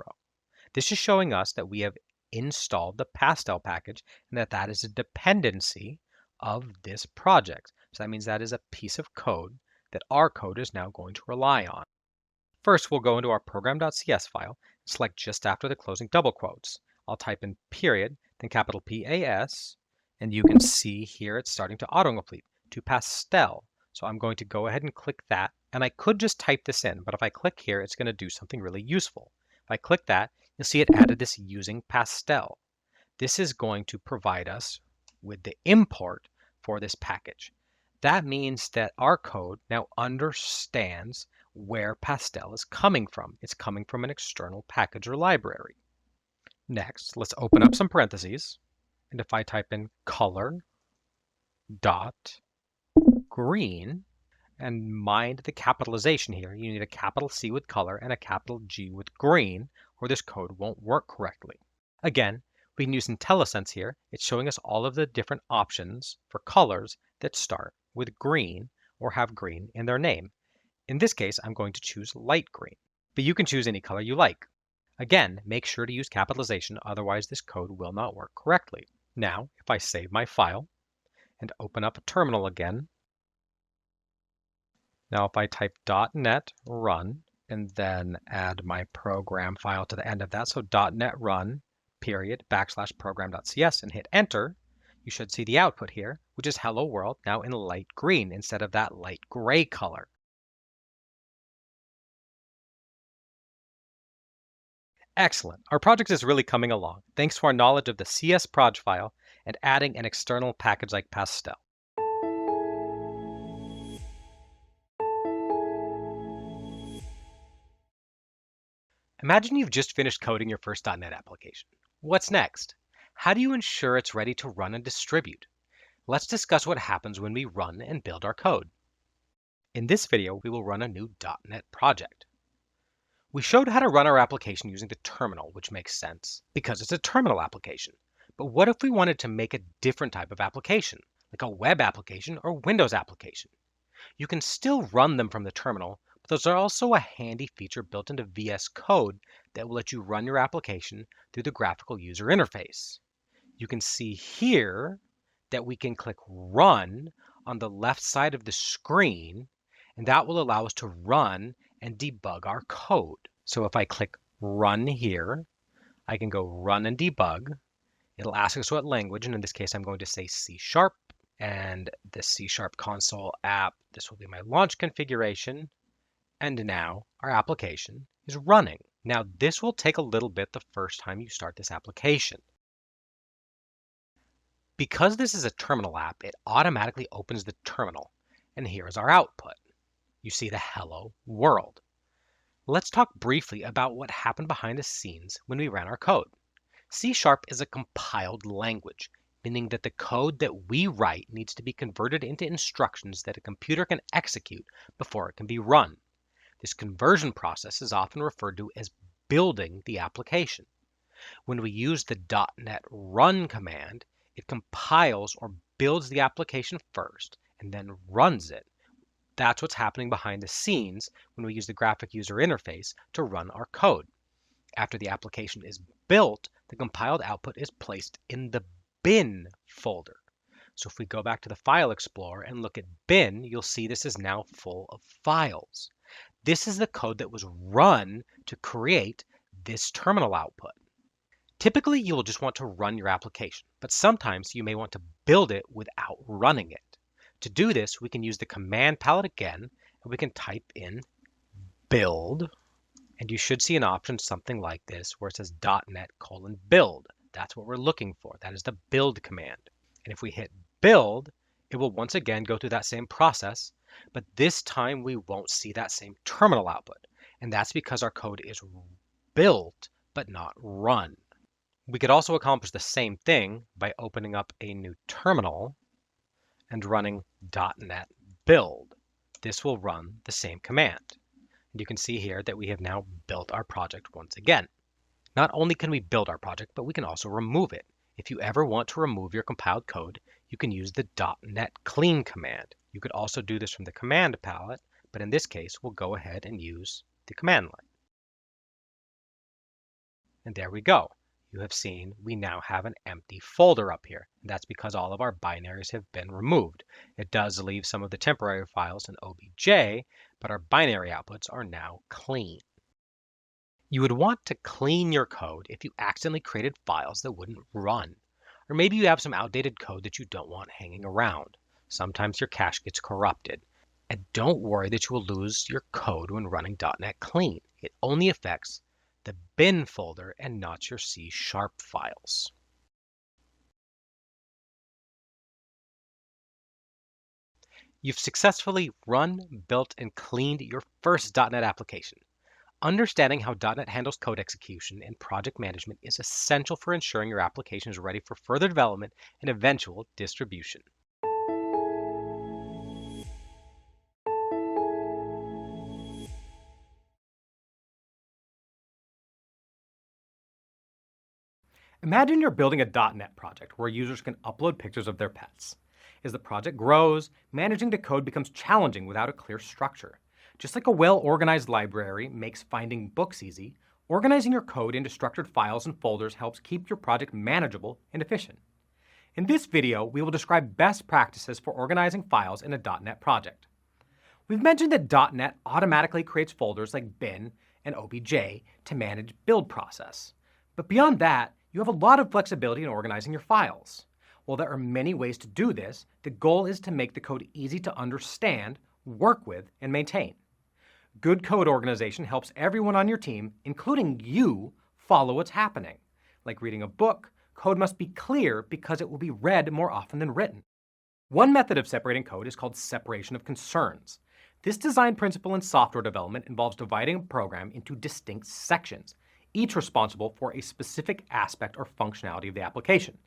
This is showing us that we have installed the Pastel package and that is a dependency of this project. So that means that is a piece of code that our code is now going to rely on. First, we'll go into our program.cs file and select just after the closing double quotes. I'll type in period, then capital PAS, and you can see here it's starting to autocomplete to Pastel. So I'm going to go ahead and click that, and I could just type this in, but if I click here, it's going to do something really useful. If I click that, you'll see it added this using Pastel. This is going to provide us with the import for this package. That means that our code now understands where Pastel is coming from. It's coming from an external package or library. Next, let's open up some parentheses. And if I type in color dot green, and mind the capitalization here, you need a capital C with color and a capital G with green, or this code won't work correctly. Again, we can use IntelliSense here. It's showing us all of the different options for colors that start with green or have green in their name. In this case, I'm going to choose light green, but you can choose any color you like. Again, make sure to use capitalization, otherwise this code will not work correctly. Now, if I save my file and open up a terminal again, now if I type .NET run and then add my program file to the end of that, so .NET run period /program.cs and hit enter, you should see the output here, which is hello world now in light green instead of that light gray color. Excellent. Our project is really coming along, thanks to our knowledge of the CS proj file and adding an external package like Pastel. Imagine you've just finished coding your first .NET application. What's next? How do you ensure it's ready to run and distribute? Let's discuss what happens when we run and build our code. In this video, we will run a new .NET project. We showed how to run our application using the terminal, which makes sense because it's a terminal application. But what if we wanted to make a different type of application, like a web application or Windows application? You can still run them from the terminal, but there's also a handy feature built into VS Code that will let you run your application through the graphical user interface. You can see here that we can click Run on the left side of the screen, and that will allow us to run and debug our code. So if I click Run here, I can go Run and Debug. It'll ask us what language, and in this case I'm going to say C#, and the C# console app, this will be my launch configuration, and now our application is running. Now this will take a little bit the first time you start this application. Because this is a terminal app, it automatically opens the terminal, and here is our output. You see the hello world. Let's talk briefly about what happened behind the scenes when we ran our code. C# is a compiled language, meaning that the code that we write needs to be converted into instructions that a computer can execute before it can be run. This conversion process is often referred to as building the application. When we use the .NET run command, it compiles or builds the application first and then runs it. That's what's happening behind the scenes when we use the graphic user interface to run our code. After the application is built, the compiled output is placed in the bin folder. So if we go back to the File Explorer and look at bin, you'll see this is now full of files. This is the code that was run to create this terminal output. Typically, you will just want to run your application, but sometimes you may want to build it without running it. To do this, we can use the command palette again, and we can type in build, and you should see an option something like this where it says .NET:build. That's what we're looking for. That is the build command. And if we hit build, it will once again go through that same process, but this time we won't see that same terminal output. And that's because our code is built, but not run. We could also accomplish the same thing by opening up a new terminal and running .NET build. this will run the same command. And you can see here that we have now built our project once again. Not only can we build our project, but we can also remove it. If you ever want to remove your compiled code, you can use the .NET clean command. You could also do this from the command palette, but in this case, we'll go ahead and use the command line. And there we go. You have seen we now have an empty folder up here. And that's because all of our binaries have been removed. It does leave some of the temporary files in OBJ, but our binary outputs are now clean. You would want to clean your code if you accidentally created files that wouldn't run. Or maybe you have some outdated code that you don't want hanging around. Sometimes your cache gets corrupted. And don't worry that you will lose your code when running .NET Clean. It only affects the bin folder and not your C# files. You've successfully run, built, and cleaned your first .NET application. Understanding how .NET handles code execution and project management is essential for ensuring your application is ready for further development and eventual distribution. Imagine you're building a .NET project where users can upload pictures of their pets. As the project grows, managing the code becomes challenging without a clear structure. Just like a well-organized library makes finding books easy, organizing your code into structured files and folders helps keep your project manageable and efficient. In this video, we will describe best practices for organizing files in a .NET project. We've mentioned that .NET automatically creates folders like bin and OBJ to manage build process. But beyond that, you have a lot of flexibility in organizing your files. While there are many ways to do this, the goal is to make the code easy to understand, work with, and maintain. Good code organization helps everyone on your team, including you, follow what's happening. Like reading a book, code must be clear because it will be read more often than written. One method of separating code is called separation of concerns. This design principle in software development involves dividing a program into distinct sections, each responsible for a specific aspect or functionality of the application.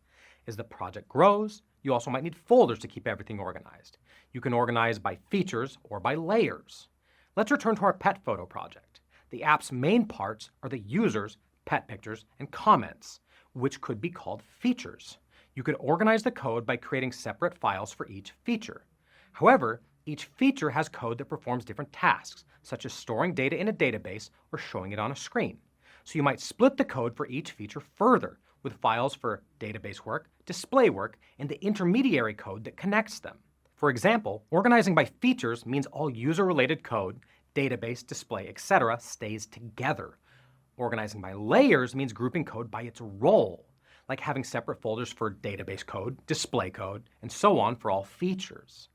As the project grows, you also might need folders to keep everything organized. You can organize by features or by layers. Let's return to our pet photo project. The app's main parts are the users, pet pictures, and comments, which could be called features. You could organize the code by creating separate files for each feature. However, each feature has code that performs different tasks, such as storing data in a database or showing it on a screen. So you might split the code for each feature further, with files for database work, display work, and the intermediary code that connects them. For example, organizing by features means all user-related code, database, display, etc. stays together. Organizing by layers means grouping code by its role, like having separate folders for database code, display code, and so on for all features.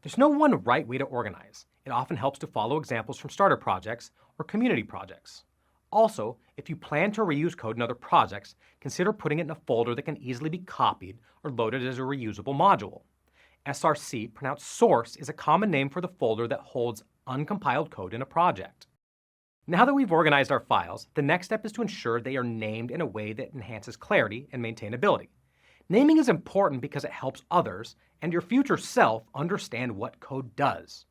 There's no one right way to organize. It often helps to follow examples from starter projects or community projects. Also, if you plan to reuse code in other projects, consider putting it in a folder that can easily be copied or loaded as a reusable module. SRC, pronounced source, is a common name for the folder that holds uncompiled code in a project. Now that we've organized our files, the next step is to ensure they are named in a way that enhances clarity and maintainability. Naming is important because it helps others and your future self understand what code does.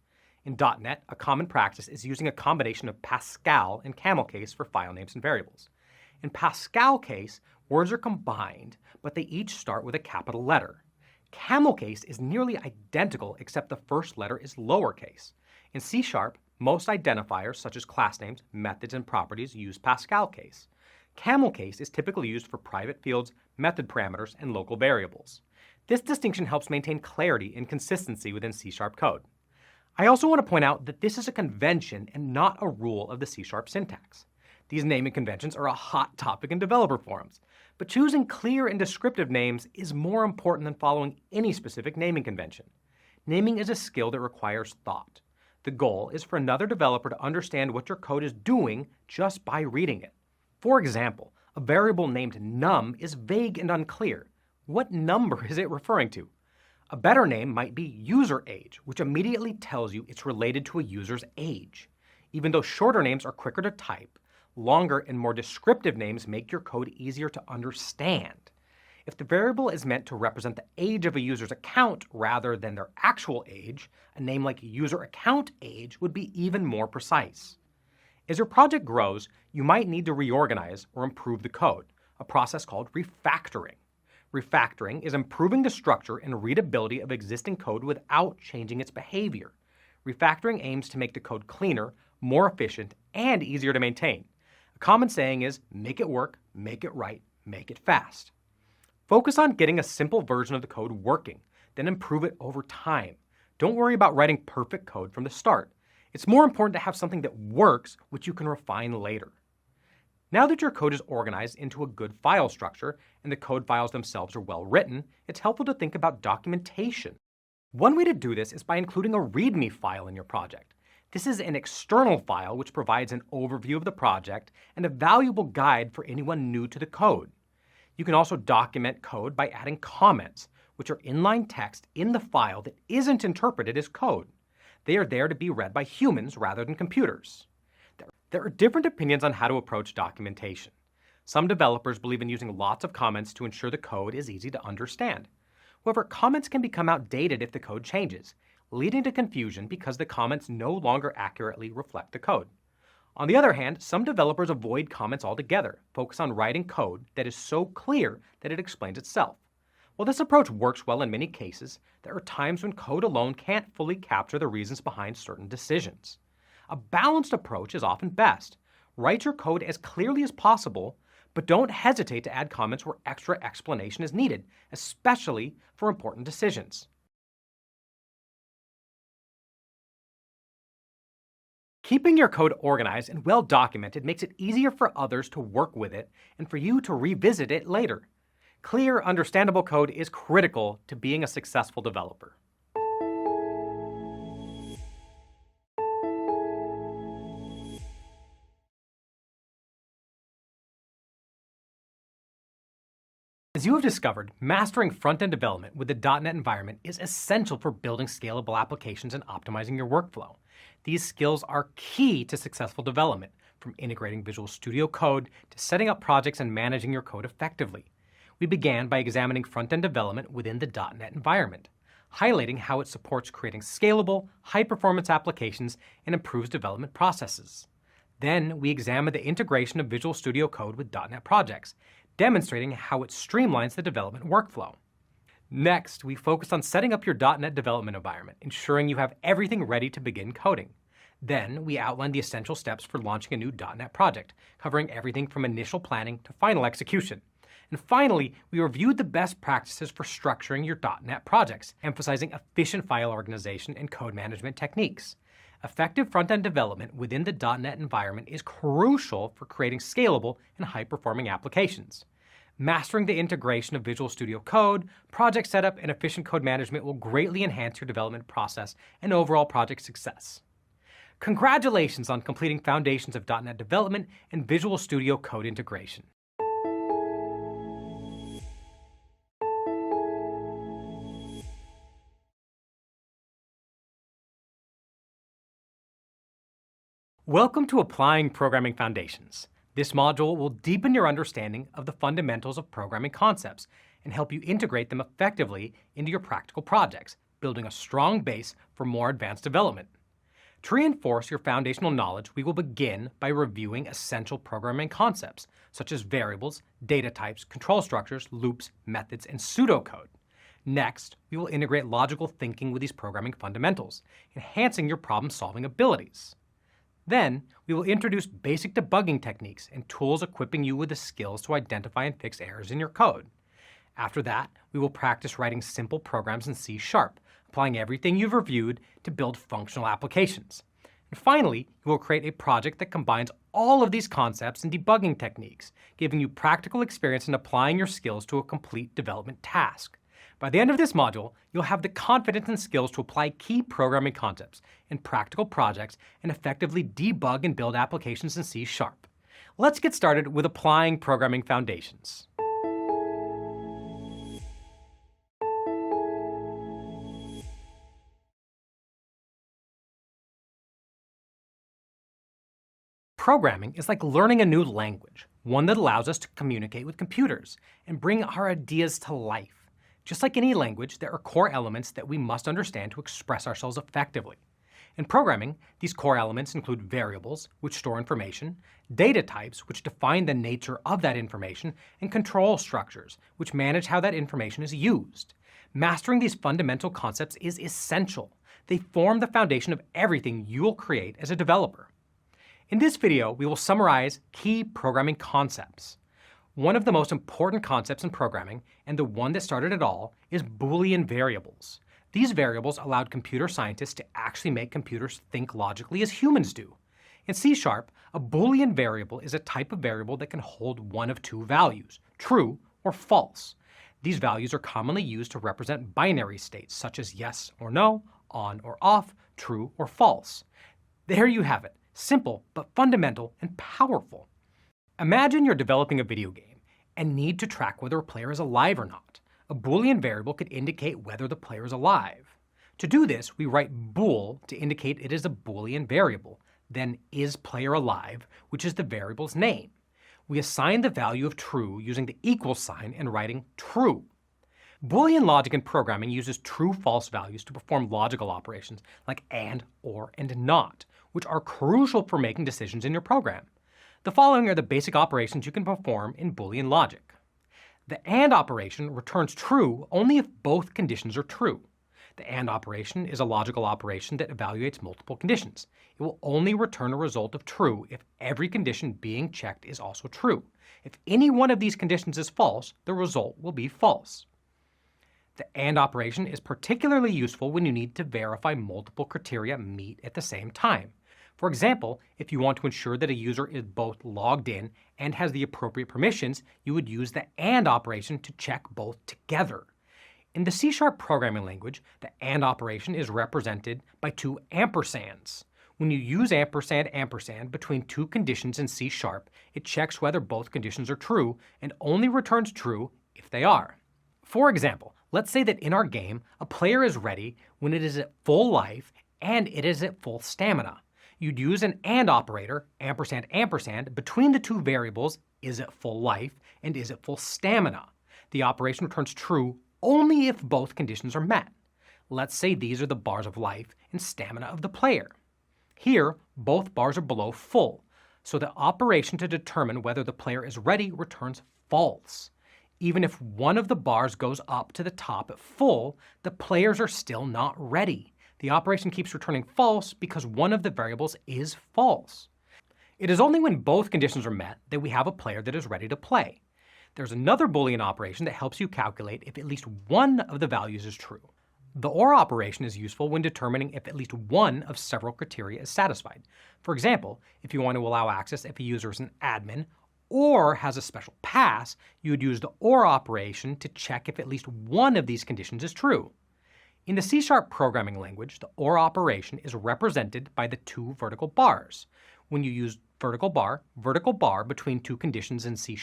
In .NET, a common practice is using a combination of Pascal and camel case for file names and variables. In Pascal case, words are combined, but they each start with a capital letter. Camel case is nearly identical except the first letter is lowercase. In C#, most identifiers such as class names, methods, and properties use Pascal case. Camel case is typically used for private fields, method parameters, and local variables. This distinction helps maintain clarity and consistency within C# code. I also want to point out that this is a convention and not a rule of the C# syntax. These naming conventions are a hot topic in developer forums, but choosing clear and descriptive names is more important than following any specific naming convention. Naming is a skill that requires thought. The goal is for another developer to understand what your code is doing just by reading it. For example, a variable named num is vague and unclear. What number is it referring to? A better name might be user age, which immediately tells you it's related to a user's age. Even though shorter names are quicker to type, longer and more descriptive names make your code easier to understand. If the variable is meant to represent the age of a user's account rather than their actual age, a name like user account age would be even more precise. As your project grows, you might need to reorganize or improve the code, a process called refactoring. Refactoring is improving the structure and readability of existing code without changing its behavior. Refactoring aims to make the code cleaner, more efficient, and easier to maintain. A common saying is, make it work, make it right, make it fast. Focus on getting a simple version of the code working, then improve it over time. Don't worry about writing perfect code from the start. It's more important to have something that works, which you can refine later. Now that your code is organized into a good file structure and the code files themselves are well written, it's helpful to think about documentation. One way to do this is by including a README file in your project. This is an external file which provides an overview of the project and a valuable guide for anyone new to the code. You can also document code by adding comments, which are inline text in the file that isn't interpreted as code. They are there to be read by humans rather than computers. There are different opinions on how to approach documentation. Some developers believe in using lots of comments to ensure the code is easy to understand. However, comments can become outdated if the code changes, leading to confusion because the comments no longer accurately reflect the code. On the other hand, some developers avoid comments altogether, focus on writing code that is so clear that it explains itself. While this approach works well in many cases, there are times when code alone can't fully capture the reasons behind certain decisions. A balanced approach is often best. Write your code as clearly as possible, but don't hesitate to add comments where extra explanation is needed, especially for important decisions. Keeping your code organized and well documented makes it easier for others to work with it and for you to revisit it later. Clear, understandable code is critical to being a successful developer. As you have discovered, mastering front-end development with the .NET environment is essential for building scalable applications and optimizing your workflow. These skills are key to successful development, from integrating Visual Studio Code to setting up projects and managing your code effectively. We began by examining front-end development within the .NET environment, highlighting how it supports creating scalable, high-performance applications and improves development processes. Then, we examined the integration of Visual Studio Code with .NET projects, demonstrating how it streamlines the development workflow. Next, we focused on setting up your .NET development environment, ensuring you have everything ready to begin coding. Then, we outlined the essential steps for launching a new .NET project, covering everything from initial planning to final execution. And finally, we reviewed the best practices for structuring your .NET projects, emphasizing efficient file organization and code management techniques. Effective front-end development within the .NET environment is crucial for creating scalable and high-performing applications. Mastering the integration of Visual Studio Code, project setup, and efficient code management will greatly enhance your development process and overall project success. Congratulations on completing foundations of .NET development and Visual Studio Code integration. Welcome to Applying Programming Foundations. This module will deepen your understanding of the fundamentals of programming concepts and help you integrate them effectively into your practical projects, building a strong base for more advanced development. To reinforce your foundational knowledge, we will begin by reviewing essential programming concepts, such as variables, data types, control structures, loops, methods, and pseudocode. Next, we will integrate logical thinking with these programming fundamentals, enhancing your problem-solving abilities. Then, we will introduce basic debugging techniques and tools equipping you with the skills to identify and fix errors in your code. After that, we will practice writing simple programs in C#, applying everything you've reviewed to build functional applications. And finally, you will create a project that combines all of these concepts and debugging techniques, giving you practical experience in applying your skills to a complete development task. By the end of this module, you'll have the confidence and skills to apply key programming concepts in practical projects and effectively debug and build applications in C#. Let's get started with applying programming foundations. Programming is like learning a new language, one that allows us to communicate with computers and bring our ideas to life. Just like any language, there are core elements that we must understand to express ourselves effectively. In programming, these core elements include variables, which store information, data types, which define the nature of that information, and control structures, which manage how that information is used. Mastering these fundamental concepts is essential. They form the foundation of everything you'll create as a developer. In this video, we will summarize key programming concepts. One of the most important concepts in programming, and the one that started it all, is Boolean variables. These variables allowed computer scientists to actually make computers think logically as humans do. In C#, a Boolean variable is a type of variable that can hold one of two values, true or false. These values are commonly used to represent binary states such as yes or no, on or off, true or false. There you have it, simple but fundamental and powerful. Imagine you're developing a video game and need to track whether a player is alive or not. A Boolean variable could indicate whether the player is alive. To do this, we write bool to indicate it is a Boolean variable, then isPlayerAlive, which is the variable's name. We assign the value of true using the equal sign and writing true. Boolean logic in programming uses true-false values to perform logical operations like and, or, and not, which are crucial for making decisions in your program. The following are the basic operations you can perform in Boolean logic. The AND operation returns true only if both conditions are true. The AND operation is a logical operation that evaluates multiple conditions. It will only return a result of true if every condition being checked is also true. If any one of these conditions is false, the result will be false. The AND operation is particularly useful when you need to verify multiple criteria meet at the same time. For example, if you want to ensure that a user is both logged in and has the appropriate permissions, you would use the AND operation to check both together. In the C# programming language, the AND operation is represented by two ampersands. When you use ampersand between two conditions in C#, it checks whether both conditions are true and only returns true if they are. For example, let's say that in our game, a player is ready when it is at full life and it is at full stamina. You'd use an AND operator, ampersand, between the two variables, is it full life and is it full stamina. The operation returns true only if both conditions are met. Let's say these are the bars of life and stamina of the player. Here, both bars are below full, so the operation to determine whether the player is ready returns false. Even if one of the bars goes up to the top at full, the players are still not ready. The operation keeps returning false because one of the variables is false. It is only when both conditions are met that we have a player that is ready to play. There's another Boolean operation that helps you calculate if at least one of the values is true. The OR operation is useful when determining if at least one of several criteria is satisfied. For example, if you want to allow access if a user is an admin or has a special pass, you would use the OR operation to check if at least one of these conditions is true. In the C# programming language, the OR operation is represented by the two vertical bars. When you use vertical bar between two conditions in C#,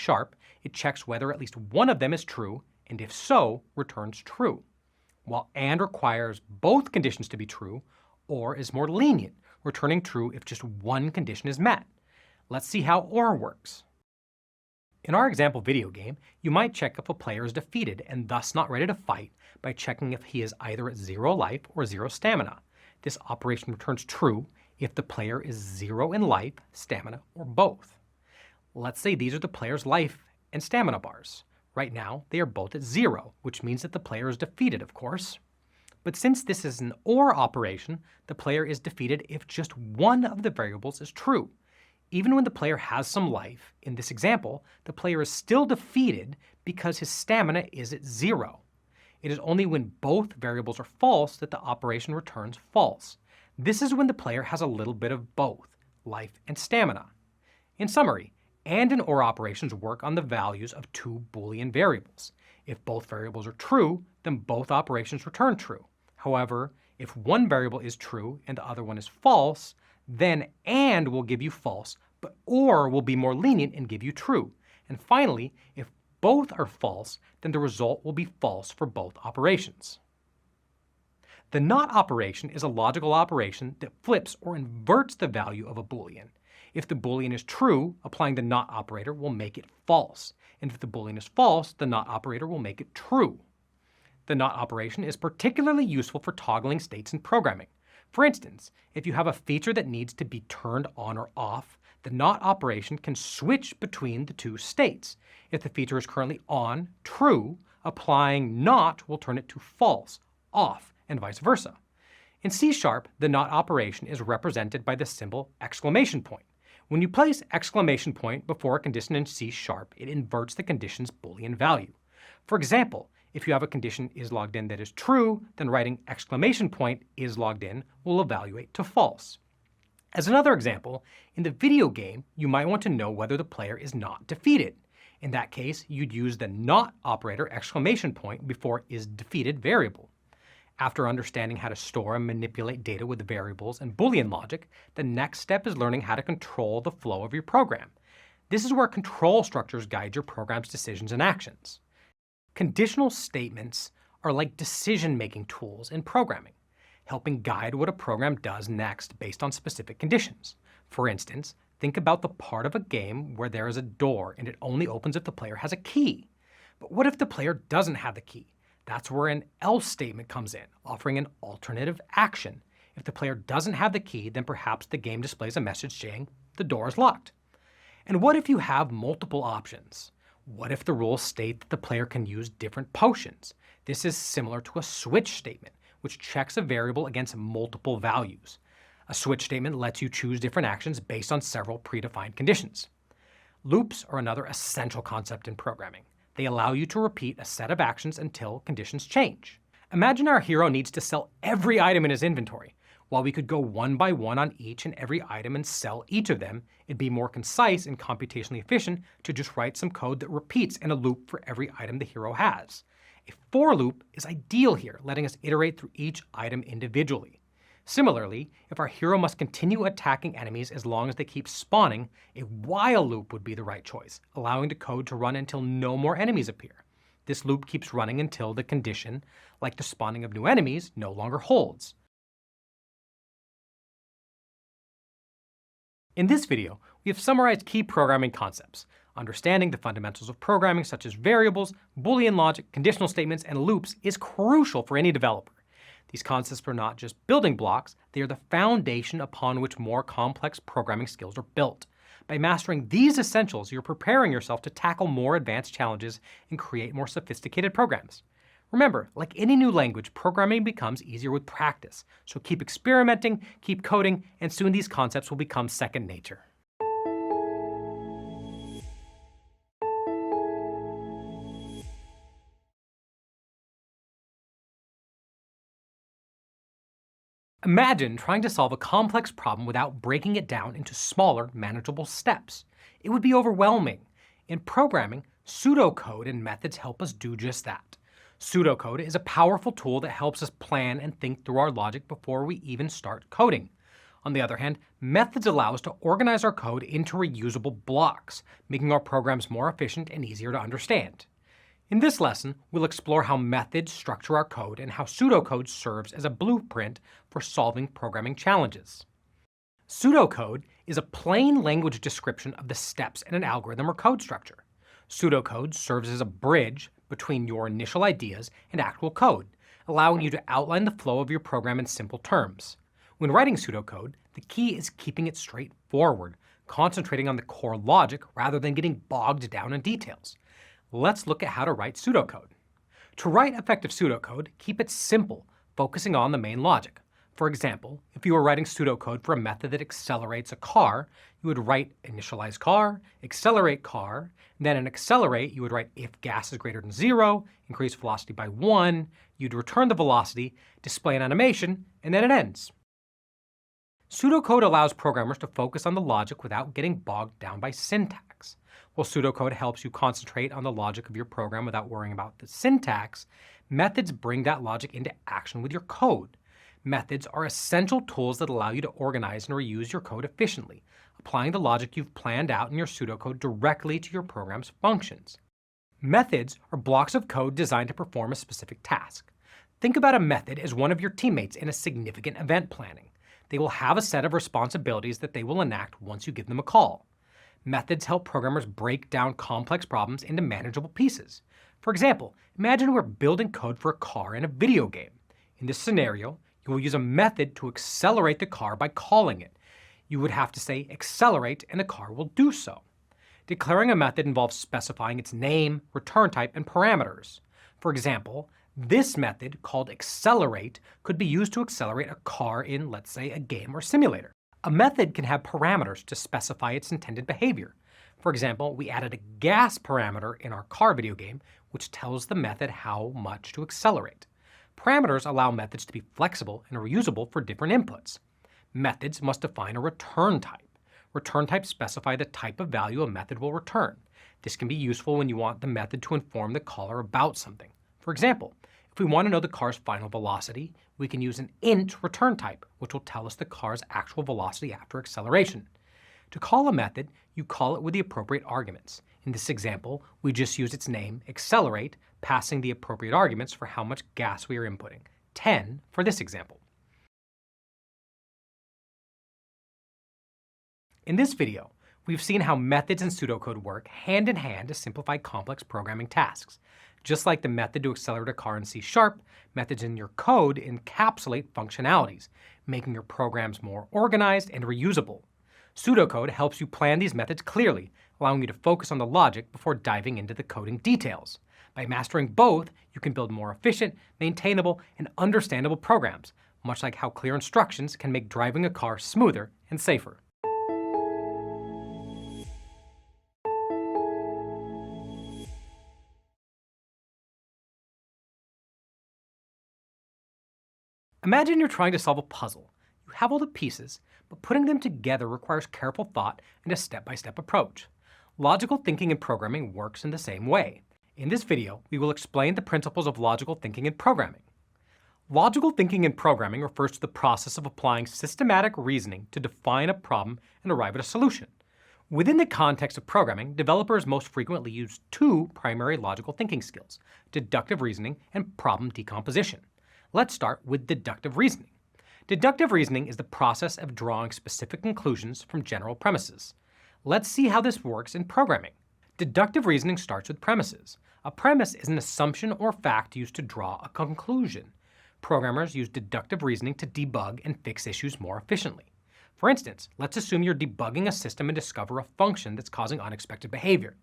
it checks whether at least one of them is true, and if so, returns true. While AND requires both conditions to be true, OR is more lenient, returning true if just one condition is met. Let's see how OR works. In our example video game, you might check if a player is defeated and thus not ready to fight by checking if he is either at 0 life or 0 stamina. This operation returns true if the player is 0 in life, stamina, or both. Let's say these are the player's life and stamina bars. Right now, they are both at 0, which means that the player is defeated, of course. But since this is an OR operation, the player is defeated if just one of the variables is true. Even when the player has some life, in this example, the player is still defeated because his stamina is at 0. It is only when both variables are false that the operation returns false. This is when the player has a little bit of both, life and stamina. In summary, AND and OR operations work on the values of two Boolean variables. If both variables are true, then both operations return true. However, if one variable is true and the other one is false, then AND will give you false, but OR will be more lenient and give you true. And finally, if both are false, then the result will be false for both operations. The NOT operation is a logical operation that flips or inverts the value of a Boolean. If the Boolean is true, applying the not operator will make it false. And if the Boolean is false, the not operator will make it true. The not operation is particularly useful for toggling states in programming. For instance, if you have a feature that needs to be turned on or off, the not operation can switch between the two states. If the feature is currently on, true, applying not will turn it to false, off, and vice versa. In C#, the not operation is represented by the symbol exclamation point. When you place exclamation point before a condition in C#, it inverts the condition's Boolean value. For example, if you have a condition is logged in that is true, then writing exclamation point is logged in will evaluate to false. As another example, in the video game, you might want to know whether the player is not defeated. In that case, you'd use the not operator exclamation point before is defeated variable. After understanding how to store and manipulate data with variables and Boolean logic, the next step is learning how to control the flow of your program. This is where control structures guide your program's decisions and actions. Conditional statements are like decision-making tools in programming, helping guide what a program does next based on specific conditions. For instance, think about the part of a game where there is a door and it only opens if the player has a key. But what if the player doesn't have the key? That's where an else statement comes in, offering an alternative action. If the player doesn't have the key, then perhaps the game displays a message saying the door is locked. And what if you have multiple options? What if the rules state that the player can use different potions? This is similar to a switch statement, which checks a variable against multiple values. A switch statement lets you choose different actions based on several predefined conditions. Loops are another essential concept in programming. They allow you to repeat a set of actions until conditions change. Imagine our hero needs to sell every item in his inventory. While we could go one by one on each and every item and sell each of them, it'd be more concise and computationally efficient to just write some code that repeats in a loop for every item the hero has. A for loop is ideal here, letting us iterate through each item individually. Similarly, if our hero must continue attacking enemies as long as they keep spawning, a while loop would be the right choice, allowing the code to run until no more enemies appear. This loop keeps running until the condition, like the spawning of new enemies, no longer holds. In this video, we have summarized key programming concepts. Understanding the fundamentals of programming such as variables, Boolean logic, conditional statements, and loops is crucial for any developer. These concepts are not just building blocks, they are the foundation upon which more complex programming skills are built. By mastering these essentials, you're preparing yourself to tackle more advanced challenges and create more sophisticated programs. Remember, like any new language, programming becomes easier with practice. So keep experimenting, keep coding, and soon these concepts will become second nature. Imagine trying to solve a complex problem without breaking it down into smaller, manageable steps. It would be overwhelming. In programming, pseudocode and methods help us do just that. Pseudocode is a powerful tool that helps us plan and think through our logic before we even start coding. On the other hand, methods allow us to organize our code into reusable blocks, making our programs more efficient and easier to understand. In this lesson, we'll explore how methods structure our code and how pseudocode serves as a blueprint for solving programming challenges. Pseudocode is a plain language description of the steps in an algorithm or code structure. Pseudocode serves as a bridge between your initial ideas and actual code, allowing you to outline the flow of your program in simple terms. When writing pseudocode, the key is keeping it straightforward, concentrating on the core logic rather than getting bogged down in details. Let's look at how to write pseudocode. To write effective pseudocode, keep it simple, focusing on the main logic. For example, if you were writing pseudocode for a method that accelerates a car, you would write initialize car, accelerate car, then in accelerate, you would write if gas is greater than 0, increase velocity by 1, you'd return the velocity, display an animation, and then it ends. Pseudocode allows programmers to focus on the logic without getting bogged down by syntax. While pseudocode helps you concentrate on the logic of your program without worrying about the syntax, methods bring that logic into action with your code. Methods are essential tools that allow you to organize and reuse your code efficiently, applying the logic you've planned out in your pseudocode directly to your program's functions. Methods are blocks of code designed to perform a specific task. Think about a method as one of your teammates in a significant event planning. They will have a set of responsibilities that they will enact once you give them a call. Methods help programmers break down complex problems into manageable pieces. For example, imagine we're building code for a car in a video game. In this scenario, you will use a method to accelerate the car by calling it. You would have to say accelerate, and the car will do so. Declaring a method involves specifying its name, return type, and parameters. For example, this method, called accelerate, could be used to accelerate a car in, let's say, a game or simulator. A method can have parameters to specify its intended behavior. For example, we added a gas parameter in our car video game, which tells the method how much to accelerate. Parameters allow methods to be flexible and reusable for different inputs. Methods must define a return type. Return types specify the type of value a method will return. This can be useful when you want the method to inform the caller about something. For example, if we want to know the car's final velocity, we can use an int return type, which will tell us the car's actual velocity after acceleration. To call a method, you call it with the appropriate arguments. In this example, we just use its name, accelerate, passing the appropriate arguments for how much gas we are inputting, 10 for this example. In this video, we've seen how methods and pseudocode work hand in hand to simplify complex programming tasks. Just like the method to accelerate a car in C#, methods in your code encapsulate functionalities, making your programs more organized and reusable. Pseudocode helps you plan these methods clearly, allowing you to focus on the logic before diving into the coding details. By mastering both, you can build more efficient, maintainable, and understandable programs, much like how clear instructions can make driving a car smoother and safer. Imagine you're trying to solve a puzzle. You have all the pieces, but putting them together requires careful thought and a step-by-step approach. Logical thinking in programming works in the same way. In this video, we will explain the principles of logical thinking in programming. Logical thinking in programming refers to the process of applying systematic reasoning to define a problem and arrive at a solution. Within the context of programming, developers most frequently use two primary logical thinking skills: deductive reasoning and problem decomposition. Let's start with deductive reasoning. Deductive reasoning is the process of drawing specific conclusions from general premises. Let's see how this works in programming. Deductive reasoning starts with premises. A premise is an assumption or fact used to draw a conclusion. Programmers use deductive reasoning to debug and fix issues more efficiently. For instance, let's assume you're debugging a system and discover a function that's causing unexpected behavior.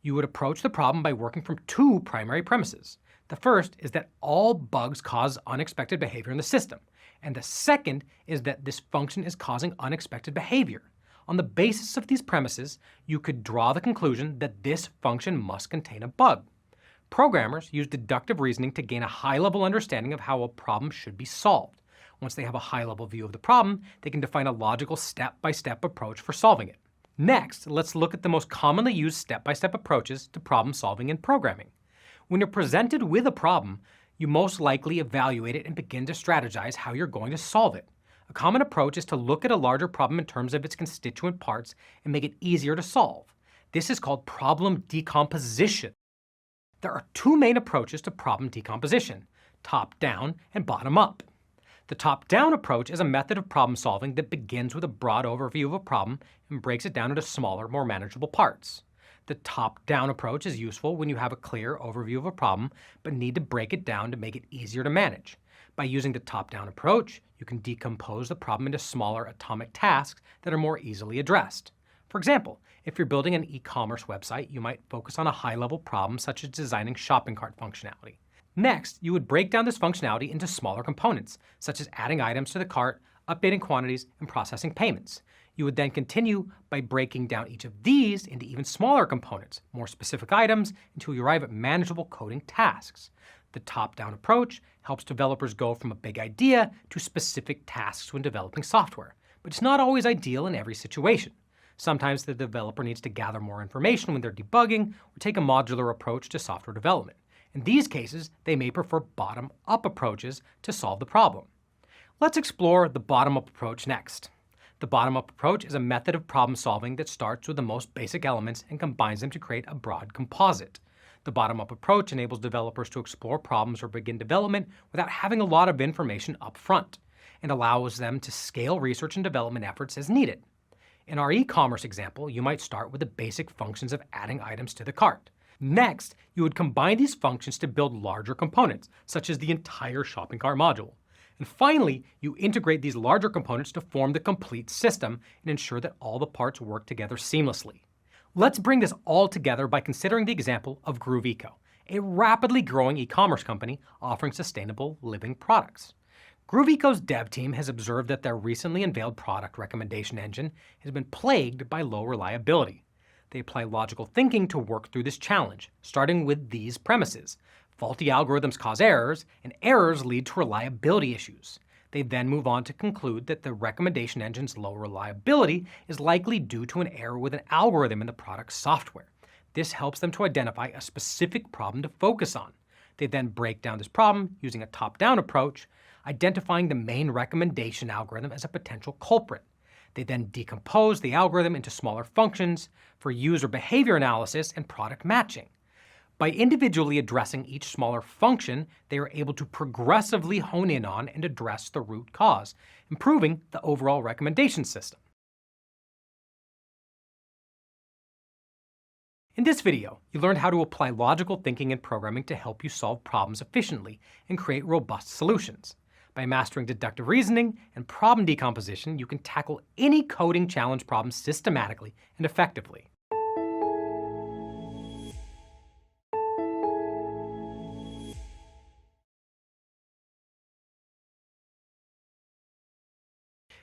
You would approach the problem by working from two primary premises. The first is that all bugs cause unexpected behavior in the system, and the second is that this function is causing unexpected behavior. On the basis of these premises, you could draw the conclusion that this function must contain a bug. Programmers use deductive reasoning to gain a high-level understanding of how a problem should be solved. Once they have a high-level view of the problem, they can define a logical step-by-step approach for solving it. Next, let's look at the most commonly used step-by-step approaches to problem solving in programming. When you're presented with a problem, you most likely evaluate it and begin to strategize how you're going to solve it. A common approach is to look at a larger problem in terms of its constituent parts and make it easier to solve. This is called problem decomposition. There are two main approaches to problem decomposition: top-down and bottom-up. The top-down approach is a method of problem solving that begins with a broad overview of a problem and breaks it down into smaller, more manageable parts. The top-down approach is useful when you have a clear overview of a problem, but need to break it down to make it easier to manage. By using the top-down approach, you can decompose the problem into smaller atomic tasks that are more easily addressed. For example, if you're building an e-commerce website, you might focus on a high-level problem such as designing shopping cart functionality. Next, you would break down this functionality into smaller components, such as adding items to the cart, updating quantities, and processing payments. You would then continue by breaking down each of these into even smaller components, more specific items, until you arrive at manageable coding tasks. The top-down approach helps developers go from a big idea to specific tasks when developing software, but it's not always ideal in every situation. Sometimes the developer needs to gather more information when they're debugging or take a modular approach to software development. In these cases, they may prefer bottom-up approaches to solve the problem. Let's explore the bottom-up approach next. The bottom-up approach is a method of problem solving that starts with the most basic elements and combines them to create a broad composite. The bottom-up approach enables developers to explore problems or begin development without having a lot of information up front. and allows them to scale research and development efforts as needed. In our e-commerce example, you might start with the basic functions of adding items to the cart. Next, you would combine these functions to build larger components, such as the entire shopping cart module. And finally, you integrate these larger components to form the complete system and ensure that all the parts work together seamlessly. Let's bring this all together by considering the example of GrooveEco, a rapidly growing e-commerce company offering sustainable living products. GrooveEco's dev team has observed that their recently unveiled product recommendation engine has been plagued by low reliability. They apply logical thinking to work through this challenge, starting with these premises. Faulty algorithms cause errors, and errors lead to reliability issues. They then move on to conclude that the recommendation engine's low reliability is likely due to an error with an algorithm in the product's software. This helps them to identify a specific problem to focus on. They then break down this problem using a top-down approach, identifying the main recommendation algorithm as a potential culprit. They then decompose the algorithm into smaller functions for user behavior analysis and product matching. By individually addressing each smaller function, they are able to progressively hone in on and address the root cause, improving the overall recommendation system. In this video, you learned how to apply logical thinking and programming to help you solve problems efficiently and create robust solutions. By mastering deductive reasoning and problem decomposition, you can tackle any coding challenge problem systematically and effectively.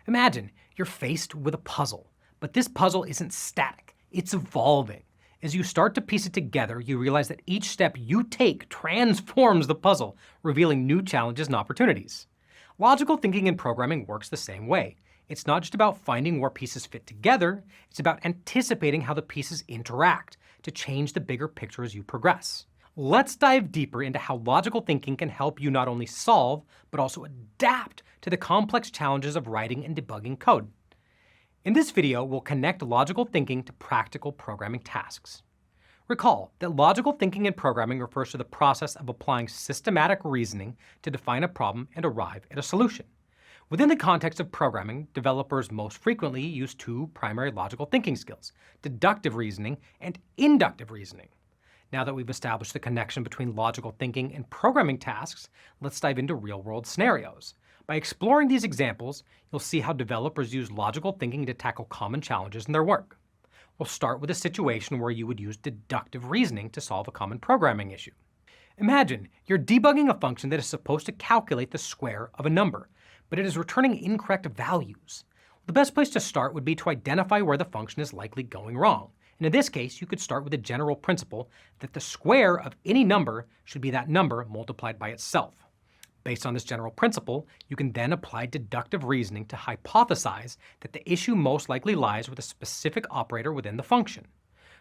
Imagine you're faced with a puzzle, but this puzzle isn't static, it's evolving. As you start to piece it together, you realize that each step you take transforms the puzzle, revealing new challenges and opportunities. Logical thinking and programming works the same way. It's not just about finding where pieces fit together, it's about anticipating how the pieces interact to change the bigger picture as you progress. Let's dive deeper into how logical thinking can help you not only solve, but also adapt to the complex challenges of writing and debugging code. In this video, we'll connect logical thinking to practical programming tasks. Recall that logical thinking and programming refers to the process of applying systematic reasoning to define a problem and arrive at a solution. Within the context of programming, developers most frequently use two primary logical thinking skills: deductive reasoning and inductive reasoning. Now that we've established the connection between logical thinking and programming tasks, let's dive into real-world scenarios. By exploring these examples, you'll see how developers use logical thinking to tackle common challenges in their work. We'll start with a situation where you would use deductive reasoning to solve a common programming issue. Imagine you're debugging a function that is supposed to calculate the square of a number, but it is returning incorrect values. The best place to start would be to identify where the function is likely going wrong. And in this case, you could start with the general principle that the square of any number should be that number multiplied by itself. Based on this general principle, you can then apply deductive reasoning to hypothesize that the issue most likely lies with a specific operator within the function.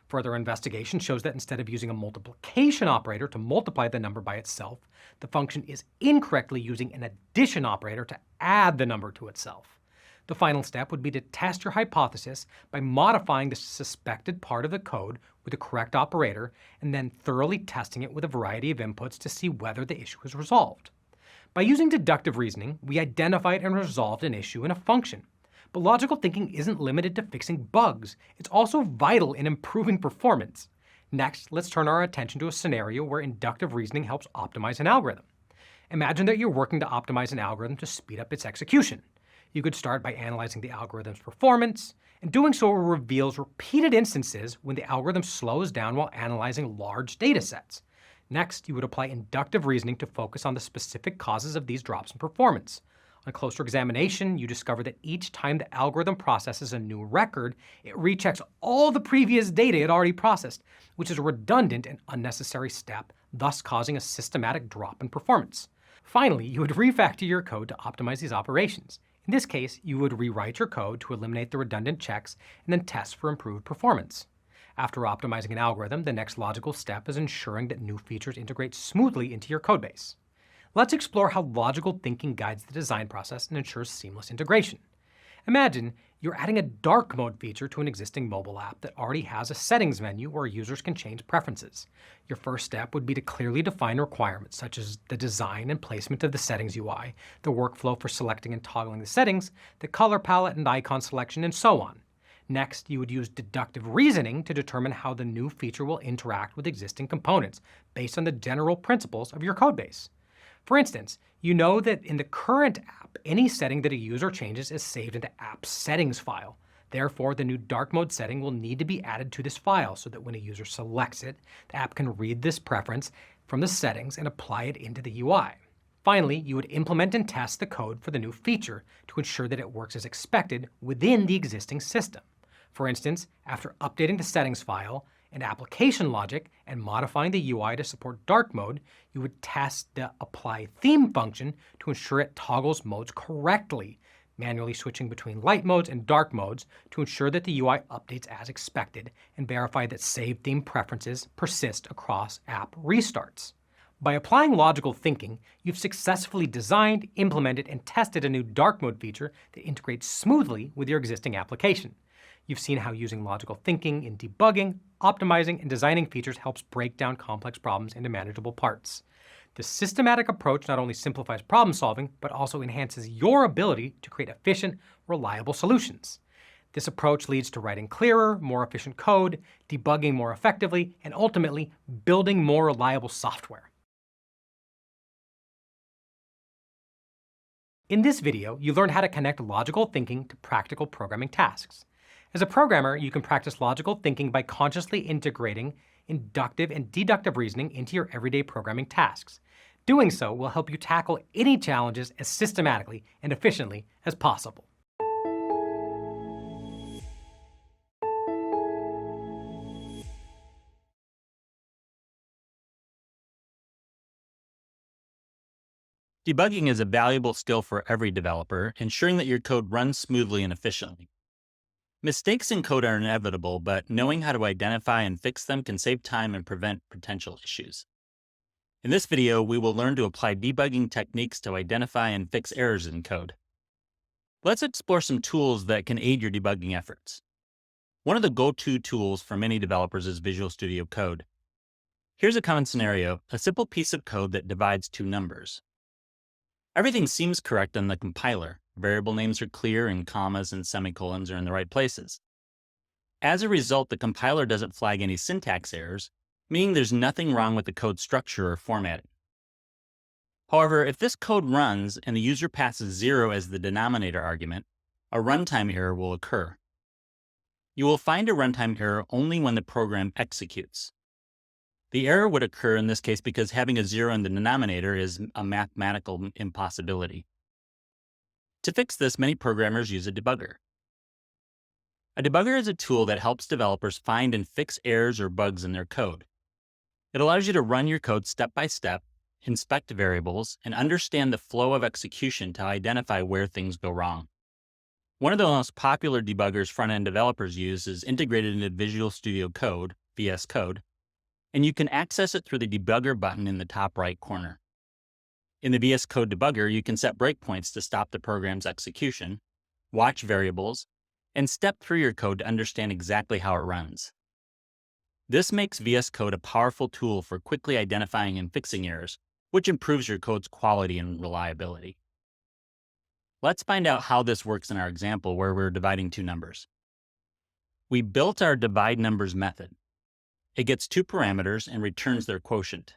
Further investigation shows that instead of using a multiplication operator to multiply the number by itself, the function is incorrectly using an addition operator to add the number to itself. The final step would be to test your hypothesis by modifying the suspected part of the code with the correct operator and then thoroughly testing it with a variety of inputs to see whether the issue is resolved. By using deductive reasoning, we identified and resolved an issue in a function. But logical thinking isn't limited to fixing bugs. It's also vital in improving performance. Next, let's turn our attention to a scenario where inductive reasoning helps optimize an algorithm. Imagine that you're working to optimize an algorithm to speed up its execution. You could start by analyzing the algorithm's performance, and doing so reveals repeated instances when the algorithm slows down while analyzing large data sets. Next, you would apply inductive reasoning to focus on the specific causes of these drops in performance. On closer examination, you discover that each time the algorithm processes a new record, it rechecks all the previous data it already processed, which is a redundant and unnecessary step, thus causing a systematic drop in performance. Finally, you would refactor your code to optimize these operations. In this case, you would rewrite your code to eliminate the redundant checks and then test for improved performance. After optimizing an algorithm, the next logical step is ensuring that new features integrate smoothly into your codebase. Let's explore how logical thinking guides the design process and ensures seamless integration. Imagine you're adding a dark mode feature to an existing mobile app that already has a settings menu where users can change preferences. Your first step would be to clearly define requirements such as the design and placement of the settings UI, the workflow for selecting and toggling the settings, the color palette and icon selection, and so on. Next, you would use deductive reasoning to determine how the new feature will interact with existing components based on the general principles of your codebase. For instance, you know that in the current app, any setting that a user changes is saved in the app settings file. Therefore, the new dark mode setting will need to be added to this file so that when a user selects it, the app can read this preference from the settings and apply it into the UI. Finally, you would implement and test the code for the new feature to ensure that it works as expected within the existing system. For instance, after updating the settings file and application logic and modifying the UI to support dark mode, you would test the apply theme function to ensure it toggles modes correctly, manually switching between light modes and dark modes to ensure that the UI updates as expected, and verify that saved theme preferences persist across app restarts. By applying logical thinking, you've successfully designed, implemented, and tested a new dark mode feature that integrates smoothly with your existing application. You've seen how using logical thinking in debugging, optimizing, and designing features helps break down complex problems into manageable parts. This systematic approach not only simplifies problem solving, but also enhances your ability to create efficient, reliable solutions. This approach leads to writing clearer, more efficient code, debugging more effectively, and ultimately building more reliable software. In this video, you learned how to connect logical thinking to practical programming tasks. As a programmer, you can practice logical thinking by consciously integrating inductive and deductive reasoning into your everyday programming tasks. Doing so will help you tackle any challenges as systematically and efficiently as possible. Debugging is a valuable skill for every developer, ensuring that your code runs smoothly and efficiently. Mistakes in code are inevitable, but knowing how to identify and fix them can save time and prevent potential issues. In this video, we will learn to apply debugging techniques to identify and fix errors in code. Let's explore some tools that can aid your debugging efforts. One of the go-to tools for many developers is Visual Studio Code. Here's a common scenario, a simple piece of code that divides two numbers. Everything seems correct on the compiler. Variable names are clear and commas and semicolons are in the right places. As a result, the compiler doesn't flag any syntax errors, meaning there's nothing wrong with the code structure or formatting. However, if this code runs and the user passes 0 as the denominator argument, a runtime error will occur. You will find a runtime error only when the program executes. The error would occur in this case because having a 0 in the denominator is a mathematical impossibility. To fix this, many programmers use a debugger. A debugger is a tool that helps developers find and fix errors or bugs in their code. It allows you to run your code step by step, inspect variables, and understand the flow of execution to identify where things go wrong. One of the most popular debuggers front-end developers use is integrated into Visual Studio Code, VS Code, and you can access it through the debugger button in the top right corner. In the VS Code debugger, you can set breakpoints to stop the program's execution, watch variables, and step through your code to understand exactly how it runs. This makes VS Code a powerful tool for quickly identifying and fixing errors, which improves your code's quality and reliability. Let's find out how this works in our example where we're dividing two numbers. We built our divide numbers method. It gets two parameters and returns their quotient.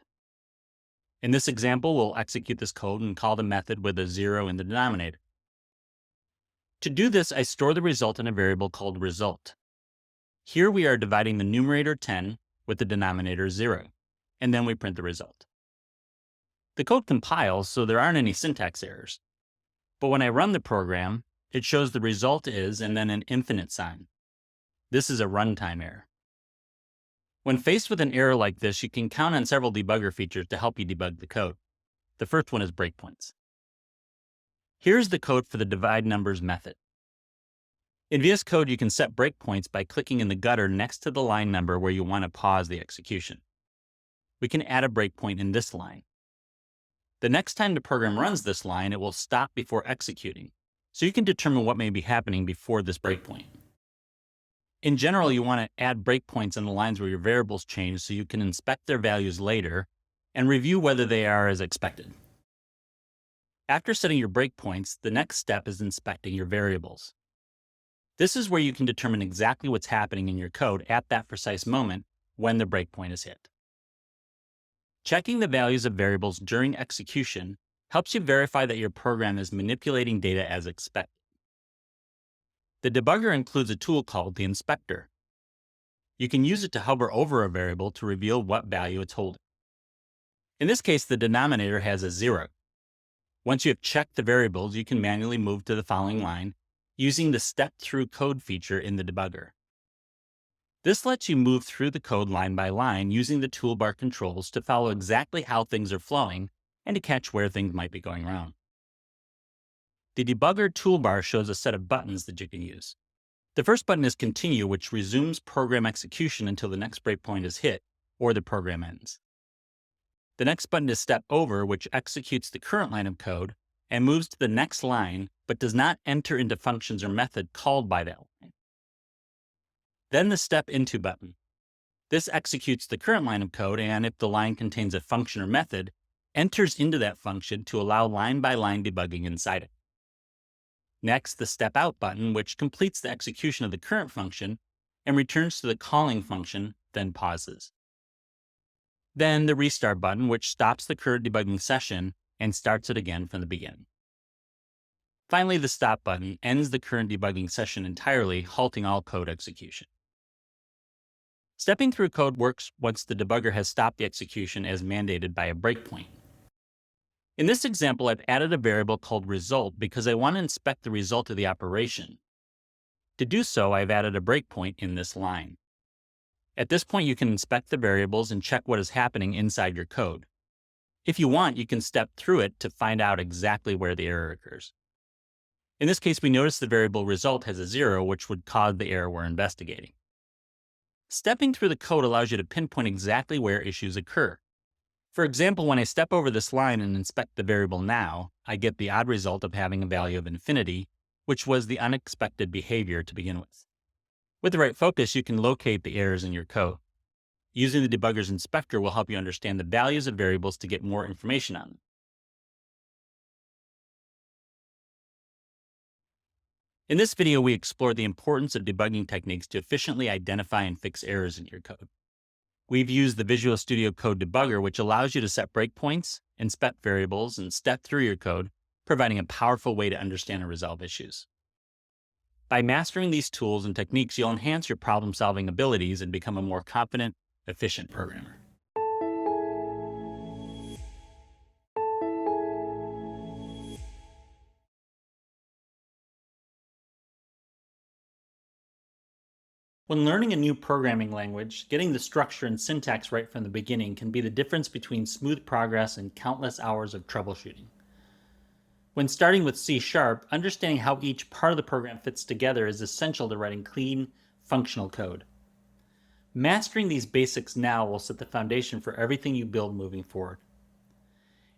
In this example, we'll execute this code and call the method with a 0 in the denominator. To do this, I store the result in a variable called result. Here we are dividing the numerator 10 with the denominator 0, and then we print the result. The code compiles, so there aren't any syntax errors. But when I run the program, it shows the result is and then an infinite sign. This is a runtime error. When faced with an error like this, you can count on several debugger features to help you debug the code. The first one is breakpoints. Here's the code for the divide numbers method. In VS Code, you can set breakpoints by clicking in the gutter next to the line number where you want to pause the execution. We can add a breakpoint in this line. The next time the program runs this line, it will stop before executing, so you can determine what may be happening before this breakpoint. In general, you want to add breakpoints on the lines where your variables change so you can inspect their values later and review whether they are as expected. After setting your breakpoints, the next step is inspecting your variables. This is where you can determine exactly what's happening in your code at that precise moment when the breakpoint is hit. Checking the values of variables during execution helps you verify that your program is manipulating data as expected. The debugger includes a tool called the inspector. You can use it to hover over a variable to reveal what value it's holding. In this case, the denominator has a 0. Once you have checked the variables, you can manually move to the following line using the Step Through Code feature in the debugger. This lets you move through the code line by line using the toolbar controls to follow exactly how things are flowing and to catch where things might be going wrong. The debugger toolbar shows a set of buttons that you can use. The first button is Continue, which resumes program execution until the next breakpoint is hit or the program ends. The next button is Step Over, which executes the current line of code and moves to the next line, but does not enter into functions or method called by that line. Then the Step Into button. This executes the current line of code, and if the line contains a function or method, enters into that function to allow line-by-line debugging inside it. Next, the Step Out button, which completes the execution of the current function and returns to the calling function, then pauses. Then the Restart button, which stops the current debugging session and starts it again from the beginning. Finally, the Stop button ends the current debugging session entirely, halting all code execution. Stepping through code works once the debugger has stopped the execution as mandated by a breakpoint. In this example, I've added a variable called result because I want to inspect the result of the operation. To do so, I've added a breakpoint in this line. At this point, you can inspect the variables and check what is happening inside your code. If you want, you can step through it to find out exactly where the error occurs. In this case, we notice the variable result has a 0, which would cause the error we're investigating. Stepping through the code allows you to pinpoint exactly where issues occur. For example, when I step over this line and inspect the variable now, I get the odd result of having a value of infinity, which was the unexpected behavior to begin with. With the right focus, you can locate the errors in your code. Using the debugger's inspector will help you understand the values of variables to get more information on them. In this video, we explored the importance of debugging techniques to efficiently identify and fix errors in your code. We've used the Visual Studio Code Debugger, which allows you to set breakpoints, inspect variables, and step through your code, providing a powerful way to understand and resolve issues. By mastering these tools and techniques, you'll enhance your problem-solving abilities and become a more confident, efficient programmer. When learning a new programming language, getting the structure and syntax right from the beginning can be the difference between smooth progress and countless hours of troubleshooting. When starting with C#, understanding how each part of the program fits together is essential to writing clean, functional code. Mastering these basics now will set the foundation for everything you build moving forward.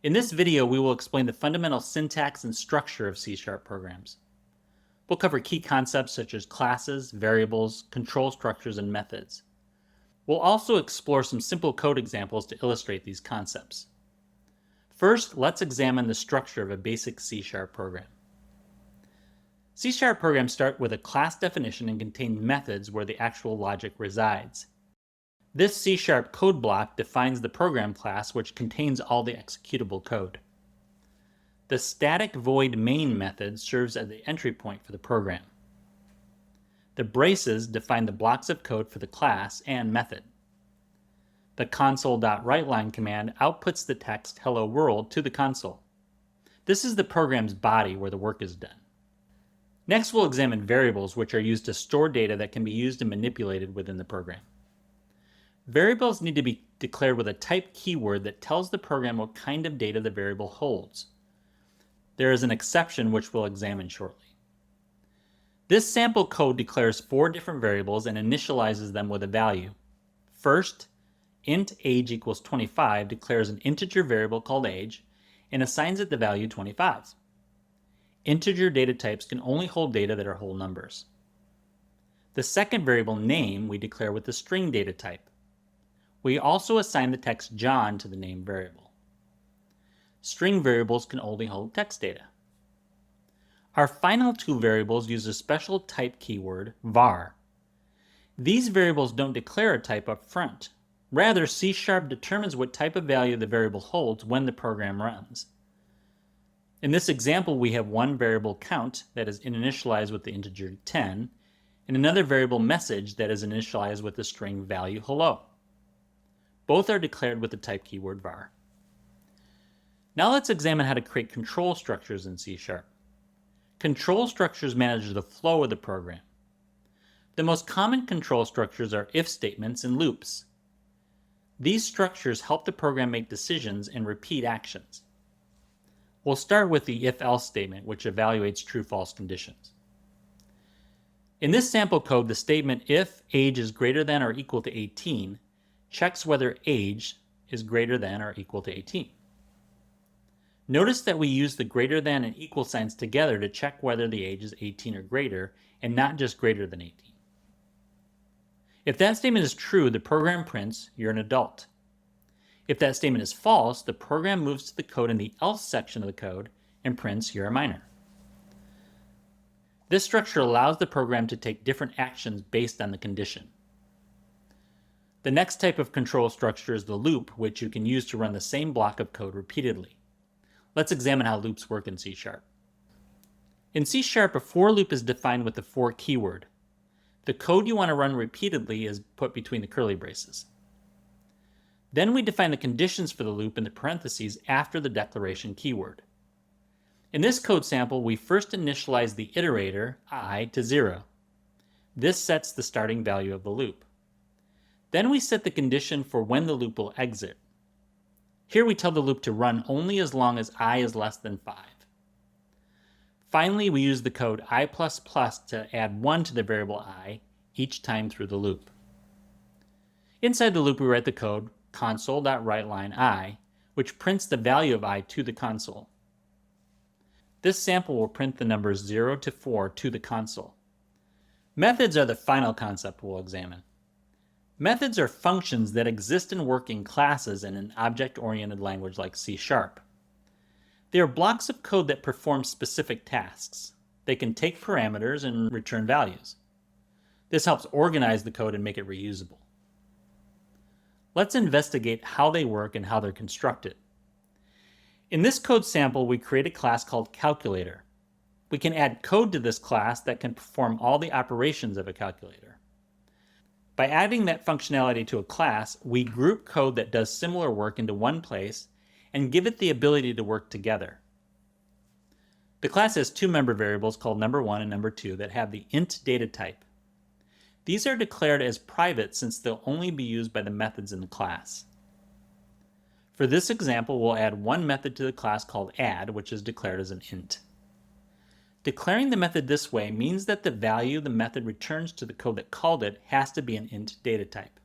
In this video, we will explain the fundamental syntax and structure of C# programs. We'll cover key concepts such as classes, variables, control structures, and methods. We'll also explore some simple code examples to illustrate these concepts. First, let's examine the structure of a basic C# program. C# programs start with a class definition and contain methods where the actual logic resides. This C# code block defines the program class, which contains all the executable code. The static void main method serves as the entry point for the program. The braces define the blocks of code for the class and method. The console.writeLine command outputs the text "Hello World" to the console. This is the program's body where the work is done. Next, we'll examine variables, which are used to store data that can be used and manipulated within the program. Variables need to be declared with a type keyword that tells the program what kind of data the variable holds. There is an exception which we'll examine shortly. This sample code declares 4 different variables and initializes them with a value. First, int age equals 25 declares an integer variable called age and assigns it the value 25. integer data types can only hold data that are whole numbers. The second variable, name, we declare with the string data type. We also assign the text John to the name variable. String variables can only hold text data. Our final two variables use a special type keyword, var. These variables don't declare a type up front. Rather, C# determines what type of value the variable holds when the program runs. In this example, we have one variable count that is initialized with the integer 10, and another variable message that is initialized with the string value hello. Both are declared with the type keyword var. Now let's examine how to create control structures in C#. Control structures manage the flow of the program. The most common control structures are if statements and loops. These structures help the program make decisions and repeat actions. We'll start with the if-else statement, which evaluates true-false conditions. In this sample code, the statement if age is greater than or equal to 18 checks whether age is greater than or equal to 18. Notice that we use the greater than and equal signs together to check whether the age is 18 or greater, and not just greater than 18. If that statement is true, the program prints, you're an adult. If that statement is false, the program moves to the code in the else section of the code and prints, you're a minor. This structure allows the program to take different actions based on the condition. The next type of control structure is the loop, which you can use to run the same block of code repeatedly. Let's examine how loops work in C#. In C#, a for loop is defined with the for keyword. The code you want to run repeatedly is put between the curly braces. Then we define the conditions for the loop in the parentheses after the declaration keyword. In this code sample, we first initialize the iterator, I, to 0. This sets the starting value of the loop. Then we set the condition for when the loop will exit. Here we tell the loop to run only as long as I is less than 5. Finally, we use the code I++ to add 1 to the variable I each time through the loop. Inside the loop, we write the code console.writeLine I, which prints the value of I to the console. This sample will print the numbers 0 to 4 to the console. Methods are the final concept we'll examine. Methods are functions that exist and work in classes in an object-oriented language like C#. They are blocks of code that perform specific tasks. They can take parameters and return values. This helps organize the code and make it reusable. Let's investigate how they work and how they're constructed. In this code sample, we create a class called calculator. We can add code to this class that can perform all the operations of a calculator. By adding that functionality to a class, we group code that does similar work into one place and give it the ability to work together. The class has two member variables called number1 and number2 that have the int data type. These are declared as private since they'll only be used by the methods in the class. For this example, we'll add one method to the class called add, which is declared as an int. Declaring the method this way means that the value the method returns to the code that called it has to be an int data type.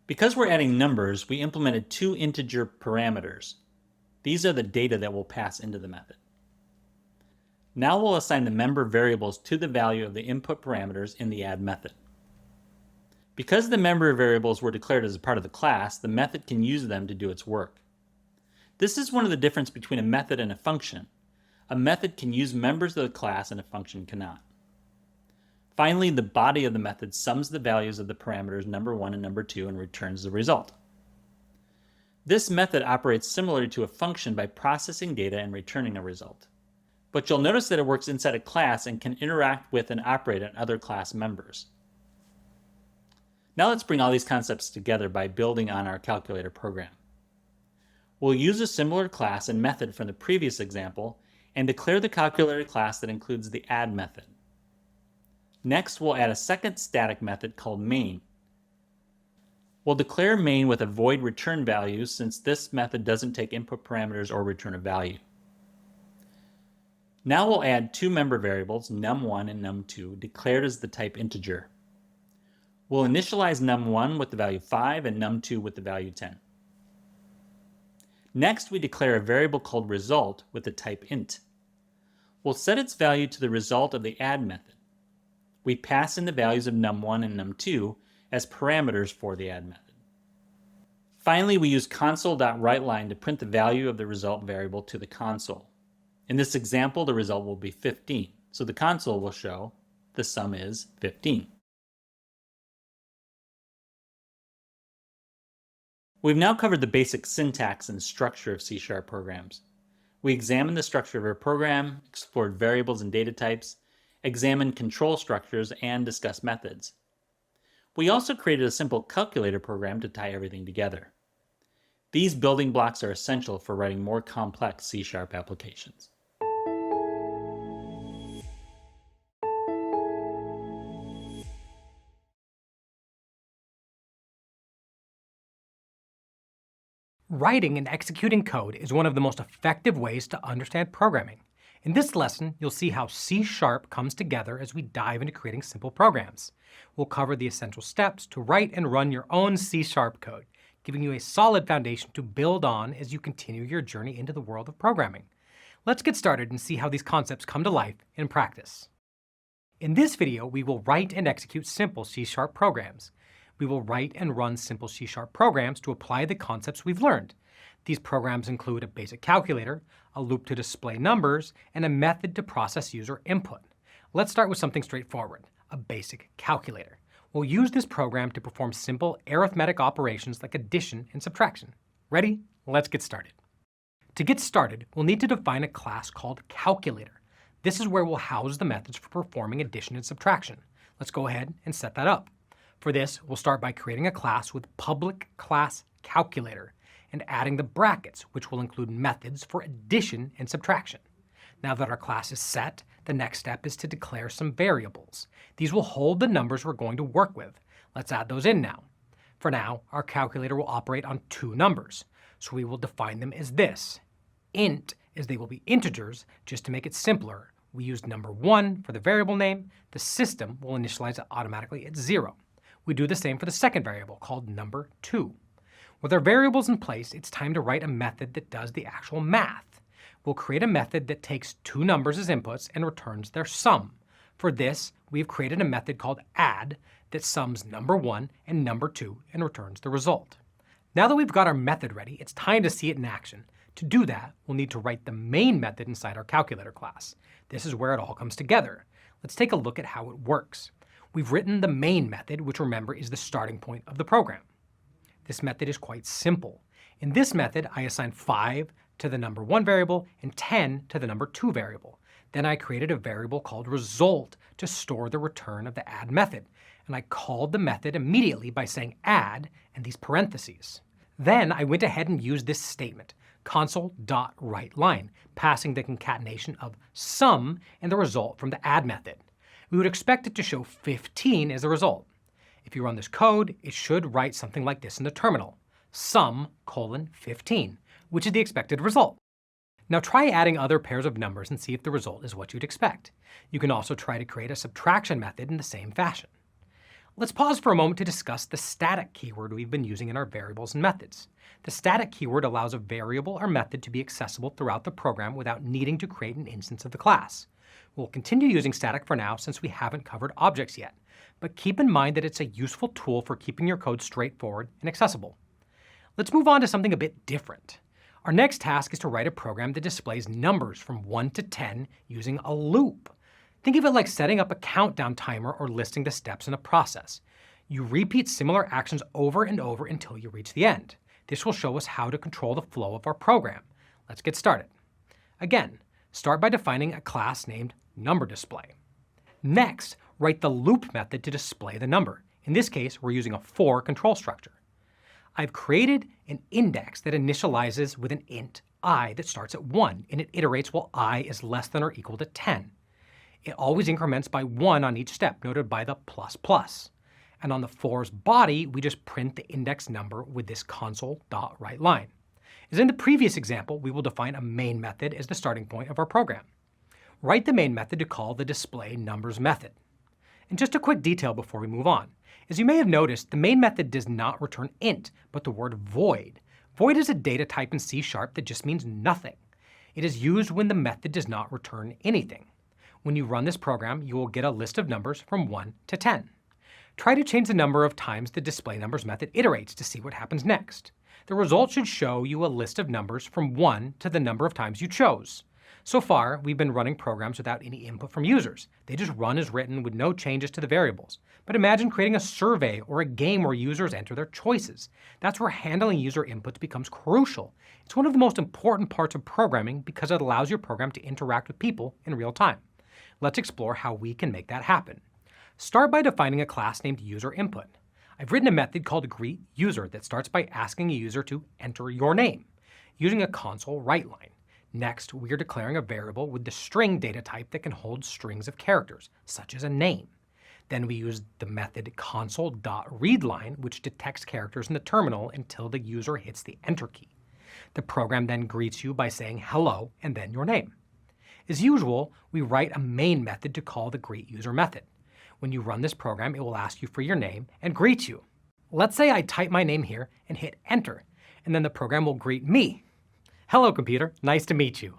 Because we're adding numbers, we implemented two integer parameters. These are the data that will pass into the method. Now we'll assign the member variables to the value of the input parameters in the add method. Because the member variables were declared as a part of the class, the method can use them to do its work. This is one of the differences between a method and a function. A method can use members of the class and a function cannot. Finally, the body of the method sums the values of the parameters number1 and number2 and returns the result. This method operates similarly to a function by processing data and returning a result. But you'll notice that it works inside a class and can interact with and operate on other class members. Now let's bring all these concepts together by building on our calculator program. We'll use a similar class and method from the previous example and declare the calculator class that includes the add method. Next, we'll add a second static method called main. We'll declare main with a void return value since this method doesn't take input parameters or return a value. Now we'll add two member variables, num1 and num2, declared as the type integer. We'll initialize num1 with the value 5 and num2 with the value 10. Next, we declare a variable called result with the type int. We'll set its value to the result of the add method. We pass in the values of num1 and num2 as parameters for the add method. Finally, we use console.WriteLine to print the value of the result variable to the console. In this example, the result will be 15, so the console will show the sum is 15. We've now covered the basic syntax and structure of C# programs. We examined the structure of our program, explored variables and data types, examined control structures, and discussed methods. We also created a simple calculator program to tie everything together. These building blocks are essential for writing more complex C# applications. Writing and executing code is one of the most effective ways to understand programming. In this lesson, you'll see how C# comes together as we dive into creating simple programs. We'll cover the essential steps to write and run your own C# code, giving you a solid foundation to build on as you continue your journey into the world of programming. Let's get started and see how these concepts come to life in practice. In this video, we will write and execute simple C# programs. We will write and run simple C# programs to apply the concepts we've learned. These programs include a basic calculator, a loop to display numbers, and a method to process user input. Let's start with something straightforward, a basic calculator. We'll use this program to perform simple arithmetic operations like addition and subtraction. Ready? Let's get started. To get started, we'll need to define a class called calculator. This is where we'll house the methods for performing addition and subtraction. Let's go ahead and set that up. For this, we'll start by creating a class with public class calculator and adding the brackets, which will include methods for addition and subtraction. Now that our class is set, the next step is to declare some variables. These will hold the numbers we're going to work with. Let's add those in now. For now, our calculator will operate on two numbers, so we will define them as this. Int, as they will be integers. Just to make it simpler, we used number 1 for the variable name. The system will initialize it automatically at 0. We do the same for the second variable, called number 2. With our variables in place, it's time to write a method that does the actual math. We'll create a method that takes two numbers as inputs and returns their sum. For this, we've created a method called add that sums number 1 and number 2 and returns the result. Now that we've got our method ready, it's time to see it in action. To do that, we'll need to write the main method inside our calculator class. This is where it all comes together. Let's take a look at how it works. We've written the main method, which remember is the starting point of the program. This method is quite simple. In this method, I assign 5 to the number 1 variable and 10 to the number 2 variable. Then I created a variable called result to store the return of the add method. And I called the method immediately by saying add and these parentheses. Then I went ahead and used this statement, console.WriteLine, passing the concatenation of sum and the result from the add method. We would expect it to show 15 as the result. If you run this code, it should write something like this in the terminal, sum:15, which is the expected result. Now try adding other pairs of numbers and see if the result is what you'd expect. You can also try to create a subtraction method in the same fashion. Let's pause for a moment to discuss the static keyword we've been using in our variables and methods. The static keyword allows a variable or method to be accessible throughout the program without needing to create an instance of the class. We'll continue using static for now since we haven't covered objects yet, but keep in mind that it's a useful tool for keeping your code straightforward and accessible. Let's move on to something a bit different. Our next task is to write a program that displays numbers from 1 to 10 using a loop. Think of it like setting up a countdown timer or listing the steps in a process. You repeat similar actions over and over until you reach the end. This will show us how to control the flow of our program. Let's get started. Again, start by defining a class named numberDisplay. Next, write the loop method to display the number. In this case, we're using a for control structure. I've created an index that initializes with an int I that starts at 1, and it iterates while I is less than or equal to 10. It always increments by 1 on each step, noted by the ++. And on the for's body, we just print the index number with this console.WriteLine. As in the previous example, we will define a main method as the starting point of our program. Write the main method to call the display numbers method. And just a quick detail before we move on. As you may have noticed, the main method does not return int, but the word void. Void is a data type in C# that just means nothing. It is used when the method does not return anything. When you run this program, you will get a list of numbers from 1 to 10. Try to change the number of times the displayNumbers method iterates to see what happens next. The result should show you a list of numbers from 1 to the number of times you chose. So far, we've been running programs without any input from users. They just run as written with no changes to the variables. But imagine creating a survey or a game where users enter their choices. That's where handling user inputs becomes crucial. It's one of the most important parts of programming because it allows your program to interact with people in real time. Let's explore how we can make that happen. Start by defining a class named UserInput. I've written a method called greetUser that starts by asking a user to enter your name, using a console write line. Next, we are declaring a variable with the string data type that can hold strings of characters, such as a name. Then we use the method console.readLine, which detects characters in the terminal until the user hits the enter key. The program then greets you by saying hello and then your name. As usual, we write a main method to call the greetUser method. When you run this program, it will ask you for your name and greet you. Let's say I type my name here and hit enter, and then the program will greet me. Hello, computer. Nice to meet you.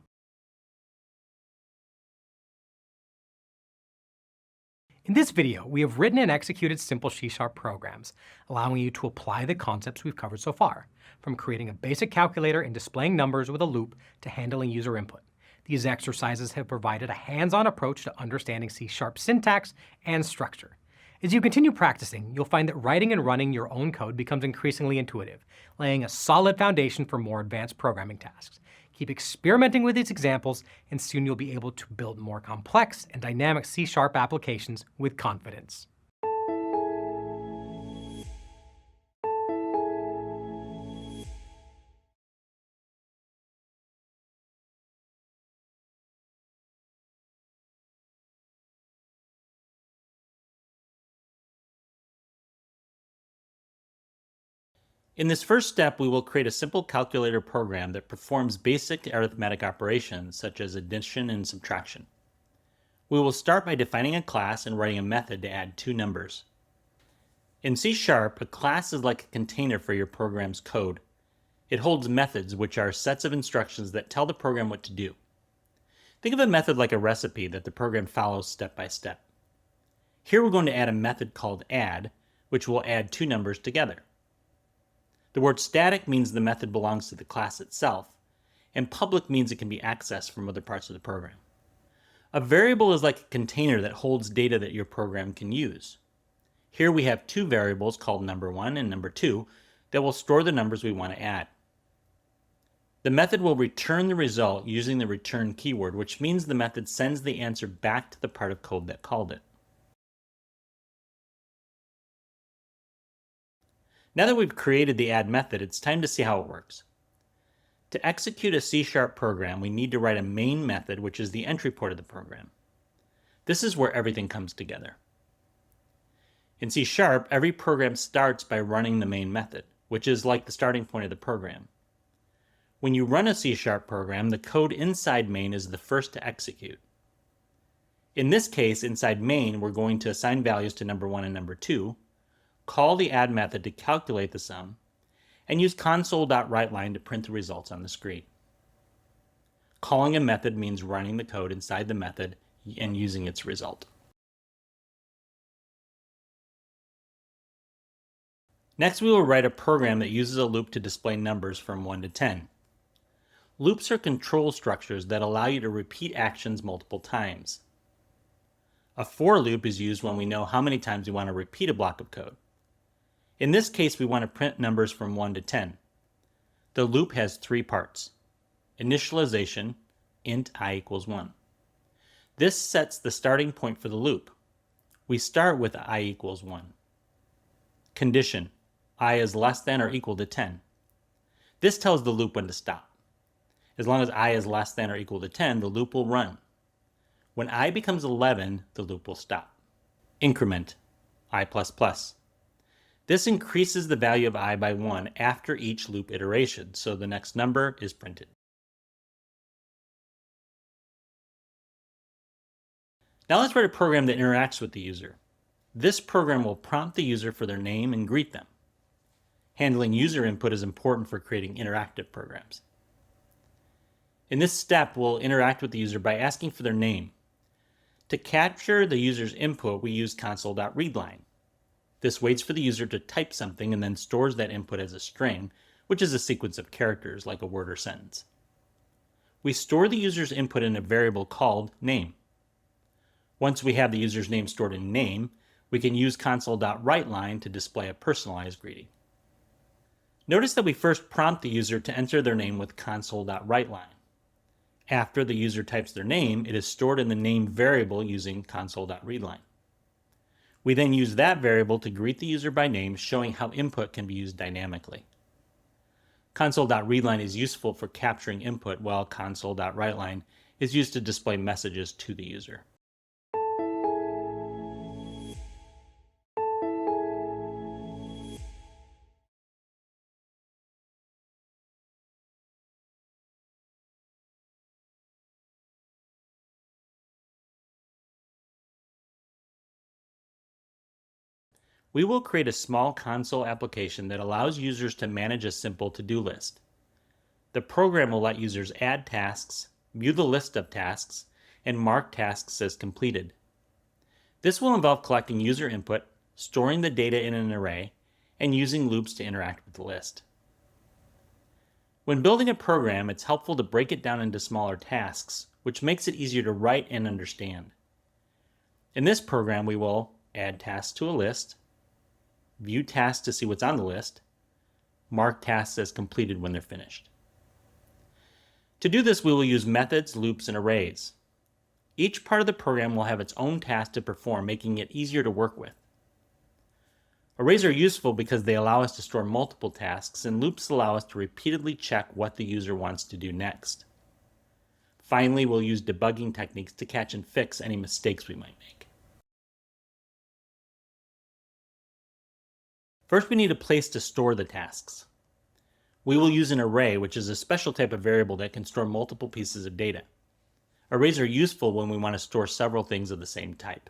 In this video, we have written and executed simple C# programs, allowing you to apply the concepts we've covered so far, from creating a basic calculator and displaying numbers with a loop to handling user input. These exercises have provided a hands-on approach to understanding C# syntax and structure. As you continue practicing, you'll find that writing and running your own code becomes increasingly intuitive, laying a solid foundation for more advanced programming tasks. Keep experimenting with these examples, and soon you'll be able to build more complex and dynamic C# applications with confidence. In this first step, we will create a simple calculator program that performs basic arithmetic operations such as addition and subtraction. We will start by defining a class and writing a method to add two numbers. In C#, a class is like a container for your program's code. It holds methods, which are sets of instructions that tell the program what to do. Think of a method like a recipe that the program follows step by step. Here we're going to add a method called add, which will add two numbers together. The word static means the method belongs to the class itself, and public means it can be accessed from other parts of the program. A variable is like a container that holds data that your program can use. Here we have two variables called number1 and number2 that will store the numbers we want to add. The method will return the result using the return keyword, which means the method sends the answer back to the part of code that called it. Now that we've created the add method, it's time to see how it works. To execute a C# program, we need to write a main method, which is the entry point of the program. This is where everything comes together. In C#, every program starts by running the main method, which is like the starting point of the program. When you run a C# program, the code inside main is the first to execute. In this case, inside main, we're going to assign values to number1 and number2, call the add method to calculate the sum, and use console.writeLine to print the results on the screen. Calling a method means running the code inside the method and using its result. Next, we will write a program that uses a loop to display numbers from 1 to 10. Loops are control structures that allow you to repeat actions multiple times. A for loop is used when we know how many times we want to repeat a block of code. In this case, we want to print numbers from 1 to 10. The loop has three parts: initialization, int I equals 1. This sets the starting point for the loop. We start with I equals 1. Condition, I is less than or equal to 10. This tells the loop when to stop. As long as I is less than or equal to 10, the loop will run. When I becomes 11, the loop will stop. Increment, I++. This increases the value of I by 1 after each loop iteration, so the next number is printed. Now let's write a program that interacts with the user. This program will prompt the user for their name and greet them. Handling user input is important for creating interactive programs. In this step, we'll interact with the user by asking for their name. To capture the user's input, we use console.readline. This waits for the user to type something and then stores that input as a string, which is a sequence of characters like a word or sentence. We store the user's input in a variable called name. Once we have the user's name stored in name, we can use console.writeLine to display a personalized greeting. Notice that we first prompt the user to enter their name with console.writeLine. After the user types their name, it is stored in the name variable using console.readline. We then use that variable to greet the user by name, showing how input can be used dynamically. Console.readline is useful for capturing input, while console.writeLine is used to display messages to the user. We will create a small console application that allows users to manage a simple to-do list. The program will let users add tasks, view the list of tasks, and mark tasks as completed. This will involve collecting user input, storing the data in an array, and using loops to interact with the list. When building a program, it's helpful to break it down into smaller tasks, which makes it easier to write and understand. In this program, we will add tasks to a list, view tasks to see what's on the list, mark tasks as completed when they're finished. To do this, we will use methods, loops, and arrays. Each part of the program will have its own task to perform, making it easier to work with. Arrays are useful because they allow us to store multiple tasks, and loops allow us to repeatedly check what the user wants to do next. Finally, we'll use debugging techniques to catch and fix any mistakes we might make. First, we need a place to store the tasks. We will use an array, which is a special type of variable that can store multiple pieces of data. Arrays are useful when we want to store several things of the same type.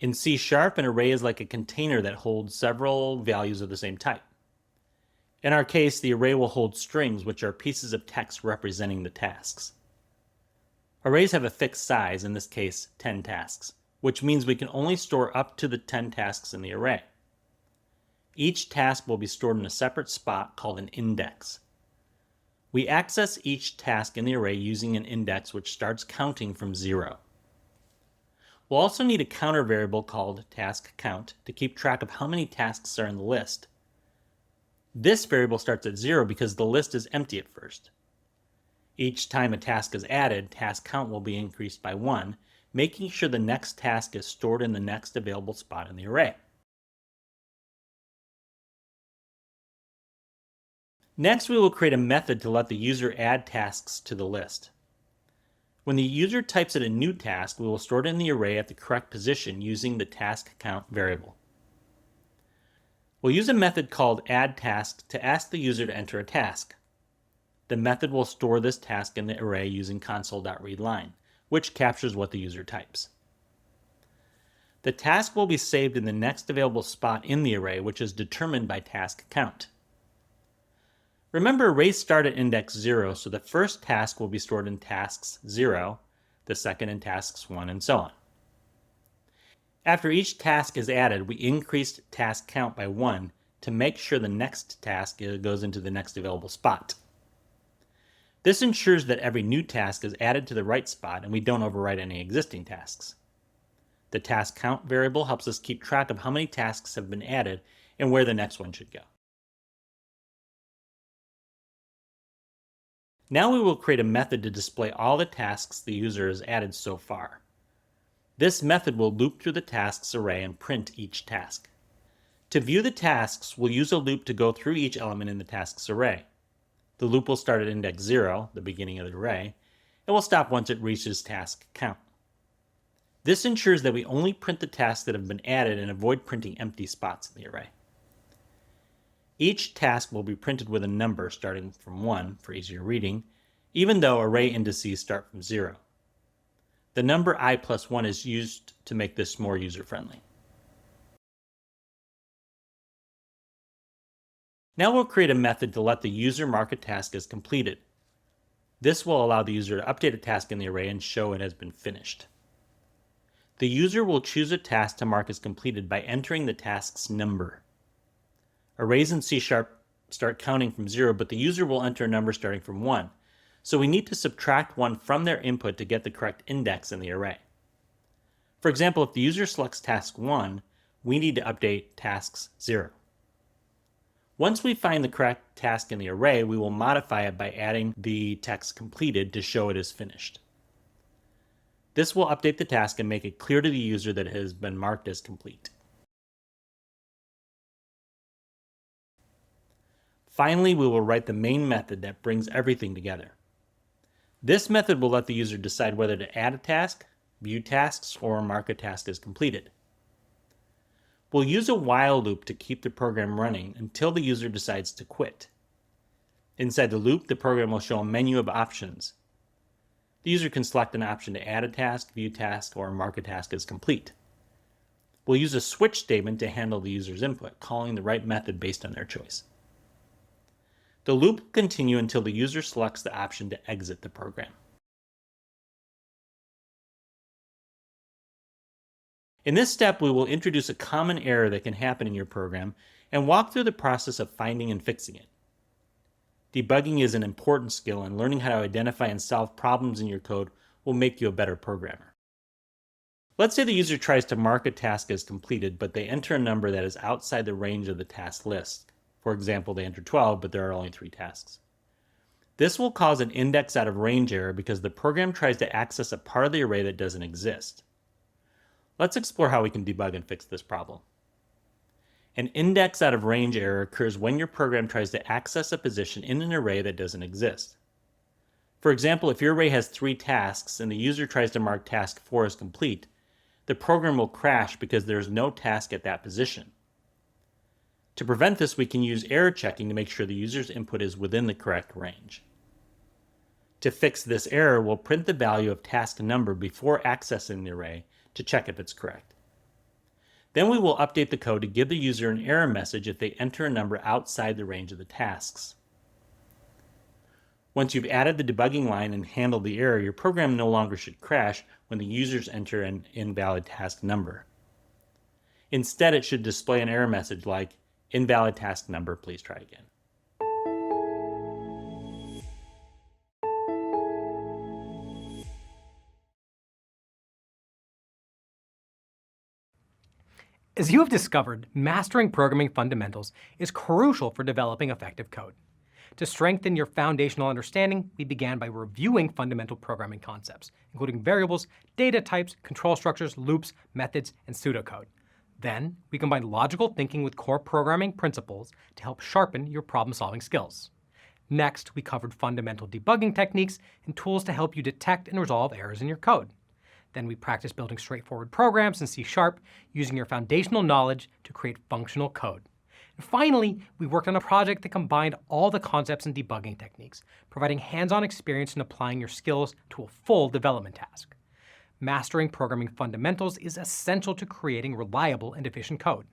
In C#, an array is like a container that holds several values of the same type. In our case, the array will hold strings, which are pieces of text representing the tasks. Arrays have a fixed size, in this case 10 tasks, which means we can only store up to the 10 tasks in the array. Each task will be stored in a separate spot called an index. We access each task in the array using an index which starts counting from 0. We'll also need a counter variable called taskCount to keep track of how many tasks are in the list. This variable starts at 0 because the list is empty at first. Each time a task is added, taskCount will be increased by 1, making sure the next task is stored in the next available spot in the array. Next, we will create a method to let the user add tasks to the list. When the user types in a new task, we will store it in the array at the correct position using the taskCount variable. We'll use a method called addTask to ask the user to enter a task. The method will store this task in the array using console.readline, which captures what the user types. The task will be saved in the next available spot in the array, which is determined by taskCount. Remember, arrays start at index 0, so the first task will be stored in tasks 0, the second in tasks 1, and so on. After each task is added, we increase task count by 1 to make sure the next task goes into the next available spot. This ensures that every new task is added to the right spot and we don't overwrite any existing tasks. The task count variable helps us keep track of how many tasks have been added and where the next one should go. Now we will create a method to display all the tasks the user has added so far. This method will loop through the tasks array and print each task. To view the tasks, we'll use a loop to go through each element in the tasks array. The loop will start at index 0, the beginning of the array, and will stop once it reaches task count. This ensures that we only print the tasks that have been added and avoid printing empty spots in the array. Each task will be printed with a number starting from 1 for easier reading, even though array indices start from 0. The number I plus 1 is used to make this more user-friendly. Now we'll create a method to let the user mark a task as completed. This will allow the user to update a task in the array and show it has been finished. The user will choose a task to mark as completed by entering the task's number. Arrays in C# start counting from 0, but the user will enter a number starting from 1. So we need to subtract 1 from their input to get the correct index in the array. For example, if the user selects task 1, we need to update tasks 0. Once we find the correct task in the array, we will modify it by adding the text completed to show it is finished. This will update the task and make it clear to the user that it has been marked as complete. Finally, we will write the main method that brings everything together. This method will let the user decide whether to add a task, view tasks, or mark a task as completed. We'll use a while loop to keep the program running until the user decides to quit. Inside the loop, the program will show a menu of options. The user can select an option to add a task, view task, or mark a task as complete. We'll use a switch statement to handle the user's input, calling the right method based on their choice. The loop will continue until the user selects the option to exit the program. In this step, we will introduce a common error that can happen in your program and walk through the process of finding and fixing it. Debugging is an important skill, and learning how to identify and solve problems in your code will make you a better programmer. Let's say the user tries to mark a task as completed, but they enter a number that is outside the range of the task list. For example, they enter 12, but there are only 3 tasks. This will cause an index out of range error because the program tries to access a part of the array that doesn't exist. Let's explore how we can debug and fix this problem. An index out of range error occurs when your program tries to access a position in an array that doesn't exist. For example, if your array has 3 tasks and the user tries to mark task 4 as complete, the program will crash because there is no task at that position. To prevent this, we can use error checking to make sure the user's input is within the correct range. To fix this error, we'll print the value of task number before accessing the array to check if it's correct. Then we will update the code to give the user an error message if they enter a number outside the range of the tasks. Once you've added the debugging line and handled the error, your program no longer should crash when the users enter an invalid task number. Instead, it should display an error message like, "Invalid task number, please try again." As you have discovered, mastering programming fundamentals is crucial for developing effective code. To strengthen your foundational understanding, we began by reviewing fundamental programming concepts, including variables, data types, control structures, loops, methods, and pseudocode. Then, we combined logical thinking with core programming principles to help sharpen your problem-solving skills. Next, we covered fundamental debugging techniques and tools to help you detect and resolve errors in your code. Then we practiced building straightforward programs in C# using your foundational knowledge to create functional code. And finally, we worked on a project that combined all the concepts and debugging techniques, providing hands-on experience in applying your skills to a full development task. Mastering programming fundamentals is essential to creating reliable and efficient code.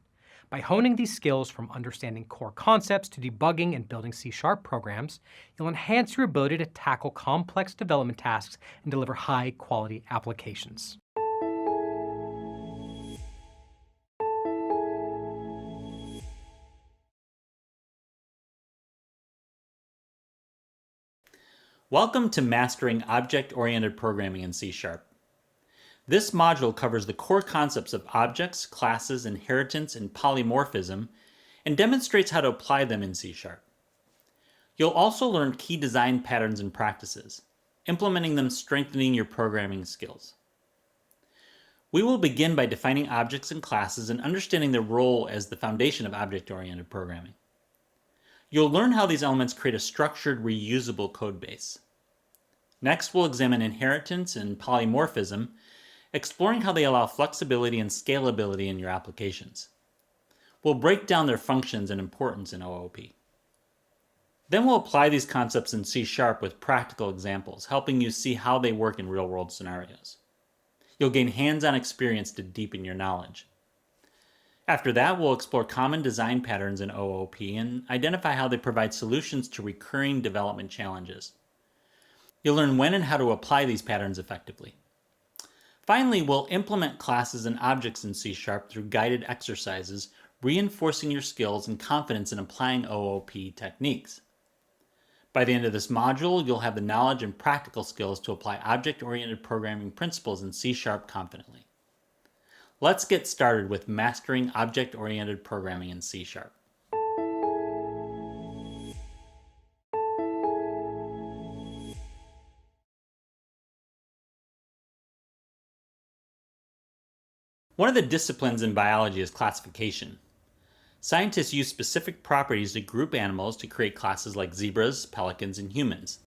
By honing these skills from understanding core concepts to debugging and building C# programs, you'll enhance your ability to tackle complex development tasks and deliver high-quality applications. Welcome to Mastering Object-Oriented Programming in C#. This module covers the core concepts of objects, classes, inheritance, and polymorphism, and demonstrates how to apply them in C#. You'll also learn key design patterns and practices, implementing them strengthening your programming skills. We will begin by defining objects and classes and understanding their role as the foundation of object-oriented programming. You'll learn how these elements create a structured, reusable code base. Next, we'll examine inheritance and polymorphism, exploring how they allow flexibility and scalability in your applications. We'll break down their functions and importance in OOP. Then we'll apply these concepts in C# with practical examples, helping you see how they work in real-world scenarios. You'll gain hands-on experience to deepen your knowledge. After that, we'll explore common design patterns in OOP and identify how they provide solutions to recurring development challenges. You'll learn when and how to apply these patterns effectively. Finally, we'll implement classes and objects in C# through guided exercises, reinforcing your skills and confidence in applying OOP techniques. By the end of this module, you'll have the knowledge and practical skills to apply object-oriented programming principles in C# confidently. Let's get started with mastering object-oriented programming in C#. One of the disciplines in biology is classification. Scientists use specific properties to group animals to create classes like zebras, pelicans, and humans.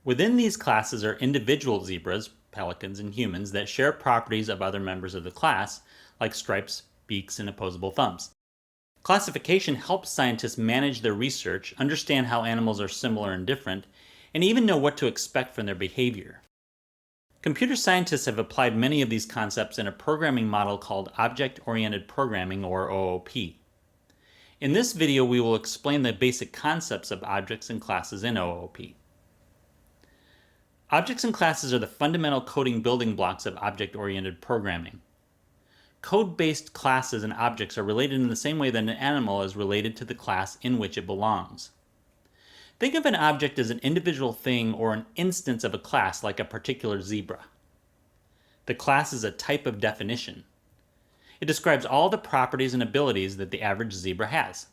Within these classes are individual zebras, pelicans, and humans that share properties of other members of the class, like stripes, beaks, and opposable thumbs. Classification helps scientists manage their research, understand how animals are similar and different, and even know what to expect from their behavior. Computer scientists have applied many of these concepts in a programming model called Object-Oriented Programming, or OOP. In this video, we will explain the basic concepts of objects and classes in OOP. Objects and classes are the fundamental coding building blocks of object-oriented programming. Code-based classes and objects are related in the same way that an animal is related to the class in which it belongs. Think of an object as an individual thing or an instance of a class, like a particular zebra. The class is a type of definition. It describes all the properties and abilities that the average zebra has.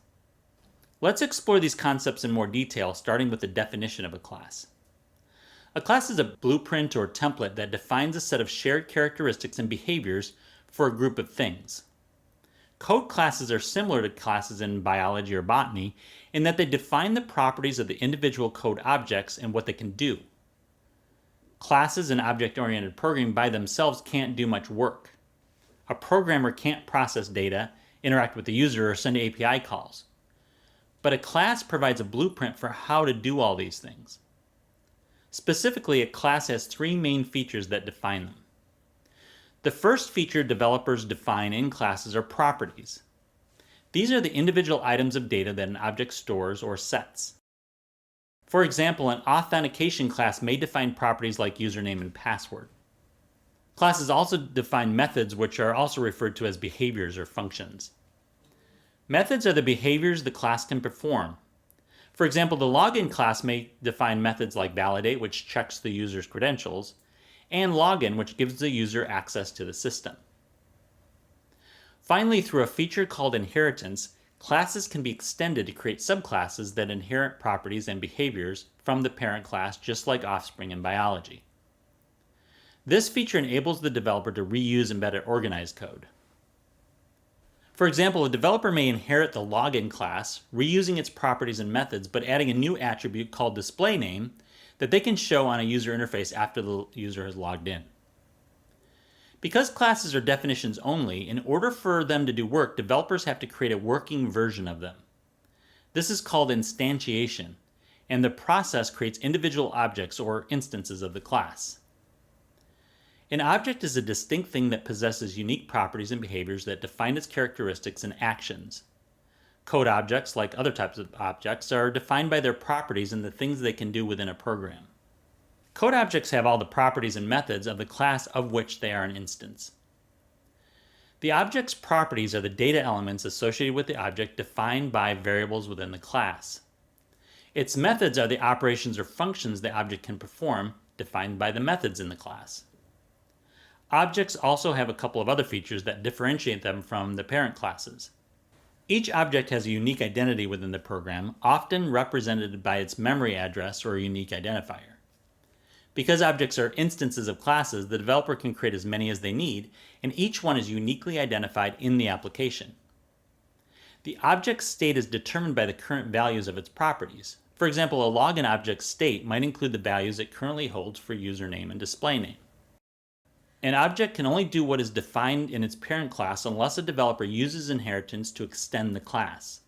Let's explore these concepts in more detail, starting with the definition of a class. A class is a blueprint or template that defines a set of shared characteristics and behaviors for a group of things. Code classes are similar to classes in biology or botany in that they define the properties of the individual code objects and what they can do. Classes in object-oriented programming by themselves can't do much work. A programmer can't process data, interact with the user, or send API calls. But a class provides a blueprint for how to do all these things. Specifically, a class has three main features that define them. The first feature developers define in classes are properties. These are the individual items of data that an object stores or sets. For example, an authentication class may define properties like username and password. Classes also define methods, which are also referred to as behaviors or functions. Methods are the behaviors the class can perform. For example, the login class may define methods like validate, which checks the user's credentials, and login, which gives the user access to the system. Finally, through a feature called inheritance, classes can be extended to create subclasses that inherit properties and behaviors from the parent class, just like offspring in biology. This feature enables the developer to reuse and better organize code. For example, a developer may inherit the login class, reusing its properties and methods, but adding a new attribute called display name that they can show on a user interface after the user has logged in. Because classes are definitions only, in order for them to do work, developers have to create a working version of them. This is called instantiation, and the process creates individual objects or instances of the class. An object is a distinct thing that possesses unique properties and behaviors that define its characteristics and actions. Code objects, like other types of objects, are defined by their properties and the things they can do within a program. Code objects have all the properties and methods of the class of which they are an instance. The object's properties are the data elements associated with the object defined by variables within the class. Its methods are the operations or functions the object can perform, defined by the methods in the class. Objects also have a couple of other features that differentiate them from the parent classes. Each object has a unique identity within the program, often represented by its memory address or a unique identifier. Because objects are instances of classes, the developer can create as many as they need, and each one is uniquely identified in the application. The object's state is determined by the current values of its properties. For example, a login object's state might include the values it currently holds for username and display name. An object can only do what is defined in its parent class unless a developer uses inheritance to extend the class.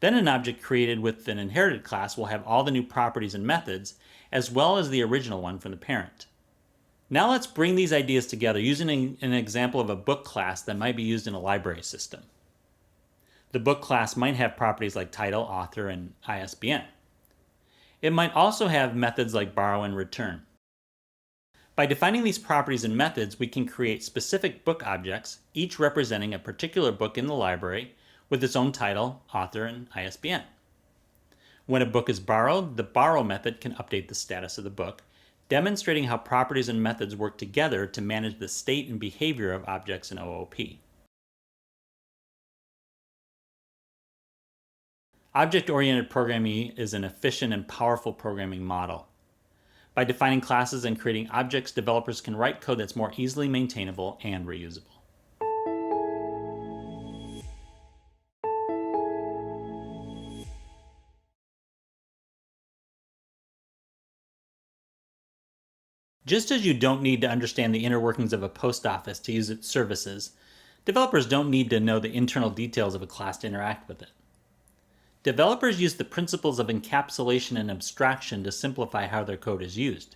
Then an object created with an inherited class will have all the new properties and methods, as well as the original one from the parent. Now let's bring these ideas together using an example of a book class that might be used in a library system. The book class might have properties like title, author, and ISBN. It might also have methods like borrow and return. By defining these properties and methods, we can create specific book objects, each representing a particular book in the library with its own title, author, and ISBN. When a book is borrowed, the borrow method can update the status of the book, demonstrating how properties and methods work together to manage the state and behavior of objects in OOP. Object-oriented programming is an efficient and powerful programming model. By defining classes and creating objects, developers can write code that's more easily maintainable and reusable. Just as you don't need to understand the inner workings of a post office to use its services, developers don't need to know the internal details of a class to interact with it. Developers use the principles of encapsulation and abstraction to simplify how their code is used.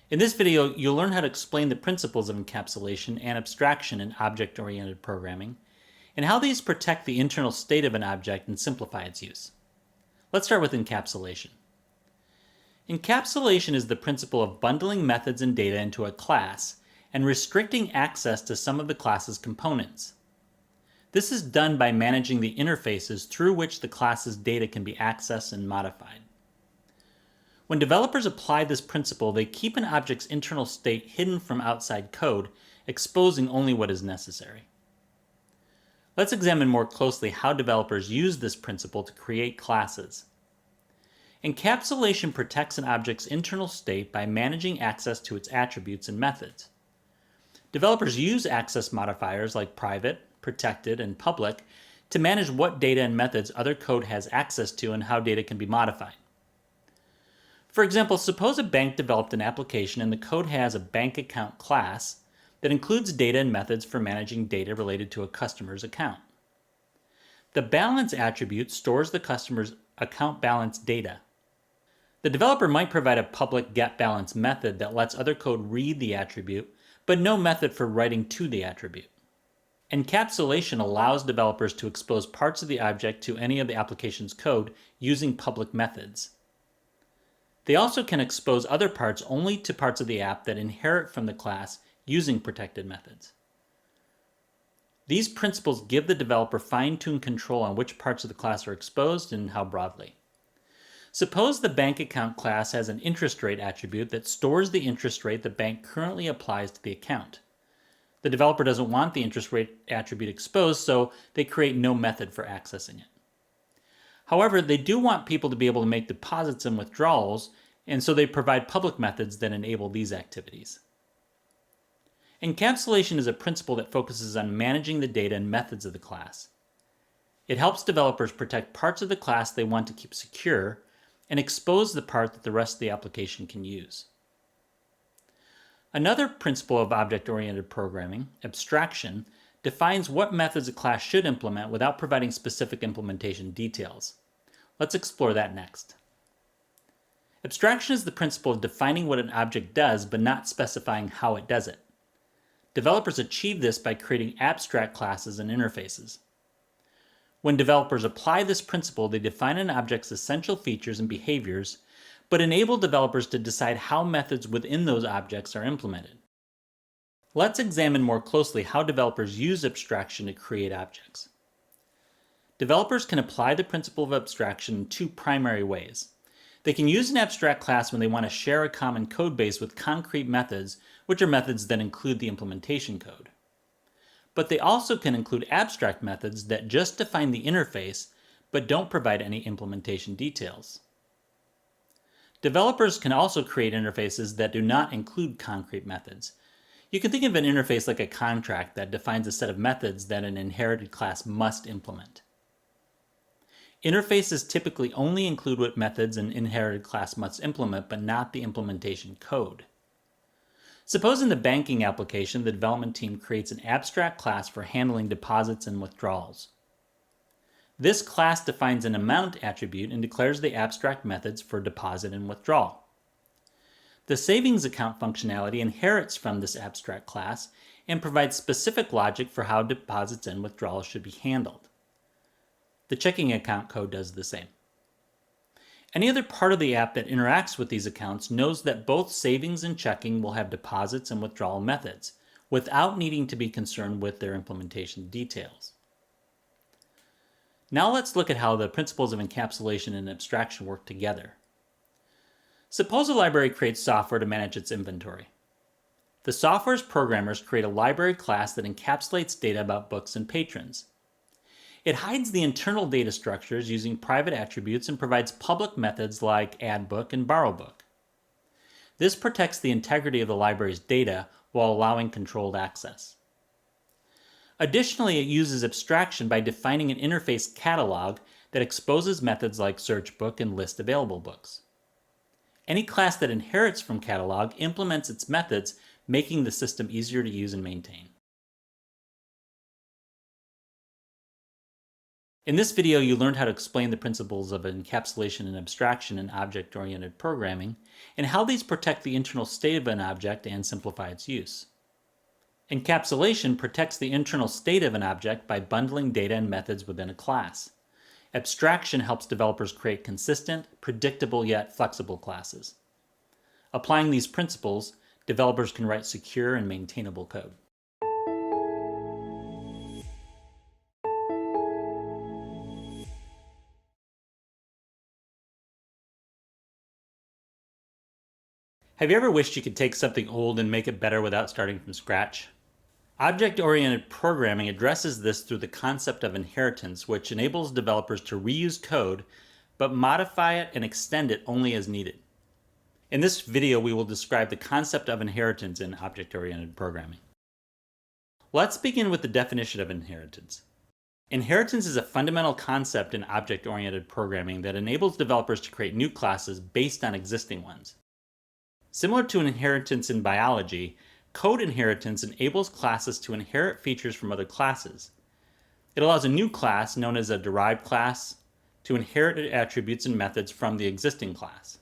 In this video, you'll learn how to explain the principles of encapsulation and abstraction in object-oriented programming, and how these protect the internal state of an object and simplify its use. Let's start with encapsulation. Encapsulation is the principle of bundling methods and data into a class and restricting access to some of the class's components. This is done by managing the interfaces through which the class's data can be accessed and modified. When developers apply this principle, they keep an object's internal state hidden from outside code, exposing only what is necessary. Let's examine more closely how developers use this principle to create classes. Encapsulation protects an object's internal state by managing access to its attributes and methods. Developers use access modifiers like private, protected, and public to manage what data and methods other code has access to and how data can be modified. For example, suppose a bank developed an application and the code has a bank account class that includes data and methods for managing data related to a customer's account. The balance attribute stores the customer's account balance data. The developer might provide a public getBalance method that lets other code read the attribute, but no method for writing to the attribute. Encapsulation allows developers to expose parts of the object to any of the application's code using public methods. They also can expose other parts only to parts of the app that inherit from the class using protected methods. These principles give the developer fine-tuned control on which parts of the class are exposed and how broadly. Suppose the bank account class has an interest rate attribute that stores the interest rate the bank currently applies to the account. The developer doesn't want the interest rate attribute exposed, so they create no method for accessing it. However, they do want people to be able to make deposits and withdrawals, and so they provide public methods that enable these activities. Encapsulation is a principle that focuses on managing the data and methods of the class. It helps developers protect parts of the class they want to keep secure and expose the part that the rest of the application can use. Another principle of object-oriented programming, abstraction, defines what methods a class should implement without providing specific implementation details. Let's explore that next. Abstraction is the principle of defining what an object does but not specifying how it does it. Developers achieve this by creating abstract classes and interfaces. When developers apply this principle, they define an object's essential features and behaviors, but enable developers to decide how methods within those objects are implemented. Let's examine more closely how developers use abstraction to create objects. Developers can apply the principle of abstraction in two primary ways. They can use an abstract class when they want to share a common code base with concrete methods, which are methods that include the implementation code. But they also can include abstract methods that just define the interface, but don't provide any implementation details. Developers can also create interfaces that do not include concrete methods. You can think of an interface like a contract that defines a set of methods that an inherited class must implement. Interfaces typically only include what methods an inherited class must implement, but not the implementation code. Suppose in the banking application, the development team creates an abstract class for handling deposits and withdrawals. This class defines an amount attribute and declares the abstract methods for deposit and withdrawal. The savings account functionality inherits from this abstract class and provides specific logic for how deposits and withdrawals should be handled. The checking account code does the same. Any other part of the app that interacts with these accounts knows that both savings and checking will have deposits and withdrawal methods, without needing to be concerned with their implementation details. Now let's look at how the principles of encapsulation and abstraction work together. Suppose a library creates software to manage its inventory. The software's programmers create a library class that encapsulates data about books and patrons. It hides the internal data structures using private attributes and provides public methods like addBook and borrowBook. This protects the integrity of the library's data while allowing controlled access. Additionally, it uses abstraction by defining an interface catalog that exposes methods like searchBook and list available books. Any class that inherits from catalog implements its methods, making the system easier to use and maintain. In this video, you learned how to explain the principles of encapsulation and abstraction in object-oriented programming, and how these protect the internal state of an object and simplify its use. Encapsulation protects the internal state of an object by bundling data and methods within a class. Abstraction helps developers create consistent, predictable yet flexible classes. Applying these principles, developers can write secure and maintainable code. Have you ever wished you could take something old and make it better without starting from scratch? Object-oriented programming addresses this through the concept of inheritance, which enables developers to reuse code, but modify it and extend it only as needed. In this video, we will describe the concept of inheritance in object-oriented programming. Let's begin with the definition of inheritance. Inheritance is a fundamental concept in object-oriented programming that enables developers to create new classes based on existing ones. Similar to an inheritance in biology, code inheritance enables classes to inherit features from other classes. It allows a new class, known as a derived class, to inherit attributes and methods from the existing class.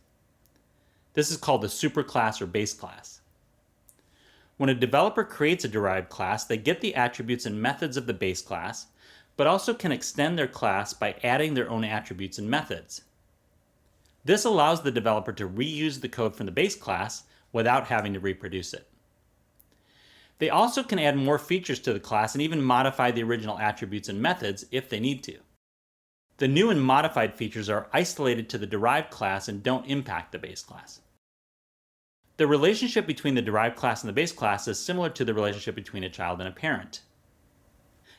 This is called the superclass or base class. When a developer creates a derived class, they get the attributes and methods of the base class, but also can extend their class by adding their own attributes and methods. This allows the developer to reuse the code from the base class without having to reproduce it. They also can add more features to the class and even modify the original attributes and methods if they need to. The new and modified features are isolated to the derived class and don't impact the base class. The relationship between the derived class and the base class is similar to the relationship between a child and a parent.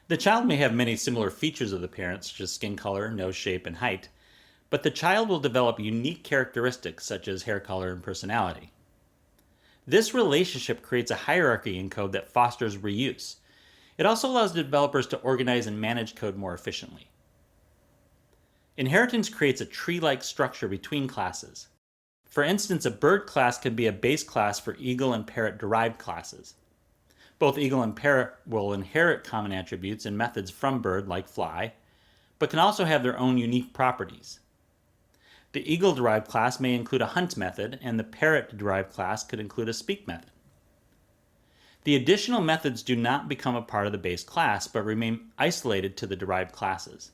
The child may have many similar features of the parent, such as skin color, nose shape, and height, but the child will develop unique characteristics such as hair color and personality. This relationship creates a hierarchy in code that fosters reuse. It also allows developers to organize and manage code more efficiently. Inheritance creates a tree-like structure between classes. For instance, a bird class can be a base class for eagle and parrot derived classes. Both eagle and parrot will inherit common attributes and methods from bird, like fly, but can also have their own unique properties. The eagle-derived class may include a hunt method, and the parrot-derived class could include a speak method. The additional methods do not become a part of the base class, but remain isolated to the derived classes.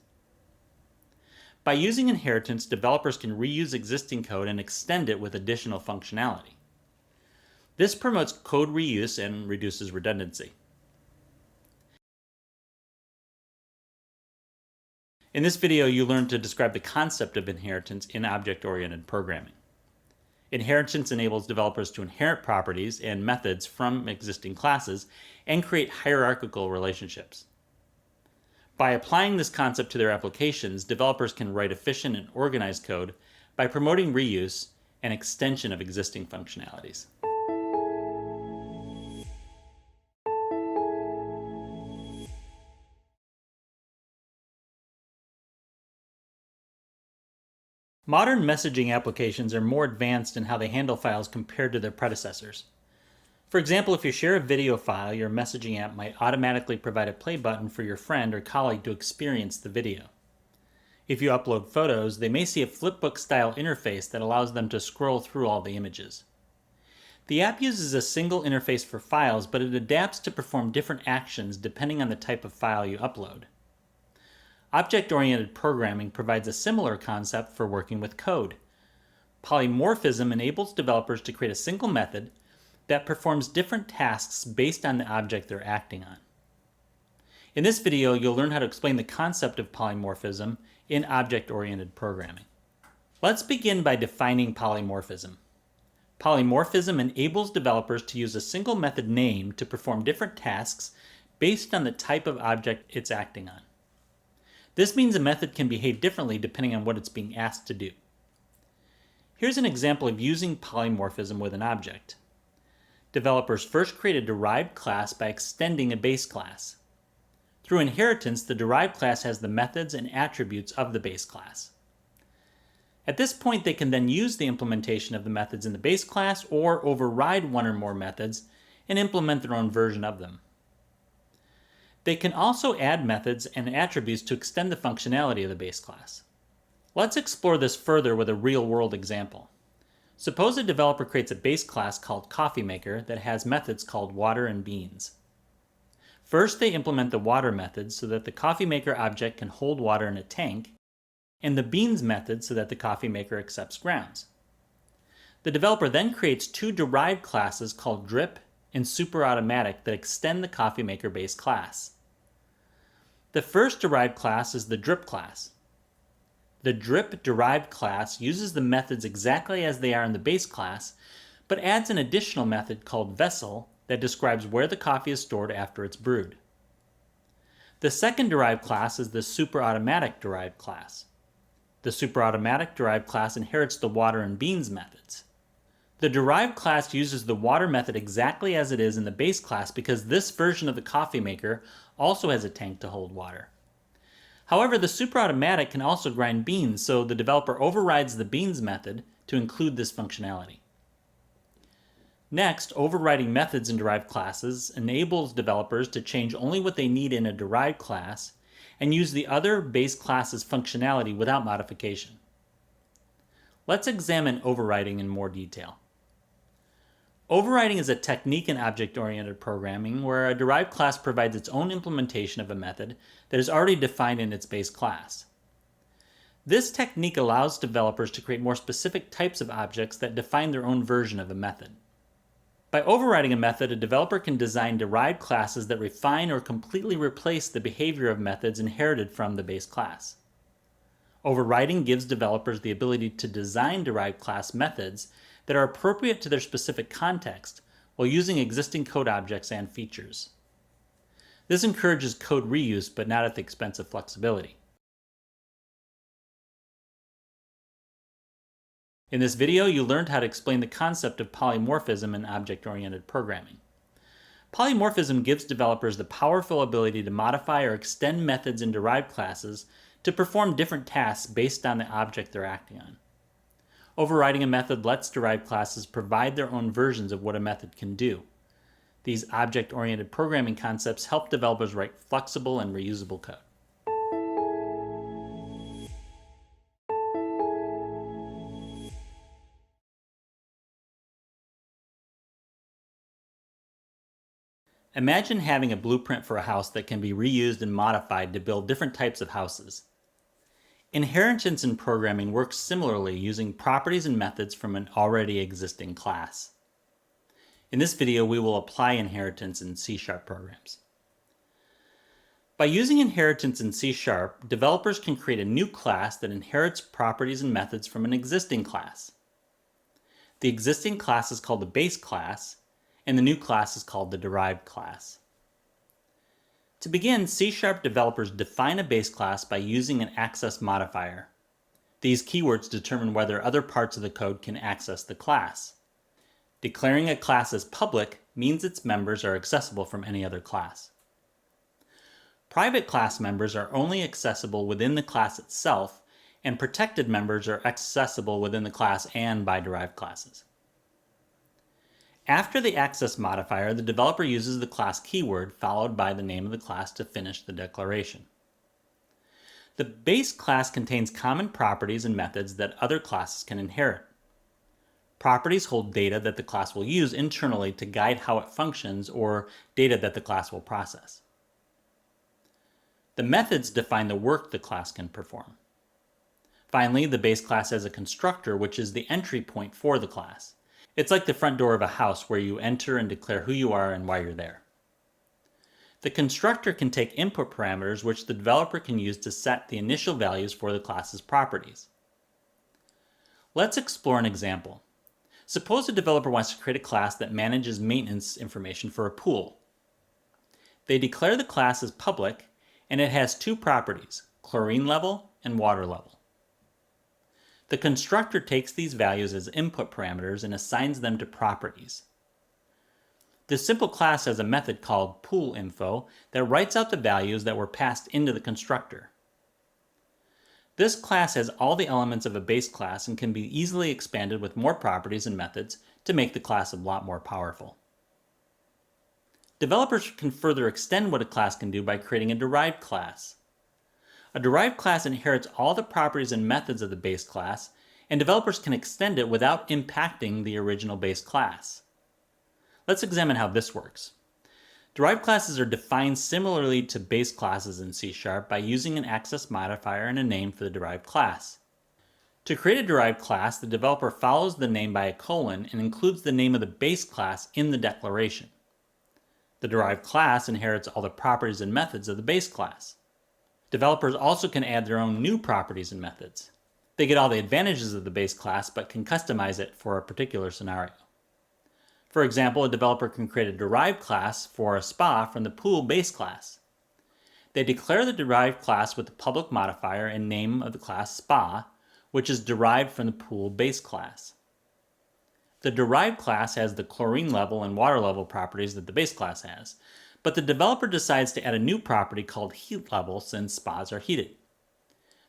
By using inheritance, developers can reuse existing code and extend it with additional functionality. This promotes code reuse and reduces redundancy. In this video, you learned to describe the concept of inheritance in object-oriented programming. Inheritance enables developers to inherit properties and methods from existing classes and create hierarchical relationships. By applying this concept to their applications, developers can write efficient and organized code by promoting reuse and extension of existing functionalities. Modern messaging applications are more advanced in how they handle files compared to their predecessors. For example, if you share a video file, your messaging app might automatically provide a play button for your friend or colleague to experience the video. If you upload photos, they may see a flipbook-style interface that allows them to scroll through all the images. The app uses a single interface for files, but it adapts to perform different actions depending on the type of file you upload. Object-oriented programming provides a similar concept for working with code, Polymorphism enables developers to create a single method that performs different tasks based on the object they're acting on. In this video, you'll learn how to explain the concept of polymorphism in object-oriented programming. Let's begin by defining polymorphism. Polymorphism enables developers to use a single method name to perform different tasks based on the type of object it's acting on. This means a method can behave differently depending on what it's being asked to do. Here's an example of using polymorphism with an object. Developers first create a derived class by extending a base class. Through inheritance, the derived class has the methods and attributes of the base class. At this point, they can then use the implementation of the methods in the base class or override one or more methods and implement their own version of them. They can also add methods and attributes to extend the functionality of the base class. Let's explore this further with a real-world example. Suppose a developer creates a base class called CoffeeMaker that has methods called water and beans. First, they implement the water method so that the CoffeeMaker object can hold water in a tank, and the beans method so that the coffee maker accepts grounds. The developer then creates two derived classes called drip and superautomatic that extend the coffee maker base class. The first derived class is the drip class. The drip derived class uses the methods exactly as they are in the base class, but adds an additional method called vessel that describes where the coffee is stored after it's brewed. The second derived class is the superautomatic derived class. The superautomatic derived class inherits the water and beans methods. The derived class uses the water method exactly as it is in the base class because this version of the coffee maker also has a tank to hold water. However, the superautomatic can also grind beans, so the developer overrides the beans method to include this functionality. Next, overriding methods in derived classes enables developers to change only what they need in a derived class and use the other base class's functionality without modification. Let's examine overriding in more detail. Overriding is a technique in object-oriented programming where a derived class provides its own implementation of a method that is already defined in its base class. This technique allows developers to create more specific types of objects that define their own version of a method. By overriding a method, a developer can design derived classes that refine or completely replace the behavior of methods inherited from the base class. Overriding gives developers the ability to design derived class methods that are appropriate to their specific context while using existing code objects and features. This encourages code reuse, but not at the expense of flexibility. In this video, you learned how to explain the concept of polymorphism in object-oriented programming. Polymorphism gives developers the powerful ability to modify or extend methods in derived classes to perform different tasks based on the object they're acting on. Overriding a method lets derived classes provide their own versions of what a method can do. These object-oriented programming concepts help developers write flexible and reusable code. Imagine having a blueprint for a house that can be reused and modified to build different types of houses. Inheritance in programming works similarly using properties and methods from an already existing class. In this video, we will apply inheritance in C# programs. By using inheritance in C#, developers can create a new class that inherits properties and methods from an existing class. The existing class is called the base class, and the new class is called the derived class. To begin, C# developers define a base class by using an access modifier. These keywords determine whether other parts of the code can access the class. Declaring a class as public means its members are accessible from any other class. Private class members are only accessible within the class itself, and protected members are accessible within the class and by derived classes. After the access modifier, the developer uses the class keyword followed by the name of the class to finish the declaration. The base class contains common properties and methods that other classes can inherit. Properties hold data that the class will use internally to guide how it functions or data that the class will process. The methods define the work the class can perform. Finally, the base class has a constructor, which is the entry point for the class. It's like the front door of a house where you enter and declare who you are and why you're there. The constructor can take input parameters which the developer can use to set the initial values for the class's properties. Let's explore an example. Suppose a developer wants to create a class that manages maintenance information for a pool. They declare the class as public, and it has two properties, chlorine level and water level. The constructor takes these values as input parameters and assigns them to properties. This simple class has a method called poolInfo that writes out the values that were passed into the constructor. This class has all the elements of a base class and can be easily expanded with more properties and methods to make the class a lot more powerful. Developers can further extend what a class can do by creating a derived class. A derived class inherits all the properties and methods of the base class, and developers can extend it without impacting the original base class. Let's examine how this works. Derived classes are defined similarly to base classes in C# by using an access modifier and a name for the derived class. To create a derived class, the developer follows the name by a colon and includes the name of the base class in the declaration. The derived class inherits all the properties and methods of the base class. Developers also can add their own new properties and methods. They get all the advantages of the base class but can customize it for a particular scenario. For example, a developer can create a derived class for a spa from the pool base class. They declare the derived class with the public modifier and name of the class spa, which is derived from the pool base class. The derived class has the chlorine level and water level properties that the base class has, but the developer decides to add a new property called heat level since spas are heated.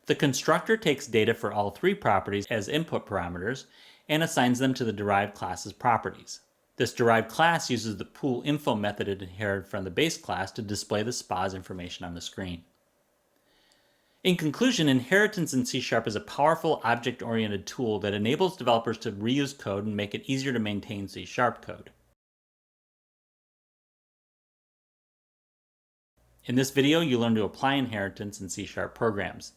The constructor takes data for all three properties as input parameters and assigns them to the derived class's properties. This derived class uses the poolInfo method it inherited from the base class to display the spa's information on the screen. In conclusion, inheritance in C# is a powerful object-oriented tool that enables developers to reuse code and make it easier to maintain C# code. In this video, you learn to apply inheritance in C# programs.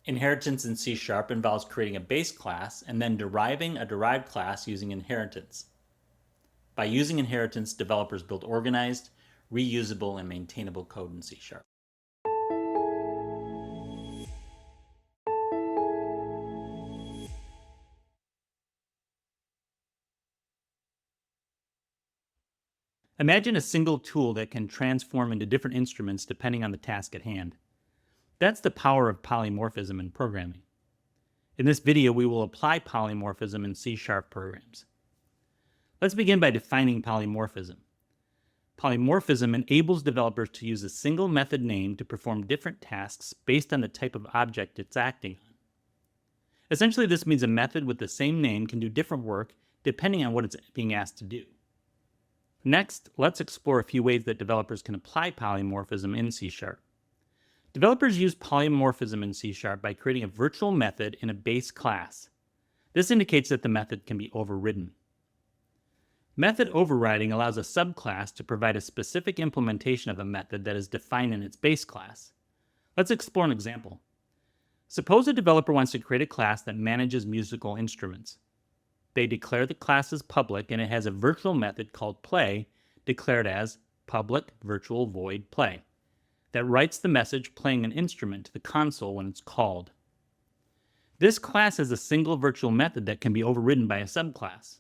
Inheritance in C# involves creating a base class and then deriving a derived class using inheritance. By using inheritance, developers build organized, reusable, and maintainable code in C#. Imagine a single tool that can transform into different instruments depending on the task at hand. That's the power of polymorphism in programming. In this video, we will apply polymorphism in C# programs. Let's begin by defining polymorphism. Polymorphism enables developers to use a single method name to perform different tasks based on the type of object it's acting on. Essentially, this means a method with the same name can do different work depending on what it's being asked to do. Next, let's explore a few ways that developers can apply polymorphism in C#. Developers use polymorphism in C# by creating a virtual method in a base class. This indicates that the method can be overridden. Method overriding allows a subclass to provide a specific implementation of a method that is defined in its base class. Let's explore an example. Suppose a developer wants to create a class that manages musical instruments. They declare the class as public, and it has a virtual method called play, declared as public virtual void play, that writes the message playing an instrument to the console when it's called. This class has a single virtual method that can be overridden by a subclass.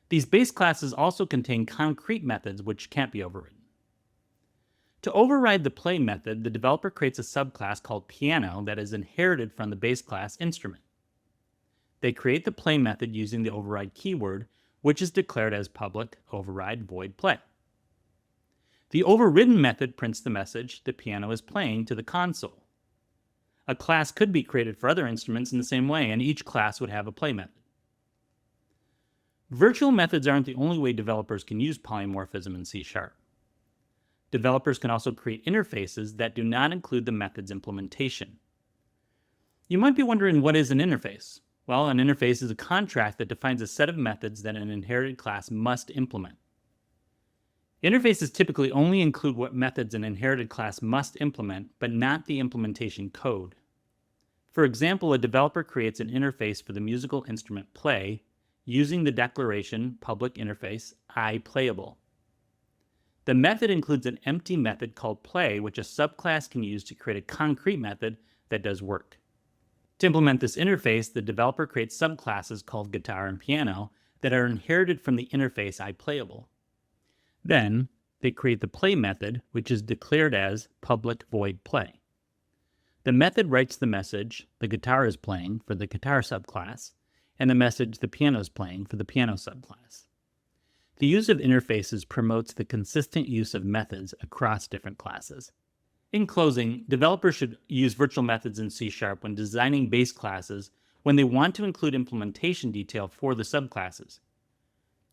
These base classes also contain concrete methods which can't be overridden. To override the play method, the developer creates a subclass called piano that is inherited from the base class instrument. They create the play method using the override keyword, which is declared as public override void play. The overridden method prints the message the piano is playing to the console. A class could be created for other instruments in the same way, and each class would have a play method. Virtual methods aren't the only way developers can use polymorphism in C#. Developers can also create interfaces that do not include the method's implementation. You might be wondering, what is an interface? Well, an interface is a contract that defines a set of methods that an inherited class must implement. Interfaces typically only include what methods an inherited class must implement, but not the implementation code. For example, a developer creates an interface for the musical instrument play using the declaration public interface iPlayable. The method includes an empty method called play, which a subclass can use to create a concrete method that does work. To implement this interface, the developer creates subclasses called guitar and piano that are inherited from the interface iPlayable. Then, they create the play method, which is declared as public void play. The method writes the message the guitar is playing for the guitar subclass, and the message the piano is playing for the piano subclass. The use of interfaces promotes the consistent use of methods across different classes. In closing, developers should use virtual methods in C# when designing base classes when they want to include implementation detail for the subclasses.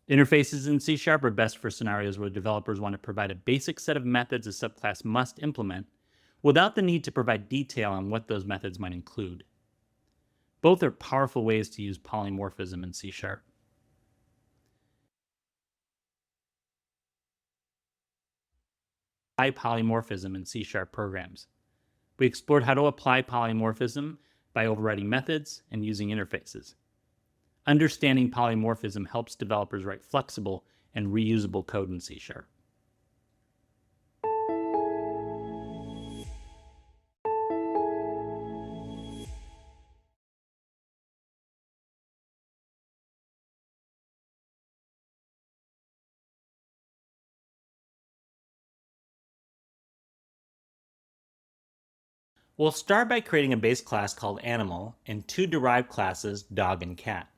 Interfaces in C# are best for scenarios where developers want to provide a basic set of methods a subclass must implement without the need to provide detail on what those methods might include. Both are powerful ways to use polymorphism in C#. Apply polymorphism in C# programs. We explored how to apply polymorphism by overriding methods and using interfaces. Understanding polymorphism helps developers write flexible and reusable code in C#. We'll start by creating a base class called Animal and two derived classes, Dog and Cat.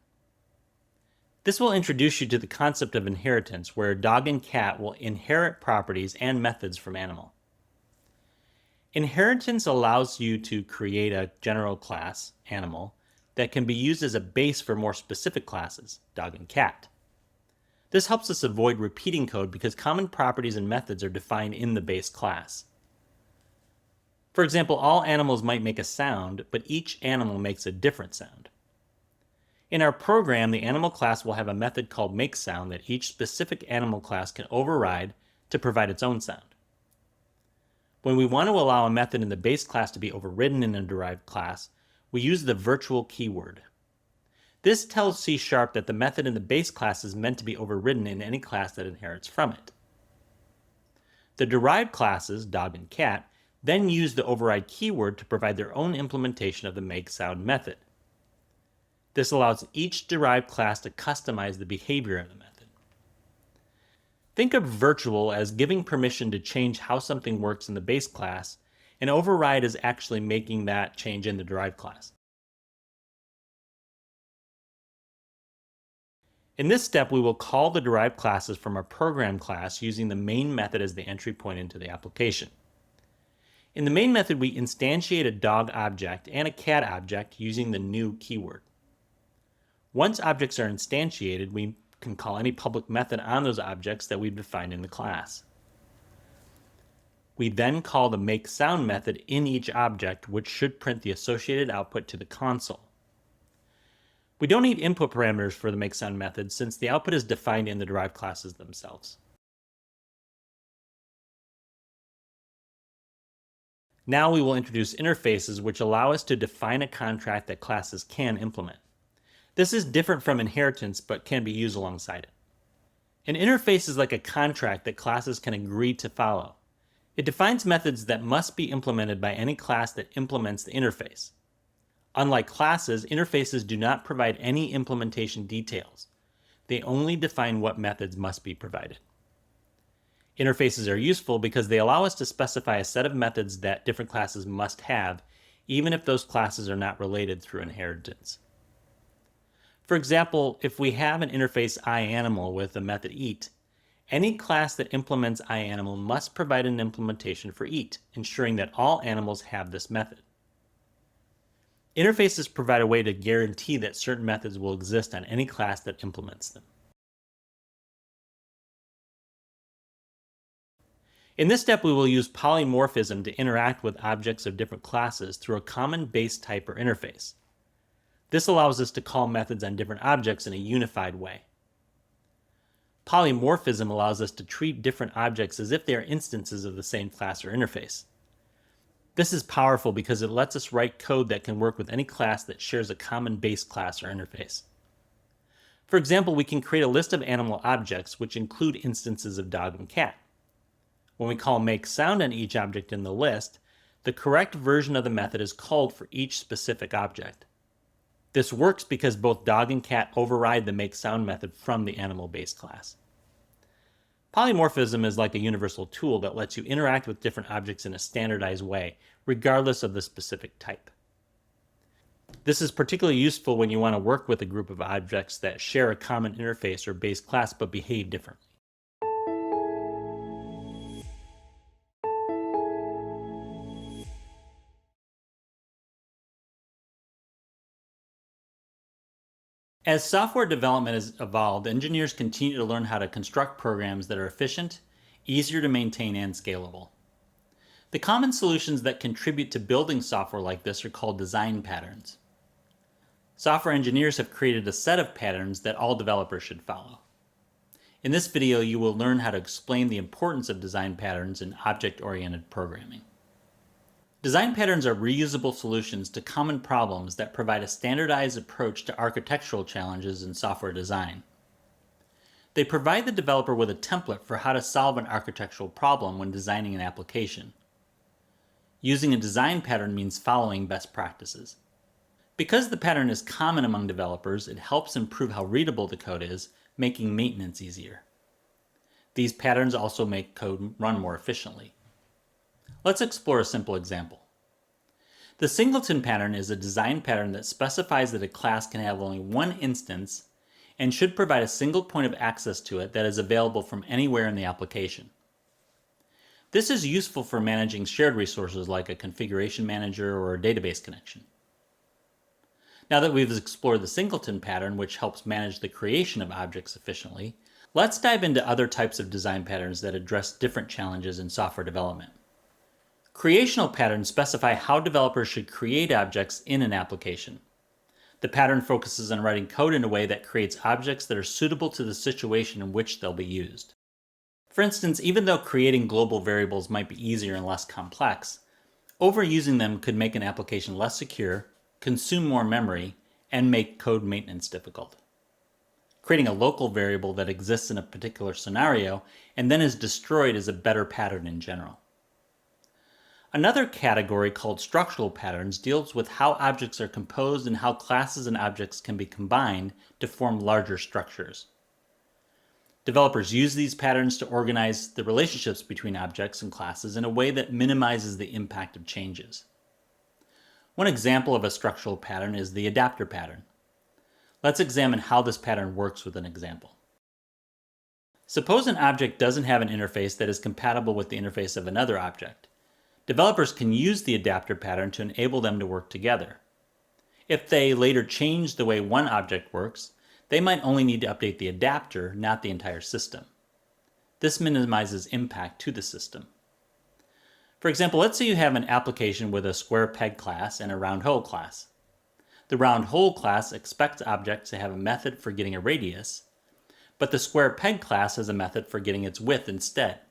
This will introduce you to the concept of inheritance, where Dog and Cat will inherit properties and methods from Animal. Inheritance allows you to create a general class, Animal, that can be used as a base for more specific classes, Dog and Cat. This helps us avoid repeating code because common properties and methods are defined in the base class. For example, all animals might make a sound, but each animal makes a different sound. In our program, the animal class will have a method called makeSound that each specific animal class can override to provide its own sound. When we want to allow a method in the base class to be overridden in a derived class, we use the virtual keyword. This tells C# that the method in the base class is meant to be overridden in any class that inherits from it. The derived classes, Dog and Cat, then use the override keyword to provide their own implementation of the makeSound method. This allows each derived class to customize the behavior of the method. Think of virtual as giving permission to change how something works in the base class, and override as actually making that change in the derived class. In this step, we will call the derived classes from our program class using the main method as the entry point into the application. In the main method, we instantiate a dog object and a cat object using the new keyword. Once objects are instantiated, we can call any public method on those objects that we've defined in the class. We then call the makeSound method in each object, which should print the associated output to the console. We don't need input parameters for the makeSound method since the output is defined in the derived classes themselves. Now we will introduce interfaces which allow us to define a contract that classes can implement. This is different from inheritance but can be used alongside it. An interface is like a contract that classes can agree to follow. It defines methods that must be implemented by any class that implements the interface. Unlike classes, interfaces do not provide any implementation details. They only define what methods must be provided. Interfaces are useful because they allow us to specify a set of methods that different classes must have, even if those classes are not related through inheritance. For example, if we have an interface iAnimal with the method eat, any class that implements iAnimal must provide an implementation for eat, ensuring that all animals have this method. Interfaces provide a way to guarantee that certain methods will exist on any class that implements them. In this step, we will use polymorphism to interact with objects of different classes through a common base type or interface. This allows us to call methods on different objects in a unified way. Polymorphism allows us to treat different objects as if they are instances of the same class or interface. This is powerful because it lets us write code that can work with any class that shares a common base class or interface. For example, we can create a list of animal objects which include instances of dog and cat. When we call makeSound on each object in the list, the correct version of the method is called for each specific object. This works because both dog and cat override the makeSound method from the animal base class. Polymorphism is like a universal tool that lets you interact with different objects in a standardized way, regardless of the specific type. This is particularly useful when you want to work with a group of objects that share a common interface or base class but behave differently. As software development has evolved, engineers continue to learn how to construct programs that are efficient, easier to maintain, and scalable. The common solutions that contribute to building software like this are called design patterns. Software engineers have created a set of patterns that all developers should follow. In this video, you will learn how to explain the importance of design patterns in object-oriented programming. Design patterns are reusable solutions to common problems that provide a standardized approach to architectural challenges in software design. They provide the developer with a template for how to solve an architectural problem when designing an application. Using a design pattern means following best practices. Because the pattern is common among developers, it helps improve how readable the code is, making maintenance easier. These patterns also make code run more efficiently. Let's explore a simple example. The singleton pattern is a design pattern that specifies that a class can have only one instance and should provide a single point of access to it that is available from anywhere in the application. This is useful for managing shared resources like a configuration manager or a database connection. Now that we've explored the singleton pattern, which helps manage the creation of objects efficiently, let's dive into other types of design patterns that address different challenges in software development. Creational patterns specify how developers should create objects in an application. The pattern focuses on writing code in a way that creates objects that are suitable to the situation in which they'll be used. For instance, even though creating global variables might be easier and less complex, overusing them could make an application less secure, consume more memory, and make code maintenance difficult. Creating a local variable that exists in a particular scenario and then is destroyed is a better pattern in general. Another category called structural patterns deals with how objects are composed and how classes and objects can be combined to form larger structures. Developers use these patterns to organize the relationships between objects and classes in a way that minimizes the impact of changes. One example of a structural pattern is the adapter pattern. Let's examine how this pattern works with an example. Suppose an object doesn't have an interface that is compatible with the interface of another object. Developers can use the adapter pattern to enable them to work together. If they later change the way one object works, they might only need to update the adapter, not the entire system. This minimizes impact to the system. For example, let's say you have an application with a square peg class and a round hole class. The round hole class expects objects to have a method for getting a radius, but the square peg class has a method for getting its width instead.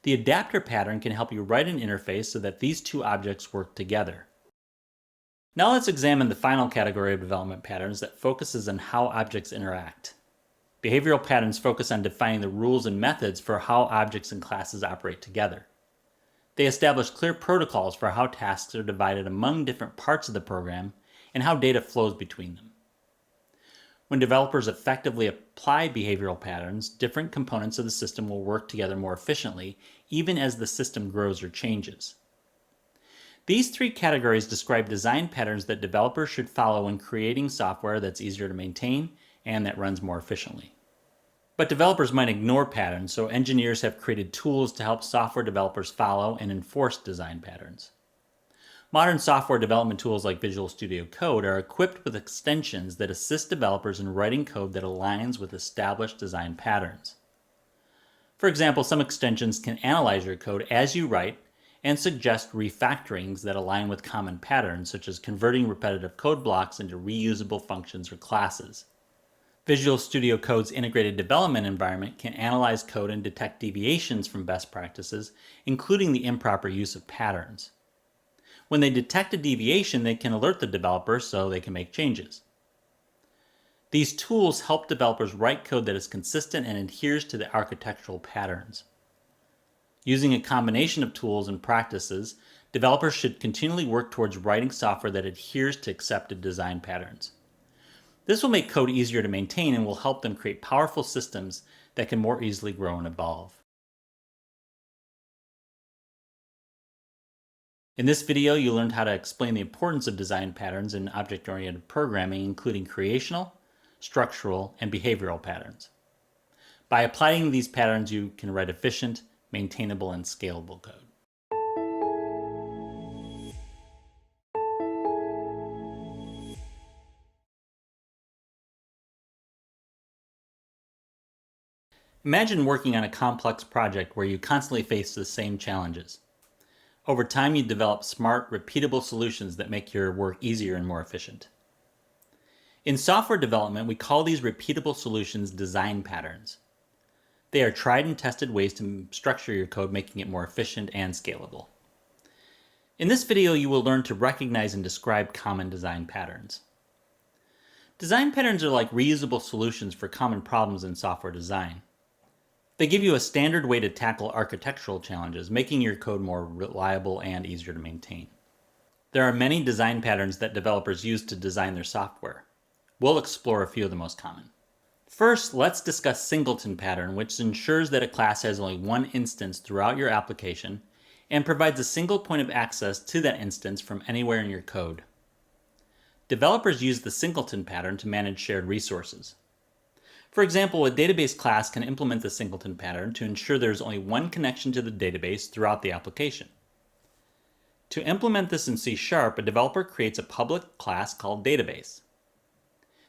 The adapter pattern can help you write an interface so that these two objects work together. Now let's examine the final category of development patterns that focuses on how objects interact. Behavioral patterns focus on defining the rules and methods for how objects and classes operate together. They establish clear protocols for how tasks are divided among different parts of the program and how data flows between them. When developers effectively apply behavioral patterns, different components of the system will work together more efficiently, even as the system grows or changes. These three categories describe design patterns that developers should follow when creating software that's easier to maintain and that runs more efficiently. But developers might ignore patterns, so engineers have created tools to help software developers follow and enforce design patterns. Modern software development tools like Visual Studio Code are equipped with extensions that assist developers in writing code that aligns with established design patterns. For example, some extensions can analyze your code as you write and suggest refactorings that align with common patterns, such as converting repetitive code blocks into reusable functions or classes. Visual Studio Code's integrated development environment can analyze code and detect deviations from best practices, including the improper use of patterns. When they detect a deviation, they can alert the developer so they can make changes. These tools help developers write code that is consistent and adheres to the architectural patterns. Using a combination of tools and practices, developers should continually work towards writing software that adheres to accepted design patterns. This will make code easier to maintain and will help them create powerful systems that can more easily grow and evolve. In this video, you learned how to explain the importance of design patterns in object-oriented programming, including creational, structural, and behavioral patterns. By applying these patterns, you can write efficient, maintainable, and scalable code. Imagine working on a complex project where you constantly face the same challenges. Over time, you develop smart, repeatable solutions that make your work easier and more efficient. In software development, we call these repeatable solutions design patterns. They are tried and tested ways to structure your code, making it more efficient and scalable. In this video, you will learn to recognize and describe common design patterns. Design patterns are like reusable solutions for common problems in software design. They give you a standard way to tackle architectural challenges, making your code more reliable and easier to maintain. There are many design patterns that developers use to design their software. We'll explore a few of the most common. First, let's discuss singleton pattern, which ensures that a class has only one instance throughout your application and provides a single point of access to that instance from anywhere in your code. Developers use the singleton pattern to manage shared resources. For example, a database class can implement the singleton pattern to ensure there is only one connection to the database throughout the application. To implement this in C#, a developer creates a public class called database.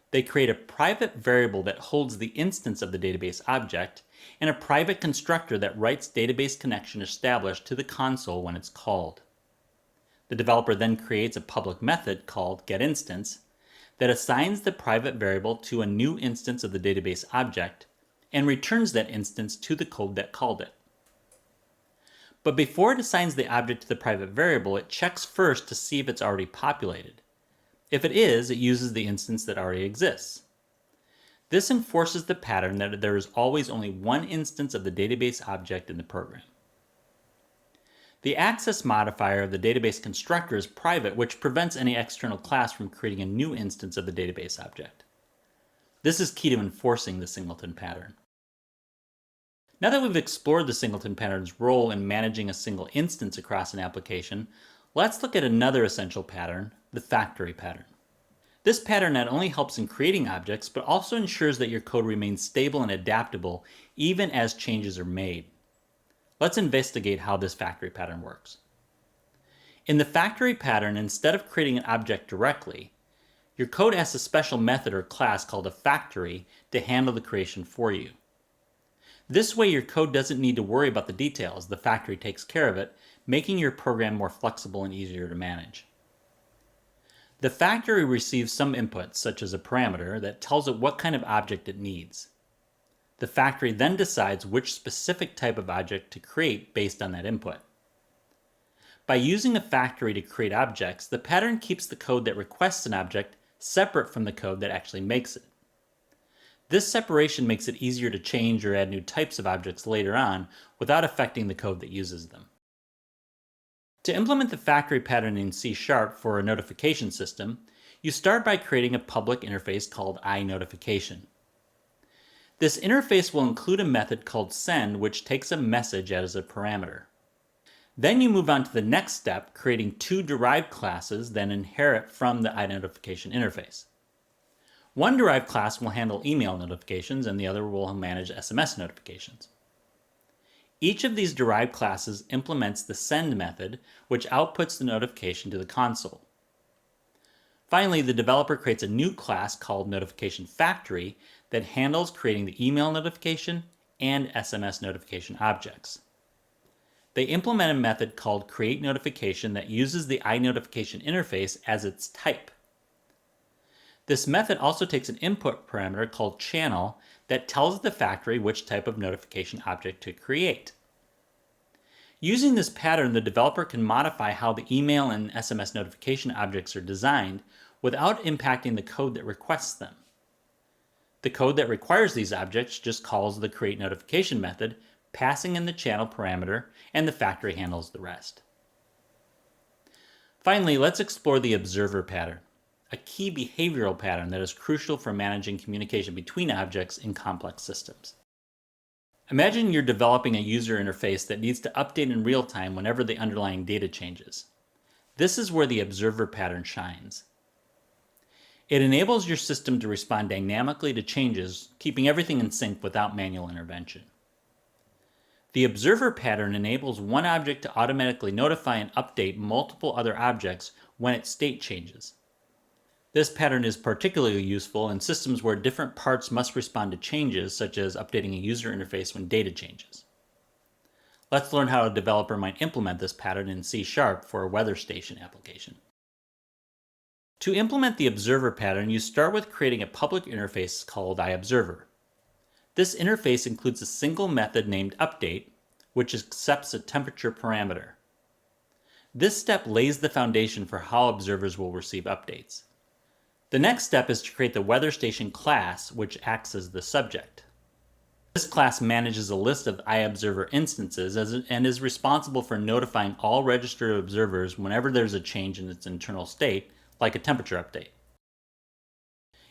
They create a private variable that holds the instance of the database object and a private constructor that writes database connection established to the console when it's called. The developer then creates a public method called getInstance that assigns the private variable to a new instance of the database object and returns that instance to the code that called it. But before it assigns the object to the private variable, it checks first to see if it's already populated. If it is, it uses the instance that already exists. This enforces the pattern that there is always only one instance of the database object in the program. The access modifier of the database constructor is private, which prevents any external class from creating a new instance of the database object. This is key to enforcing the singleton pattern. Now that we've explored the singleton pattern's role in managing a single instance across an application, let's look at another essential pattern, the factory pattern. This pattern not only helps in creating objects, but also ensures that your code remains stable and adaptable even as changes are made. Let's investigate how this factory pattern works. In the factory pattern, instead of creating an object directly, your code asks a special method or class called a factory to handle the creation for you. This way, your code doesn't need to worry about the details. The factory takes care of it, making your program more flexible and easier to manage. The factory receives some inputs, such as a parameter, that tells it what kind of object it needs. The factory then decides which specific type of object to create based on that input. By using a factory to create objects, the pattern keeps the code that requests an object separate from the code that actually makes it. This separation makes it easier to change or add new types of objects later on without affecting the code that uses them. To implement the factory pattern in C# for a notification system, you start by creating a public interface called iNotification. This interface will include a method called send, which takes a message as a parameter. Then you move on to the next step, creating two derived classes that inherit from the iNotification interface. One derived class will handle email notifications and the other will manage SMS notifications. Each of these derived classes implements the send method, which outputs the notification to the console. Finally, the developer creates a new class called Notification Factory that handles creating the email notification and SMS notification objects. They implement a method called createNotification that uses the iNotification interface as its type. This method also takes an input parameter called channel that tells the factory which type of notification object to create. Using this pattern, the developer can modify how the email and SMS notification objects are designed without impacting the code that requests them. The code that requires these objects just calls the createNotification method, passing in the channel parameter, and the factory handles the rest. Finally, let's explore the observer pattern, a key behavioral pattern that is crucial for managing communication between objects in complex systems. Imagine you're developing a user interface that needs to update in real time whenever the underlying data changes. This is where the observer pattern shines. It enables your system to respond dynamically to changes, keeping everything in sync without manual intervention. The observer pattern enables one object to automatically notify and update multiple other objects when its state changes. This pattern is particularly useful in systems where different parts must respond to changes, such as updating a user interface when data changes. Let's learn how a developer might implement this pattern in C# for a weather station application. To implement the observer pattern, you start with creating a public interface called iObserver. This interface includes a single method named update, which accepts a temperature parameter. This step lays the foundation for how observers will receive updates. The next step is to create the weather station class, which acts as the subject. This class manages a list of iObserver instances and is responsible for notifying all registered observers whenever there's a change in its internal state, like a temperature update.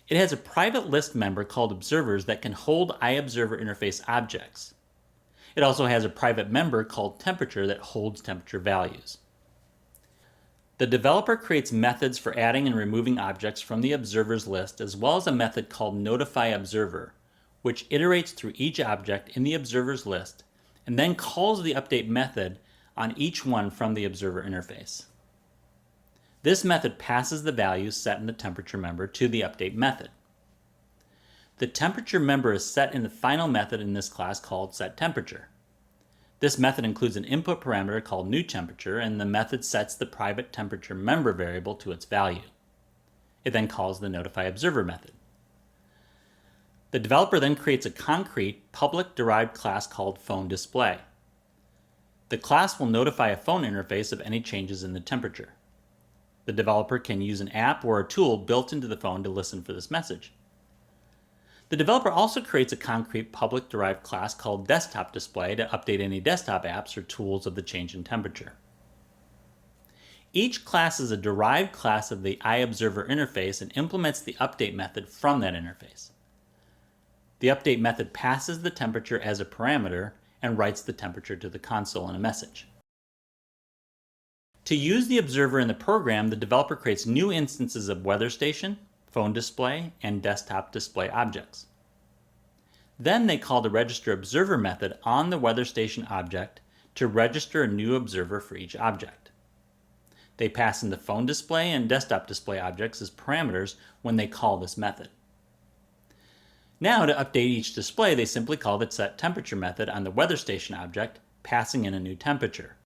It has a private list member called observers that can hold iObserver interface objects. It also has a private member called temperature that holds temperature values. The developer creates methods for adding and removing objects from the observers list, as well as a method called notifyObserver, which iterates through each object in the observers list and then calls the update method on each one from the observer interface. This method passes the values set in the temperature member to the update method. The temperature member is set in the final method in this class called setTemperature. This method includes an input parameter called newTemperature, and the method sets the private temperature member variable to its value. It then calls the notifyObserver method. The developer then creates a concrete, public-derived class called phoneDisplay. The class will notify a phone interface of any changes in the temperature. The developer can use an app or a tool built into the phone to listen for this message. The developer also creates a concrete public-derived class called DesktopDisplay to update any desktop apps or tools of the change in temperature. Each class is a derived class of the iObserver interface and implements the update method from that interface. The update method passes the temperature as a parameter and writes the temperature to the console in a message. To use the observer in the program, the developer creates new instances of weather station, phone display, and desktop display objects. Then they call the registerObserver method on the weather station object to register a new observer for each object. They pass in the phone display and desktop display objects as parameters when they call this method. Now, to update each display, they simply call the setTemperature method on the weather station object, passing in a new temperature.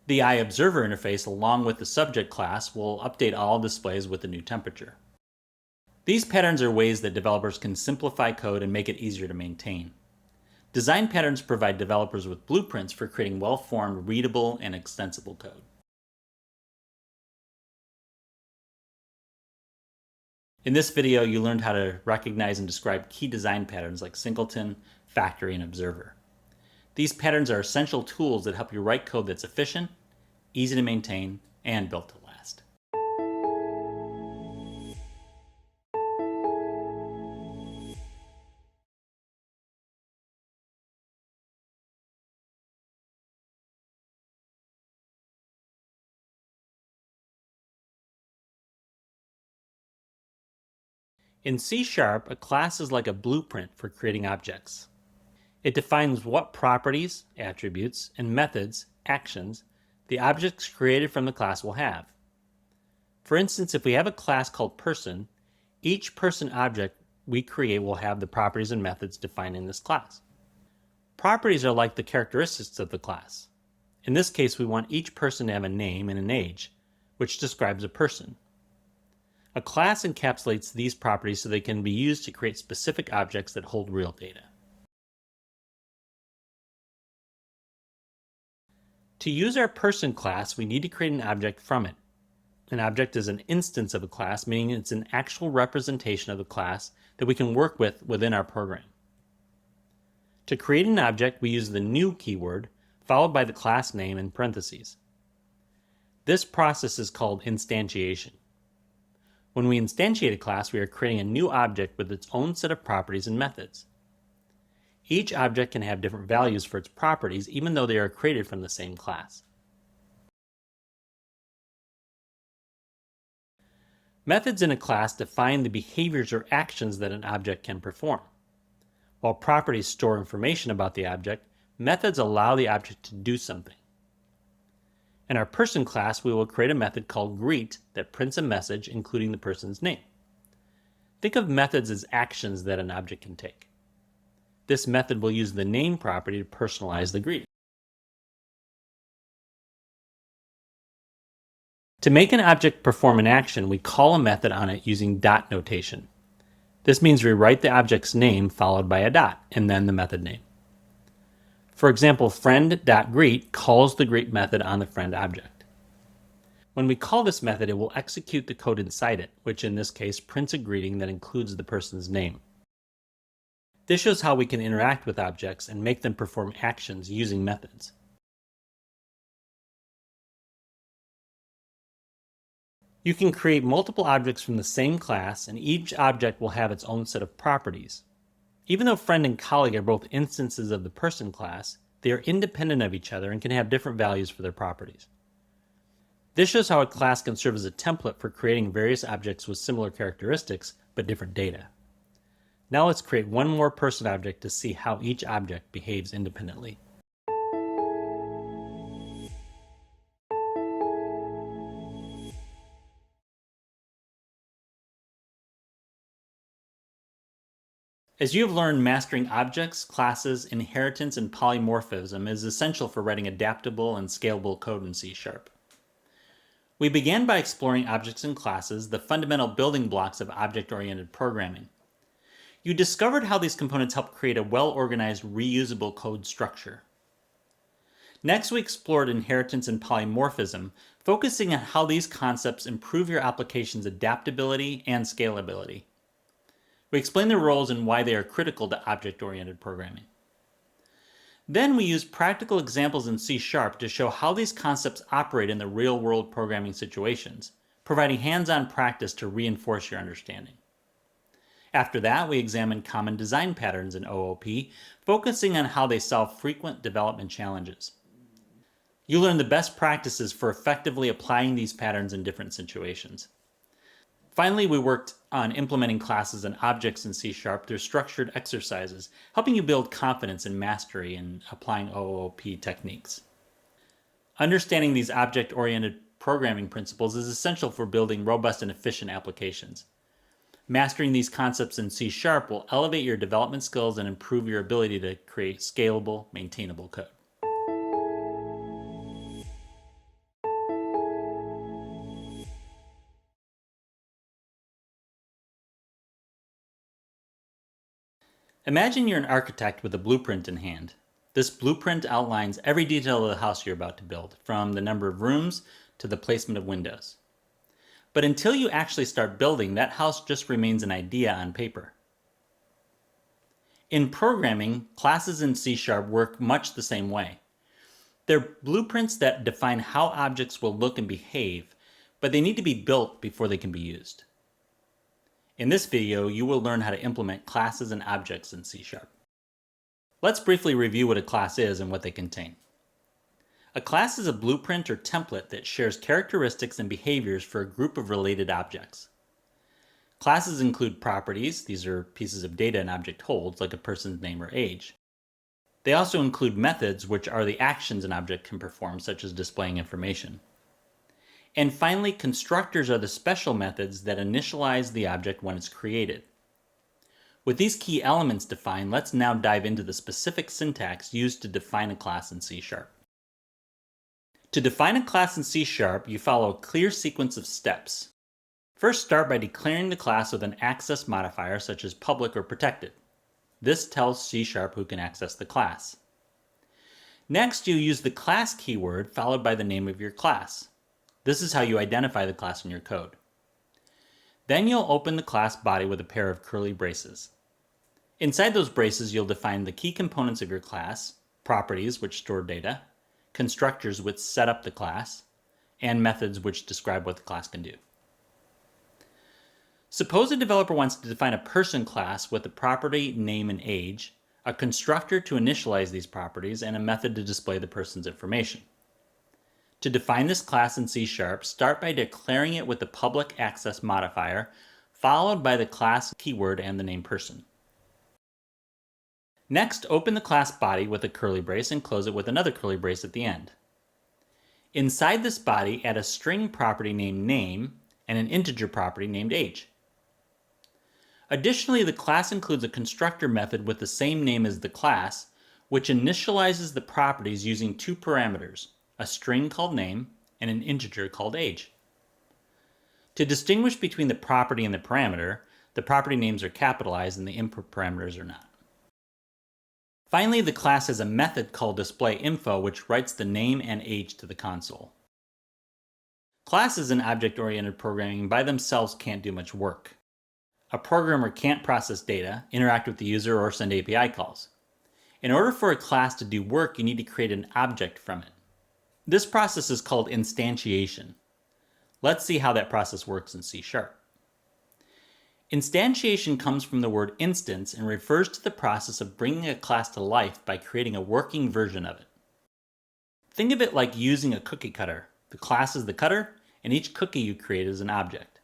The iObserver interface, along with the subject class, will update all displays with the new temperature. These patterns are ways that developers can simplify code and make it easier to maintain. Design patterns provide developers with blueprints for creating well-formed, readable, and extensible code. In this video, you learned how to recognize and describe key design patterns like singleton, factory, and observer. These patterns are essential tools that help you write code that's efficient, easy to maintain, and built to last. In C#, a class is like a blueprint for creating objects. It defines what properties, attributes, and methods, actions, the objects created from the class will have. For instance, if we have a class called person, each person object we create will have the properties and methods defined in this class. Properties are like the characteristics of the class. In this case, we want each person to have a name and an age, which describes a person. A class encapsulates these properties so they can be used to create specific objects that hold real data. To use our person class, we need to create an object from it. An object is an instance of a class, meaning it's an actual representation of the class that we can work with within our program. To create an object, we use the new keyword, followed by the class name in parentheses. This process is called instantiation. When we instantiate a class, we are creating a new object with its own set of properties and methods. Each object can have different values for its properties, even though they are created from the same class. Methods in a class define the behaviors or actions that an object can perform. While properties store information about the object, methods allow the object to do something. In our person class, we will create a method called greet that prints a message including the person's name. Think of methods as actions that an object can take. This method will use the name property to personalize the greet. To make an object perform an action, we call a method on it using dot notation. This means we write the object's name followed by a dot, and then the method name. For example, friend.greet calls the greet method on the friend object. When we call this method, it will execute the code inside it, which in this case prints a greeting that includes the person's name. This shows how we can interact with objects and make them perform actions using methods. You can create multiple objects from the same class, and each object will have its own set of properties. Even though friend and colleague are both instances of the person class, they are independent of each other and can have different values for their properties. This shows how a class can serve as a template for creating various objects with similar characteristics but different data. Now let's create one more person object to see how each object behaves independently. As you have learned, mastering objects, classes, inheritance, and polymorphism is essential for writing adaptable and scalable code in C#. We began by exploring objects and classes, the fundamental building blocks of object-oriented programming. You discovered how these components help create a well-organized, reusable code structure. Next, we explored inheritance and polymorphism, focusing on how these concepts improve your application's adaptability and scalability. We explain their roles and why they are critical to object-oriented programming. Then we use practical examples in C# to show how these concepts operate in the real-world programming situations, providing hands-on practice to reinforce your understanding. After that, we examine common design patterns in OOP, focusing on how they solve frequent development challenges. You learn the best practices for effectively applying these patterns in different situations. Finally, we worked on implementing classes and objects in C# through structured exercises, helping you build confidence and mastery in applying OOP techniques. Understanding these object-oriented programming principles is essential for building robust and efficient applications. Mastering these concepts in C# will elevate your development skills and improve your ability to create scalable, maintainable code. Imagine you're an architect with a blueprint in hand. This blueprint outlines every detail of the house you're about to build, from the number of rooms to the placement of windows. But until you actually start building, that house just remains an idea on paper. In programming, classes in C# work much the same way. They're blueprints that define how objects will look and behave, but they need to be built before they can be used. In this video, you will learn how to implement classes and objects in C#. Let's briefly review what a class is and what they contain. A class is a blueprint or template that shares characteristics and behaviors for a group of related objects. Classes include properties. These are pieces of data an object holds, like a person's name or age. They also include methods, which are the actions an object can perform, such as displaying information. And finally, constructors are the special methods that initialize the object when it's created. With these key elements defined, let's now dive into the specific syntax used to define a class in C#. To define a class in C#, you follow a clear sequence of steps. First, start by declaring the class with an access modifier such as public or protected. This tells C# who can access the class. Next, you use the class keyword followed by the name of your class. This is how you identify the class in your code. Then you'll open the class body with a pair of curly braces. Inside those braces, you'll define the key components of your class, properties which store data, constructors which set up the class, and methods which describe what the class can do. Suppose a developer wants to define a person class with a property, name, and age, a constructor to initialize these properties, and a method to display the person's information. To define this class in C#, start by declaring it with the public access modifier, followed by the class keyword and the name person. Next, open the class body with a curly brace and close it with another curly brace at the end. Inside this body, add a string property named name and an integer property named age. Additionally, the class includes a constructor method with the same name as the class, which initializes the properties using two parameters, a string called name and an integer called age. To distinguish between the property and the parameter, the property names are capitalized and the input parameters are not. Finally, the class has a method called displayInfo, which writes the name and age to the console. Classes in object-oriented programming by themselves can't do much work. A programmer can't process data, interact with the user, or send API calls. In order for a class to do work, you need to create an object from it. This process is called instantiation. Let's see how that process works in C#. Instantiation comes from the word instance and refers to the process of bringing a class to life by creating a working version of it. Think of it like using a cookie cutter. The class is the cutter, and each cookie you create is an object.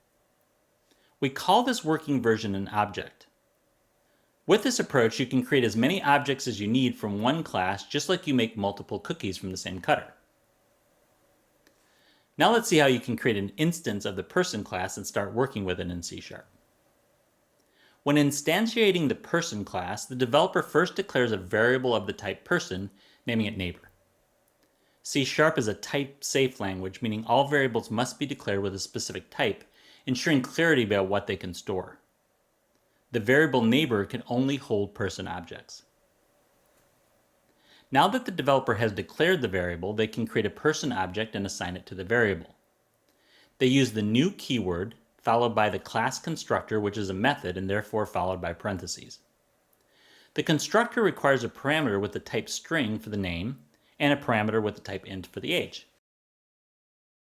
We call this working version an object. With this approach, you can create as many objects as you need from one class, just like you make multiple cookies from the same cutter. Now let's see how you can create an instance of the person class and start working with it in C#. When instantiating the person class, the developer first declares a variable of the type person, naming it neighbor. C# is a type-safe language, meaning all variables must be declared with a specific type, ensuring clarity about what they can store. The variable neighbor can only hold person objects. Now that the developer has declared the variable, they can create a person object and assign it to the variable. They use the new keyword, followed by the class constructor, which is a method and therefore followed by parentheses. The constructor requires a parameter with the type string for the name and a parameter with the type int for the age.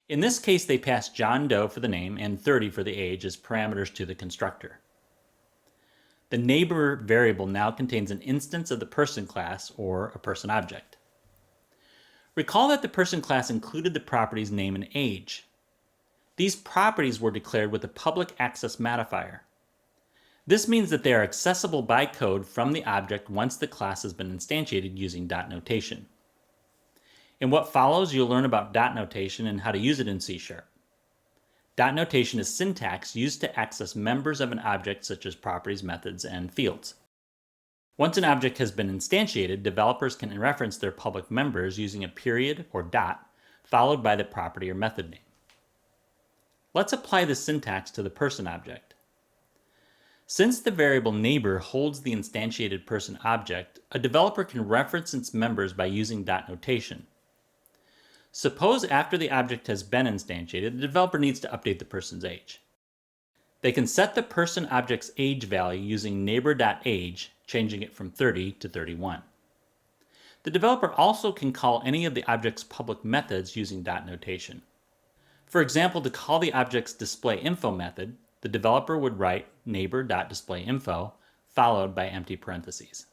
In this case, they pass John Doe for the name and 30 for the age as parameters to the constructor. The neighbor variable now contains an instance of the person class, or a person object. Recall that the person class included the properties name and age. These properties were declared with the public access modifier. This means that they are accessible by code from the object once the class has been instantiated using dot notation. In what follows, you'll learn about dot notation and how to use it in C#. Dot notation is syntax used to access members of an object such as properties, methods, and fields. Once an object has been instantiated, developers can reference their public members using a period or dot, followed by the property or method name. Let's apply this syntax to the person object. Since the variable neighbor holds the instantiated person object, a developer can reference its members by using dot notation. Suppose after the object has been instantiated, the developer needs to update the person's age. They can set the person object's age value using neighbor.age, changing it from 30 to 31. The developer also can call any of the object's public methods using dot notation. For example, to call the object's displayInfo method, the developer would write neighbor.displayInfo followed by empty parentheses.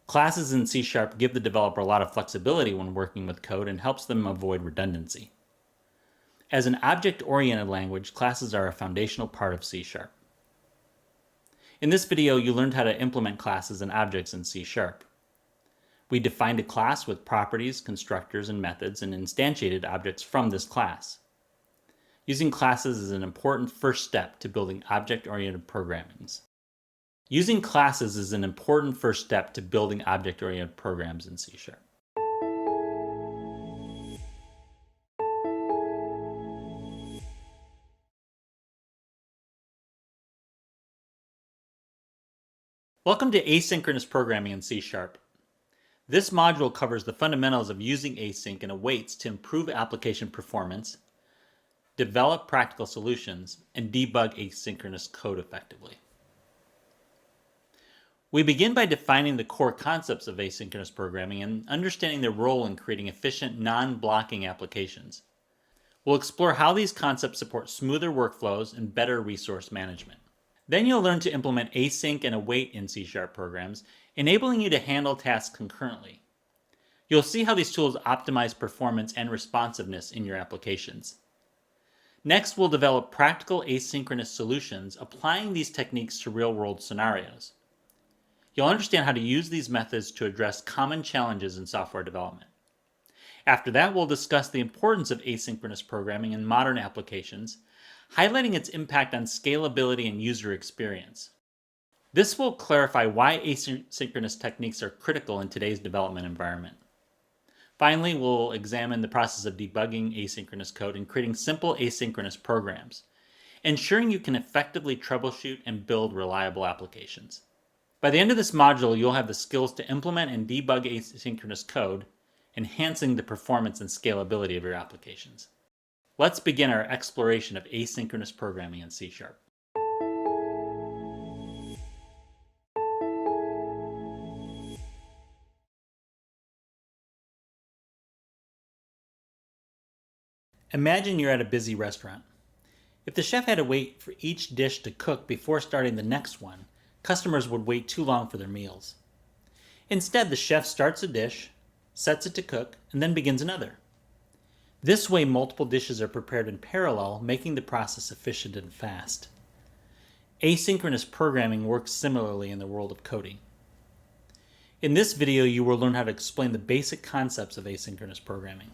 Classes in C# give the developer a lot of flexibility when working with code and helps them avoid redundancy. As an object-oriented language, classes are a foundational part of C#. In this video, you learned how to implement classes and objects in C#. We defined a class with properties, constructors, and methods, and instantiated objects from this class. Using classes is an important first step to building object-oriented programs. Using classes is an important first step to building object-oriented programs in C#. Welcome to asynchronous programming in C#. This module covers the fundamentals of using async and awaits to improve application performance, develop practical solutions, and debug asynchronous code effectively. We begin by defining the core concepts of asynchronous programming and understanding their role in creating efficient, non-blocking applications. We'll explore how these concepts support smoother workflows and better resource management. Then you'll learn to implement async and await in C# programs, enabling you to handle tasks concurrently. You'll see how these tools optimize performance and responsiveness in your applications. Next, we'll develop practical asynchronous solutions, applying these techniques to real-world scenarios. You'll understand how to use these methods to address common challenges in software development. After that, we'll discuss the importance of asynchronous programming in modern applications, highlighting its impact on scalability and user experience. This will clarify why asynchronous techniques are critical in today's development environment. Finally, we'll examine the process of debugging asynchronous code and creating simple asynchronous programs, ensuring you can effectively troubleshoot and build reliable applications. By the end of this module, you'll have the skills to implement and debug asynchronous code, enhancing the performance and scalability of your applications. Let's begin our exploration of asynchronous programming in C#. Imagine you're at a busy restaurant. If the chef had to wait for each dish to cook before starting the next one, customers would wait too long for their meals. Instead, the chef starts a dish, sets it to cook, and then begins another. This way, multiple dishes are prepared in parallel, making the process efficient and fast. Asynchronous programming works similarly in the world of coding. In this video, you will learn how to explain the basic concepts of asynchronous programming.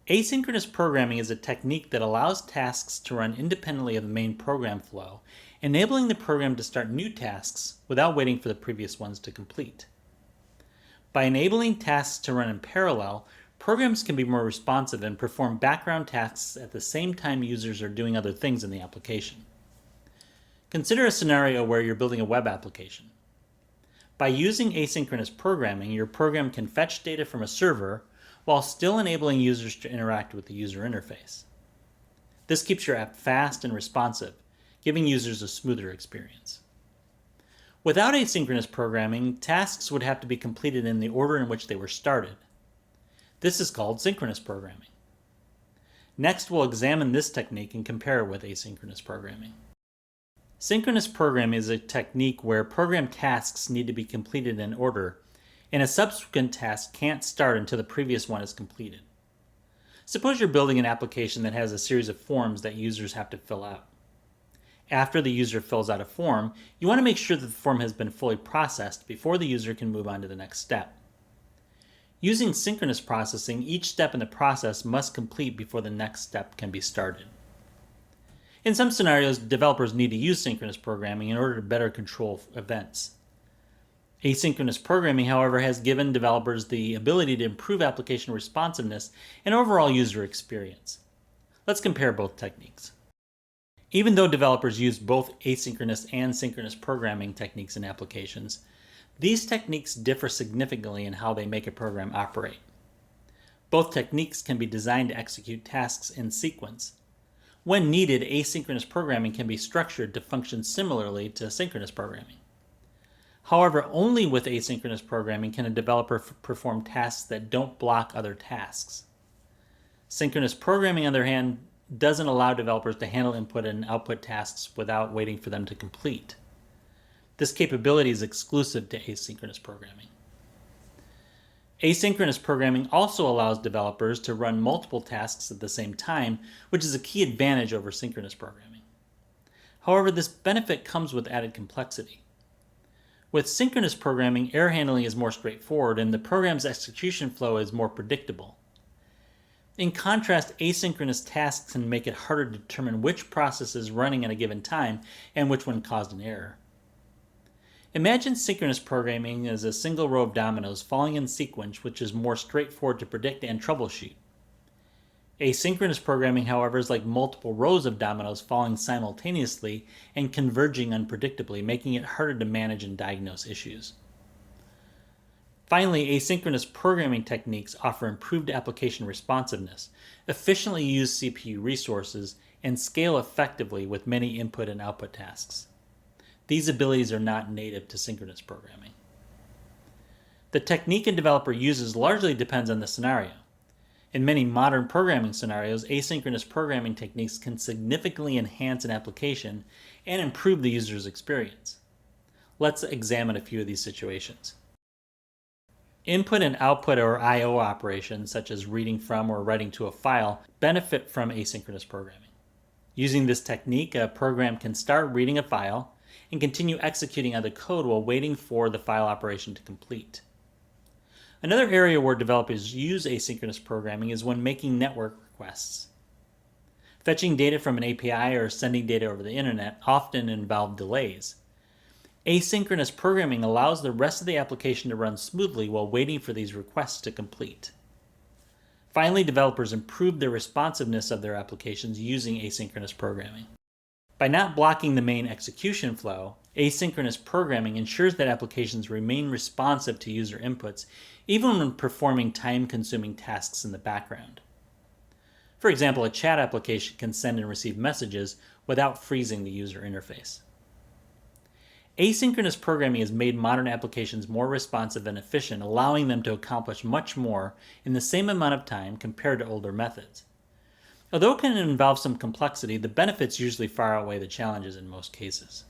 Asynchronous programming is a technique that allows tasks to run independently of the main program flow, enabling the program to start new tasks without waiting for the previous ones to complete. By enabling tasks to run in parallel, programs can be more responsive and perform background tasks at the same time users are doing other things in the application. Consider a scenario where you're building a web application. By using asynchronous programming, your program can fetch data from a server while still enabling users to interact with the user interface. This keeps your app fast and responsive, giving users a smoother experience. Without asynchronous programming, tasks would have to be completed in the order in which they were started. This is called synchronous programming. Next, we'll examine this technique and compare it with asynchronous programming. Synchronous programming is a technique where program tasks need to be completed in order, and a subsequent task can't start until the previous one is completed. Suppose you're building an application that has a series of forms that users have to fill out. After the user fills out a form, you want to make sure that the form has been fully processed before the user can move on to the next step. Using synchronous processing, each step in the process must complete before the next step can be started. In some scenarios, developers need to use synchronous programming in order to better control events. Asynchronous programming, however, has given developers the ability to improve application responsiveness and overall user experience. Let's compare both techniques. Even though developers use both asynchronous and synchronous programming techniques in applications, these techniques differ significantly in how they make a program operate. Both techniques can be designed to execute tasks in sequence. When needed, asynchronous programming can be structured to function similarly to synchronous programming. However, only with asynchronous programming can a developer perform tasks that don't block other tasks. Synchronous programming, on the other hand, doesn't allow developers to handle input and output tasks without waiting for them to complete. This capability is exclusive to asynchronous programming. Asynchronous programming also allows developers to run multiple tasks at the same time, which is a key advantage over synchronous programming. However, this benefit comes with added complexity. With synchronous programming, error handling is more straightforward and the program's execution flow is more predictable. In contrast, asynchronous tasks can make it harder to determine which process is running at a given time and which one caused an error. Imagine synchronous programming as a single row of dominoes falling in sequence, which is more straightforward to predict and troubleshoot. Asynchronous programming, however, is like multiple rows of dominoes falling simultaneously and converging unpredictably, making it harder to manage and diagnose issues. Finally, asynchronous programming techniques offer improved application responsiveness, efficiently use CPU resources, and scale effectively with many input and output tasks. These abilities are not native to synchronous programming. The technique a developer uses largely depends on the scenario. In many modern programming scenarios, asynchronous programming techniques can significantly enhance an application and improve the user's experience. Let's examine a few of these situations. Input and output or I/O operations, such as reading from or writing to a file, benefit from asynchronous programming. Using this technique, a program can start reading a file and continue executing other code while waiting for the file operation to complete. Another area where developers use asynchronous programming is when making network requests. Fetching data from an API or sending data over the internet often involve delays. Asynchronous programming allows the rest of the application to run smoothly while waiting for these requests to complete. Finally, developers improve the responsiveness of their applications using asynchronous programming. By not blocking the main execution flow, asynchronous programming ensures that applications remain responsive to user inputs, even when performing time-consuming tasks in the background. For example, a chat application can send and receive messages without freezing the user interface. Asynchronous programming has made modern applications more responsive and efficient, allowing them to accomplish much more in the same amount of time compared to older methods. Although it can involve some complexity, the benefits usually far outweigh the challenges in most cases.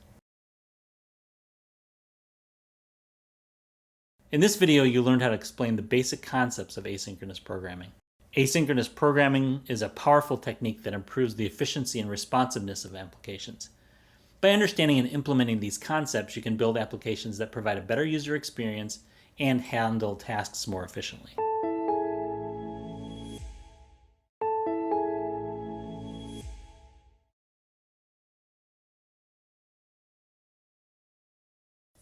In this video, you learned how to explain the basic concepts of asynchronous programming. Asynchronous programming is a powerful technique that improves the efficiency and responsiveness of applications. By understanding and implementing these concepts, you can build applications that provide a better user experience and handle tasks more efficiently.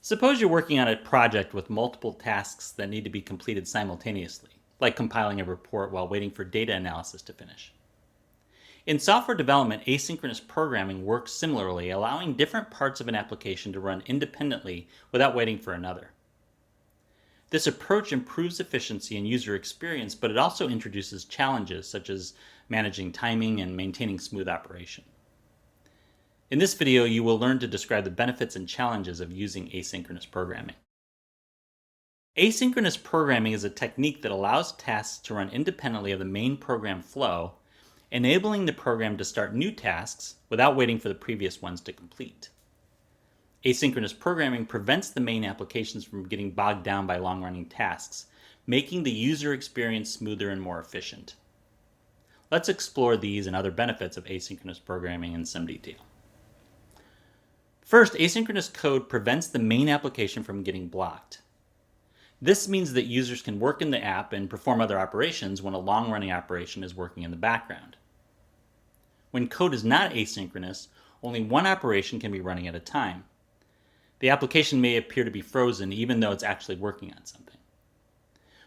Suppose you're working on a project with multiple tasks that need to be completed simultaneously, like compiling a report while waiting for data analysis to finish. In software development, asynchronous programming works similarly, allowing different parts of an application to run independently without waiting for another. This approach improves efficiency and user experience, but it also introduces challenges such as managing timing and maintaining smooth operation. In this video, you will learn to describe the benefits and challenges of using asynchronous programming. Asynchronous programming is a technique that allows tasks to run independently of the main program flow, enabling the program to start new tasks without waiting for the previous ones to complete. Asynchronous programming prevents the main applications from getting bogged down by long-running tasks, making the user experience smoother and more efficient. Let's explore these and other benefits of asynchronous programming in some detail. First, asynchronous code prevents the main application from getting blocked. This means that users can work in the app and perform other operations when a long-running operation is working in the background. When code is not asynchronous, only one operation can be running at a time. The application may appear to be frozen even though it's actually working on something.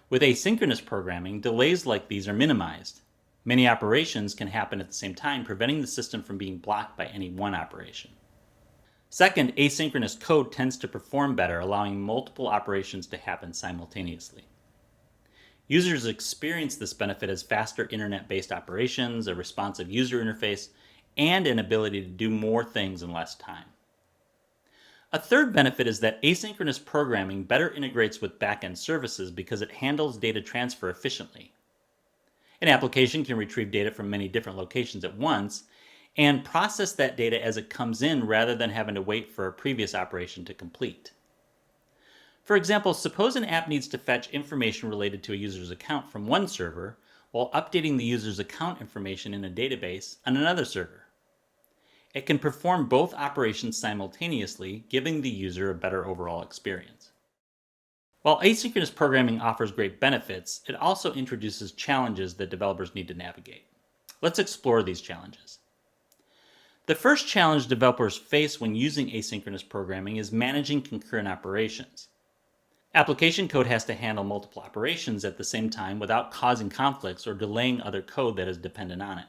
With asynchronous programming, delays like these are minimized. Many operations can happen at the same time, preventing the system from being blocked by any one operation. Second, asynchronous code tends to perform better, allowing multiple operations to happen simultaneously. Users experience this benefit as faster internet-based operations, a responsive user interface, and an ability to do more things in less time. A third benefit is that asynchronous programming better integrates with backend services because it handles data transfer efficiently. An application can retrieve data from many different locations at once, and process that data as it comes in rather than having to wait for a previous operation to complete. For example, suppose an app needs to fetch information related to a user's account from one server while updating the user's account information in a database on another server. It can perform both operations simultaneously, giving the user a better overall experience. While asynchronous programming offers great benefits, it also introduces challenges that developers need to navigate. Let's explore these challenges. The first challenge developers face when using asynchronous programming is managing concurrent operations. Application code has to handle multiple operations at the same time without causing conflicts or delaying other code that is dependent on it.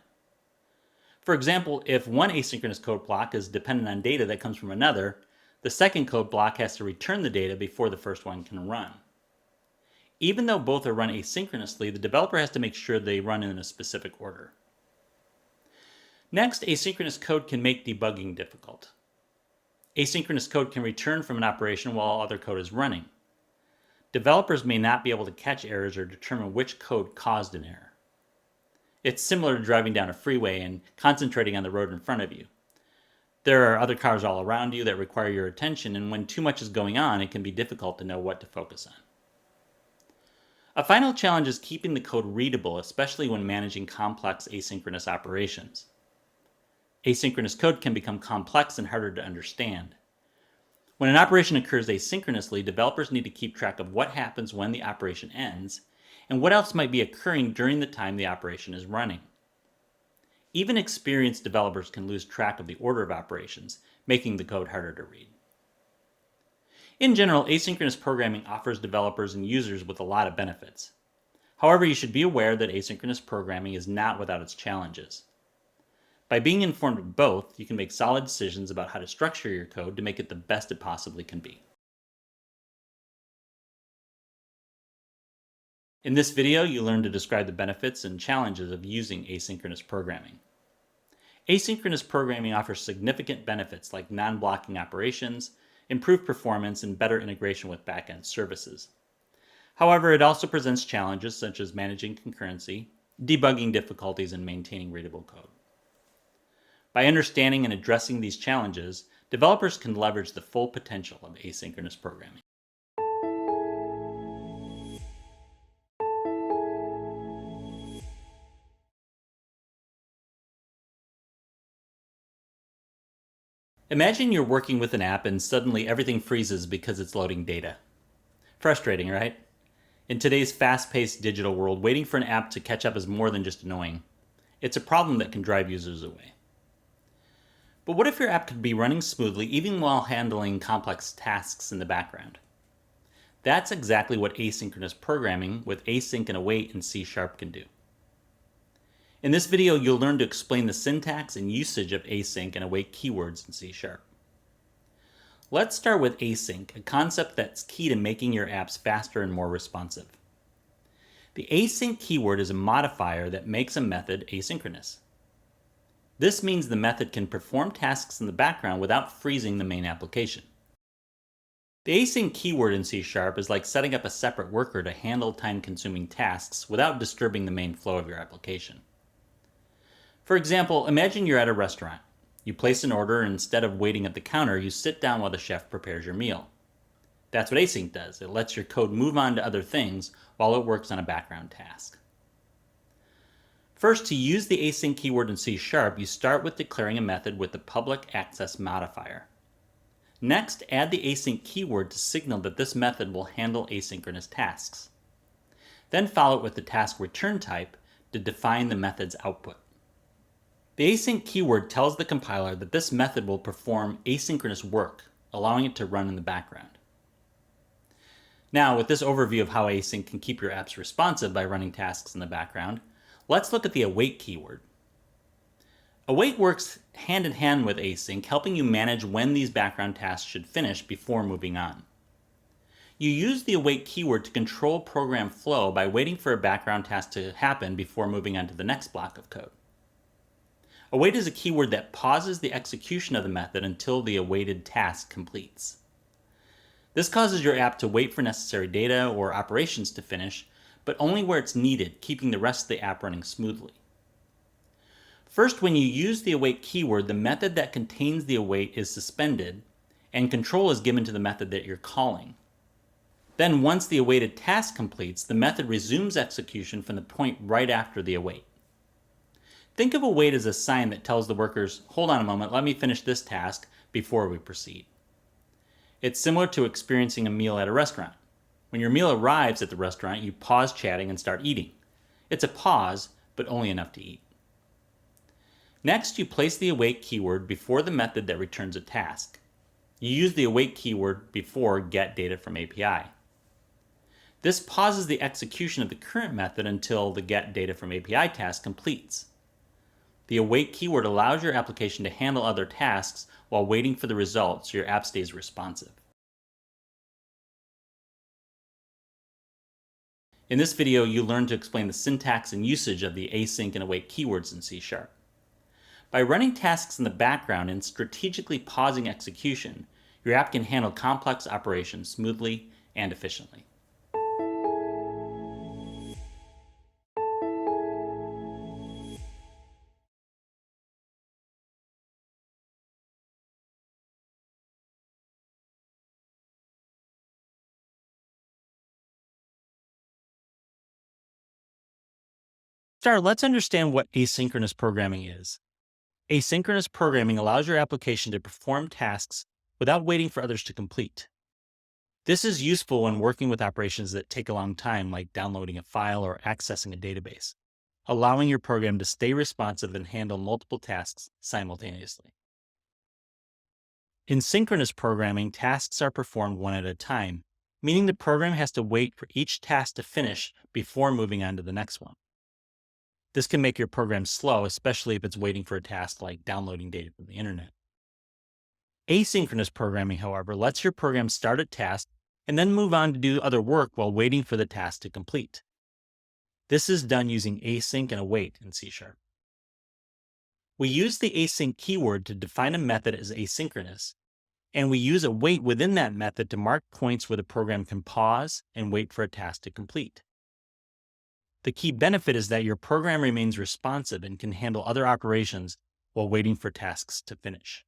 For example, if one asynchronous code block is dependent on data that comes from another, the second code block has to return the data before the first one can run. Even though both are run asynchronously, the developer has to make sure they run in a specific order. Next, asynchronous code can make debugging difficult. Asynchronous code can return from an operation while other code is running. Developers may not be able to catch errors or determine which code caused an error. It's similar to driving down a freeway and concentrating on the road in front of you. There are other cars all around you that require your attention, and when too much is going on, it can be difficult to know what to focus on. A final challenge is keeping the code readable, especially when managing complex asynchronous operations. Asynchronous code can become complex and harder to understand. When an operation occurs asynchronously, developers need to keep track of what happens when the operation ends, and what else might be occurring during the time the operation is running. Even experienced developers can lose track of the order of operations, making the code harder to read. In general, asynchronous programming offers developers and users with a lot of benefits. However, you should be aware that asynchronous programming is not without its challenges. By being informed of both, you can make solid decisions about how to structure your code to make it the best it possibly can be. In this video, you learned to describe the benefits and challenges of using asynchronous programming. Asynchronous programming offers significant benefits like non-blocking operations, improved performance, and better integration with backend services. However, it also presents challenges such as managing concurrency, debugging difficulties, and maintaining readable code. By understanding and addressing these challenges, developers can leverage the full potential of asynchronous programming. Imagine you're working with an app and suddenly everything freezes because it's loading data. Frustrating, right? In today's fast-paced digital world, waiting for an app to catch up is more than just annoying. It's a problem that can drive users away. But what if your app could be running smoothly even while handling complex tasks in the background? That's exactly what asynchronous programming with async and await in C# can do. In this video, you'll learn to explain the syntax and usage of async and await keywords in C#. Let's start with async, a concept that's key to making your apps faster and more responsive. The async keyword is a modifier that makes a method asynchronous. This means the method can perform tasks in the background without freezing the main application. The async keyword in C# is like setting up a separate worker to handle time-consuming tasks without disturbing the main flow of your application. For example, imagine you're at a restaurant. You place an order, and instead of waiting at the counter, you sit down while the chef prepares your meal. That's what async does. It lets your code move on to other things while it works on a background task. First, to use the async keyword in C#, you start with declaring a method with the public access modifier. Next, add the async keyword to signal that this method will handle asynchronous tasks. Then follow it with the task return type to define the method's output. The async keyword tells the compiler that this method will perform asynchronous work, allowing it to run in the background. Now, with this overview of how async can keep your apps responsive by running tasks in the background, let's look at the await keyword. Await works hand in hand with async, helping you manage when these background tasks should finish before moving on. You use the await keyword to control program flow by waiting for a background task to happen before moving on to the next block of code. Await is a keyword that pauses the execution of the method until the awaited task completes. This causes your app to wait for necessary data or operations to finish, but only where it's needed, keeping the rest of the app running smoothly. First, when you use the await keyword, the method that contains the await is suspended, and control is given to the method that you're calling. Then, once the awaited task completes, the method resumes execution from the point right after the await. Think of await as a sign that tells the workers, hold on a moment, let me finish this task before we proceed. It's similar to experiencing a meal at a restaurant. When your meal arrives at the restaurant, you pause chatting and start eating. It's a pause, but only enough to eat. Next, you place the await keyword before the method that returns a task. You use the await keyword before get data from API. This pauses the execution of the current method until the get data from API task completes. The await keyword allows your application to handle other tasks while waiting for the result so your app stays responsive. In this video, you learn to explain the syntax and usage of the async and await keywords in C#. By running tasks in the background and strategically pausing execution, your app can handle complex operations smoothly and efficiently. Let's understand what asynchronous programming is. Asynchronous programming allows your application to perform tasks without waiting for others to complete. This is useful when working with operations that take a long time, like downloading a file or accessing a database, allowing your program to stay responsive and handle multiple tasks simultaneously. In synchronous programming, tasks are performed one at a time, meaning the program has to wait for each task to finish before moving on to the next one. This can make your program slow, especially if it's waiting for a task like downloading data from the internet. Asynchronous programming, however, lets your program start a task and then move on to do other work while waiting for the task to complete. This is done using async and await in C#. We use the async keyword to define a method as asynchronous, and we use await within that method to mark points where the program can pause and wait for a task to complete. The key benefit is that your program remains responsive and can handle other operations while waiting for tasks to finish.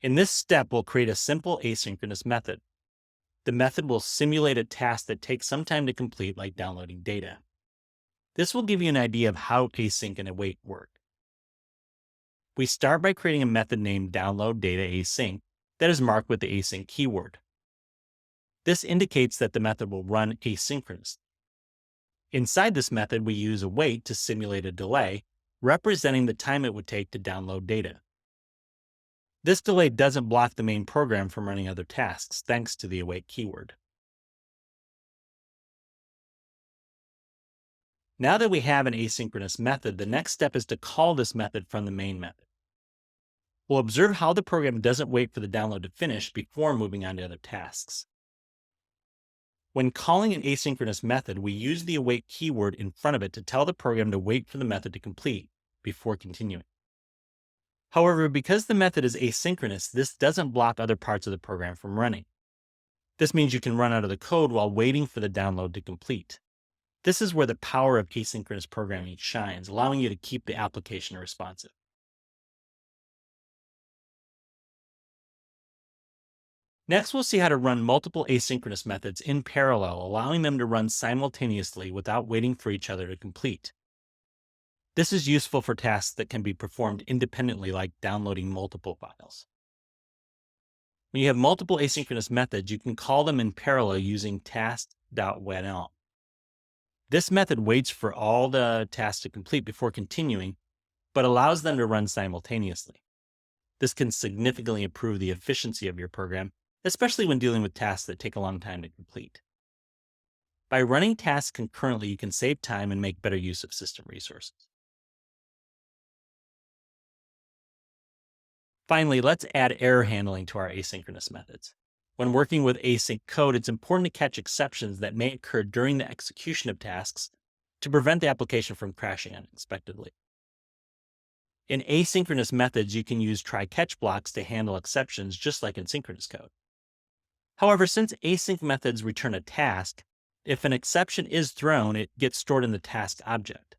In this step, we'll create a simple asynchronous method. The method will simulate a task that takes some time to complete, like downloading data. This will give you an idea of how async and await work. We start by creating a method named downloadDataAsync that is marked with the async keyword. This indicates that the method will run asynchronously. Inside this method, we use await to simulate a delay, representing the time it would take to download data. This delay doesn't block the main program from running other tasks, thanks to the await keyword. Now that we have an asynchronous method, the next step is to call this method from the main method. We'll observe how the program doesn't wait for the download to finish before moving on to other tasks. When calling an asynchronous method, we use the await keyword in front of it to tell the program to wait for the method to complete before continuing. However, because the method is asynchronous, this doesn't block other parts of the program from running. This means you can run out of the code while waiting for the download to complete. This is where the power of asynchronous programming shines, allowing you to keep the application responsive. Next, we'll see how to run multiple asynchronous methods in parallel, allowing them to run simultaneously without waiting for each other to complete. This is useful for tasks that can be performed independently, like downloading multiple files. When you have multiple asynchronous methods, you can call them in parallel using task.waitAll. This method waits for all the tasks to complete before continuing, but allows them to run simultaneously. This can significantly improve the efficiency of your program, especially when dealing with tasks that take a long time to complete. By running tasks concurrently, you can save time and make better use of system resources. Finally, let's add error handling to our asynchronous methods. When working with async code, it's important to catch exceptions that may occur during the execution of tasks to prevent the application from crashing unexpectedly. In asynchronous methods, you can use try-catch blocks to handle exceptions just like in synchronous code. However, since async methods return a task, if an exception is thrown, it gets stored in the task object.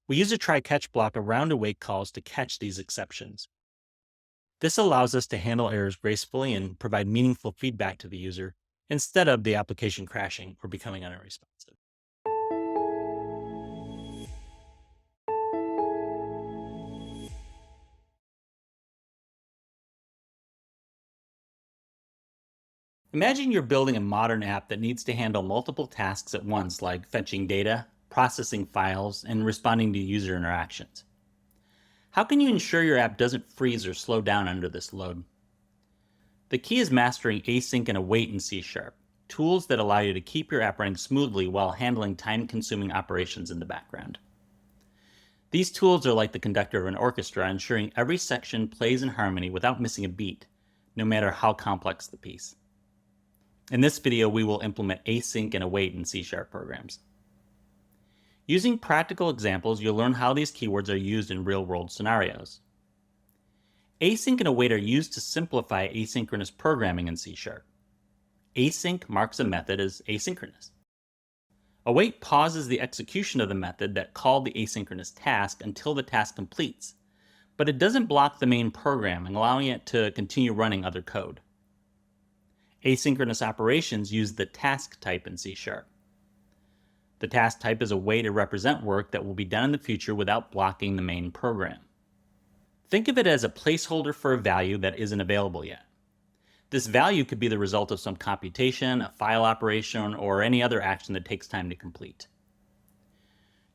We use a try-catch block around await calls to catch these exceptions. This allows us to handle errors gracefully and provide meaningful feedback to the user instead of the application crashing or becoming unresponsive. Imagine you're building a modern app that needs to handle multiple tasks at once, like fetching data, processing files, and responding to user interactions. How can you ensure your app doesn't freeze or slow down under this load? The key is mastering async and await in C#, tools that allow you to keep your app running smoothly while handling time-consuming operations in the background. These tools are like the conductor of an orchestra, ensuring every section plays in harmony without missing a beat, no matter how complex the piece. In this video, we will implement async and await in C# programs. Using practical examples, you'll learn how these keywords are used in real-world scenarios. Async and await are used to simplify asynchronous programming in C#. Async marks a method as asynchronous. Await pauses the execution of the method that called the asynchronous task until the task completes, but it doesn't block the main program, allowing it to continue running other code. Asynchronous operations use the task type in C#. The task type is a way to represent work that will be done in the future without blocking the main program. Think of it as a placeholder for a value that isn't available yet. This value could be the result of some computation, a file operation, or any other action that takes time to complete.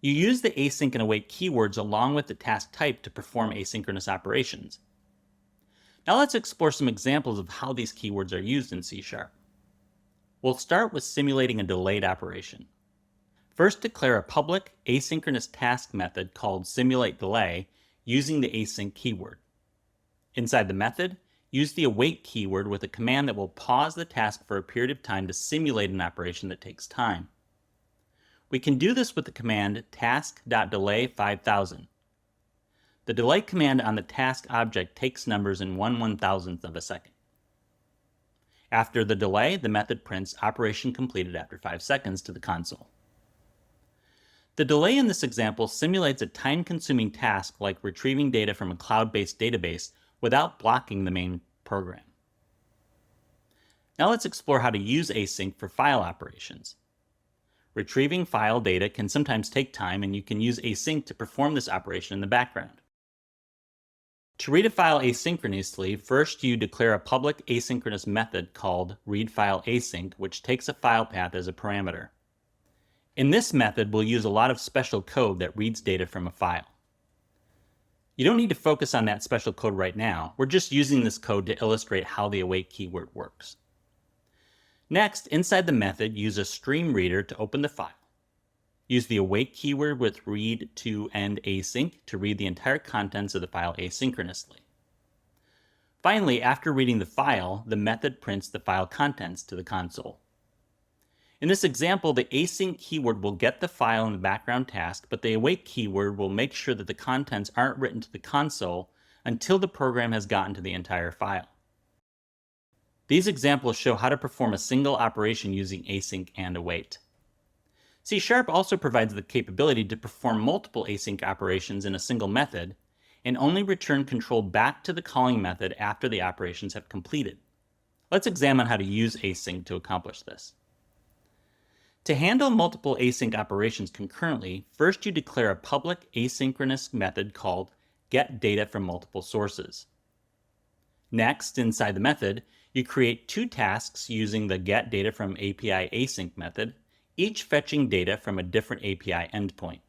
You use the async and await keywords along with the task type to perform asynchronous operations. Now let's explore some examples of how these keywords are used in C#. We'll start with simulating a delayed operation. First, declare a public asynchronous task method called simulateDelay using the async keyword. Inside the method, use the await keyword with a command that will pause the task for a period of time to simulate an operation that takes time. We can do this with the command task.delay5000. The delay command on the task object takes numbers in 1/1000th of a second. After the delay, the method prints operation completed after 5 seconds to the console. The delay in this example simulates a time-consuming task like retrieving data from a cloud-based database without blocking the main program. Now let's explore how to use async for file operations. Retrieving file data can sometimes take time, and you can use async to perform this operation in the background. To read a file asynchronously, first you declare a public asynchronous method called readFileAsync, which takes a file path as a parameter. In this method, we'll use a lot of special code that reads data from a file. You don't need to focus on that special code right now. We're just using this code to illustrate how the await keyword works. Next, inside the method, use a stream reader to open the file. Use the await keyword with read to end async to read the entire contents of the file asynchronously. Finally, after reading the file, the method prints the file contents to the console. In this example, the async keyword will get the file in the background task, but the await keyword will make sure that the contents aren't written to the console until the program has gotten to the entire file. These examples show how to perform a single operation using async and await. C# also provides the capability to perform multiple async operations in a single method and only return control back to the calling method after the operations have completed. Let's examine how to use async to accomplish this. To handle multiple async operations concurrently, first you declare a public asynchronous method called getDataFromMultipleSources. Next, inside the method, you create 2 tasks using the getDataFromAPIAsync method, each fetching data from a different API endpoint.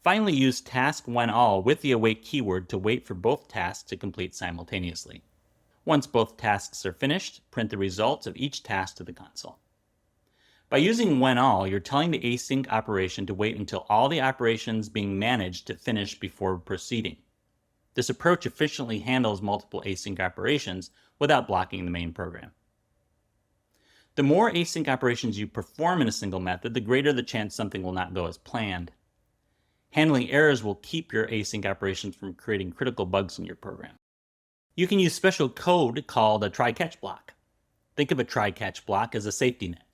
Finally, use task_whenAll with the await keyword to wait for both tasks to complete simultaneously. Once both tasks are finished, print the results of each task to the console. By using whenAll, you're telling the async operation to wait until all the operations being managed to finish before proceeding. This approach efficiently handles multiple async operations without blocking the main program. The more async operations you perform in a single method, the greater the chance something will not go as planned. Handling errors will keep your async operations from creating critical bugs in your program. You can use special code called a try-catch block. Think of a try-catch block as a safety net.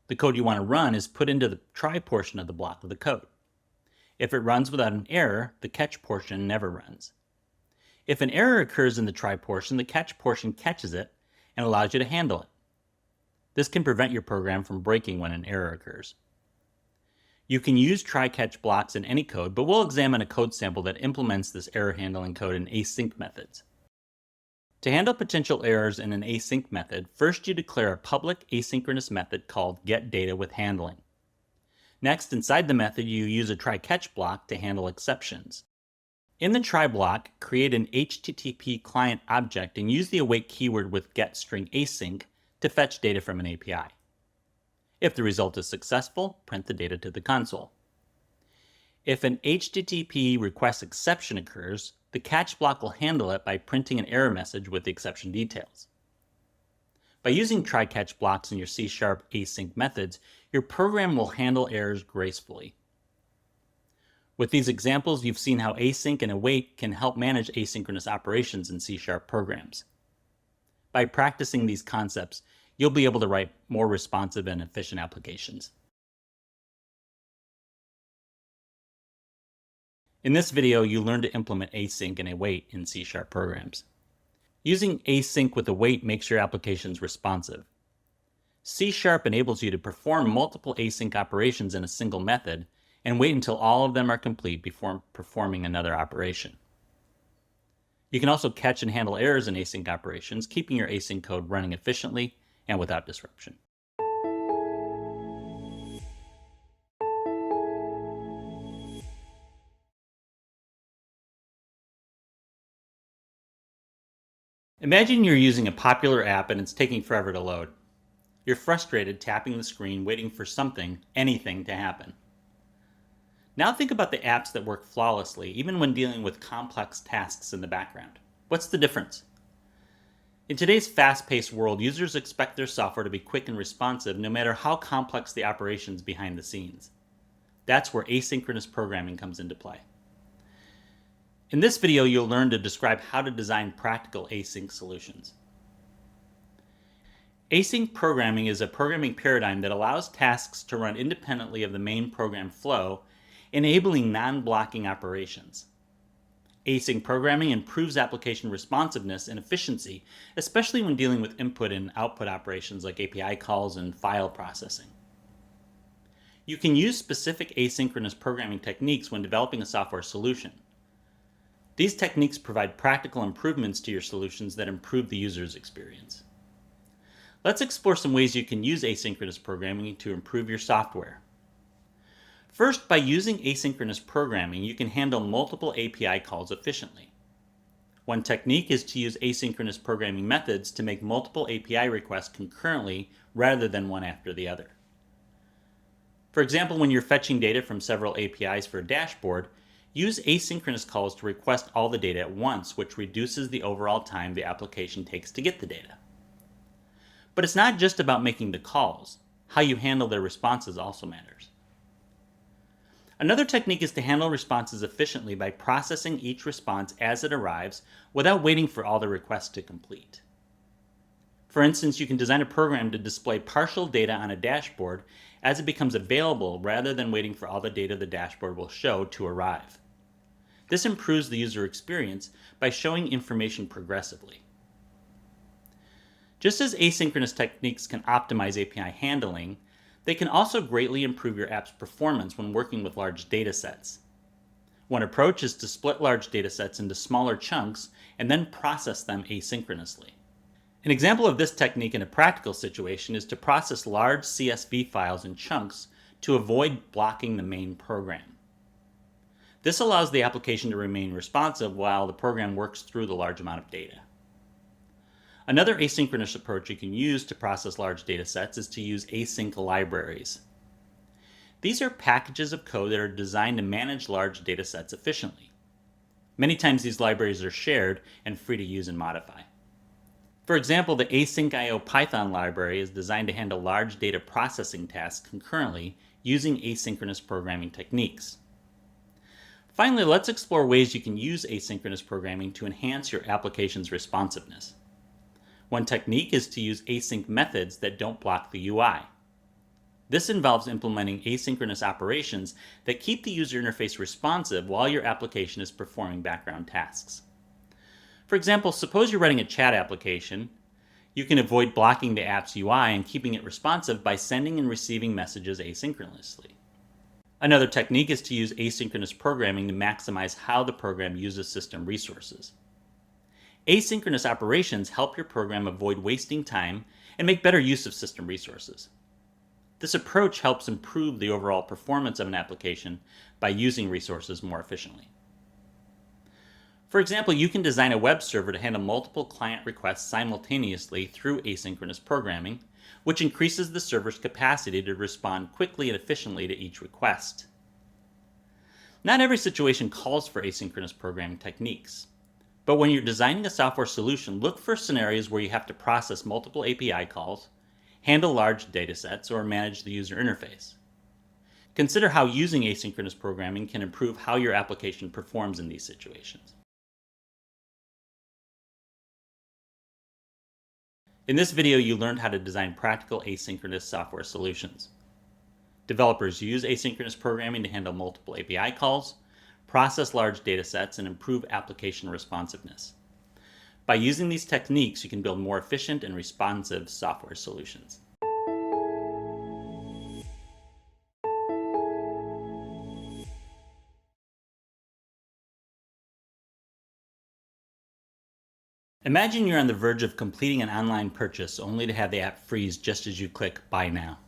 The code you want to run is put into the try portion of the block of the code. If it runs without an error, the catch portion never runs. If an error occurs in the try portion, the catch portion catches it and allows you to handle it. This can prevent your program from breaking when an error occurs. You can use try-catch blocks in any code, but we'll examine a code sample that implements this error handling code in async methods. To handle potential errors in an async method, first you declare a public asynchronous method called getDataWithHandling. Next, inside the method, you use a try-catch block to handle exceptions. In the try block, create an HTTP client object and use the await keyword with getStringAsync to fetch data from an API. If the result is successful, print the data to the console. If an HTTP request exception occurs, the catch block will handle it by printing an error message with the exception details. By using try-catch blocks in your C# async methods, your program will handle errors gracefully. With these examples, you've seen how async and await can help manage asynchronous operations in C# programs. By practicing these concepts, you'll be able to write more responsive and efficient applications. In this video, you learn to implement async and await in C# programs. Using async with await makes your applications responsive. C# enables you to perform multiple async operations in a single method and wait until all of them are complete before performing another operation. You can also catch and handle errors in async operations, keeping your async code running efficiently and without disruption. Imagine you're using a popular app and it's taking forever to load. You're frustrated tapping the screen waiting for anything to happen. Now think about the apps that work flawlessly even when dealing with complex tasks in the background. What's the difference? In today's fast-paced world, users expect their software to be quick and responsive no matter how complex the operations behind the scenes. That's where asynchronous programming comes into play. In this video, you'll learn to describe how to design practical async solutions. Async programming is a programming paradigm that allows tasks to run independently of the main program flow, enabling non-blocking operations. Async programming improves application responsiveness and efficiency, especially when dealing with input and output operations like API calls and file processing. You can use specific asynchronous programming techniques when developing a software solution. These techniques provide practical improvements to your solutions that improve the user's experience. Let's explore some ways you can use asynchronous programming to improve your software. First, by using asynchronous programming, you can handle multiple API calls efficiently. One technique is to use asynchronous programming methods to make multiple API requests concurrently rather than one after the other. For example, when you're fetching data from several APIs for a dashboard, use asynchronous calls to request all the data at once, which reduces the overall time the application takes to get the data. But it's not just about making the calls. How you handle their responses also matters. Another technique is to handle responses efficiently by processing each response as it arrives without waiting for all the requests to complete. For instance, you can design a program to display partial data on a dashboard as it becomes available rather than waiting for all the data the dashboard will show to arrive. This improves the user experience by showing information progressively. Just as asynchronous techniques can optimize API handling, they can also greatly improve your app's performance when working with large data sets. One approach is to split large data sets into smaller chunks and then process them asynchronously. An example of this technique in a practical situation is to process large CSV files in chunks to avoid blocking the main program. This allows the application to remain responsive while the program works through the large amount of data. Another asynchronous approach you can use to process large data sets is to use async libraries. These are packages of code that are designed to manage large data sets efficiently. Many times these libraries are shared and free to use and modify. For example, the async.io Python library is designed to handle large data processing tasks concurrently using asynchronous programming techniques. Finally, let's explore ways you can use asynchronous programming to enhance your application's responsiveness. One technique is to use async methods that don't block the UI. This involves implementing asynchronous operations that keep the user interface responsive while your application is performing background tasks. For example, suppose you're writing a chat application. You can avoid blocking the app's UI and keeping it responsive by sending and receiving messages asynchronously. Another technique is to use asynchronous programming to maximize how the program uses system resources. Asynchronous operations help your program avoid wasting time and make better use of system resources. This approach helps improve the overall performance of an application by using resources more efficiently. For example, you can design a web server to handle multiple client requests simultaneously through asynchronous programming, which increases the server's capacity to respond quickly and efficiently to each request. Not every situation calls for asynchronous programming techniques. But when you're designing a software solution, look for scenarios where you have to process multiple API calls, handle large datasets, or manage the user interface. Consider how using asynchronous programming can improve how your application performs in these situations. In this video, you learned how to design practical asynchronous software solutions. Developers use asynchronous programming to handle multiple API calls, process large datasets, and improve application responsiveness. By using these techniques, you can build more efficient and responsive software solutions. Imagine you're on the verge of completing an online purchase only to have the app freeze just as you click Buy Now.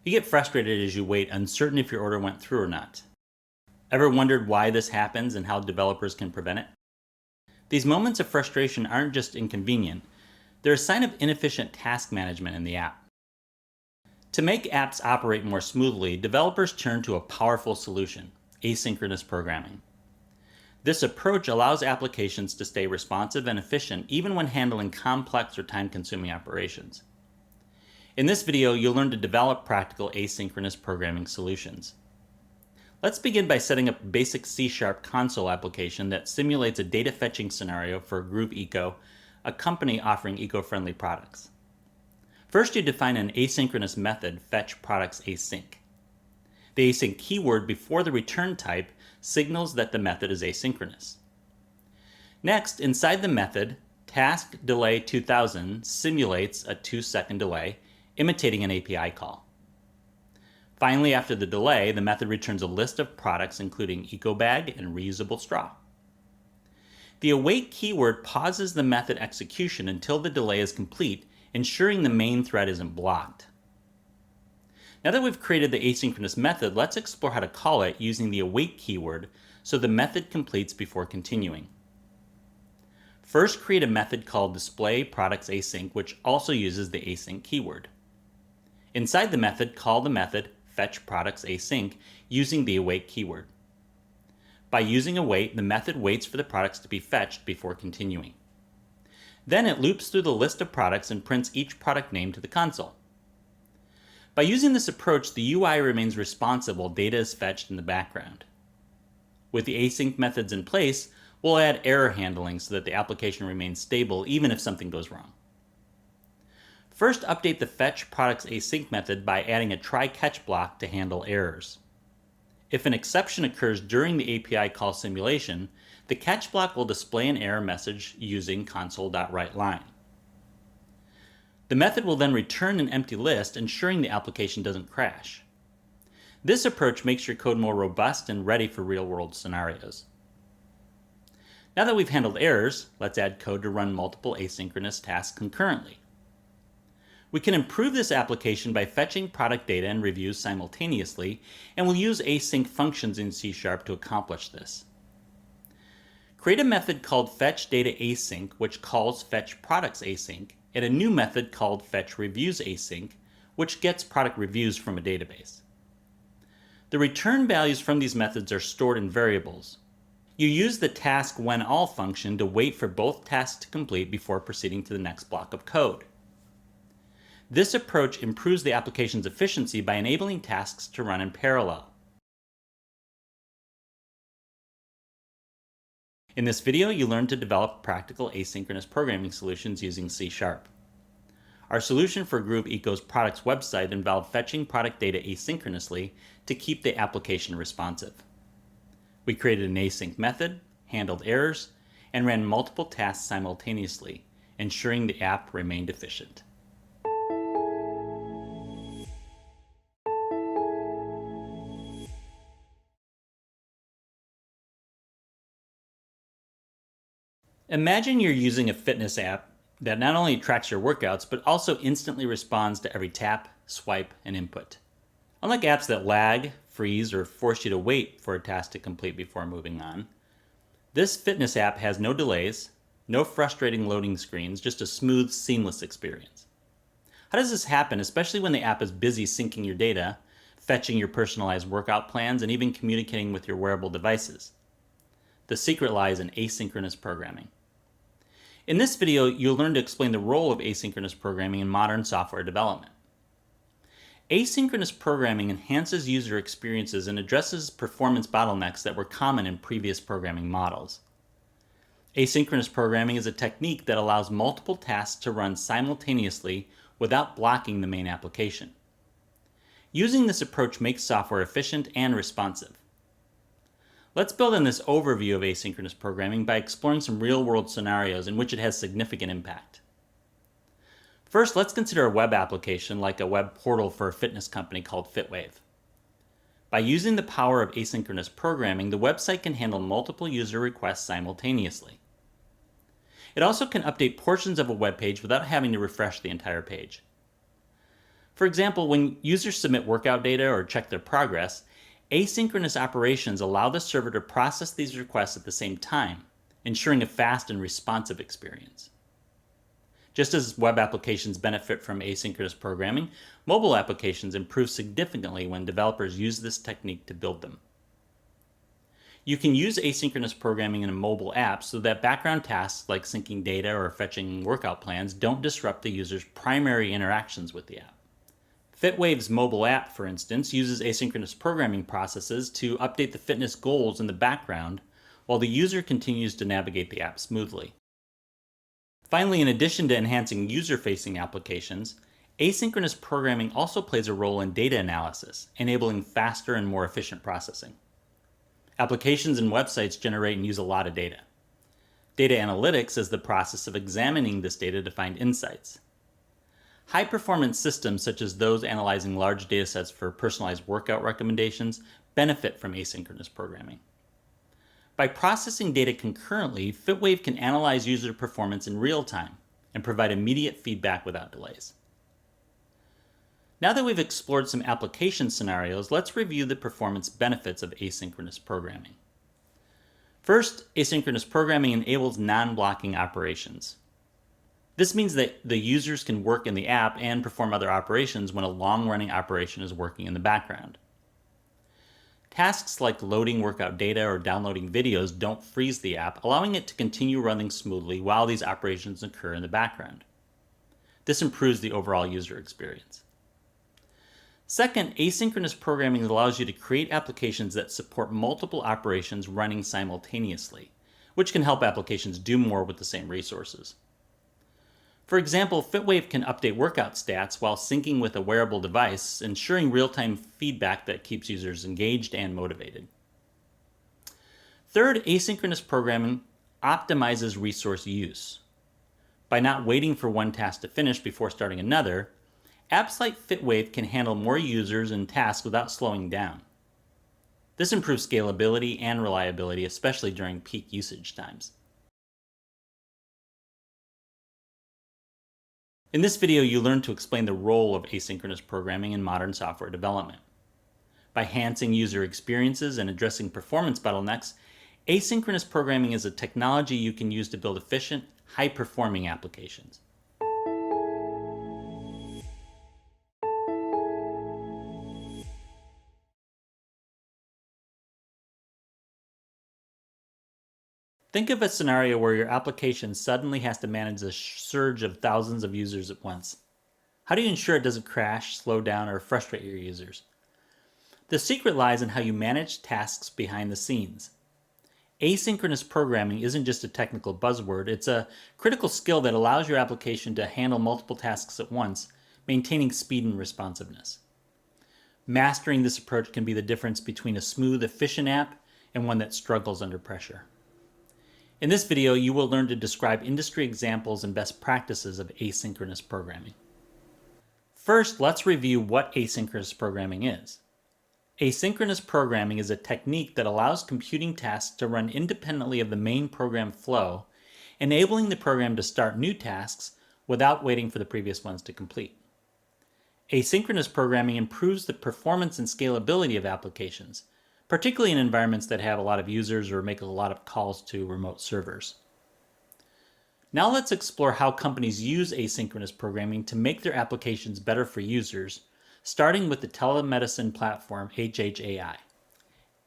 You get frustrated as you wait, uncertain if your order went through or not. Ever wondered why this happens and how developers can prevent it? These moments of frustration aren't just inconvenient, they're a sign of inefficient task management in the app. To make apps operate more smoothly, developers turn to a powerful solution: asynchronous programming. This approach allows applications to stay responsive and efficient even when handling complex or time-consuming operations. In this video, you'll learn to develop practical asynchronous programming solutions. Let's begin by setting up a basic C# console application that simulates a data fetching scenario for Groove Eco, a company offering eco-friendly products. First, you define an asynchronous method, fetchProductsAsync. The async keyword before the return type signals that the method is asynchronous. Next, inside the method, taskDelay2000 simulates a 2-second delay, imitating an API call. Finally, after the delay, the method returns a list of products including EcoBag and reusable straw. The await keyword pauses the method execution until the delay is complete, ensuring the main thread isn't blocked. Now that we've created the asynchronous method, let's explore how to call it using the await keyword so the method completes before continuing. First, create a method called displayProductsAsync, which also uses the async keyword. Inside the method, call the method fetchProductsAsync using the await keyword. By using await, the method waits for the products to be fetched before continuing. Then it loops through the list of products and prints each product name to the console. By using this approach, the UI remains responsive while data is fetched in the background. With the async methods in place, we'll add error handling so that the application remains stable even if something goes wrong. First, update the fetchProductsAsync method by adding a try-catch block to handle errors. If an exception occurs during the API call simulation, the catch block will display an error message using console.writeLine. The method will then return an empty list, ensuring the application doesn't crash. This approach makes your code more robust and ready for real-world scenarios. Now that we've handled errors, let's add code to run multiple asynchronous tasks concurrently. We can improve this application by fetching product data and reviews simultaneously, and we'll use async functions in C# to accomplish this. Create a method called fetchDataAsync, which calls fetchProductsAsync, and a new method called fetchReviewsAsync, which gets product reviews from a database. The return values from these methods are stored in variables. You use the taskWhenAll function to wait for both tasks to complete before proceeding to the next block of code. This approach improves the application's efficiency by enabling tasks to run in parallel. In this video, you learned to develop practical asynchronous programming solutions using C#. Our solution for Groove Eco's products website involved fetching product data asynchronously to keep the application responsive. We created an async method, handled errors, and ran multiple tasks simultaneously, ensuring the app remained efficient. Imagine you're using a fitness app that not only tracks your workouts, but also instantly responds to every tap, swipe, and input. Unlike apps that lag, freeze, or force you to wait for a task to complete before moving on, this fitness app has no delays, no frustrating loading screens, just a smooth, seamless experience. How does this happen, especially when the app is busy syncing your data, fetching your personalized workout plans, and even communicating with your wearable devices? The secret lies in asynchronous programming. In this video, you'll learn to explain the role of asynchronous programming in modern software development. Asynchronous programming enhances user experiences and addresses performance bottlenecks that were common in previous programming models. Asynchronous programming is a technique that allows multiple tasks to run simultaneously without blocking the main application. Using this approach makes software efficient and responsive. Let's build on this overview of asynchronous programming by exploring some real-world scenarios in which it has significant impact. First, let's consider a web application like a web portal for a fitness company called FitWave. By using the power of asynchronous programming, the website can handle multiple user requests simultaneously. It also can update portions of a web page without having to refresh the entire page. For example, when users submit workout data or check their progress, asynchronous operations allow the server to process these requests at the same time, ensuring a fast and responsive experience. Just as web applications benefit from asynchronous programming, mobile applications improve significantly when developers use this technique to build them. You can use asynchronous programming in a mobile app so that background tasks like syncing data or fetching workout plans don't disrupt the user's primary interactions with the app. FitWave's mobile app, for instance, uses asynchronous programming processes to update the fitness goals in the background while the user continues to navigate the app smoothly. Finally, in addition to enhancing user-facing applications, asynchronous programming also plays a role in data analysis, enabling faster and more efficient processing. Applications and websites generate and use a lot of data. Data analytics is the process of examining this data to find insights. High-performance systems such as those analyzing large datasets for personalized workout recommendations benefit from asynchronous programming. By processing data concurrently, FitWave can analyze user performance in real time and provide immediate feedback without delays. Now that we've explored some application scenarios, let's review the performance benefits of asynchronous programming. First, asynchronous programming enables non-blocking operations. This means that the users can work in the app and perform other operations when a long-running operation is working in the background. Tasks like loading workout data or downloading videos don't freeze the app, allowing it to continue running smoothly while these operations occur in the background. This improves the overall user experience. Second, asynchronous programming allows you to create applications that support multiple operations running simultaneously, which can help applications do more with the same resources. For example, FitWave can update workout stats while syncing with a wearable device, ensuring real-time feedback that keeps users engaged and motivated. Third, asynchronous programming optimizes resource use. By not waiting for one task to finish before starting another, apps like FitWave can handle more users and tasks without slowing down. This improves scalability and reliability, especially during peak usage times. In this video, you learn to explain the role of asynchronous programming in modern software development. By enhancing user experiences and addressing performance bottlenecks, asynchronous programming is a technology you can use to build efficient, high-performing applications. Think of a scenario where your application suddenly has to manage a surge of thousands of users at once. How do you ensure it doesn't crash, slow down, or frustrate your users? The secret lies in how you manage tasks behind the scenes. Asynchronous programming isn't just a technical buzzword, it's a critical skill that allows your application to handle multiple tasks at once, maintaining speed and responsiveness. Mastering this approach can be the difference between a smooth, efficient app and one that struggles under pressure. In this video, you will learn to describe industry examples and best practices of asynchronous programming. First, let's review what asynchronous programming is. Asynchronous programming is a technique that allows computing tasks to run independently of the main program flow, enabling the program to start new tasks without waiting for the previous ones to complete. Asynchronous programming improves the performance and scalability of applications, particularly in environments that have a lot of users or make a lot of calls to remote servers. Now let's explore how companies use asynchronous programming to make their applications better for users, starting with the telemedicine platform HHAI.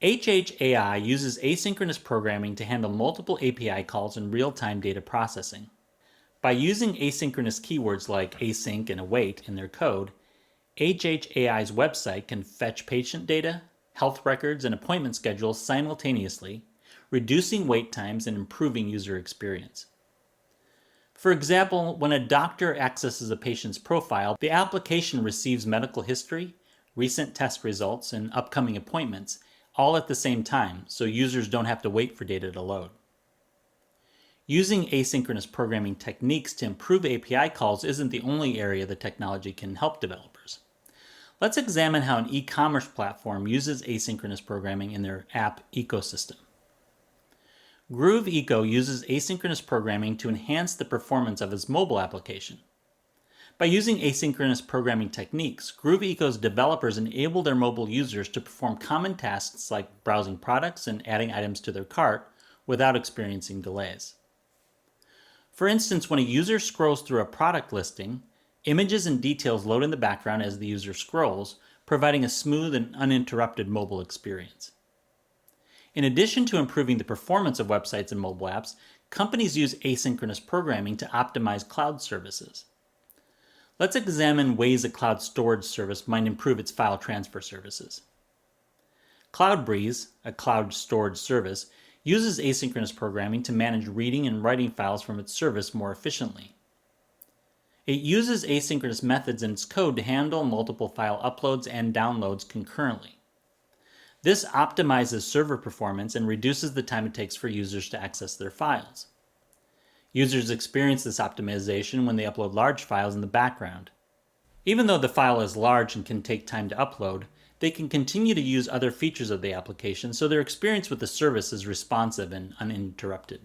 HHAI uses asynchronous programming to handle multiple API calls and real-time data processing. By using asynchronous keywords like async and await in their code, HHAI's website can fetch patient data, health records, and appointment schedules simultaneously, reducing wait times and improving user experience. For example, when a doctor accesses a patient's profile, the application receives medical history, recent test results, and upcoming appointments, all at the same time, so users don't have to wait for data to load. Using asynchronous programming techniques to improve API calls isn't the only area the technology can help developers. Let's examine how an e-commerce platform uses asynchronous programming in their app ecosystem. Groove Eco uses asynchronous programming to enhance the performance of its mobile application. By using asynchronous programming techniques, Groove Eco's developers enable their mobile users to perform common tasks like browsing products and adding items to their cart without experiencing delays. For instance, when a user scrolls through a product listing, images and details load in the background as the user scrolls, providing a smooth and uninterrupted mobile experience. In addition to improving the performance of websites and mobile apps, companies use asynchronous programming to optimize cloud services. Let's examine ways a cloud storage service might improve its file transfer services. CloudBreeze, a cloud storage service, uses asynchronous programming to manage reading and writing files from its service more efficiently. It uses asynchronous methods in its code to handle multiple file uploads and downloads concurrently. This optimizes server performance and reduces the time it takes for users to access their files. Users experience this optimization when they upload large files in the background. Even though the file is large and can take time to upload, they can continue to use other features of the application, so their experience with the service is responsive and uninterrupted.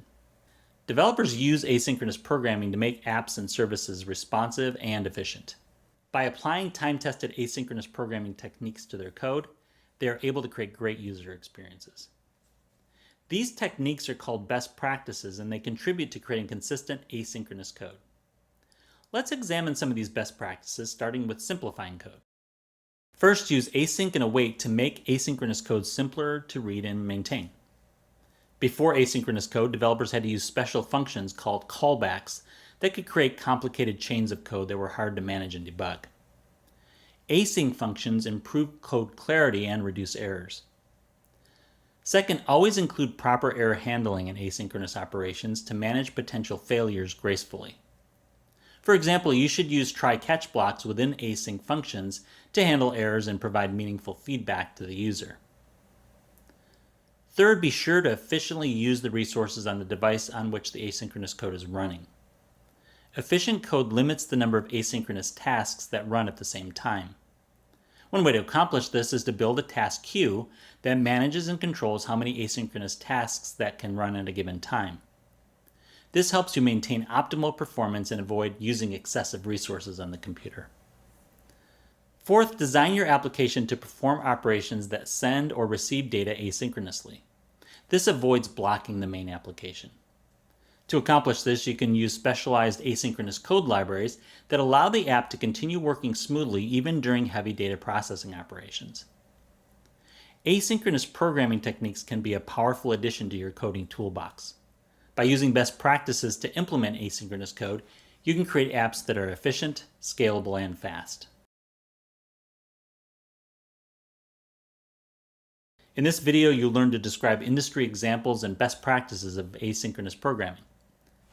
Developers use asynchronous programming to make apps and services responsive and efficient. By applying time-tested asynchronous programming techniques to their code, they are able to create great user experiences. These techniques are called best practices, and they contribute to creating consistent asynchronous code. Let's examine some of these best practices, starting with simplifying code. First, use async and await to make asynchronous code simpler to read and maintain. Before asynchronous code, developers had to use special functions called callbacks that could create complicated chains of code that were hard to manage and debug. Async functions improve code clarity and reduce errors. Second, always include proper error handling in asynchronous operations to manage potential failures gracefully. For example, you should use try-catch blocks within async functions to handle errors and provide meaningful feedback to the user. Third, be sure to efficiently use the resources on the device on which the asynchronous code is running. Efficient code limits the number of asynchronous tasks that run at the same time. One way to accomplish this is to build a task queue that manages and controls how many asynchronous tasks that can run at a given time. This helps you maintain optimal performance and avoid using excessive resources on the computer. Fourth, design your application to perform operations that send or receive data asynchronously. This avoids blocking the main application. To accomplish this, you can use specialized asynchronous code libraries that allow the app to continue working smoothly even during heavy data processing operations. Asynchronous programming techniques can be a powerful addition to your coding toolbox. By using best practices to implement asynchronous code, you can create apps that are efficient, scalable, and fast. In this video, you'll learn to describe industry examples and best practices of asynchronous programming.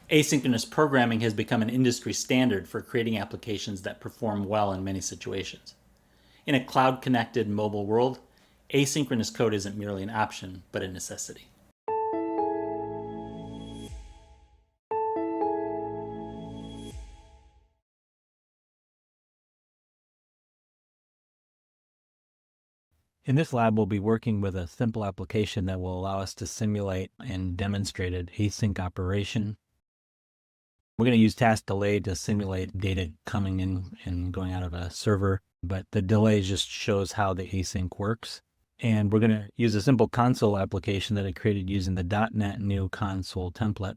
Asynchronous programming has become an industry standard for creating applications that perform well in many situations. In a cloud-connected mobile world, asynchronous code isn't merely an option, but a necessity. In this lab, we'll be working with a simple application that will allow us to simulate and demonstrate an async operation. We're going to use task delay to simulate data coming in and going out of a server, but the delay just shows how the async works. And we're going to use a simple console application that I created using the .NET new console template.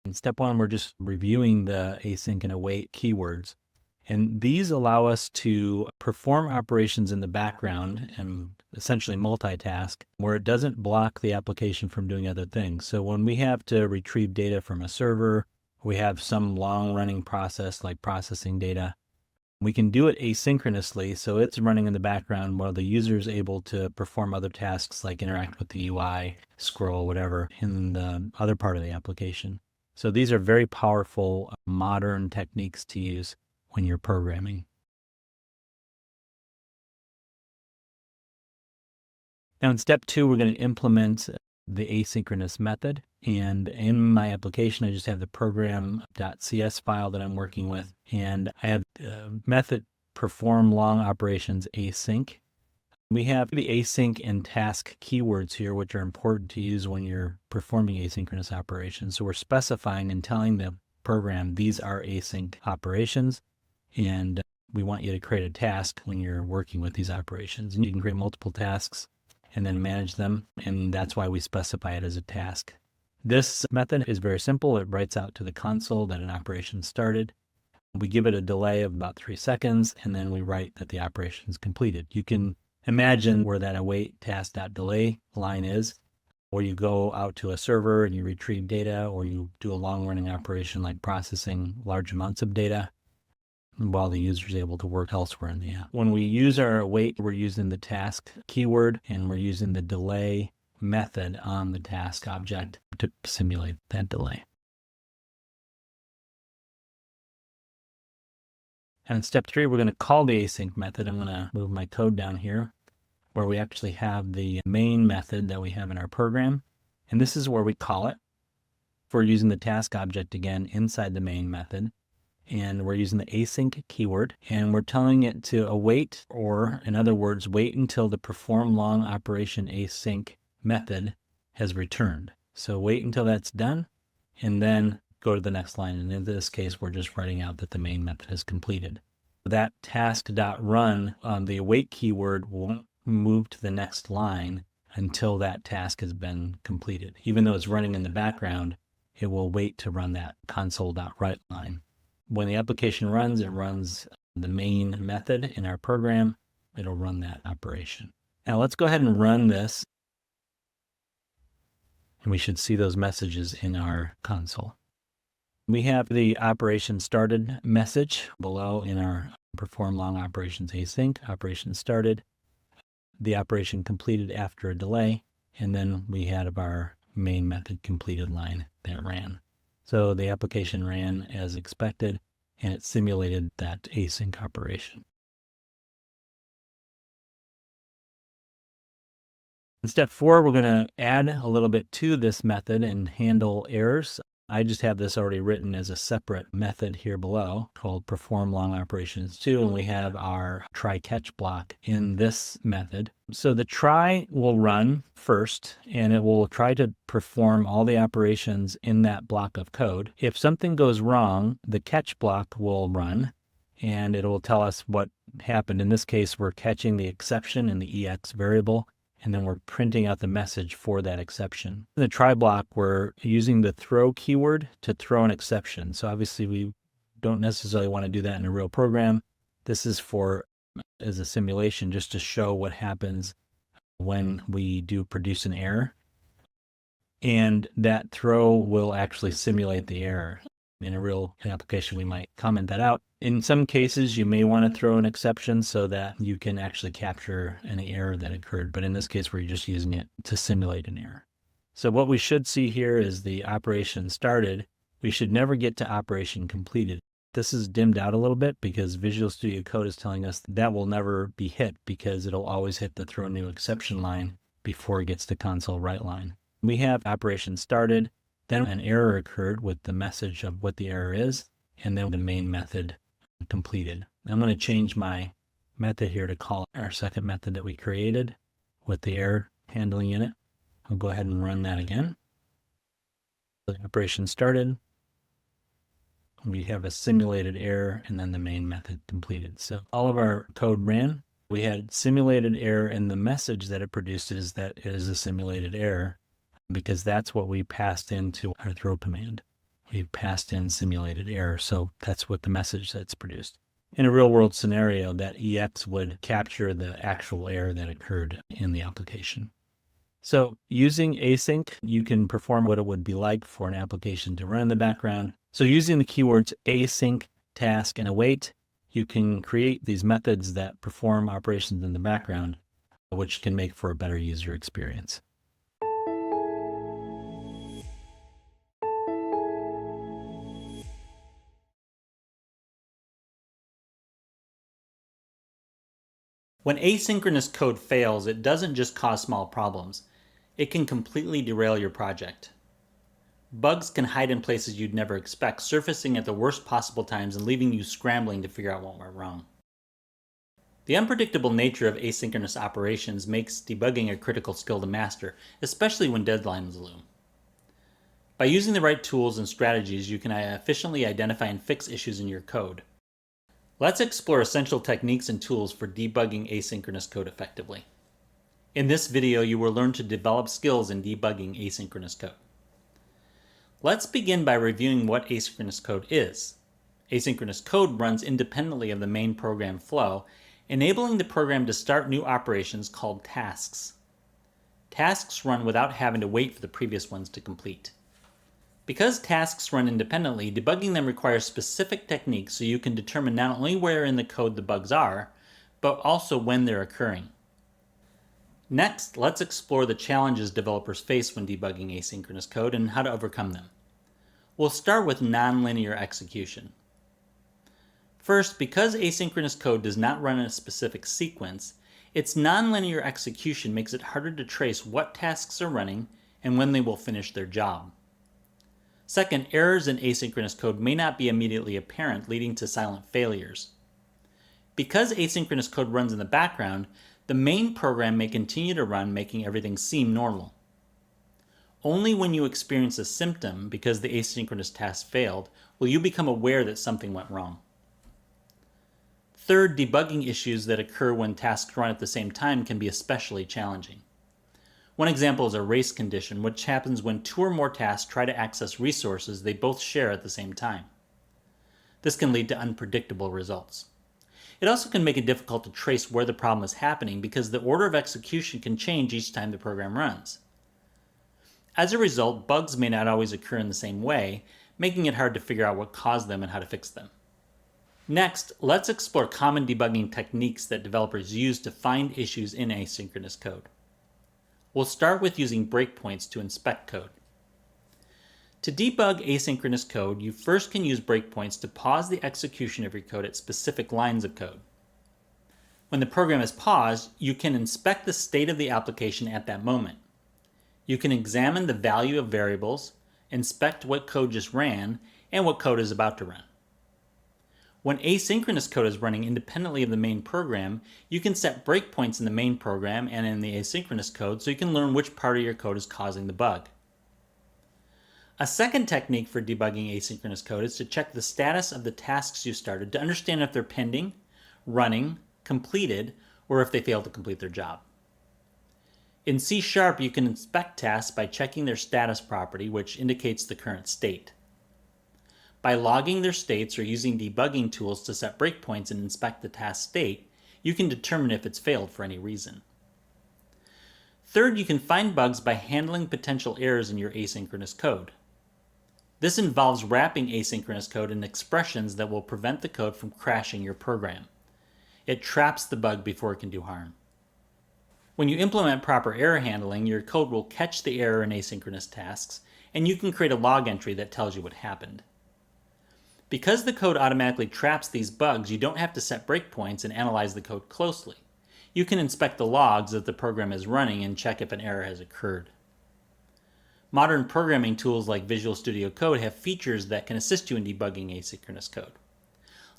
In step one, we're just reviewing the async and await keywords. And these allow us to perform operations in the background and essentially multitask where it doesn't block the application from doing other things. So when we have to retrieve data from a server, we have some long running process like processing data, we can do it asynchronously. So it's running in the background while the user is able to perform other tasks like interact with the UI, scroll, whatever, in the other part of the application. So these are very powerful modern techniques to use when you're programming. Now in step 2, we're going to implement the asynchronous method. And in my application, I just have the program.cs file that I'm working with. And I have the method perform long operations async. We have the async and task keywords here, which are important to use when you're performing asynchronous operations. So we're specifying and telling the program these are async operations. And we want you to create a task when you're working with these operations. And you can create multiple tasks and then manage them. And that's why we specify it as a task. This method is very simple. It writes out to the console that an operation started. We give it a delay of about 3 seconds, and then we write that the operation is completed. You can imagine where that await task.delay line is, or you go out to a server and you retrieve data, or you do a long running operation like processing large amounts of data while the user is able to work elsewhere in the app. When we use our await, we're using the task keyword and we're using the delay method on the task object to simulate that delay. And in step 3, we're going to call the async method. I'm going to move my code down here where we actually have the main method that we have in our program. And this is where we call it. We're using the task object again inside the main method. And we're using the async keyword. And we're telling it to await, or in other words, wait until the perform long operation async method has returned. So wait until that's done and then go to the next line. And in this case, we're just writing out that the main method is completed. That task.run on the await keyword won't move to the next line until that task has been completed. Even though it's running in the background, it will wait to run that console.write line. When the application runs, it runs the main method in our program. It'll run that operation. Now let's go ahead and run this. And we should see those messages in our console. We have the operation started message below in our perform long operations async. Operation started. The operation completed after a delay. And then we had our main method completed line that ran. So the application ran as expected, and it simulated that async operation. In step 4, we're going to add a little bit to this method and handle errors. I just have this already written as a separate method here below called perform long operations 2, and we have our try catch block in this method. So the try will run first, and it will try to perform all the operations in that block of code. If something goes wrong, the catch block will run, and it will tell us what happened. In this case, we're catching the exception in the EX variable, and then we're printing out the message for that exception. In the try block, we're using the throw keyword to throw an exception. So obviously we don't necessarily want to do that in a real program. This is for as a simulation just to show what happens when we do produce an error. And that throw will actually simulate the error. In a real application, we might comment that out. In some cases, you may want to throw an exception so that you can actually capture any error that occurred. But in this case, we're just using it to simulate an error. So what we should see here is the operation started. We should never get to operation completed. This is dimmed out a little bit because Visual Studio Code is telling us that will never be hit because it'll always hit the throw new exception line before it gets to console write line. We have operation started. Then an error occurred with the message of what the error is, and then the main method completed. I'm going to change my method here to call our second method that we created with the error handling in it. I'll go ahead and run that again. The operation started. We have a simulated error, and then the main method completed. So all of our code ran. We had simulated error, and the message that it produces that it is a simulated error, because that's what we passed into our throw command. We passed in simulated error, so that's what the message that's produced. in a real world scenario, that EX would capture the actual error that occurred in the application. So using async, you can perform what it would be like for an application to run in the background. So using the keywords async, task, and await, you can create these methods that perform operations in the background, which can make for a better user experience. When asynchronous code fails, it doesn't just cause small problems. It can completely derail your project. Bugs can hide in places you'd never expect, surfacing at the worst possible times and leaving you scrambling to figure out what went wrong. The unpredictable nature of asynchronous operations makes debugging a critical skill to master, especially when deadlines loom. By using the right tools and strategies, you can efficiently identify and fix issues in your code. Let's explore essential techniques and tools for debugging asynchronous code effectively. In this video, you will learn to develop skills in debugging asynchronous code. Let's begin by reviewing what asynchronous code is. Asynchronous code runs independently of the main program flow, enabling the program to start new operations called tasks. Tasks run without having to wait for the previous ones to complete. Because tasks run independently, debugging them requires specific techniques so you can determine not only where in the code the bugs are, but also when they're occurring. Next, let's explore the challenges developers face when debugging asynchronous code and how to overcome them. We'll start with nonlinear execution. First, because asynchronous code does not run in a specific sequence, its nonlinear execution makes it harder to trace what tasks are running and when they will finish their job. Second, errors in asynchronous code may not be immediately apparent, leading to silent failures. Because asynchronous code runs in the background, the main program may continue to run, making everything seem normal. Only when you experience a symptom because the asynchronous task failed will you become aware that something went wrong. Third, debugging issues that occur when tasks run at the same time can be especially challenging. One example is a race condition, which happens when two or more tasks try to access resources they both share at the same time. This can lead to unpredictable results. It also can make it difficult to trace where the problem is happening because the order of execution can change each time the program runs. As a result, bugs may not always occur in the same way, making it hard to figure out what caused them and how to fix them. Next, let's explore common debugging techniques that developers use to find issues in asynchronous code. We'll start with using breakpoints to inspect code. To debug asynchronous code, you first can use breakpoints to pause the execution of your code at specific lines of code. When the program is paused, you can inspect the state of the application at that moment. You can examine the value of variables, inspect what code just ran, and what code is about to run. When asynchronous code is running independently of the main program, you can set breakpoints in the main program and in the asynchronous code so you can learn which part of your code is causing the bug. A second technique for debugging asynchronous code is to check the status of the tasks you started to understand if they're pending, running, completed, or if they failed to complete their job. In C#, you can inspect tasks by checking their status property, which indicates the current state. By logging their states or using debugging tools to set breakpoints and inspect the task state, you can determine if it's failed for any reason. Third, you can find bugs by handling potential errors in your asynchronous code. This involves wrapping asynchronous code in expressions that will prevent the code from crashing your program. It traps the bug before it can do harm. When you implement proper error handling, your code will catch the error in asynchronous tasks, and you can create a log entry that tells you what happened. Because the code automatically traps these bugs, you don't have to set breakpoints and analyze the code closely. You can inspect the logs that the program is running and check if an error has occurred. Modern programming tools like Visual Studio Code have features that can assist you in debugging asynchronous code.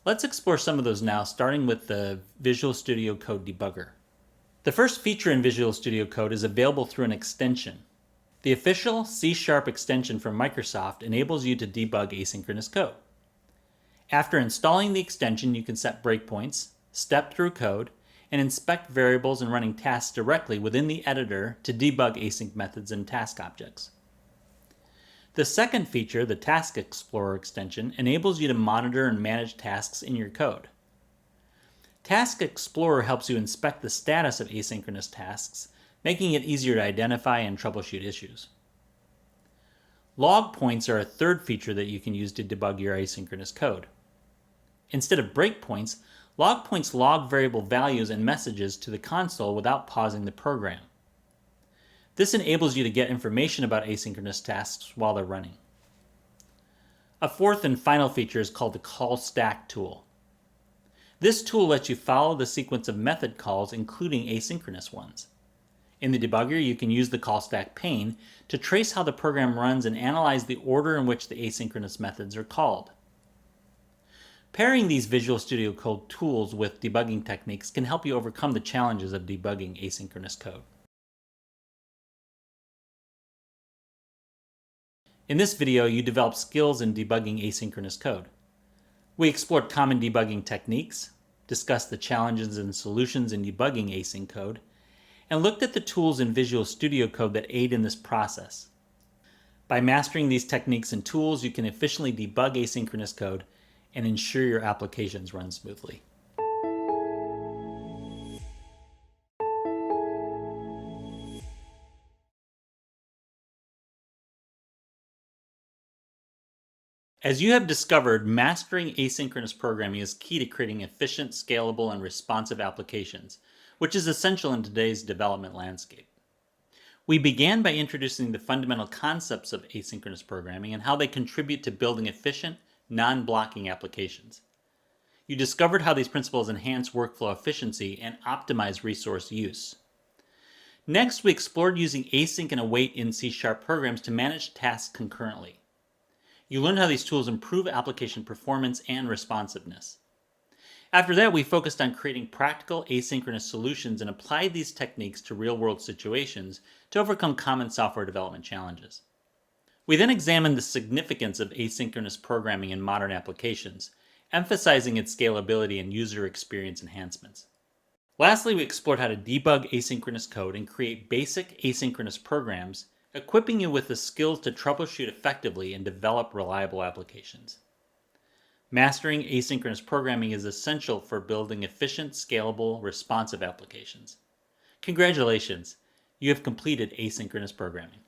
Let's explore some of those now, starting with the Visual Studio Code debugger. The first feature in Visual Studio Code is available through an extension. The official C# extension from Microsoft enables you to debug asynchronous code. After installing the extension, you can set breakpoints, step through code, and inspect variables and running tasks directly within the editor to debug async methods and task objects. The second feature, the Task Explorer extension, enables you to monitor and manage tasks in your code. Task Explorer helps you inspect the status of asynchronous tasks, making it easier to identify and troubleshoot issues. Log points are a third feature that you can use to debug your asynchronous code. Instead of breakpoints, log points log variable values and messages to the console without pausing the program. This enables you to get information about asynchronous tasks while they're running. A fourth and final feature is called the call stack tool. This tool lets you follow the sequence of method calls, including asynchronous ones. In the debugger, you can use the call stack pane to trace how the program runs and analyze the order in which the asynchronous methods are called. Pairing these Visual Studio Code tools with debugging techniques can help you overcome the challenges of debugging asynchronous code. In this video, you develop skills in debugging asynchronous code. We explored common debugging techniques, discussed the challenges and solutions in debugging async code, and looked at the tools in Visual Studio Code that aid in this process. By mastering these techniques and tools, you can efficiently debug asynchronous code and ensure your applications run smoothly. As you have discovered, mastering asynchronous programming is key to creating efficient, scalable, and responsive applications, which is essential in today's development landscape. We began by introducing the fundamental concepts of asynchronous programming and how they contribute to building efficient, non-blocking applications. You discovered how these principles enhance workflow efficiency and optimize resource use. Next, we explored using async and await in C# programs to manage tasks concurrently. You learned how these tools improve application performance and responsiveness. After that, we focused on creating practical asynchronous solutions and applied these techniques to real-world situations to overcome common software development challenges. We then examined the significance of asynchronous programming in modern applications, emphasizing its scalability and user experience enhancements. Lastly, we explored how to debug asynchronous code and create basic asynchronous programs, equipping you with the skills to troubleshoot effectively and develop reliable applications. Mastering asynchronous programming is essential for building efficient, scalable, responsive applications. Congratulations, you have completed asynchronous programming.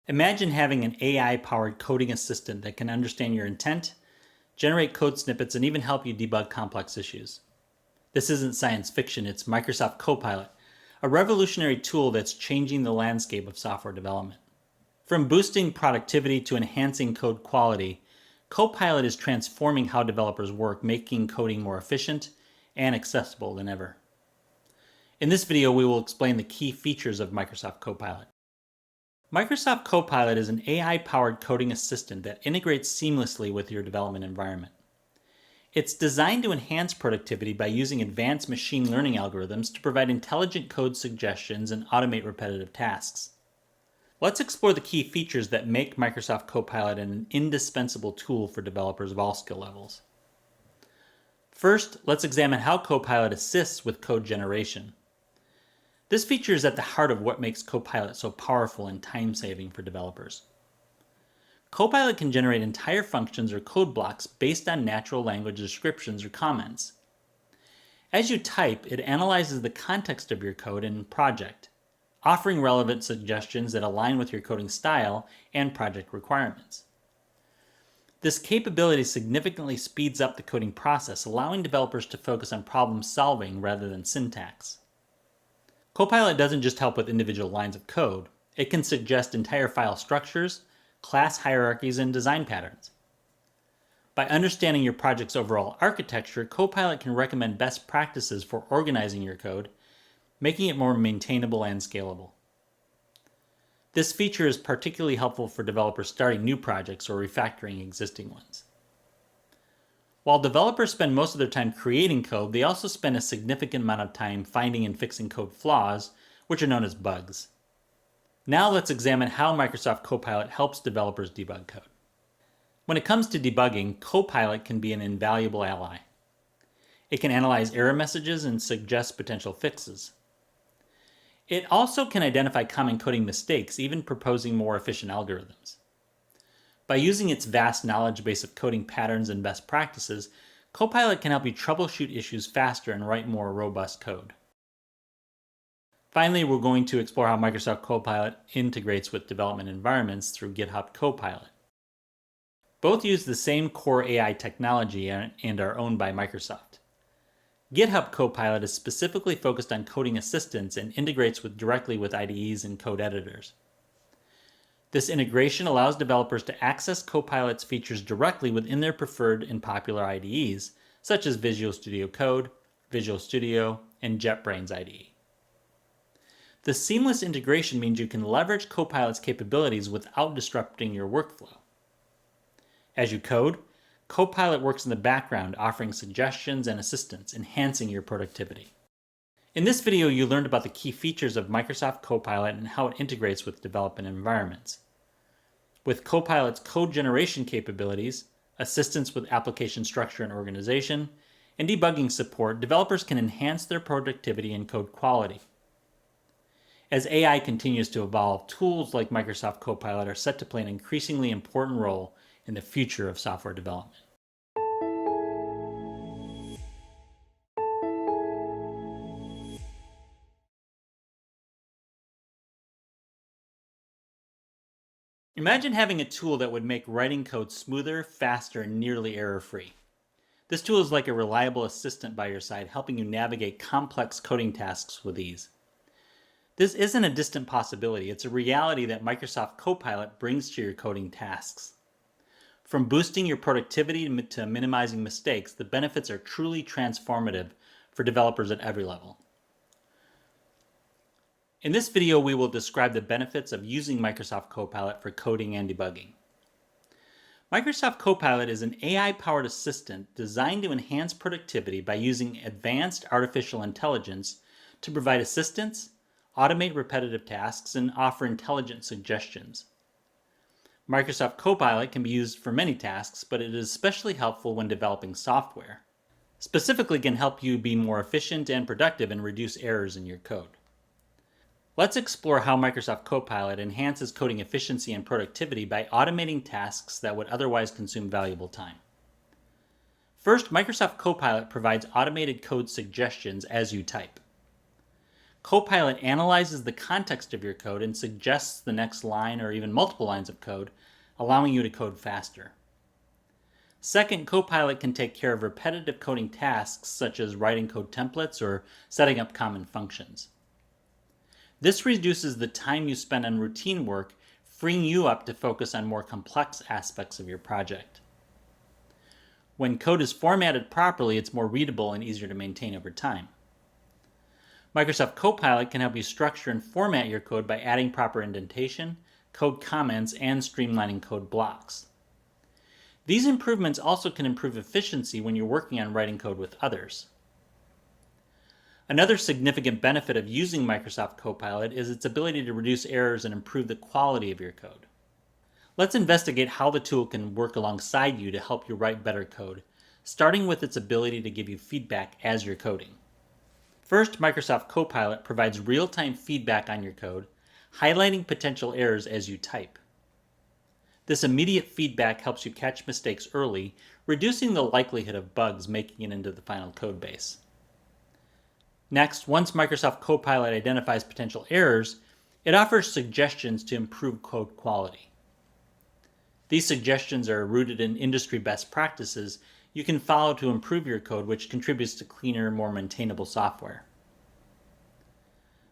Imagine having an AI-powered coding assistant that can understand your intent, generate code snippets, and even help you debug complex issues. This isn't science fiction, it's Microsoft Copilot, a revolutionary tool that's changing the landscape of software development. From boosting productivity to enhancing code quality, Copilot is transforming how developers work, making coding more efficient and accessible than ever. In this video, we will explain the key features of Microsoft Copilot. Microsoft Copilot is an AI-powered coding assistant that integrates seamlessly with your development environment. It's designed to enhance productivity by using advanced machine learning algorithms to provide intelligent code suggestions and automate repetitive tasks. Let's explore the key features that make Microsoft Copilot an indispensable tool for developers of all skill levels. First, let's examine how Copilot assists with code generation. This feature is at the heart of what makes Copilot so powerful and time-saving for developers. Copilot can generate entire functions or code blocks based on natural language descriptions or comments. As you type, it analyzes the context of your code and project, offering relevant suggestions that align with your coding style and project requirements. This capability significantly speeds up the coding process, allowing developers to focus on problem solving rather than syntax. Copilot doesn't just help with individual lines of code, it can suggest entire file structures, class hierarchies, and design patterns. By understanding your project's overall architecture, Copilot can recommend best practices for organizing your code, making it more maintainable and scalable. This feature is particularly helpful for developers starting new projects or refactoring existing ones. While developers spend most of their time creating code, they also spend a significant amount of time finding and fixing code flaws, which are known as bugs. Now let's examine how Microsoft Copilot helps developers debug code. When it comes to debugging, Copilot can be an invaluable ally. It can analyze error messages and suggest potential fixes. It also can identify common coding mistakes, even proposing more efficient algorithms. By using its vast knowledge base of coding patterns and best practices, Copilot can help you troubleshoot issues faster and write more robust code. Finally, we're going to explore how Microsoft Copilot integrates with development environments through GitHub Copilot. Both use the same core AI technology and are owned by Microsoft. GitHub Copilot is specifically focused on coding assistance and integrates directly with IDEs and code editors. This integration allows developers to access Copilot's features directly within their preferred and popular IDEs, such as Visual Studio Code, Visual Studio, and JetBrains IDE. The seamless integration means you can leverage Copilot's capabilities without disrupting your workflow. As you code, Copilot works in the background, offering suggestions and assistance, enhancing your productivity. In this video, you learned about the key features of Microsoft Copilot and how it integrates with development environments. With Copilot's code generation capabilities, assistance with application structure and organization, and debugging support, developers can enhance their productivity and code quality. As AI continues to evolve, tools like Microsoft Copilot are set to play an increasingly important role in the future of software development. Imagine having a tool that would make writing code smoother, faster, and nearly error-free. This tool is like a reliable assistant by your side, helping you navigate complex coding tasks with ease. This isn't a distant possibility, it's a reality that Microsoft Copilot brings to your coding tasks. From boosting your productivity to minimizing mistakes, the benefits are truly transformative for developers at every level. In this video, we will describe the benefits of using Microsoft Copilot for coding and debugging. Microsoft Copilot is an AI-powered assistant designed to enhance productivity by using advanced artificial intelligence to provide assistance, automate repetitive tasks, and offer intelligent suggestions. Microsoft Copilot can be used for many tasks, but it is especially helpful when developing software. Specifically, it can help you be more efficient and productive and reduce errors in your code. Let's explore how Microsoft Copilot enhances coding efficiency and productivity by automating tasks that would otherwise consume valuable time. First, Microsoft Copilot provides automated code suggestions as you type. Copilot analyzes the context of your code and suggests the next line or even multiple lines of code, allowing you to code faster. Second, Copilot can take care of repetitive coding tasks such as writing code templates or setting up common functions. This reduces the time you spend on routine work, freeing you up to focus on more complex aspects of your project. When code is formatted properly, it's more readable and easier to maintain over time. Microsoft Copilot can help you structure and format your code by adding proper indentation, code comments, and streamlining code blocks. These improvements also can improve efficiency when you're working on writing code with others. Another significant benefit of using Microsoft Copilot is its ability to reduce errors and improve the quality of your code. Let's investigate how the tool can work alongside you to help you write better code, starting with its ability to give you feedback as you're coding. First, Microsoft Copilot provides real-time feedback on your code, highlighting potential errors as you type. This immediate feedback helps you catch mistakes early, reducing the likelihood of bugs making it into the final code base. Next, once Microsoft Copilot identifies potential errors, it offers suggestions to improve code quality. These suggestions are rooted in industry best practices you can follow to improve your code, which contributes to cleaner, more maintainable software.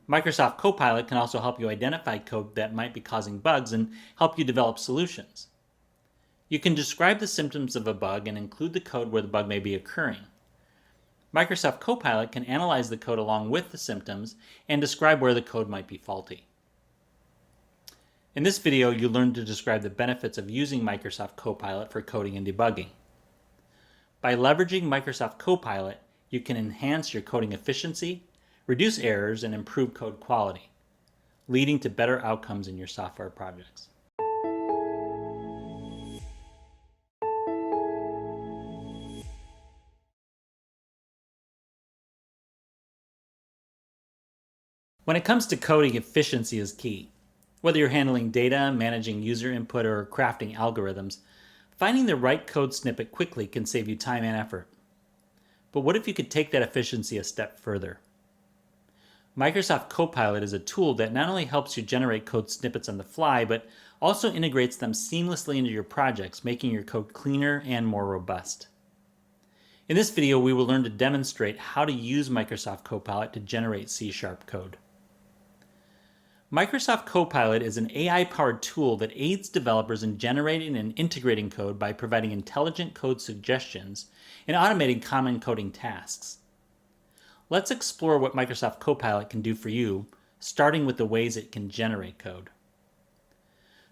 Microsoft Copilot can also help you identify code that might be causing bugs and help you develop solutions. You can describe the symptoms of a bug and include the code where the bug may be occurring. Microsoft Copilot can analyze the code along with the symptoms and describe where the code might be faulty. In this video, you learned to describe the benefits of using Microsoft Copilot for coding and debugging. By leveraging Microsoft Copilot, you can enhance your coding efficiency, reduce errors, and improve code quality, leading to better outcomes in your software projects. When it comes to coding, efficiency is key. Whether you're handling data, managing user input, or crafting algorithms, finding the right code snippet quickly can save you time and effort. But what if you could take that efficiency a step further? Microsoft Copilot is a tool that not only helps you generate code snippets on the fly, but also integrates them seamlessly into your projects, making your code cleaner and more robust. In this video, we will learn to demonstrate how to use Microsoft Copilot to generate C# code. Microsoft Copilot is an AI-powered tool that aids developers in generating and integrating code by providing intelligent code suggestions and automating common coding tasks. Let's explore what Microsoft Copilot can do for you, starting with the ways it can generate code.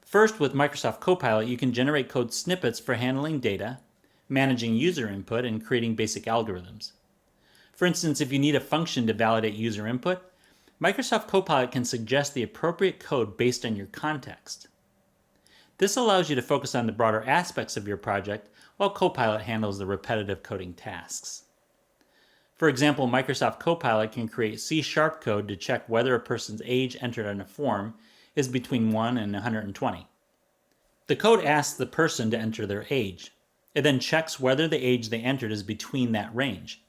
First, with Microsoft Copilot, you can generate code snippets for handling data, managing user input, and creating basic algorithms. For instance, if you need a function to validate user input, Microsoft Copilot can suggest the appropriate code based on your context. This allows you to focus on the broader aspects of your project while Copilot handles the repetitive coding tasks. For example, Microsoft Copilot can create C# code to check whether a person's age entered on a form is between 1 and 120. The code asks the person to enter their age. It then checks whether the age they entered is between that range.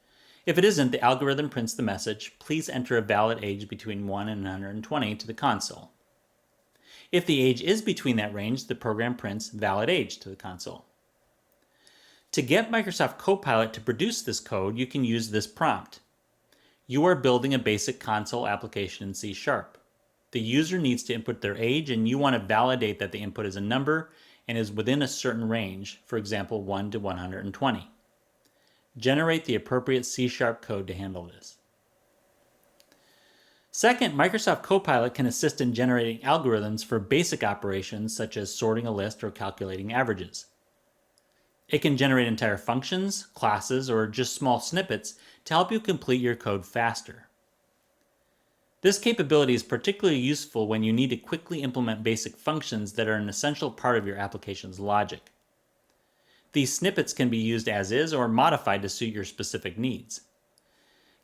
If it isn't, the algorithm prints the message, "Please enter a valid age between 1 and 120 to the console." If the age is between that range, the program prints "valid age" to the console. To get Microsoft Copilot to produce this code, you can use this prompt. You are building a basic console application in C#. The user needs to input their age, and you want to validate that the input is a number and is within a certain range, for example, 1 to 120. Generate the appropriate C# code to handle this. Second, Microsoft Copilot can assist in generating algorithms for basic operations such as sorting a list or calculating averages. It can generate entire functions, classes, or just small snippets to help you complete your code faster. This capability is particularly useful when you need to quickly implement basic functions that are an essential part of your application's logic. These snippets can be used as is or modified to suit your specific needs.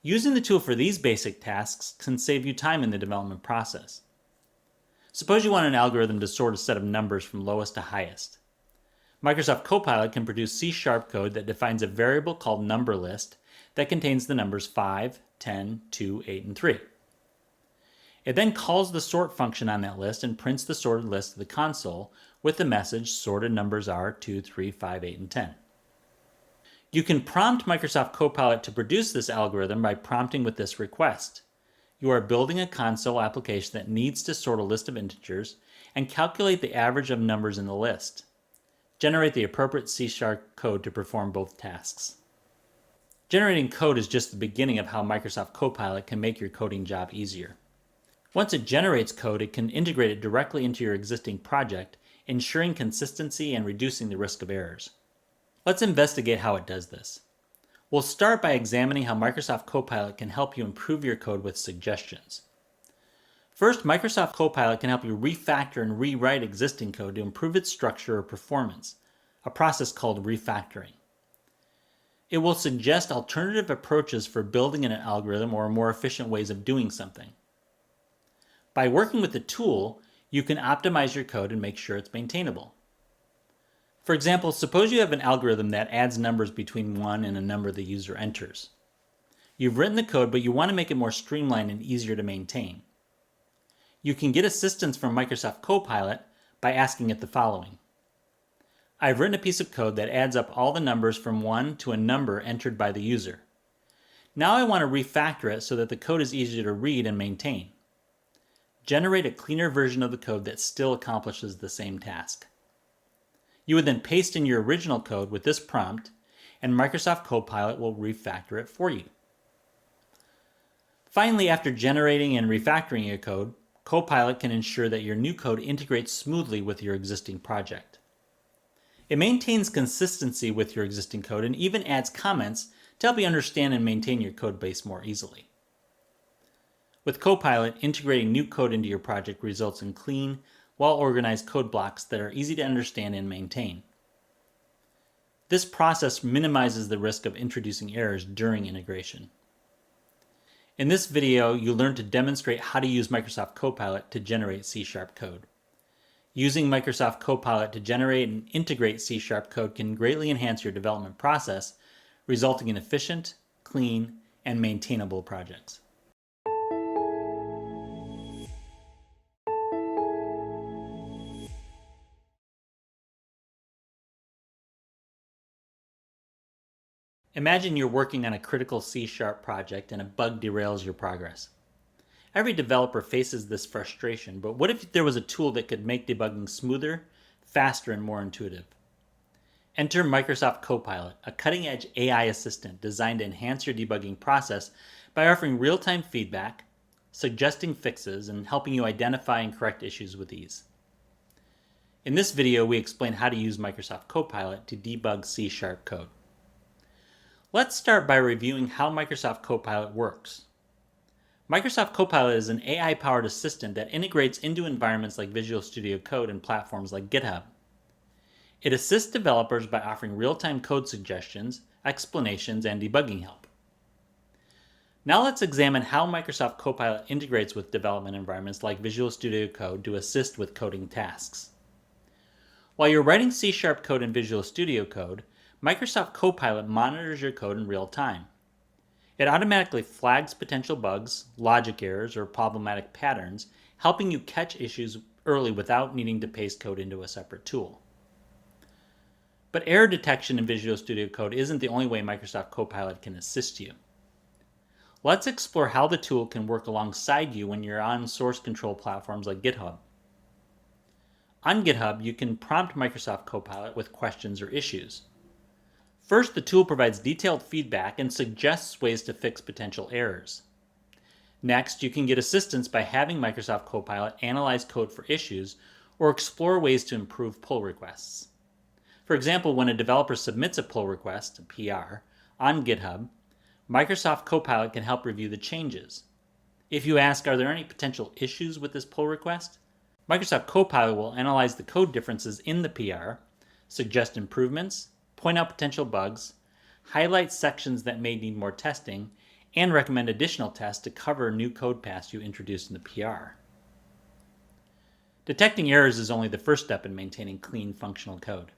Using the tool for these basic tasks can save you time in the development process. Suppose you want an algorithm to sort a set of numbers from lowest to highest. Microsoft Copilot can produce C# code that defines a variable called numberList that contains the numbers 5, 10, 2, 8, and 3. It then calls the sort function on that list and prints the sorted list to the console with the message "sorted numbers are 2, 3, 5, 8, and 10. You can prompt Microsoft Copilot to produce this algorithm by prompting with this request. You are building a console application that needs to sort a list of integers and calculate the average of numbers in the list. Generate the appropriate C# code to perform both tasks. Generating code is just the beginning of how Microsoft Copilot can make your coding job easier. Once it generates code, it can integrate it directly into your existing project, ensuring consistency and reducing the risk of errors. Let's investigate how it does this. We'll start by examining how Microsoft Copilot can help you improve your code with suggestions. First, Microsoft Copilot can help you refactor and rewrite existing code to improve its structure or performance, a process called refactoring. It will suggest alternative approaches for building an algorithm or more efficient ways of doing something. By working with the tool, you can optimize your code and make sure it's maintainable. For example, suppose you have an algorithm that adds numbers between 1 and a number the user enters. You've written the code, but you want to make it more streamlined and easier to maintain. You can get assistance from Microsoft Copilot by asking it the following. I've written a piece of code that adds up all the numbers from 1 to a number entered by the user. Now I want to refactor it so that the code is easier to read and maintain. Generate a cleaner version of the code that still accomplishes the same task. You would then paste in your original code with this prompt, and Microsoft Copilot will refactor it for you. Finally, after generating and refactoring your code, Copilot can ensure that your new code integrates smoothly with your existing project. It maintains consistency with your existing code and even adds comments to help you understand and maintain your code base more easily. With Copilot, integrating new code into your project results in clean, well-organized code blocks that are easy to understand and maintain. This process minimizes the risk of introducing errors during integration. In this video, you'll learn to demonstrate how to use Microsoft Copilot to generate C# code. Using Microsoft Copilot to generate and integrate C# code can greatly enhance your development process, resulting in efficient, clean, and maintainable projects. Imagine you're working on a critical C# project and a bug derails your progress. Every developer faces this frustration, but what if there was a tool that could make debugging smoother, faster, and more intuitive? Enter Microsoft Copilot, a cutting-edge AI assistant designed to enhance your debugging process by offering real-time feedback, suggesting fixes, and helping you identify and correct issues with ease. In this video, we explain how to use Microsoft Copilot to debug C# code. Let's start by reviewing how Microsoft Copilot works. Microsoft Copilot is an AI-powered assistant that integrates into environments like Visual Studio Code and platforms like GitHub. It assists developers by offering real-time code suggestions, explanations, and debugging help. Now let's examine how Microsoft Copilot integrates with development environments like Visual Studio Code to assist with coding tasks. While you're writing C# code in Visual Studio Code, Microsoft Copilot monitors your code in real time. It automatically flags potential bugs, logic errors, or problematic patterns, helping you catch issues early without needing to paste code into a separate tool. But error detection in Visual Studio Code isn't the only way Microsoft Copilot can assist you. Let's explore how the tool can work alongside you when you're on source control platforms like GitHub. On GitHub, you can prompt Microsoft Copilot with questions or issues. First, the tool provides detailed feedback and suggests ways to fix potential errors. Next, you can get assistance by having Microsoft Copilot analyze code for issues or explore ways to improve pull requests. For example, when a developer submits a pull request, a PR, on GitHub, Microsoft Copilot can help review the changes. If you ask, are there any potential issues with this pull request? Microsoft Copilot will analyze the code differences in the PR, suggest improvements, point out potential bugs, highlight sections that may need more testing, and recommend additional tests to cover new code paths you introduced in the PR. Detecting errors is only the first step in maintaining clean, functional code.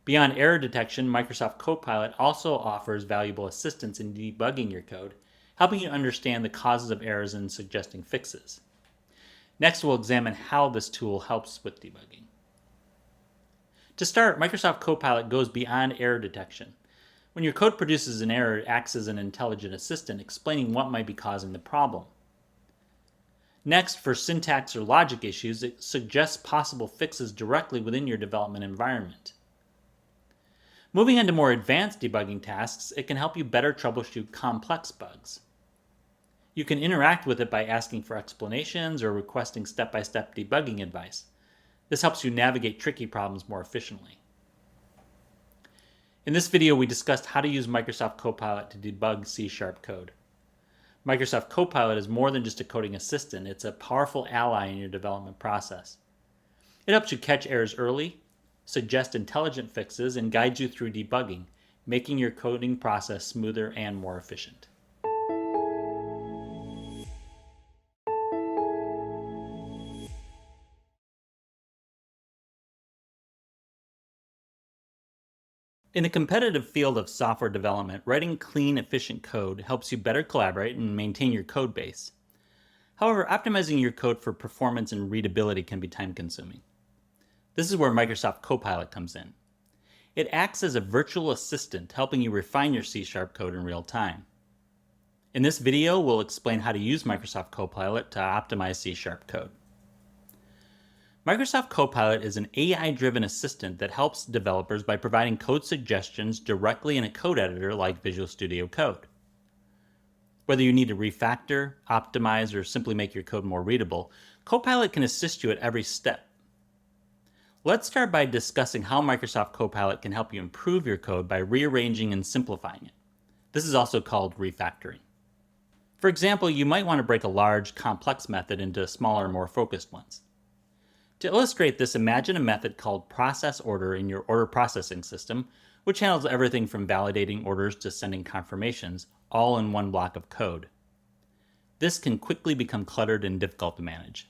Beyond error detection, Microsoft Copilot also offers valuable assistance in debugging your code, helping you understand the causes of errors and suggesting fixes. Next, we'll examine how this tool helps with debugging. To start, Microsoft Copilot goes beyond error detection. When your code produces an error, it acts as an intelligent assistant explaining what might be causing the problem. Next, for syntax or logic issues, it suggests possible fixes directly within your development environment. Moving on to more advanced debugging tasks, it can help you better troubleshoot complex bugs. You can interact with it by asking for explanations or requesting step-by-step debugging advice. This helps you navigate tricky problems more efficiently. In this video, we discussed how to use Microsoft Copilot to debug C# code. Microsoft Copilot is more than just a coding assistant, it's a powerful ally in your development process. It helps you catch errors early, suggest intelligent fixes, and guides you through debugging, making your coding process smoother and more efficient. In the competitive field of software development, writing clean, efficient code helps you better collaborate and maintain your code base. However, optimizing your code for performance and readability can be time-consuming. This is where Microsoft Copilot comes in. It acts as a virtual assistant, helping you refine your C# code in real time. In this video, we'll explain how to use Microsoft Copilot to optimize C# code. Microsoft Copilot is an AI-driven assistant that helps developers by providing code suggestions directly in a code editor like Visual Studio Code. Whether you need to refactor, optimize, or simply make your code more readable, Copilot can assist you at every step. Let's start by discussing how Microsoft Copilot can help you improve your code by rearranging and simplifying it. This is also called refactoring. For example, you might want to break a large, complex method into smaller, more focused ones. To illustrate this, imagine a method called process order in your order processing system, which handles everything from validating orders to sending confirmations, all in one block of code. This can quickly become cluttered and difficult to manage.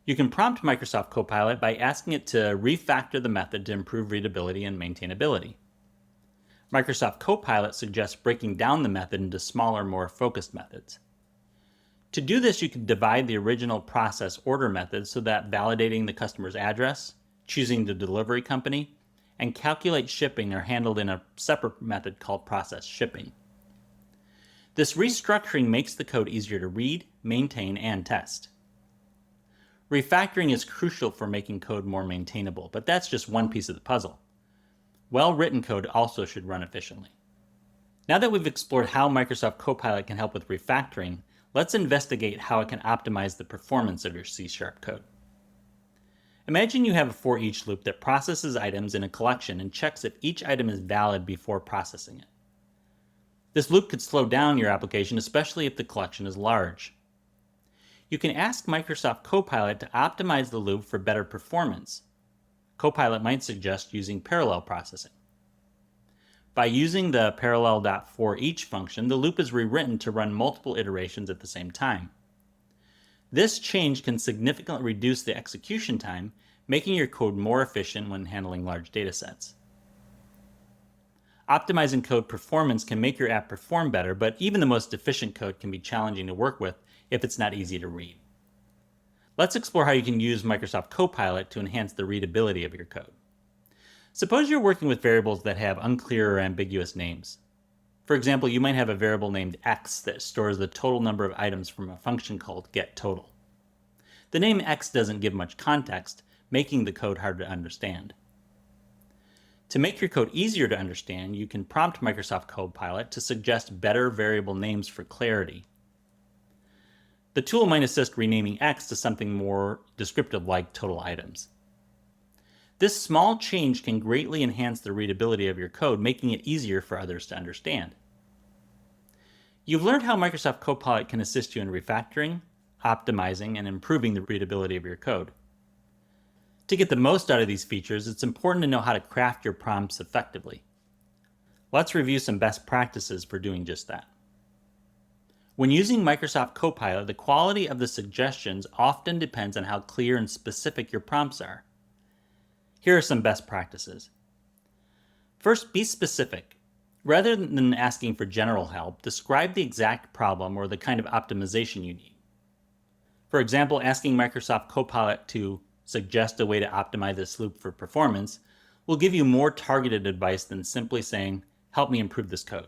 You can prompt Microsoft Copilot by asking it to refactor the method to improve readability and maintainability. Microsoft Copilot suggests breaking down the method into smaller, more focused methods. To do this, you can divide the original process order method so that validating the customer's address, choosing the delivery company, and calculate shipping are handled in a separate method called process shipping. This restructuring makes the code easier to read, maintain, and test. Refactoring is crucial for making code more maintainable, but that's just one piece of the puzzle. Well-written code also should run efficiently. Now that we've explored how Microsoft Copilot can help with refactoring, let's investigate how it can optimize the performance of your C# code. Imagine you have a for each loop that processes items in a collection and checks if each item is valid before processing it. This loop could slow down your application, especially if the collection is large. You can ask Microsoft Copilot to optimize the loop for better performance. Copilot might suggest using parallel processing. By using the parallel.forEach function, the loop is rewritten to run multiple iterations at the same time. This change can significantly reduce the execution time, making your code more efficient when handling large datasets. Optimizing code performance can make your app perform better, but even the most efficient code can be challenging to work with if it's not easy to read. Let's explore how you can use Microsoft Copilot to enhance the readability of your code. Suppose you're working with variables that have unclear or ambiguous names. For example, you might have a variable named x that stores the total number of items from a function called getTotal. The name x doesn't give much context, making the code hard to understand. To make your code easier to understand, you can prompt Microsoft Copilot to suggest better variable names for clarity. The tool might assist renaming x to something more descriptive like total items. This small change can greatly enhance the readability of your code, making it easier for others to understand. You've learned how Microsoft Copilot can assist you in refactoring, optimizing, and improving the readability of your code. To get the most out of these features, it's important to know how to craft your prompts effectively. Let's review some best practices for doing just that. When using Microsoft Copilot, the quality of the suggestions often depends on how clear and specific your prompts are. Here are some best practices. First, be specific. Rather than asking for general help, describe the exact problem or the kind of optimization you need. For example, asking Microsoft Copilot to suggest a way to optimize this loop for performance will give you more targeted advice than simply saying, "Help me improve this code."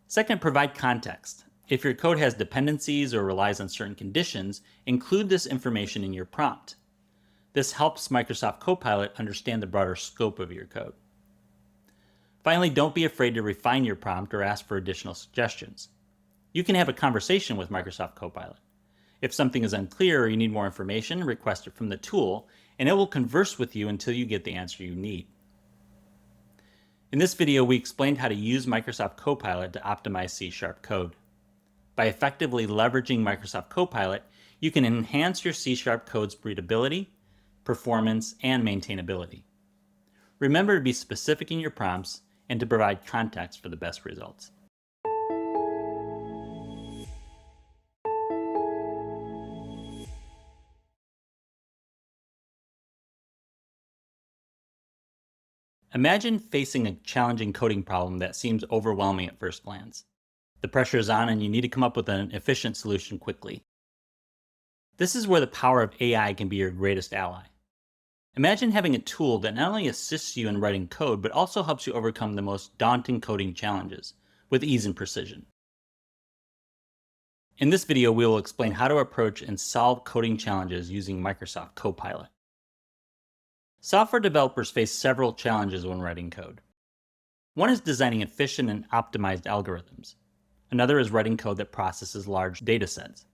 Second, provide context. If your code has dependencies or relies on certain conditions, include this information in your prompt. This helps Microsoft Copilot understand the broader scope of your code. Finally, don't be afraid to refine your prompt or ask for additional suggestions. You can have a conversation with Microsoft Copilot. If something is unclear or you need more information, request it from the tool, and it will converse with you until you get the answer you need. In this video, we explained how to use Microsoft Copilot to optimize C# code. By effectively leveraging Microsoft Copilot, you can enhance your C# code's readability, performance, and maintainability. Remember to be specific in your prompts and to provide context for the best results. Imagine facing a challenging coding problem that seems overwhelming at first glance. The pressure is on and you need to come up with an efficient solution quickly. This is where the power of AI can be your greatest ally. Imagine having a tool that not only assists you in writing code, but also helps you overcome the most daunting coding challenges with ease and precision. In this video, we will explain how to approach and solve coding challenges using Microsoft Copilot. Software developers face several challenges when writing code. One is designing efficient and optimized algorithms. Another is writing code that processes large datasets.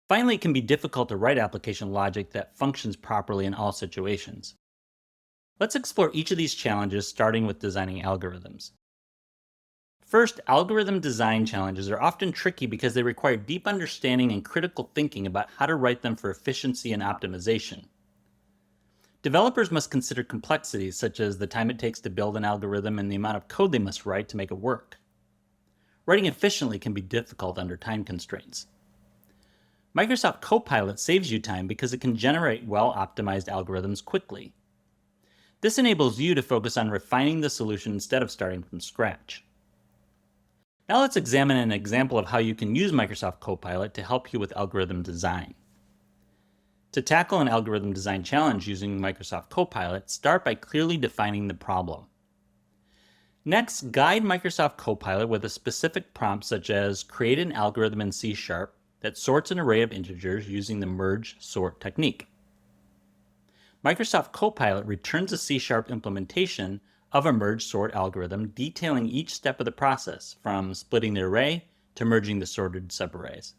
Finally, it can be difficult to write application logic that functions properly in all situations. Let's explore each of these challenges, starting with designing algorithms. First, algorithm design challenges are often tricky because they require deep understanding and critical thinking about how to write them for efficiency and optimization. Developers must consider complexities such as the time it takes to build an algorithm and the amount of code they must write to make it work. Writing efficiently can be difficult under time constraints. Microsoft Copilot saves you time because it can generate well-optimized algorithms quickly. This enables you to focus on refining the solution instead of starting from scratch. Now let's examine an example of how you can use Microsoft Copilot to help you with algorithm design. To tackle an algorithm design challenge using Microsoft Copilot, start by clearly defining the problem. Next, guide Microsoft Copilot with a specific prompt such as create an algorithm in C# that sorts an array of integers using the merge sort technique. Microsoft Copilot returns a C# implementation of a merge sort algorithm detailing each step of the process, from splitting the array to merging the sorted subarrays.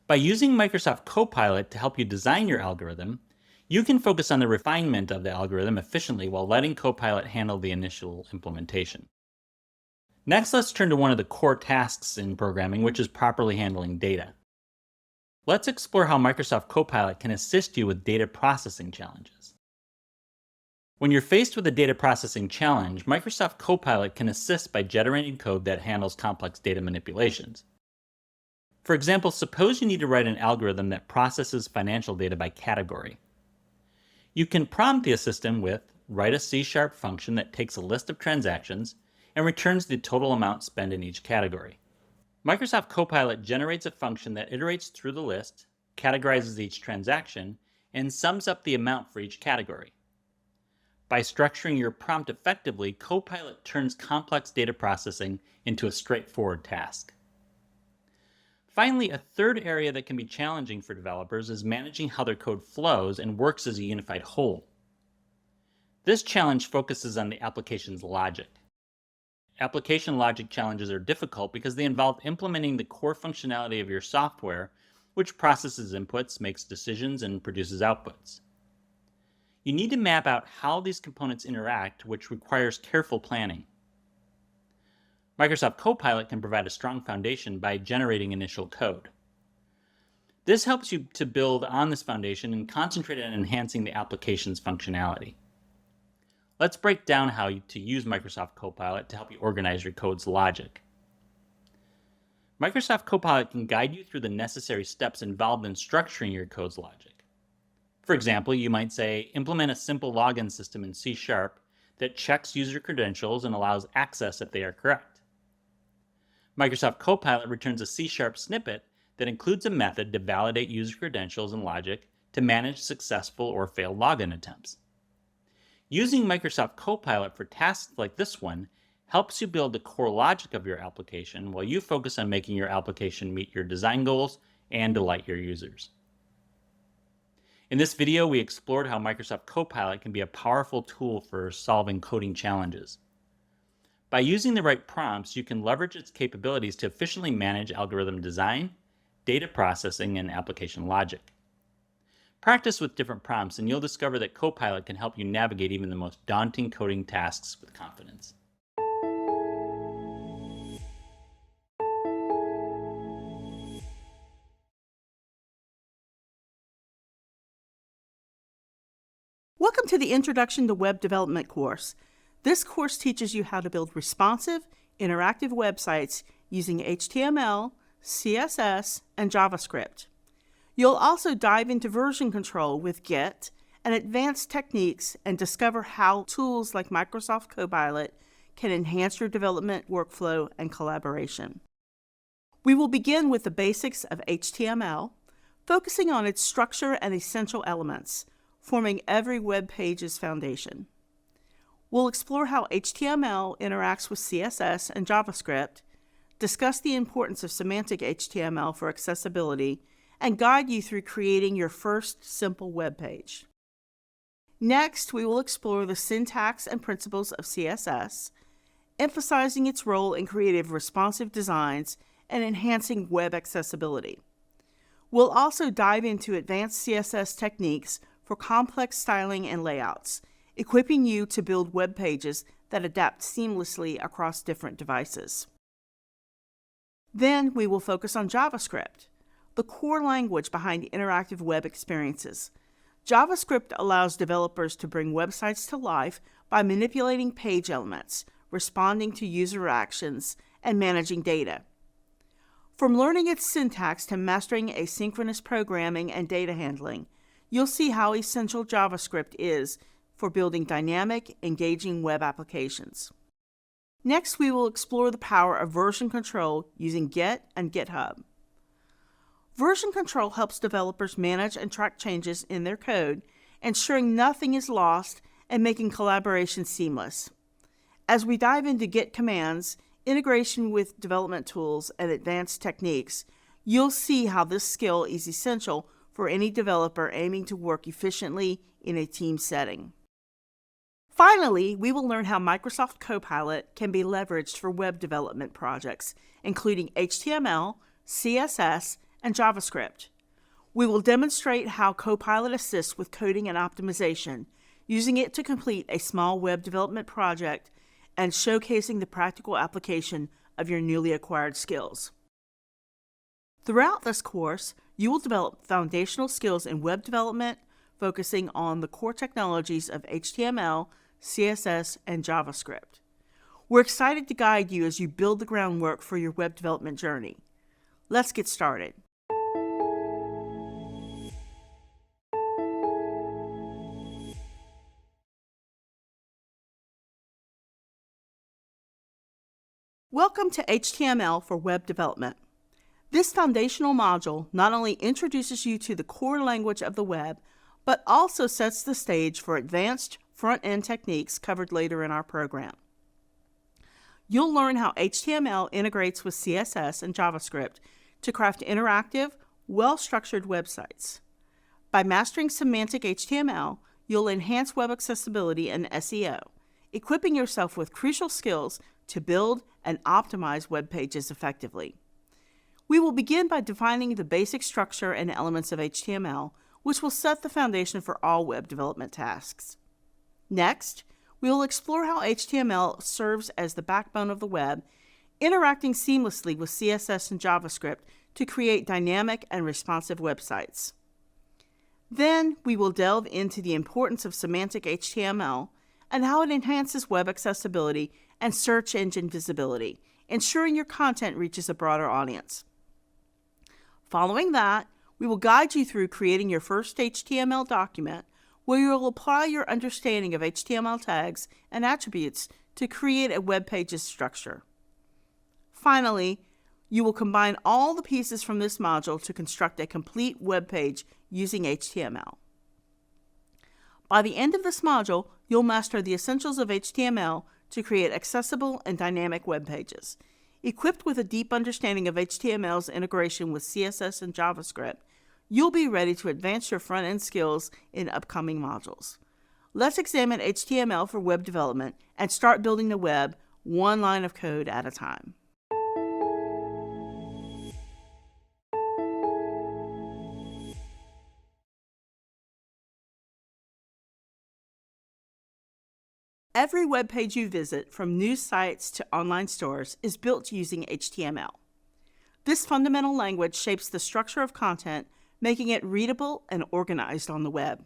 By using Microsoft Copilot to help you design your algorithm, you can focus on the refinement of the algorithm efficiently while letting Copilot handle the initial implementation. Next, let's turn to one of the core tasks in programming, which is properly handling data. Let's explore how Microsoft Copilot can assist you with data processing challenges. When you're faced with a data processing challenge, Microsoft Copilot can assist by generating code that handles complex data manipulations. For example, suppose you need to write an algorithm that processes financial data by category. You can prompt the assistant with write a C# function that takes a list of transactions and returns the total amount spent in each category. Microsoft Copilot generates a function that iterates through the list, categorizes each transaction, and sums up the amount for each category. By structuring your prompt effectively, Copilot turns complex data processing into a straightforward task. Finally, a third area that can be challenging for developers is managing how their code flows and works as a unified whole. This challenge focuses on the application's logic. Application logic challenges are difficult because they involve implementing the core functionality of your software, which processes inputs, makes decisions, and produces outputs. You need to map out how these components interact, which requires careful planning. Microsoft Copilot can provide a strong foundation by generating initial code. This helps you to build on this foundation and concentrate on enhancing the application's functionality. Let's break down how to use Microsoft Copilot to help you organize your code's logic. Microsoft Copilot can guide you through the necessary steps involved in structuring your code's logic. For example, you might say, implement a simple login system in C# that checks user credentials and allows access if they are correct. Microsoft Copilot returns a C# snippet that includes a method to validate user credentials and logic to manage successful or failed login attempts. Using Microsoft Copilot for tasks like this one helps you build the core logic of your application while you focus on making your application meet your design goals and delight your users. In this video, we explored how Microsoft Copilot can be a powerful tool for solving coding challenges. By using the right prompts, you can leverage its capabilities to efficiently manage algorithm design, data processing, and application logic. Practice with different prompts, and you'll discover that Copilot can help you navigate even the most daunting coding tasks with confidence. Welcome to the Introduction to Web Development course. This course teaches you how to build responsive, interactive websites using HTML, CSS, and JavaScript. You'll also dive into version control with Git and advanced techniques and discover how tools like Microsoft Copilot can enhance your development workflow and collaboration. We will begin with the basics of HTML, focusing on its structure and essential elements, forming every web page's foundation. We'll explore how HTML interacts with CSS and JavaScript, discuss the importance of semantic HTML for accessibility, and guide you through creating your first simple web page. Next, we will explore the syntax and principles of CSS, emphasizing its role in creative responsive designs and enhancing web accessibility. We'll also dive into advanced CSS techniques for complex styling and layouts, equipping you to build web pages that adapt seamlessly across different devices. Then we will focus on JavaScript, the core language behind interactive web experiences. JavaScript allows developers to bring websites to life by manipulating page elements, responding to user actions, and managing data. From learning its syntax to mastering asynchronous programming and data handling, you'll see how essential JavaScript is for building dynamic, engaging web applications. Next, we will explore the power of version control using Git and GitHub. Version control helps developers manage and track changes in their code, ensuring nothing is lost and making collaboration seamless. As we dive into Git commands, integration with development tools, and advanced techniques, you'll see how this skill is essential for any developer aiming to work efficiently in a team setting. Finally, we will learn how Microsoft Copilot can be leveraged for web development projects, including HTML, CSS, and JavaScript. We will demonstrate how Copilot assists with coding and optimization, using it to complete a small web development project and showcasing the practical application of your newly acquired skills. Throughout this course, you will develop foundational skills in web development, focusing on the core technologies of HTML, CSS, and JavaScript. We're excited to guide you as you build the groundwork for your web development journey. Let's get started. Welcome to HTML for Web Development. This foundational module not only introduces you to the core language of the web, but also sets the stage for advanced front-end techniques covered later in our program. You'll learn how HTML integrates with CSS and JavaScript to craft interactive, well-structured websites. By mastering Semantic HTML, you'll enhance web accessibility and SEO, equipping yourself with crucial skills to build and optimize web pages effectively. We will begin by defining the basic structure and elements of HTML, which will set the foundation for all web development tasks. Next, we will explore how HTML serves as the backbone of the web, interacting seamlessly with CSS and JavaScript to create dynamic and responsive websites. Then, we will delve into the importance of Semantic HTML and how it enhances web accessibility and search engine visibility, ensuring your content reaches a broader audience. Following that, we will guide you through creating your first HTML document, where you will apply your understanding of HTML tags and attributes to create a web page's structure. Finally, you will combine all the pieces from this module to construct a complete web page using HTML. By the end of this module, you'll master the essentials of HTML to create accessible and dynamic web pages. Equipped with a deep understanding of HTML's integration with CSS and JavaScript, you'll be ready to advance your front-end skills in upcoming modules. Let's examine HTML for web development and start building the web one line of code at a time. Every web page you visit, from news sites to online stores, is built using HTML. This fundamental language shapes the structure of content, making it readable and organized on the web.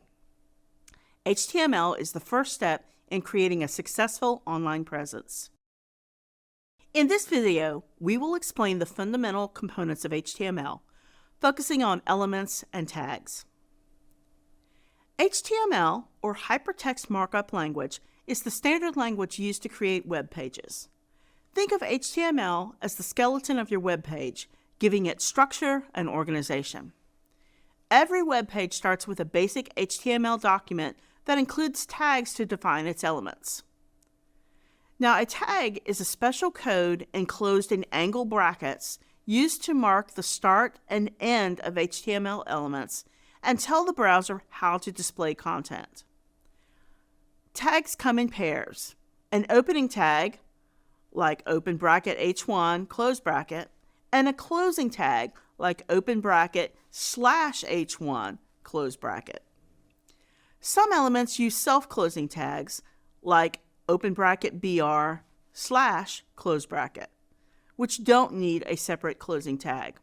HTML is the first step in creating a successful online presence. In this video, we will explain the fundamental components of HTML, focusing on elements and tags. HTML, or Hypertext Markup Language, is the standard language used to create web pages. Think of HTML as the skeleton of your web page, giving it structure and organization. Every web page starts with a basic HTML document that includes tags to define its elements. Now, a tag is a special code enclosed in angle brackets used to mark the start and end of HTML elements and tell the browser how to display content. Tags come in pairs. An opening tag, like open bracket H1, close bracket, and a closing tag, like open bracket /H1, close bracket. Some elements use self-closing tags, like open bracket BR / close bracket, which don't need a separate closing tag.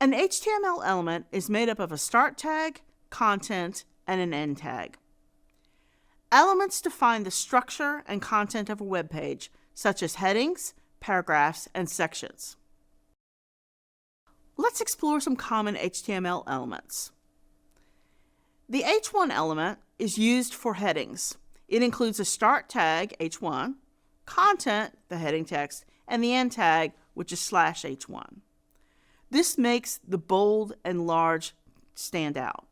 An HTML element is made up of a start tag, content, and an end tag. Elements define the structure and content of a web page, such as headings, paragraphs, and sections. Let's explore some common HTML elements. The H1 element is used for headings. It includes a start tag, H1, content, the heading text, and the end tag, which is /H1. This makes the bold and large stand out.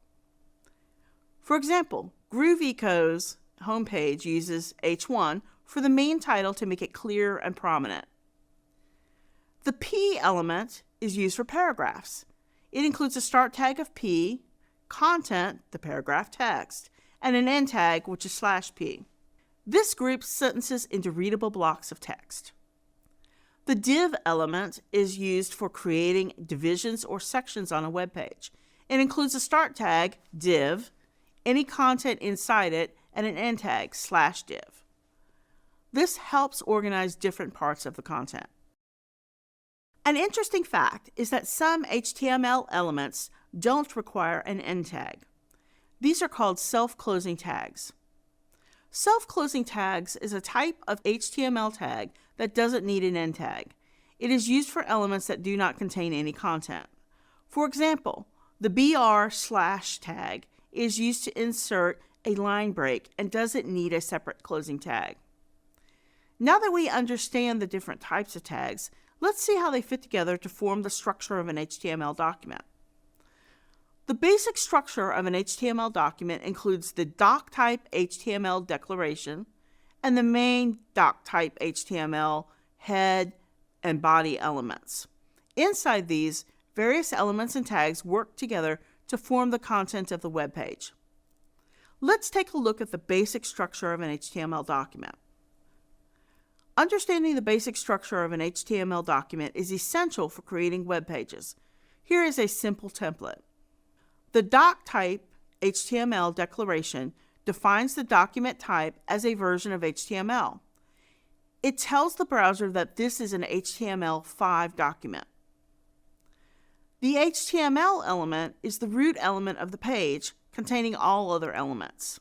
For example, GrooveEco's homepage uses H1 for the main title to make it clear and prominent. The P element is used for paragraphs. It includes a start tag of P, content, the paragraph text, and an end tag, which is /P. This groups sentences into readable blocks of text. The div element is used for creating divisions or sections on a web page. It includes a start tag, div, any content inside it, and an end tag, /div. This helps organize different parts of the content. An interesting fact is that some HTML elements don't require an end tag. These are called self-closing tags. Self-closing tags is a type of HTML tag that doesn't need an end tag. It is used for elements that do not contain any content. For example, the BR/ tag is used to insert a line break and doesn't need a separate closing tag. Now that we understand the different types of tags, let's see how they fit together to form the structure of an HTML document. The basic structure of an HTML document includes the doc-type HTML declaration and the main doc-type HTML head and body elements. Inside these, various elements and tags work together to form the content of the web page. Let's take a look at the basic structure of an HTML document. Understanding the basic structure of an HTML document is essential for creating web pages. Here is a simple template. The doc-type HTML declaration defines the document type as a version of HTML. It tells the browser that this is an HTML5 document. The HTML element is the root element of the page, containing all other elements.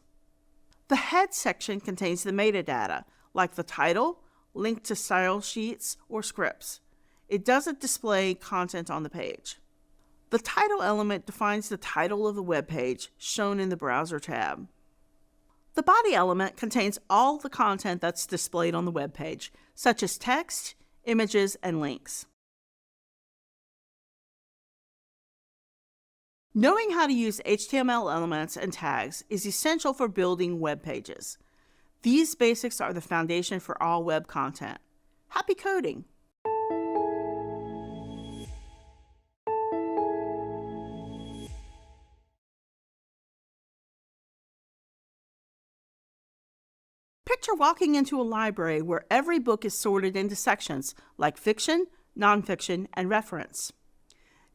The head section contains the metadata, like the title, link to style sheets or scripts. It doesn't display content on the page. The title element defines the title of the web page, shown in the Browser tab. The body element contains all the content that's displayed on the web page, such as text, images, and links. Knowing how to use HTML elements and tags is essential for building web pages. These basics are the foundation for all web content. Happy coding! Picture walking into a library where every book is sorted into sections like fiction, nonfiction, and reference.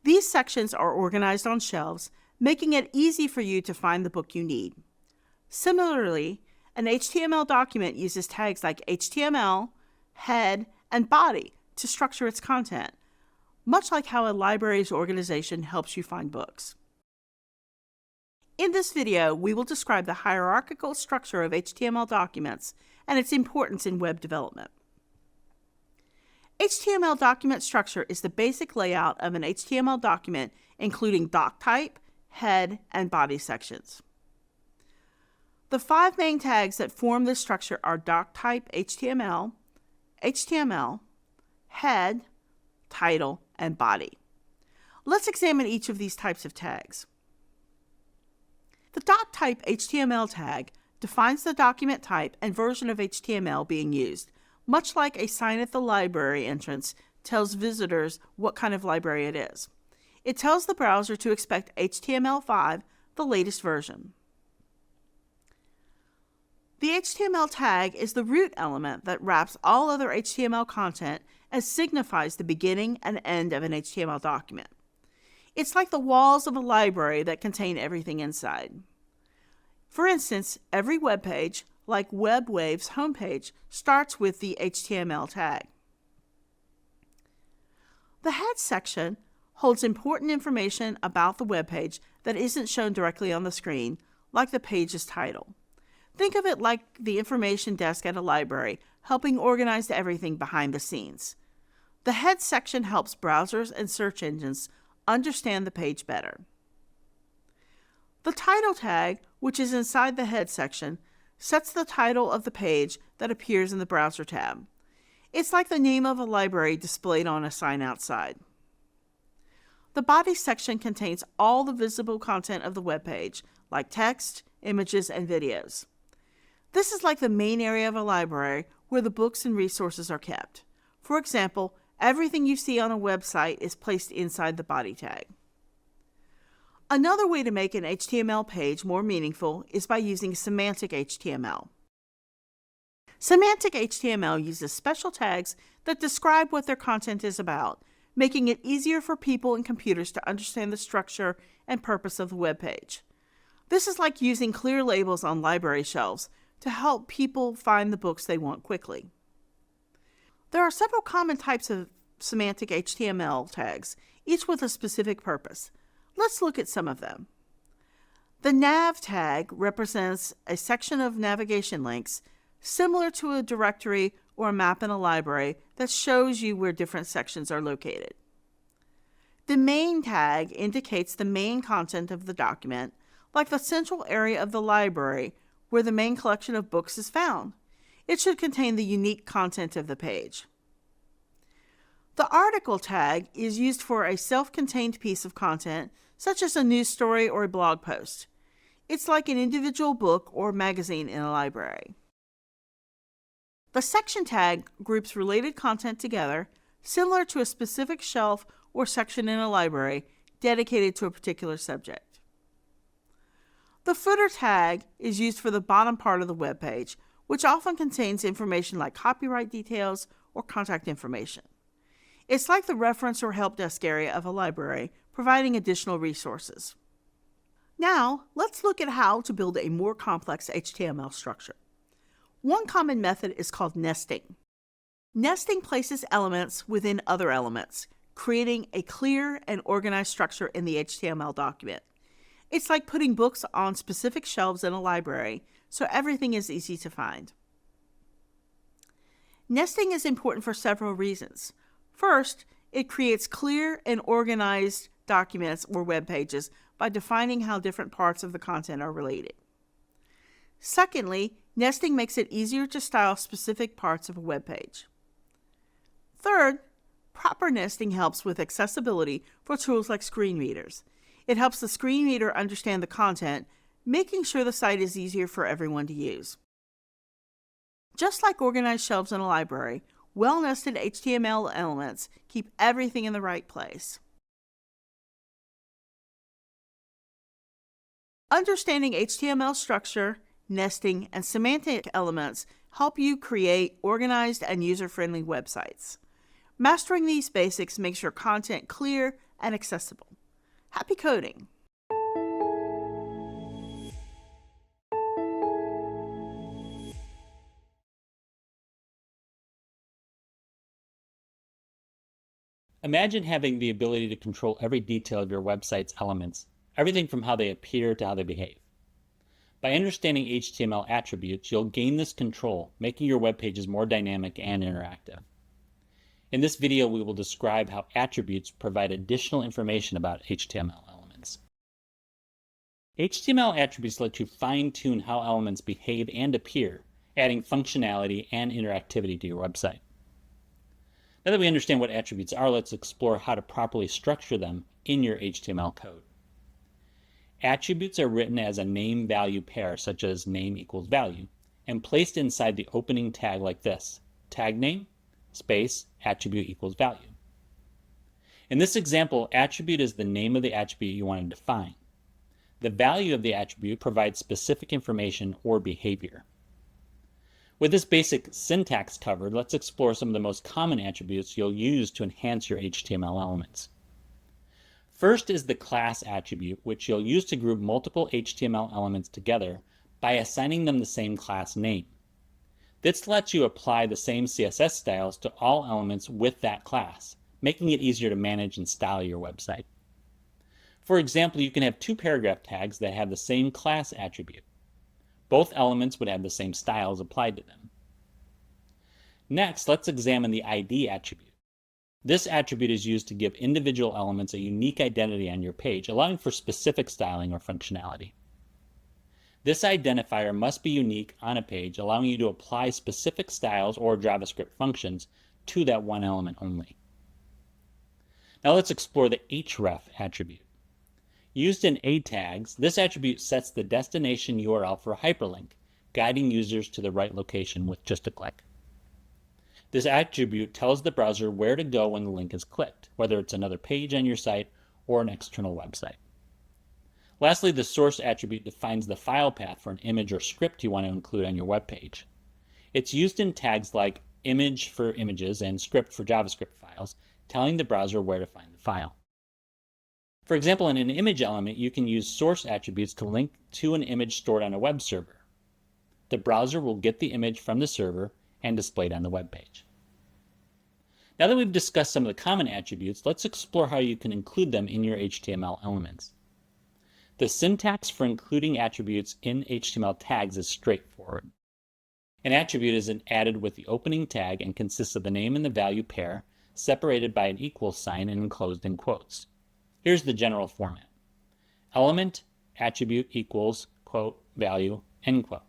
These sections are organized on shelves, making it easy for you to find the book you need. Similarly, an HTML document uses tags like HTML, head, and body to structure its content, much like how a library's organization helps you find books. In this video, we will describe the hierarchical structure of HTML documents and its importance in web development. HTML document structure is the basic layout of an HTML document, including doc type, head, and body sections. The 5 main tags that form this structure are doc type HTML, HTML, head, title, and body. Let's examine each of these types of tags. The doc type HTML tag defines the document type and version of HTML being used, much like a sign at the library entrance tells visitors what kind of library it is. It tells the browser to expect HTML5, the latest version. The HTML tag is the root element that wraps all other HTML content and signifies the beginning and end of an HTML document. It's like the walls of a library that contain everything inside. For instance, every web page, like WebWave's homepage, starts with the HTML tag. The head section holds important information about the web page that isn't shown directly on the screen, like the page's title. Think of it like the information desk at a library, helping organize everything behind the scenes. The head section helps browsers and search engines understand the page better. The title tag, which is inside the head section, sets the title of the page that appears in the browser tab. It's like the name of a library displayed on a sign outside. The body section contains all the visible content of the web page, like text, images, and videos. This is like the main area of a library where the books and resources are kept. For example, everything you see on a website is placed inside the body tag. Another way to make an HTML page more meaningful is by using Semantic HTML. Semantic HTML uses special tags that describe what their content is about, making it easier for people and computers to understand the structure and purpose of the web page. This is like using clear labels on library shelves to help people find the books they want quickly. There are several common types of semantic HTML tags, each with a specific purpose. Let's look at some of them. The nav tag represents a section of navigation links similar to a directory or a map in a library that shows you where different sections are located. The main tag indicates the main content of the document, like the central area of the library where the main collection of books is found. It should contain the unique content of the page. The article tag is used for a self-contained piece of content, such as a news story or a blog post. It's like an individual book or magazine in a library. The section tag groups related content together, similar to a specific shelf or section in a library dedicated to a particular subject. The footer tag is used for the bottom part of the web page, which often contains information like copyright details or contact information. It's like the reference or help desk area of a library, providing additional resources. Now, let's look at how to build a more complex HTML structure. One common method is called nesting. Nesting places elements within other elements, creating a clear and organized structure in the HTML document. It's like putting books on specific shelves in a library, so everything is easy to find. Nesting is important for several reasons. First, it creates clear and organized documents or web pages by defining how different parts of the content are related. Secondly, nesting makes it easier to style specific parts of a web page. Third, proper nesting helps with accessibility for tools like screen readers. It helps the screen reader understand the content, making sure the site is easier for everyone to use. Just like organized shelves in a library, well-nested HTML elements keep everything in the right place. Understanding HTML structure, nesting, and semantic elements help you create organized and user-friendly websites. Mastering these basics makes your content clear and accessible. Happy coding! Imagine having the ability to control every detail of your website's elements, everything from how they appear to how they behave. By understanding HTML attributes, you'll gain this control, making your web pages more dynamic and interactive. In this video, we will describe how attributes provide additional information about HTML elements. HTML attributes let you fine-tune how elements behave and appear, adding functionality and interactivity to your website. Now that we understand what attributes are, let's explore how to properly structure them in your HTML code. Attributes are written as a name-value pair, such as name equals value, and placed inside the opening tag like this: tag name, space, attribute equals value. In this example, attribute is the name of the attribute you want to define. The value of the attribute provides specific information or behavior. With this basic syntax covered, let's explore some of the most common attributes you'll use to enhance your HTML elements. First is the class attribute, which you'll use to group multiple HTML elements together by assigning them the same class name. This lets you apply the same CSS styles to all elements with that class, making it easier to manage and style your website. For example, you can have two paragraph tags that have the same class attribute. Both elements would have the same styles applied to them. Next, let's examine the ID attribute. This attribute is used to give individual elements a unique identity on your page, allowing for specific styling or functionality. This identifier must be unique on a page, allowing you to apply specific styles or JavaScript functions to that one element only. Now let's explore the href attribute. Used in A tags, this attribute sets the destination URL for a hyperlink, guiding users to the right location with just a click. This attribute tells the browser where to go when the link is clicked, whether it's another page on your site or an external website. Lastly, the source attribute defines the file path for an image or script you want to include on your web page. It's used in tags like image for images and script for JavaScript files, telling the browser where to find the file. For example, in an image element, you can use source attributes to link to an image stored on a web server. The browser will get the image from the server and display it on the web page. Now that we've discussed some of the common attributes, let's explore how you can include them in your HTML elements. The syntax for including attributes in HTML tags is straightforward. An attribute is added with the opening tag and consists of the name and the value pair, separated by an equal sign and enclosed in quotes. Here's the general format. Element, attribute equals, quote, value, end quote.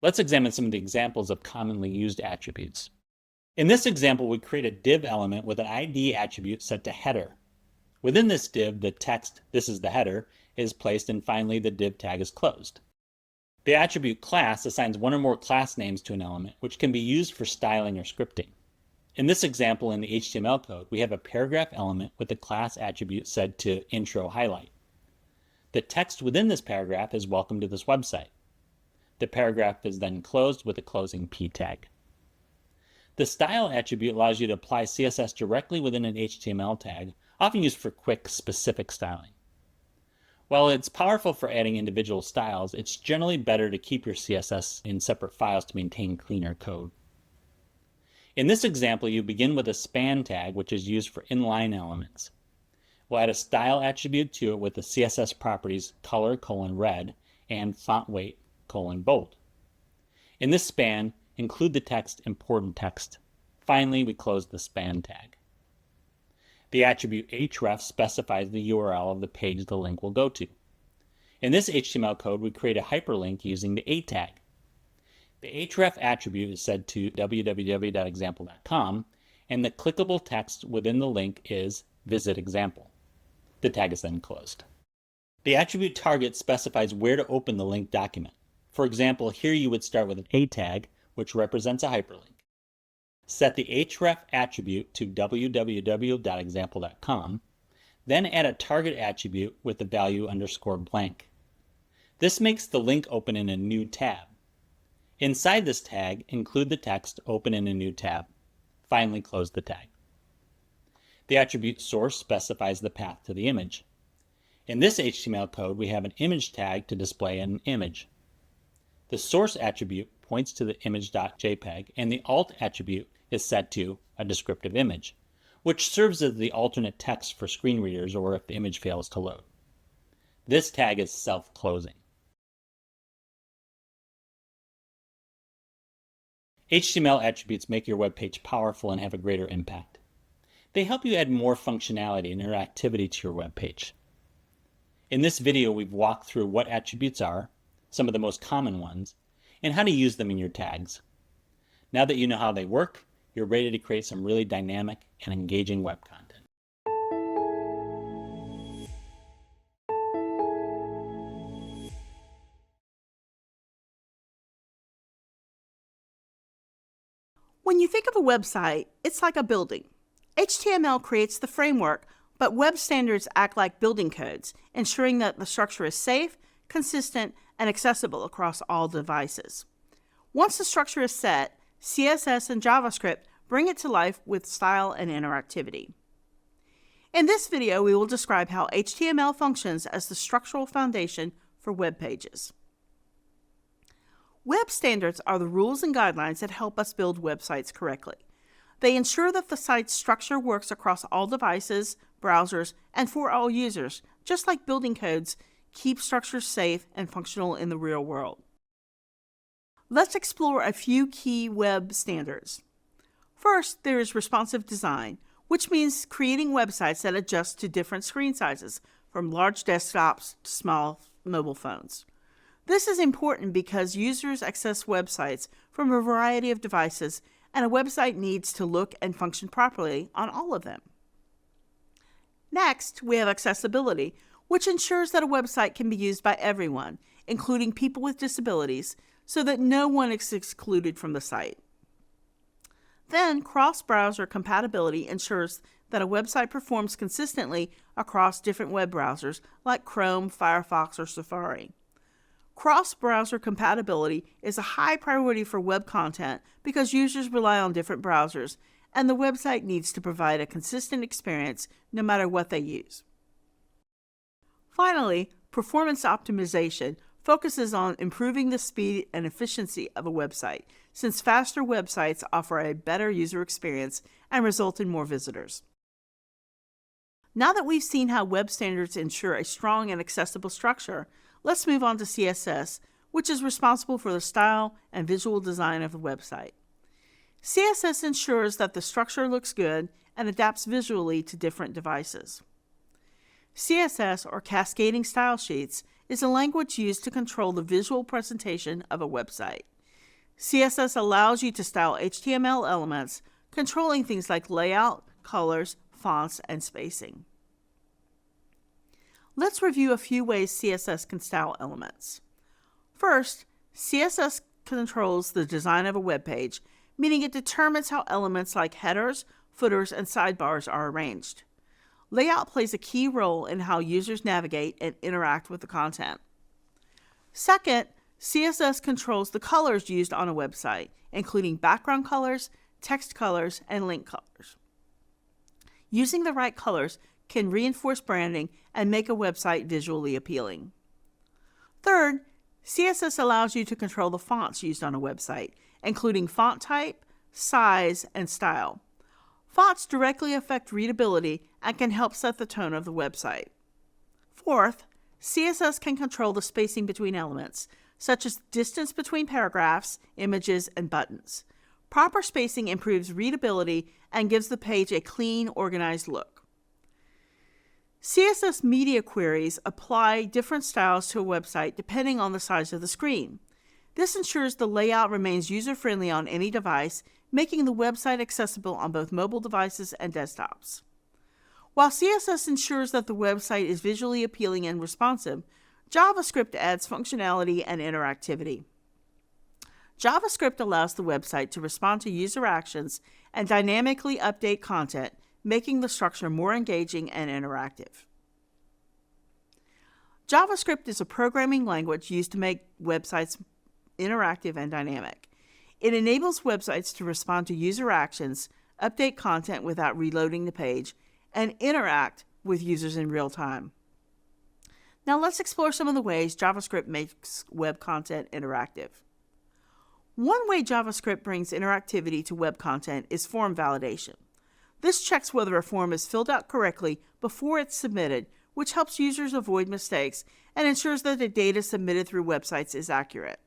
Let's examine some of the examples of commonly used attributes. In this example, we create a div element with an ID attribute set to header. Within this div, the text, "This is the header," is placed, and finally the div tag is closed. The attribute class assigns one or more class names to an element, which can be used for styling or scripting. In this example in the HTML code, we have a paragraph element with the class attribute set to intro highlight. The text within this paragraph is "Welcome to this website." The paragraph is then closed with a closing p tag. The style attribute allows you to apply CSS directly within an HTML tag, often used for quick, specific styling. While it's powerful for adding individual styles, it's generally better to keep your CSS in separate files to maintain cleaner code. In this example, you begin with a span tag, which is used for inline elements. We'll add a style attribute to it with the CSS properties color: red and font weight: bold. In this span, include the text important text. Finally, we close the span tag. The attribute href specifies the URL of the page the link will go to. In this HTML code, we create a hyperlink using the A tag. The href attribute is set to www.example.com, and the clickable text within the link is visit example. The tag is then closed. The attribute target specifies where to open the link document. For example, here you would start with an A tag, which represents a hyperlink. Set the href attribute to www.example.com, then add a target attribute with the value _blank. This makes the link open in a new tab. Inside this tag, include the text open in a new tab. Finally, close the tag. The attribute source specifies the path to the image. In this HTML code, we have an image tag to display an image. The source attribute points to the image.jpg, and the alt attribute is set to a descriptive image, which serves as the alternate text for screen readers or if the image fails to load. This tag is self-closing. HTML attributes make your web page powerful and have a greater impact. They help you add more functionality and interactivity to your web page. In this video, we've walked through what attributes are, some of the most common ones, and how to use them in your tags. Now that you know how they work, you're ready to create some really dynamic and engaging web content. When you think of a website, it's like a building. HTML creates the framework, but web standards act like building codes, ensuring that the structure is safe, consistent, and accessible across all devices. Once the structure is set, CSS and JavaScript bring it to life with style and interactivity. In this video, we will describe how HTML functions as the structural foundation for web pages. Web standards are the rules and guidelines that help us build websites correctly. They ensure that the site's structure works across all devices, browsers, and for all users, just like building codes keep structures safe and functional in the real world. Let's explore a few key web standards. First, there is responsive design, which means creating websites that adjust to different screen sizes, from large desktops to small mobile phones. This is important because users access websites from a variety of devices, and a website needs to look and function properly on all of them. Next, we have accessibility, which ensures that a website can be used by everyone, including people with disabilities, so that no one is excluded from the site. Then, cross-browser compatibility ensures that a website performs consistently across different web browsers like Chrome, Firefox, or Safari. Cross-browser compatibility is a high priority for web content because users rely on different browsers, and the website needs to provide a consistent experience no matter what they use. Finally, performance optimization focuses on improving the speed and efficiency of a website, since faster websites offer a better user experience and result in more visitors. Now that we've seen how web standards ensure a strong and accessible structure, let's move on to CSS, which is responsible for the style and visual design of the website. CSS ensures that the structure looks good and adapts visually to different devices. CSS, or cascading style sheets, is a language used to control the visual presentation of a website. CSS allows you to style HTML elements, controlling things like layout, colors, fonts, and spacing. Let's review a few ways CSS can style elements. First, CSS controls the design of a web page, meaning it determines how elements like headers, footers, and sidebars are arranged. Layout plays a key role in how users navigate and interact with the content. Second, CSS controls the colors used on a website, including background colors, text colors, and link colors. Using the right colors can reinforce branding and make a website visually appealing. Third, CSS allows you to control the fonts used on a website, including font type, size, and style. Fonts directly affect readability and can help set the tone of the website. Fourth, CSS can control the spacing between elements, such as distance between paragraphs, images, and buttons. Proper spacing improves readability and gives the page a clean, organized look. CSS media queries apply different styles to a website depending on the size of the screen. This ensures the layout remains user-friendly on any device, making the website accessible on both mobile devices and desktops. While CSS ensures that the website is visually appealing and responsive, JavaScript adds functionality and interactivity. JavaScript allows the website to respond to user actions and dynamically update content, making the structure more engaging and interactive. JavaScript is a programming language used to make websites interactive and dynamic. It enables websites to respond to user actions, update content without reloading the page, and interact with users in real time. Now let's explore some of the ways JavaScript makes web content interactive. One way JavaScript brings interactivity to web content is form validation. This checks whether a form is filled out correctly before it's submitted, which helps users avoid mistakes and ensures that the data submitted through websites is accurate.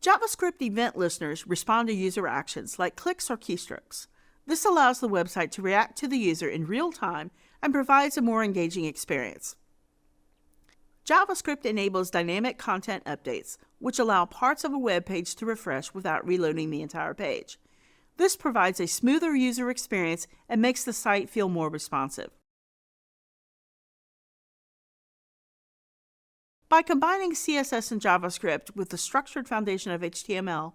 JavaScript event listeners respond to user actions like clicks or keystrokes. This allows the website to react to the user in real time and provides a more engaging experience. JavaScript enables dynamic content updates, which allow parts of a web page to refresh without reloading the entire page. This provides a smoother user experience and makes the site feel more responsive. By combining CSS and JavaScript with the structured foundation of HTML,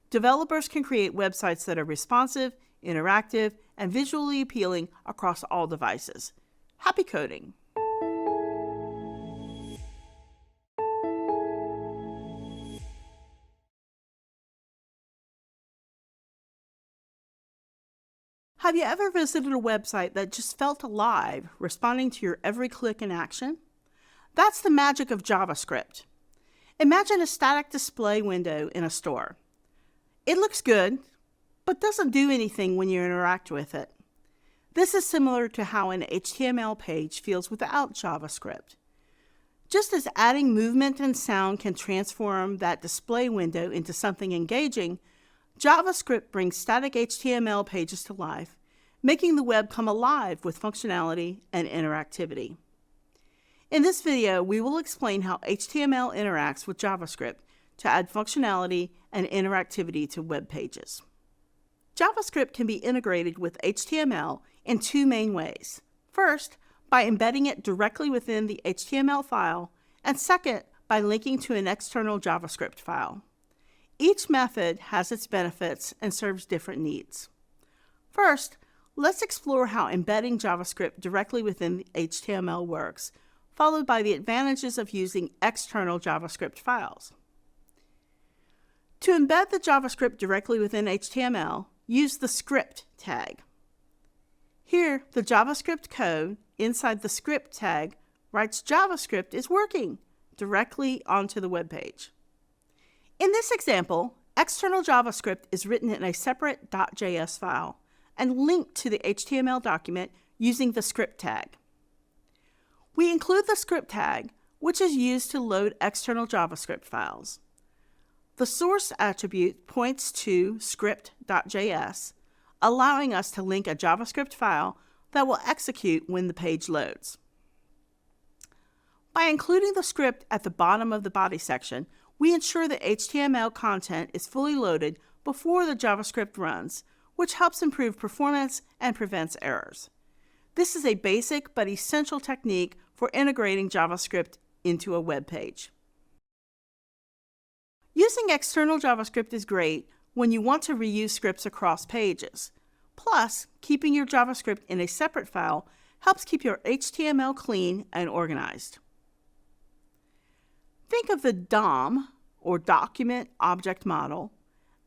developers can create websites that are responsive, interactive, and visually appealing across all devices. Happy coding! Have you ever visited a website that just felt alive, responding to your every click and action? That's the magic of JavaScript. Imagine a static display window in a store. It looks good, but doesn't do anything when you interact with it. This is similar to how an HTML page feels without JavaScript. Just as adding movement and sound can transform that display window into something engaging, JavaScript brings static HTML pages to life, making the web come alive with functionality and interactivity. In this video, we will explain how HTML interacts with JavaScript to add functionality and interactivity to web pages. JavaScript can be integrated with HTML in two main ways. First, by embedding it directly within the HTML file, and second, by linking to an external JavaScript file. Each method has its benefits and serves different needs. First, let's explore how embedding JavaScript directly within the HTML works, followed by the advantages of using external JavaScript files. To embed the JavaScript directly within HTML, use the script tag. Here, the JavaScript code inside the script tag writes JavaScript is working directly onto the web page. In this example, external JavaScript is written in a separate .js file and linked to the HTML document using the script tag. We include the script tag, which is used to load external JavaScript files. The source attribute points to script.js, allowing us to link a JavaScript file that will execute when the page loads. By including the script at the bottom of the body section, we ensure that HTML content is fully loaded before the JavaScript runs, which helps improve performance and prevents errors. This is a basic but essential technique for integrating JavaScript into a web page. Using external JavaScript is great when you want to reuse scripts across pages. Plus, keeping your JavaScript in a separate file helps keep your HTML clean and organized. Think of the DOM, or Document Object Model,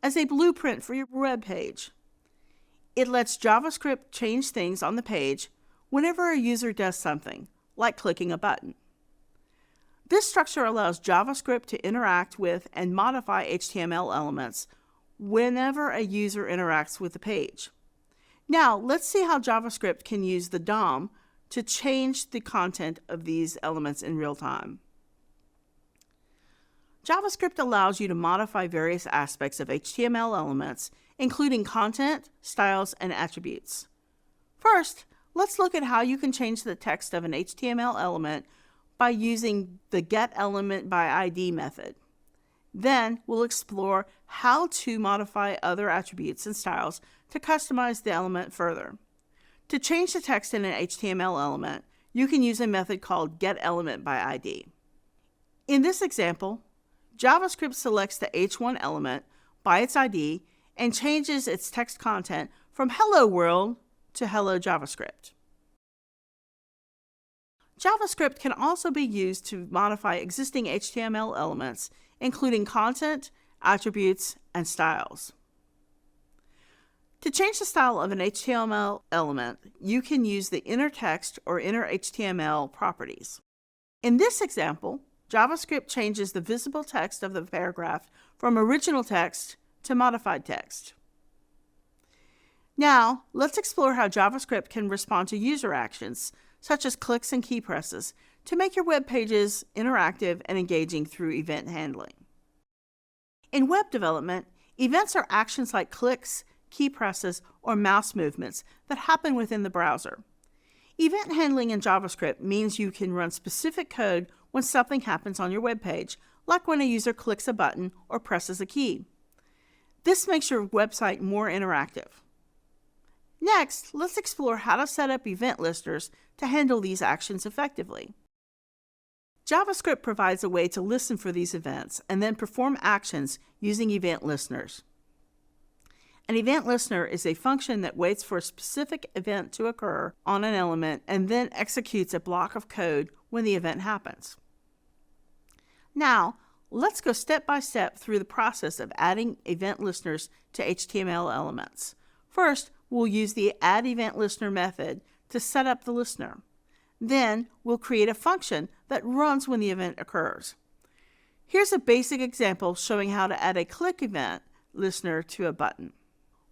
as a blueprint for your web page. It lets JavaScript change things on the page whenever a user does something, like clicking a button. This structure allows JavaScript to interact with and modify HTML elements whenever a user interacts with the page. Now, let's see how JavaScript can use the DOM to change the content of these elements in real time. JavaScript allows you to modify various aspects of HTML elements, including content, styles, and attributes. First, let's look at how you can change the text of an HTML element by using the getElementById method. Then we'll explore how to modify other attributes and styles to customize the element further. To change the text in an HTML element, you can use a method called getElementById. In this example, JavaScript selects the H1 element by its ID and changes its text content from Hello World to Hello JavaScript. JavaScript can also be used to modify existing HTML elements, including content, attributes, and styles. To change the style of an HTML element, you can use the inner text or inner HTML properties. In this example, JavaScript changes the visible text of the paragraph from original text to modified text. Now, let's explore how JavaScript can respond to user actions, such as clicks and key presses, to make your web pages interactive and engaging through event handling. In web development, events are actions like clicks, key presses, or mouse movements that happen within the browser. Event handling in JavaScript means you can run specific code when something happens on your web page, like when a user clicks a button or presses a key. This makes your website more interactive. Next, let's explore how to set up event listeners to handle these actions effectively. JavaScript provides a way to listen for these events and then perform actions using event listeners. An event listener is a function that waits for a specific event to occur on an element and then executes a block of code when the event happens. Now, let's go step by step through the process of adding event listeners to HTML elements. First, we'll use the addEventListener method to set up the listener. Then, we'll create a function that runs when the event occurs. Here's a basic example showing how to add a click event listener to a button.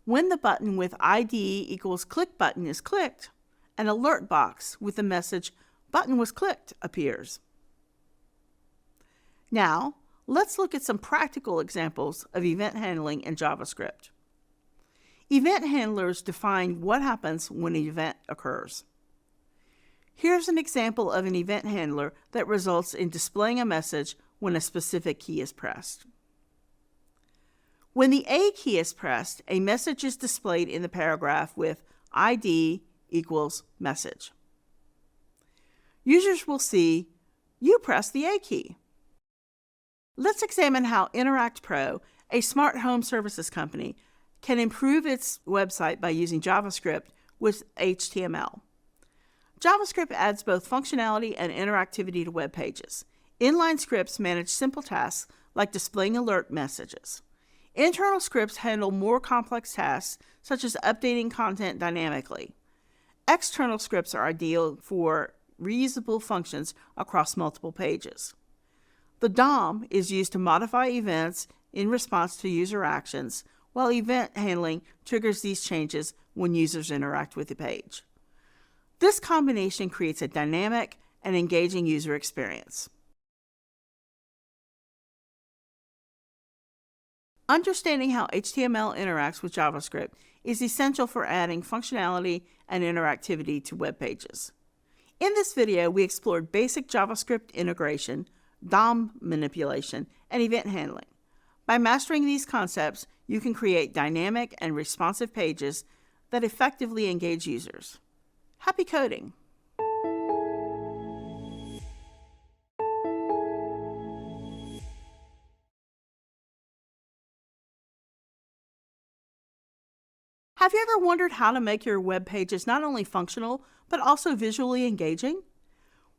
When the button with ID equals click button is clicked, an alert box with the message button was clicked appears. Now, Let's look at some practical examples of event handling in JavaScript. Event handlers define what happens when an event occurs. Here's an example of an event handler that results in displaying a message when a specific key is pressed. When the A key is pressed, a message is displayed in the paragraph with ID equals message. Users will see, "You pressed the A key." Let's examine how Interact Pro, a smart home services company, can improve its website by using JavaScript with HTML. JavaScript adds both functionality and interactivity to web pages. Inline scripts manage simple tasks like displaying alert messages. Internal scripts handle more complex tasks, such as updating content dynamically. External scripts are ideal for reusable functions across multiple pages. The DOM is used to modify events in response to user actions, while event handling triggers these changes when users interact with the page. This combination creates a dynamic and engaging user experience. Understanding how HTML interacts with JavaScript is essential for adding functionality and interactivity to web pages. In this video, we explored basic JavaScript integration, DOM manipulation, and event handling. By mastering these concepts, you can create dynamic and responsive pages that effectively engage users. Happy coding! Have you ever wondered how to make your web pages not only functional, but also visually engaging?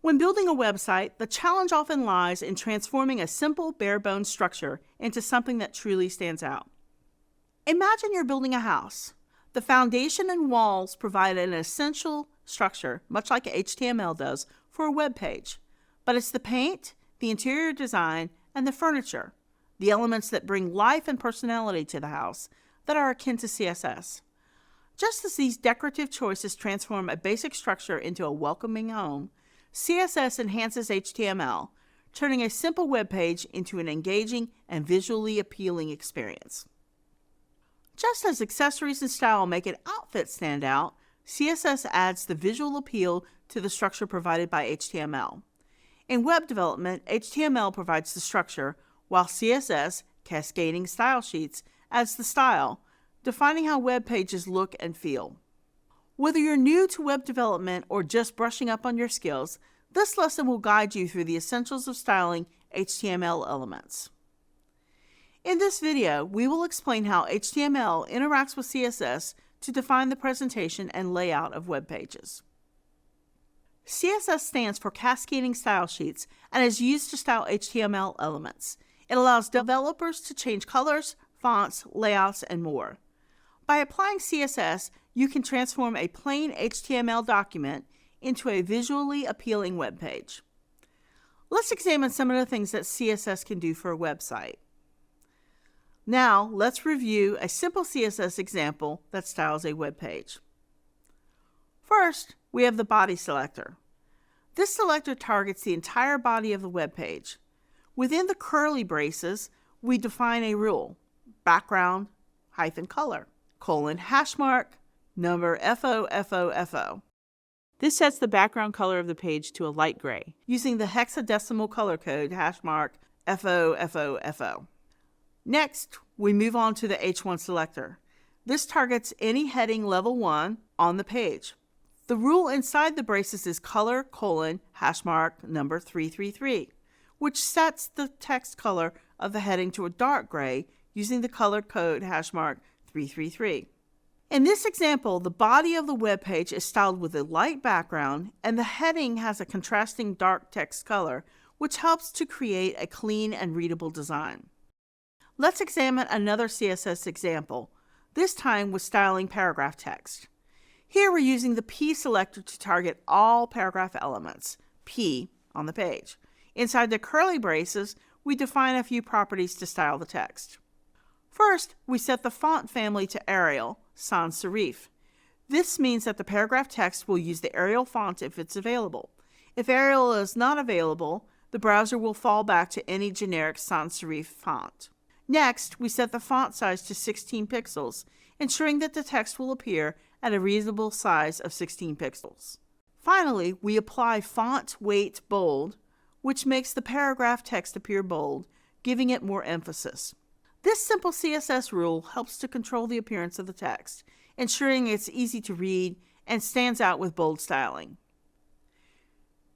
When building a website, the challenge often lies in transforming a simple, bare-bones structure into something that truly stands out. Imagine you're building a house. The foundation and walls provide an essential structure, much like HTML does, for a web page. But it's the paint, the interior design, and the furniture, the elements that bring life and personality to the house, that are akin to CSS. Just as these decorative choices transform a basic structure into a welcoming home, CSS enhances HTML, turning a simple web page into an engaging and visually appealing experience. Just as accessories and style make an outfit stand out, CSS adds the visual appeal to the structure provided by HTML. In web development, HTML provides the structure, while CSS, cascading style sheets, adds the style, defining how web pages look and feel. Whether you're new to web development or just brushing up on your skills, this lesson will guide you through the essentials of styling HTML elements. In this video, we will explain how HTML interacts with CSS to define the presentation and layout of web pages. CSS stands for Cascading Style Sheets and is used to style HTML elements. It allows developers to change colors, fonts, layouts, and more. By applying CSS, you can transform a plain HTML document into a visually appealing web page. Let's examine some of the things that CSS can do for a website. Now, let's review a simple CSS example that styles a web page. First, we have the body selector. This selector targets the entire body of the web page. Within the curly braces, we define a rule: background - color, #, number FOFOFO. This sets the background color of the page to a light gray, using the hexadecimal color code #FOFOFO. Next, we move on to the H1 selector. This targets any heading level 1 on the page. The rule inside the braces is color #, number 333, which sets the text color of the heading to a dark gray using the color code #333. In this example, the body of the web page is styled with a light background and the heading has a contrasting dark text color, which helps to create a clean and readable design. Let's examine another CSS example, this time with styling paragraph text. Here we're using the P selector to target all paragraph elements, P, on the page. Inside the curly braces, we define a few properties to style the text. First, we set the font family to Arial, sans serif. This means that the paragraph text will use the Arial font if it's available. If Arial is not available, the browser will fall back to any generic sans serif font. Next, we set the font size to 16 pixels, ensuring that the text will appear at a reasonable size of 16 pixels. Finally, we apply font weight bold, which makes the paragraph text appear bold, giving it more emphasis. This simple CSS rule helps to control the appearance of the text, ensuring it's easy to read and stands out with bold styling.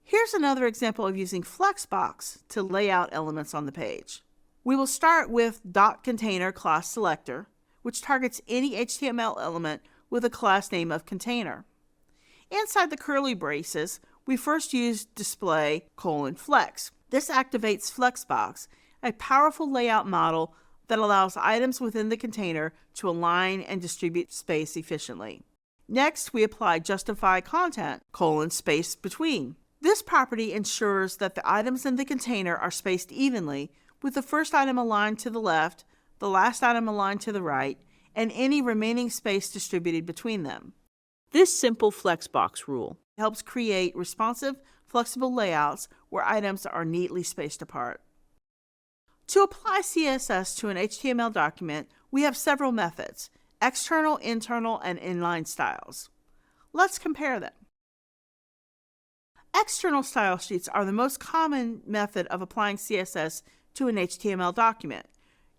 Here's another example of using Flexbox to lay out elements on the page. We will start with .container class selector, which targets any HTML element with a class name of container. Inside the curly braces, we first use display::flex. This activates Flexbox, a powerful layout model that allows items within the container to align and distribute space efficiently. Next, we apply justify content: space between. This property ensures that the items in the container are spaced evenly, with the first item aligned to the left, the last item aligned to the right, and any remaining space distributed between them. This simple Flexbox rule helps create responsive, flexible layouts where items are neatly spaced apart. To apply CSS to an HTML document, we have several methods: external, internal, and inline styles. Let's compare them. External style sheets are the most common method of applying CSS to an HTML document.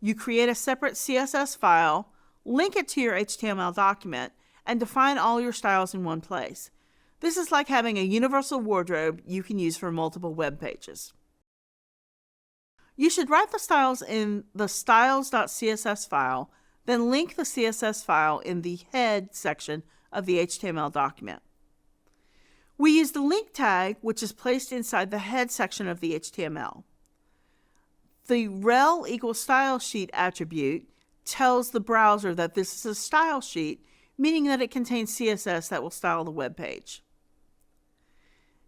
You create a separate CSS file, link it to your HTML document, and define all your styles in one place. This is like having a universal wardrobe you can use for multiple web pages. You should write the styles in the styles.css file, then link the CSS file in the head section of the HTML document. We use the link tag, which is placed inside the head section of the HTML. The rel equals style sheet attribute tells the browser that this is a style sheet, meaning that it contains CSS that will style the web page.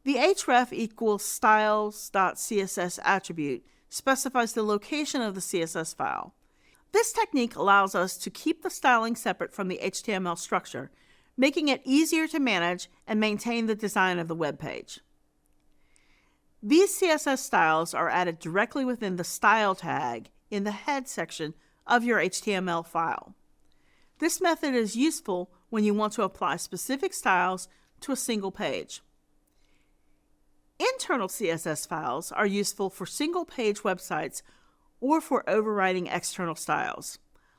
The href equals styles.css attribute specifies the location of the CSS file. This technique allows us to keep the styling separate from the HTML structure, making it easier to manage and maintain the design of the web page. These CSS styles are added directly within the style tag in the head section of your HTML file. This method is useful when you want to apply specific styles to a single page. Internal CSS files are useful for single-page websites or for overriding external styles.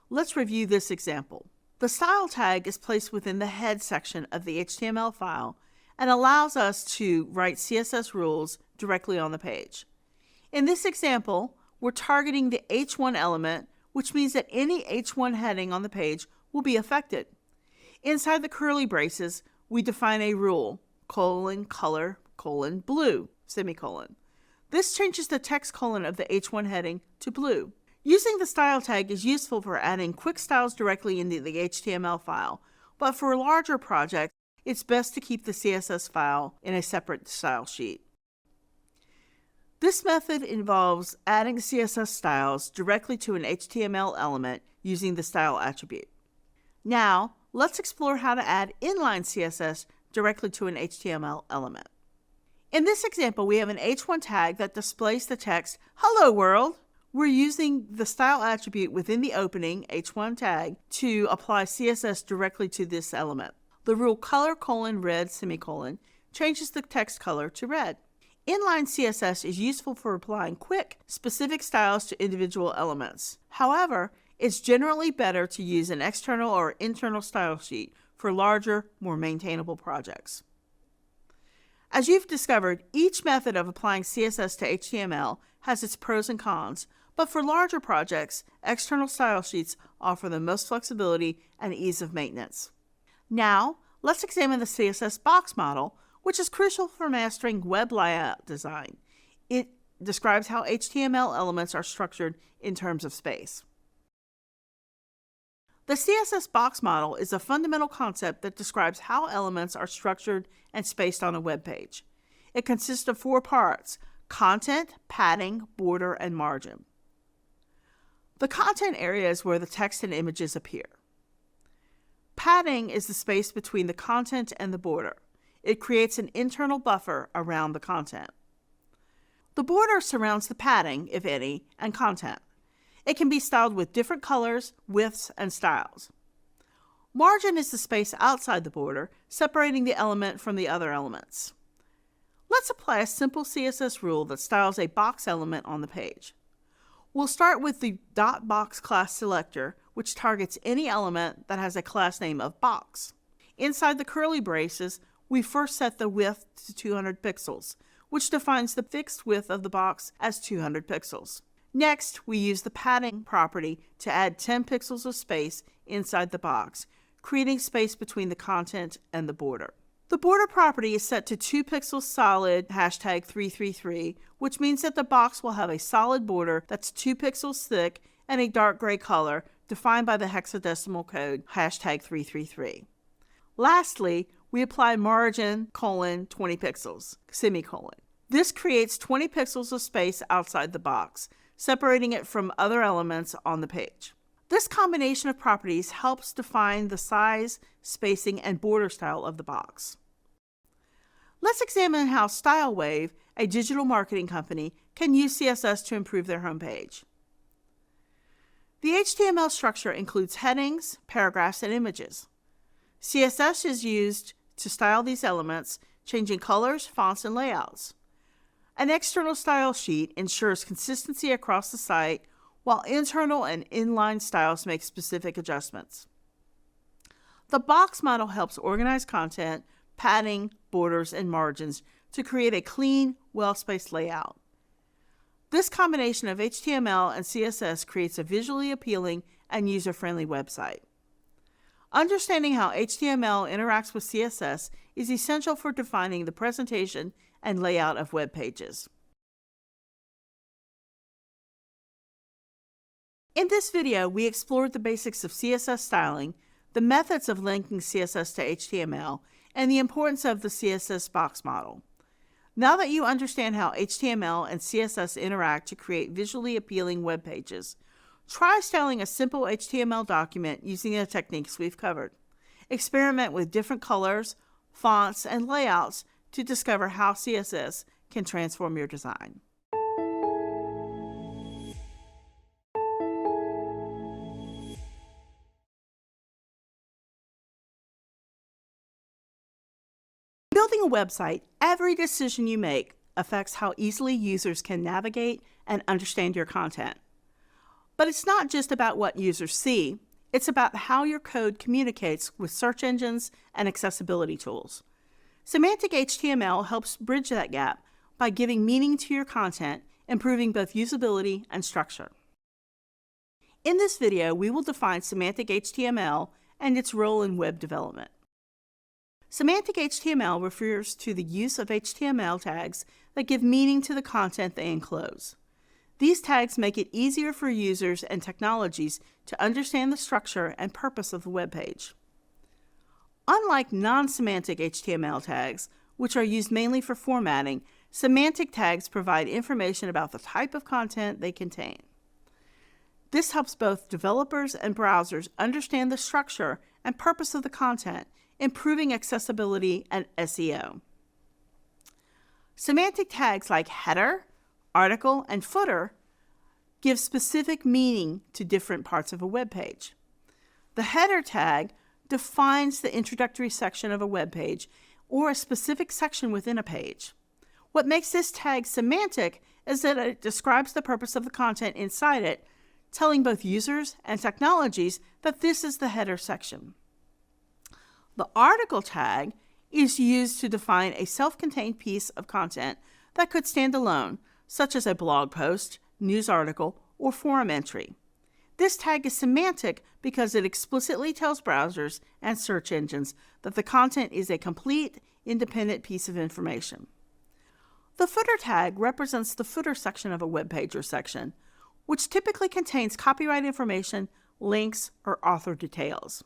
Let's review this example. The style tag is placed within the head section of the HTML file and allows us to write CSS rules directly on the page. In this example, we're targeting the H1 element, which means that any H1 heading on the page will be affected. Inside the curly braces, we define a rule: color, blue, semicolon. This changes the text colon of the H1 heading to blue. Using the style tag is useful for adding quick styles directly into the HTML file, but for larger projects, it's best to keep the CSS file in a separate style sheet. This method involves adding CSS styles directly to an HTML element using the style attribute. Now, let's explore how to add inline CSS directly to an HTML element. In this example, we have an H1 tag that displays the text, "Hello World." We're using the style attribute within the opening H1 tag to apply CSS directly to this element. The rule color::red, semicolon changes the text color to red. Inline CSS is useful for applying quick, specific styles to individual elements. However, it's generally better to use an external or internal style sheet for larger, more maintainable projects. As you've discovered, each method of applying CSS to HTML has its pros and cons, but for larger projects, external style sheets offer the most flexibility and ease of maintenance. Now, let's examine the CSS box model, which is crucial for mastering web layout design. It describes how HTML elements are structured in terms of space. The CSS box model is a fundamental concept that describes how elements are structured and spaced on a web page. It consists of 4 parts: content, padding, border, and margin. The content area is where the text and images appear. Padding is the space between the content and the border. It creates an internal buffer around the content. The border surrounds the padding, if any, and content. It can be styled with different colors, widths, and styles. Margin is the space outside the border, separating the element from the other elements. Let's apply a simple CSS rule that styles a box element on the page. We'll start with the .box class selector, which targets any element that has a class name of box. Inside the curly braces, we first set the width to 200 pixels, which defines the fixed width of the box as 200 pixels. Next, we use the padding property to add 10 pixels of space inside the box, creating space between the content and the border. The border property is set to 2 pixels solid #333, which means that the box will have a solid border that's 2 pixels thick and a dark gray color defined by the hexadecimal code #333. Lastly, we apply margin: 20 pixels, semicolon. This creates 20 pixels of space outside the box, separating it from other elements on the page. This combination of properties helps define the size, spacing, and border style of the box. Let's examine how StyleWave, a digital marketing company, can use CSS to improve their homepage. The HTML structure includes headings, paragraphs, and images. CSS is used to style these elements, changing colors, fonts, and layouts. An external style sheet ensures consistency across the site, while internal and inline styles make specific adjustments. The box model helps organize content, padding, borders, and margins to create a clean, well-spaced layout. This combination of HTML and CSS creates a visually appealing and user-friendly website. Understanding how HTML interacts with CSS is essential for defining the presentation and layout of web pages. In this video, we explored the basics of CSS styling, the methods of linking CSS to HTML, and the importance of the CSS box model. Now that you understand how HTML and CSS interact to create visually appealing web pages, try styling a simple HTML document using the techniques we've covered. Experiment with different colors, fonts, and layouts to discover how CSS can transform your design. Building a website, every decision you make affects how easily users can navigate and understand your content. But it's not just about what users see, it's about how your code communicates with search engines and accessibility tools. Semantic HTML helps bridge that gap by giving meaning to your content, improving both usability and structure. In this video, we will define Semantic HTML and its role in web development. Semantic HTML refers to the use of HTML tags that give meaning to the content they enclose. These tags make it easier for users and technologies to understand the structure and purpose of the web page. Unlike non-semantic HTML tags, which are used mainly for formatting, semantic tags provide information about the type of content they contain. This helps both developers and browsers understand the structure and purpose of the content, improving accessibility and SEO. Semantic tags like header, article, and footer give specific meaning to different parts of a web page. The header tag defines the introductory section of a web page or a specific section within a page. What makes this tag semantic is that it describes the purpose of the content inside it, telling both users and technologies that this is the header section. The article tag is used to define a self-contained piece of content that could stand alone, such as a blog post, news article, or forum entry. This tag is semantic because it explicitly tells browsers and search engines that the content is a complete, independent piece of information. The footer tag represents the footer section of a web page or section, which typically contains copyright information, links, or author details.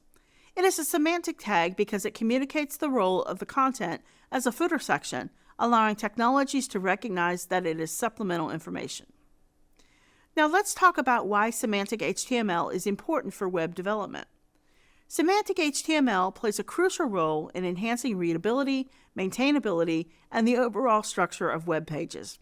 It is a semantic tag because it communicates the role of the content as a footer section, allowing technologies to recognize that it is supplemental information. Now let's talk about why semantic HTML is important for web development. Semantic HTML plays a crucial role in enhancing readability, maintainability, and the overall structure of web pages.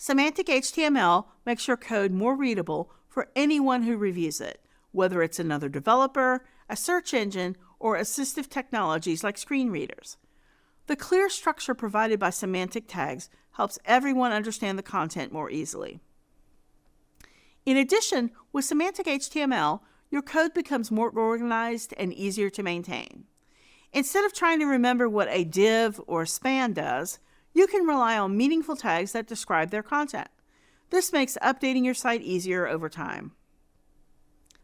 Semantic HTML makes your code more readable for anyone who reviews it, whether it's another developer, a search engine, or assistive technologies like screen readers. The clear structure provided by semantic tags helps everyone understand the content more easily. In addition, with semantic HTML, your code becomes more organized and easier to maintain. Instead of trying to remember what a div or span does, you can rely on meaningful tags that describe their content. This makes updating your site easier over time.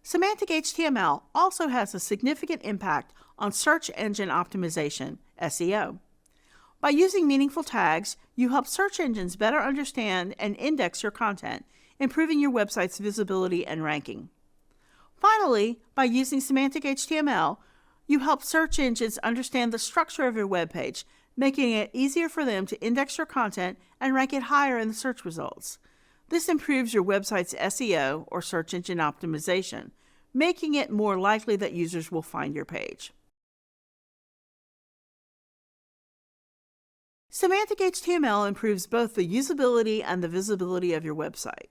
Semantic HTML also has a significant impact on search engine optimization, SEO. By using meaningful tags, you help search engines better understand and index your content, improving your website's visibility and ranking. Finally, by using semantic HTML, you help search engines understand the structure of your web page, making it easier for them to index your content and rank it higher in the search results. This improves your website's SEO, or search engine optimization, making it more likely that users will find your page. Semantic HTML improves both the usability and the visibility of your website.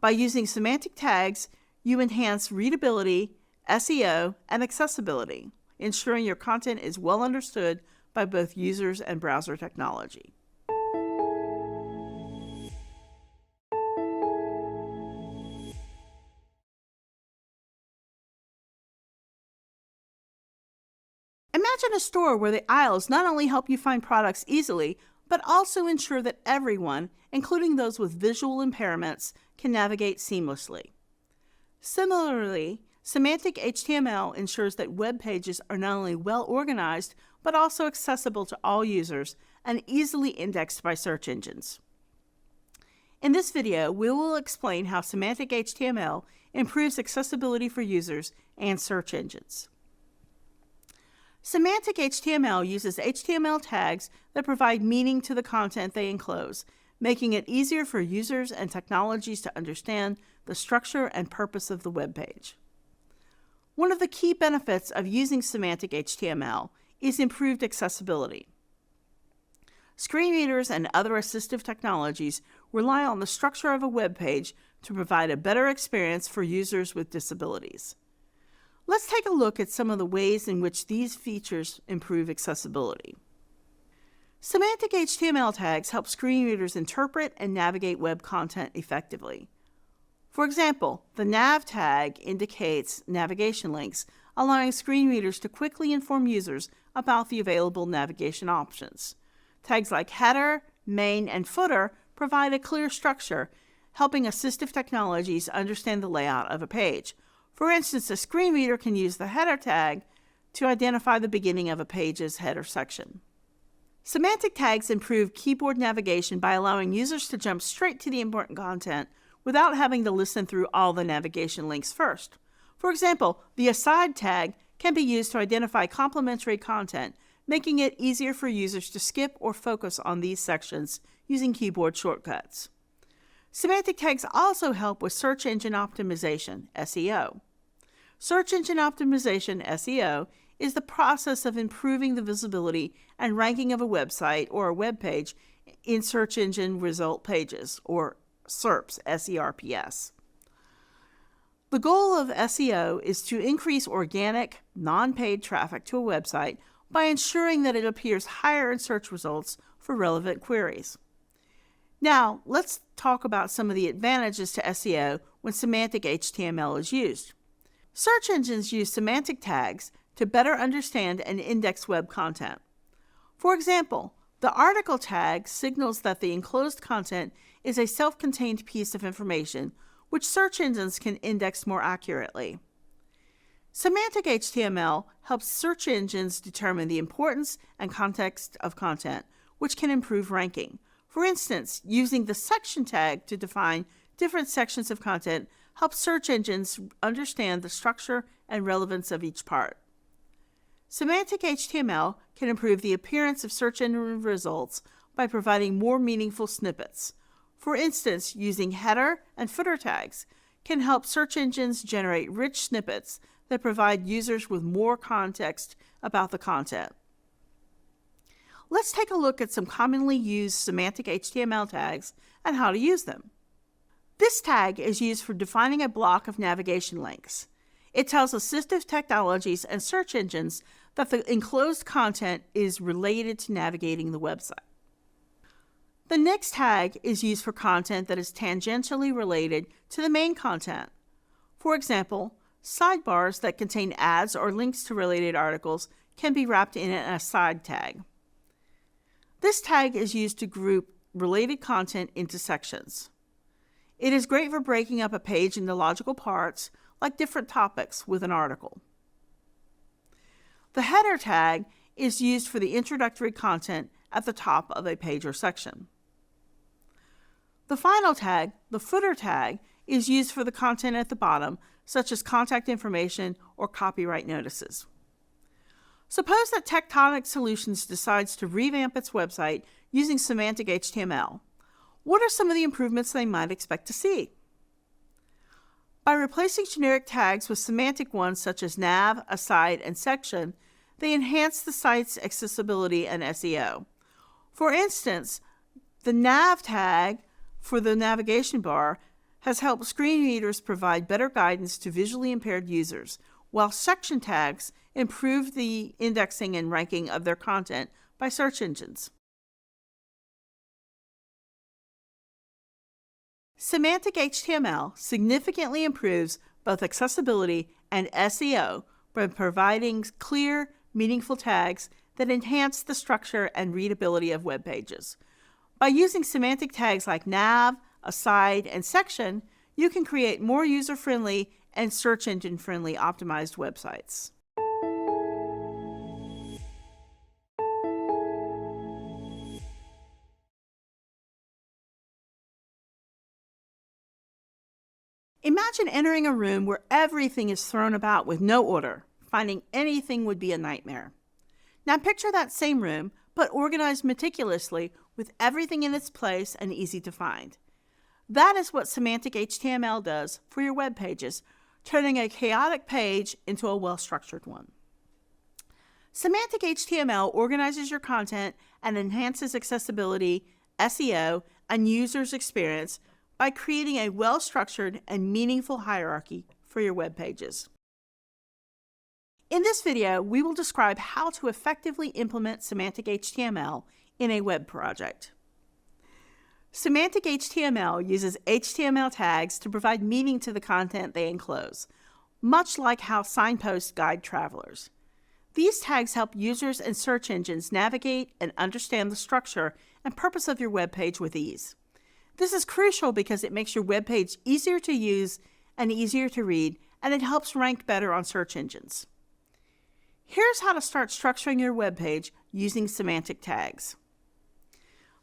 By using semantic tags, you enhance readability, SEO, and accessibility, ensuring your content is well understood by both users and browser technology. Imagine a store where the aisles not only help you find products easily, but also ensure that everyone, including those with visual impairments, can navigate seamlessly. Similarly, semantic HTML ensures that web pages are not only well organized, but also accessible to all users and easily indexed by search engines. In this video, we will explain how semantic HTML improves accessibility for users and search engines. Semantic HTML uses HTML tags that provide meaning to the content they enclose, making it easier for users and technologies to understand the structure and purpose of the web page. One of the key benefits of using semantic HTML is improved accessibility. Screen readers and other assistive technologies rely on the structure of a web page to provide a better experience for users with disabilities. Let's take a look at some of the ways in which these features improve accessibility. Semantic HTML tags help screen readers interpret and navigate web content effectively. For example, the nav tag indicates navigation links, allowing screen readers to quickly inform users about the available navigation options. Tags like header, main, and footer provide a clear structure, helping assistive technologies understand the layout of a page. For instance, a screen reader can use the header tag to identify the beginning of a page's header section. Semantic tags improve keyboard navigation by allowing users to jump straight to the important content without having to listen through all the navigation links first. For example, the aside tag can be used to identify complementary content, making it easier for users to skip or focus on these sections using keyboard shortcuts. Semantic tags also help with search engine optimization, SEO. Search engine optimization, SEO, is the process of improving the visibility and ranking of a website or a web page in search engine result pages, or SERPs, S-E-R-P-S. The goal of SEO is to increase organic, non-paid traffic to a website by ensuring that it appears higher in search results for relevant queries. Now, let's talk about some of the advantages to SEO when semantic HTML is used. Search engines use semantic tags to better understand and index web content. For example, the article tag signals that the enclosed content is a self-contained piece of information, which search engines can index more accurately. Semantic HTML helps search engines determine the importance and context of content, which can improve ranking. For instance, using the section tag to define different sections of content helps search engines understand the structure and relevance of each part. Semantic HTML can improve the appearance of search engine results by providing more meaningful snippets. For instance, using header and footer tags can help search engines generate rich snippets that provide users with more context about the content. Let's take a look at some commonly used semantic HTML tags and how to use them. This tag is used for defining a block of navigation links. It tells assistive technologies and search engines that the enclosed content is related to navigating the website. The next tag is used for content that is tangentially related to the main content. For example, sidebars that contain ads or links to related articles can be wrapped in an aside tag. This tag is used to group related content into sections. It is great for breaking up a page into logical parts, like different topics with an article. The header tag is used for the introductory content at the top of a page or section. The final tag, the footer tag, is used for the content at the bottom, such as contact information or copyright notices. Suppose that Tectonic Solutions decides to revamp its website using Semantic HTML. What are some of the improvements they might expect to see? By replacing generic tags with semantic ones such as nav, aside, and section, they enhance the site's accessibility and SEO. For instance, the nav tag for the navigation bar has helped screen readers provide better guidance to visually impaired users, while section tags improve the indexing and ranking of their content by search engines. Semantic HTML significantly improves both accessibility and SEO by providing clear, meaningful tags that enhance the structure and readability of web pages. By using semantic tags like nav, aside, and section, you can create more user-friendly and search engine-friendly optimized websites. Imagine entering a room where everything is thrown about with no order. Finding anything would be a nightmare. Now picture that same room, but organized meticulously with everything in its place and easy to find. That is what Semantic HTML does for your web pages, turning a chaotic page into a well-structured one. Semantic HTML organizes your content and enhances accessibility, SEO, and user's experience by creating a well-structured and meaningful hierarchy for your web pages. In this video, we will describe how to effectively implement Semantic HTML in a web project. Semantic HTML uses HTML tags to provide meaning to the content they enclose, much like how signposts guide travelers. These tags help users and search engines navigate and understand the structure and purpose of your web page with ease. This is crucial because it makes your web page easier to use and easier to read, and it helps rank better on search engines. Here's how to start structuring your web page using semantic tags.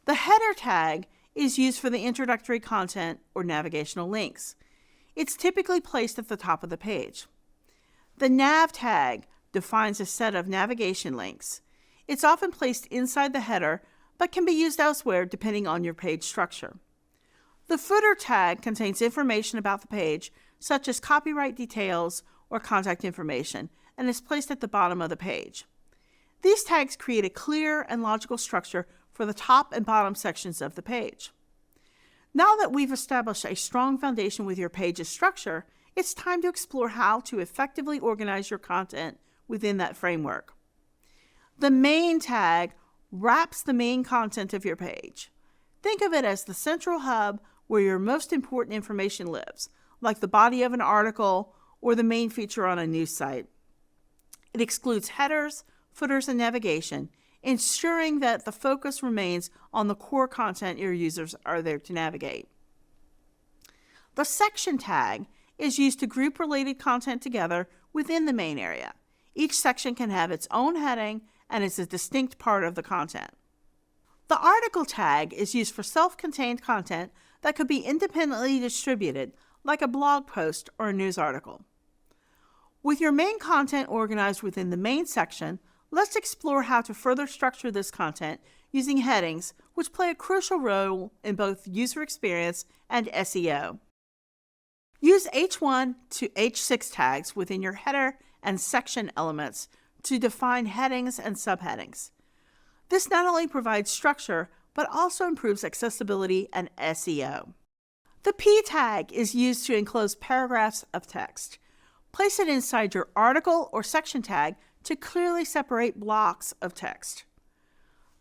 The header tag is used for the introductory content or navigational links. It's typically placed at the top of the page. The nav tag defines a set of navigation links. It's often placed inside the header, but can be used elsewhere depending on your page structure. The footer tag contains information about the page, such as copyright details or contact information, and is placed at the bottom of the page. These tags create a clear and logical structure for the top and bottom sections of the page. Now that we've established a strong foundation with your page's structure, it's time to explore how to effectively organize your content within that framework. The main tag wraps the main content of your page. Think of it as the central hub where your most important information lives, like the body of an article or the main feature on a news site. It excludes headers, footers, and navigation, ensuring that the focus remains on the core content your users are there to navigate. The section tag is used to group related content together within the main area. Each section can have its own heading and is a distinct part of the content. The article tag is used for self-contained content that could be independently distributed, like a blog post or a news article. With your main content organized within the main section, let's explore how to further structure this content using headings, which play a crucial role in both user experience and SEO. Use H1 to H6 tags within your header and section elements to define headings and subheadings. This not only provides structure, but also improves accessibility and SEO. The P tag is used to enclose paragraphs of text. Place it inside your article or section tag to clearly separate blocks of text.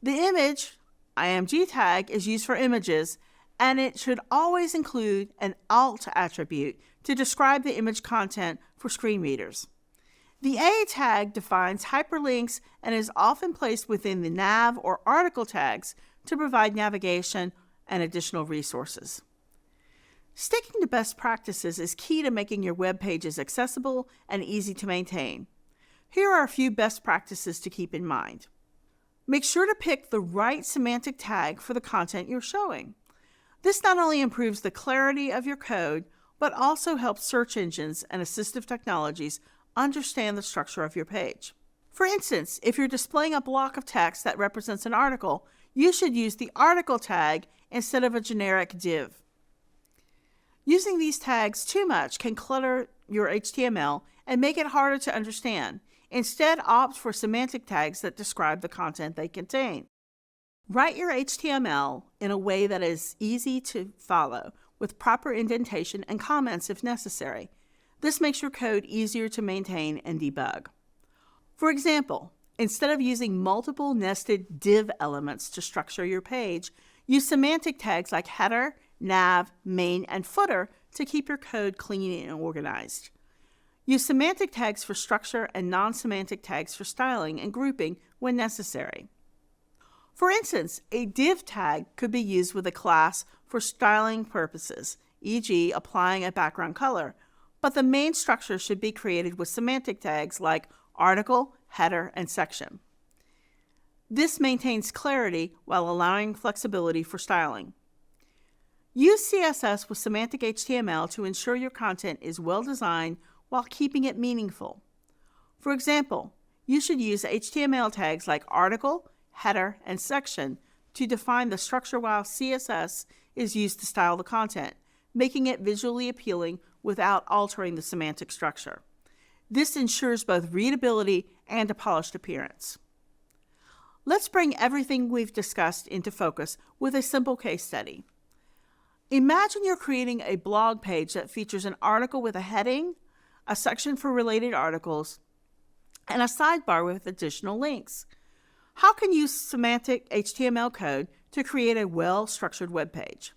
The image, IMG tag, is used for images, and it should always include an alt attribute to describe the image content for screen readers. The A tag defines hyperlinks and is often placed within the nav or article tags to provide navigation and additional resources. Sticking to best practices is key to making your web pages accessible and easy to maintain. Here are a few best practices to keep in mind. Make sure to pick the right semantic tag for the content you're showing. This not only improves the clarity of your code, but also helps search engines and assistive technologies understand the structure of your page. For instance, if you're displaying a block of text that represents an article, you should use the article tag instead of a generic div. Using these tags too much can clutter your HTML and make it harder to understand. Instead, opt for semantic tags that describe the content they contain. Write your HTML in a way that is easy to follow, with proper indentation and comments if necessary. This makes your code easier to maintain and debug. For example, instead of using multiple nested div elements to structure your page, use semantic tags like header, nav, main, and footer to keep your code clean and organized. Use semantic tags for structure and non-semantic tags for styling and grouping when necessary. For instance, a div tag could be used with a class for styling purposes, e.g. applying a background color, but the main structure should be created with semantic tags like article, header, and section. This maintains clarity while allowing flexibility for styling. Use CSS with semantic HTML to ensure your content is well designed while keeping it meaningful. For example, you should use HTML tags like article, header, and section to define the structure while CSS is used to style the content, making it visually appealing without altering the semantic structure. This ensures both readability and a polished appearance. Let's bring everything we've discussed into focus with a simple case study. Imagine you're creating a blog page that features an article with a heading, a section for related articles, and a sidebar with additional links. How can you use semantic HTML code to create a well-structured web page?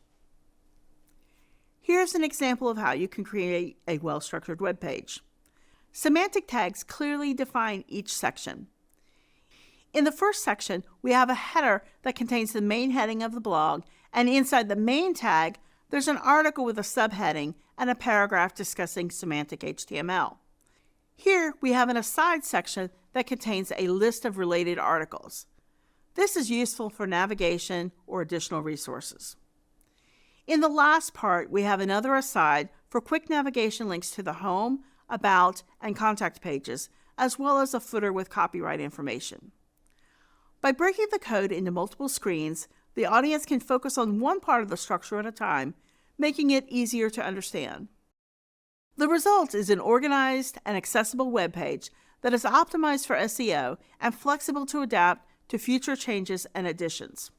Here's an example of how you can create a well-structured web page. Semantic tags clearly define each section. In the first section, we have a header that contains the main heading of the blog, and inside the main tag, there's an article with a subheading and a paragraph discussing semantic HTML. Here, we have an aside section that contains a list of related articles. This is useful for navigation or additional resources. In the last part, we have another aside for quick navigation links to the home, about, and contact pages, as well as a footer with copyright information. By breaking the code into multiple screens, the audience can focus on one part of the structure at a time, making it easier to understand. The result is an organized and accessible web page that is optimized for SEO and flexible to adapt to future changes and additions.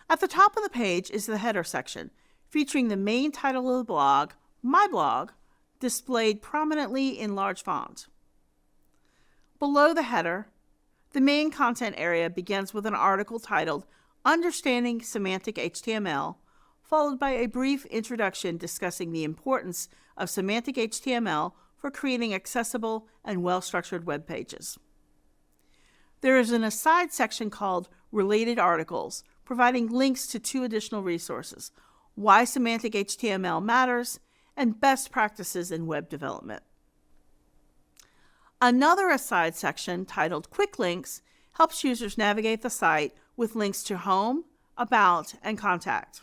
At the top of the page is the header section, featuring the main title of the blog, My Blog, displayed prominently in large font. Below the header, the main content area begins with an article titled Understanding Semantic HTML, followed by a brief introduction discussing the importance of semantic HTML for creating accessible and well-structured web pages. There is an aside section called Related Articles, providing links to 2 additional resources, why semantic HTML matters, and best practices in web development. Another aside section titled Quick Links helps users navigate the site with links to home, about, and contact.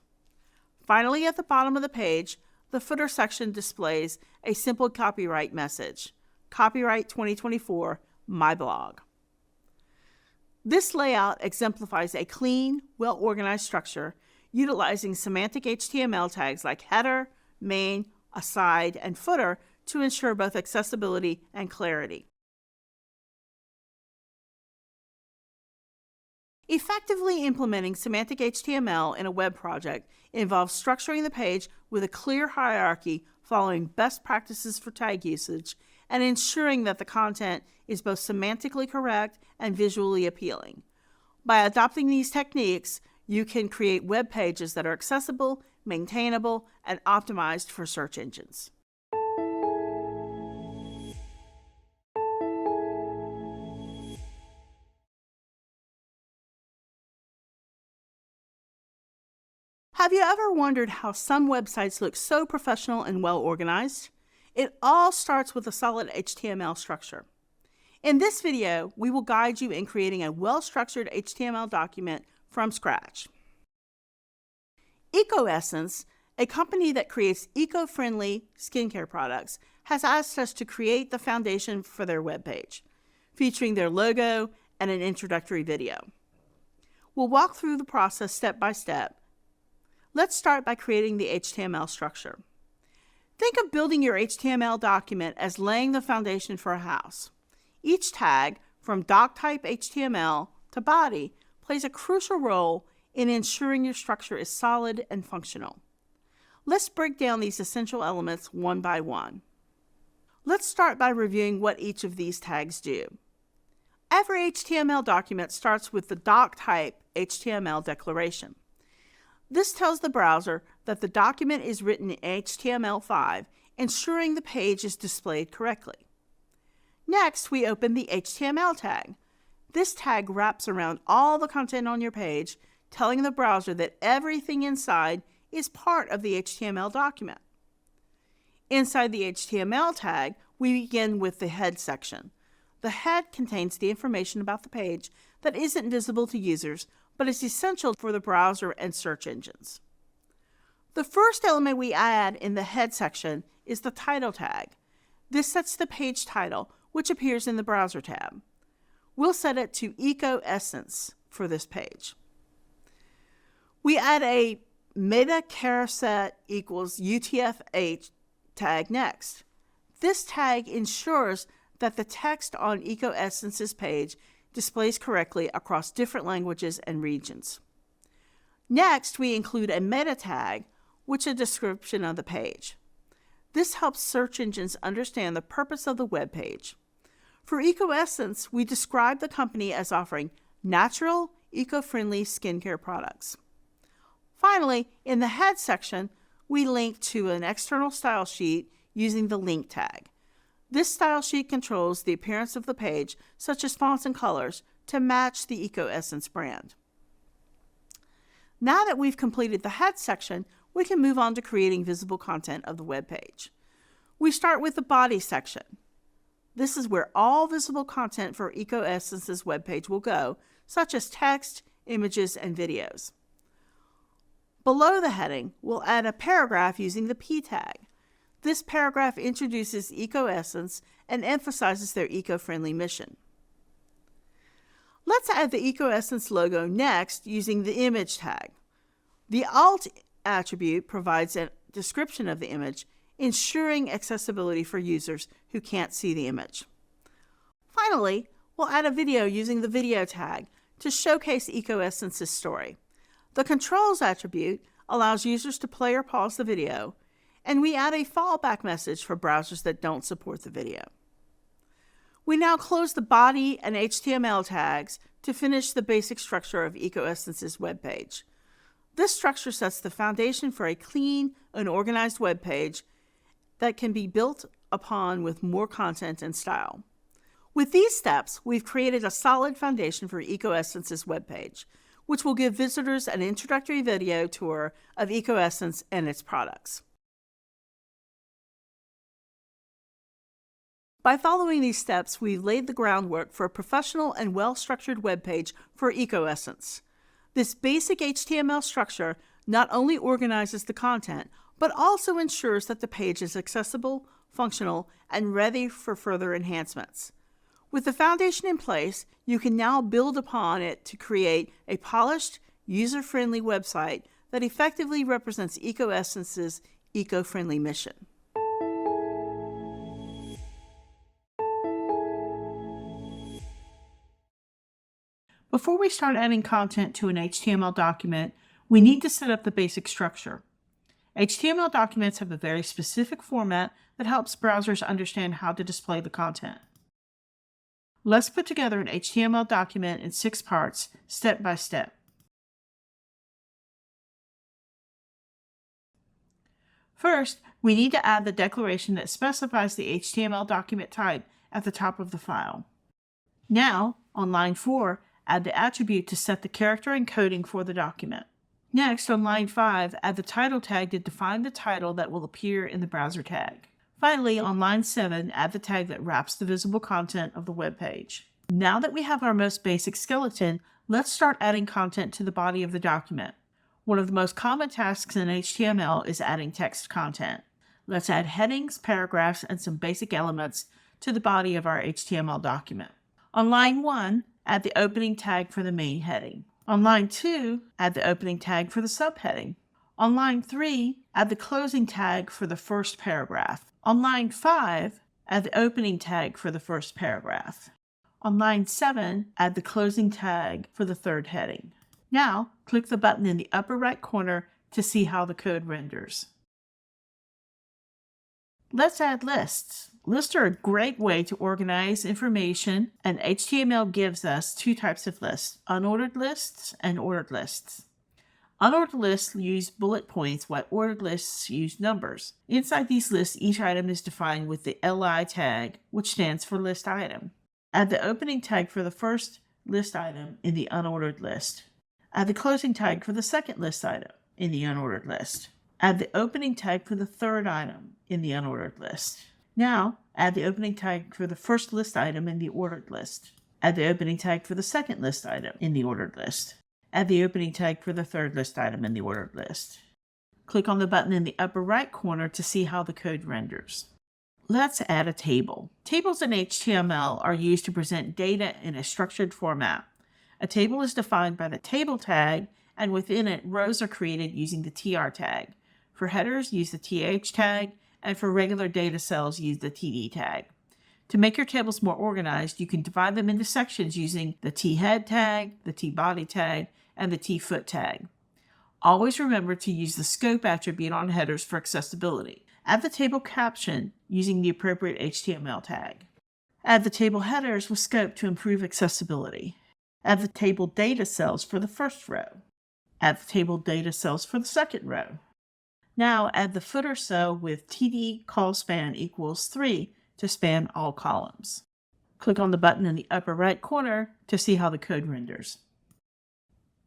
Finally, at the bottom of the page, the footer section displays a simple copyright message, Copyright 2024, My Blog. This layout exemplifies a clean, well-organized structure utilizing semantic HTML tags like header, main, aside, and footer to ensure both accessibility and clarity. Effectively implementing semantic HTML in a web project involves structuring the page with a clear hierarchy following best practices for tag usage and ensuring that the content is both semantically correct and visually appealing. By adopting these techniques, you can create web pages that are accessible, maintainable, and optimized for search engines. Have you ever wondered how some websites look so professional and well organized? It all starts with a solid HTML structure. In this video, we will guide you in creating a well-structured HTML document from scratch. EcoEssence, a company that creates eco-friendly skincare products, has asked us to create the foundation for their webpage, featuring their logo and an introductory video. We'll walk through the process step by step. Let's start by creating the HTML structure. Think of building your HTML document as laying the foundation for a house. Each tag, from doc type HTML to body, plays a crucial role in ensuring your structure is solid and functional. Let's break down these essential elements one by one. Let's start by reviewing what each of these tags do. Every HTML document starts with the doc type HTML declaration. This tells the browser that the document is written in HTML5, ensuring the page is displayed correctly. Next, we open the HTML tag. This tag wraps around all the content on your page, telling the browser that everything inside is part of the HTML document. Inside the HTML tag, we begin with the head section. The head contains the information about the page that isn't visible to users, but is essential for the browser and search engines. The first element we add in the head section is the title tag. This sets the page title, which appears in the Browser tab. We'll set it to EcoEssence for this page. We add a meta charset equals UTF-8 tag next. This tag ensures that the text on EcoEssence's page displays correctly across different languages and regions. Next, we include a meta tag, which is a description of the page. This helps search engines understand the purpose of the web page. For EcoEssence, we describe the company as offering natural, eco-friendly skincare products. Finally, in the head section, we link to an external style sheet using the link tag. This style sheet controls the appearance of the page, such as fonts and colors, to match the EcoEssence brand. Now that we've completed the head section, we can move on to creating visible content of the web page. We start with the body section. This is where all visible content for EcoEssence's web page will go, such as text, images, and videos. Below the heading, we'll add a paragraph using the P tag. This paragraph introduces EcoEssence and emphasizes their eco-friendly mission. Let's add the EcoEssence logo next using the image tag. The alt attribute provides a description of the image, ensuring accessibility for users who can't see the image. Finally, we'll add a video using the video tag to showcase EcoEssence's story. The controls attribute allows users to play or pause the video, and we add a fallback message for browsers that don't support the video. We now close the body and HTML tags to finish the basic structure of EcoEssence's web page. This structure sets the foundation for a clean and organized web page that can be built upon with more content and style. With these steps, we've created a solid foundation for EcoEssence's web page, which will give visitors an introductory video tour of EcoEssence and its products. By following these steps, we've laid the groundwork for a professional and well-structured web page for EcoEssence. This basic HTML structure not only organizes the content, but also ensures that the page is accessible, functional, and ready for further enhancements. With the foundation in place, you can now build upon it to create a polished, user-friendly website that effectively represents EcoEssence's eco-friendly mission. Before we start adding content to an HTML document, we need to set up the basic structure. HTML documents have a very specific format that helps browsers understand how to display the content. Let's put together an HTML document in 6 parts, step by step. First, we need to add the declaration that specifies the HTML document type at the top of the file. Now, on line 4, add the attribute to set the character encoding for the document. Next, on line 5, add the title tag to define the title that will appear in the browser tag. Finally, on line 7, add the tag that wraps the visible content of the web page. Now that we have our most basic skeleton, let's start adding content to the body of the document. One of the most common tasks in HTML is adding text content. Let's add headings, paragraphs, and some basic elements to the body of our HTML document. On line 1, add the opening tag for the main heading. On line 2, add the opening tag for the subheading. On line 3, add the closing tag for the first paragraph. On line 5, add the opening tag for the first paragraph. On line 7, add the closing tag for the third heading. Now, click the button in the upper right corner to see how the code renders. Let's add lists. Lists are a great way to organize information, and HTML gives us 2 types of lists, unordered lists and ordered lists. Unordered lists use bullet points, while ordered lists use numbers. Inside these lists, each item is defined with the LI tag, which stands for list item. Add the opening tag for the first list item in the unordered list. Add the closing tag for the second list item in the unordered list. Add the opening tag for the third item in the unordered list. Now, add the opening tag for the first list item in the ordered list. Add the opening tag for the second list item in the ordered list. Add the opening tag for the third list item in the ordered list. Click on the button in the upper right corner to see how the code renders. Let's add a table. Tables in HTML are used to present data in a structured format. A table is defined by the table tag, and within it, rows are created using the tr tag. For headers, use the th tag, and for regular data cells, use the td tag. To make your tables more organized, you can divide them into sections using thethead tag, the tbody tag, and the tfoot tag. Always remember to use the scope attribute on headers for accessibility. Add the table caption using the appropriate HTML tag. Add the table headers with scope to improve accessibility. Add the table data cells for the first row. Add the table data cells for the second row. Now add the footer cell with td call span equals 3 to span all columns. Click on the button in the upper right corner to see how the code renders.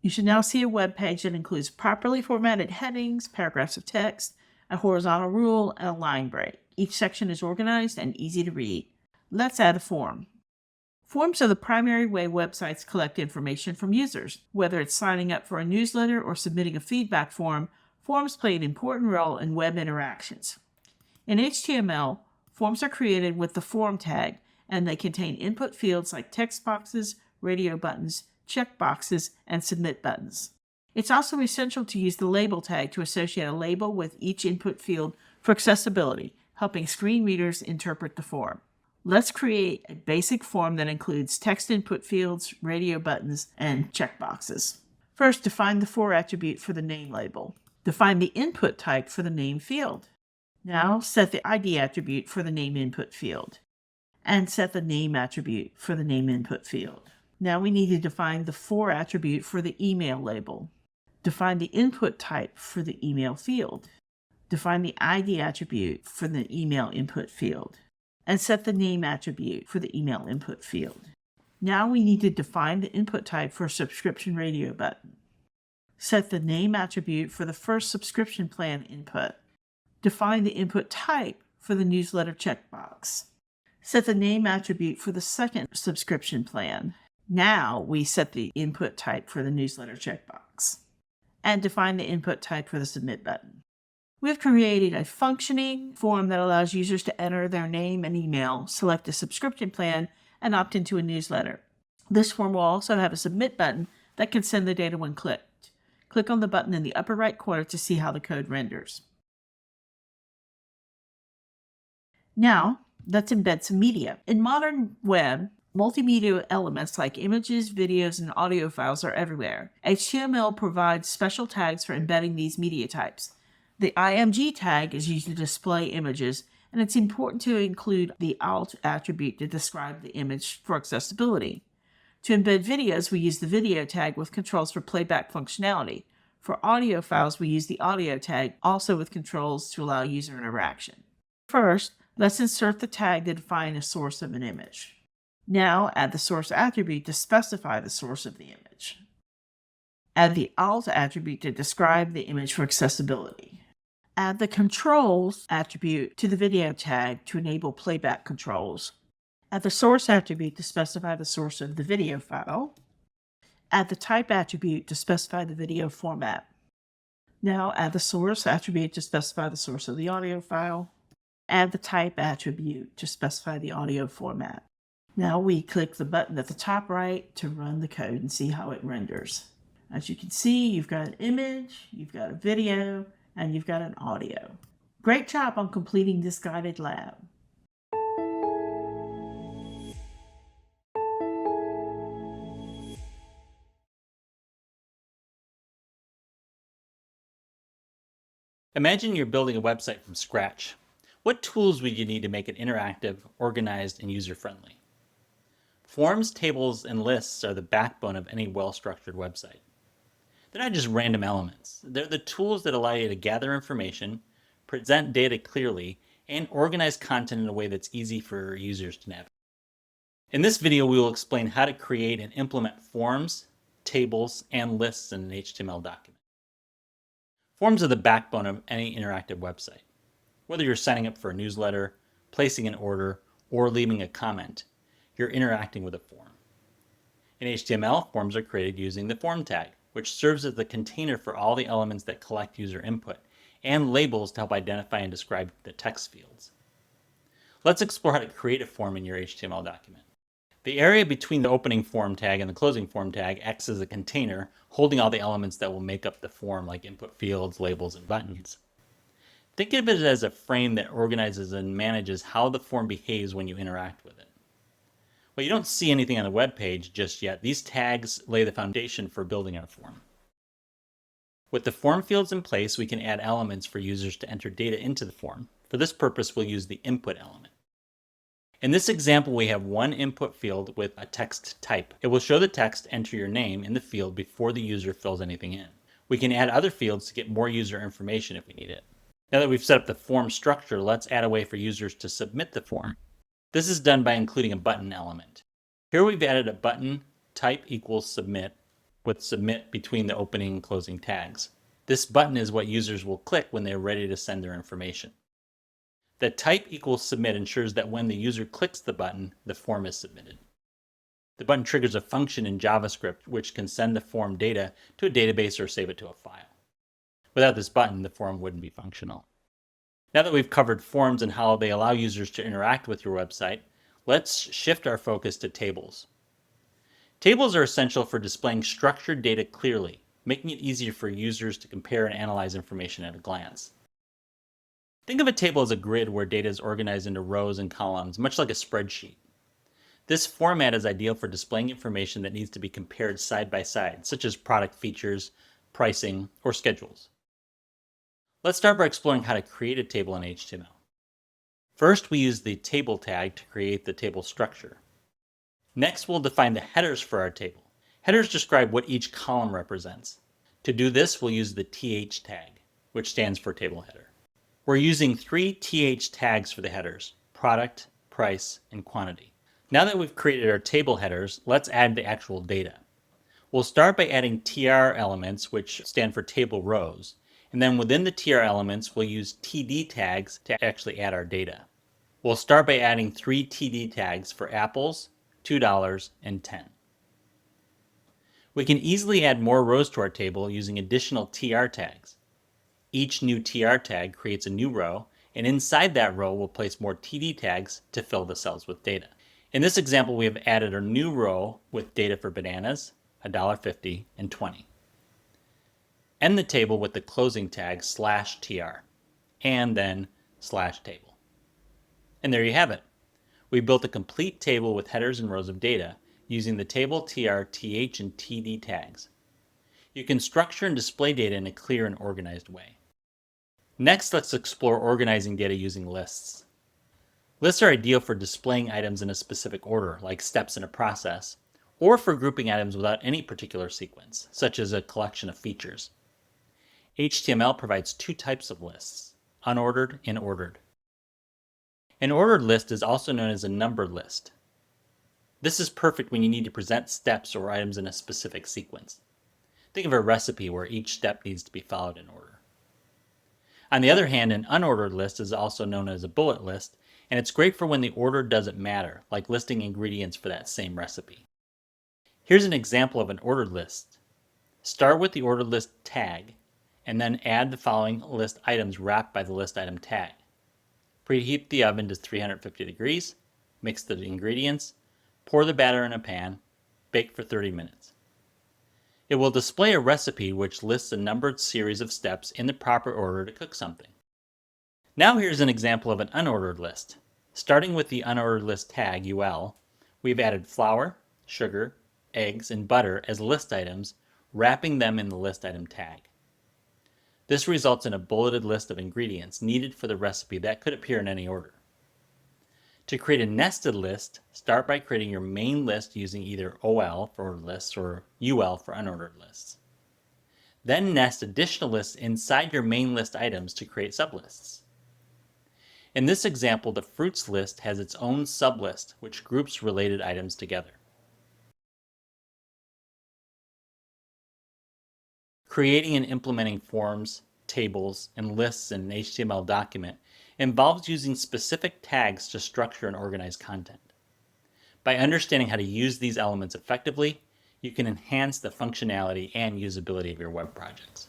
You should now see a web page that includes properly formatted headings, paragraphs of text, a horizontal rule, and a line break. Each section is organized and easy to read. Let's add a form. Forms are the primary way websites collect information from users. Whether it's signing up for a newsletter or submitting a feedback form, forms play an important role in web interactions. In HTML, forms are created with the form tag, and they contain input fields like text boxes, radio buttons, check boxes, and submit buttons. It's also essential to use the label tag to associate a label with each input field for accessibility, helping screen readers interpret the form. Let's create a basic form that includes text input fields, radio buttons, and checkboxes. First, define the for attribute for the name label. Define the input type for the name field. Now, set the ID attribute for the name input field. And set the name attribute for the name input field. Now we need to define the for attribute for the email label. Define the input type for the email field. Define the ID attribute for the email input field. And set the name attribute for the email input field. Now we need to define the input type for a subscription radio button. Set the name attribute for the first subscription plan input. Define the input type for the newsletter checkbox. Set the name attribute for the second subscription plan. Now we set the input type for the newsletter checkbox. And define the input type for the submit button. We've created a functioning form that allows users to enter their name and email, select a subscription plan, and opt into a newsletter. This form will also have a submit button that can send the data when clicked. Click on the button in the upper right corner to see how the code renders. Now, let's embed some media. In modern web, Multimedia elements like images, videos, and audio files are everywhere. HTML provides special tags for embedding these media types. The IMG tag is used to display images, and it's important to include the alt attribute to describe the image for accessibility. To embed videos, we use the video tag with controls for playback functionality. For audio files, we use the audio tag, also with controls to allow user interaction. First, let's insert the tag to define a source of an image. Now add the source attribute to specify the source of the image. Add the alt attribute to describe the image for accessibility. Add the controls attribute to the video tag to enable playback controls. Add the source attribute to specify the source of the video file. Add the type attribute to specify the video format. Now add the source attribute to specify the source of the audio file. Add the type attribute to specify the audio format. Now we click the button at the top right to run the code and see how it renders. As you can see, you've got an image, you've got a video, and you've got an audio. Great job on completing this guided lab. Imagine you're building a website from scratch. What tools would you need to make it interactive, organized, and user-friendly? Forms, tables, and lists are the backbone of any well-structured website. They're not just random elements. They're the tools that allow you to gather information, present data clearly, and organize content in a way that's easy for users to navigate. In this video, we will explain how to create and implement forms, tables, and lists in an HTML document. Forms are the backbone of any interactive website. Whether you're signing up for a newsletter, placing an order, or leaving a comment, you're interacting with a form. In HTML, forms are created using the form tag, which serves as the container for all the elements that collect user input, and labels to help identify and describe the text fields. Let's explore how to create a form in your HTML document. The area between the opening form tag and the closing form tag acts as a container holding all the elements that will make up the form, like input fields, labels, and buttons. Think of it as a frame that organizes and manages how the form behaves when you interact with it. Well, you don't see anything on the web page just yet. These tags lay the foundation for building our form. With the form fields in place, we can add elements for users to enter data into the form. For this purpose, we'll use the input element. In this example, we have one input field with a text type. It will show the text, enter your name in the field before the user fills anything in. We can add other fields to get more user information if we need it. Now that we've set up the form structure, let's add a way for users to submit the form. This is done by including a button element. Here we've added a button type equals submit with submit between the opening and closing tags. This button is what users will click when they're ready to send their information. The type equals submit ensures that when the user clicks the button, the form is submitted. The button triggers a function in JavaScript which can send the form data to a database or save it to a file. Without this button, the form wouldn't be functional. Now that we've covered forms and how they allow users to interact with your website, let's shift our focus to tables. Tables are essential for displaying structured data clearly, making it easier for users to compare and analyze information at a glance. Think of a table as a grid where data is organized into rows and columns, much like a spreadsheet. This format is ideal for displaying information that needs to be compared side by side, such as product features, pricing, or schedules. Let's start by exploring how to create a table in HTML. First, we use the table tag to create the table structure. Next, we'll define the headers for our table. Headers describe what each column represents. To do this, we'll use the th tag, which stands for table header. We're using 3 th tags for the headers: product, price, and quantity. Now that we've created our table headers, let's add the actual data. We'll start by adding tr elements, which stand for table rows. And then within the tr elements, we'll use td tags to actually add our data. We'll start by adding 3 td tags for apples, $2, and 10. We can easily add more rows to our table using additional tr tags. Each new tr tag creates a new row, and inside that row we'll place more td tags to fill the cells with data. In this example, we have added a new row with data for bananas, $1.50, and 20. End the table with the closing tag /tr, and then /table. And there you have it. we built a complete table with headers and rows of data using the table, tr, th, and td tags. You can structure and display data in a clear and organized way. Next, let's explore organizing data using lists. Lists are ideal for displaying items in a specific order, like steps in a process, or for grouping items without any particular sequence, such as a collection of features. HTML provides two types of lists, unordered and ordered. An ordered list is also known as a numbered list. This is perfect when you need to present steps or items in a specific sequence. Think of a recipe where each step needs to be followed in order. On the other hand, an unordered list is also known as a bullet list, and it's great for when the order doesn't matter, like listing ingredients for that same recipe. Here's an example of an ordered list. Start with the ordered list tag, and then add the following list items wrapped by the list item tag. Preheat the oven to 350 degrees, mix the ingredients, pour the batter in a pan, bake for 30 minutes. It will display a recipe which lists a numbered series of steps in the proper order to cook something. Now here's an example of an unordered list. Starting with the unordered list tag UL, we've added flour, sugar, eggs, and butter as list items, wrapping them in the list item tag. This results in a bulleted list of ingredients needed for the recipe that could appear in any order. To create a nested list, start by creating your main list using either OL for ordered lists or UL for unordered lists. Then nest additional lists inside your main list items to create sublists. In this example, the fruits list has its own sublist, which groups related items together. Creating and implementing forms, tables, and lists in an HTML document involves using specific tags to structure and organize content. By understanding how to use these elements effectively, you can enhance the functionality and usability of your web projects.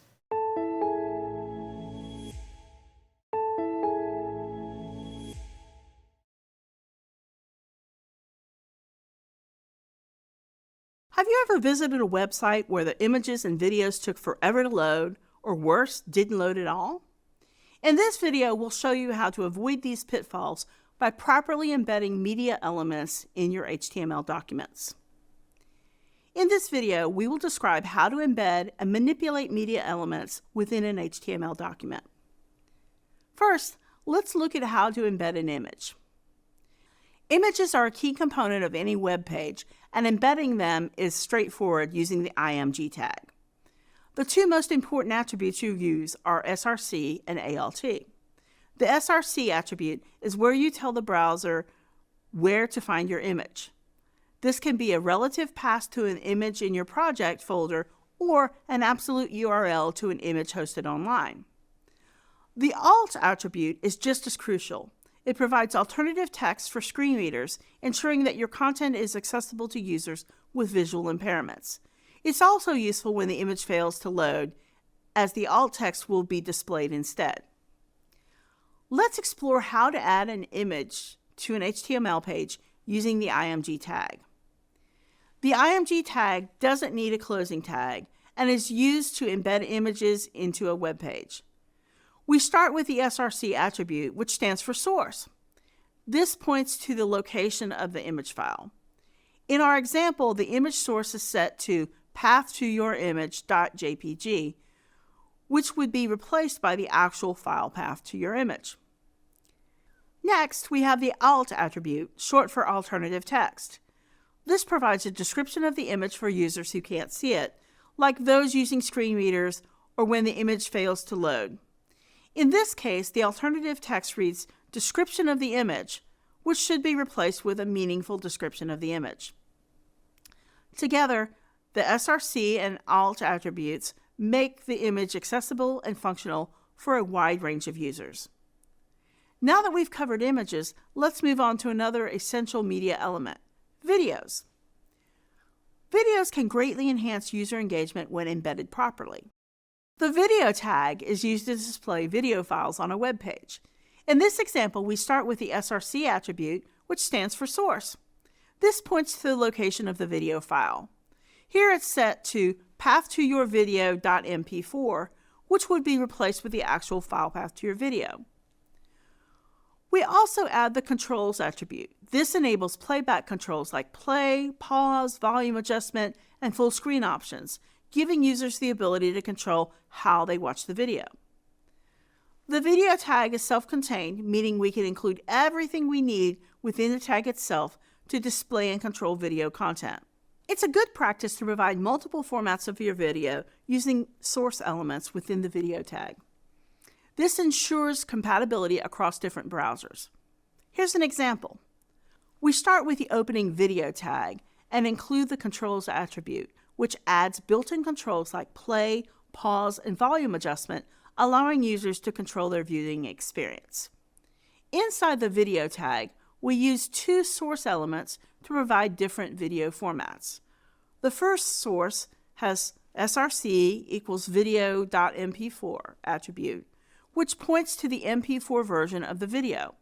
Have you ever visited a website where the images and videos took forever to load, or worse, didn't load at all? In this video, we'll show you how to avoid these pitfalls by properly embedding media elements in your HTML documents. In this video, we will describe how to embed and manipulate media elements within an HTML document. First, let's look at how to embed an image. Images are a key component of any web page, and embedding them is straightforward using the img tag. The two most important attributes you use are src and alt. The src attribute is where you tell the browser where to find your image. This can be a relative path to an image in your project folder or an absolute URL to an image hosted online. The alt attribute is just as crucial. It provides alternative text for screen readers, ensuring that your content is accessible to users with visual impairments. It's also useful when the image fails to load, as the alt text will be displayed instead. Let's explore how to add an image to an HTML page using the img tag. The img tag doesn't need a closing tag and is used to embed images into a web page. We start with the src attribute, which stands for source. This points to the location of the image file. In our example, the image source is set to path_to_your_image.jpg, which would be replaced by the actual file path to your image. Next, we have the alt attribute, short for alternative text. This provides a description of the image for users who can't see it, like those using screen readers or when the image fails to load. In this case, the alternative text reads description of the image, which should be replaced with a meaningful description of the image. Together, the src and alt attributes make the image accessible and functional for a wide range of users. Now that we've covered images, let's move on to another essential media element, videos. Videos can greatly enhance user engagement when embedded properly. The video tag is used to display video files on a web page. In this example, we start with the src attribute, which stands for source. This points to the location of the video file. Here it's set to path_to_your_video.mp4, which would be replaced with the actual file path to your video. We also add the controls attribute. This enables playback controls like play, pause, volume adjustment, and full screen options, giving users the ability to control how they watch the video. The video tag is self-contained, meaning we can include everything we need within the tag itself to display and control video content. It's a good practice to provide multiple formats of your video using source elements within the video tag. This ensures compatibility across different browsers. Here's an example. We start with the opening video tag and include the controls attribute, which adds built-in controls like play, pause, and volume adjustment, allowing users to control their viewing experience. Inside the video tag, we use two source elements to provide different video formats. The first source has src equals video.mp4 attribute, which points to the MP4 version of the video.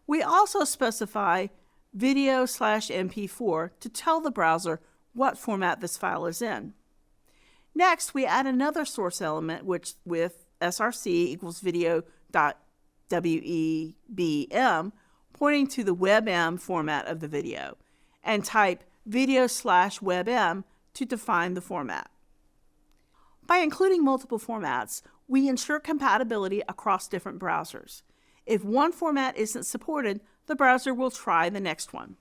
We also specify video/mp4 to tell the browser what format this file is in. Next, we add another source element with src equals video.webm, pointing to the WebM format of the video, and type video/webm to define the format. By including multiple formats, we ensure compatibility across different browsers. If one format isn't supported, the browser will try the next one.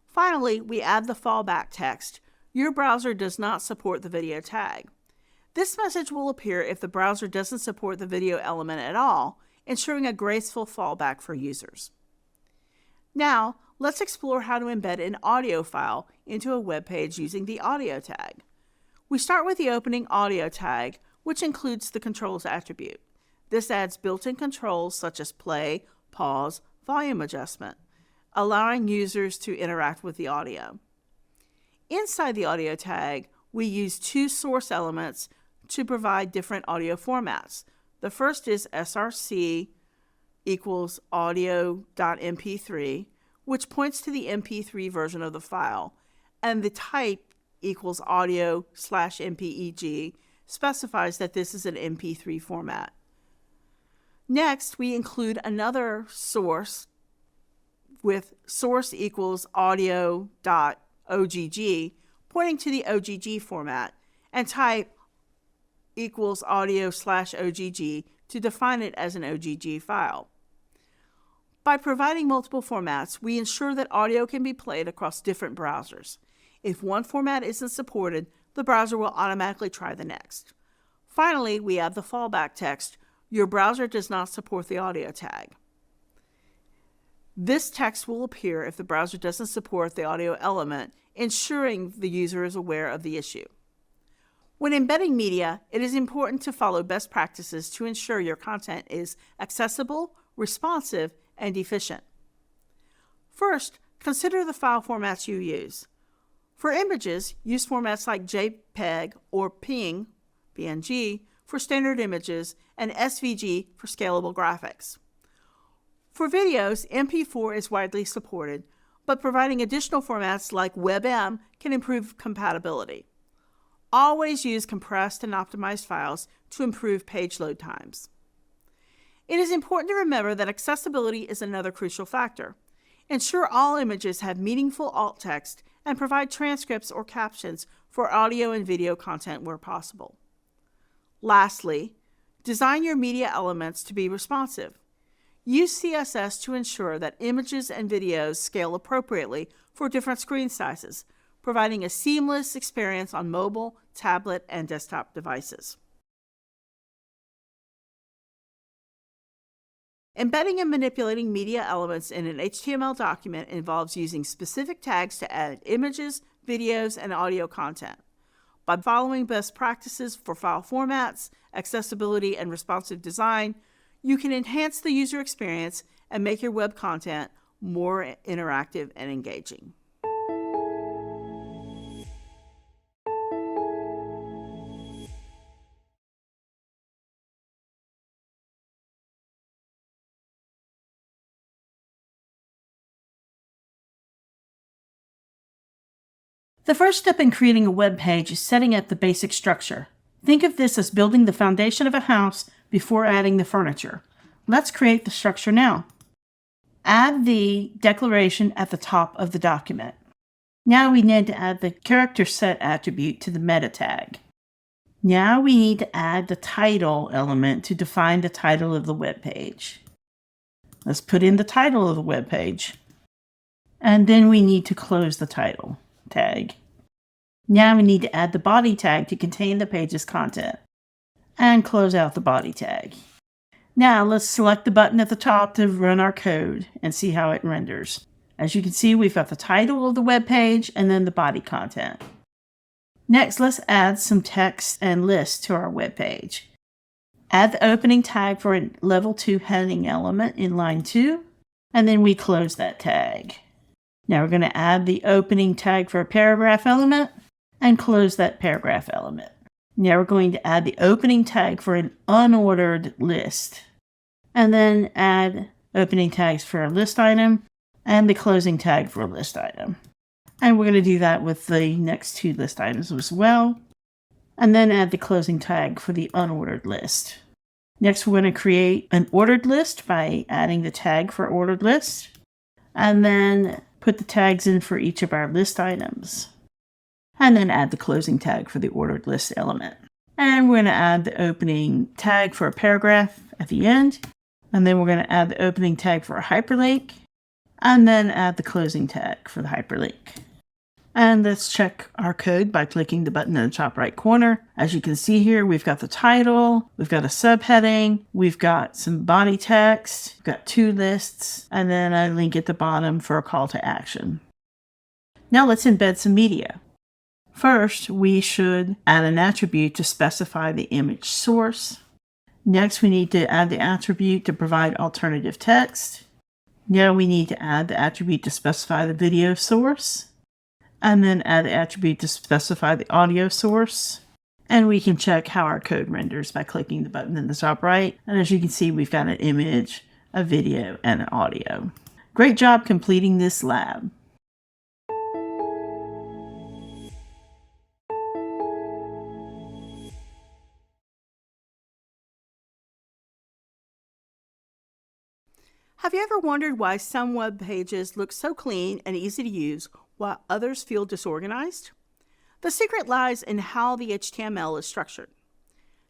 Finally, we add the fallback text, "Your browser does not support the video tag." This message will appear if the browser doesn't support the video element at all, ensuring a graceful fallback for users. Now, let's explore how to embed an audio file into a web page using the audio tag. We start with the opening audio tag, which includes the controls attribute. This adds built-in controls such as play, pause, volume adjustment, allowing users to interact with the audio. Inside the audio tag, we use two source elements to provide different audio formats. The first is src equals audio.mp3, which points to the MP3 version of the file, and the type equals audio/mpeg specifies that this is an MP3 format. Next, we include another source with source equals audio.ogg, pointing to the OGG format, and type equals audio/ogg to define it as an OGG file. By providing multiple formats, we ensure that audio can be played across different browsers. If one format isn't supported, the browser will automatically try the next. Finally, we add the fallback text, "Your browser does not support the audio tag." This text will appear if the browser doesn't support the audio element, ensuring the user is aware of the issue. When embedding media, it is important to follow best practices to ensure your content is accessible, responsive, and efficient. First, consider the file formats you use. For images, use formats like JPEG or PNG for standard images and SVG for scalable graphics. For videos, MP4 is widely supported, but providing additional formats like WebM can improve compatibility. Always use compressed and optimized files to improve page load times. It is important to remember that accessibility is another crucial factor. Ensure all images have meaningful alt text and provide transcripts or captions for audio and video content where possible. Lastly, design your media elements to be responsive. Use CSS to ensure that images and videos scale appropriately for different screen sizes, providing a seamless experience on mobile, tablet, and desktop devices. Embedding and manipulating media elements in an HTML document involves using specific tags to add images, videos, and audio content. By following best practices for file formats, accessibility, and responsive design, you can enhance the user experience and make your web content more interactive and engaging. The first step in creating a web page is setting up the basic structure. Think of this as building the foundation of a house before adding the furniture. Let's create the structure now. add the declaration at the top of the document. Now we need to add the character set attribute to the meta tag. Now we need to add the title element to define the title of the web page. Let's put in the title of the web page. And then we need to close the title tag. Now we need to add the body tag to contain the page's content. And close out the body tag. Now let's select the button at the top to run our code and see how it renders. As you can see, we've got the title of the web page and then the body content. Next, let's add some text and lists to our web page. Add the opening tag for a level 2 heading element in line 2, and then we close that tag. Now we're going to add the opening tag for a paragraph element and close that paragraph element. Now we're going to add the opening tag for an unordered list, and then add opening tags for a list item and the closing tag for a list item. And we're going to do that with the next 2 list items as well. And then add the closing tag for the unordered list. Next, we're going to create an ordered list by adding the tag for ordered list. And then put the tags in for each of our list items. And then add the closing tag for the ordered list element. And we're going to add the opening tag for a paragraph at the end. And then we're going to add the opening tag for a hyperlink. And then add the closing tag for the hyperlink. And let's check our code by clicking the button in the top right corner. As you can see here, we've got the title, we've got a subheading, we've got some body text, we've got 2 lists, and then a link at the bottom for a call to action. Now let's embed some media. First, we should add an attribute to specify the image source. Next, we need to add the attribute to provide alternative text. Now we need to add the attribute to specify the video source, and then add the attribute to specify the audio source. And we can check how our code renders by clicking the button in the top right. And as you can see, we've got an image, a video, and an audio. Great job completing this lab. Have you ever wondered why some web pages look so clean and easy to use while others feel disorganized? The secret lies in how the HTML is structured.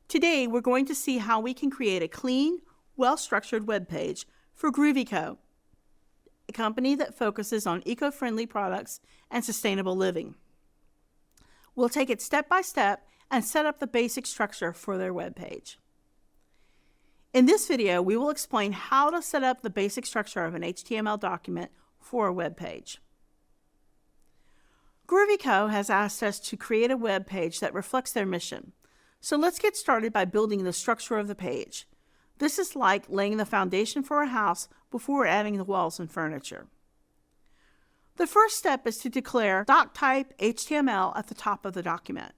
Today, we're going to see how we can create a clean, well-structured web page for GroovyCo, a company that focuses on eco-friendly products and sustainable living. We'll take it step by step and set up the basic structure for their web page. In this video, we will explain how to set up the basic structure of an HTML document for a web page. GroovyCo has asked us to create a web page that reflects their mission. So let's get started by building the structure of the page. This is like laying the foundation for a house before adding the walls and furniture. The first step is to declare doctype HTML at the top of the document.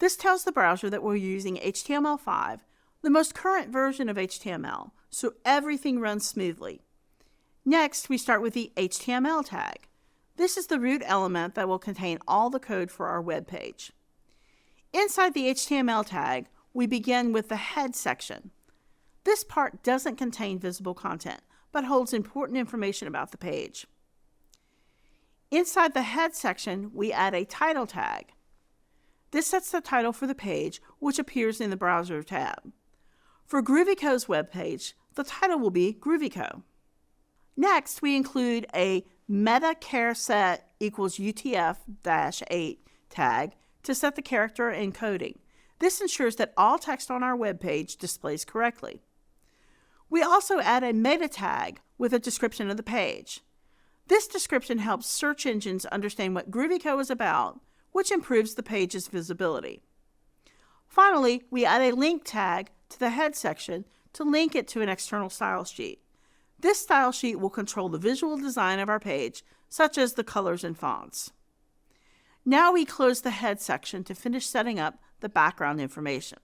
This tells the browser that we're using HTML5, the most current version of HTML, so everything runs smoothly. Next, we start with the HTML tag. This is the root element that will contain all the code for our web page. Inside the HTML tag, we begin with the head section. This part doesn't contain visible content, but holds important information about the page. Inside the head section, we add a title tag. This sets the title for the page, which appears in the browser tab. For GroovyCo's webpage, the title will be GroovyCo. Next, we include a meta char set equals UTF-8 tag to set the character encoding. This ensures that all text on our web page displays correctly. We also add a meta tag with a description of the page. This description helps search engines understand what GroovyCo is about, which improves the page's visibility. Finally, we add a link tag to the head section to link it to an external style sheet. This style sheet will control the visual design of our page, such as the colors and fonts. Now we close the head section to finish setting up the background information.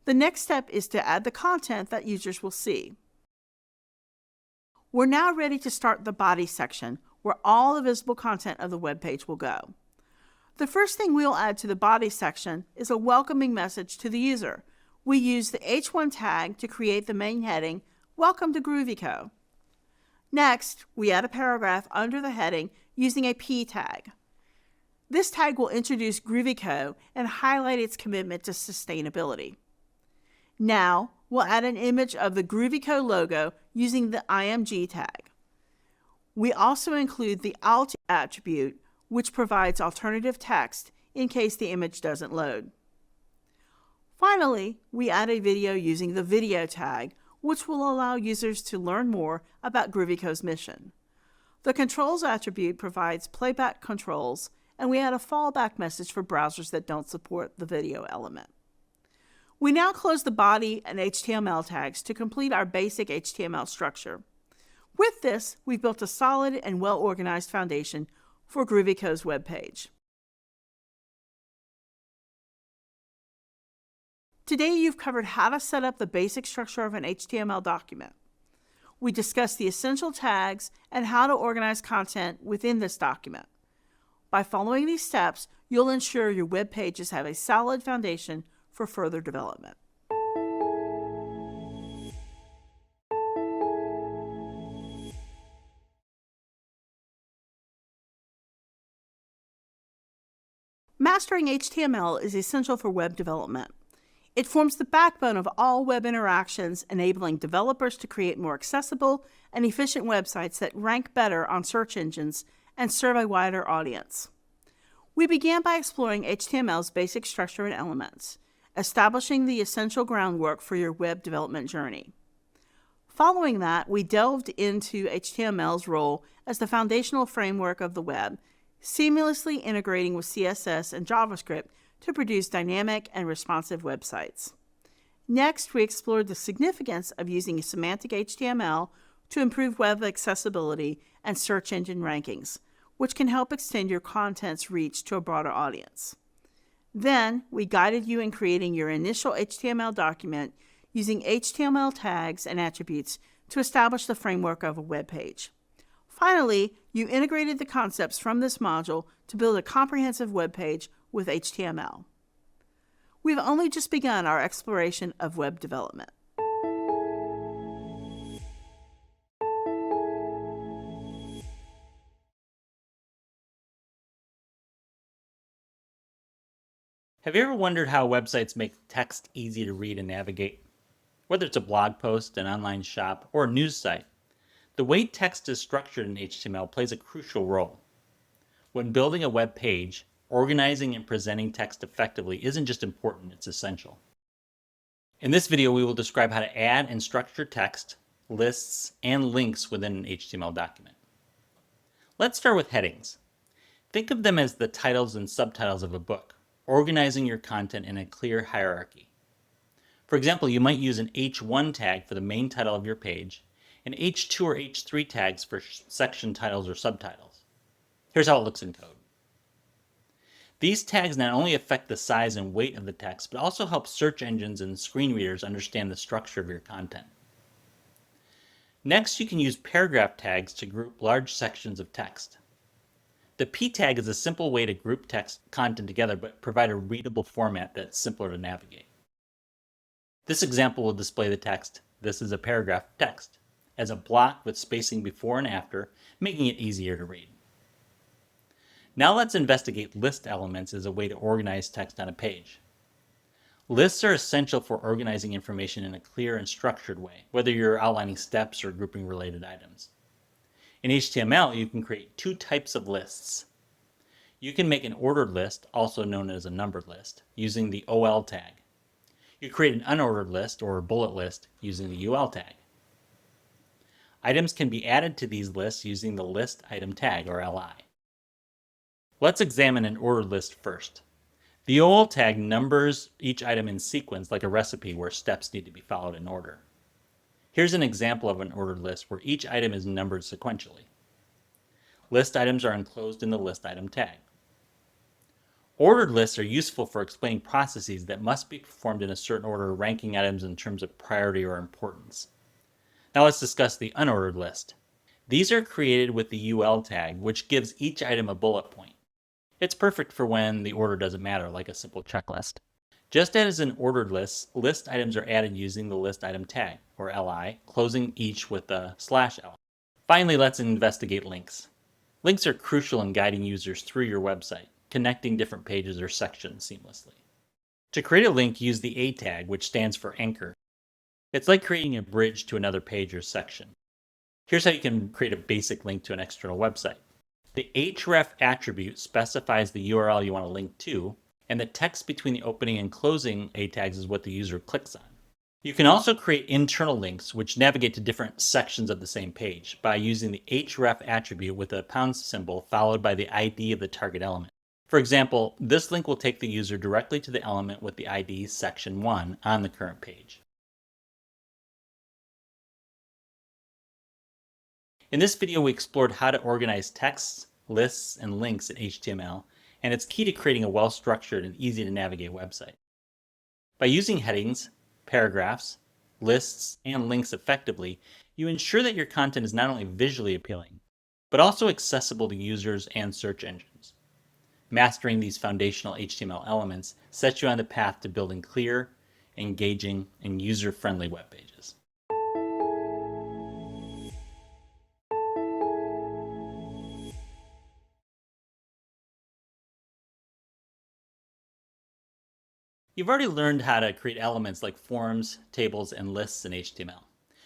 The next step is to add the content that users will see. We're now ready to start the body section, where all the visible content of the web page will go. The first thing we'll add to the body section is a welcoming message to the user. We use the H1 tag to create the main heading, Welcome to GroovyCo. Next, we add a paragraph under the heading using a P tag. This tag will introduce GroovyCo and highlight its commitment to sustainability. Now, we'll add an image of the GroovyCo logo using the IMG tag. We also include the alt attribute, which provides alternative text in case the image doesn't load. Finally, we add a video using the video tag, which will allow users to learn more about GroovyCo's mission. The controls attribute provides playback controls, and we add a fallback message for browsers that don't support the video element. We now close the body and HTML tags to complete our basic HTML structure. With this, we've built a solid and well-organized foundation for GroovyCo's web page. Today, you've covered how to set up the basic structure of an HTML document. We discussed the essential tags and how to organize content within this document. By following these steps, you'll ensure your web pages have a solid foundation for further development. Mastering HTML is essential for web development. It forms the backbone of all web interactions, enabling developers to create more accessible and efficient websites that rank better on search engines and serve a wider audience. We began by exploring HTML's basic structure and elements, establishing the essential groundwork for your web development journey. Following that, we delved into HTML's role as the foundational framework of the web, seamlessly integrating with CSS and JavaScript to produce dynamic and responsive websites. Next, we explored the significance of using semantic HTML to improve web accessibility and search engine rankings, which can help extend your content's reach to a broader audience. Then, we guided you in creating your initial HTML document using HTML tags and attributes to establish the framework of a web page. Finally, you integrated the concepts from this module to build a comprehensive web page with HTML. We've only just begun our exploration of web development. Have you ever wondered how websites make text easy to read and navigate? Whether it's a blog post, an online shop, or a news site, the way text is structured in HTML plays a crucial role. When building a web page, organizing and presenting text effectively isn't just important, it's essential. In this video, we will describe how to add and structure text, lists, and links within an HTML document. Let's start with headings. Think of them as the titles and subtitles of a book, organizing your content in a clear hierarchy. For example, you might use an H1 tag for the main title of your page, and H2 or H3 tags for section titles or subtitles. Here's how it looks in code. These tags not only affect the size and weight of the text, but also help search engines and screen readers understand the structure of your content. Next, you can use paragraph tags to group large sections of text. The P tag is a simple way to group text content together, but provide a readable format that's simpler to navigate. This example will display the text, "This is a paragraph of text," as a block with spacing before and after, making it easier to read. Now let's investigate list elements as a way to organize text on a page. Lists are essential for organizing information in a clear and structured way, whether you're outlining steps or grouping related items. In HTML, you can create two types of lists. You can make an ordered list, also known as a numbered list, using the OL tag. You create an unordered list or bullet list using the UL tag. Items can be added to these lists using the list item tag or LI. Let's examine an ordered list first. The OL tag numbers each item in sequence like a recipe where steps need to be followed in order. Here's an example of an ordered list where each item is numbered sequentially. List items are enclosed in the list item tag. Ordered lists are useful for explaining processes that must be performed in a certain order, ranking items in terms of priority or importance. Now let's discuss the unordered list. These are created with the UL tag, which gives each item a bullet point. It's perfect for when the order doesn't matter, like a simple checklist. Just as in ordered lists, list items are added using the list item tag, or LI, closing each with a /L. Finally, let's investigate links. Links are crucial in guiding users through your website, connecting different pages or sections seamlessly. To create a link, use the A tag, which stands for anchor. It's like creating a bridge to another page or section. Here's how you can create a basic link to an external website. The href attribute specifies the URL you want to link to, and the text between the opening and closing A tags is what the user clicks on. You can also create internal links which navigate to different sections of the same page by using the href attribute with a pound symbol followed by the ID of the target element. For example, this link will take the user directly to the element with the ID section 1 on the current page. In this video, we explored how to organize texts, lists, and links in HTML, and it's key to creating a well-structured and easy to navigate website. By using headings, paragraphs, lists, and links effectively, you ensure that your content is not only visually appealing, but also accessible to users and search engines. Mastering these foundational HTML elements sets you on the path to building clear, engaging, and user-friendly web pages. You've already learned how to create elements like forms, tables, and lists in HTML.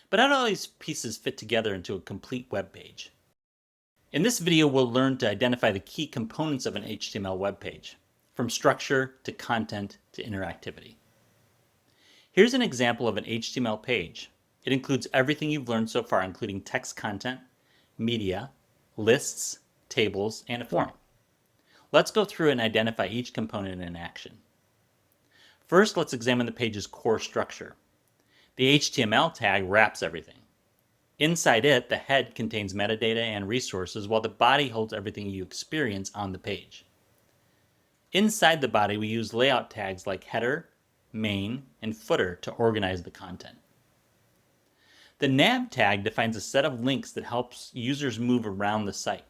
But how do all these pieces fit together into a complete web page? In this video, we'll learn to identify the key components of an HTML web page, from structure to content to interactivity. Here's an example of an HTML page. It includes everything you've learned so far, including text content, media, lists, tables, and a form. Let's go through and identify each component in action. First, let's examine the page's core structure. The HTML tag wraps everything. Inside it, the head contains metadata and resources, while the body holds everything you experience on the page. Inside the body, we use layout tags like header, main, and footer to organize the content. The nav tag defines a set of links that helps users move around the site.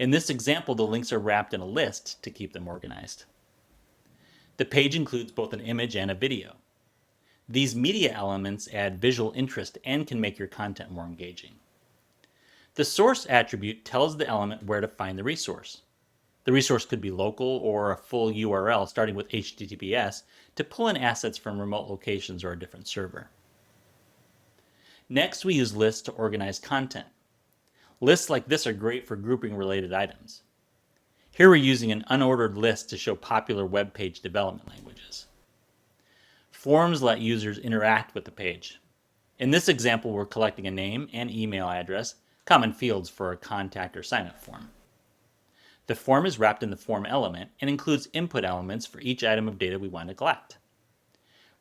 In this example, the links are wrapped in a list to keep them organized. The page includes both an image and a video. These media elements add visual interest and can make your content more engaging. The source attribute tells the element where to find the resource. The resource could be local or a full URL starting with HTTPS to pull in assets from remote locations or a different server. Next, we use lists to organize content. Lists like this are great for grouping related items. Here we're using an unordered list to show popular web page development languages. Forms let users interact with the page. In this example, we're collecting a name and email address, common fields for a contact or sign-up form. The form is wrapped in the form element and includes input elements for each item of data we want to collect.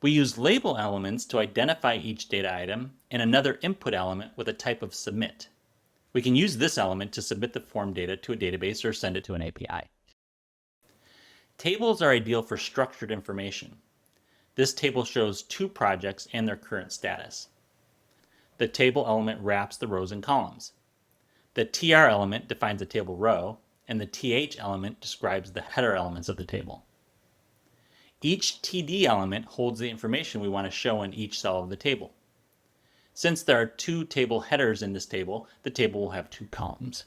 We use label elements to identify each data item and another input element with a type of submit. We can use this element to submit the form data to a database or send it to an API. Tables are ideal for structured information. This table shows two projects and their current status. The table element wraps the rows and columns. The TR element defines a table row, and the TH element describes the header elements of the table. Each TD element holds the information we want to show in each cell of the table. Since there are two table headers in this table, the table will have two columns.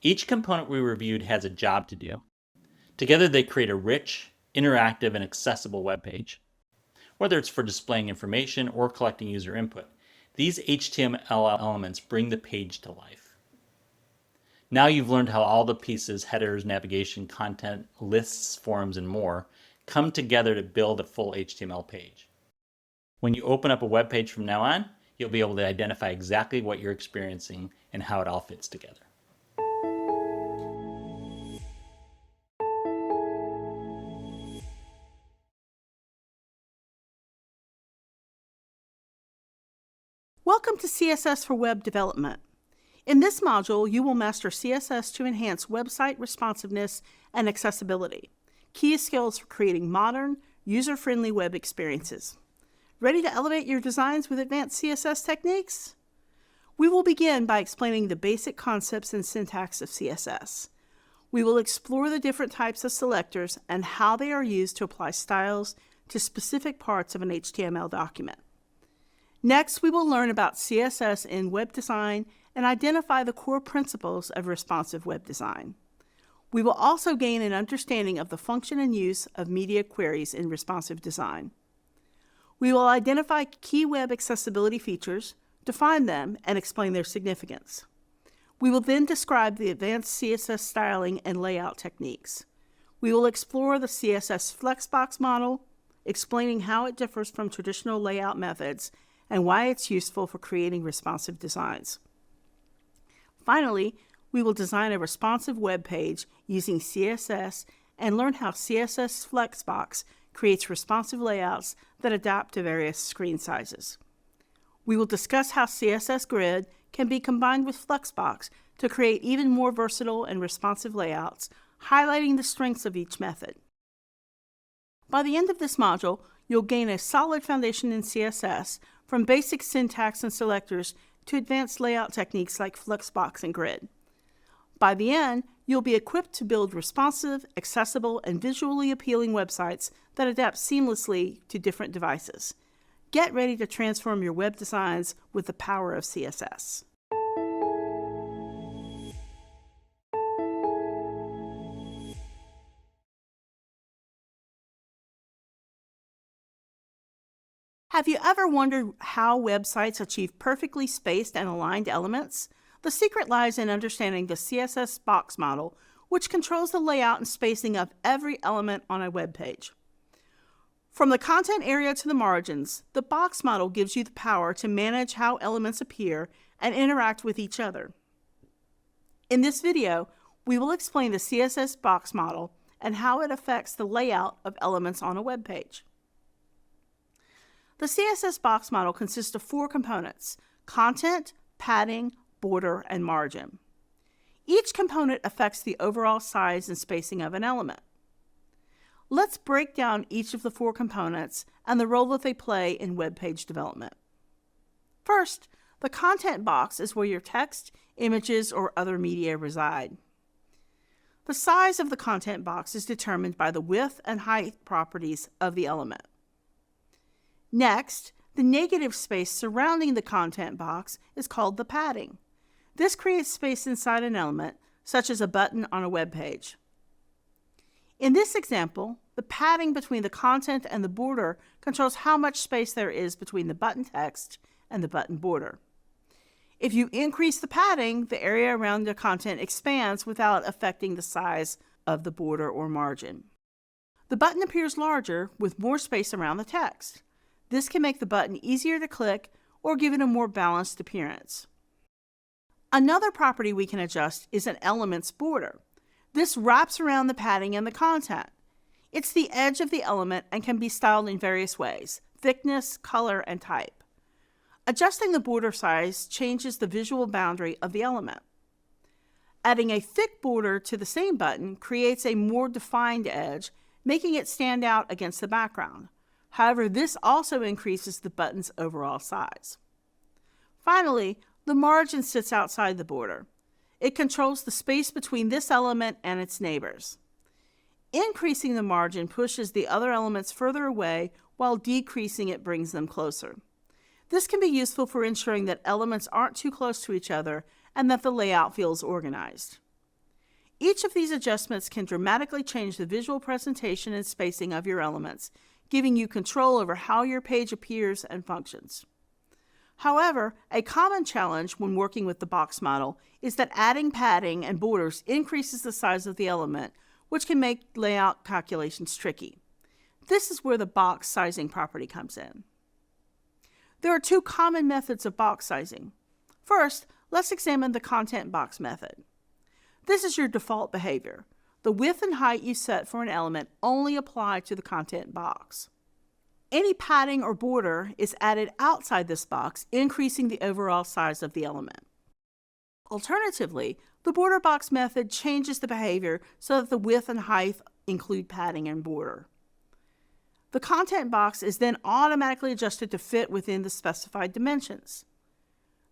Each component we reviewed has a job to do. Together they create a rich, interactive, and accessible web page. Whether it's for displaying information or collecting user input, these HTML elements bring the page to life. Now you've learned how all the pieces, headers, navigation, content, lists, forms, and more come together to build a full HTML page. When you open up a web page from now on, you'll be able to identify exactly what you're experiencing and how it all fits together. Welcome to CSS for Web Development. In this module, you will master CSS to enhance website responsiveness and accessibility, key skills for creating modern, user-friendly web experiences. Ready to elevate your designs with advanced CSS techniques? We will begin by explaining the basic concepts and syntax of CSS. We will explore the different types of selectors and how they are used to apply styles to specific parts of an HTML document. Next, we will learn about CSS in web design and identify the core principles of responsive web design. We will also gain an understanding of the function and use of media queries in responsive design. We will identify key web accessibility features, define them, and explain their significance. We will then describe the advanced CSS styling and layout techniques. We will explore the CSS Flexbox model, explaining how it differs from traditional layout methods and why it's useful for creating responsive designs. Finally, we will design a responsive web page using CSS and learn how CSS Flexbox creates responsive layouts that adapt to various screen sizes. We will discuss how CSS Grid can be combined with Flexbox to create even more versatile and responsive layouts, highlighting the strengths of each method. By the end of this module, you'll gain a solid foundation in CSS, from basic syntax and selectors to advanced layout techniques like Flexbox and Grid. By the end, you'll be equipped to build responsive, accessible, and visually appealing websites that adapt seamlessly to different devices. Get ready to transform your web designs with the power of CSS. Have you ever wondered how websites achieve perfectly spaced and aligned elements? The secret lies in understanding the CSS box model, which controls the layout and spacing of every element on a web page. From the content area to the margins, the box model gives you the power to manage how elements appear and interact with each other. In this video, we will explain the CSS box model and how it affects the layout of elements on a web page. The CSS box model consists of 4 components: content, padding, border, and margin. Each component affects the overall size and spacing of an element. Let's break down each of the 4 components and the role that they play in web page development. First, the content box is where your text, images, or other media reside. The size of the content box is determined by the width and height properties of the element. Next, the negative space surrounding the content box is called the padding. This creates space inside an element, such as a button on a web page. In this example, the padding between the content and the border controls how much space there is between the button text and the button border. If you increase the padding, the area around the content expands without affecting the size of the border or margin. The button appears larger with more space around the text. This can make the button easier to click or give it a more balanced appearance. Another property we can adjust is an element's border. This wraps around the padding and the content. It's the edge of the element and can be styled in various ways: thickness, color, and type. Adjusting the border size changes the visual boundary of the element. Adding a thick border to the same button creates a more defined edge, making it stand out against the background. However, this also increases the button's overall size. Finally, the margin sits outside the border. It controls the space between this element and its neighbors. Increasing the margin pushes the other elements further away, while decreasing it brings them closer. This can be useful for ensuring that elements aren't too close to each other and that the layout feels organized. Each of these adjustments can dramatically change the visual presentation and spacing of your elements, giving you control over how your page appears and functions. However, a common challenge when working with the box model is that adding padding and borders increases the size of the element, which can make layout calculations tricky. This is where the box sizing property comes in. There are 2 common methods of box sizing. First, let's examine the content box method. This is your default behavior. The width and height you set for an element only apply to the content box. Any padding or border is added outside this box, increasing the overall size of the element. Alternatively, the border box method changes the behavior so that the width and height include padding and border. The content box is then automatically adjusted to fit within the specified dimensions.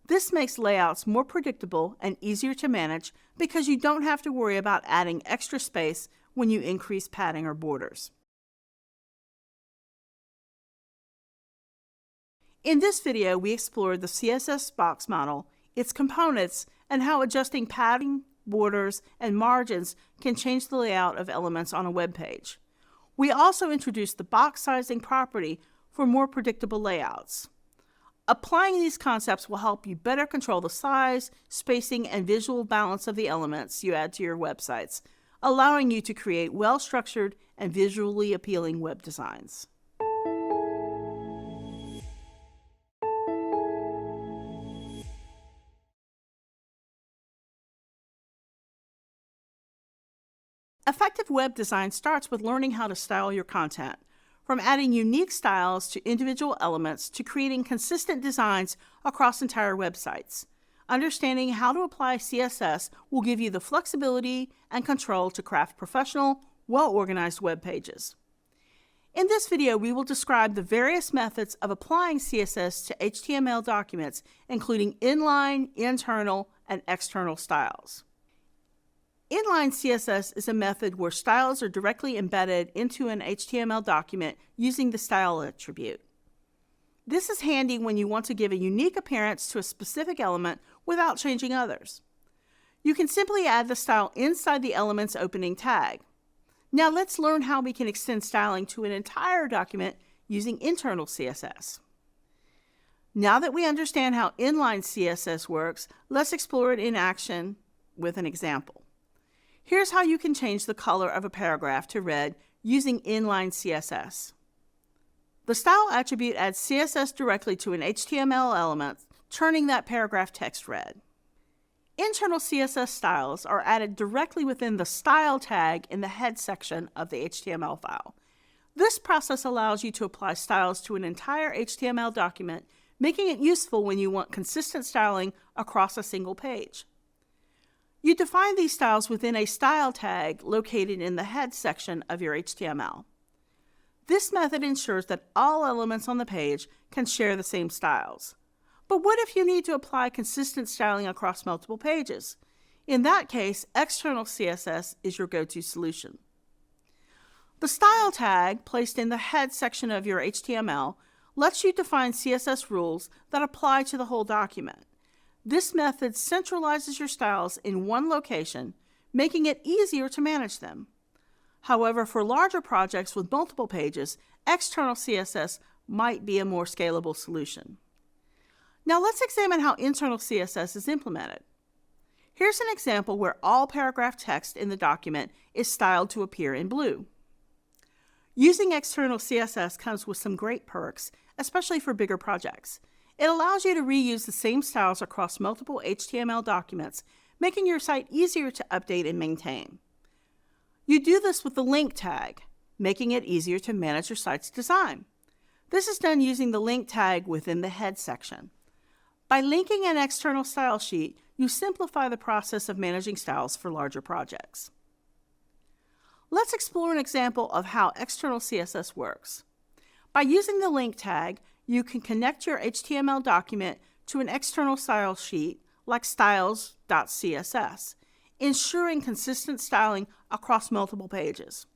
This makes layouts more predictable and easier to manage because you don't have to worry about adding extra space when you increase padding or borders. In this video, we explored the CSS box model, its components, and how adjusting padding, borders, and margins can change the layout of elements on a web page. We also introduced the box sizing property for more predictable layouts. Applying these concepts will help you better control the size, spacing, and visual balance of the elements you add to your websites, allowing you to create well-structured and visually appealing web designs. Effective web design starts with learning how to style your content, from adding unique styles to individual elements to creating consistent designs across entire websites. Understanding how to apply CSS will give you the flexibility and control to craft professional, well-organized web pages. In this video, we will describe the various methods of applying CSS to HTML documents, including inline, internal, and external styles. Inline CSS is a method where styles are directly embedded into an HTML document using the style attribute. This is handy when you want to give a unique appearance to a specific element without changing others. You can simply add the style inside the element's opening tag. Now let's learn how we can extend styling to an entire document using internal CSS. Now that we understand how inline CSS works, let's explore it in action with an example. Here's how you can change the color of a paragraph to red using inline CSS. The style attribute adds CSS directly to an HTML element, turning that paragraph text red. Internal CSS styles are added directly within the style tag in the head section of the HTML file. This process allows you to apply styles to an entire HTML document, making it useful when you want consistent styling across a single page. You define these styles within a style tag located in the head section of your HTML. This method ensures that all elements on the page can share the same styles. But what if you need to apply consistent styling across multiple pages? In that case, external CSS is your go-to solution. The style tag placed in the head section of your HTML lets you define CSS rules that apply to the whole document. This method centralizes your styles in one location, making it easier to manage them. However, for larger projects with multiple pages, external CSS might be a more scalable solution. Now let's examine how internal CSS is implemented. Here's an example where all paragraph text in the document is styled to appear in blue. Using external CSS comes with some great perks, especially for bigger projects. It allows you to reuse the same styles across multiple HTML documents, making your site easier to update and maintain. You do this with the link tag, making it easier to manage your site's design. This is done using the link tag within the head section. By linking an external style sheet, you simplify the process of managing styles for larger projects. Let's explore an example of how external CSS works. By using the link tag, you can connect your HTML document to an external style sheet like styles.css, ensuring consistent styling across multiple pages.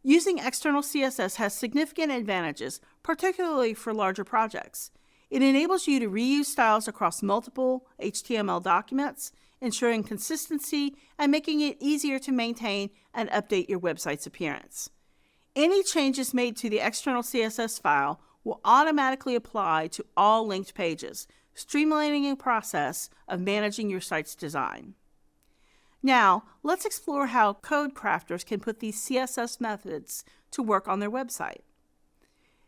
Using external CSS has significant advantages, particularly for larger projects. It enables you to reuse styles across multiple HTML documents, ensuring consistency and making it easier to maintain and update your website's appearance. Any changes made to the external CSS file will automatically apply to all linked pages, streamlining the process of managing your site's design. Now, let's explore how code crafters can put these CSS methods to work on their website.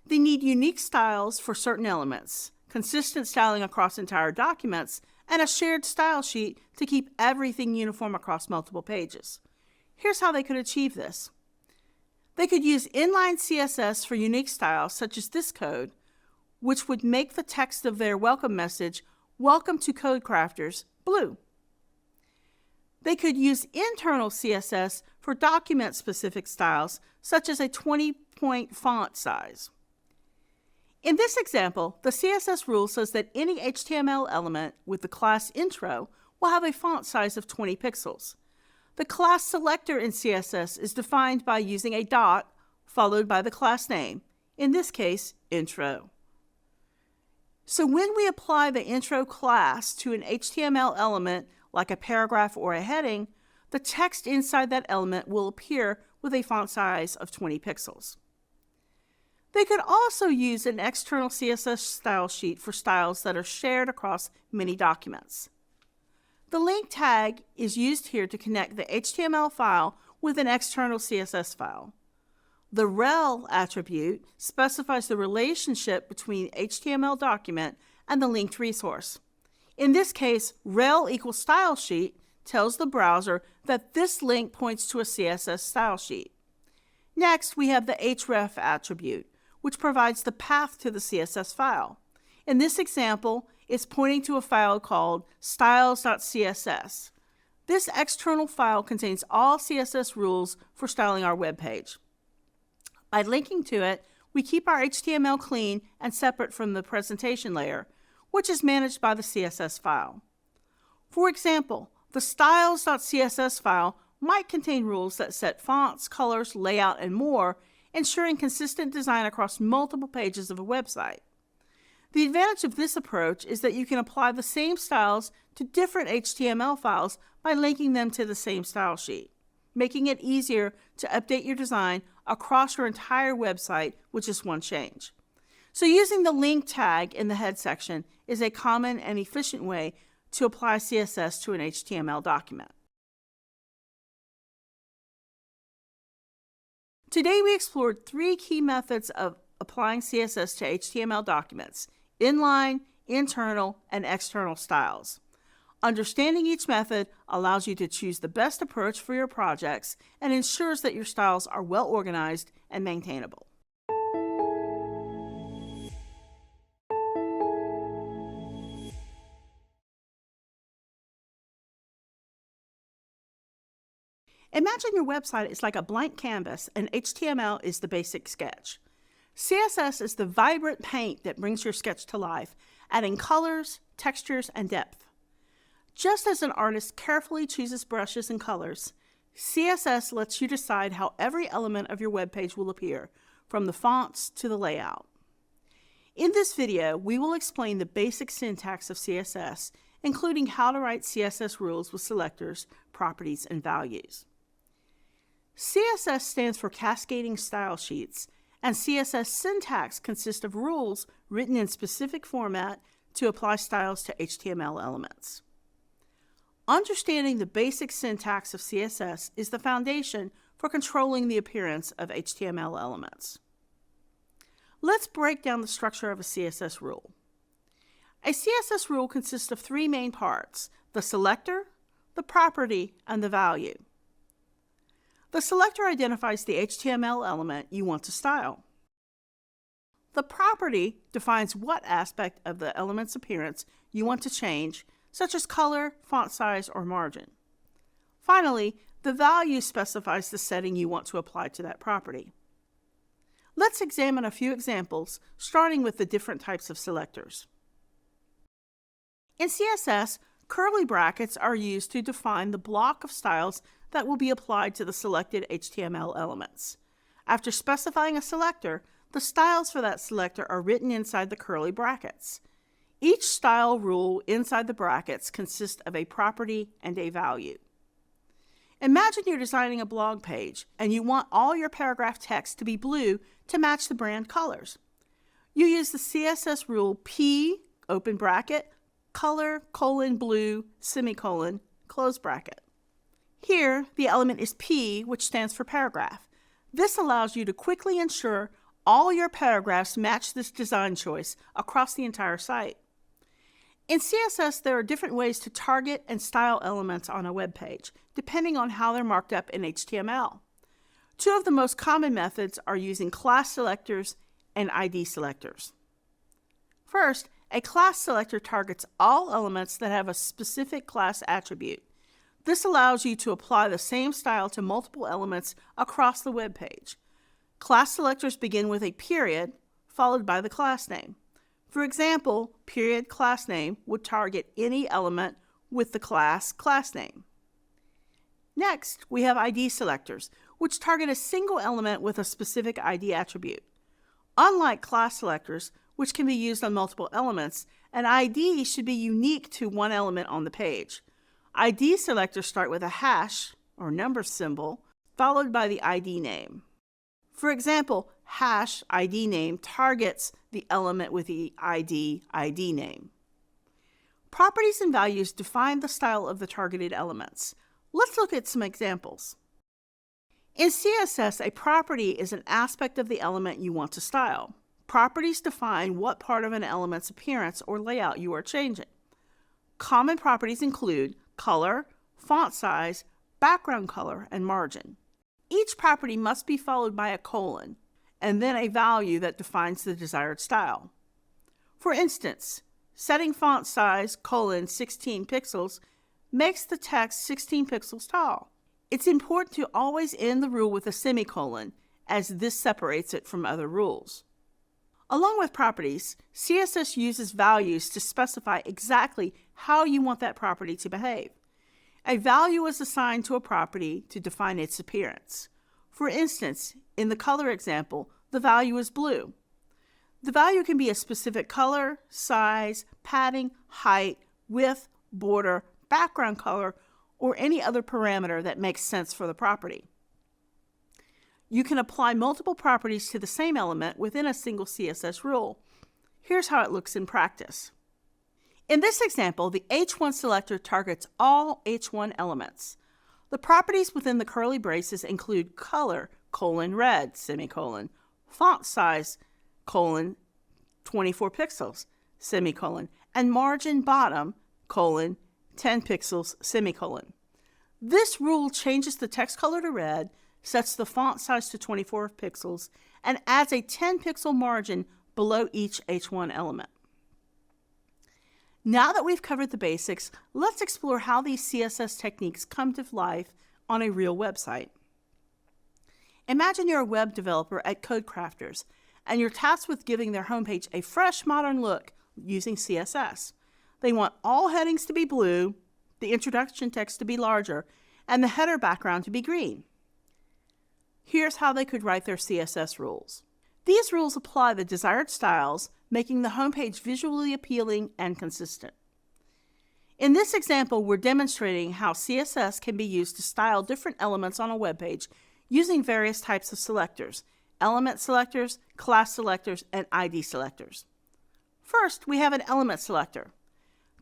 They need unique styles for certain elements, consistent styling across entire documents, and a shared style sheet to keep everything uniform across multiple pages. Here's how they could achieve this. They could use inline CSS for unique styles such as this code, which would make the text of their welcome message, "Welcome to Code Crafters," blue. They could use internal CSS for document-specific styles, such as a 20-point font size. In this example, the CSS rule says that any HTML element with the class intro will have a font size of 20 pixels. The class selector in CSS is defined by using a dot followed by the class name, in this case, intro. So when we apply the intro class to an HTML element like a paragraph or a heading, the text inside that element will appear with a font size of 20 pixels. They could also use an external CSS style sheet for styles that are shared across many documents. The link tag is used here to connect the HTML file with an external CSS file. The rel attribute specifies the relationship between the HTML document and the linked resource. In this case, rel equals style sheet tells the browser that this link points to a CSS style sheet. Next, we have the href attribute, which provides the path to the CSS file. In this example, it's pointing to a file called styles.css. This external file contains all CSS rules for styling our web page. By linking to it, we keep our HTML clean and separate from the presentation layer, which is managed by the CSS file. For example, the styles.css file might contain rules that set fonts, colors, layout, and more, ensuring consistent design across multiple pages of a website. The advantage of this approach is that you can apply the same styles to different HTML files by linking them to the same style sheet, making it easier to update your design across your entire website with just one change. So using the link tag in the head section is a common and efficient way to apply CSS to an HTML document. Today we explored 3 key methods of applying CSS to HTML documents: inline, internal, and external styles. Understanding each method allows you to choose the best approach for your projects and ensures that your styles are well organized and maintainable. Imagine your website is like a blank canvas and HTML is the basic sketch. CSS is the vibrant paint that brings your sketch to life, adding colors, textures, and depth. Just as an artist carefully chooses brushes and colors, CSS lets you decide how every element of your web page will appear, from the fonts to the layout. In this video, we will explain the basic syntax of CSS, including how to write CSS rules with selectors, properties, and values. CSS stands for Cascading Style Sheets, and CSS syntax consists of rules written in specific format to apply styles to HTML elements. Understanding the basic syntax of CSS is the foundation for controlling the appearance of HTML elements. Let's break down the structure of a CSS rule. A CSS rule consists of 3 main parts: the selector, the property, and the value. The selector identifies the HTML element you want to style. The property defines what aspect of the element's appearance you want to change, such as color, font size, or margin. Finally, the value specifies the setting you want to apply to that property. Let's examine a few examples, starting with the different types of selectors. In CSS, curly brackets are used to define the block of styles that will be applied to the selected HTML elements. After specifying a selector, the styles for that selector are written inside the curly brackets. Each style rule inside the brackets consists of a property and a value. Imagine you're designing a blog page and you want all your paragraph text to be blue to match the brand colors. You use the CSS rule P, open bracket, color, blue, semicolon, close bracket. Here, the element is P, which stands for paragraph. This allows you to quickly ensure all your paragraphs match this design choice across the entire site. In CSS, there are different ways to target and style elements on a web page, depending on how they're marked up in HTML. 2 of the most common methods are using class selectors and ID selectors. First, a class selector targets all elements that have a specific class attribute. This allows you to apply the same style to multiple elements across the web page. Class selectors begin with a period, followed by the class name. For example, period class name would target any element with the class name. Next, we have ID selectors, which target a single element with a specific ID attribute. Unlike class selectors, which can be used on multiple elements, an ID should be unique to one element on the page. ID selectors start with a hash, or number symbol, followed by the ID name. For example, hash ID name targets the element with the ID name. Properties and values define the style of the targeted elements. Let's look at some examples. In CSS, a property is an aspect of the element you want to style. Properties define what part of an element's appearance or layout you are changing. Common properties include color, font size, background color, and margin. Each property must be followed by a colon, and then a value that defines the desired style. For instance, setting font size, 16 pixels, makes the text 16 pixels tall. It's important to always end the rule with a semicolon, as this separates it from other rules. Along with properties, CSS uses values to specify exactly how you want that property to behave. A value is assigned to a property to define its appearance. For instance, in the color example, the value is blue. The value can be a specific color, size, padding, height, width, border, background color, or any other parameter that makes sense for the property. You can apply multiple properties to the same element within a single CSS rule. Here's how it looks in practice. In this example, the H1 selector targets all H1 elements. The properties within the curly braces include color, red, font size, 24 pixels, and margin bottom, 10 pixels, This rule changes the text color to red, sets the font size to 24 pixels, and adds a 10 pixel margin below each H1 element. Now that we've covered the basics, let's explore how these CSS techniques come to life on a real website. Imagine you're a web developer at Codecrafters, and you're tasked with giving their homepage a fresh, modern look using CSS. They want all headings to be blue, the introduction text to be larger, and the header background to be green. Here's how they could write their CSS rules. These rules apply the desired styles, making the homepage visually appealing and consistent. In this example, we're demonstrating how CSS can be used to style different elements on a web page using various types of selectors: element selectors, class selectors, and ID selectors. First, we have an element selector.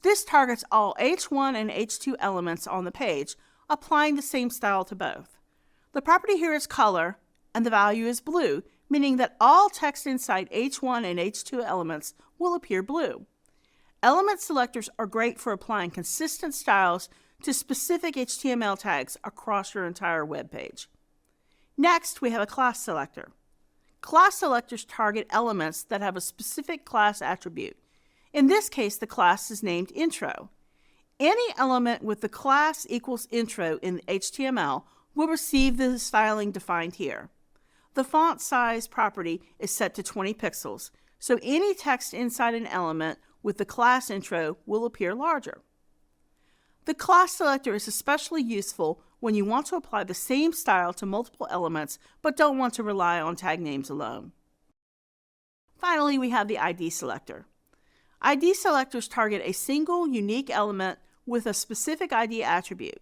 This targets all H1 and H2 elements on the page, applying the same style to both. The property here is color, and the value is blue, meaning that all text inside H1 and H2 elements will appear blue. Element selectors are great for applying consistent styles to specific HTML tags across your entire web page. Next, we have a class selector. Class selectors target elements that have a specific class attribute. In this case, the class is named intro. Any element with the class equals intro in HTML will receive the styling defined here. The font size property is set to 20 pixels, so any text inside an element with the class intro will appear larger. The class selector is especially useful when you want to apply the same style to multiple elements but don't want to rely on tag names alone. Finally, we have the ID selector. ID selectors target a single unique element with a specific ID attribute.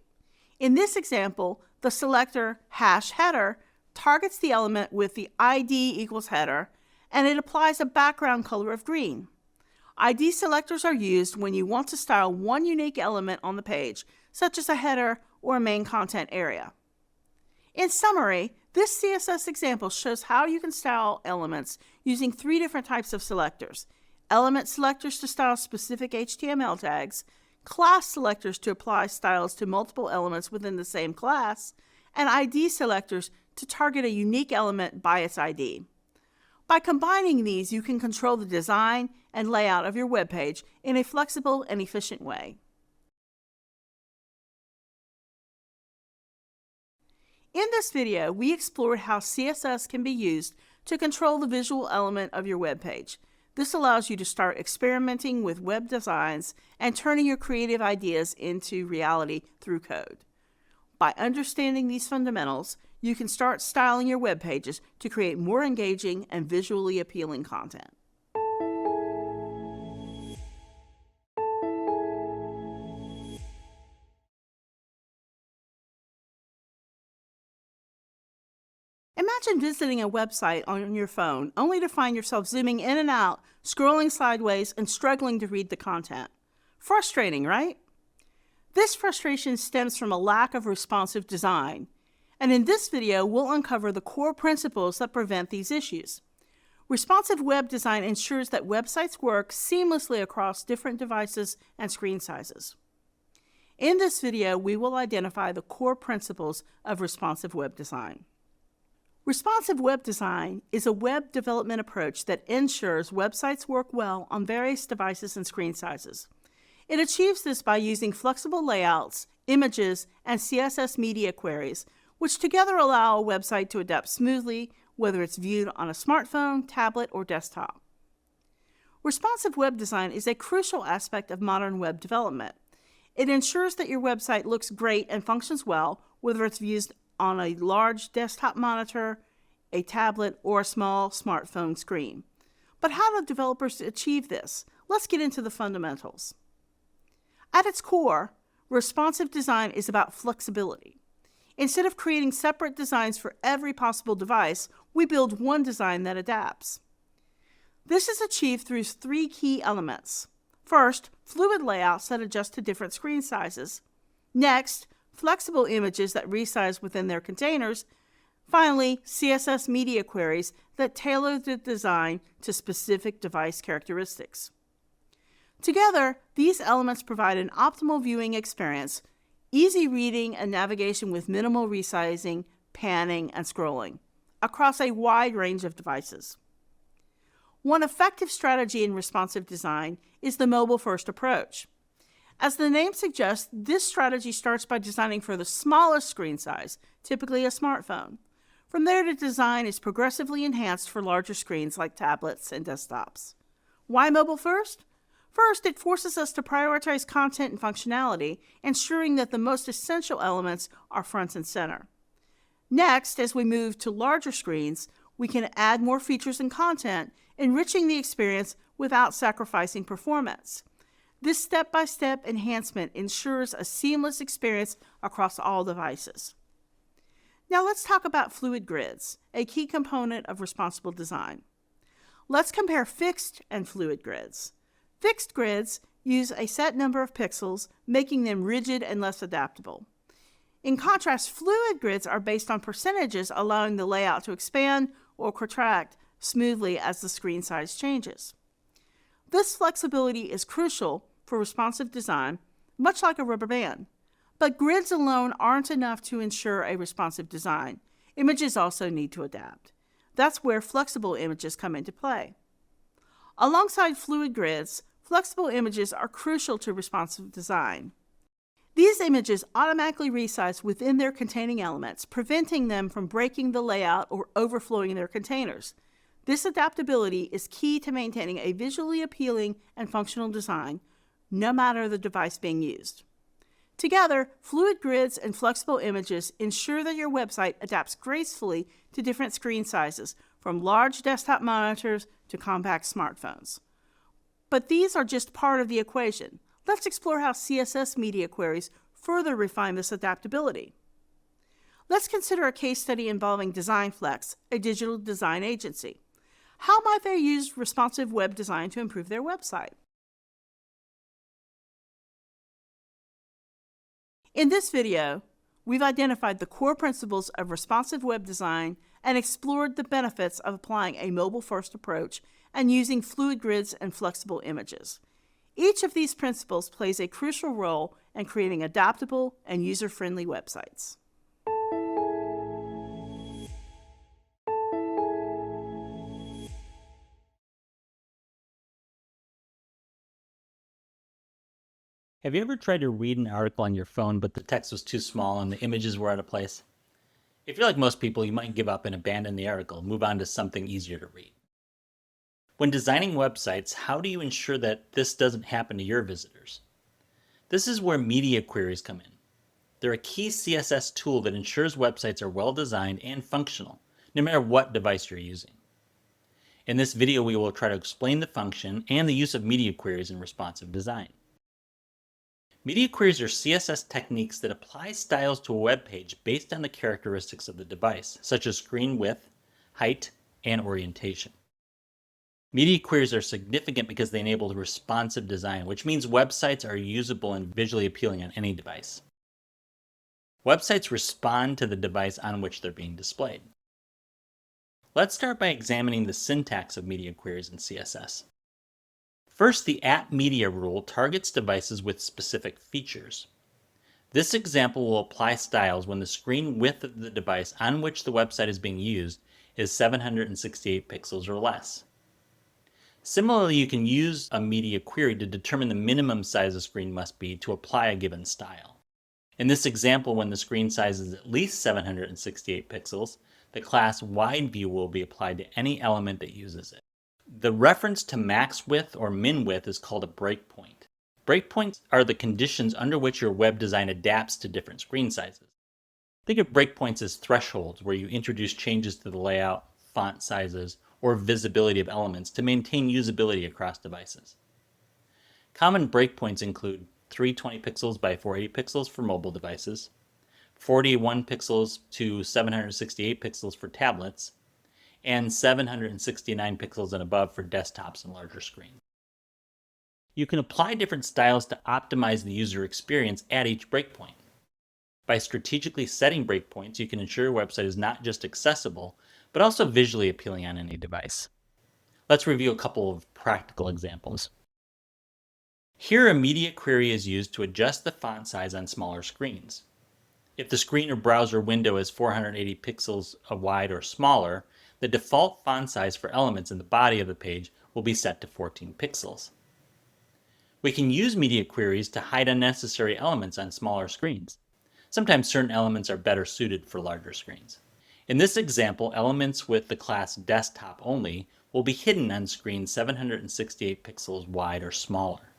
In this example, the selector #header targets the element with the ID equals header, and it applies a background color of green. ID selectors are used when you want to style one unique element on the page, such as a header or a main content area. In summary, this CSS example shows how you can style elements using 3 different types of selectors: element selectors to style specific HTML tags, class selectors to apply styles to multiple elements within the same class, and ID selectors to target a unique element by its ID. By combining these, you can control the design and layout of your web page in a flexible and efficient way. In this video, we explored how CSS can be used to control the visual element of your web page. This allows you to start experimenting with web designs and turning your creative ideas into reality through code. By understanding these fundamentals, you can start styling your web pages to create more engaging and visually appealing content. Imagine visiting a website on your phone only to find yourself zooming in and out, scrolling sideways, and struggling to read the content. Frustrating, right? This frustration stems from a lack of responsive design. And in this video, we'll uncover the core principles that prevent these issues. Responsive web design ensures that websites work seamlessly across different devices and screen sizes. In this video, we will identify the core principles of responsive web design. Responsive web design is a web development approach that ensures websites work well on various devices and screen sizes. It achieves this by using flexible layouts, images, and CSS media queries, which together allow a website to adapt smoothly, whether it's viewed on a smartphone, tablet, or desktop. Responsive web design is a crucial aspect of modern web development. It ensures that your website looks great and functions well, whether it's viewed on a large desktop monitor, a tablet, or a small smartphone screen. But how do developers achieve this? Let's get into the fundamentals. At its core, responsive design is about flexibility. Instead of creating separate designs for every possible device, we build one design that adapts. This is achieved through three key elements. First, fluid layouts that adjust to different screen sizes. Next, flexible images that resize within their containers. Finally, CSS media queries that tailor the design to specific device characteristics. Together, these elements provide an optimal viewing experience, easy reading and navigation with minimal resizing, panning, and scrolling across a wide range of devices. One effective strategy in responsive design is the mobile-first approach. As the name suggests, this strategy starts by designing for the smallest screen size, typically a smartphone. From there, the design is progressively enhanced for larger screens like tablets and desktops. Why mobile first? First, it forces us to prioritize content and functionality, ensuring that the most essential elements are front and center. Next, as we move to larger screens, we can add more features and content, enriching the experience without sacrificing performance. This step-by-step enhancement ensures a seamless experience across all devices. Now let's talk about fluid grids, a key component of responsible design. Let's compare fixed and fluid grids. Fixed grids use a set number of pixels, making them rigid and less adaptable. In contrast, fluid grids are based on percentages, allowing the layout to expand or contract smoothly as the screen size changes. This flexibility is crucial for responsive design, much like a rubber band. But grids alone aren't enough to ensure a responsive design. Images also need to adapt. That's where flexible images come into play. Alongside fluid grids, flexible images are crucial to responsive design. These images automatically resize within their containing elements, preventing them from breaking the layout or overflowing their containers. This adaptability is key to maintaining a visually appealing and functional design, no matter the device being used. Together, fluid grids and flexible images ensure that your website adapts gracefully to different screen sizes, from large desktop monitors to compact smartphones. But these are just part of the equation. Let's explore how CSS media queries further refine this adaptability. Let's consider a case study involving DesignFlex, a digital design agency. How might they use responsive web design to improve their website? In this video, we've identified the core principles of responsive web design and explored the benefits of applying a mobile-first approach and using fluid grids and flexible images. Each of these principles plays a crucial role in creating adaptable and user-friendly websites. Have you ever tried to read an article on your phone, but the text was too small and the images were out of place? If you're like most people, you might give up and abandon the article, move on to something easier to read. When designing websites, how do you ensure that this doesn't happen to your visitors? This is where media queries come in. They're a key CSS tool that ensures websites are well designed and functional, no matter what device you're using. In this video, we will try to explain the function and the use of media queries in responsive design. Media queries are CSS techniques that apply styles to a web page based on the characteristics of the device, such as screen width, height, and orientation. Media queries are significant because they enable responsive design, which means websites are usable and visually appealing on any device. Websites respond to the device on which they're being displayed. Let's start by examining the syntax of media queries in CSS. First, the @media rule targets devices with specific features. This example will apply styles when the screen width of the device on which the website is being used is 768 pixels or less. Similarly, you can use a media query to determine the minimum size a screen must be to apply a given style. In this example, when the screen size is at least 768 pixels, the class wide view will be applied to any element that uses it. The reference to max width or min width is called a breakpoint. Breakpoints are the conditions under which your web design adapts to different screen sizes. Think of breakpoints as thresholds where you introduce changes to the layout, font sizes, or visibility of elements to maintain usability across devices. Common breakpoints include 320 pixels by 480 pixels for mobile devices, 41 pixels to 768 pixels for tablets, and 769 pixels and above for desktops and larger screens. You can apply different styles to optimize the user experience at each breakpoint. By strategically setting breakpoints, you can ensure your website is not just accessible, but also visually appealing on any device. Let's review a couple of practical examples. Here, a media query is used to adjust the font size on smaller screens. If the screen or browser window is 480 pixels wide or smaller, the default font size for elements in the body of the page will be set to 14 pixels. We can use media queries to hide unnecessary elements on smaller screens. Sometimes certain elements are better suited for larger screens. In this example, elements with the class desktop only will be hidden on screens 768 pixels wide or smaller.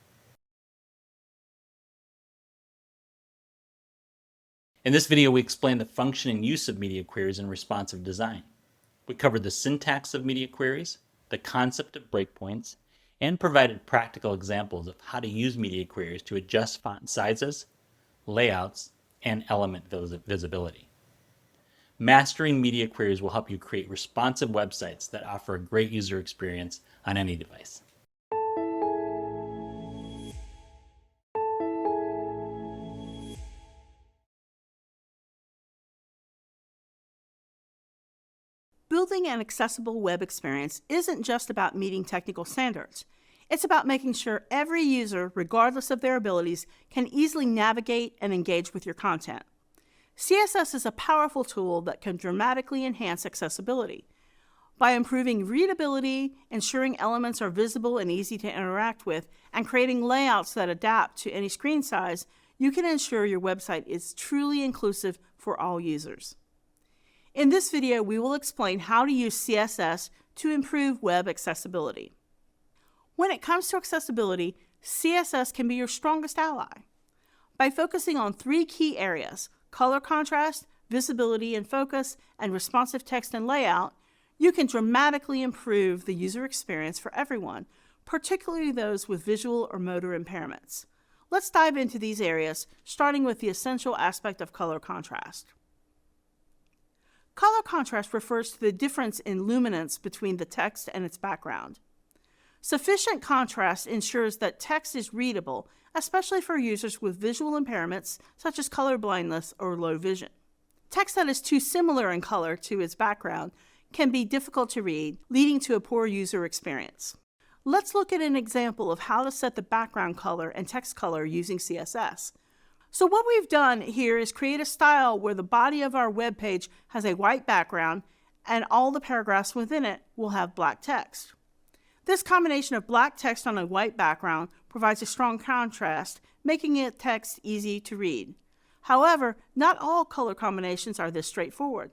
In this video, we explained the function and use of media queries in responsive design. We covered the syntax of media queries, the concept of breakpoints, and provided practical examples of how to use media queries to adjust font sizes, layouts, and element visibility. Mastering media queries will help you create responsive websites that offer a great user experience on any device. Building an accessible web experience isn't just about meeting technical standards. It's about making sure every user, regardless of their abilities, can easily navigate and engage with your content. CSS is a powerful tool that can dramatically enhance accessibility. By improving readability, ensuring elements are visible and easy to interact with, and creating layouts that adapt to any screen size, you can ensure your website is truly inclusive for all users. In this video, we will explain how to use CSS to improve web accessibility. When it comes to accessibility, CSS can be your strongest ally. By focusing on 3 key areas, color contrast, visibility and focus, and responsive text and layout, you can dramatically improve the user experience for everyone, particularly those with visual or motor impairments. Let's dive into these areas, starting with the essential aspect of color contrast. Color contrast refers to the difference in luminance between the text and its background. Sufficient contrast ensures that text is readable, especially for users with visual impairments such as color blindness or low vision. Text that is too similar in color to its background can be difficult to read, leading to a poor user experience. Let's look at an example of how to set the background color and text color using CSS. So what we've done here is create a style where the body of our web page has a white background and all the paragraphs within it will have black text. This combination of black text on a white background provides a strong contrast, making it text easy to read. However, not all color combinations are this straightforward.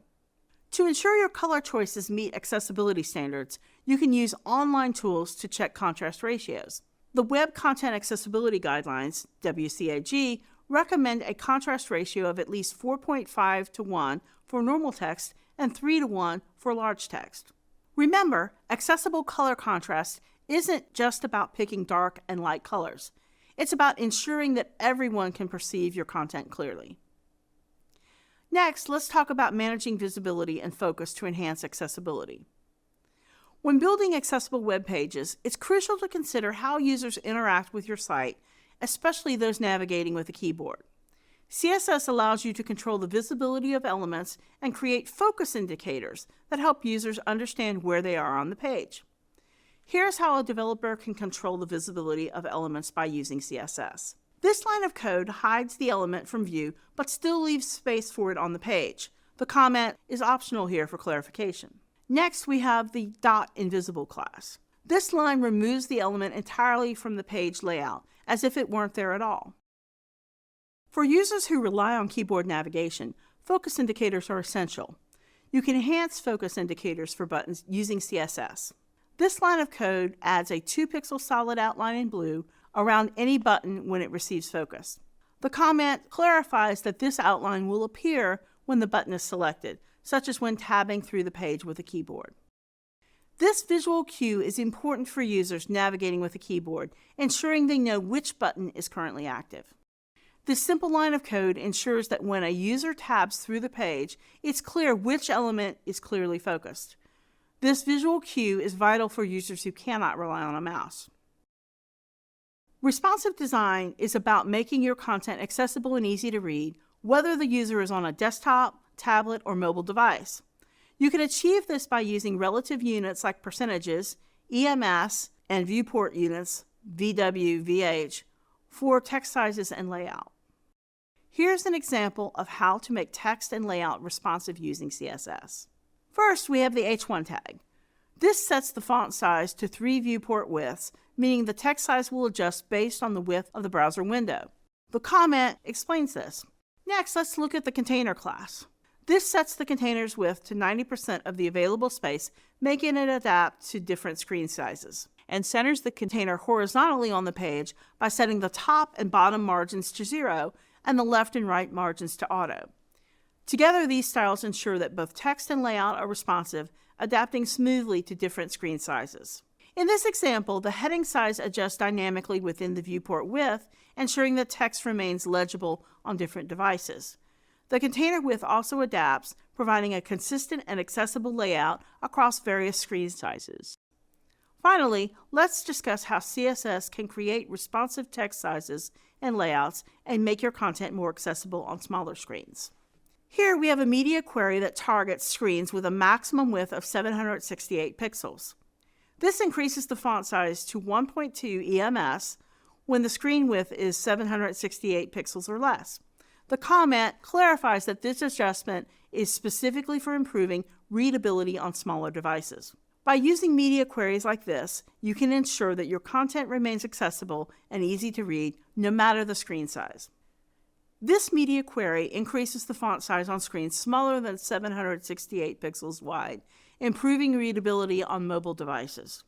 To ensure your color choices meet accessibility standards, you can use online tools to check contrast ratios. The Web Content Accessibility Guidelines, WCAG, recommend a contrast ratio of at least 4.5 to 1 for normal text and 3 to 1 for large text. Remember, accessible color contrast isn't just about picking dark and light colors. It's about ensuring that everyone can perceive your content clearly. Next, let's talk about managing visibility and focus to enhance accessibility. When building accessible web pages, it's crucial to consider how users interact with your site, especially those navigating with a keyboard. CSS allows you to control the visibility of elements and create focus indicators that help users understand where they are on the page. Here's how a developer can control the visibility of elements by using CSS. This line of code hides the element from view, but still leaves space for it on the page. The comment is optional here for clarification. Next, we have the .invisible class. This line removes the element entirely from the page layout, as if it weren't there at all. For users who rely on keyboard navigation, focus indicators are essential. You can enhance focus indicators for buttons using CSS. This line of code adds a 2-pixel solid outline in blue around any button when it receives focus. The comment clarifies that this outline will appear when the button is selected, such as when tabbing through the page with a keyboard. This visual cue is important for users navigating with a keyboard, ensuring they know which button is currently active. This simple line of code ensures that when a user tabs through the page, it's clear which element is clearly focused. This visual cue is vital for users who cannot rely on a mouse. Responsive design is about making your content accessible and easy to read, whether the user is on a desktop, tablet, or mobile device. You can achieve this by using relative units like percentages, EMS, and viewport units, VW, VH, for text sizes and layout. Here's an example of how to make text and layout responsive using CSS. First, we have the H1 tag. This sets the font size to 3 viewport widths, meaning the text size will adjust based on the width of the browser window. The comment explains this. Next, let's look at the container class. This sets the container's width to 90% of the available space, making it adapt to different screen sizes, and centers the container horizontally on the page by setting the top and bottom margins to 0 and the left and right margins to auto. Together, these styles ensure that both text and layout are responsive, adapting smoothly to different screen sizes. In this example, the heading size adjusts dynamically within the viewport width, ensuring that text remains legible on different devices. The container width also adapts, providing a consistent and accessible layout across various screen sizes. Finally, let's discuss how CSS can create responsive text sizes and layouts and make your content more accessible on smaller screens. Here we have a media query that targets screens with a maximum width of 768 pixels. This increases the font size to 1.2 EMS when the screen width is 768 pixels or less. The comment clarifies that this adjustment is specifically for improving readability on smaller devices. By using media queries like this, you can ensure that your content remains accessible and easy to read no matter the screen size. This media query increases the font size on screens smaller than 768 pixels wide, improving readability on mobile devices.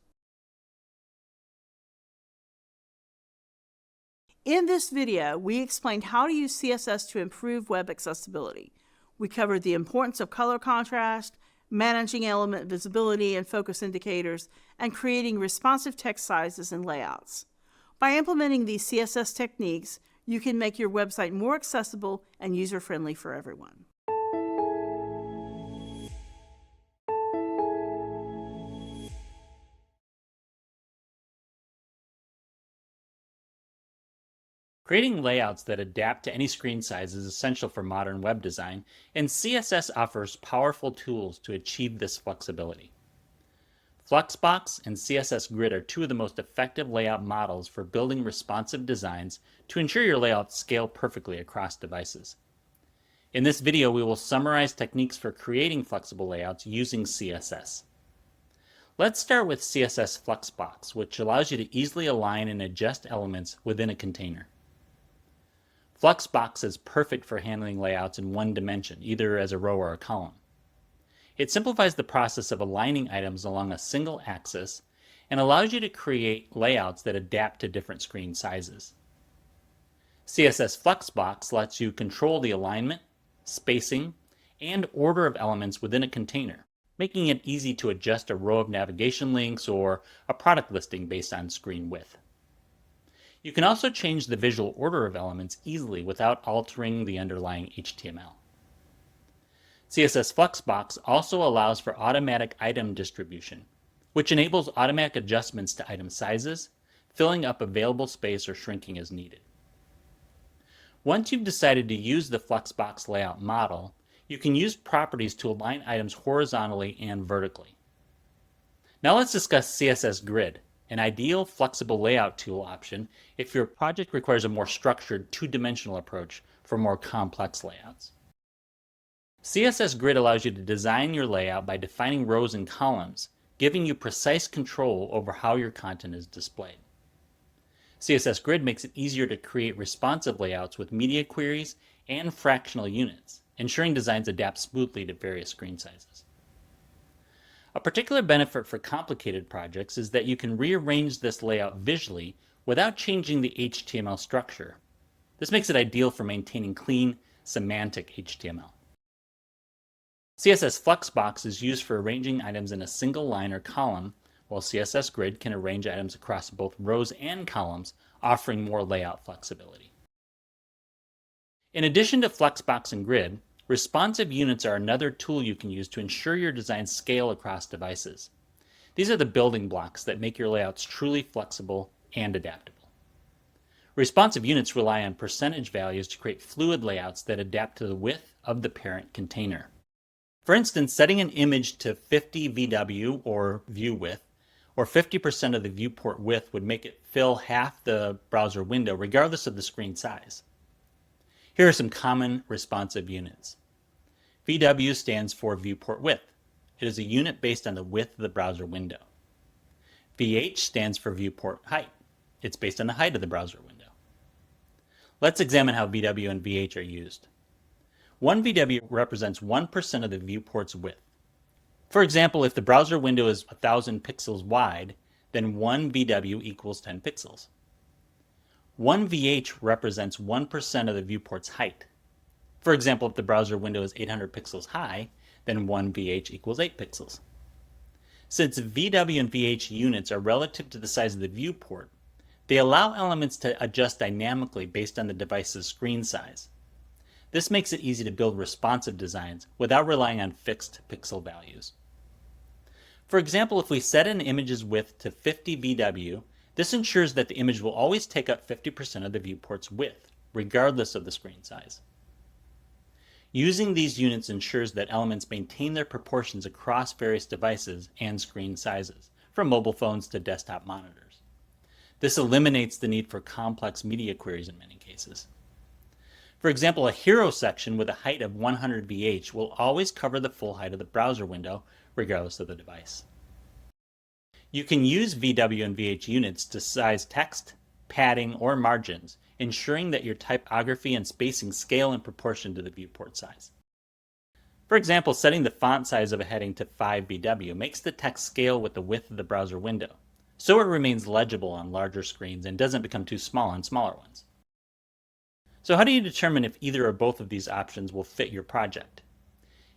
In this video, we explained how to use CSS to improve web accessibility. We covered the importance of color contrast, managing element visibility and focus indicators, and creating responsive text sizes and layouts. By implementing these CSS techniques, you can make your website more accessible and user-friendly for everyone. Creating layouts that adapt to any screen size is essential for modern web design, and CSS offers powerful tools to achieve this flexibility. Flexbox and CSS Grid are two of the most effective layout models for building responsive designs to ensure your layouts scale perfectly across devices. In this video, we will summarize techniques for creating flexible layouts using CSS. Let's start with CSS Flexbox, which allows you to easily align and adjust elements within a container. Flexbox is perfect for handling layouts in one dimension, either as a row or a column. It simplifies the process of aligning items along a single axis and allows you to create layouts that adapt to different screen sizes. CSS Flexbox lets you control the alignment, spacing, and order of elements within a container, making it easy to adjust a row of navigation links or a product listing based on screen width. You can also change the visual order of elements easily without altering the underlying HTML. CSS Flexbox also allows for automatic item distribution, which enables automatic adjustments to item sizes, filling up available space or shrinking as needed. Once you've decided to use the Flexbox layout model, you can use properties to align items horizontally and vertically. Now let's discuss CSS Grid, an ideal flexible layout tool option if your project requires a more structured two-dimensional approach for more complex layouts. CSS Grid allows you to design your layout by defining rows and columns, giving you precise control over how your content is displayed. CSS Grid makes it easier to create responsive layouts with media queries and fractional units, ensuring designs adapt smoothly to various screen sizes. A particular benefit for complicated projects is that you can rearrange this layout visually without changing the HTML structure. This makes it ideal for maintaining clean, semantic HTML. CSS Flexbox is used for arranging items in a single line or column, while CSS Grid can arrange items across both rows and columns, offering more layout flexibility. In addition to Flexbox and Grid, responsive units are another tool you can use to ensure your designs scale across devices. These are the building blocks that make your layouts truly flexible and adaptable. Responsive units rely on percentage values to create fluid layouts that adapt to the width of the parent container. For instance, setting an image to 50 VW or view width, or 50% of the viewport width would make it fill half the browser window regardless of the screen size. Here are some common responsive units. VW stands for viewport width. It is a unit based on the width of the browser window. VH stands for viewport height. It's based on the height of the browser window. Let's examine how VW and VH are used. One VW represents 1% of the viewport's width. For example, if the browser window is 1,000 pixels wide, then 1 VW equals 10 pixels. 1 VH represents 1% of the viewport's height. For example, if the browser window is 800 pixels high, then 1 VH equals 8 pixels. Since VW and VH units are relative to the size of the viewport, they allow elements to adjust dynamically based on the device's screen size. This makes it easy to build responsive designs without relying on fixed pixel values. For example, if we set an image's width to 50 VW, this ensures that the image will always take up 50% of the viewport's width, regardless of the screen size. Using these units ensures that elements maintain their proportions across various devices and screen sizes, from mobile phones to desktop monitors. This eliminates the need for complex media queries in many cases. For example, a hero section with a height of 100 VH will always cover the full height of the browser window, regardless of the device. You can use VW and VH units to size text, padding, or margins, ensuring that your typography and spacing scale in proportion to the viewport size. For example, setting the font size of a heading to 5 VW makes the text scale with the width of the browser window, so it remains legible on larger screens and doesn't become too small on smaller ones. So how do you determine if either or both of these options will fit your project?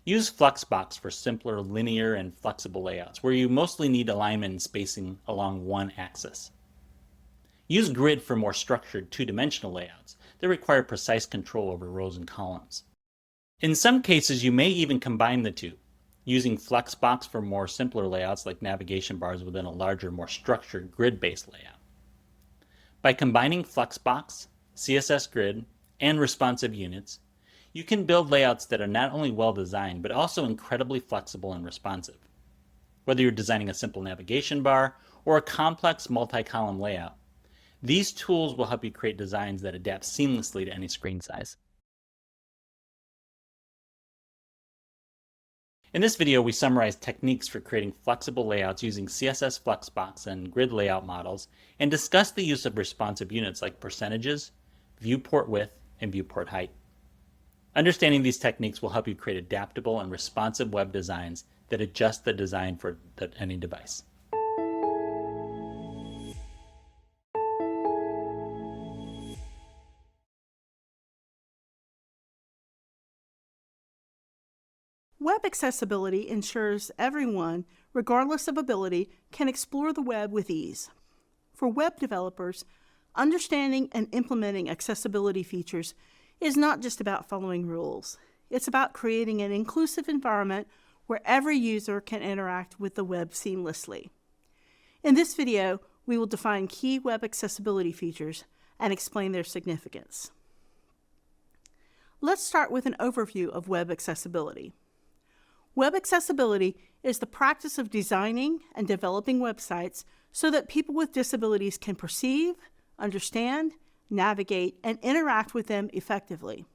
Use Flexbox for simpler linear and flexible layouts, where you mostly need alignment and spacing along one axis. Use Grid for more structured two-dimensional layouts that require precise control over rows and columns. In some cases, you may even combine the two, using Flexbox for more simpler layouts like navigation bars within a larger, more structured grid-based layout. By combining Flexbox, CSS Grid, and responsive units, you can build layouts that are not only well designed, but also incredibly flexible and responsive. Whether you're designing a simple navigation bar or a complex multi-column layout, these tools will help you create designs that adapt seamlessly to any screen size. In this video, we summarize techniques for creating flexible layouts using CSS Flexbox and Grid layout models, and discuss the use of responsive units like percentages, viewport width, and viewport height. Understanding these techniques will help you create adaptable and responsive web designs that adjust the design for any device. Web accessibility ensures everyone, regardless of ability, can explore the web with ease. For web developers, Understanding and implementing accessibility features is not just about following rules. It's about creating an inclusive environment where every user can interact with the web seamlessly. In this video, we will define key web accessibility features and explain their significance. Let's start with an overview of web accessibility. Web accessibility is the practice of designing and developing websites so that people with disabilities can perceive, understand, navigate, and interact with them effectively.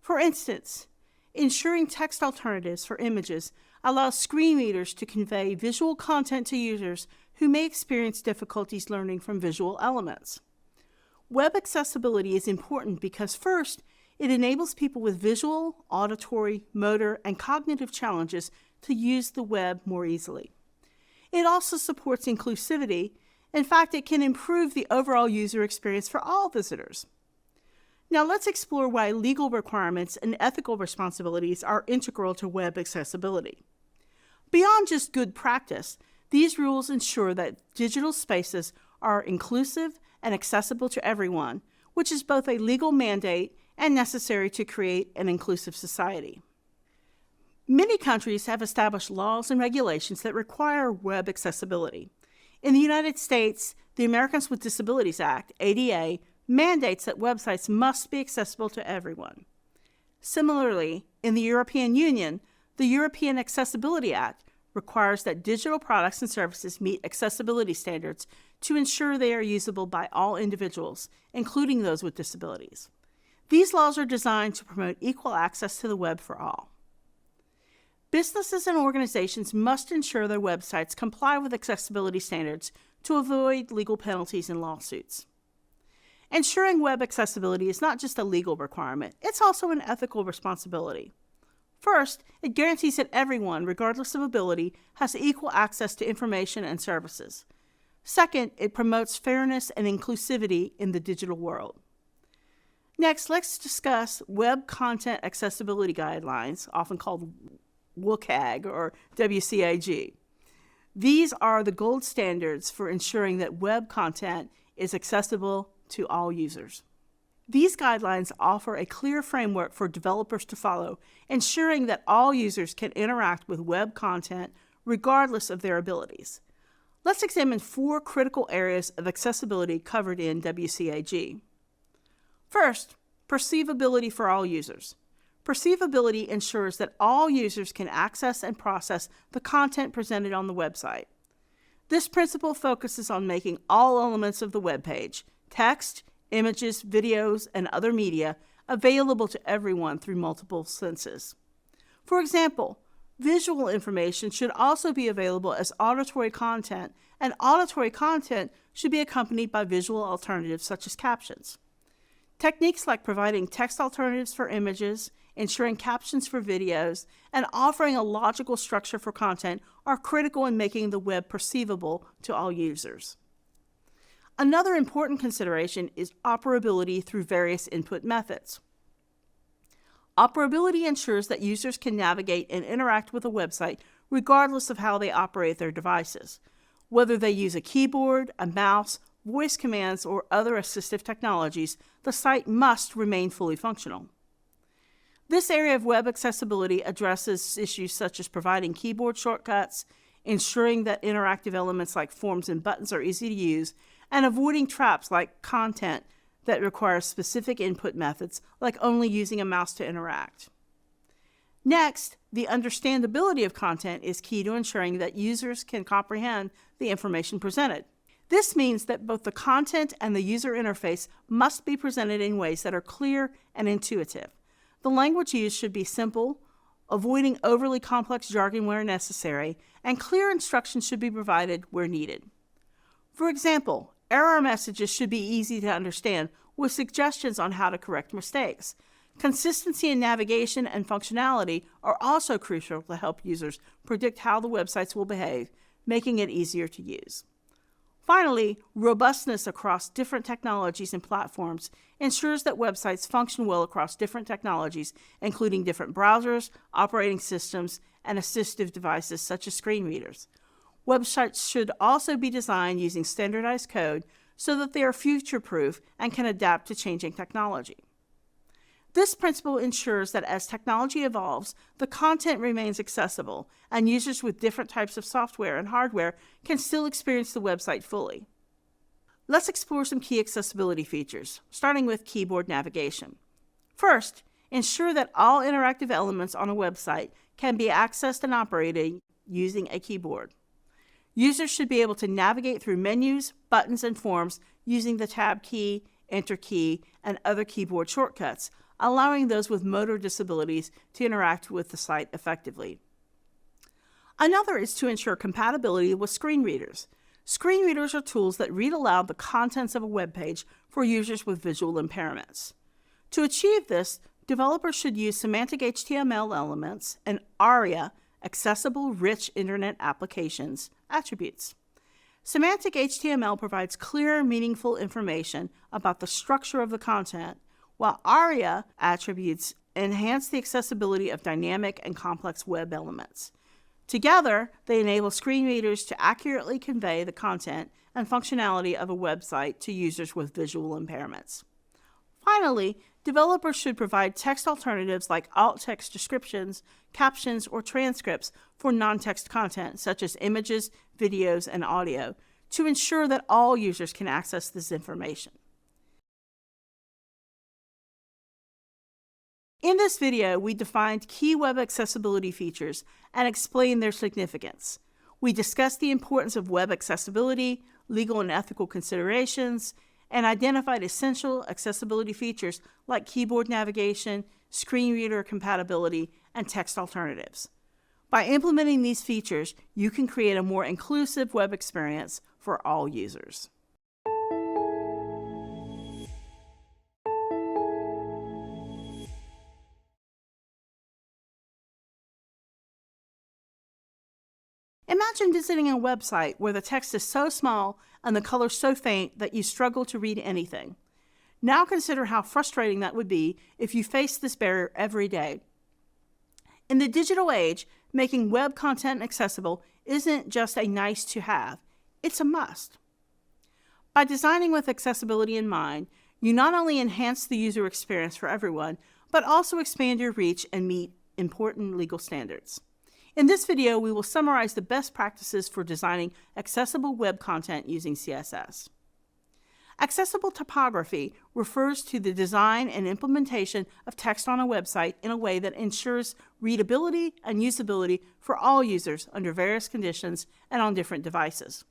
For instance, ensuring text alternatives for images allows screen readers to convey visual content to users who may experience difficulties learning from visual elements. Web accessibility is important because first, it enables people with visual, auditory, motor, and cognitive challenges to use the web more easily. It also supports inclusivity. In fact, it can improve the overall user experience for all visitors. Now let's explore why legal requirements and ethical responsibilities are integral to web accessibility. Beyond just good practice, these rules ensure that digital spaces are inclusive and accessible to everyone, which is both a legal mandate and necessary to create an inclusive society. Many countries have established laws and regulations that require web accessibility. In the United States, the Americans with Disabilities Act, ADA, mandates that websites must be accessible to everyone. Similarly, in the European Union, the European Accessibility Act requires that digital products and services meet accessibility standards to ensure they are usable by all individuals, including those with disabilities. These laws are designed to promote equal access to the web for all. Businesses and organizations must ensure their websites comply with accessibility standards to avoid legal penalties and lawsuits. Ensuring web accessibility is not just a legal requirement, it's also an ethical responsibility. First, it guarantees that everyone, regardless of ability, has equal access to information and services. Second, it promotes fairness and inclusivity in the digital world. Next, let's discuss Web Content Accessibility Guidelines, often called WCAG or WCAG. These are the gold standards for ensuring that web content is accessible to all users. These guidelines offer a clear framework for developers to follow, ensuring that all users can interact with web content regardless of their abilities. Let's examine 4 critical areas of accessibility covered in WCAG. First, perceivability for all users. Perceivability ensures that all users can access and process the content presented on the website. This principle focuses on making all elements of the web page, text, images, videos, and other media, available to everyone through multiple senses. For example, visual information should also be available as auditory content, and auditory content should be accompanied by visual alternatives such as captions. Techniques like providing text alternatives for images, ensuring captions for videos, and offering a logical structure for content are critical in making the web perceivable to all users. Another important consideration is operability through various input methods. Operability ensures that users can navigate and interact with a website regardless of how they operate their devices. Whether they use a keyboard, a mouse, voice commands, or other assistive technologies, the site must remain fully functional. This area of web accessibility addresses issues such as providing keyboard shortcuts, ensuring that interactive elements like forms and buttons are easy to use, and avoiding traps like content that requires specific input methods, like only using a mouse to interact. Next, the understandability of content is key to ensuring that users can comprehend the information presented. This means that both the content and the user interface must be presented in ways that are clear and intuitive. The language used should be simple, avoiding overly complex jargon where necessary, and clear instructions should be provided where needed. For example, error messages should be easy to understand with suggestions on how to correct mistakes. Consistency in navigation and functionality are also crucial to help users predict how the websites will behave, making it easier to use. Finally, robustness across different technologies and platforms ensures that websites function well across different technologies, including different browsers, operating systems, and assistive devices such as screen readers. Websites should also be designed using standardized code so that they are future-proof and can adapt to changing technology. This principle ensures that as technology evolves, the content remains accessible, and users with different types of software and hardware can still experience the website fully. Let's explore some key accessibility features, starting with keyboard navigation. First, ensure that all interactive elements on a website can be accessed and operated using a keyboard. Users should be able to navigate through menus, buttons, and forms using the Tab key, Enter key, and other keyboard shortcuts, allowing those with motor disabilities to interact with the site effectively. Another is to ensure compatibility with screen readers. Screen readers are tools that read aloud the contents of a web page for users with visual impairments. To achieve this, developers should use Semantic HTML elements and ARIA, Accessible Rich Internet Applications, attributes. Semantic HTML provides clear, meaningful information about the structure of the content, while ARIA attributes enhance the accessibility of dynamic and complex web elements. Together, they enable screen readers to accurately convey the content and functionality of a website to users with visual impairments. Finally, developers should provide text alternatives like alt text descriptions, captions, or transcripts for non-text content, such as images, videos, and audio, to ensure that all users can access this information. In this video, we defined key web accessibility features and explained their significance. We discussed the importance of web accessibility, legal and ethical considerations, and identified essential accessibility features like keyboard navigation, screen reader compatibility, and text alternatives. By implementing these features, you can create a more inclusive web experience for all users. Imagine visiting a website where the text is so small and the color so faint that you struggle to read anything. Now consider how frustrating that would be if you faced this barrier every day. In the digital age, making web content accessible isn't just a nice to have, it's a must. By designing with accessibility in mind, you not only enhance the user experience for everyone, but also expand your reach and meet important legal standards. In this video, we will summarize the best practices for designing accessible web content using CSS. Accessible typography refers to the design and implementation of text on a website in a way that ensures readability and usability for all users under various conditions and on different devices.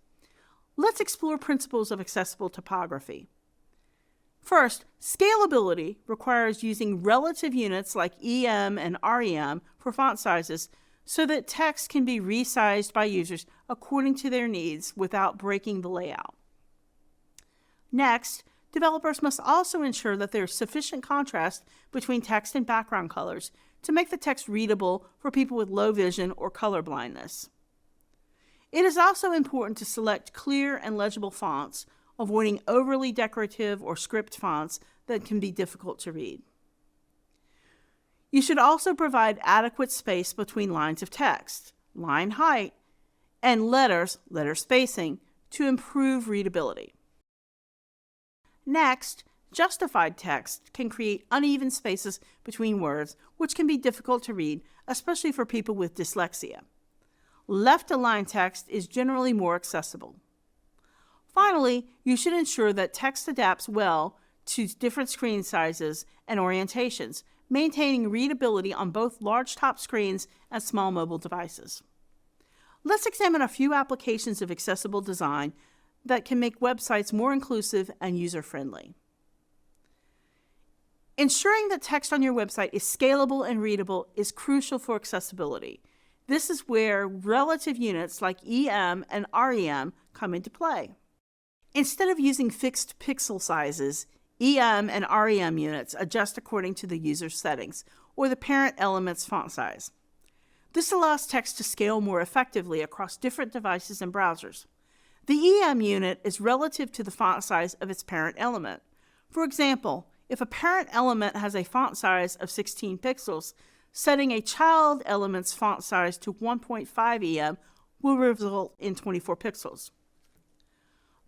Let's explore principles of accessible typography. First, scalability requires using relative units like EM and REM for font sizes so that text can be resized by users according to their needs without breaking the layout. Next, developers must also ensure that there is sufficient contrast between text and background colors to make the text readable for people with low vision or color blindness. It is also important to select clear and legible fonts, avoiding overly decorative or script fonts that can be difficult to read. You should also provide adequate space between lines of text, line height, and letter spacing to improve readability. Next, justified text can create uneven spaces between words, which can be difficult to read, especially for people with dyslexia. Left-aligned text is generally more accessible. Finally, you should ensure that text adapts well to different screen sizes and orientations, maintaining readability on both large top screens and small mobile devices. Let's examine a few applications of accessible design that can make websites more inclusive and user-friendly. Ensuring that text on your website is scalable and readable is crucial for accessibility. This is where relative units like EM and REM come into play. Instead of using fixed pixel sizes, EM and REM units adjust according to the user's settings or the parent element's font size. This allows text to scale more effectively across different devices and browsers. The EM unit is relative to the font size of its parent element. For example, if a parent element has a font size of 16 pixels, setting a child element's font size to 1.5 EM will result in 24 pixels.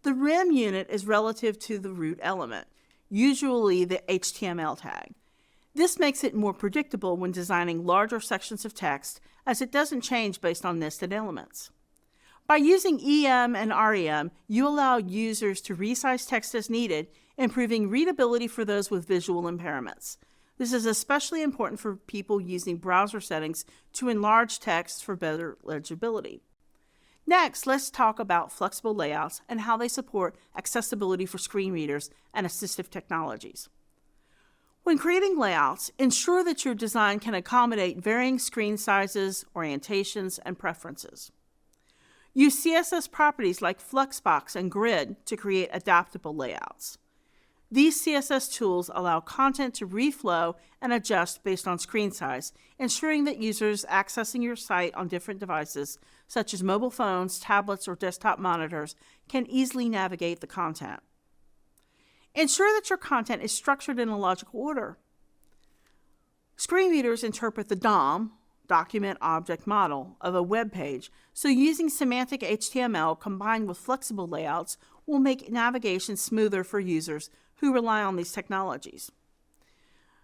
The rem unit is relative to the root element, usually the HTML tag. This makes it more predictable when designing larger sections of text, as it doesn't change based on nested elements. By using EM and REM, you allow users to resize text as needed, improving readability for those with visual impairments. This is especially important for people using browser settings to enlarge text for better legibility. Next, let's talk about flexible layouts and how they support accessibility for screen readers and assistive technologies. When creating layouts, ensure that your design can accommodate varying screen sizes, orientations, and preferences. Use CSS properties like Flexbox and Grid to create adaptable layouts. These CSS tools allow content to reflow and adjust based on screen size, ensuring that users accessing your site on different devices, such as mobile phones, tablets, or desktop monitors, can easily navigate the content. Ensure that your content is structured in a logical order. Screen readers interpret the DOM, document object model, of a web page, so using semantic HTML combined with flexible layouts will make navigation smoother for users who rely on these technologies.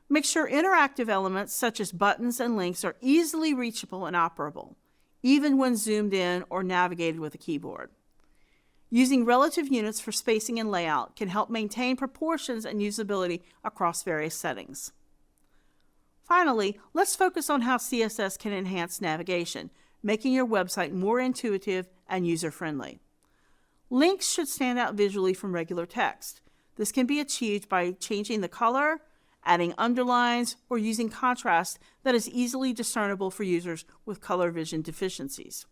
Make sure interactive elements such as buttons and links are easily reachable and operable, even when zoomed in or navigated with a keyboard. Using relative units for spacing and layout can help maintain proportions and usability across various settings. Finally, let's focus on how CSS can enhance navigation, making your website more intuitive and user-friendly. Links should stand out visually from regular text. This can be achieved by changing the color, adding underlines, or using contrast that is easily discernible for users with color vision deficiencies.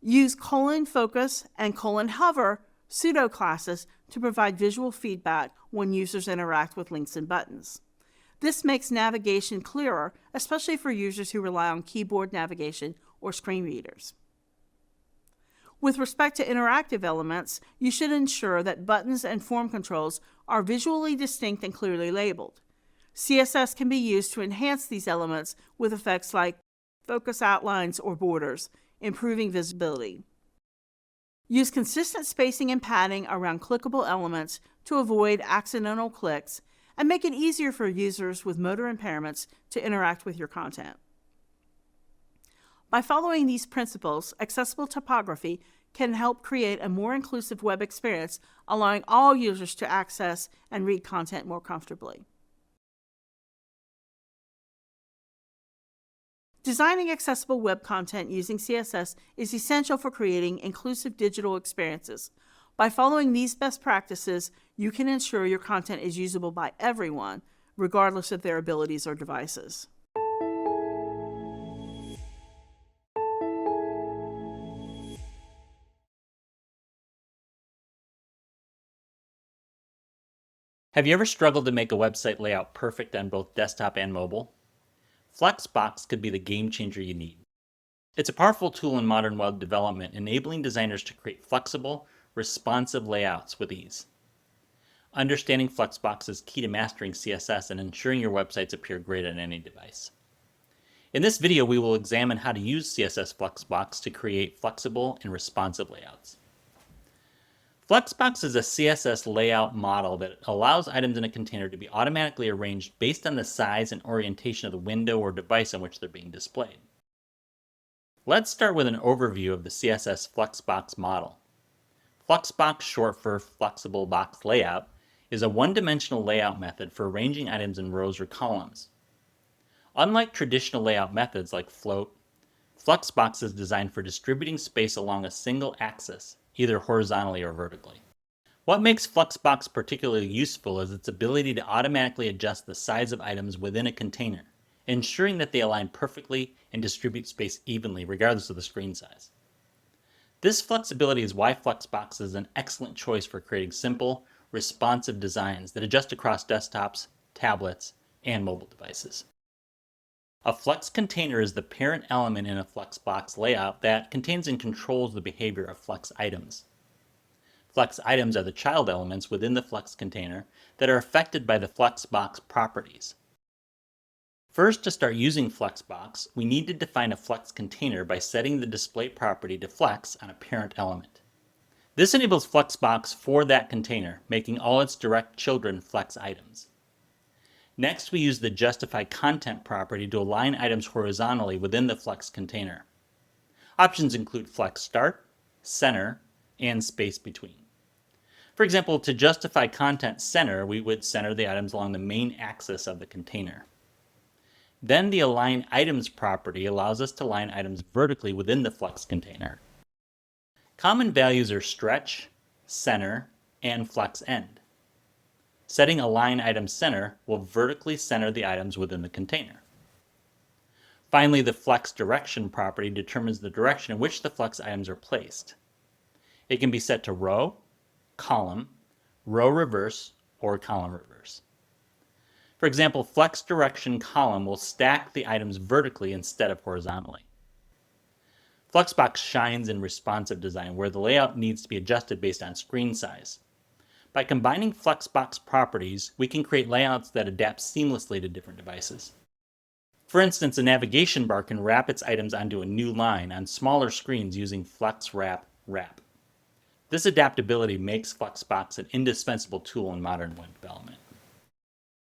Use :focus and :hover pseudo-classes to provide visual feedback when users interact with links and buttons. This makes navigation clearer, especially for users who rely on keyboard navigation or screen readers. With respect to interactive elements, you should ensure that buttons and form controls are visually distinct and clearly labeled. CSS can be used to enhance these elements with effects like focus outlines or borders, improving visibility. Use consistent spacing and padding around clickable elements to avoid accidental clicks and make it easier for users with motor impairments to interact with your content. By following these principles, accessible typography can help create a more inclusive web experience, allowing all users to access and read content more comfortably. Designing accessible web content using CSS is essential for creating inclusive digital experiences. By following these best practices, you can ensure your content is usable by everyone, regardless of their abilities or devices. Have you ever struggled to make a website layout perfect on both desktop and mobile? Flexbox could be the game changer you need. It's a powerful tool in modern web development, enabling designers to create flexible, responsive layouts with ease. Understanding Flexbox is key to mastering CSS and ensuring your websites appear great on any device. In this video, we will examine how to use CSS Flexbox to create flexible and responsive layouts. Flexbox is a CSS layout model that allows items in a container to be automatically arranged based on the size and orientation of the window or device on which they're being displayed. Let's start with an overview of the CSS Flexbox model. Flexbox, short for Flexible Box Layout, is a one-dimensional layout method for arranging items in rows or columns. Unlike traditional layout methods like float, Flexbox is designed for distributing space along a single axis, either horizontally or vertically. What makes Flexbox particularly useful is its ability to automatically adjust the size of items within a container, ensuring that they align perfectly and distribute space evenly regardless of the screen size. This flexibility is why Flexbox is an excellent choice for creating simple, responsive designs that adjust across desktops, tablets, and mobile devices. A Flex container is the parent element in a Flexbox layout that contains and controls the behavior of Flex items. Flex items are the child elements within the Flex container that are affected by the Flexbox properties. First, to start using Flexbox, we need to define a Flex container by setting the display property to Flex on a parent element. This enables Flexbox for that container, making all its direct children Flex items. Next, we use the Justify Content property to align items horizontally within the Flex container. Options include Flex Start, Center, and Space Between. For example, to justify content center, we would center the items along the main axis of the container. Then the Align Items property allows us to align items vertically within the Flex container. Common values are Stretch, Center, and Flex End. Setting Align Item Center will vertically center the items within the container. Finally, the Flex Direction property determines the direction in which the Flex items are placed. It can be set to row, column, row reverse, or column reverse. For example, Flex Direction column will stack the items vertically instead of horizontally. Flexbox shines in responsive design, where the layout needs to be adjusted based on screen size. By combining Flexbox properties, we can create layouts that adapt seamlessly to different devices. For instance, a navigation bar can wrap its items onto a new line on smaller screens using FlexWrap Wrap. This adaptability makes Flexbox an indispensable tool in modern web development.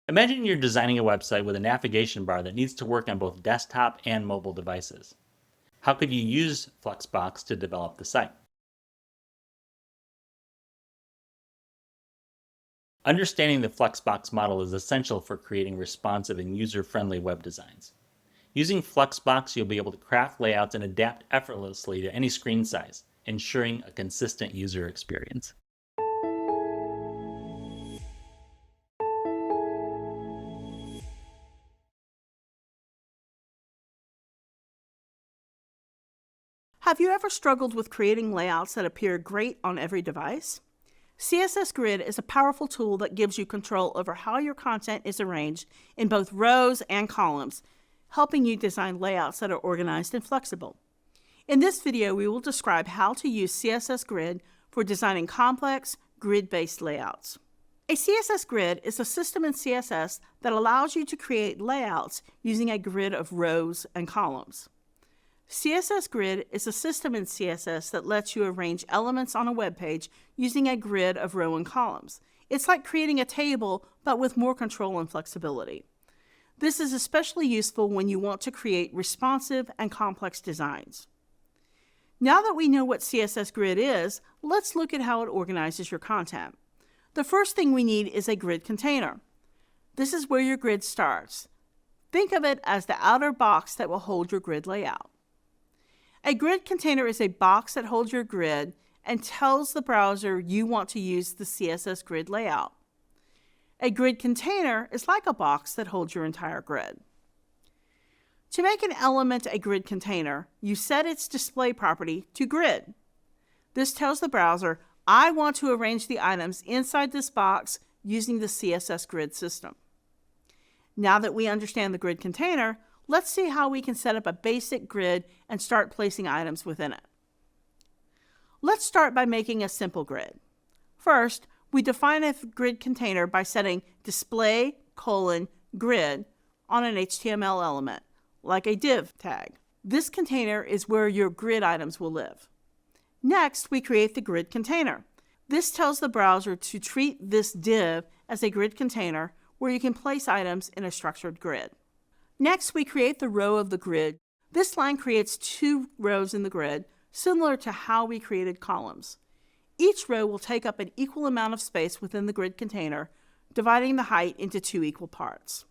Imagine you're designing a website with a navigation bar that needs to work on both desktop and mobile devices. How could you use Flexbox to develop the site? Understanding the Flexbox model is essential for creating responsive and user-friendly web designs. Using Flexbox, you'll be able to craft layouts and adapt effortlessly to any screen size, ensuring a consistent user experience. Have you ever struggled with creating layouts that appear great on every device? CSS Grid is a powerful tool that gives you control over how your content is arranged in both rows and columns, helping you design layouts that are organized and flexible. In this video, we will describe how to use CSS Grid for designing complex, grid-based layouts. A CSS grid is a system in CSS that allows you to create layouts using a grid of rows and columns. CSS Grid is a system in CSS that lets you arrange elements on a web page using a grid of rows and columns. It's like creating a table, but with more control and flexibility. This is especially useful when you want to create responsive and complex designs. Now that we know what CSS Grid is, let's look at how it organizes your content. The first thing we need is a grid container. This is where your grid starts. Think of it as the outer box that will hold your grid layout. A grid container is a box that holds your grid and tells the browser you want to use the CSS grid layout. A grid container is like a box that holds your entire grid. To make an element a grid container, you set its display property to grid. This tells the browser, I want to arrange the items inside this box using the CSS grid system. Now that we understand the grid container, let's see how we can set up a basic grid and start placing items within it. Let's start by making a simple grid. First, we define a grid container by setting display::grid on an HTML element, like a div tag. This container is where your grid items will live. Next, we create the grid container. This tells the browser to treat this div as a grid container where you can place items in a structured grid. Next, we create the row of the grid. This line creates 2 rows in the grid, similar to how we created columns. Each row will take up an equal amount of space within the grid container, dividing the height into 2 equal parts.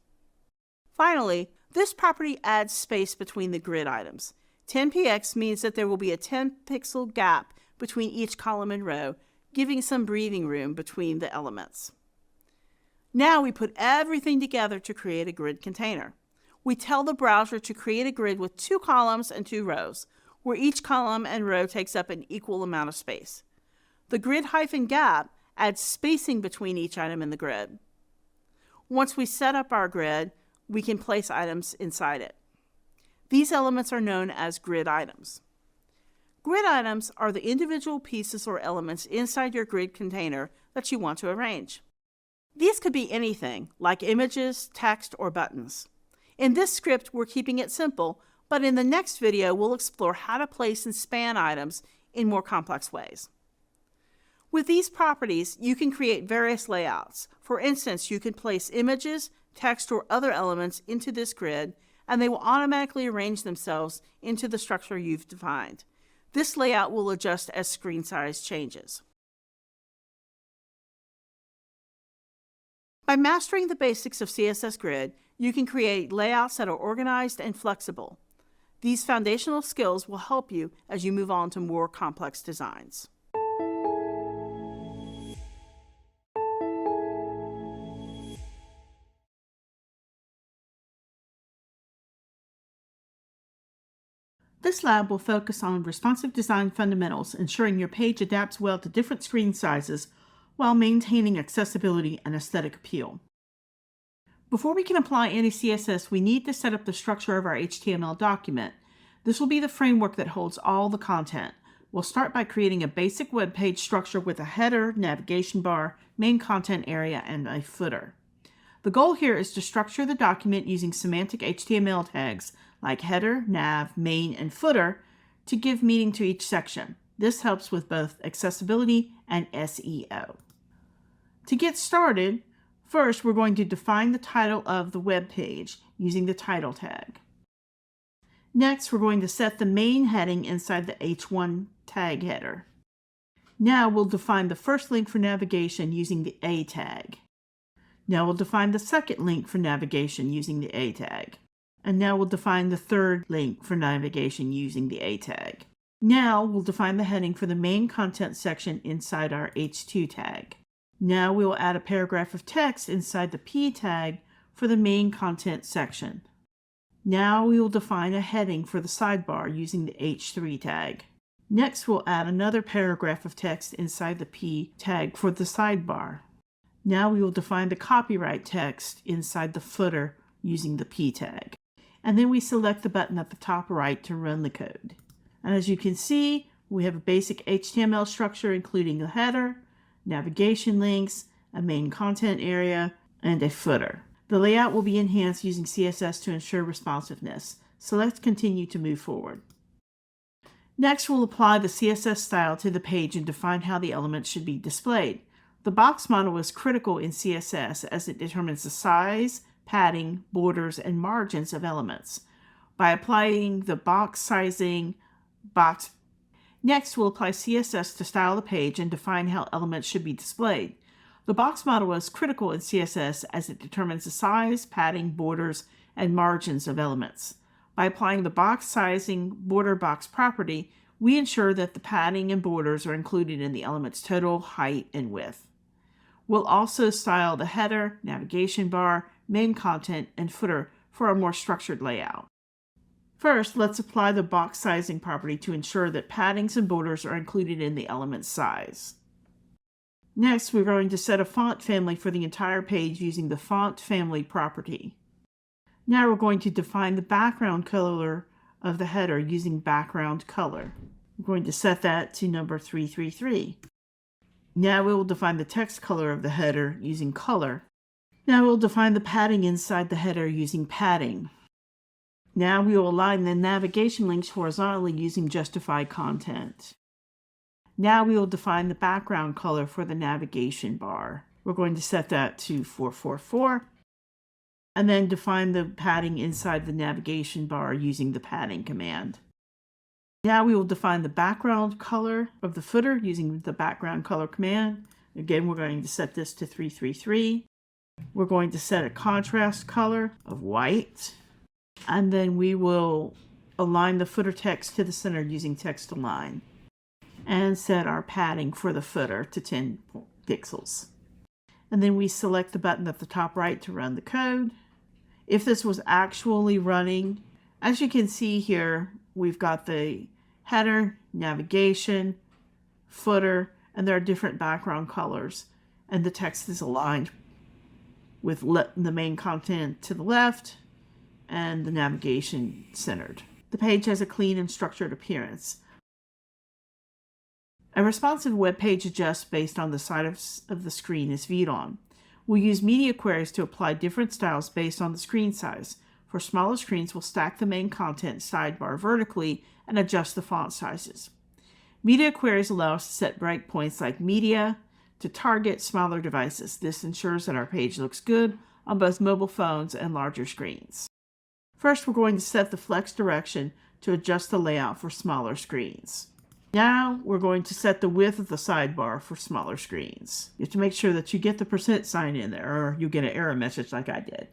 Finally, this property adds space between the grid items. 10px means that there will be a 10-pixel gap between each column and row, giving some breathing room between the elements. Now we put everything together to create a grid container. We tell the browser to create a grid with 2 columns and 2 rows, where each column and row takes up an equal amount of space. The grid-gap adds spacing between each item in the grid. Once we set up our grid, we can place items inside it. These elements are known as grid items. Grid items are the individual pieces or elements inside your grid container that you want to arrange. These could be anything, like images, text, or buttons. In this script, we're keeping it simple, but in the next video, we'll explore how to place and span items in more complex ways. With these properties, you can create various layouts. For instance, you can place images, text, or other elements into this grid, and they will automatically arrange themselves into the structure you've defined. This layout will adjust as screen size changes. By mastering the basics of CSS Grid, you can create layouts that are organized and flexible. These foundational skills will help you as you move on to more complex designs. This lab will focus on responsive design fundamentals, ensuring your page adapts well to different screen sizes while maintaining accessibility and aesthetic appeal. Before we can apply any CSS, we need to set up the structure of our HTML document. This will be the framework that holds all the content. We'll start by creating a basic web page structure with a header, navigation bar, main content area, and a footer. The goal here is to structure the document using semantic HTML tags like header, nav, main, and footer to give meaning to each section. This helps with both accessibility and SEO. To get started, first we're going to define the title of the web page using the title tag. Next, we're going to set the main heading inside the H1 tag header. Now we'll define the first link for navigation using the A tag. Now we'll define the second link for navigation using the A tag. And now we'll define the third link for navigation using the A tag. Now we'll define the heading for the main content section inside our H2 tag. Now we will add a paragraph of text inside the P tag for the main content section. Now we will define a heading for the sidebar using the H3 tag. Next, we'll add another paragraph of text inside the P tag for the sidebar. Now we will define the copyright text inside the footer using the P tag. And then we select the button at the top right to run the code. And as you can see, we have a basic HTML structure including the header, navigation links, a main content area, and a footer. The layout will be enhanced using CSS to ensure responsiveness. So let's continue to move forward. Next, we'll apply the CSS style to the page and define how the elements should be displayed. The box model is critical in CSS as it determines the size, padding, borders, and margins of elements. By applying the box sizing, Next, we'll apply CSS to style the page and define how elements should be displayed. The box model is critical in CSS as it determines the size, padding, borders, and margins of elements. By applying the box sizing border box property, we ensure that the padding and borders are included in the element's total height and width. We'll also style the header, navigation bar, main content, and footer for a more structured layout. First, let's apply the box sizing property to ensure that paddings and borders are included in the element's size. Next, we're going to set a font family for the entire page using the font family property. Now we're going to define the background color of the header using background color. We're going to set that to number 333. Now we will define the text color of the header using color. Now we'll define the padding inside the header using padding. Now we will align the navigation links horizontally using justify content. Now we will define the background color for the navigation bar. We're going to set that to 444. And then define the padding inside the navigation bar using the padding command. Now we will define the background color of the footer using the background color command. Again, we're going to set this to 333. We're going to set a contrast color of white. And then we will align the footer text to the center using text align. And set our padding for the footer to 10 pixels. And then we select the button at the top right to run the code. If this was actually running, as you can see here, we've got the header, navigation, footer, and there are different background colors. And the text is aligned with the main content to the left and the navigation centered. The page has a clean and structured appearance. A responsive web page adjusts based on the side of the screen is viewed on. We'll use media queries to apply different styles based on the screen size. For smaller screens, we'll stack the main content sidebar vertically and adjust the font sizes. Media queries allow us to set breakpoints like media to target smaller devices. This ensures that our page looks good on both mobile phones and larger screens. First, we're going to set the flex direction to adjust the layout for smaller screens. Now, we're going to set the width of the sidebar for smaller screens. You have to make sure that you get the % sign in there, or you'll get an error message like I did.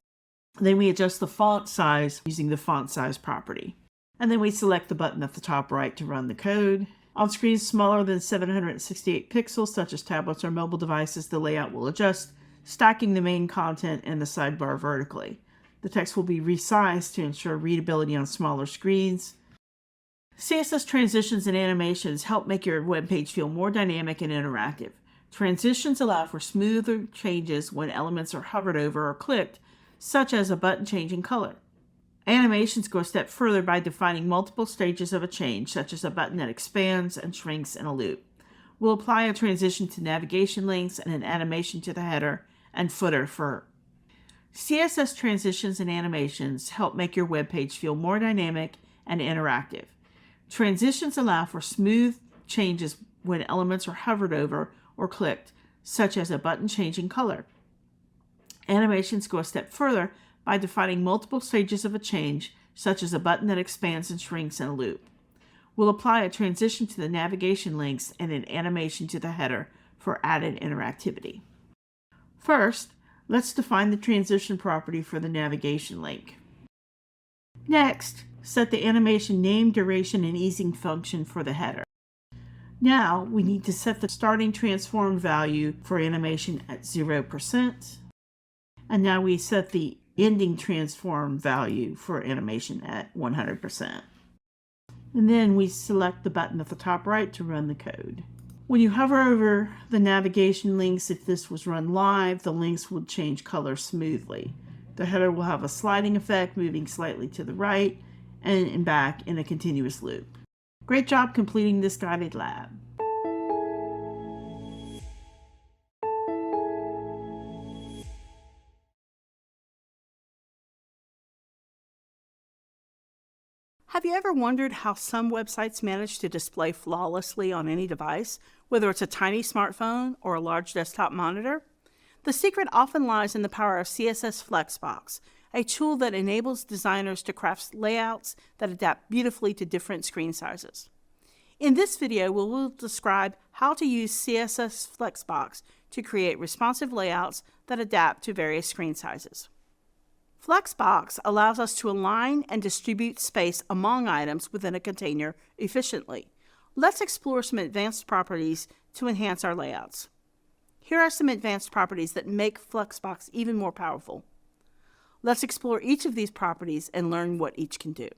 Then we adjust the font size using the font size property. And then we select the button at the top right to run the code. On screens smaller than 768 pixels, such as tablets or mobile devices, the layout will adjust, stacking the main content and the sidebar vertically. The text will be resized to ensure readability on smaller screens. CSS transitions and animations help make your web page feel more dynamic and interactive. Transitions allow for smoother changes when elements are hovered over or clicked, such as a button changing color. Animations go a step further by defining multiple stages of a change, such as a button that expands and shrinks in a loop. We'll apply a transition to navigation links and an animation to the header and footer for CSS transitions and animations help make your web page feel more dynamic and interactive. Transitions allow for smooth changes when elements are hovered over or clicked, such as a button changing color. Animations go a step further by defining multiple stages of a change, such as a button that expands and shrinks in a loop. We'll apply a transition to the navigation links and an animation to the header for added interactivity. First, let's define the transition property for the navigation link. Next, set the animation name, duration, and easing function for the header. Now, we need to set the starting transform value for animation at 0%. And now we set the ending transform value for animation at 100%. And then we select the button at the top right to run the code. When you hover over the navigation links, if this was run live, the links would change color smoothly. The header will have a sliding effect, moving slightly to the right and back in a continuous loop. Great job completing this guided lab. Have you ever wondered how some websites manage to display flawlessly on any device, whether it's a tiny smartphone or a large desktop monitor? The secret often lies in the power of CSS Flexbox, a tool that enables designers to craft layouts that adapt beautifully to different screen sizes. In this video, we will describe how to use CSS Flexbox to create responsive layouts that adapt to various screen sizes. Flexbox allows us to align and distribute space among items within a container efficiently. Let's explore some advanced properties to enhance our layouts. Here are some advanced properties that make Flexbox even more powerful. Let's explore each of these properties and learn what each can do.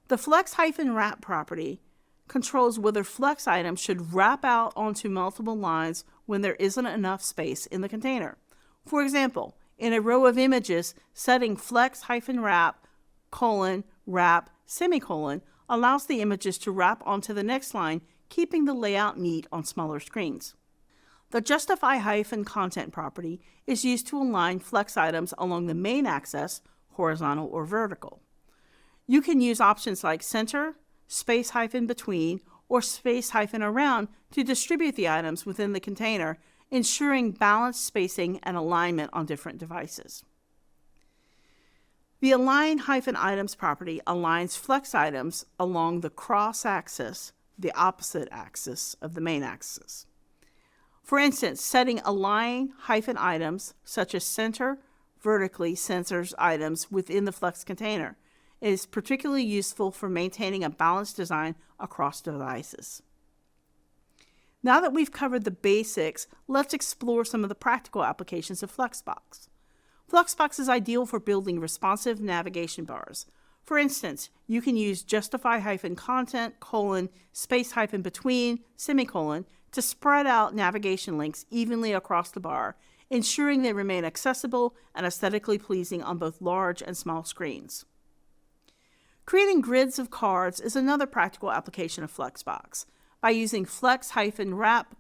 The flex-wrap property controls whether flex items should wrap out onto multiple lines when there isn't enough space in the container. For example, in a row of images, setting flex-wrap, wrap, semicolon allows the images to wrap onto the next line, keeping the layout neat on smaller screens. The justify-content property is used to align flex items along the main axis, horizontal or vertical. You can use options like center, space-between, or space-around to distribute the items within the container, ensuring balanced spacing and alignment on different devices. The align-items property aligns flex items along the cross-axis, the opposite axis of the main axis. For instance, setting align-items, such as center, vertically centers items within the flex container, is particularly useful for maintaining a balanced design across devices. Now that we've covered the basics, let's explore some of the practical applications of Flexbox. Flexbox is ideal for building responsive navigation bars. For instance, you can use justify-content, space-between, semicolon, to spread out navigation links evenly across the bar, ensuring they remain accessible and aesthetically pleasing on both large and small screens. Creating grids of cards is another practical application of Flexbox. By using flex-wrap,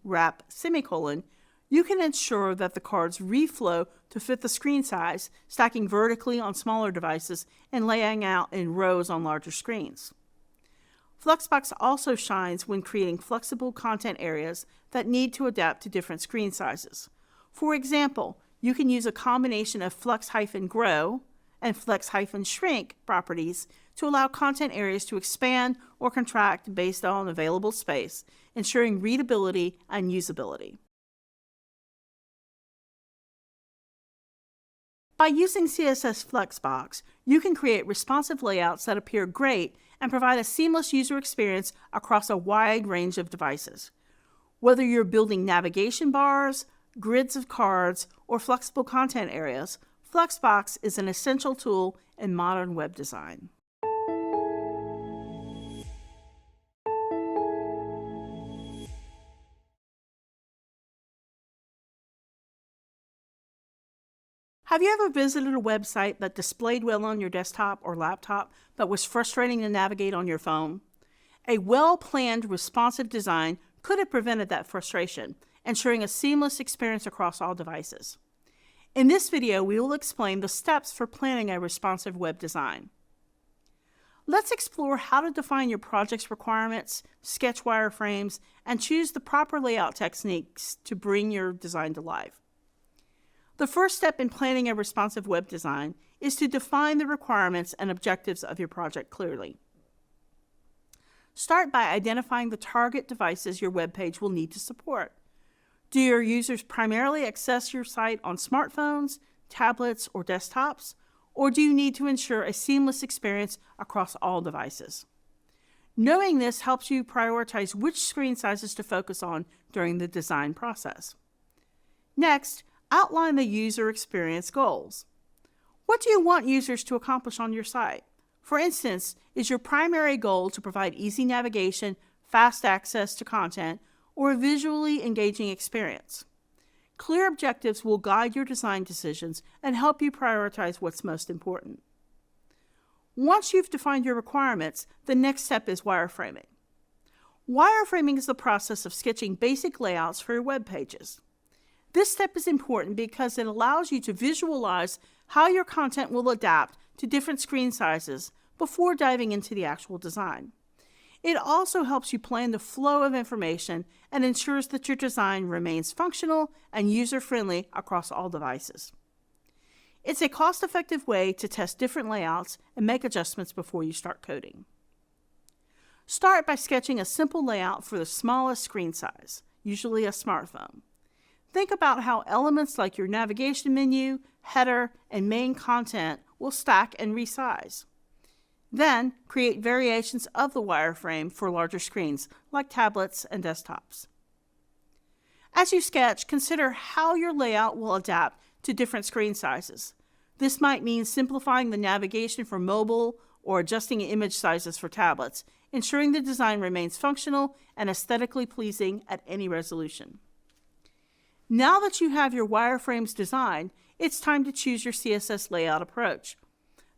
wrap, semicolon, you can ensure that the cards reflow to fit the screen size, stacking vertically on smaller devices and laying out in rows on larger screens. Flexbox also shines when creating flexible content areas that need to adapt to different screen sizes. For example, you can use a combination of flex-grow and flex-shrink properties to allow content areas to expand or contract based on available space, ensuring readability and usability. By using CSS Flexbox, you can create responsive layouts that appear great and provide a seamless user experience across a wide range of devices. Whether you're building navigation bars, grids of cards, or flexible content areas, Flexbox is an essential tool in modern web design. Have you ever visited a website that displayed well on your desktop or laptop but was frustrating to navigate on your phone? A well-planned, responsive design could have prevented that frustration, ensuring a seamless experience across all devices. In this video, we will explain the steps for planning a responsive web design. Let's explore how to define your project's requirements, sketch wireframes, and choose the proper layout techniques to bring your design to life. The first step in planning a responsive web design is to define the requirements and objectives of your project clearly. Start by identifying the target devices your web page will need to support. Do your users primarily access your site on smartphones, tablets, or desktops? Or do you need to ensure a seamless experience across all devices? Knowing this helps you prioritize which screen sizes to focus on during the design process. Next, outline the user experience goals. What do you want users to accomplish on your site? For instance, is your primary goal to provide easy navigation, fast access to content, or a visually engaging experience? Clear objectives will guide your design decisions and help you prioritize what's most important. Once you've defined your requirements, the next step is wireframing. Wireframing is the process of sketching basic layouts for your web pages. This step is important because it allows you to visualize how your content will adapt to different screen sizes before diving into the actual design. It also helps you plan the flow of information and ensures that your design remains functional and user-friendly across all devices. It's a cost-effective way to test different layouts and make adjustments before you start coding. Start by sketching a simple layout for the smallest screen size, usually a smartphone. Think about how elements like your navigation menu, header, and main content will stack and resize. Then, create variations of the wireframe for larger screens, like tablets and desktops. As you sketch, consider how your layout will adapt to different screen sizes. This might mean simplifying the navigation for mobile or adjusting image sizes for tablets, ensuring the design remains functional and aesthetically pleasing at any resolution. Now that you have your wireframes designed, it's time to choose your CSS layout approach.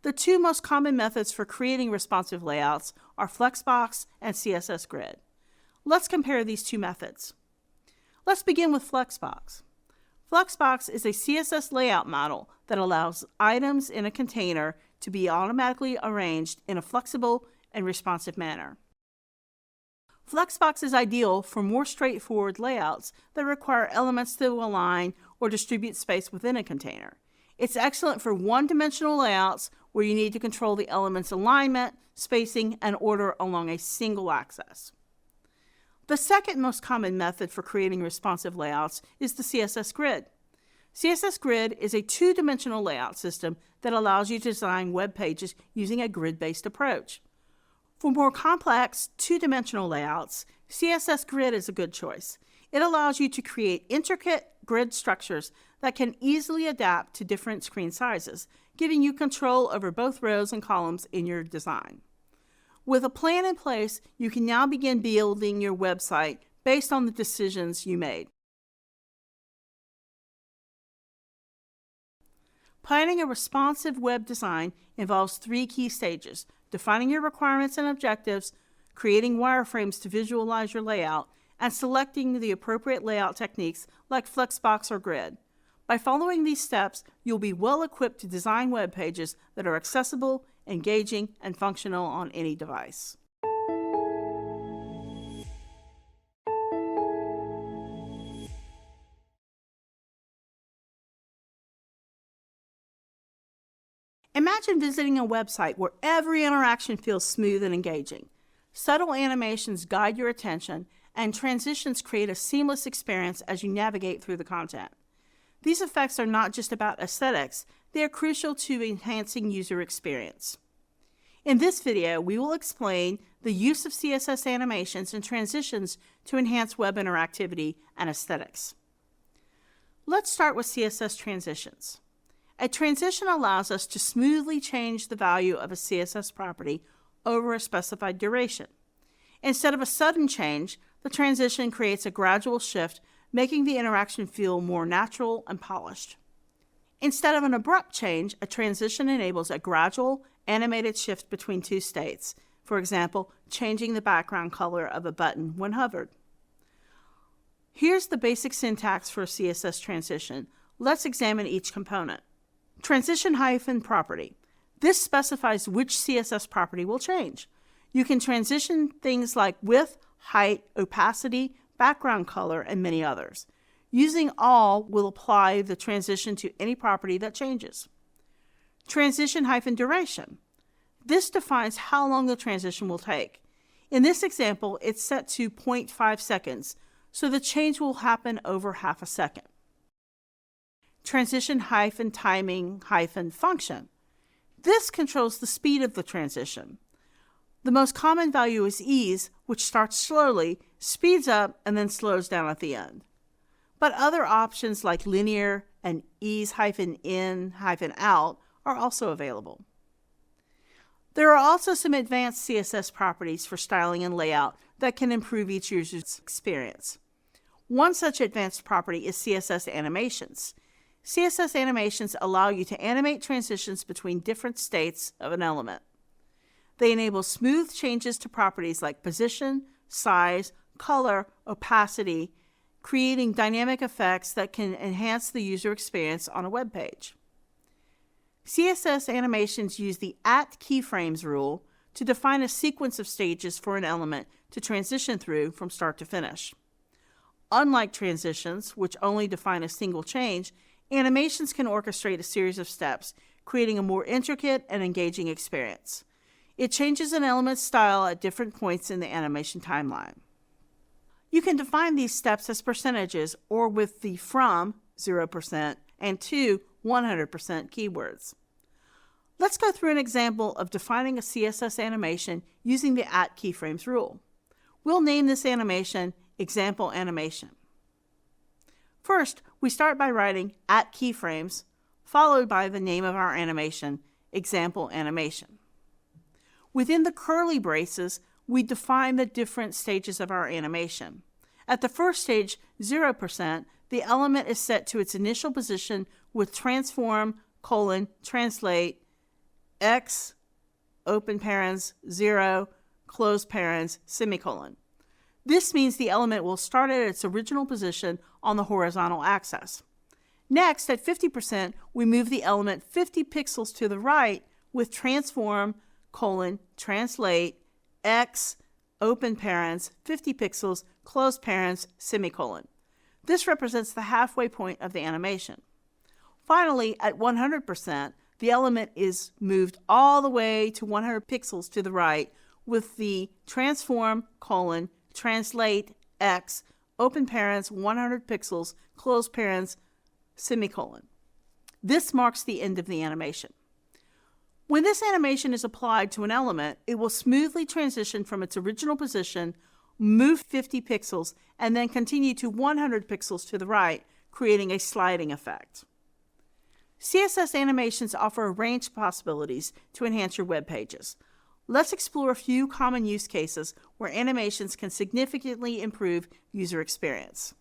The two most common methods for creating responsive layouts are Flexbox and CSS Grid. Let's compare these two methods. Let's begin with Flexbox. Flexbox is a CSS layout model that allows items in a container to be automatically arranged in a flexible and responsive manner. Flexbox is ideal for more straightforward layouts that require elements to align or distribute space within a container. It's excellent for one-dimensional layouts where you need to control the element's alignment, spacing, and order along a single axis. The second most common method for creating responsive layouts is the CSS Grid. CSS Grid is a two-dimensional layout system that allows you to design web pages using a grid-based approach. For more complex, two-dimensional layouts, CSS Grid is a good choice. It allows you to create intricate grid structures that can easily adapt to different screen sizes, giving you control over both rows and columns in your design. With a plan in place, you can now begin building your website based on the decisions you made. Planning a responsive web design involves three key stages: defining your requirements and objectives, creating wireframes to visualize your layout, and selecting the appropriate layout techniques like Flexbox or Grid. By following these steps, you'll be well equipped to design web pages that are accessible, engaging, and functional on any device. Imagine visiting a website where every interaction feels smooth and engaging. Subtle animations guide your attention, and transitions create a seamless experience as you navigate through the content. These effects are not just about aesthetics, they are crucial to enhancing user experience. In this video, we will explain the use of CSS animations and transitions to enhance web interactivity and aesthetics. Let's start with CSS transitions. A transition allows us to smoothly change the value of a CSS property over a specified duration. Instead of a sudden change, the transition creates a gradual shift, making the interaction feel more natural and polished. Instead of an abrupt change, a transition enables a gradual, animated shift between two states, for example, changing the background color of a button when hovered. Here's the basic syntax for a CSS transition. Let's examine each component. Transition-property. This specifies which CSS property will change. You can transition things like width, height, opacity, background color, and many others. Using all will apply the transition to any property that changes. Transition-duration. This defines how long the transition will take. In this example, it's set to 0.5 seconds, so the change will happen over half a second. Transition-timing-function. This controls the speed of the transition. The most common value is ease, which starts slowly, speeds up, and then slows down at the end. But other options like linear and ease-in-out are also available. There are also some advanced CSS properties for styling and layout that can improve each user's experience. One such advanced property is CSS animations. CSS animations allow you to animate transitions between different states of an element. They enable smooth changes to properties like position, size, color, opacity, creating dynamic effects that can enhance the user experience on a web page. CSS animations use the @keyframes rule to define a sequence of stages for an element to transition through from start to finish. Unlike transitions, which only define a single change, animations can orchestrate a series of steps, creating a more intricate and engaging experience. It changes an element's style at different points in the animation timeline. You can define these steps as percentages or with the from 0% and to 100% keywords. Let's go through an example of defining a CSS animation using the @keyframes rule. We'll name this animation Example Animation. First, we start by writing @keyframes, followed by the name of our animation, Example Animation. Within the curly braces, we define the different stages of our animation. At the first stage, 0%, the element is set to its initial position with transform, translate, x, open parens, 0, close parens, semicolon. This means the element will start at its original position on the horizontal axis. Next, at 50%, we move the element 50 pixels to the right with transform, translate, x, open parens, 50 pixels, close parens, semicolon. This represents the halfway point of the animation. Finally, at 100%, the element is moved all the way to 100 pixels to the right with the transform, translate, x, open parens, 100 pixels, close parens, semicolon. This marks the end of the animation. When this animation is applied to an element, it will smoothly transition from its original position, move 50 pixels, and then continue to 100 pixels to the right, creating a sliding effect. CSS animations offer a range of possibilities to enhance your web pages. Let's explore a few common use cases where animations can significantly improve user experience.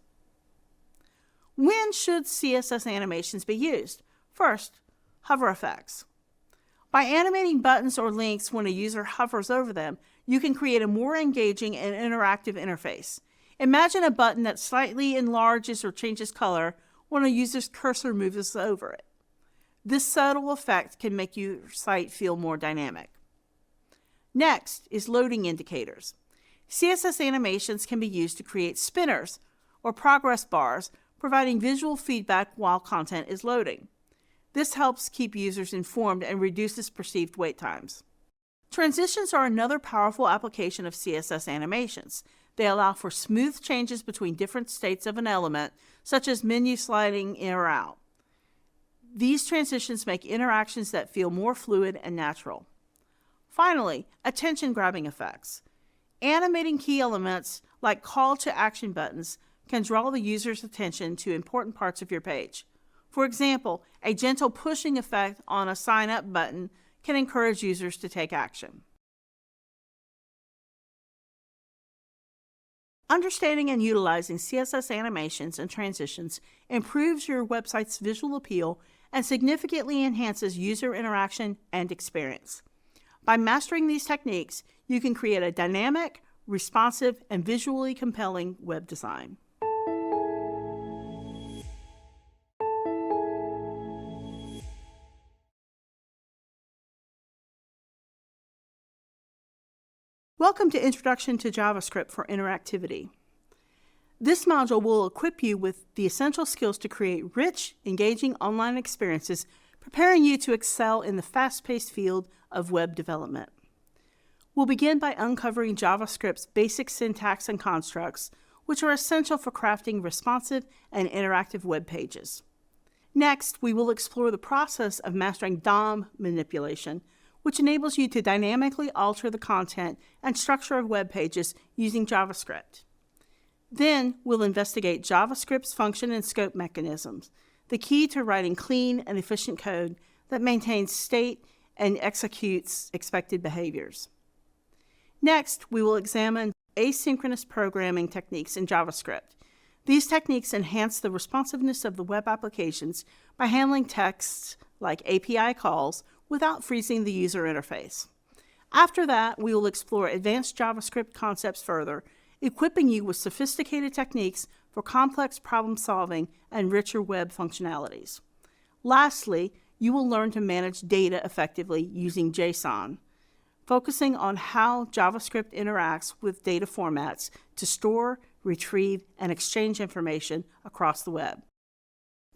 When should CSS animations be used? First, hover effects. By animating buttons or links when a user hovers over them, you can create a more engaging and interactive interface. Imagine a button that slightly enlarges or changes color when a user's cursor moves over it. This subtle effect can make your site feel more dynamic. Next is loading indicators. CSS animations can be used to create spinners or progress bars, providing visual feedback while content is loading. This helps keep users informed and reduces perceived wait times. Transitions are another powerful application of CSS animations. They allow for smooth changes between different states of an element, such as menu sliding in or out. These transitions make interactions that feel more fluid and natural. Finally, attention-grabbing effects. Animating key elements like call to action buttons can draw the user's attention to important parts of your page. For example, a gentle pushing effect on a sign up button can encourage users to take action. Understanding and utilizing CSS animations and transitions improves your website's visual appeal and significantly enhances user interaction and experience. By mastering these techniques, you can create a dynamic, responsive, and visually compelling web design. Welcome to Introduction to JavaScript for Interactivity. This module will equip you with the essential skills to create rich, engaging online experiences, preparing you to excel in the fast-paced field of web development. We'll begin by uncovering JavaScript's basic syntax and constructs, which are essential for crafting responsive and interactive web pages. Next, we will explore the process of mastering DOM manipulation, which enables you to dynamically alter the content and structure of web pages using JavaScript. Then, we'll investigate JavaScript's function and scope mechanisms, the key to writing clean and efficient code that maintains state and executes expected behaviors. Next, we will examine asynchronous programming techniques in JavaScript. These techniques enhance the responsiveness of the web applications by handling texts like API calls without freezing the user interface. After that, we will explore advanced JavaScript concepts further, equipping you with sophisticated techniques for complex problem solving and richer web functionalities. Lastly, you will learn to manage data effectively using JSON, focusing on how JavaScript interacts with data formats to store, retrieve, and exchange information across the web.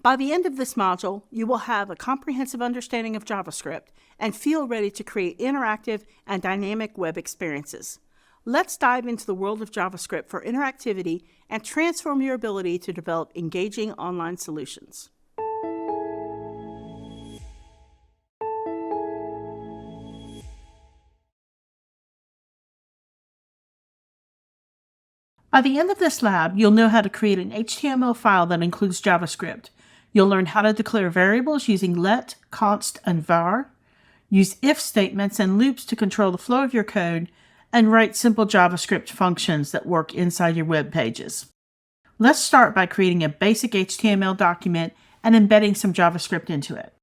By the end of this module, you will have a comprehensive understanding of JavaScript and feel ready to create interactive and dynamic web experiences. Let's dive into the world of JavaScript for interactivity and transform your ability to develop engaging online solutions. By the end of this lab, you'll know how to create an HTML file that includes JavaScript. You'll learn how to declare variables using let, const, and var, use if statements and loops to control the flow of your code, and write simple JavaScript functions that work inside your web pages. Let's start by creating a basic HTML document and embedding some JavaScript into it.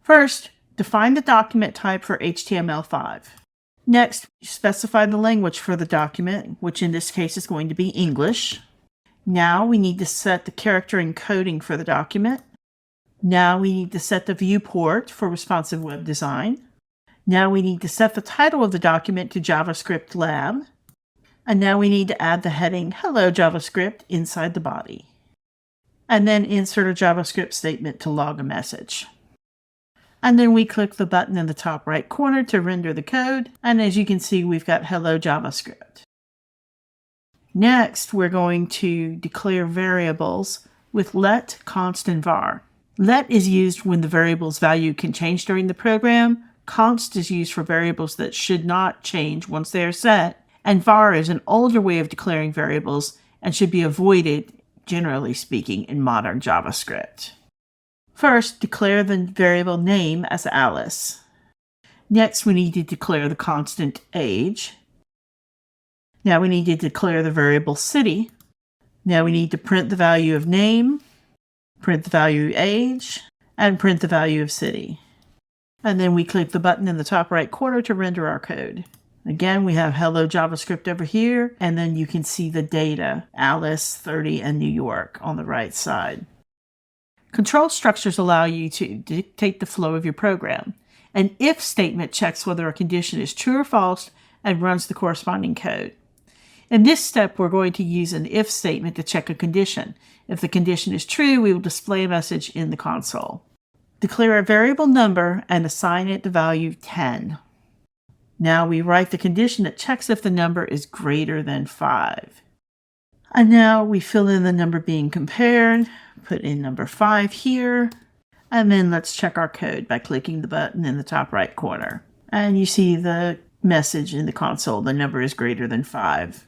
First, define the document type for HTML5. Next, specify the language for the document, which in this case is going to be English. Now we need to set the character encoding for the document. Now we need to set the viewport for responsive web design. Now we need to set the title of the document to JavaScript Lab. And now we need to add the heading Hello JavaScript inside the body. And then insert a JavaScript statement to log a message. And then we click the button in the top right corner to render the code. And as you can see, we've got Hello JavaScript. Next, we're going to declare variables with let, const, and var. Let is used when the variable's value can change during the program. Const is used for variables that should not change once they are set. And var is an older way of declaring variables and should be avoided, generally speaking, in modern JavaScript. First, declare the variable name as Alice. Next, we need to declare the constant age. Now we need to declare the variable city. Now we need to print the value of name, print the value of age, and print the value of city. And then we click the button in the top right corner to render our code. Again, we have Hello JavaScript over here, and then you can see the data, Alice, 30, and New York on the right side. Control structures allow you to dictate the flow of your program. An if statement checks whether a condition is true or false and runs the corresponding code. In this step, we're going to use an if statement to check a condition. If the condition is true, we will display a message in the console. Declare a variable number and assign it the value 10. Now we write the condition that checks if the number is greater than 5. And now we fill in the number being compared, put in number 5 here, and then let's check our code by clicking the button in the top right corner. And you see the message in the console, the number is greater than 5.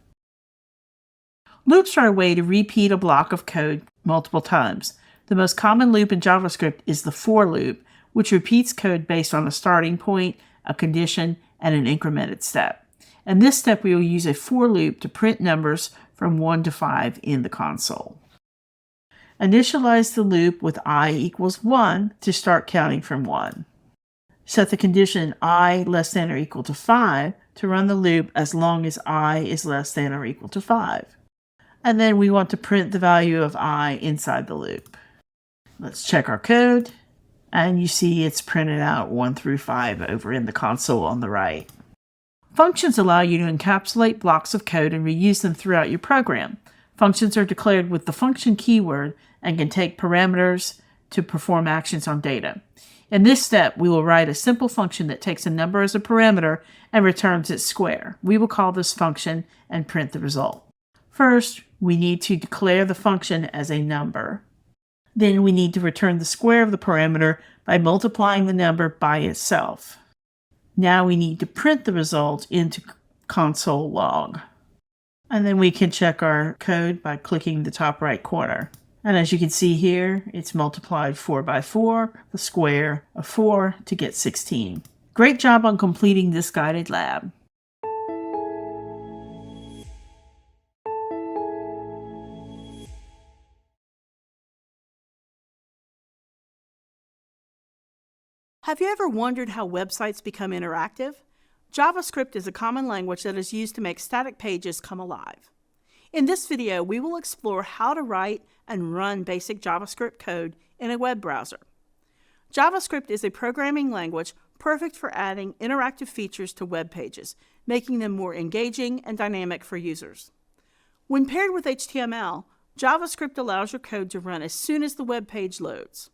Loops are a way to repeat a block of code multiple times. The most common loop in JavaScript is the for loop, which repeats code based on a starting point, a condition, and an incremented step. In this step, we will use a for loop to print numbers from 1 to 5 in the console. Initialize the loop with I equals 1 to start counting from 1. Set the condition I less than or equal to 5 to run the loop as long as I is less than or equal to 5. And then we want to print the value of I inside the loop. Let's check our code, and you see it's printed out 1 through 5 over in the console on the right. Functions allow you to encapsulate blocks of code and reuse them throughout your program. Functions are declared with the function keyword and can take parameters to perform actions on data. In this step, we will write a simple function that takes a number as a parameter and returns its square. We will call this function and print the result. First, we need to declare the function as a number. Then we need to return the square of the parameter by multiplying the number by itself. Now we need to print the result into console log. And then we can check our code by clicking the top right corner. And as you can see here, it's multiplied 4 by 4, the square of 4, to get 16. Great job on completing this guided lab. Have you ever wondered how websites become interactive? JavaScript is a common language that is used to make static pages come alive. In this video, we will explore how to write and run basic JavaScript code in a web browser. JavaScript is a programming language perfect for adding interactive features to web pages, making them more engaging and dynamic for users. When paired with HTML, JavaScript allows your code to run as soon as the web page loads.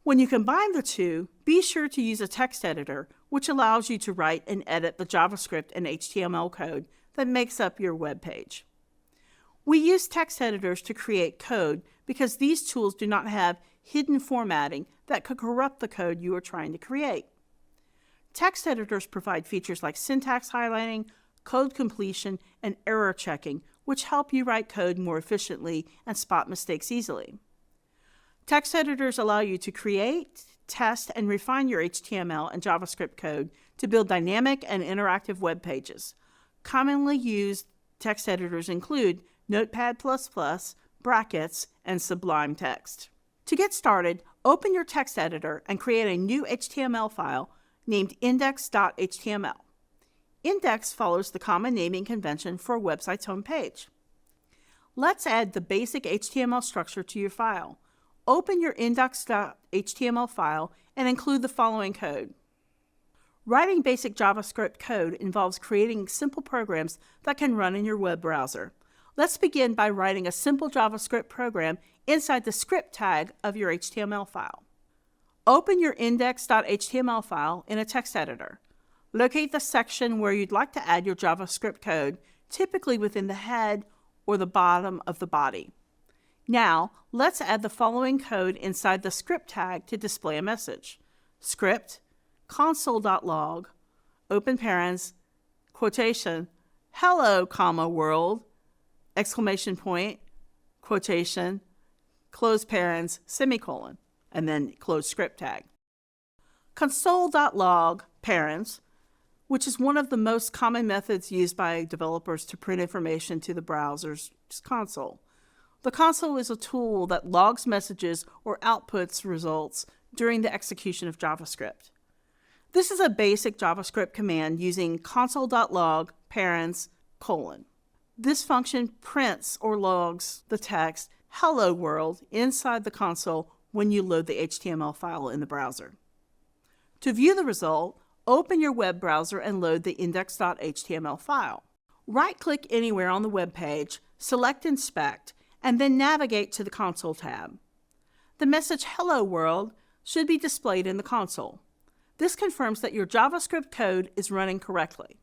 When you combine the two, be sure to use a text editor, which allows you to write and edit the JavaScript and HTML code that makes up your web page. We use text editors to create code because these tools do not have hidden formatting that could corrupt the code you are trying to create. Text editors provide features like syntax highlighting, code completion, and error checking, which help you write code more efficiently and spot mistakes easily. Text editors allow you to create, test, and refine your HTML and JavaScript code to build dynamic and interactive web pages. Commonly used text editors include Notepad++, Brackets, and Sublime Text. To get started, open your text editor and create a new HTML file named index.html. Index follows the common naming convention for a website's home page. Let's add the basic HTML structure to your file. Open your index.html file and include the following code. Writing basic JavaScript code involves creating simple programs that can run in your web browser. Let's begin by writing a simple JavaScript program inside the script tag of your HTML file. Open your index.html file in a text editor. Locate the section where you'd like to add your JavaScript code, typically within the head or the bottom of the body. Now, let's add the following code inside the script tag to display a message. Script, console.log, open parens, quotation, hello, comma, world, exclamation point, quotation, close parens, semicolon, and then close script tag. Console.log parens, which is one of the most common methods used by developers to print information to the browser's console. The console is a tool that logs messages or outputs results during the execution of JavaScript. This is a basic JavaScript command using console.log parens : This function prints or logs the text hello world inside the console when you load the HTML file in the browser. To view the result, open your web browser and load the index.html file. Right-click anywhere on the web page, select Inspect, and then navigate to the Console tab. The message Hello World should be displayed in the console. This confirms that your JavaScript code is running correctly.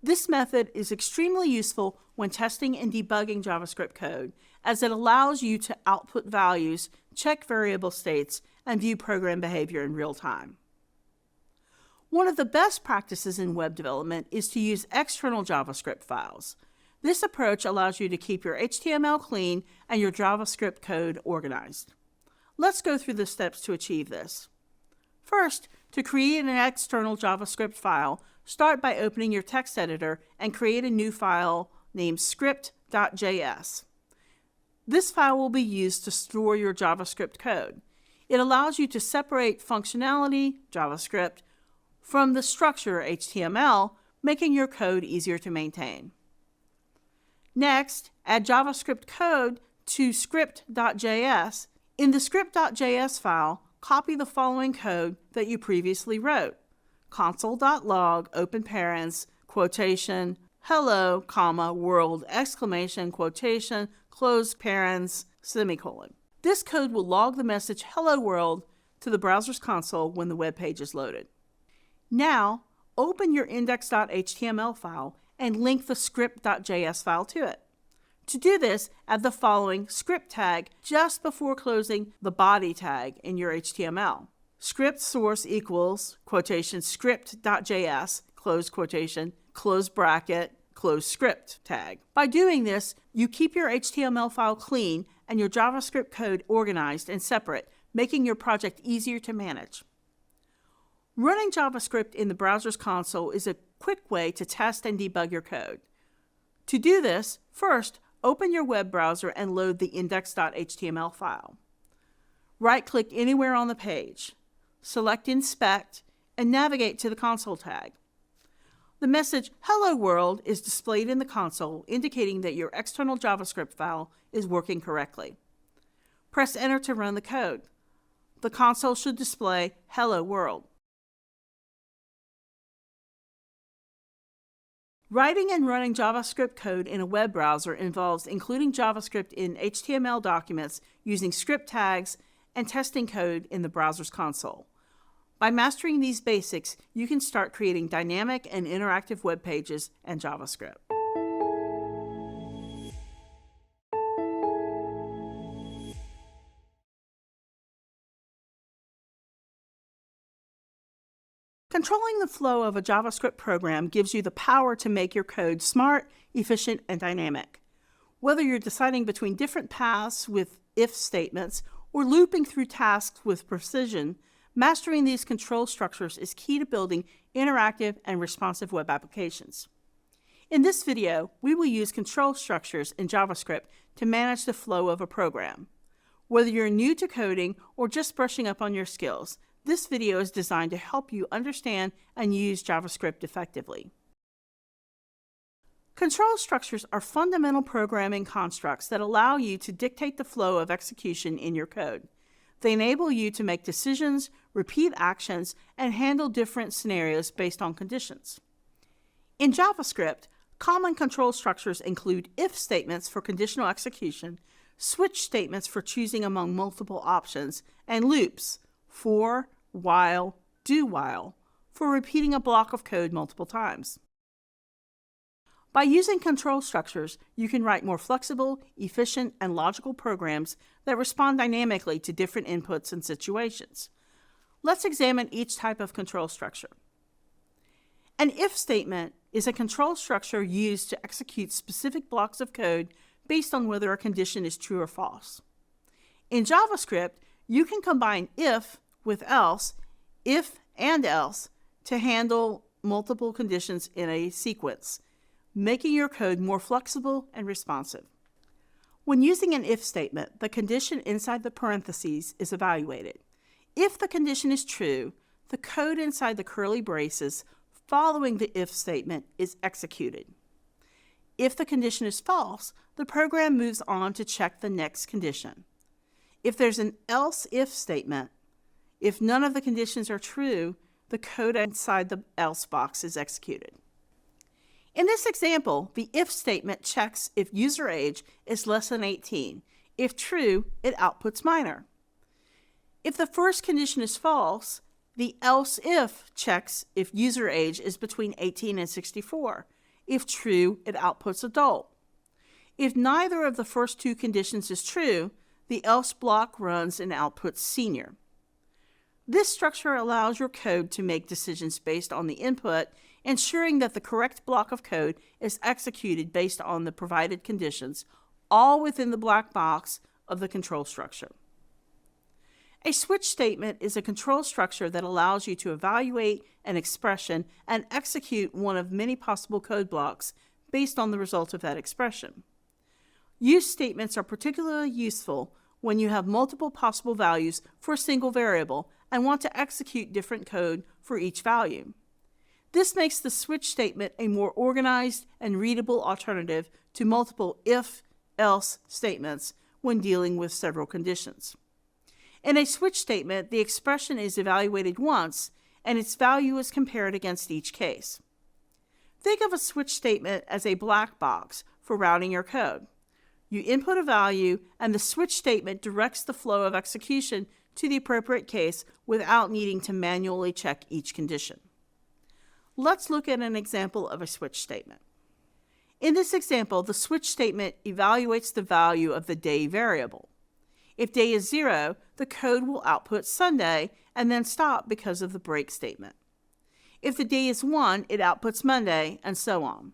This method is extremely useful when testing and debugging JavaScript code, as it allows you to output values, check variable states, and view program behavior in real time. One of the best practices in web development is to use external JavaScript files. This approach allows you to keep your HTML clean and your JavaScript code organized. Let's go through the steps to achieve this. First, to create an external JavaScript file, start by opening your text editor and create a new file named script.js. This file will be used to store your JavaScript code. It allows you to separate functionality, JavaScript, from the structure, HTML, making your code easier to maintain. Next, add JavaScript code to script.js. In the script.js file, copy the following code that you previously wrote. Console.log, open parens, quotation, hello, comma, world, exclamation, quotation, close parens, semicolon. This code will log the message hello world to the browser's console when the web page is loaded. Now, open your index.html file and link the script.js file to it. To do this, add the following script tag just before closing the body tag in your HTML. Script source equals, quotation, script.js, close quotation, close bracket, close script tag. By doing this, you keep your HTML file clean and your JavaScript code organized and separate, making your project easier to manage. Running JavaScript in the browser's console is a quick way to test and debug your code. To do this, first, open your web browser and load the index.html file. Right-click anywhere on the page, select Inspect, and navigate to the console tag. The message Hello World is displayed in the console, indicating that your external JavaScript file is working correctly. Press Enter to run the code. The console should display Hello World. Writing and running JavaScript code in a web browser involves including JavaScript in HTML documents using script tags and testing code in the browser's console. By mastering these basics, you can start creating dynamic and interactive web pages and JavaScript. Controlling the flow of a JavaScript program gives you the power to make your code smart, efficient, and dynamic. Whether you're deciding between different paths with if statements or looping through tasks with precision, mastering these control structures is key to building interactive and responsive web applications. In this video, we will use control structures in JavaScript to manage the flow of a program. Whether you're new to coding or just brushing up on your skills, this video is designed to help you understand and use JavaScript effectively. Control structures are fundamental programming constructs that allow you to dictate the flow of execution in your code. They enable you to make decisions, repeat actions, and handle different scenarios based on conditions. In JavaScript, common control structures include if statements for conditional execution, switch statements for choosing among multiple options, and loops for, while, do while, for repeating a block of code multiple times. By using control structures, you can write more flexible, efficient, and logical programs that respond dynamically to different inputs and situations. Let's examine each type of control structure. An if statement is a control structure used to execute specific blocks of code based on whether a condition is true or false. In JavaScript, you can combine if with else, if and else, to handle multiple conditions in a sequence, making your code more flexible and responsive. When using an if statement, the condition inside the parentheses is evaluated. If the condition is true, the code inside the curly braces following the if statement is executed. If the condition is false, the program moves on to check the next condition. If there's an else if statement, if none of the conditions are true, the code inside the else box is executed. In this example, the if statement checks if user age is less than 18. If true, it outputs minor. If the first condition is false, the else if checks if user age is between 18 and 64. If true, it outputs adult. If neither of the first two conditions is true, the else block runs and outputs senior. This structure allows your code to make decisions based on the input, ensuring that the correct block of code is executed based on the provided conditions, all within the black box of the control structure. A switch statement is a control structure that allows you to evaluate an expression and execute one of many possible code blocks based on the result of that expression. Use statements are particularly useful when you have multiple possible values for a single variable and want to execute different code for each value. This makes the switch statement a more organized and readable alternative to multiple if-else statements when dealing with several conditions. In a switch statement, the expression is evaluated once, and its value is compared against each case. Think of a switch statement as a black box for routing your code. You input a value, and the switch statement directs the flow of execution to the appropriate case without needing to manually check each condition. Let's look at an example of a switch statement. In this example, the switch statement evaluates the value of the day variable. If day is 0, the code will output Sunday and then stop because of the break statement. If the day is 1, it outputs Monday, and so on.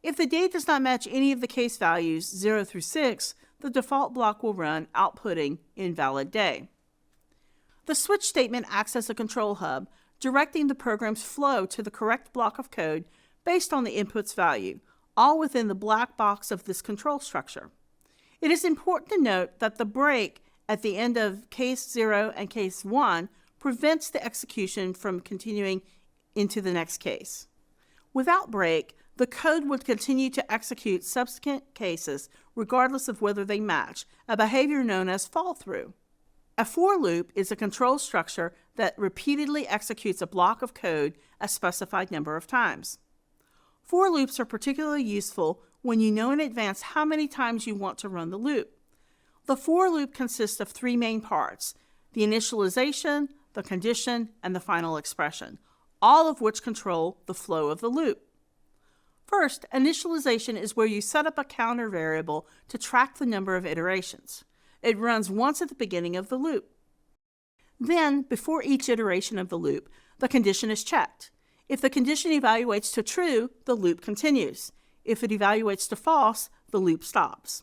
If the day does not match any of the case values 0 through 6, the default block will run outputting invalid day. The switch statement acts as a control hub, directing the program's flow to the correct block of code based on the input's value, all within the black box of this control structure. It is important to note that the break at the end of case 0 and case 1 prevents the execution from continuing into the next case. Without break, the code would continue to execute subsequent cases regardless of whether they match, a behavior known as fall-through. A for loop is a control structure that repeatedly executes a block of code a specified number of times. For loops are particularly useful when you know in advance how many times you want to run the loop. The for loop consists of three main parts: the initialization, the condition, and the final expression, all of which control the flow of the loop. First, initialization is where you set up a counter variable to track the number of iterations. It runs once at the beginning of the loop. Then, before each iteration of the loop, the condition is checked. If the condition evaluates to true, the loop continues. If it evaluates to false, the loop stops.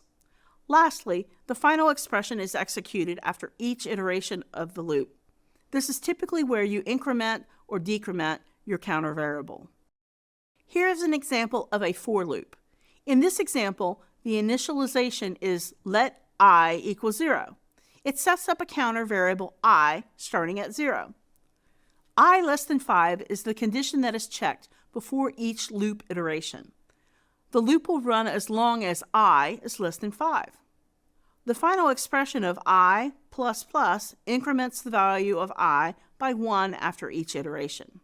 Lastly, the final expression is executed after each iteration of the loop. This is typically where you increment or decrement your counter variable. Here is an example of a for loop. In this example, the initialization is let I equal 0. It sets up a counter variable I starting at 0. I less than 5 is the condition that is checked before each loop iteration. The loop will run as long as I is less than 5. The final expression of I plus plus increments the value of I by 1 after each iteration.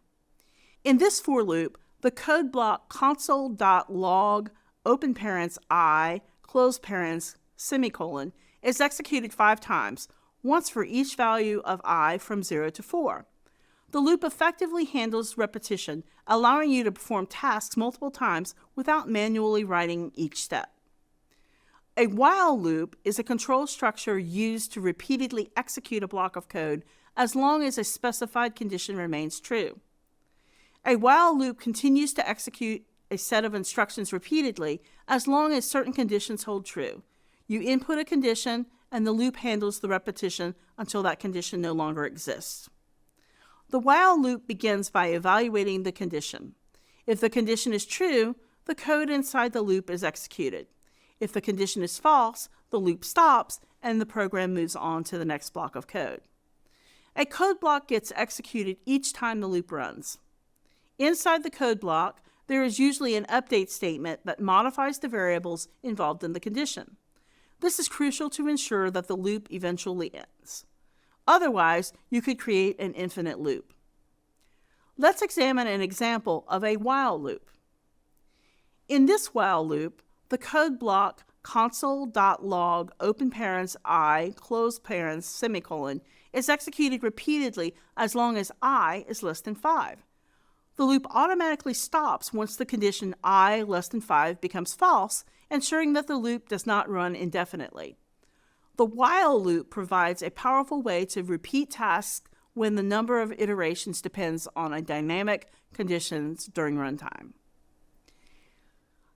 In this for loop, the code block console.log open parens I close parens semicolon is executed 5 times, once for each value of I from 0 to 4. The loop effectively handles repetition, allowing you to perform tasks multiple times without manually writing each step. A while loop is a control structure used to repeatedly execute a block of code as long as a specified condition remains true. A while loop continues to execute a set of instructions repeatedly as long as certain conditions hold true. You input a condition, and the loop handles the repetition until that condition no longer exists. The while loop begins by evaluating the condition. If the condition is true, the code inside the loop is executed. If the condition is false, the loop stops, and the program moves on to the next block of code. A code block gets executed each time the loop runs. Inside the code block, there is usually an update statement that modifies the variables involved in the condition. This is crucial to ensure that the loop eventually ends. Otherwise, you could create an infinite loop. Let's examine an example of a while loop. In this while loop, the code block console.log open parens I close parens semicolon is executed repeatedly as long as I is less than 5. The loop automatically stops once the condition I less than 5 becomes false, ensuring that the loop does not run indefinitely. The while loop provides a powerful way to repeat tasks when the number of iterations depends on a dynamic conditions during runtime.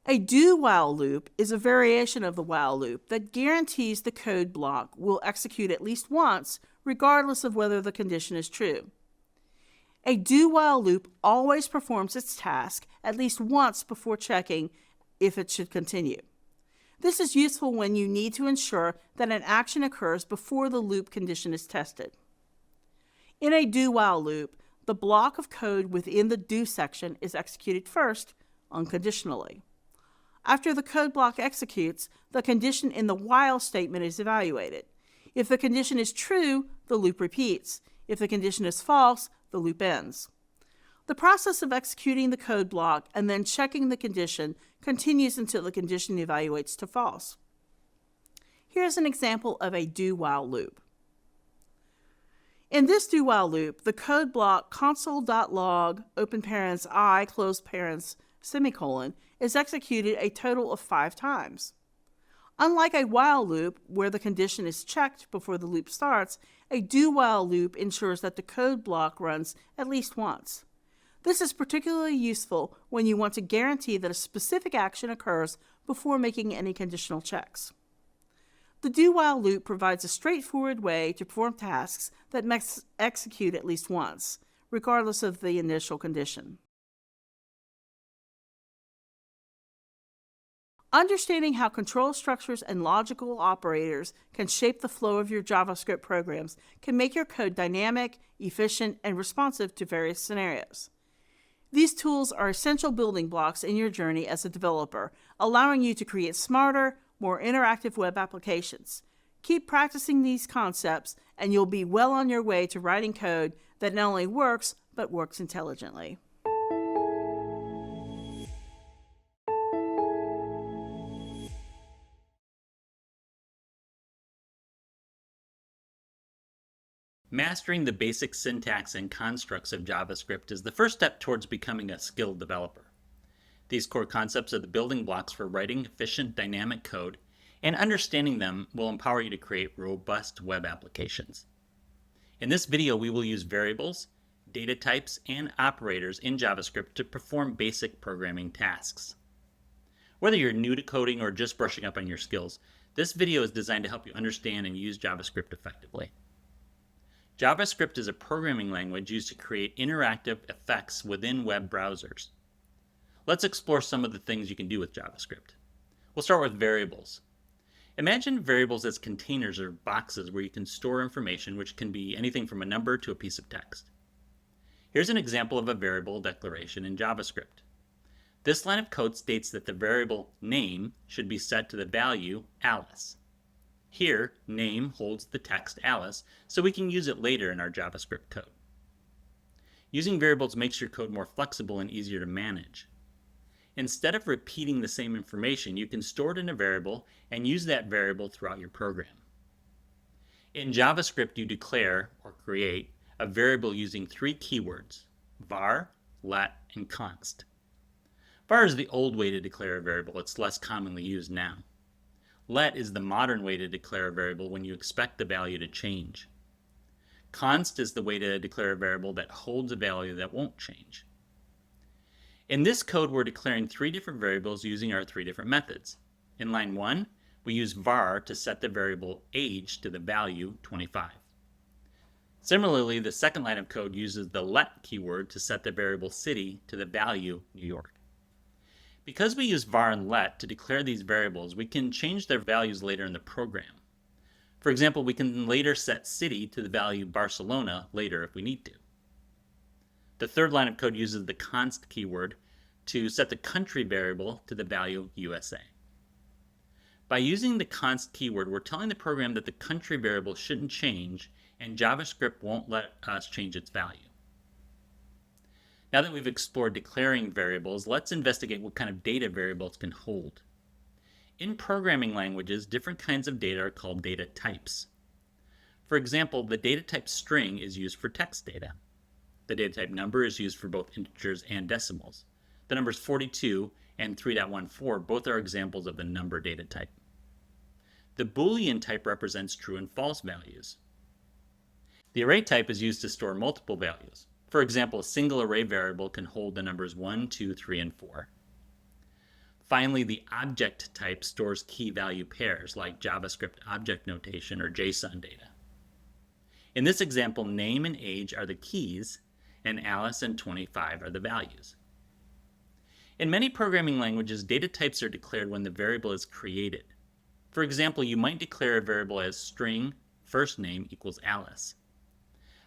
A do-while loop is a variation of the while loop that guarantees the code block will execute at least once, regardless of whether the condition is true. A do-while loop always performs its task at least once before checking if it should continue. This is useful when you need to ensure that an action occurs before the loop condition is tested. In a do-while loop, the block of code within the do section is executed first, unconditionally. After the code block executes, the condition in the while statement is evaluated. If the condition is true, the loop repeats. If the condition is false, the loop ends. The process of executing the code block and then checking the condition continues until the condition evaluates to false. Here's an example of a do-while loop. In this do-while loop, the code block console.log open parens I close parens semicolon is executed a total of 5 times. Unlike a while loop, where the condition is checked before the loop starts, a do-while loop ensures that the code block runs at least once. This is particularly useful when you want to guarantee that a specific action occurs before making any conditional checks. The do-while loop provides a straightforward way to perform tasks that must execute at least once, regardless of the initial condition. Understanding how control structures and logical operators can shape the flow of your JavaScript programs can make your code dynamic, efficient, and responsive to various scenarios. These tools are essential building blocks in your journey as a developer, allowing you to create smarter, more interactive web applications. Keep practicing these concepts, and you'll be well on your way to writing code that not only works, but works intelligently. Mastering the basic syntax and constructs of JavaScript is the first step towards becoming a skilled developer. These core concepts are the building blocks for writing efficient, dynamic code, and understanding them will empower you to create robust web applications. In this video, we will use variables, data types, and operators in JavaScript to perform basic programming tasks. Whether you're new to coding or just brushing up on your skills, this video is designed to help you understand and use JavaScript effectively. JavaScript is a programming language used to create interactive effects within web browsers. Let's explore some of the things you can do with JavaScript. We'll start with variables. Imagine variables as containers or boxes where you can store information, which can be anything from a number to a piece of text. Here's an example of a variable declaration in JavaScript. This line of code states that the variable name should be set to the value Alice. Here, name holds the text Alice, so we can use it later in our JavaScript code. Using variables makes your code more flexible and easier to manage. Instead of repeating the same information, you can store it in a variable and use that variable throughout your program. In JavaScript, you declare or create a variable using 3 keywords: var, let, and const. Var is the old way to declare a variable. It's less commonly used now. Let is the modern way to declare a variable when you expect the value to change. Const is the way to declare a variable that holds a value that won't change. In this code, we're declaring 3 different variables using our 3 different methods. In line 1, we use var to set the variable age to the value 25. Similarly, the second line of code uses the let keyword to set the variable city to the value New York. Because we use var and let to declare these variables, we can change their values later in the program. For example, we can later set city to the value Barcelona later if we need to. The third line of code uses the const keyword to set the country variable to the value USA. By using the const keyword, we're telling the program that the country variable shouldn't change, and JavaScript won't let us change its value. Now that we've explored declaring variables, let's investigate what kind of data variables can hold. In programming languages, different kinds of data are called data types. For example, the data type string is used for text data. The data type number is used for both integers and decimals. The numbers 42 and 3.14 both are examples of the number data type. The Boolean type represents true and false values. The array type is used to store multiple values. For example, a single array variable can hold the numbers 1, 2, 3, and 4. Finally, the object type stores key value pairs like JavaScript object notation or JSON data. In this example, name and age are the keys, and Alice and 25 are the values. In many programming languages, data types are declared when the variable is created. For example, you might declare a variable as string first name equals Alice.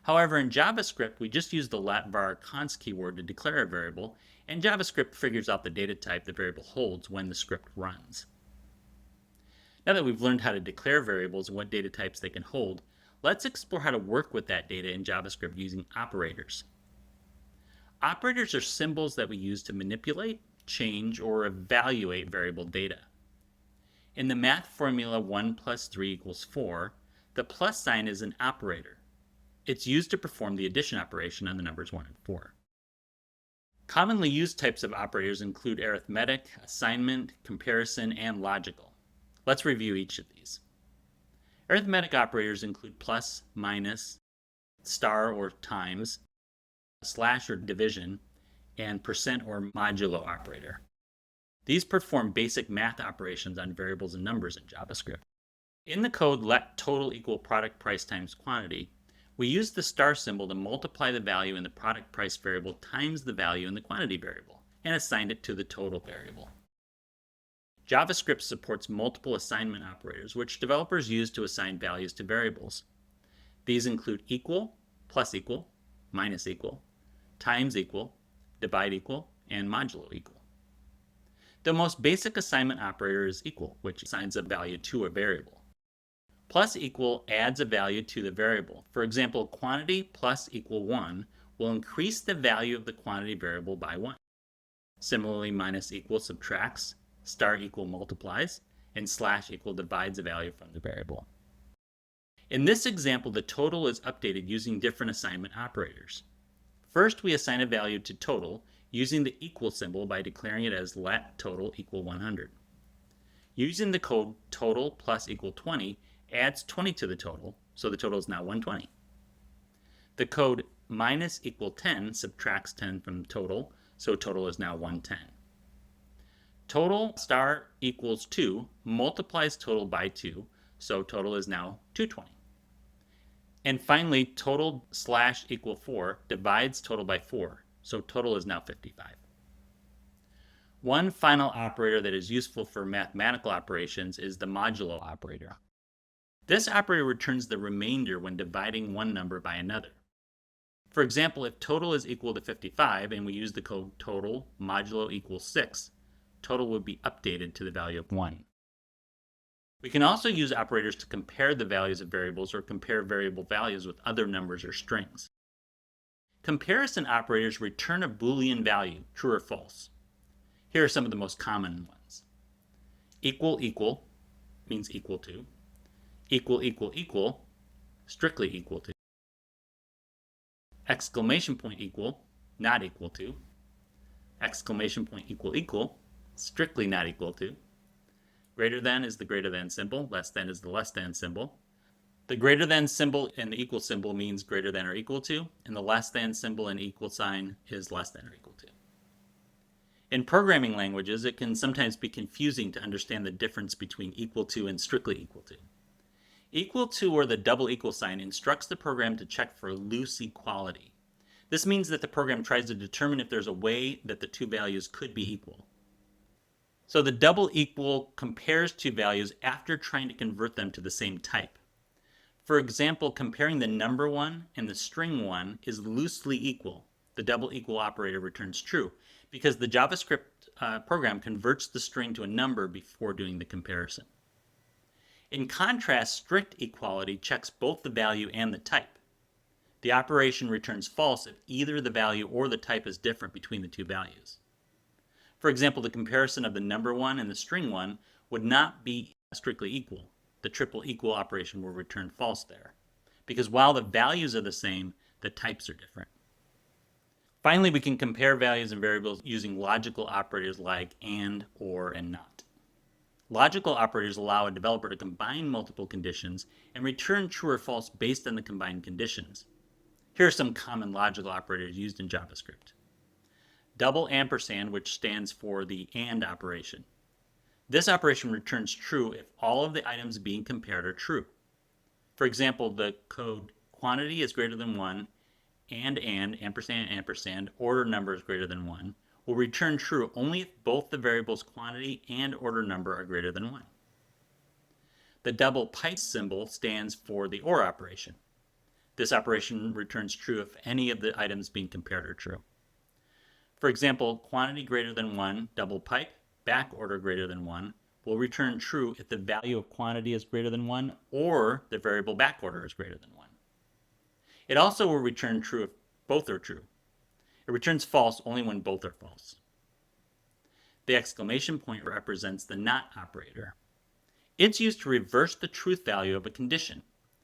However, in JavaScript, we just use the lat var const keyword to declare a variable, and JavaScript figures out the data type the variable holds when the script runs. Now that we've learned how to declare variables and what data types they can hold, let's explore how to work with that data in JavaScript using operators. Operators are symbols that we use to manipulate, change, or evaluate variable data. In the math formula 1 plus 3 equals 4, the plus sign is an operator. It's used to perform the addition operation on the numbers 1 and 4. Commonly used types of operators include arithmetic, assignment, comparison, and logical. Let's review each of these. Arithmetic operators include plus, minus, star or times, slash or division, and percent or modulo operator. These perform basic math operations on variables and numbers in JavaScript. In the code let total equal product price times quantity, we use the star symbol to multiply the value in the product price variable times the value in the quantity variable and assign it to the total variable. JavaScript supports multiple assignment operators, which developers use to assign values to variables. These include equal, plus equal, minus equal, times equal, divide equal, and modulo equal. The most basic assignment operator is equal, which assigns a value to a variable. Plus equal adds a value to the variable. For example, quantity plus equal 1 will increase the value of the quantity variable by 1. Similarly, minus equal subtracts, star equal multiplies, and slash equal divides a value from the variable. In this example, the total is updated using different assignment operators. First, we assign a value to total using the equal symbol by declaring it as let total equal 100. Using the code total plus equal 20 adds 20 to the total, so the total is now 120. The code minus equal 10 subtracts 10 from total, so total is now 110. Total star equals 2 multiplies total by 2, so total is now 220. And finally, total slash equal 4 divides total by 4, so total is now 55. One final operator that is useful for mathematical operations is the modulo operator. This operator returns the remainder when dividing one number by another. For example, if total is equal to 55 and we use the code total modulo equals 6, total would be updated to the value of 1. We can also use operators to compare the values of variables or compare variable values with other numbers or strings. Comparison operators return a Boolean value, true or false. Here are some of the most common ones. Equal equal means equal to. Equal equal equal, strictly equal to. Exclamation point equal, not equal to. Exclamation point equal equal, strictly not equal to. Greater than is the greater than symbol, less than is the less than symbol. The greater than symbol and the equal symbol means greater than or equal to, and the less than symbol and equal sign is less than or equal to. In programming languages, it can sometimes be confusing to understand the difference between equal to and strictly equal to. Equal to or the double equal sign instructs the program to check for loose equality. This means that the program tries to determine if there's a way that the two values could be equal. So the double equal compares two values after trying to convert them to the same type. For example, comparing the number 1 and the string 1 is loosely equal. The double equal operator returns true because the JavaScript program converts the string to a number before doing the comparison. In contrast, strict equality checks both the value and the type. The operation returns false if either the value or the type is different between the two values. For example, the comparison of the number 1 and the string 1 would not be strictly equal. The triple equal operation will return false there. because while the values are the same, the types are different. Finally, we can compare values and variables using logical operators like and, or, and not. Logical operators allow a developer to combine multiple conditions and return true or false based on the combined conditions. Here are some common logical operators used in JavaScript. Double ampersand, which stands for the AND operation. This operation returns true if all of the items being compared are true. For example, the code quantity is greater than 1 and ampersand, order number is greater than 1, will return true only if both the variables quantity and order number are greater than 1. The double pipe symbol stands for the OR operation. This operation returns true if any of the items being compared are true. For example, quantity greater than 1, double pipe, back order greater than 1, will return true if the value of quantity is greater than 1 or the variable back order is greater than 1. It also will return true if both are true. It returns false only when both are false. The exclamation point represents the not operator. It's used to reverse the truth value of a condition.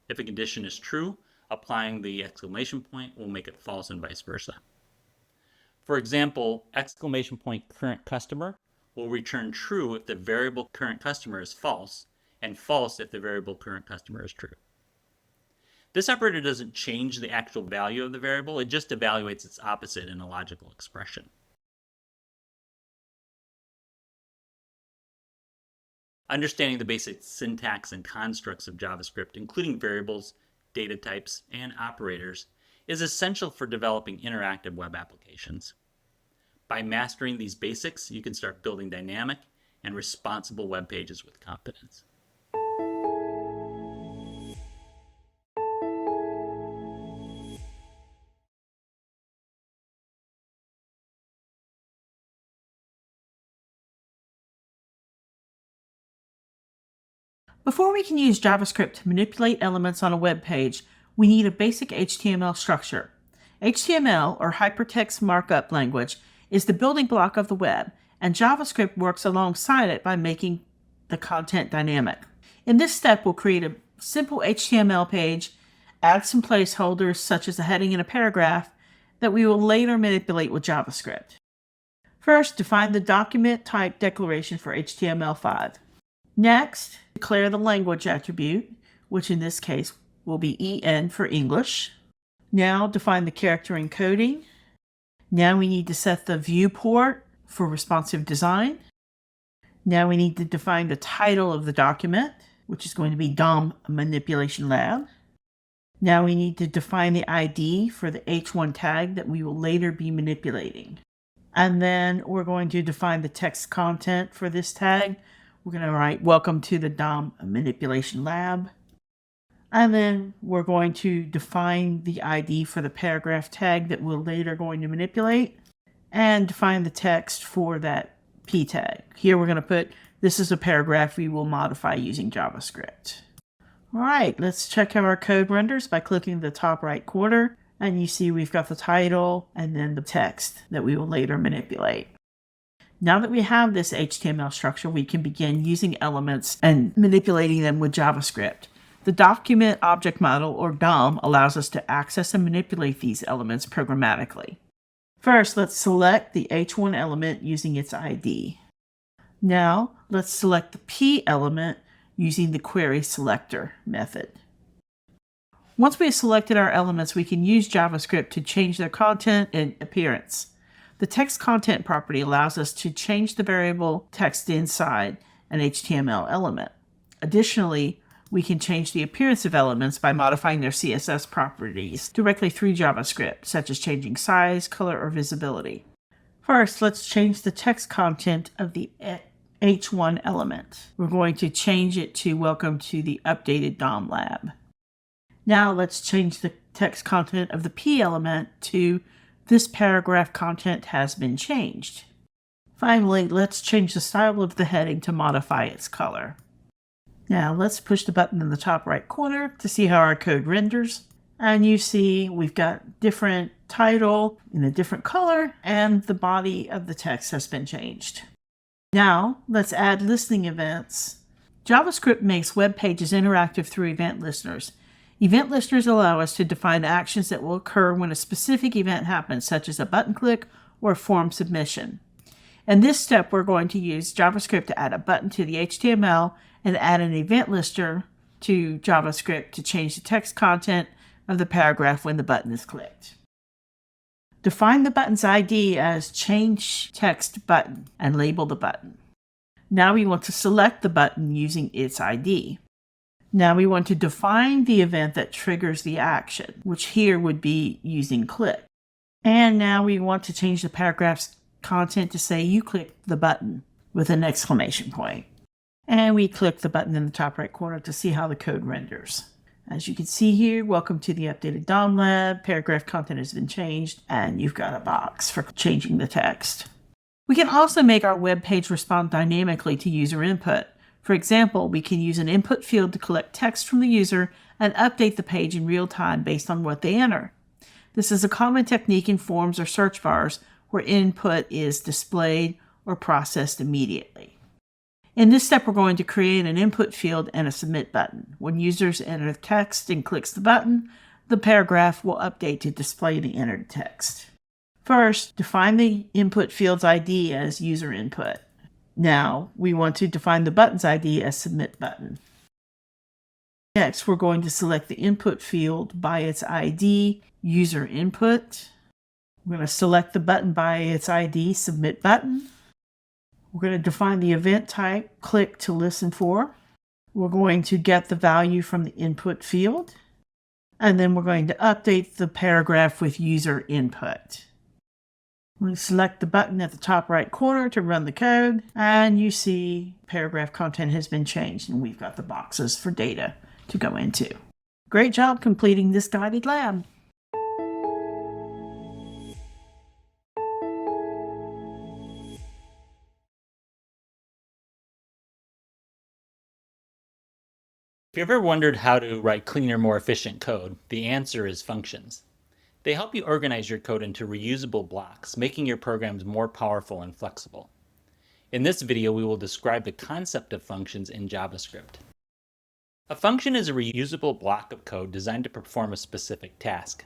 If a condition is true, applying the exclamation point will make it false and vice versa. For example, exclamation point current customer will return true if the variable current customer is false, and false if the variable current customer is true. This operator doesn't change the actual value of the variable, it just evaluates its opposite in a logical expression. Understanding the basic syntax and constructs of JavaScript, including variables, data types, and operators, is essential for developing interactive web applications. By mastering these basics, you can start building dynamic and responsible web pages with confidence. Before we can use JavaScript to manipulate elements on a web page, we need a basic HTML structure. HTML, or Hypertext Markup Language, is the building block of the web, and JavaScript works alongside it by making the content dynamic. In this step, we'll create a simple HTML page, add some placeholders such as a heading and a paragraph that we will later manipulate with JavaScript. First, define the document type declaration for HTML5. Next, declare the language attribute, which in this case will be EN for English. Now define the character encoding. Now we need to set the viewport for responsive design. Now we need to define the title of the document, which is going to be DOM Manipulation Lab. Now we need to define the ID for the H1 tag that we will later be manipulating. And then we're going to define the text content for this tag. We're going to write, "Welcome to the DOM Manipulation Lab." And then we're going to define the ID for the paragraph tag that we're later going to manipulate, and define the text for that P tag. Here we're going to put, "This is a paragraph we will modify using JavaScript." All right, let's check how our code renders by clicking the top right corner. And you see we've got the title and then the text that we will later manipulate. Now that we have this HTML structure, we can begin using elements and manipulating them with JavaScript. The Document Object Model, or DOM, allows us to access and manipulate these elements programmatically. First, let's select the H1 element using its ID. Now, let's select the P element using the Query Selector method. Once we have selected our elements, we can use JavaScript to change their content and appearance. The text content property allows us to change the variable text inside an HTML element. Additionally, we can change the appearance of elements by modifying their CSS properties directly through JavaScript, such as changing size, color, or visibility. First, let's change the text content of the H1 element. We're going to change it to "Welcome to the updated DOM lab." Now let's change the text content of the P element to "This paragraph content has been changed." Finally, let's change the style of the heading to modify its color. Now let's push the button in the top right corner to see how our code renders. And you see we've got different title in a different color, and the body of the text has been changed. Now let's add listening events. JavaScript makes web pages interactive through event listeners. Event listers allow us to define actions that will occur when a specific event happens, such as a button click or a form submission. In this step, we're going to use JavaScript to add a button to the HTML and add an event lister to JavaScript to change the text content of the paragraph when the button is clicked. Define the button's ID as Change Text Button and label the button. Now we want to select the button using its ID. Now we want to define the event that triggers the action, which here would be using click. And now we want to change the paragraph's content to say you clicked the button with an exclamation point. And we click the button in the top right corner to see how the code renders. As you can see here, welcome to the updated DOM lab. Paragraph content has been changed, and you've got a box for changing the text. We can also make our web page respond dynamically to user input. For example, we can use an input field to collect text from the user and update the page in real time based on what they enter. This is a common technique in forms or search bars where input is displayed or processed immediately. In this step, we're going to create an input field and a submit button. When users enter the text and clicks the button, the paragraph will update to display the entered text. First, define the input field's ID as user input. Now, we want to define the button's ID as submit button. Next, we're going to select the input field by its ID, user input. We're going to select the button by its ID, submit button. We're going to define the event type, click to listen for. We're going to get the value from the input field. And then we're going to update the paragraph with user input. We select the button at the top right corner to run the code, and you see paragraph content has been changed, and we've got the boxes for data to go into. Great job completing this guided lab. If you ever wondered how to write cleaner, more efficient code, the answer is functions. They help you organize your code into reusable blocks, making your programs more powerful and flexible. In this video, we will describe the concept of functions in JavaScript. A function is a reusable block of code designed to perform a specific task.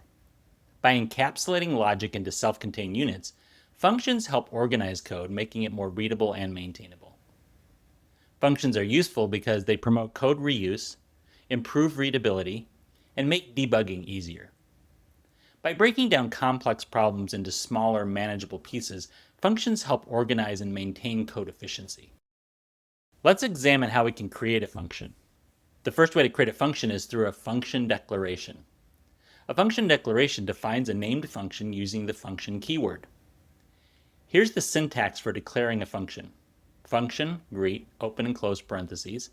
By encapsulating logic into self-contained units, functions help organize code, making it more readable and maintainable. Functions are useful because they promote code reuse, improve readability, and make debugging easier. By breaking down complex problems into smaller, manageable pieces, functions help organize and maintain code efficiency. Let's examine how we can create a function. The first way to create a function is through a function declaration. A function declaration defines a named function using the function keyword. Here's the syntax for declaring a function. Function, greet, open and close parentheses,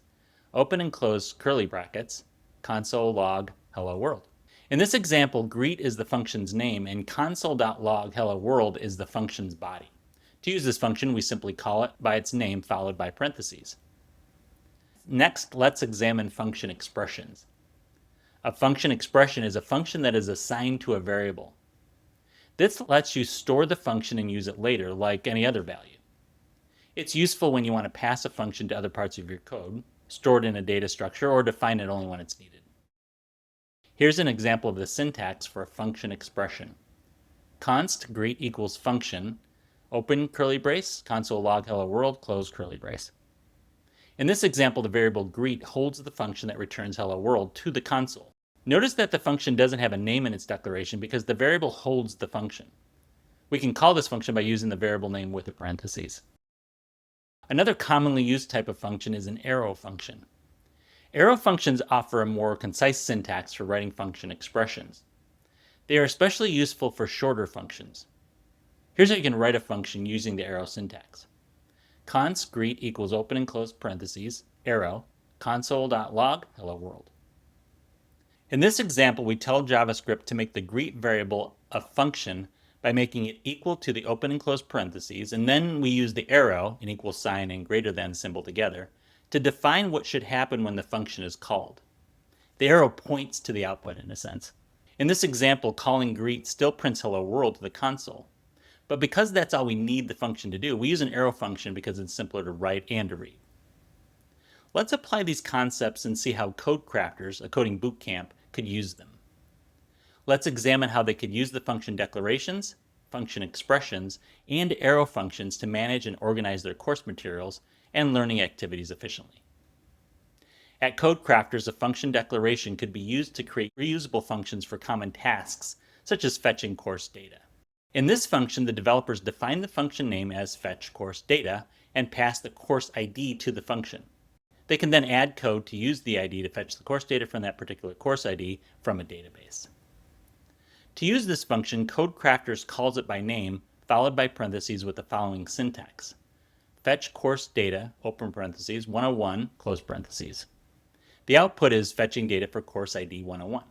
open and close curly brackets, console log hello world. In this example, greet is the function's name and console.log hello world is the function's body. To use this function, we simply call it by its name followed by parentheses. Next, let's examine function expressions. A function expression is a function that is assigned to a variable. This lets you store the function and use it later, like any other value. It's useful when you want to pass a function to other parts of your code, store it in a data structure, or define it only when it's needed. Here's an example of the syntax for a function expression. Const greet equals function, open curly brace, console log hello world, close curly brace. In this example, the variable greet holds the function that returns hello world to the console. Notice that the function doesn't have a name in its declaration because the variable holds the function. We can call this function by using the variable name with the parentheses. Another commonly used type of function is an arrow function. Arrow functions offer a more concise syntax for writing function expressions. They are especially useful for shorter functions. Here's how you can write a function using the arrow syntax. Const greet equals open and close parentheses, arrow, console.log hello world. In this example, we tell JavaScript to make the greet variable a function by making it equal to the open and close parentheses, and then we use the arrow, an equal sign and greater than symbol together, to define what should happen when the function is called. The arrow points to the output in a sense. In this example, calling greet still prints hello world to the console. But because that's all we need the function to do, we use an arrow function because it's simpler to write and to read. Let's apply these concepts and see how code crafters, a coding boot camp, could use them. Let's examine how they could use the function declarations, function expressions, and arrow functions to manage and organize their course materials and learning activities efficiently. At CodeCrafters, a function declaration could be used to create reusable functions for common tasks, such as fetching course data. In this function, the developers define the function name as fetch course data and pass the course ID to the function. They can then add code to use the ID to fetch the course data from that particular course ID from a database. To use this function, CodeCrafters calls it by name, followed by parentheses with the following syntax. Fetch course data, open parentheses, 101, close parentheses. The output is fetching data for course ID 101.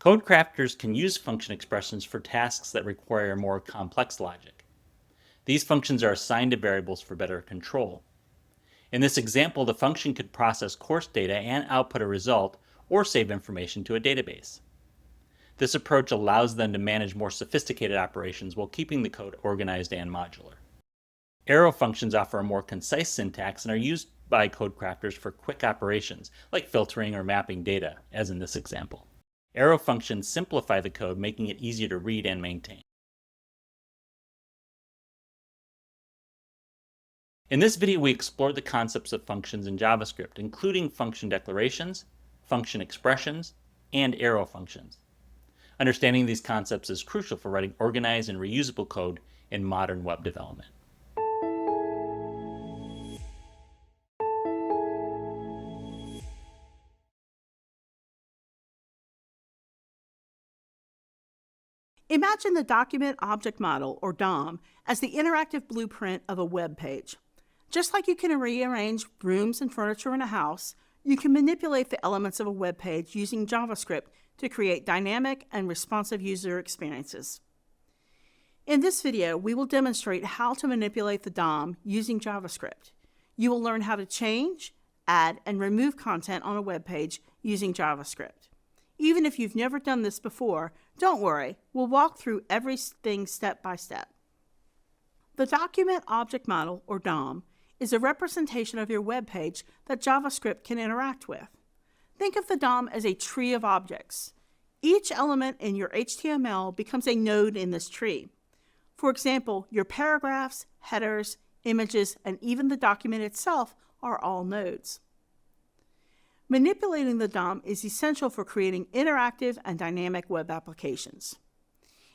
CodeCrafters can use function expressions for tasks that require more complex logic. These functions are assigned to variables for better control. In this example, the function could process course data and output a result or save information to a database. This approach allows them to manage more sophisticated operations while keeping the code organized and modular. Arrow functions offer a more concise syntax and are used by CodeCrafters for quick operations, like filtering or mapping data, as in this example. Arrow functions simplify the code, making it easier to read and maintain. In this video, we explored the concepts of functions in JavaScript, including function declarations, function expressions, and arrow functions. Understanding these concepts is crucial for writing organized and reusable code in modern web development. Imagine the Document Object Model, or DOM, as the interactive blueprint of a web page. Just like you can rearrange rooms and furniture in a house, you can manipulate the elements of a web page using JavaScript to create dynamic and responsive user experiences. In this video, we will demonstrate how to manipulate the DOM using JavaScript. You will learn how to change, add, and remove content on a web page using JavaScript. Even if you've never done this before, don't worry, we'll walk through everything step by step. The Document Object Model, or DOM, is a representation of your web page that JavaScript can interact with. Think of the DOM as a tree of objects. Each element in your HTML becomes a node in this tree. For example, your paragraphs, headers, images, and even the document itself are all nodes. Manipulating the DOM is essential for creating interactive and dynamic web applications.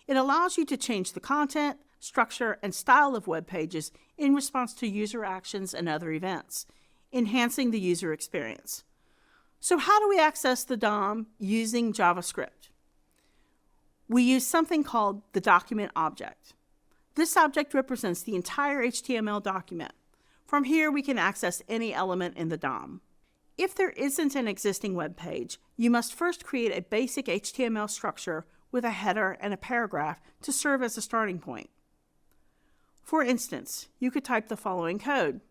It allows you to change the content, structure, and style of web pages in response to user actions and other events, enhancing the user experience. So how do we access the DOM using JavaScript? We use something called the document object. This object represents the entire HTML document. From here, we can access any element in the DOM. If there isn't an existing web page, you must first create a basic HTML structure with a header and a paragraph to serve as a starting point. For instance, you could type the following code: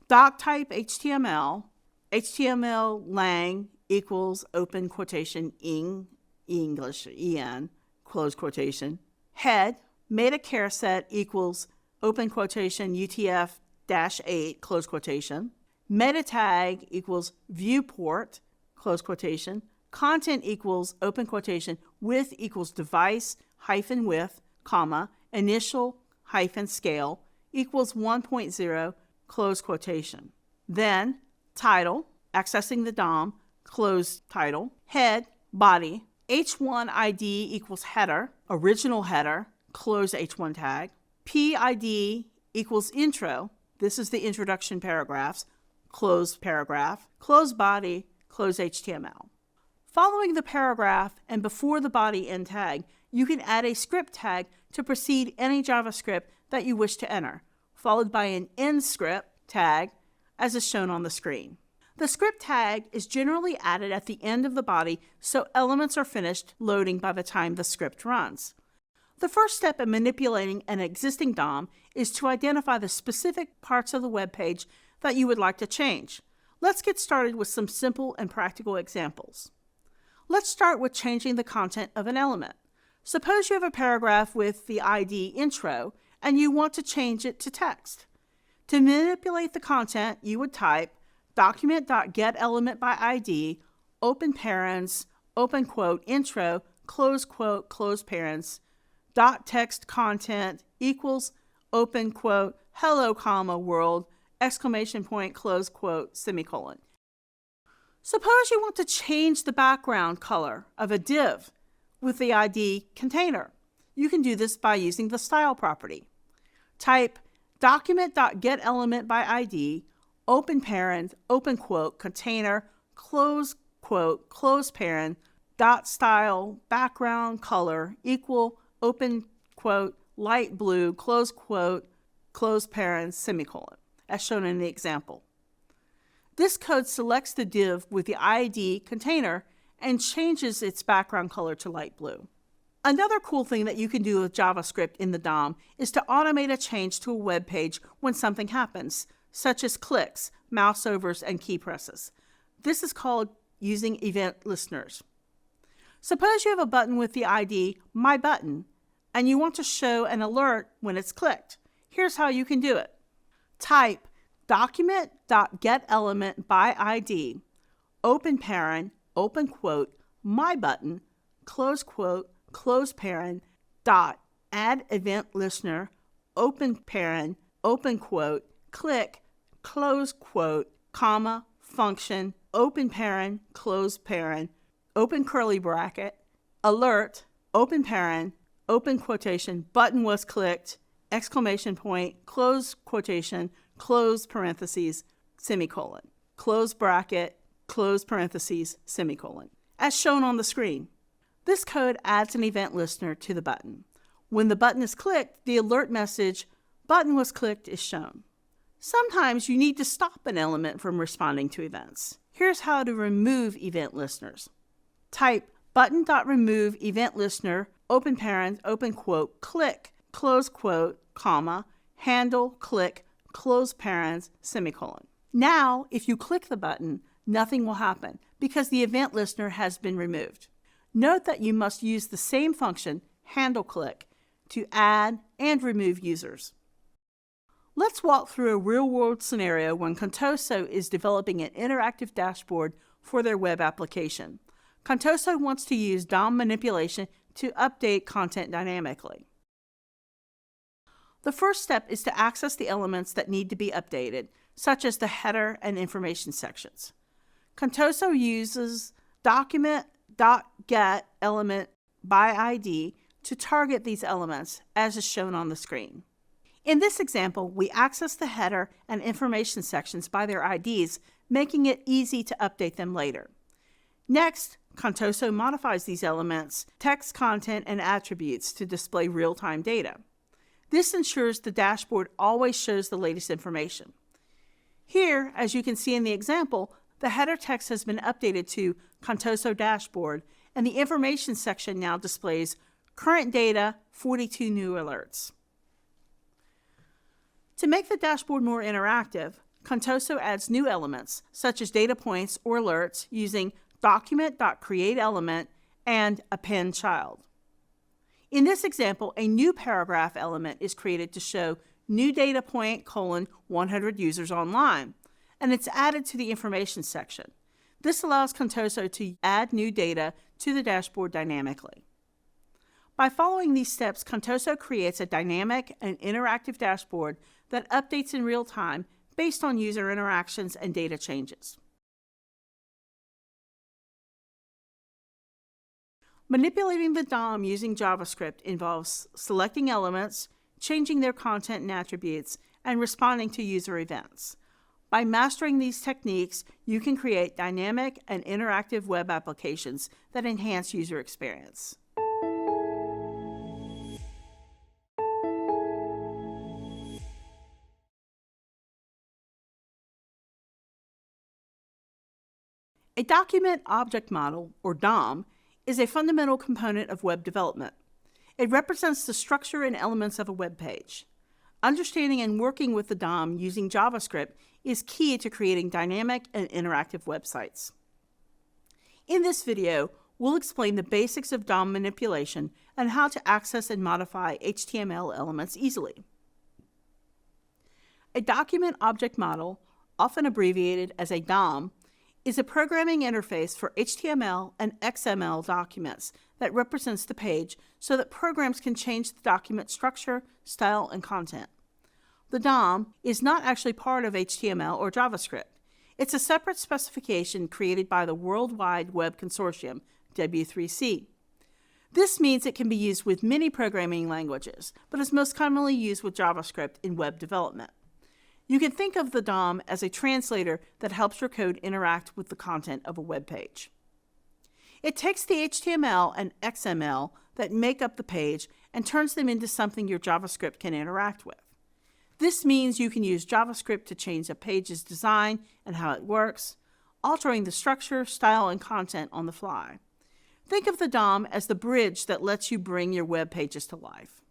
doctype HTML, HTML lang equals open quotation ing, English, en, close quotation, head, meta charset equals open quotation UTF-8, close quotation, meta tag equals viewport, close quotation, content equals open quotation with equals device hyphen with, comma, initial hyphen scale equals 1.0, close quotation. Then title, accessing the DOM, close title, head, body, h1 ID equals header, original header, close h1 tag, PID equals intro, this is the introduction paragraphs, close paragraph, close body, close HTML. Following the paragraph and before the body end tag, you can add a script tag to precede any JavaScript that you wish to enter, followed by an end script tag as is shown on the screen. The script tag is generally added at the end of the body so elements are finished loading by the time the script runs. The first step in manipulating an existing DOM is to identify the specific parts of the web page that you would like to change. Let's get started with some simple and practical examples. Let's start with changing the content of an element. Suppose you have a paragraph with the ID intro and you want to change it to text. To manipulate the content, you would type document.getElementById, open parens, open quote, intro, close quote, close parents, dot text content equals, open quote, hello, comma, world, exclamation point, close quote, semicolon. Suppose you want to change the background color of a div with the ID container. You can do this by using the style property. Type document.getElementById, open parent, open quote, container, close quote, close parent, dot style, background color, equal, open quote, light blue, close quote, close parent, semicolon, as shown in the example. This code selects the div with the ID container and changes its background color to light blue. Another cool thing that you can do with JavaScript in the DOM is to automate a change to a web page when something happens, such as clicks, mouse overs, and key presses. This is called using event listeners. Suppose you have a button with the ID My Button, and you want to show an alert when it's clicked. Here's how you can do it. Type document.getElementById, open parent, open quote, My Button, close quote, close parent, dot, add event listener, open parent, open quote, click, close quote, comma, function, open parent, close parent, open curly bracket, alert, open parent, open quotation, button was clicked, exclamation point, close quotation, close parentheses, semicolon, close bracket, close parentheses, semicolon, as shown on the screen. This code adds an event listener to the button. When the button is clicked, the alert message, button was clicked, is shown. Sometimes you need to stop an element from responding to events. Here's how to remove event listeners. Type button.remove event listener, open parent, open quote, click, close quote, comma, handle, click, close parents, semicolon. Now, if you click the button, nothing will happen because the event listener has been removed. Note that you must use the same function, handle click, to add and remove users. Let's walk through a real-world scenario when Contoso is developing an interactive dashboard for their web application. Contoso wants to use DOM manipulation to update content dynamically. The first step is to access the elements that need to be updated, such as the header and information sections. Contoso uses document.getElementById to target these elements, as is shown on the screen. In this example, we access the header and information sections by their IDs, making it easy to update them later. Next, Contoso modifies these elements, text content, and attributes to display real-time data. This ensures the dashboard always shows the latest information. Here, as you can see in the example, the header text has been updated to Contoso Dashboard, and the information section now displays current data, 42 new alerts. To make the dashboard more interactive, Contoso adds new elements, such as data points or alerts, using document.createElement and append child. In this example, a new paragraph element is created to show new data point, 100 users online, and it's added to the information section. This allows Contoso to add new data to the dashboard dynamically. By following these steps, Contoso creates a dynamic and interactive dashboard that updates in real time based on user interactions and data changes. Manipulating the DOM using JavaScript involves selecting elements, changing their content and attributes, and responding to user events. By mastering these techniques, you can create dynamic and interactive web applications that enhance user experience. A document object model, or DOM, is a fundamental component of web development. It represents the structure and elements of a web page. Understanding and working with the DOM using JavaScript is key to creating dynamic and interactive websites. In this video, we'll explain the basics of DOM manipulation and how to access and modify HTML elements easily. A document object model, often abbreviated as a DOM, is a programming interface for HTML and XML documents that represents the page so that programs can change the document structure, style, and content. The DOM is not actually part of HTML or JavaScript. It's a separate specification created by the World Wide Web Consortium, W3C. This means it can be used with many programming languages, but is most commonly used with JavaScript in web development. You can think of the DOM as a translator that helps your code interact with the content of a web page. It takes the HTML and XML that make up the page and turns them into something your JavaScript can interact with. This means you can use JavaScript to change a page's design and how it works, altering the structure, style, and content on the fly. Think of the DOM as the bridge that lets you bring your web pages to life.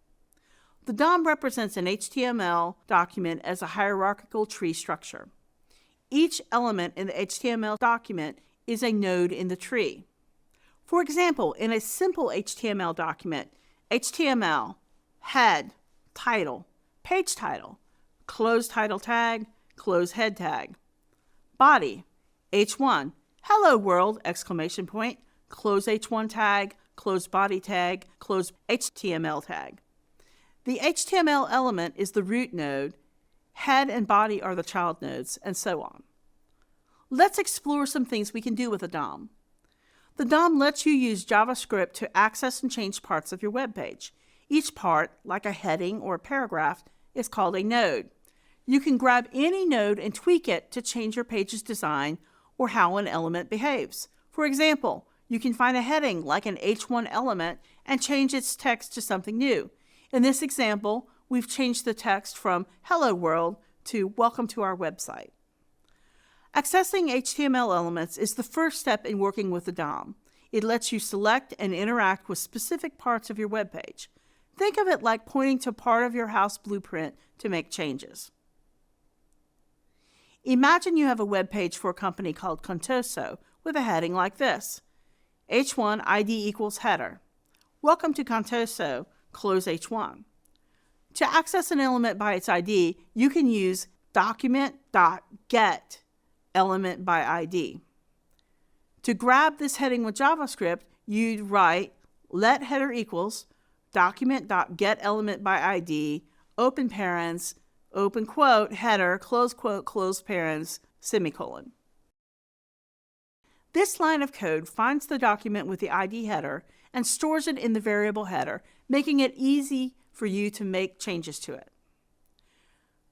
The DOM represents an HTML document as a hierarchical tree structure. Each element in the HTML document is a node in the tree. For example, in a simple HTML document, HTML, head, title, page title, close title tag, close head tag. Body, H1, hello world, exclamation point, close H1 tag, close body tag, close HTML tag. The HTML element is the root node, head and body are the child nodes, and so on. Let's explore some things we can do with a DOM. The DOM lets you use JavaScript to access and change parts of your web page. Each part, like a heading or a paragraph, is called a node. You can grab any node and tweak it to change your page's design or how an element behaves. For example, you can find a heading like an H1 element and change its text to something new. In this example, we've changed the text from Hello World to Welcome to our website. Accessing HTML elements is the first step in working with the DOM. It lets you select and interact with specific parts of your web page. Think of it like pointing to part of your house blueprint to make changes. Imagine you have a web page for a company called Contoso with a heading like this: H1 ID equals header. Welcome to Contoso, close H1. To access an element by its ID, you can use document.get element by ID. To grab this heading with JavaScript, you'd write let header equals document.get element by ID, open parens, open quote, header, close quote, close parens, semicolon. This line of code finds the document with the ID header and stores it in the variable header, making it easy for you to make changes to it.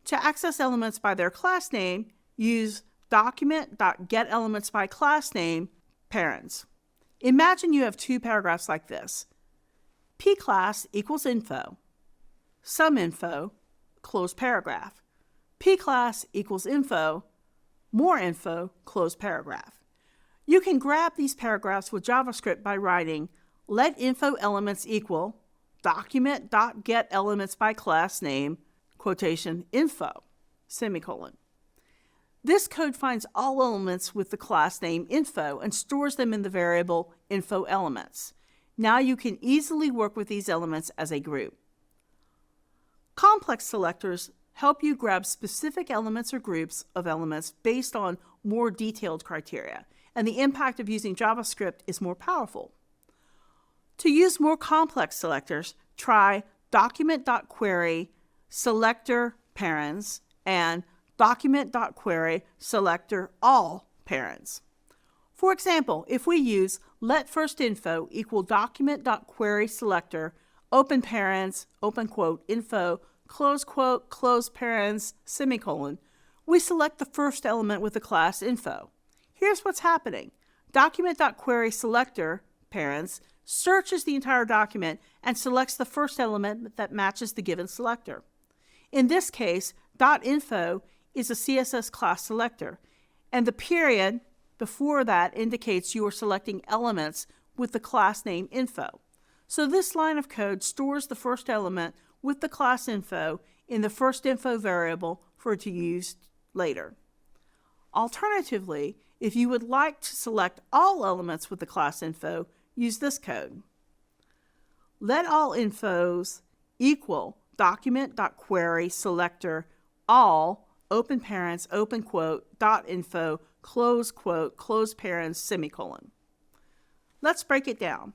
To access elements by their class name, use document.getElementsByClassName parens. Imagine you have two paragraphs like this: pClass equals info, some info, close paragraph. pClass equals info, more info, close paragraph. You can grab these paragraphs with JavaScript by writing let info elements equal document.getElementsByClassName, quotation, info, semicolon. This code finds all elements with the class name info and stores them in the variable info elements. Now you can easily work with these elements as a group. Complex selectors help you grab specific elements or groups of elements based on more detailed criteria, and the impact of using JavaScript is more powerful. To use more complex selectors, try document.query selector parens and document.query selector all parens. For example, if we use let first info equal document.query selector open parens, open quote, info, close parens, semicolon, we select the first element with the class info. Here's what's happening. Document.query selector parens searches the entire document and selects the first element that matches the given selector. In this case, .info is a CSS class selector, and the period before that indicates you are selecting elements with the class name info. So this line of code stores the first element with the class info in the first info variable for it to use later. Alternatively, if you would like to select all elements with the class info, use this code. Let all infos equal document.query selector all open parens, open quote, .info, close quote, close parens, semicolon. Let's break it down.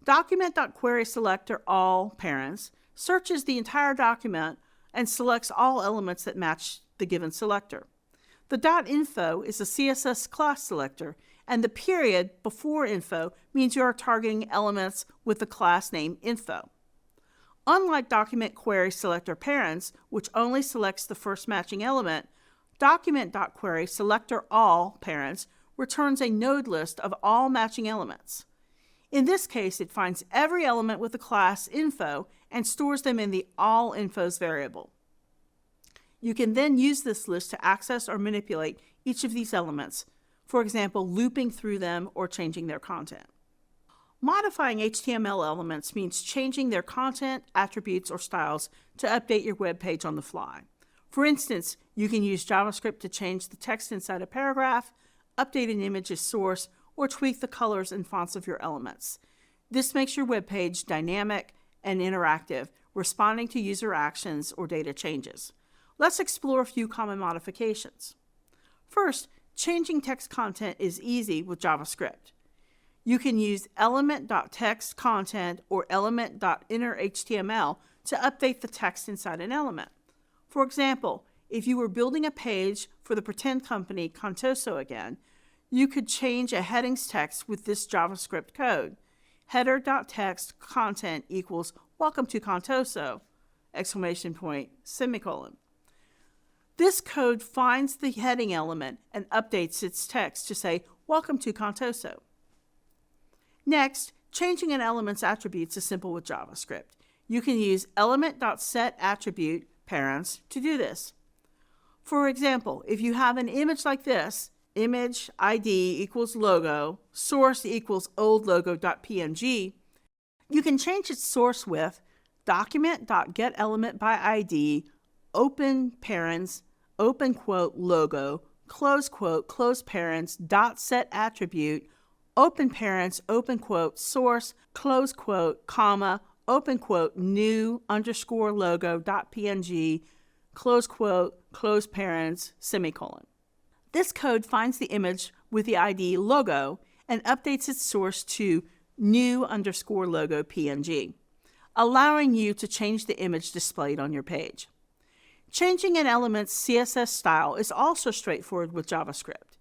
Document.querySelector all parents searches the entire document and selects all elements that match the given selector. The .info is a CSS class selector, and the period before info means you are targeting elements with the class name info. Unlike document.querySelector parents, which only selects the first matching element, document.querySelector all parents returns a node list of all matching elements. In this case, it finds every element with the class info and stores them in the all infos variable. You can then use this list to access or manipulate each of these elements, for example, looping through them or changing their content. Modifying HTML elements means changing their content, attributes, or styles to update your web page on the fly. For instance, you can use JavaScript to change the text inside a paragraph, update an image's source, or tweak the colors and fonts of your elements. This makes your web page dynamic and interactive, responding to user actions or data changes. Let's explore a few common modifications. First, changing text content is easy with JavaScript. You can use element.textContent or element.innerHTML to update the text inside an element. For example, if you were building a page for the pretend company Contoso again, you could change a heading's text with this JavaScript code. Header.textContent equals welcome to Contoso, exclamation point, semicolon. This code finds the heading element and updates its text to say, welcome to Contoso. Next, changing an element's attributes is simple with JavaScript. You can use element.setAttribute parents to do this. For example, if you have an image like this, image ID equals logo, source equals old logo.png, you can change its source with document.getElementById, open parents, open quote logo, close parents, dot set attribute, open parents, open quote source, close quote, comma, open quote new underscore logo dot png, close quote, close parents, semicolon. This code finds the image with the ID logo and updates its source to new underscore logo png, allowing you to change the image displayed on your page. Changing an element's CSS style is also straightforward with JavaScript.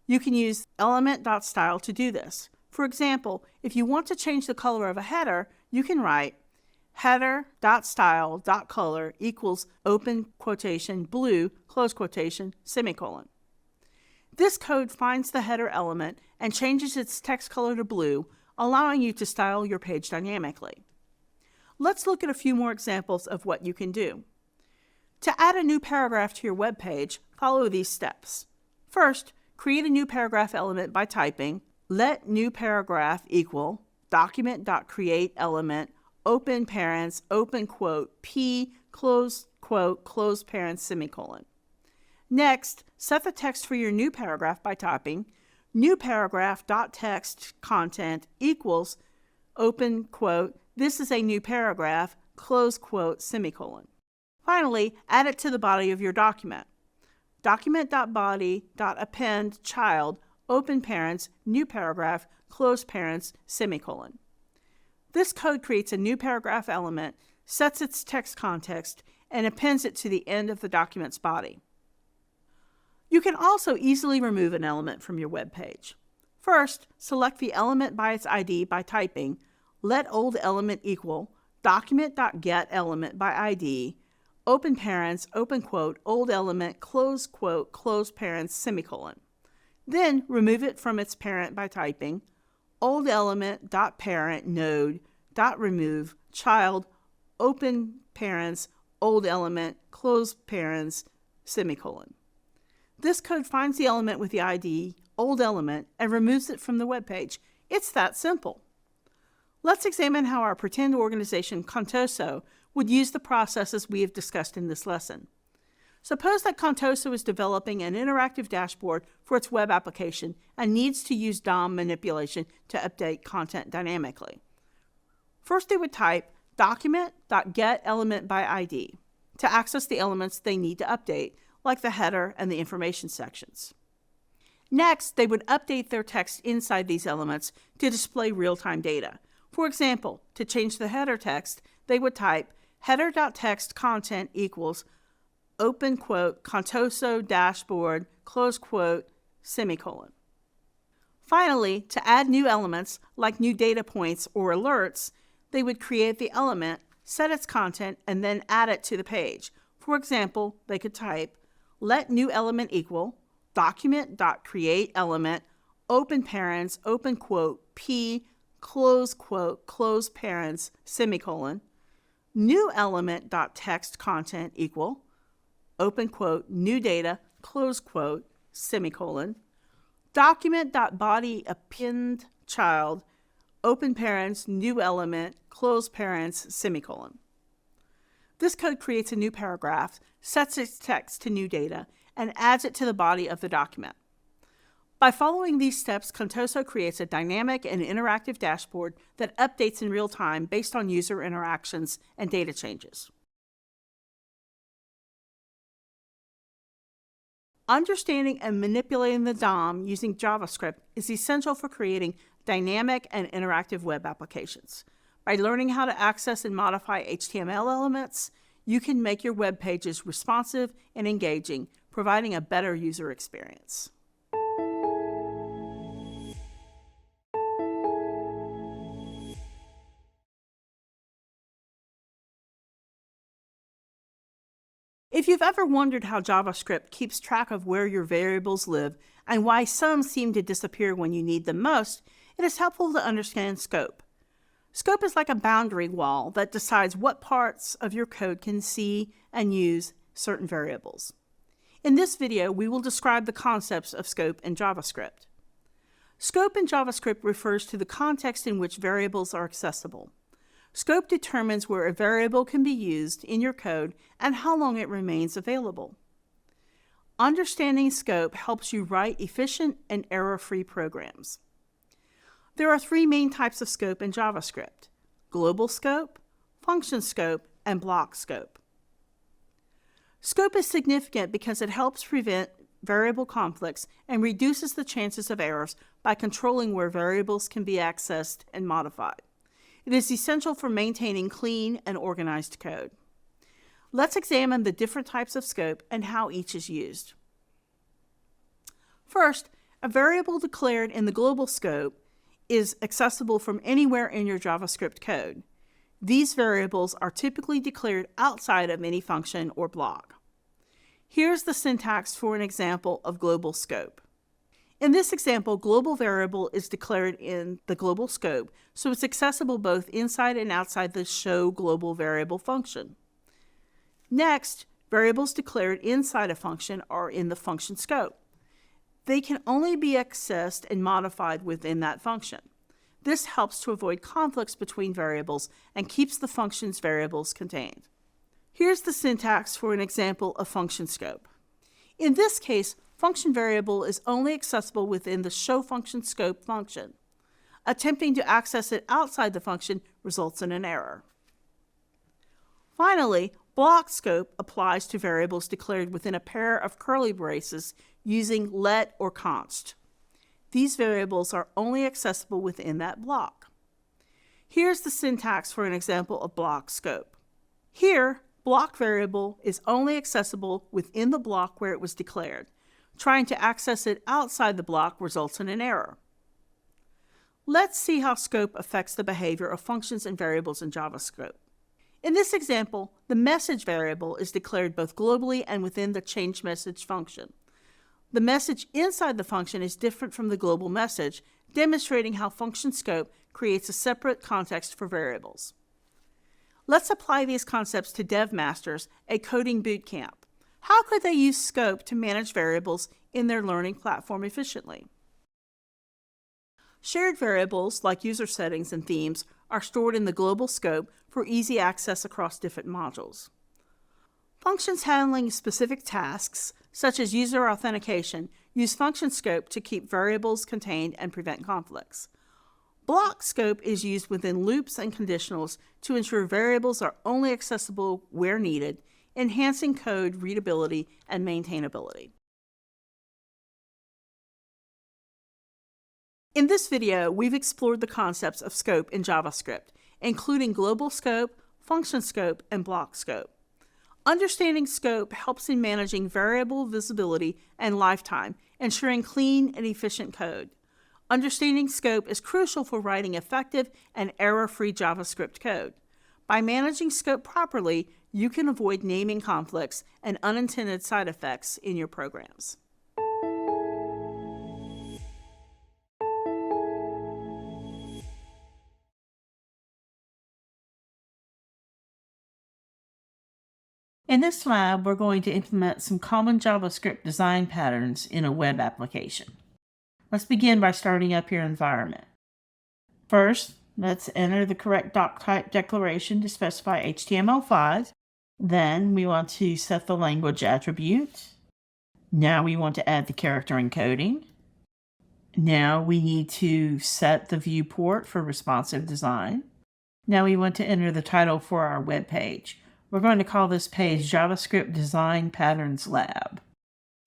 You can use element.style to do this. For example, if you want to change the color of a header, you can write header.style.color equals open quotation blue, close quotation, semicolon. This code finds the header element and changes its text color to blue, allowing you to style your page dynamically. Let's look at a few more examples of what you can do. To add a new paragraph to your web page, follow these steps. First, create a new paragraph element by typing let new paragraph equal document.createElement open parents open quote p close quote close parents semicolon. Next, set the text for your new paragraph by typing new paragraph.textContent equals open quote this is a new paragraph close quote semicolon. Finally, add it to the body of your document. Document.body.append child open parents new paragraph close parents semicolon. This code creates a new paragraph element, sets its text context, and appends it to the end of the document's body. You can also easily remove an element from your web page. First, select the element by its ID by typing let old element equal document.getElementById open parents open quote old element close quote close parents semicolon. Then remove it from its parent by typing old element dot parent node dot remove child open parents old element close parents semicolon. This code finds the element with the ID old element and removes it from the web page. It's that simple. Let's examine how our pretend organization Contoso would use the processes we have discussed in this lesson. Suppose that Contoso is developing an interactive dashboard for its web application and needs to use DOM manipulation to update content dynamically. First, they would type document.getElementById to access the elements they need to update, like the header and the information sections. Next, they would update their text inside these elements to display real-time data. For example, to change the header text, they would type header.text content equals open quote Contoso dashboard close quote semicolon. Finally, to add new elements like new data points or alerts, they would create the element, set its content, and then add it to the page. For example, they could type let new element equal document.createElement open parens open quote p close parens semicolon new element.text content equal open quote new data close quote semicolon document.body append child open parens new element close parens semicolon. This code creates a new paragraph, sets its text to new data, and adds it to the body of the document. By following these steps, Contoso creates a dynamic and interactive dashboard that updates in real time based on user interactions and data changes. Understanding and manipulating the DOM using JavaScript is essential for creating dynamic and interactive web applications. By learning how to access and modify HTML elements, you can make your web pages responsive and engaging, providing a better user experience. If you've ever wondered how JavaScript keeps track of where your variables live and why some seem to disappear when you need them most, it is helpful to understand scope. Scope is like a boundary wall that decides what parts of your code can see and use certain variables. In this video, we will describe the concepts of scope in JavaScript. Scope in JavaScript refers to the context in which variables are accessible. Scope determines where a variable can be used in your code and how long it remains available. Understanding scope helps you write efficient and error-free programs. There are three main types of scope in JavaScript: global scope, function scope, and block scope. Scope is significant because it helps prevent variable conflicts and reduces the chances of errors by controlling where variables can be accessed and modified. It is essential for maintaining clean and organized code. Let's examine the different types of scope and how each is used. First, a variable declared in the global scope is accessible from anywhere in your JavaScript code. These variables are typically declared outside of any function or block. Here's the syntax for an example of global scope. In this example, global variable is declared in the global scope, so it's accessible both inside and outside the show global variable function. Next, variables declared inside a function are in the function scope. They can only be accessed and modified within that function. This helps to avoid conflicts between variables and keeps the function's variables contained. Here's the syntax for an example of function scope. In this case, function variable is only accessible within the showFunctionScope function. Attempting to access it outside the function results in an error. Finally, block scope applies to variables declared within a pair of curly braces using let or const. These variables are only accessible within that block. Here's the syntax for an example of block scope. Here, block variable is only accessible within the block where it was declared. Trying to access it outside the block results in an error. Let's see how scope affects the behavior of functions and variables in JavaScript. In this example, the message variable is declared both globally and within the changeMessage function. The message inside the function is different from the global message, demonstrating how function scope creates a separate context for variables. Let's apply these concepts to Dev Masters, a coding boot camp. How could they use scope to manage variables in their learning platform efficiently? Shared variables, like user settings and themes, are stored in the global scope for easy access across different modules. Functions handling specific tasks, such as user authentication, use function scope to keep variables contained and prevent conflicts. Block scope is used within loops and conditionals to ensure variables are only accessible where needed, enhancing code readability and maintainability. In this video, we've explored the concepts of scope in JavaScript, including global scope, function scope, and block scope. Understanding scope helps in managing variable visibility and lifetime, ensuring clean and efficient code. Understanding scope is crucial for writing effective and error-free JavaScript code. By managing scope properly, you can avoid naming conflicts and unintended side effects in your programs. In this lab, we're going to implement some common JavaScript design patterns in a web application. Let's begin by starting up your environment. First, let's enter the correct doc type declaration to specify HTML5. Then we want to set the language attribute. Now we want to add the character encoding. Now we need to set the viewport for responsive design. Now we want to enter the title for our web page. We're going to call this page JavaScript Design Patterns Lab.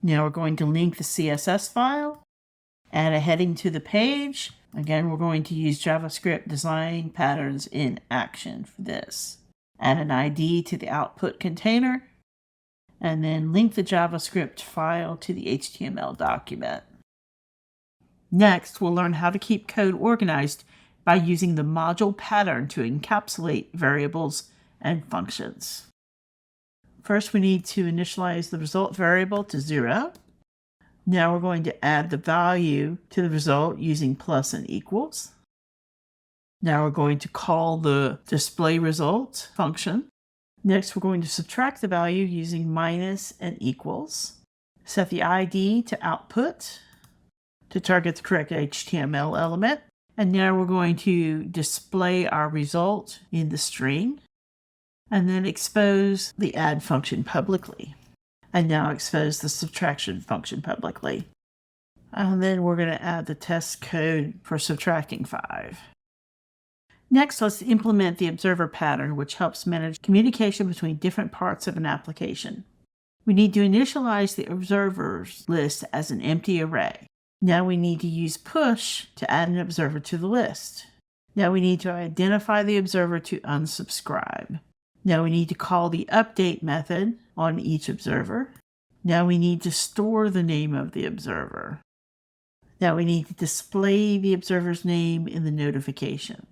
Now we're going to link the CSS file, add a heading to the page. Again, we're going to use JavaScript Design Patterns in Action for this. Add an ID to the output container, and then link the JavaScript file to the HTML document. Next, we'll learn how to keep code organized by using the module pattern to encapsulate variables and functions. First, we need to initialize the result variable to 0. Now we're going to add the value to the result using plus and equals. Now we're going to call the display result function. Next, we're going to subtract the value using minus and equals. Set the ID to output to target the correct HTML element. And now we're going to display our result in the string. And then expose the add function publicly. And now expose the subtraction function publicly. And then we're going to add the test code for subtracting 5. Next, let's implement the observer pattern, which helps manage communication between different parts of an application. We need to initialize the observers list as an empty array. Now we need to use push to add an observer to the list. Now we need to identify the observer to unsubscribe. Now we need to call the update method on each observer. Now we need to store the name of the observer. Now we need to display the observer's name in the notification.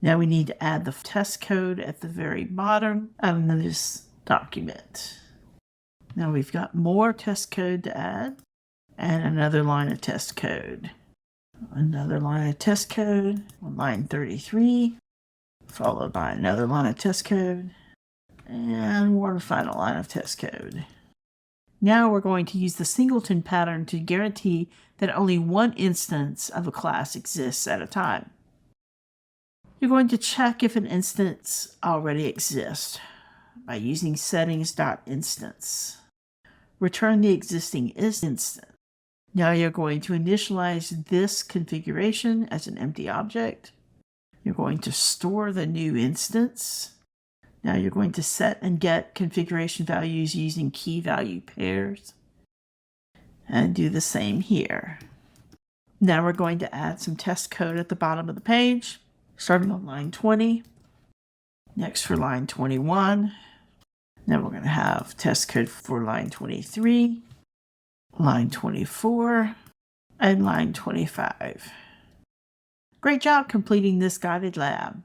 Now we need to add the test code at the very bottom of this document. Now we've got more test code to add and another line of test code. Another line of test code on line 33. Followed by another line of test code, and one final line of test code. Now we're going to use the singleton pattern to guarantee that only one instance of a class exists at a time. You're going to check if an instance already exists by using settings.instance. Return the existing instance. Now you're going to initialize this configuration as an empty object. You're going to store the new instance. Now you're going to set and get configuration values using key value pairs. And do the same here. Now we're going to add some test code at the bottom of the page, starting on line 20. Next for line 21. Now we're going to have test code for line 23, line 24, and line 25. Great job completing this guided lab.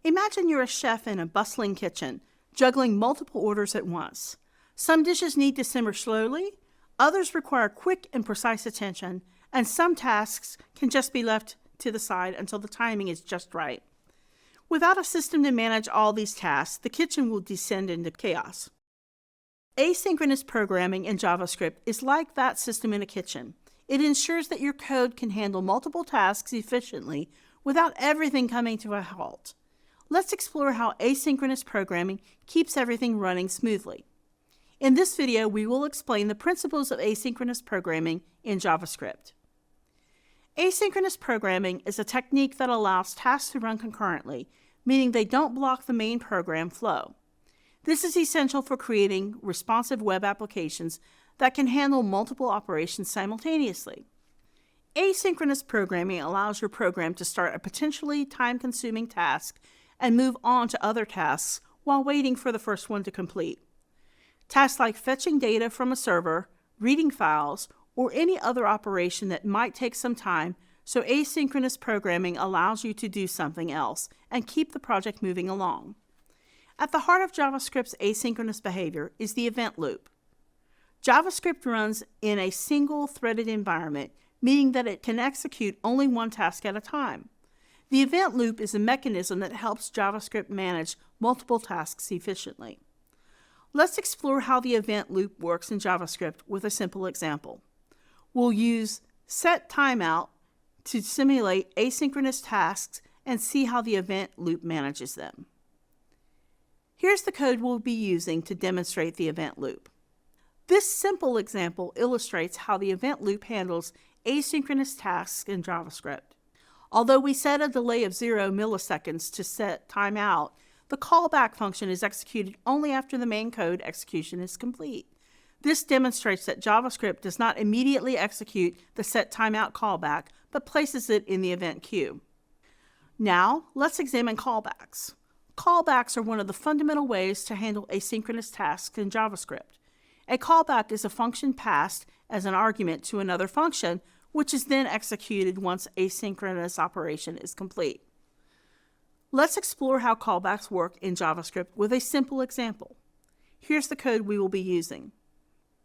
Imagine you're a chef in a bustling kitchen, juggling multiple orders at once. Some dishes need to simmer slowly, others require quick and precise attention, and some tasks can just be left to the side until the timing is just right. Without a system to manage all these tasks, the kitchen will descend into chaos. Asynchronous programming in JavaScript is like that system in a kitchen. It ensures that your code can handle multiple tasks efficiently without everything coming to a halt. Let's explore how asynchronous programming keeps everything running smoothly. In this video, we will explain the principles of asynchronous programming in JavaScript. Asynchronous programming is a technique that allows tasks to run concurrently, meaning they don't block the main program flow. This is essential for creating responsive web applications that can handle multiple operations simultaneously. Asynchronous programming allows your program to start a potentially time-consuming task and move on to other tasks while waiting for the first one to complete. Tasks like fetching data from a server, reading files, or any other operation that might take some time, so asynchronous programming allows you to do something else and keep the project moving along. At the heart of JavaScript's asynchronous behavior is the event loop. JavaScript runs in a single threaded environment, meaning that it can execute only one task at a time. The event loop is a mechanism that helps JavaScript manage multiple tasks efficiently. Let's explore how the event loop works in JavaScript with a simple example. We'll use setTimeout to simulate asynchronous tasks and see how the event loop manages them. Here's the code we'll be using to demonstrate the event loop. This simple example illustrates how the event loop handles asynchronous tasks in JavaScript. Although we set a delay of 0 milliseconds to set timeout, the callback function is executed only after the main code execution is complete. This demonstrates that JavaScript does not immediately execute the setTimeout callback, but places it in the event queue. Now, let's examine callbacks. Callbacks are one of the fundamental ways to handle asynchronous tasks in JavaScript. A callback is a function passed as an argument to another function, which is then executed once a synchronous operation is complete. Let's explore how callbacks work in JavaScript with a simple example. Here's the code we will be using.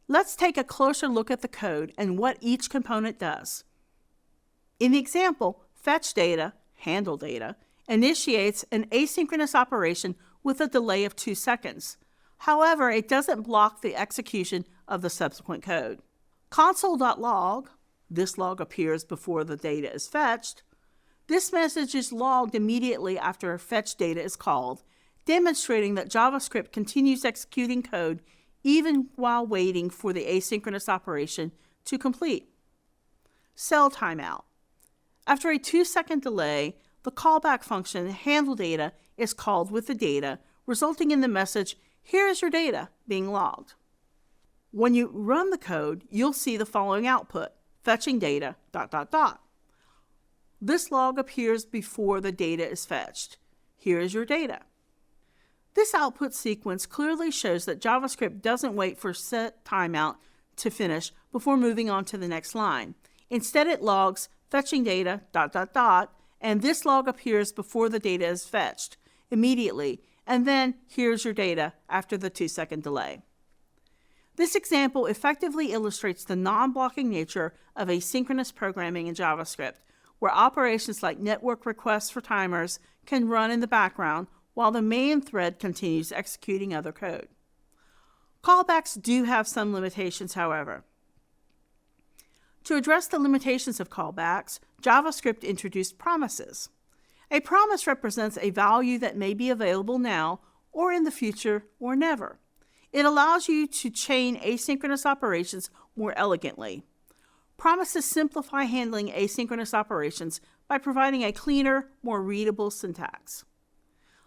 Let's take a closer look at the code and what each component does. In the example, fetchData, handleData, initiates an asynchronous operation with a delay of 2 seconds. However, it doesn't block the execution of the subsequent code. Console.log, this log appears before the data is fetched. This message is logged immediately after fetchData is called, demonstrating that JavaScript continues executing code even while waiting for the asynchronous operation to complete. CellTimeout. After a 2-second delay, the callback function handleData is called with the data, resulting in the message, "Here is your data," being logged. When you run the code, you'll see the following output, fetching data, ... This log appears before the data is fetched. Here is your data. This output sequence clearly shows that JavaScript doesn't wait for setTimeout to finish before moving on to the next line. Instead, it logs fetching data, ... and this log appears before the data is fetched immediately, and then here's your data after the 2-second delay. This example effectively illustrates the non-blocking nature of asynchronous programming in JavaScript, where operations like network requests for timers can run in the background while the main thread continues executing other code. Callbacks do have some limitations, however. To address the limitations of callbacks, JavaScript introduced promises. A promise represents a value that may be available now or in the future or never. It allows you to chain asynchronous operations more elegantly. Promises simplify handling asynchronous operations by providing a cleaner, more readable syntax.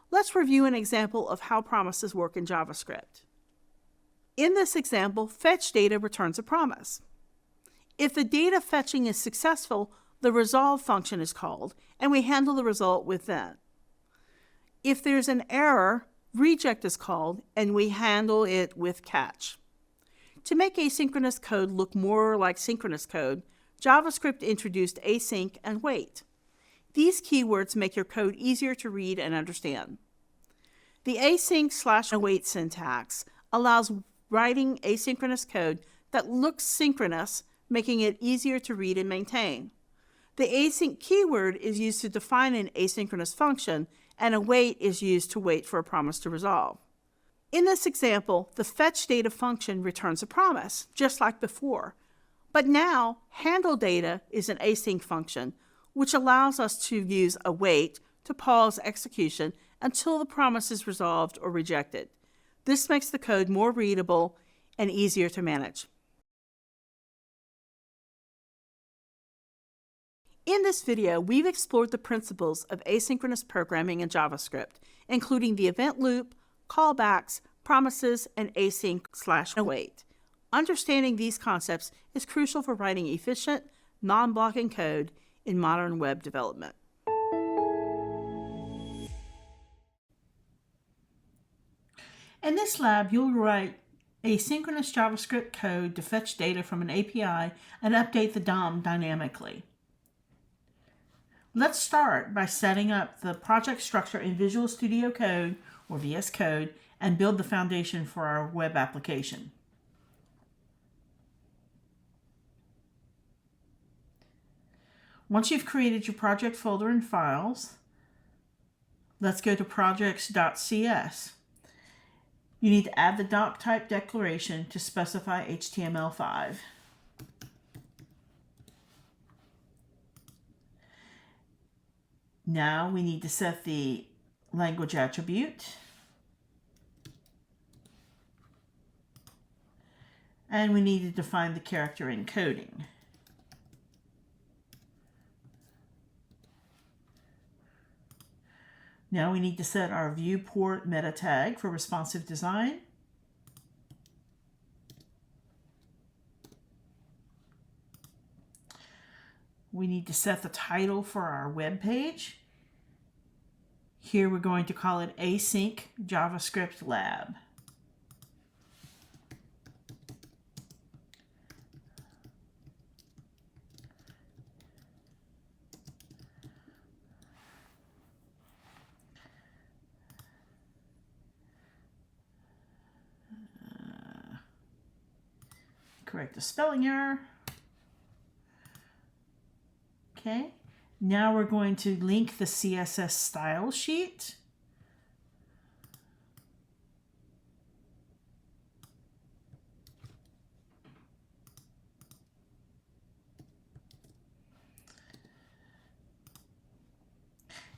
Let's review an example of how promises work in JavaScript. In this example, fetchData returns a promise. If the data fetching is successful, the resolve function is called, and we handle the result with that. If there's an error, reject is called, and we handle it with catch. To make asynchronous code look more like synchronous code, JavaScript introduced async and wait. These keywords make your code easier to read and understand. The async/await syntax allows writing asynchronous code that looks synchronous, making it easier to read and maintain. The async keyword is used to define an asynchronous function, and await is used to wait for a promise to resolve. In this example, the fetchData function returns a promise, just like before. But now, handleData is an async function, which allows us to use await to pause execution until the promise is resolved or rejected. This makes the code more readable and easier to manage. In this video, we've explored the principles of asynchronous programming in JavaScript, including the event loop, callbacks, promises, and async/await. Understanding these concepts is crucial for writing efficient, non-blocking code in modern web development. In this lab, you'll write asynchronous JavaScript code to fetch data from an API and update the DOM dynamically. Let's start by setting up the project structure in Visual Studio Code, or VS Code, and build the foundation for our web application. Once you've created your project folder and files, let's go to projects.cs. You need to add the doc type declaration to specify HTML5. Now we need to set the language attribute. And we need to define the character encoding. Now we need to set our viewport meta tag for responsive design. We need to set the title for our web page. Here we're going to call it Async JavaScript Lab. Correct the spelling error. Okay, now we're going to link the CSS style sheet.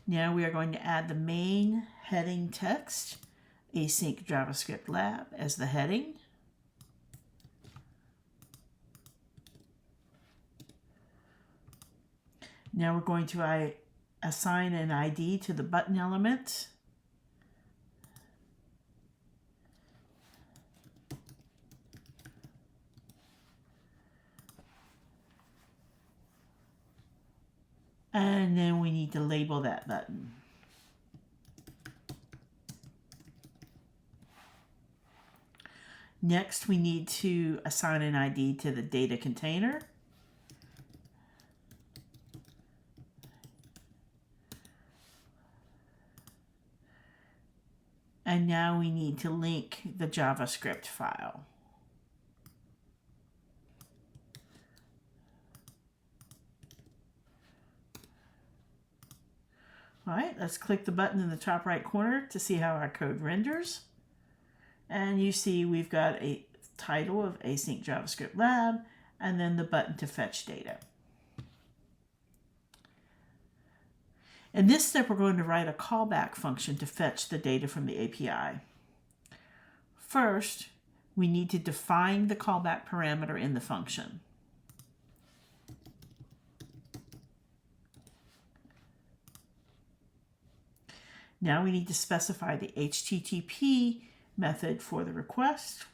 Now we are going to add the main heading text, Async JavaScript Lab, as the heading. Now we're going to assign an ID to the button element. And then we need to label that button. Next, we need to assign an ID to the data container. And now we need to link the JavaScript file. All right, let's click the button in the top right corner to see how our code renders. And you see we've got a title of Async JavaScript Lab and then the button to fetch data. In this step, we're going to write a callback function to fetch the data from the API. First, we need to define the callback parameter in the function. Now we need to specify the HTTP method for the request.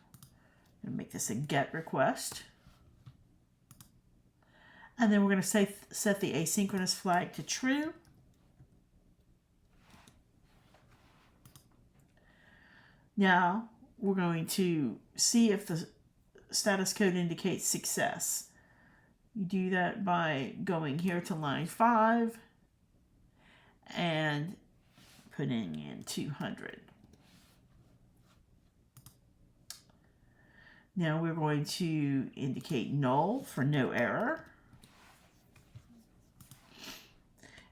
I'm going to make this a GET request. And then we're going to set the asynchronous flag to true. Now we're going to see if the status code indicates success. You do that by going here to line 5 and putting in 200. Now we're going to indicate null for no error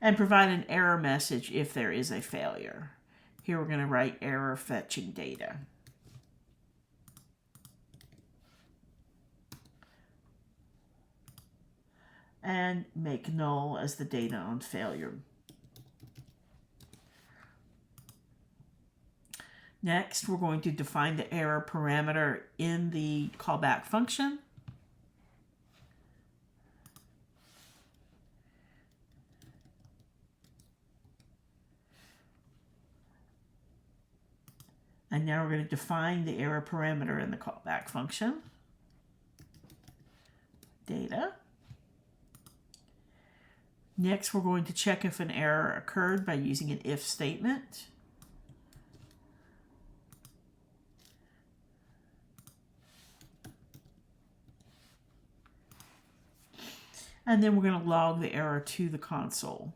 and provide an error message if there is a failure. Here we're going to write error fetching data. And make null as the data on failure. Next, we're going to define the error parameter in the callback function. And now we're going to define the error parameter in the callback function. Data. Next, we're going to check if an error occurred by using an if statement. And then we're going to log the error to the console.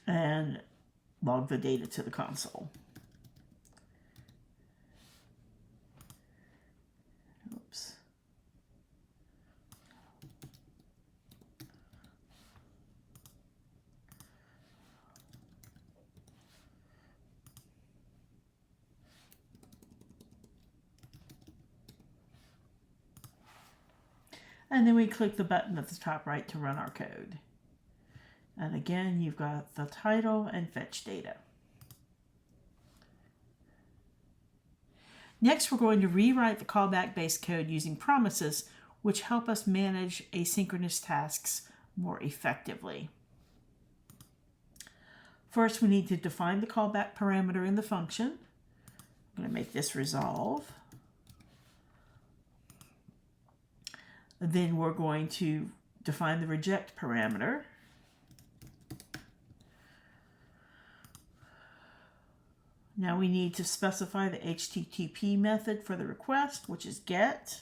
And log the data to the console. Oops. And then we click the button at the top right to run our code. And again, you've got the title and fetch data. Next, we're going to rewrite the callback-based code using promises, which help us manage asynchronous tasks more effectively. First, we need to define the callback parameter in the function. I'm going to make this resolve. Then we're going to define the reject parameter. Now we need to specify the HTTP method for the request, which is get,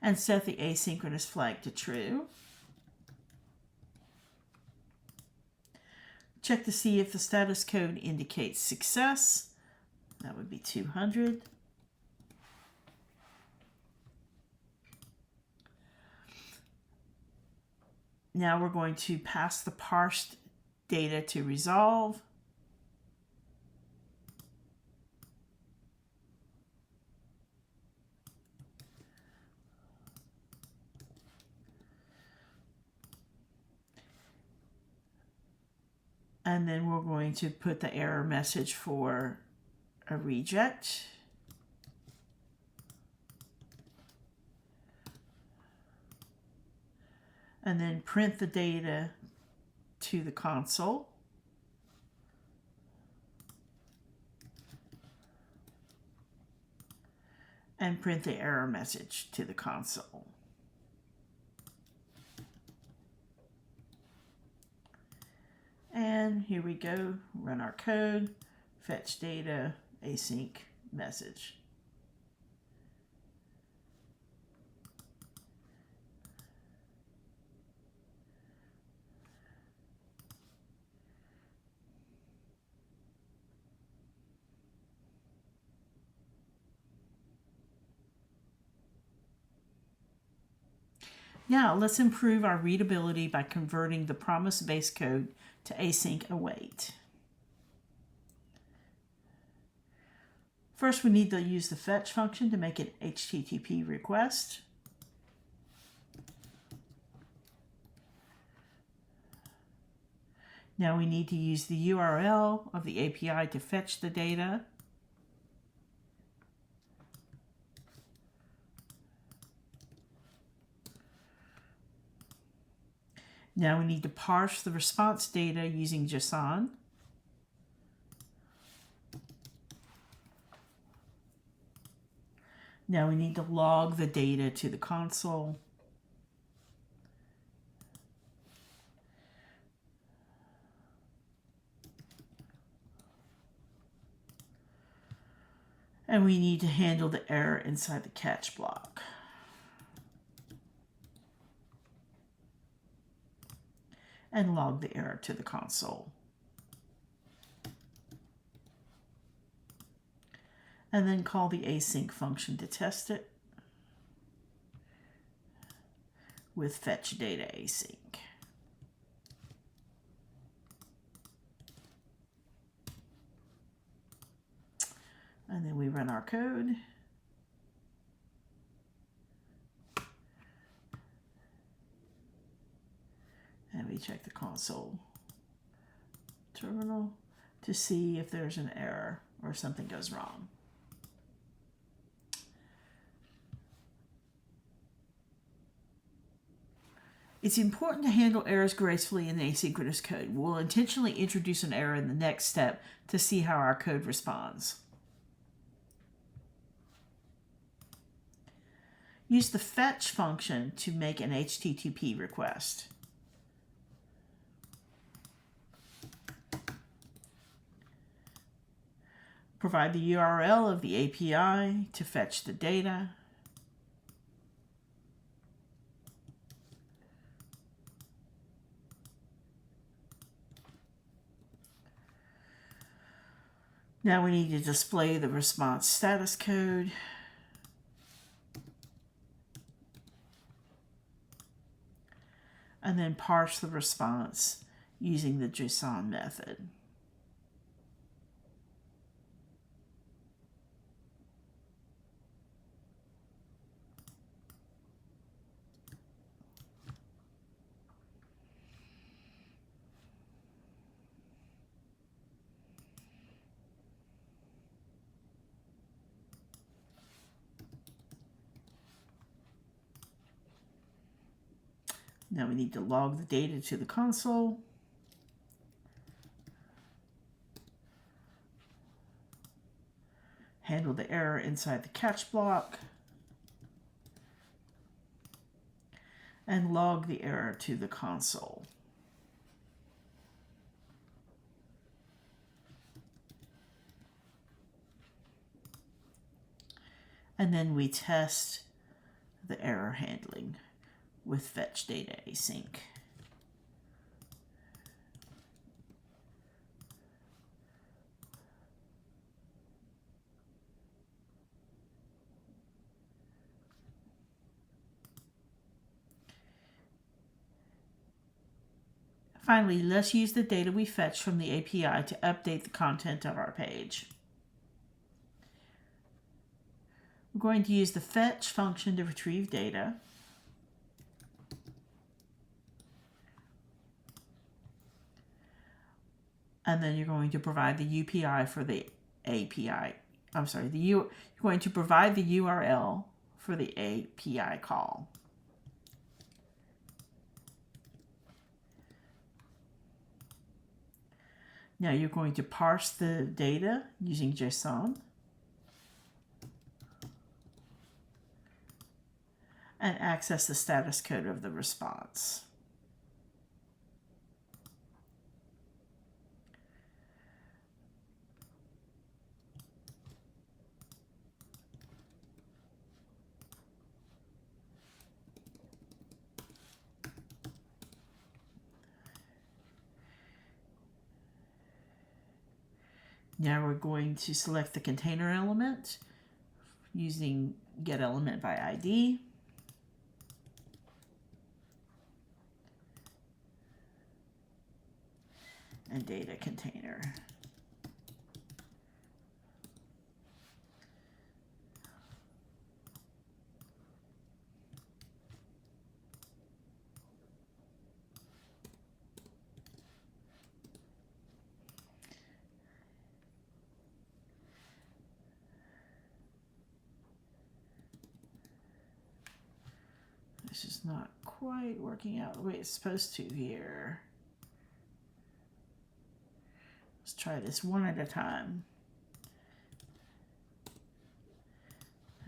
and set the asynchronous flag to true. Check to see if the status code indicates success. That would be 200. Now we're going to pass the parsed data to resolve. And then we're going to put the error message for a reject. And then print the data to the console. And print the error message to the console. And here we go, run our code, fetch data, async message. Now let's improve our readability by converting the promise-based code to async await. First, we need to use the fetch function to make an HTTP request. Now we need to use the URL of the API to fetch the data. Now we need to parse the response data using JSON. Now we need to log the data to the console. And we need to handle the error inside the catch block. And log the error to the console. And then call the async function to test it with fetch data async. And then we run our code. me check the console terminal to see if there's an error or something goes wrong. It's important to handle errors gracefully in asynchronous code. We'll intentionally introduce an error in the next step to see how our code responds. Use the fetch function to make an HTTP request. Provide the URL of the API to fetch the data. Now we need to display the response status code. And then parse the response using the JSON method. Now we need to log the data to the console. Handle the error inside the catch block. And log the error to the console. And then we test the error handling with fetch data async. Finally, let's use the data we fetched from the API to update the content of our page. We're going to use the fetch function to retrieve data. And then you're going to provide the UPI for the API. You're going to provide the URL for the API call. Now you're going to parse the data using JSON and access the status code of the response. Now we're going to select the container element using getElementById. And data container. This is not quite working out the way it's supposed to here. Let's try this one at a time.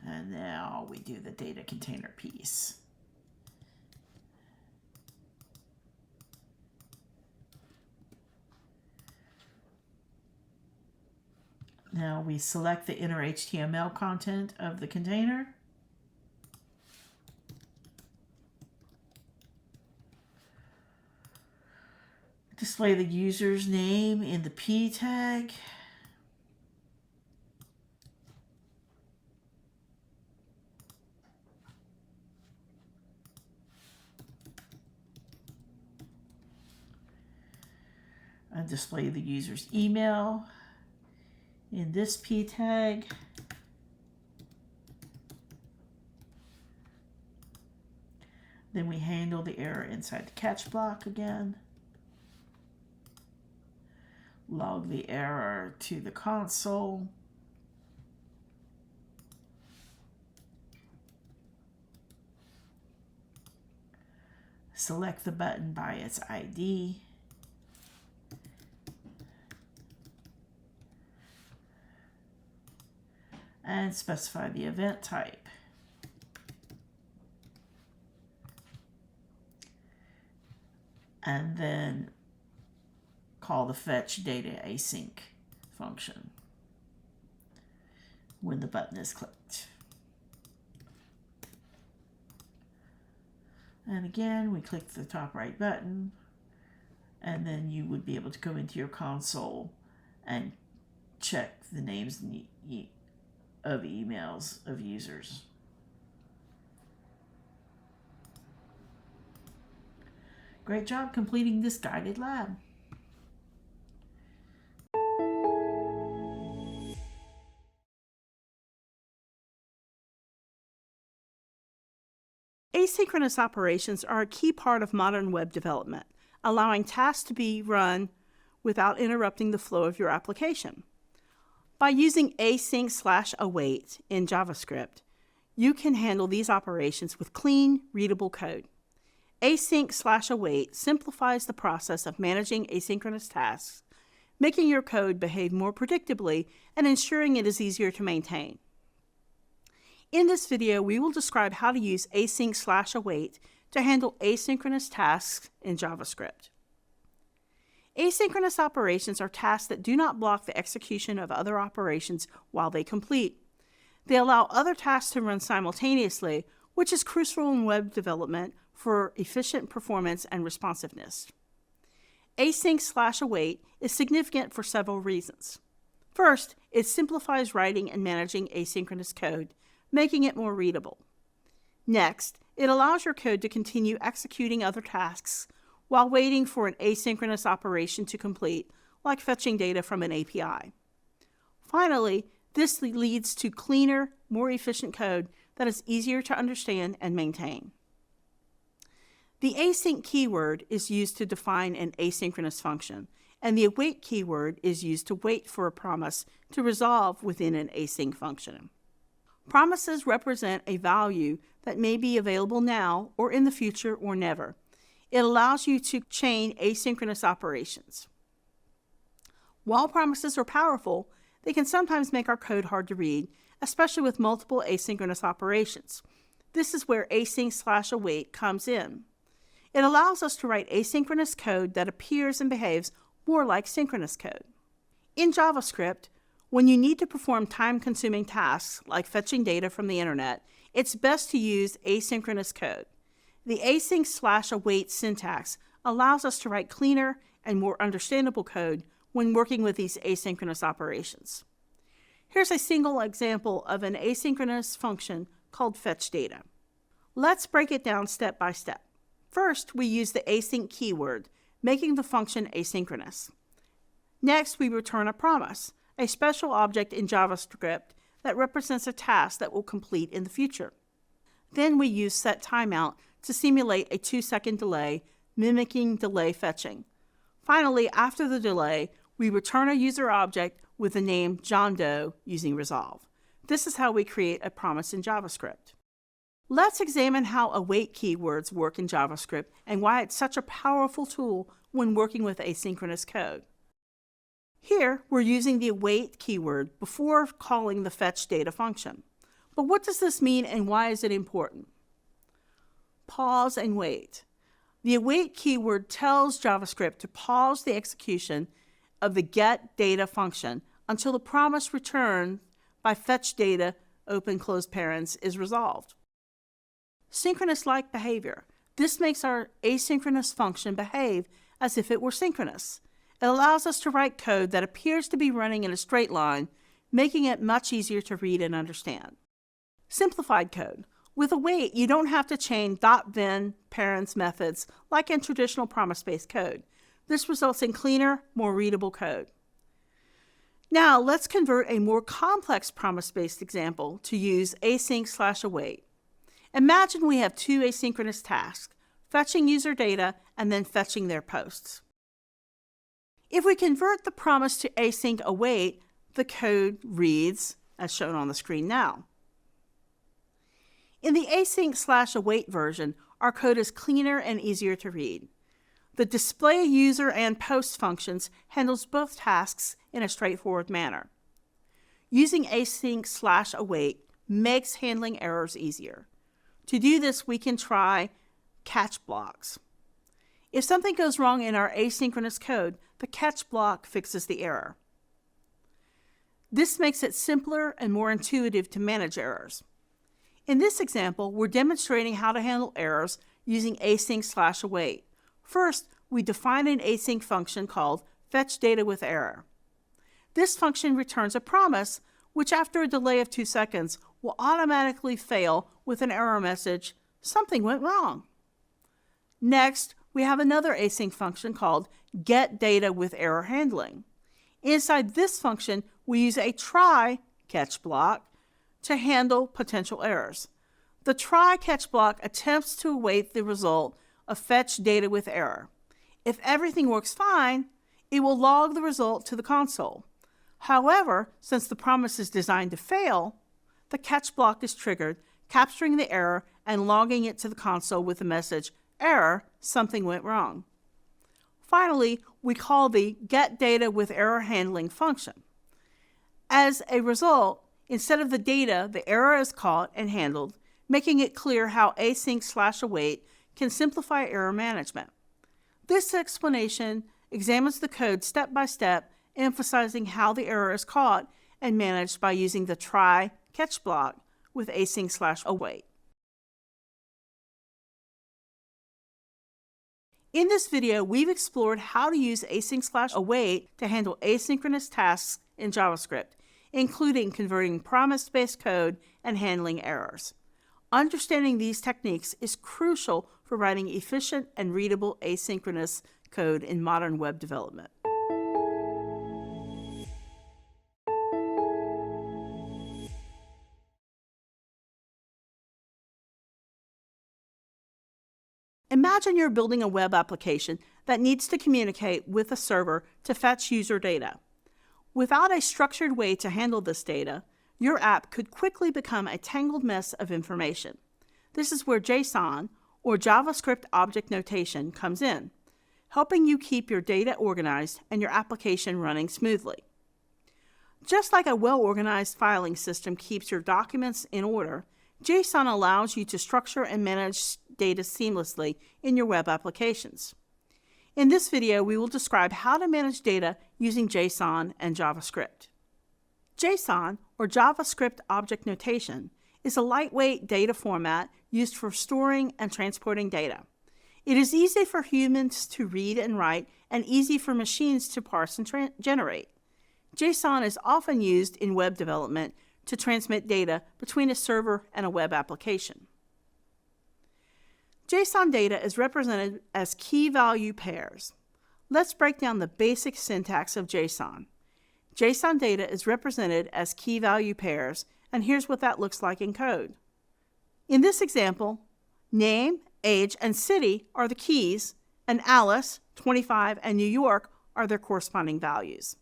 And now we do the data container piece. Now we select the inner HTML content of the container. Display the user's name in the P tag. And display the user's email in this P tag. Then we handle the error inside the catch block again. Log the error to the console. Select the button by its ID. And specify the event type. And then call the fetch data async function when the button is clicked. And again, we click the top right button, and then you would be able to go into your console and check the names of emails of users. Great job completing this guided lab. Asynchronous operations are a key part of modern web development, allowing tasks to be run without interrupting the flow of your application. By using async/await in JavaScript, you can handle these operations with clean, readable code. Async/await simplifies the process of managing asynchronous tasks, making your code behave more predictably and ensuring it is easier to maintain. In this video, we will describe how to use async/await to handle asynchronous tasks in JavaScript. Asynchronous operations are tasks that do not block the execution of other operations while they complete. They allow other tasks to run simultaneously, which is crucial in web development for efficient performance and responsiveness. Async/await is significant for several reasons. First, it simplifies writing and managing asynchronous code, making it more readable. Next, it allows your code to continue executing other tasks while waiting for an asynchronous operation to complete, like fetching data from an API. Finally, this leads to cleaner, more efficient code that is easier to understand and maintain. The async keyword is used to define an asynchronous function, and the await keyword is used to wait for a promise to resolve within an async function. Promises represent a value that may be available now or in the future or never. It allows you to chain asynchronous operations. While promises are powerful, they can sometimes make our code hard to read, especially with multiple asynchronous operations. This is where async/await comes in. It allows us to write asynchronous code that appears and behaves more like synchronous code. In JavaScript, when you need to perform time-consuming tasks like fetching data from the internet, it's best to use asynchronous code. The async/await syntax allows us to write cleaner and more understandable code when working with these asynchronous operations. Here's a single example of an asynchronous function called fetch data. Let's break it down step by step. First, we use the async keyword, making the function asynchronous. Next, we return a promise, a special object in JavaScript that represents a task that will complete in the future. Then we use setTimeout to simulate a 2-second delay, mimicking delay fetching. Finally, after the delay, we return a user object with the name John Doe using resolve. This is how we create a promise in JavaScript. Let's examine how await keywords work in JavaScript and why it's such a powerful tool when working with asynchronous code. Here, we're using the await keyword before calling the fetch data function. But what does this mean and why is it important? Pause and wait. The await keyword tells JavaScript to pause the execution of the getData function until the promise returned by fetchData open close parens is resolved. Synchronous-like behavior. This makes our asynchronous function behave as if it were synchronous. It allows us to write code that appears to be running in a straight line, making it much easier to read and understand. Simplified code. With await, you don't have to chain .then parents methods like in traditional promise-based code. This results in cleaner, more readable code. Now, let's convert a more complex promise-based example to use async/await. Imagine we have two asynchronous tasks, fetching user data and then fetching their posts. If we convert the promise to async await, the code reads as shown on the screen now. In the async/await version, our code is cleaner and easier to read. The display user and post functions handles both tasks in a straightforward manner. Using async/await makes handling errors easier. To do this, we can try catch blocks. If something goes wrong in our asynchronous code, the catch block fixes the error. This makes it simpler and more intuitive to manage errors. In this example, we're demonstrating how to handle errors using async/await. First, we define an async function called fetchDataWithError. This function returns a promise, which after a delay of 2 seconds will automatically fail with an error message, "Something went wrong." Next, we have another async function called getDataWithErrorHandling. Inside this function, we use a try catch block to handle potential errors. The try catch block attempts to await the result of fetchDataWithError. If everything works fine, it will log the result to the console. However, since the promise is designed to fail, the catch block is triggered, capturing the error and logging it to the console with the message, "Error, something went wrong." Finally, we call the getDataWithErrorHandling function. As a result, instead of the data, the error is caught and handled, making it clear how async/await can simplify error management. This explanation examines the code step by step, emphasizing how the error is caught and managed by using the try catch block with async/await. In this video, we've explored how to use async/await to handle asynchronous tasks in JavaScript, including converting promise-based code and handling errors. Understanding these techniques is crucial for writing efficient and readable asynchronous code in modern web development. Imagine you're building a web application that needs to communicate with a server to fetch user data. Without a structured way to handle this data, your app could quickly become a tangled mess of information. This is where JSON, or JavaScript Object Notation, comes in, helping you keep your data organized and your application running smoothly. Just like a well-organized filing system keeps your documents in order, JSON allows you to structure and manage data seamlessly in your web applications. In this video, we will describe how to manage data using JSON and JavaScript. JSON, or JavaScript Object Notation, is a lightweight data format used for storing and transporting data. It is easy for humans to read and write, and easy for machines to parse and generate. JSON is often used in web development to transmit data between a server and a web application. JSON data is represented as key value pairs. Let's break down the basic syntax of JSON. JSON data is represented as key value pairs, and here's what that looks like in code. In this example, name, age, and city are the keys, and Alice, 25, and New York are their corresponding values.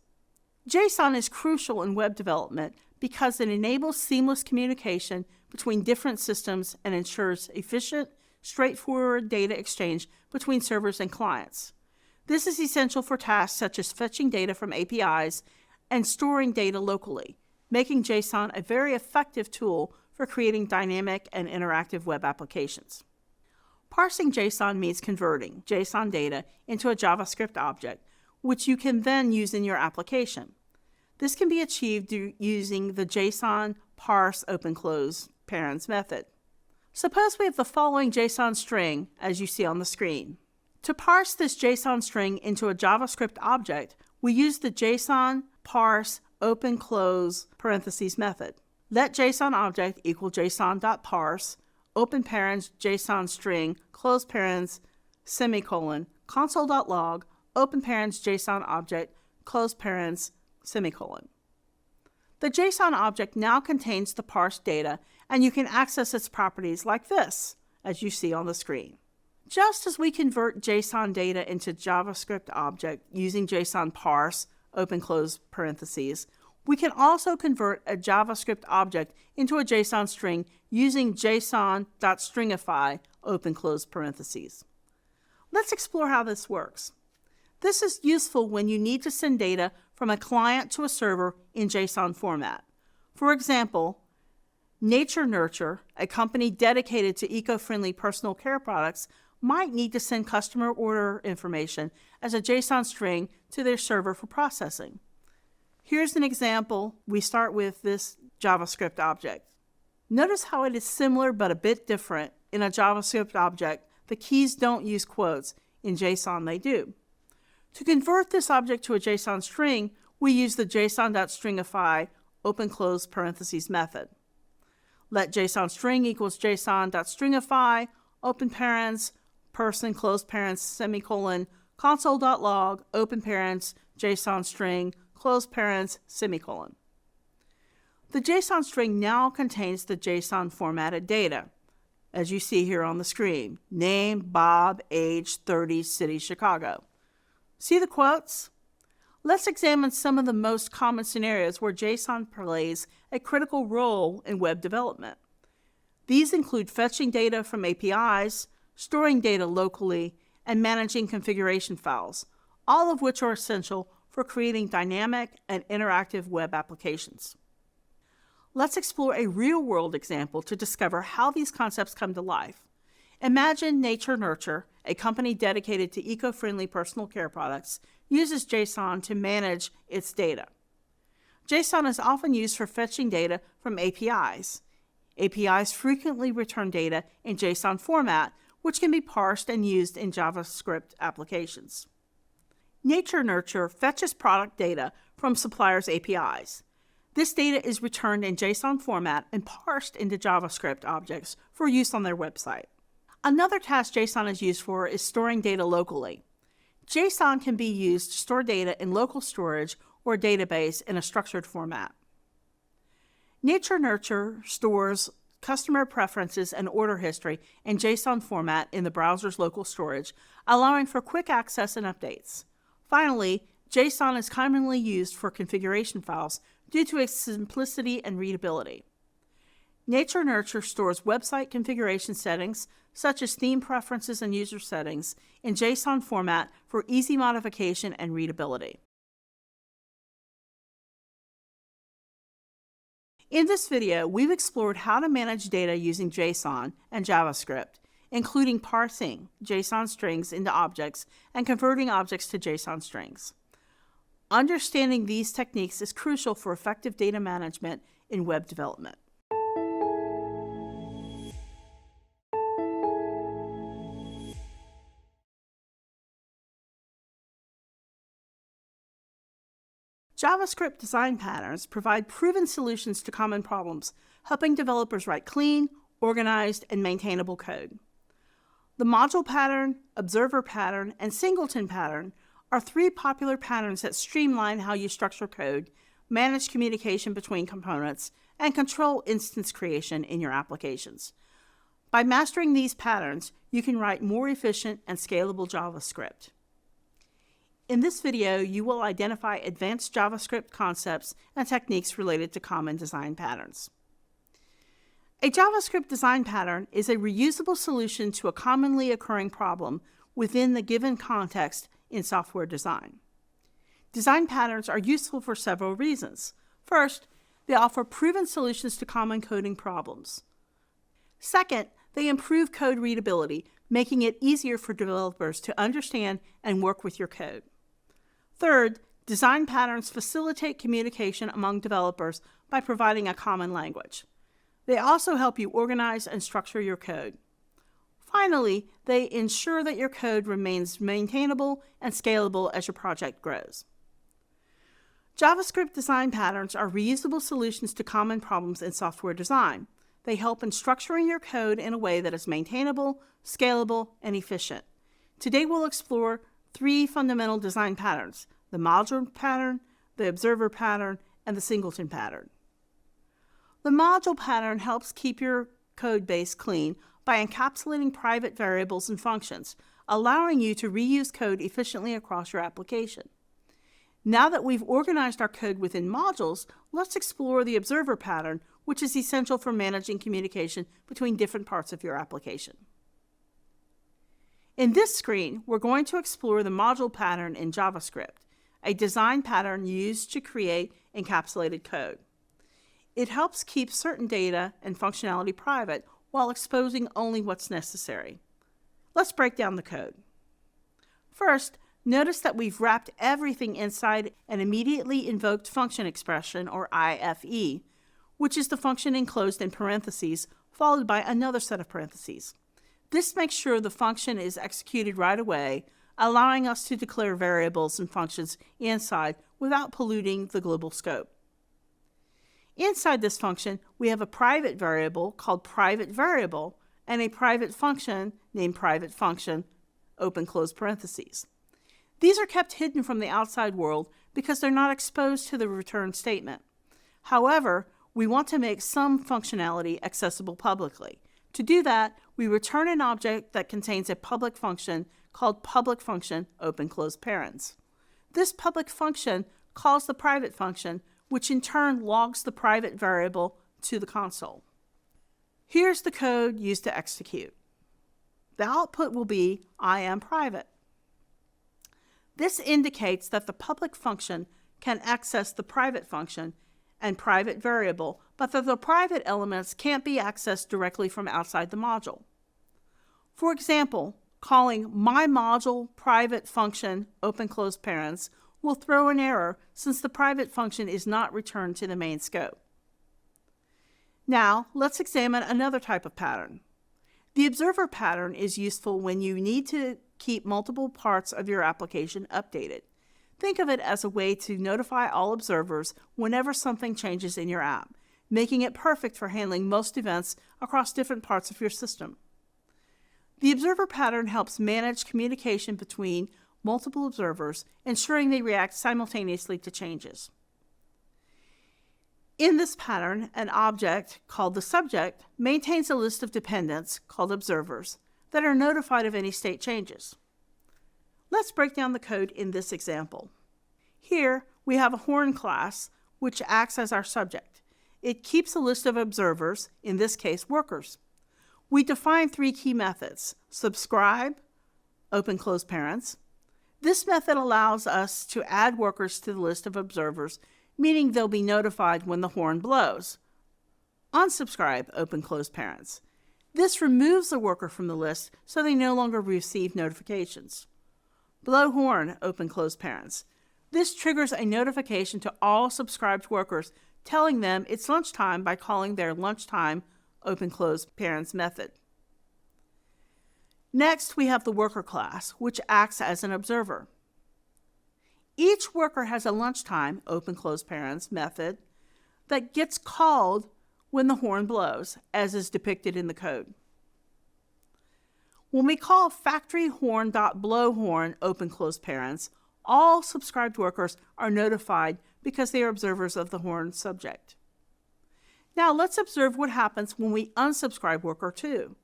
JSON is crucial in web development because it enables seamless communication between different systems and ensures efficient, straightforward data exchange between servers and clients. This is essential for tasks such as fetching data from APIs and storing data locally, making JSON a very effective tool for creating dynamic and interactive web applications. Parsing JSON means converting JSON data into a JavaScript object, which you can then use in your application. This can be achieved using the JSON parse open close parens method. Suppose we have the following JSON string, as you see on the screen. To parse this JSON string into a JavaScript object, we use the JSON parse open close parentheses method. Let JSON object equal JSON.parse, open parens JSON string, close parens, semicolon, console.log, open parens JSON object, close parens, semicolon. The JSON object now contains the parsed data, and you can access its properties like this, as you see on the screen. Just as we convert JSON data into JavaScript object using JSON parse, open close parentheses, we can also convert a JavaScript object into a JSON string using json.stringify, open close parentheses. Let's explore how this works. This is useful when you need to send data from a client to a server in JSON format. For example, Nature Nurture, a company dedicated to eco-friendly personal care products, might need to send customer order information as a JSON string to their server for processing. Here's an example. We start with this JavaScript object. Notice how it is similar but a bit different. In a JavaScript object, the keys don't use quotes. In JSON, they do. To convert this object to a JSON string, we use the json.stringify, open close parentheses method. Let JSON string equals json.stringify, open parens, person, close parens, semicolon, console.log, open parens, JSON string, close parens, semicolon. The JSON string now contains the JSON formatted data, as you see here on the screen. Name, Bob, age, 30, city, Chicago. See the quotes? Let's examine some of the most common scenarios where JSON plays a critical role in web development. These include fetching data from APIs, storing data locally, and managing configuration files, all of which are essential for creating dynamic and interactive web applications. Let's explore a real-world example to discover how these concepts come to life. Imagine Nature Nurture, a company dedicated to eco-friendly personal care products, uses JSON to manage its data. JSON is often used for fetching data from APIs. APIs frequently return data in JSON format, which can be parsed and used in JavaScript applications. Nature Nurture fetches product data from suppliers' APIs. This data is returned in JSON format and parsed into JavaScript objects for use on their website. Another task JSON is used for is storing data locally. JSON can be used to store data in local storage or database in a structured format. Nature Nurture stores customer preferences and order history in JSON format in the browser's local storage, allowing for quick access and updates. Finally, JSON is commonly used for configuration files due to its simplicity and readability. Nature Nurture stores website configuration settings, such as theme preferences and user settings, in JSON format for easy modification and readability. In this video, we've explored how to manage data using JSON and JavaScript, including parsing JSON strings into objects and converting objects to JSON strings. Understanding these techniques is crucial for effective data management in web development. JavaScript design patterns provide proven solutions to common problems, helping developers write clean, organized, and maintainable code. The module pattern, observer pattern, and singleton pattern are three popular patterns that streamline how you structure code, manage communication between components, and control instance creation in your applications. By mastering these patterns, you can write more efficient and scalable JavaScript. In this video, you will identify advanced JavaScript concepts and techniques related to common design patterns. A JavaScript design pattern is a reusable solution to a commonly occurring problem within the given context in software design. Design patterns are useful for several reasons. First, they offer proven solutions to common coding problems. Second, they improve code readability, making it easier for developers to understand and work with your code. Third, design patterns facilitate communication among developers by providing a common language. They also help you organize and structure your code. Finally, they ensure that your code remains maintainable and scalable as your project grows. JavaScript design patterns are reusable solutions to common problems in software design. They help in structuring your code in a way that is maintainable, scalable, and efficient. Today we'll explore three fundamental design patterns: the module pattern, the observer pattern, and the singleton pattern. The module pattern helps keep your code base clean by encapsulating private variables and functions, allowing you to reuse code efficiently across your application. Now that we've organized our code within modules, let's explore the observer pattern, which is essential for managing communication between different parts of your application. In this screen, we're going to explore the module pattern in JavaScript, a design pattern used to create encapsulated code. It helps keep certain data and functionality private while exposing only what's necessary. Let's break down the code. First, notice that we've wrapped everything inside an immediately invoked function expression, or IFE, which is the function enclosed in parentheses, followed by another set of parentheses. This makes sure the function is executed right away, allowing us to declare variables and functions inside without polluting the global scope. Inside this function, we have a private variable called private variable and a private function named private function, open close parentheses. These are kept hidden from the outside world because they're not exposed to the return statement. However, we want to make some functionality accessible publicly. To do that, we return an object that contains a public function called public function open close parens. This public function calls the private function, which in turn logs the private variable to the console. Here's the code used to execute. The output will be I am private. This indicates that the public function can access the private function and private variable, but that the private elements can't be accessed directly from outside the module. For example, calling my module private function open close parens will throw an error since the private function is not returned to the main scope. Now, let's examine another type of pattern. The observer pattern is useful when you need to keep multiple parts of your application updated. Think of it as a way to notify all observers whenever something changes in your app, making it perfect for handling most events across different parts of your system. The observer pattern helps manage communication between multiple observers, ensuring they react simultaneously to changes. In this pattern, an object called the subject maintains a list of dependents called observers that are notified of any state changes. Let's break down the code in this example. Here, we have a horn class, which acts as our subject. It keeps a list of observers, in this case, workers. We define three key methods: subscribe, open close parens. This method allows us to add workers to the list of observers, meaning they'll be notified when the horn blows. Unsubscribe, open close parens. This removes the worker from the list so they no longer receive notifications. Blow horn, open close parens. This triggers a notification to all subscribed workers, telling them it's lunchtime by calling their lunchtime open close parens method. Next, we have the worker class, which acts as an observer. Each worker has a lunchtime open close parens method that gets called when the horn blows, as is depicted in the code. When we call factory horn.blowhorn open close parens, all subscribed workers are notified because they are observers of the horn subject. Now let's observe what happens when we unsubscribe worker 2.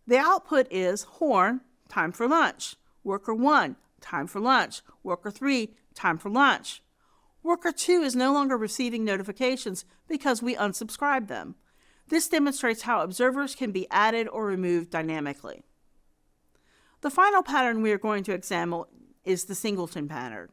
The output is horn, time for lunch. Worker 1, time for lunch. Worker 3, time for lunch. Worker 2 is no longer receiving notifications because we unsubscribed them. This demonstrates how observers can be added or removed dynamically. The final pattern we are going to examine is the singleton pattern.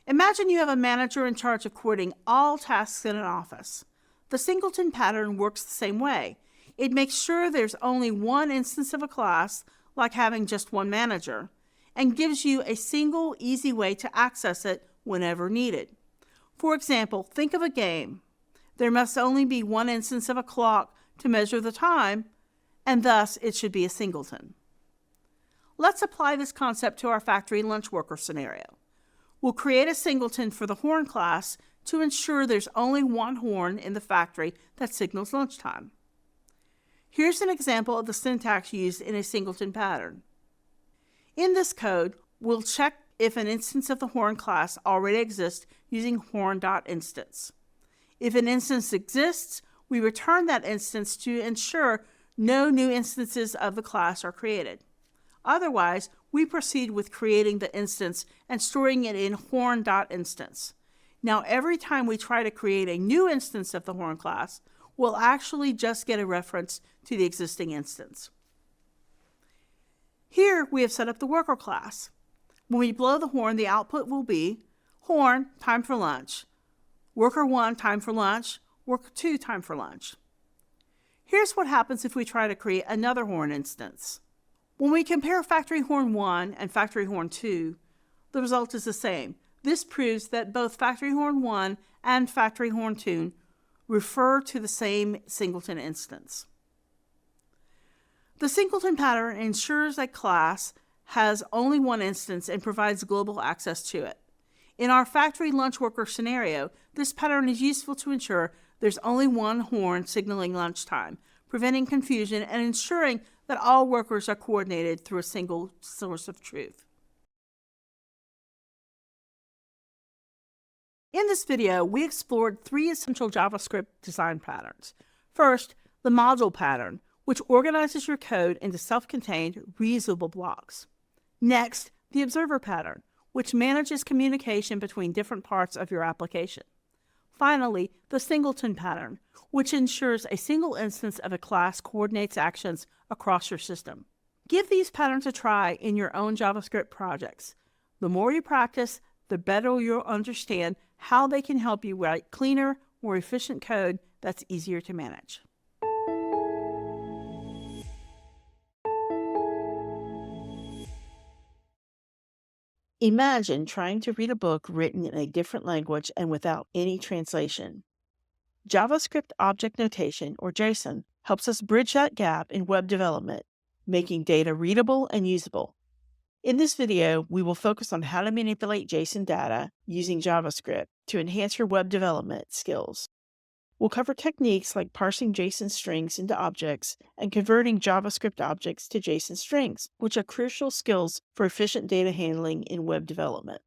Imagine you have a manager in charge of coordinating all tasks in an office. The singleton pattern works the same way. It makes sure there's only one instance of a class, like having just one manager, and gives you a single, easy way to access it whenever needed. For example, think of a game. There must only be one instance of a clock to measure the time, and thus it should be a singleton. Let's apply this concept to our factory lunch worker scenario. We'll create a singleton for the horn class to ensure there's only one horn in the factory that signals lunchtime. Here's an example of the syntax used in a singleton pattern. In this code, we'll check if an instance of the horn class already exists using horn.instance. If an instance exists, we return that instance to ensure no new instances of the class are created. Otherwise, we proceed with creating the instance and storing it in horn.instance. Now, every time we try to create a new instance of the horn class, we'll actually just get a reference to the existing instance. Here, we have set up the worker class. When we blow the horn, the output will be horn, time for lunch, worker 1, time for lunch, worker 2, time for lunch. Here's what happens if we try to create another horn instance. When we compare factory horn 1 and factory horn 2, the result is the same. This proves that both factory horn 1 and factory horn 2 refer to the same singleton instance. The singleton pattern ensures a class has only one instance and provides global access to it. In our factory lunch worker scenario, this pattern is useful to ensure there's only one horn signaling lunchtime, preventing confusion and ensuring that all workers are coordinated through a single source of truth. In this video, we explored 3 essential JavaScript design patterns. First, the module pattern, which organizes your code into self-contained, reusable blocks. Next, the observer pattern, which manages communication between different parts of your application. Finally, the singleton pattern, which ensures a single instance of a class coordinates actions across your system. Give these patterns a try in your own JavaScript projects. The more you practice, the better you'll understand how they can help you write cleaner, more efficient code that's easier to manage. Imagine trying to read a book written in a different language and without any translation. JavaScript Object Notation, or JSON, helps us bridge that gap in web development, making data readable and usable. In this video, we will focus on how to manipulate JSON data using JavaScript to enhance your web development skills. We'll cover techniques like parsing JSON strings into objects and converting JavaScript objects to JSON strings, which are crucial skills for efficient data handling in web development.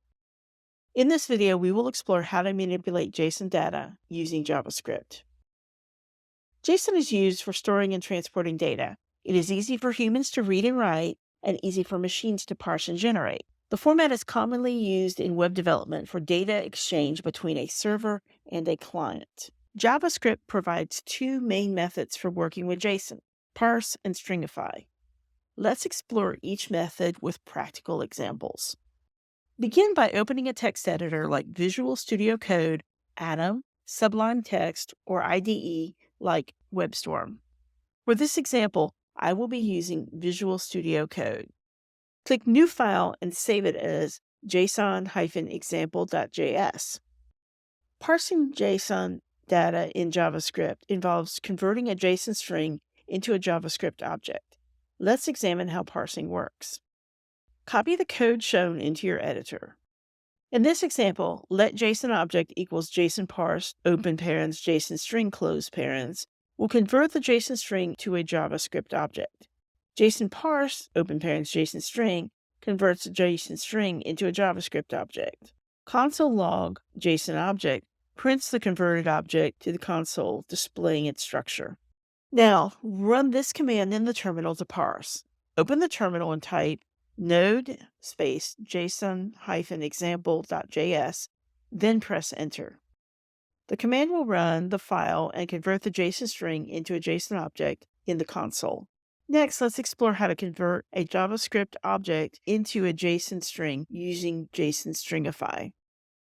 In this video, we will explore how to manipulate JSON data using JavaScript. JSON is used for storing and transporting data. It is easy for humans to read and write, and easy for machines to parse and generate. The format is commonly used in web development for data exchange between a server and a client. JavaScript provides 2 main methods for working with JSON, parse and stringify. Let's explore each method with practical examples. Begin by opening a text editor like Visual Studio Code, Atom, Sublime Text, or IDE like WebStorm. For this example, I will be using Visual Studio Code. Click New File and save it as json-example.js. Parsing JSON data in JavaScript involves converting a JSON string into a JavaScript object. Let's examine how parsing works. Copy the code shown into your editor. In this example, let JSON object equals JSON parse, open parens, JSON string, close parens, will convert the JSON string to a JavaScript object. JSON parse, open parens, JSON string, converts the JSON string into a JavaScript object. Console log JSON object prints the converted object to the console, displaying its structure. Now, run this command in the terminal to parse. Open the terminal and type node space json-example.js, then press enter. The command will run the file and convert the JSON string into a JSON object in the console. Next, let's explore how to convert a JavaScript object into a JSON string using JSON stringify.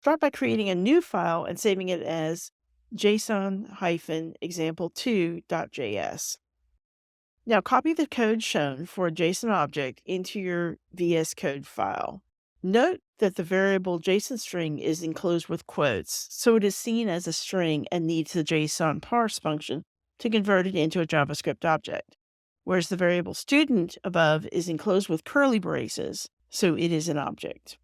Start by creating a new file and saving it as json-example2.js. Now copy the code shown for a JSON object into your VS Code file. Note that the variable JSON string is enclosed with quotes, so it is seen as a string and needs the JSON parse function to convert it into a JavaScript object, whereas the variable student above is enclosed with curly braces, so it is an object.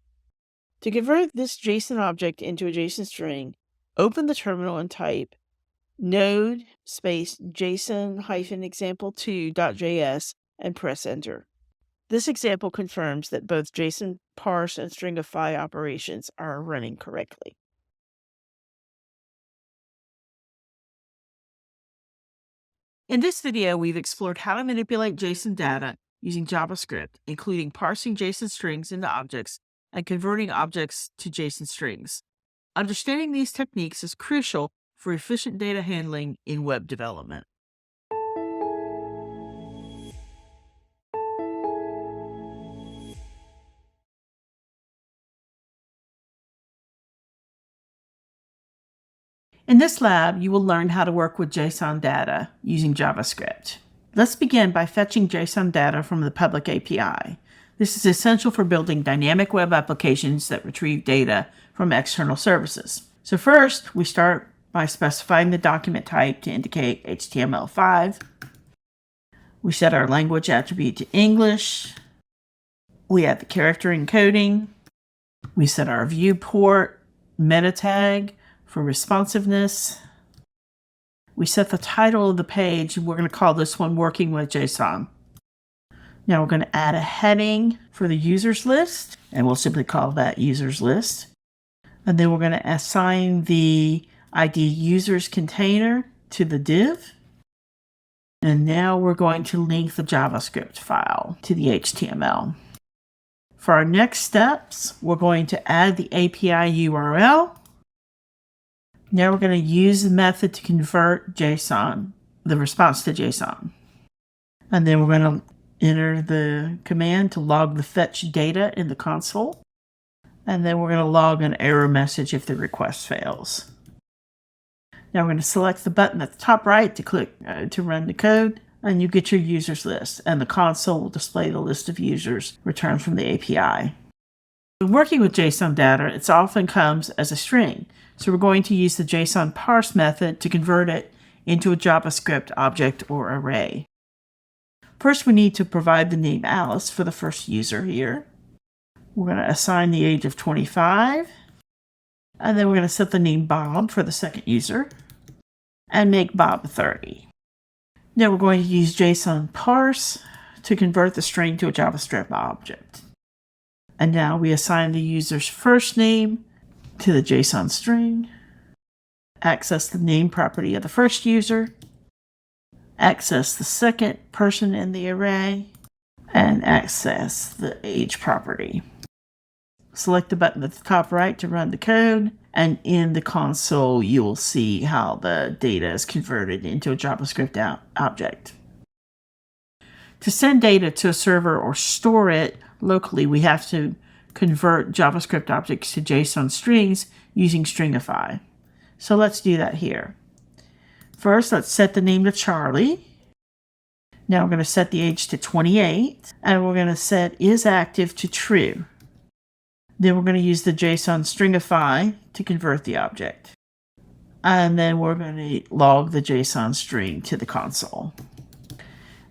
To convert this JSON object into a JSON string, open the terminal and type node space json-example2.js and press enter. This example confirms that both JSON parse and stringify operations are running correctly. In this video, we've explored how to manipulate JSON data using JavaScript, including parsing JSON strings into objects and converting objects to JSON strings. Understanding these techniques is crucial for efficient data handling in web development. In this lab, you will learn how to work with JSON data using JavaScript. Let's begin by fetching JSON data from the public API. This is essential for building dynamic web applications that retrieve data from external services. So first, we start by specifying the document type to indicate HTML5. We set our language attribute to English. We add the character encoding. We set our viewport meta tag for responsiveness. We set the title of the page, and we're going to call this one Working with JSON. Now we're going to add a heading for the users list, and we'll simply call that users list. And then we're going to assign the ID users container to the div. And now we're going to link the JavaScript file to the HTML. For our next steps, we're going to add the API URL. Now we're going to use the method to convert JSON, the response to JSON. And then we're going to enter the command to log the fetch data in the console. And then we're going to log an error message if the request fails. Now we're going to select the button at the top right to click to run the code, and you get your users list, and the console will display the list of users returned from the API. When working with JSON data, it often comes as a string. So we're going to use the JSON parse method to convert it into a JavaScript object or array. First, we need to provide the name Alice for the first user here. We're going to assign the age of 25. And then we're going to set the name Bob for the second user and make Bob 30. Now we're going to use JSON parse to convert the string to a JavaScript object. And now we assign the user's first name to the JSON string, access the name property of the first user, access the second person in the array, and access the age property. Select the button at the top right to run the code, and in the console you will see how the data is converted into a JavaScript object. To send data to a server or store it locally, we have to convert JavaScript objects to JSON strings using stringify. So let's do that here. First, let's set the name to Charlie. Now we're going to set the age to 28, and we're going to set isActive to true. Then we're going to use the JSON stringify to convert the object. And then we're going to log the JSON string to the console.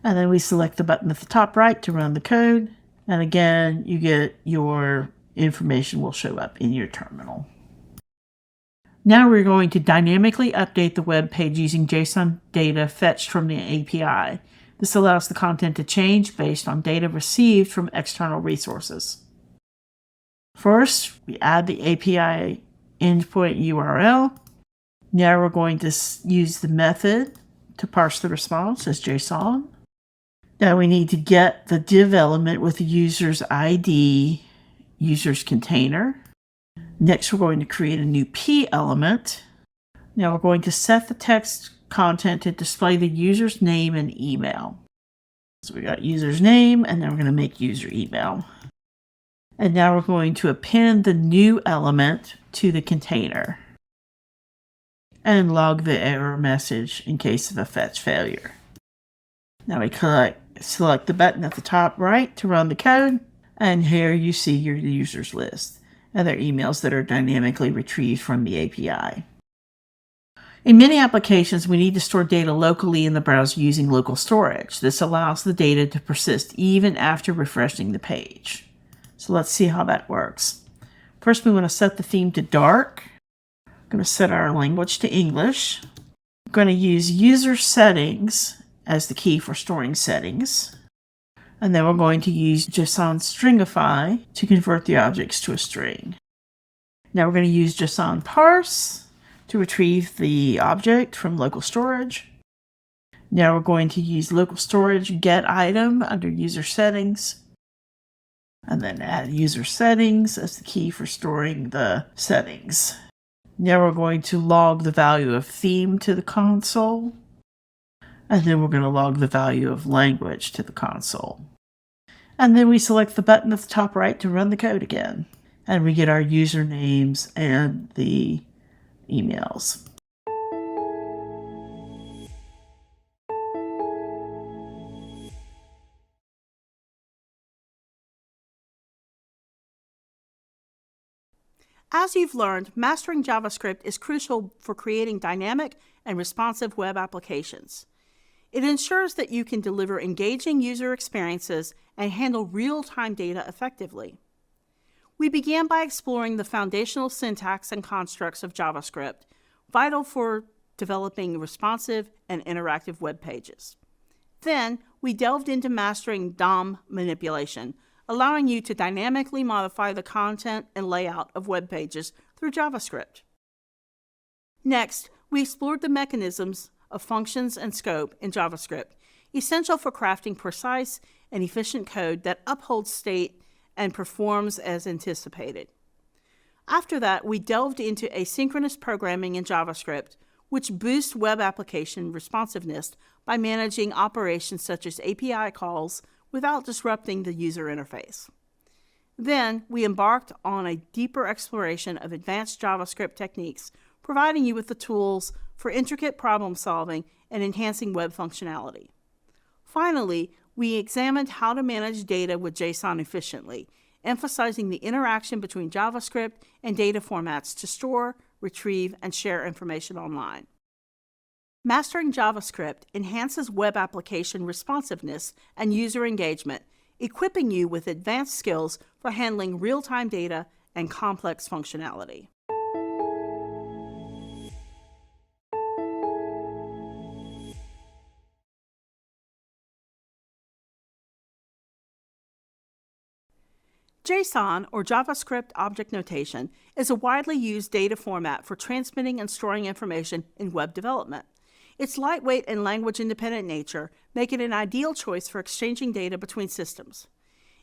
And then we select the button at the top right to run the code. And again, you get your information will show up in your terminal. Now we're going to dynamically update the web page using JSON data fetched from the API. This allows the content to change based on data received from external resources. First, we add the API endpoint URL. Now we're going to use the method to parse the response as JSON. Now we need to get the div element with the user's ID, user's container. Next, we're going to create a new P element. Now we're going to set the text content to display the user's name and email. So we got user's name, and then we're going to make user email. And now we're going to append the new element to the container and log the error message in case of a fetch failure. Now we select the button at the top right to run the code, and here you see your users list and their emails that are dynamically retrieved from the API. In many applications, we need to store data locally in the browser using local storage. This allows the data to persist even after refreshing the page. So let's see how that works. First, we want to set the theme to dark. I'm going to set our language to English. I'm going to use user settings as the key for storing settings. And then we're going to use JSON stringify to convert the objects to a string. Now we're going to use JSON parse to retrieve the object from local storage. Now we're going to use local storage get item under user settings, and then add user settings as the key for storing the settings. Now we're going to log the value of theme to the console, and then we're going to log the value of language to the console. And then we select the button at the top right to run the code again, and we get our usernames and the emails. As you've learned, mastering JavaScript is crucial for creating dynamic and responsive web applications. It ensures that you can deliver engaging user experiences and handle real-time data effectively. We began by exploring the foundational syntax and constructs of JavaScript, vital for developing responsive and interactive web pages. Then, we delved into mastering DOM manipulation, allowing you to dynamically modify the content and layout of web pages through JavaScript. Next, we explored the mechanisms of functions and scope in JavaScript, essential for crafting precise and efficient code that upholds state and performs as anticipated. After that, we delved into asynchronous programming in JavaScript, which boosts web application responsiveness by managing operations such as API calls without disrupting the user interface. Then, we embarked on a deeper exploration of advanced JavaScript techniques, providing you with the tools for intricate problem solving and enhancing web functionality. Finally, we examined how to manage data with JSON efficiently, emphasizing the interaction between JavaScript and data formats to store, retrieve, and share information online. Mastering JavaScript enhances web application responsiveness and user engagement, equipping you with advanced skills for handling real-time data and complex functionality. JSON, or JavaScript Object Notation, is a widely used data format for transmitting and storing information in web development. Its lightweight and language-independent nature make it an ideal choice for exchanging data between systems.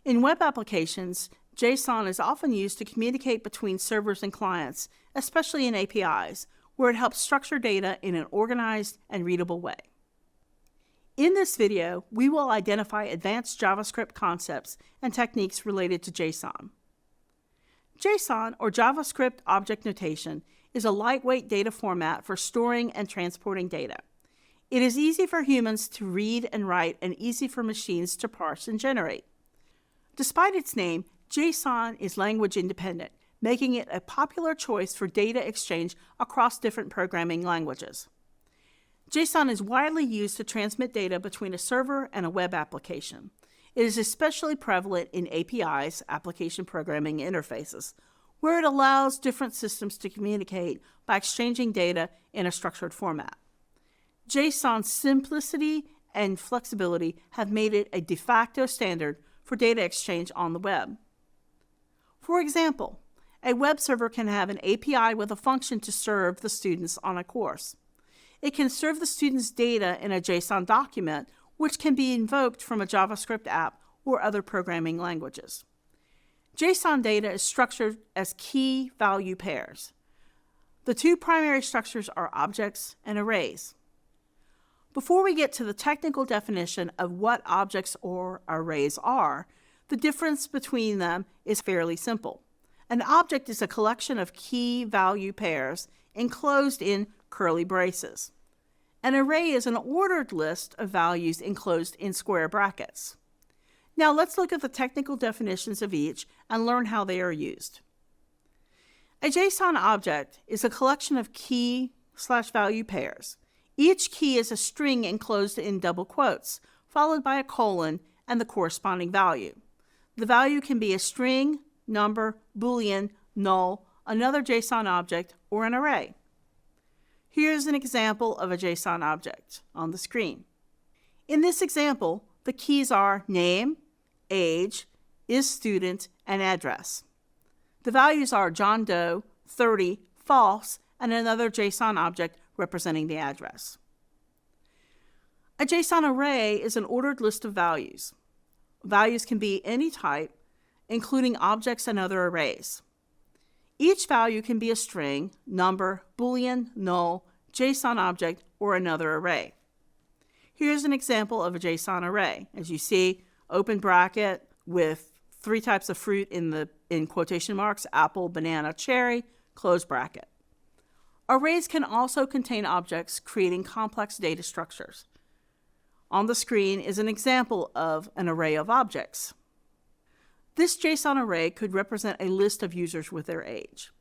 In web applications, JSON is often used to communicate between servers and clients, especially in APIs, where it helps structure data in an organized and readable way. In this video, we will identify advanced JavaScript concepts and techniques related to JSON. JSON, or JavaScript Object Notation, is a lightweight data format for storing and transporting data. It is easy for humans to read and write and easy for machines to parse and generate. Despite its name, JSON is language independent, making it a popular choice for data exchange across different programming languages. JSON is widely used to transmit data between a server and a web application. It is especially prevalent in APIs, application programming interfaces, where it allows different systems to communicate by exchanging data in a structured format. JSON's simplicity and flexibility have made it a de facto standard for data exchange on the web. For example, a web server can have an API with a function to serve the students on a course. It can serve the students' data in a JSON document, which can be invoked from a JavaScript app or other programming languages. JSON data is structured as key value pairs. The two primary structures are objects and arrays. Before we get to the technical definition of what objects or arrays are, the difference between them is fairly simple. An object is a collection of key value pairs enclosed in curly braces. An array is an ordered list of values enclosed in square brackets. Now let's look at the technical definitions of each and learn how they are used. A JSON object is a collection of key/value pairs. Each key is a string enclosed in double quotes, followed by a colon and the corresponding value. The value can be a string, number, boolean, null, another JSON object, or an array. Here's an example of a JSON object on the screen. In this example, the keys are name, age, is student, and address. The values are John Doe, 30, false, and another JSON object representing the address. A JSON array is an ordered list of values. Values can be any type, including objects and other arrays. Each value can be a string, number, boolean, null, JSON object, or another array. Here's an example of a JSON array. As you see, open bracket with 3 types of fruit in quotation marks, apple, banana, cherry, close bracket. Arrays can also contain objects, creating complex data structures. On the screen is an example of an array of objects. This JSON array could represent a list of users with their age.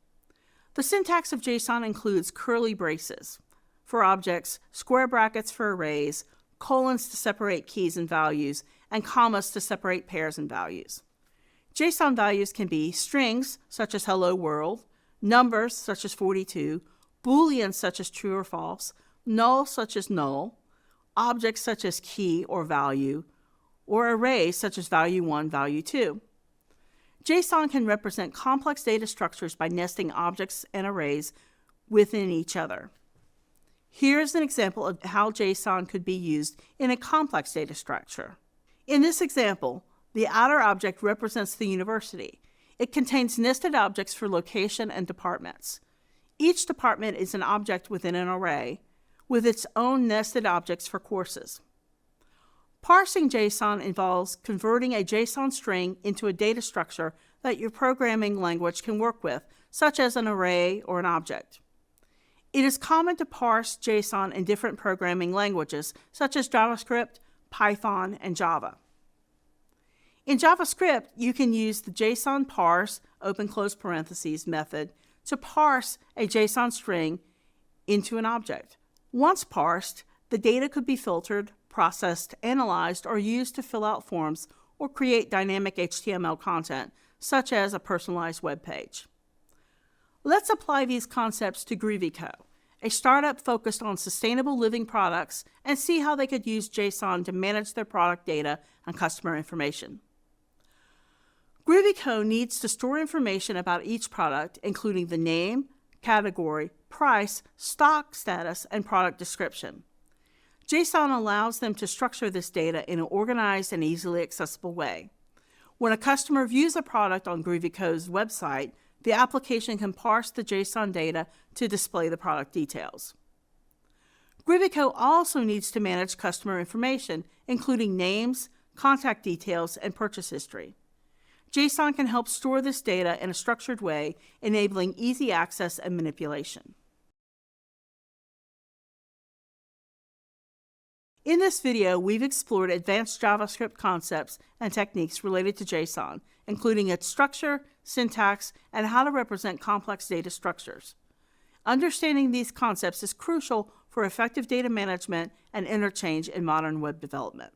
The syntax of JSON includes curly braces for objects, square brackets for arrays, colons to separate keys and values, and commas to separate pairs and values. JSON values can be strings, such as hello world, numbers, such as 42, booleans, such as true or false, null, such as null, objects, such as key or value, or arrays, such as value 1, value 2. JSON can represent complex data structures by nesting objects and arrays within each other. Here's an example of how JSON could be used in a complex data structure. In this example, the outer object represents the university. It contains nested objects for location and departments. Each department is an object within an array, with its own nested objects for courses. Parsing JSON involves converting a JSON string into a data structure that your programming language can work with, such as an array or an object. It is common to parse JSON in different programming languages, such as JavaScript, Python, and Java. In JavaScript, you can use the JSON parse, open close parentheses method, to parse a JSON string into an object. Once parsed, the data could be filtered, processed, analyzed, or used to fill out forms or create dynamic HTML content, such as a personalized web page. Let's apply these concepts to GroovyCo, a startup focused on sustainable living products, and see how they could use JSON to manage their product data and customer information. GroovyCo needs to store information about each product, including the name, category, price, stock status, and product description. JSON allows them to structure this data in an organized and easily accessible way. When a customer views a product on GroovyCo's website, the application can parse the JSON data to display the product details. GroovyCo also needs to manage customer information, including names, contact details, and purchase history. JSON can help store this data in a structured way, enabling easy access and manipulation. In this video, we've explored advanced JavaScript concepts and techniques related to JSON, including its structure, syntax, and how to represent complex data structures. Understanding these concepts is crucial for effective data management and interchange in modern web development.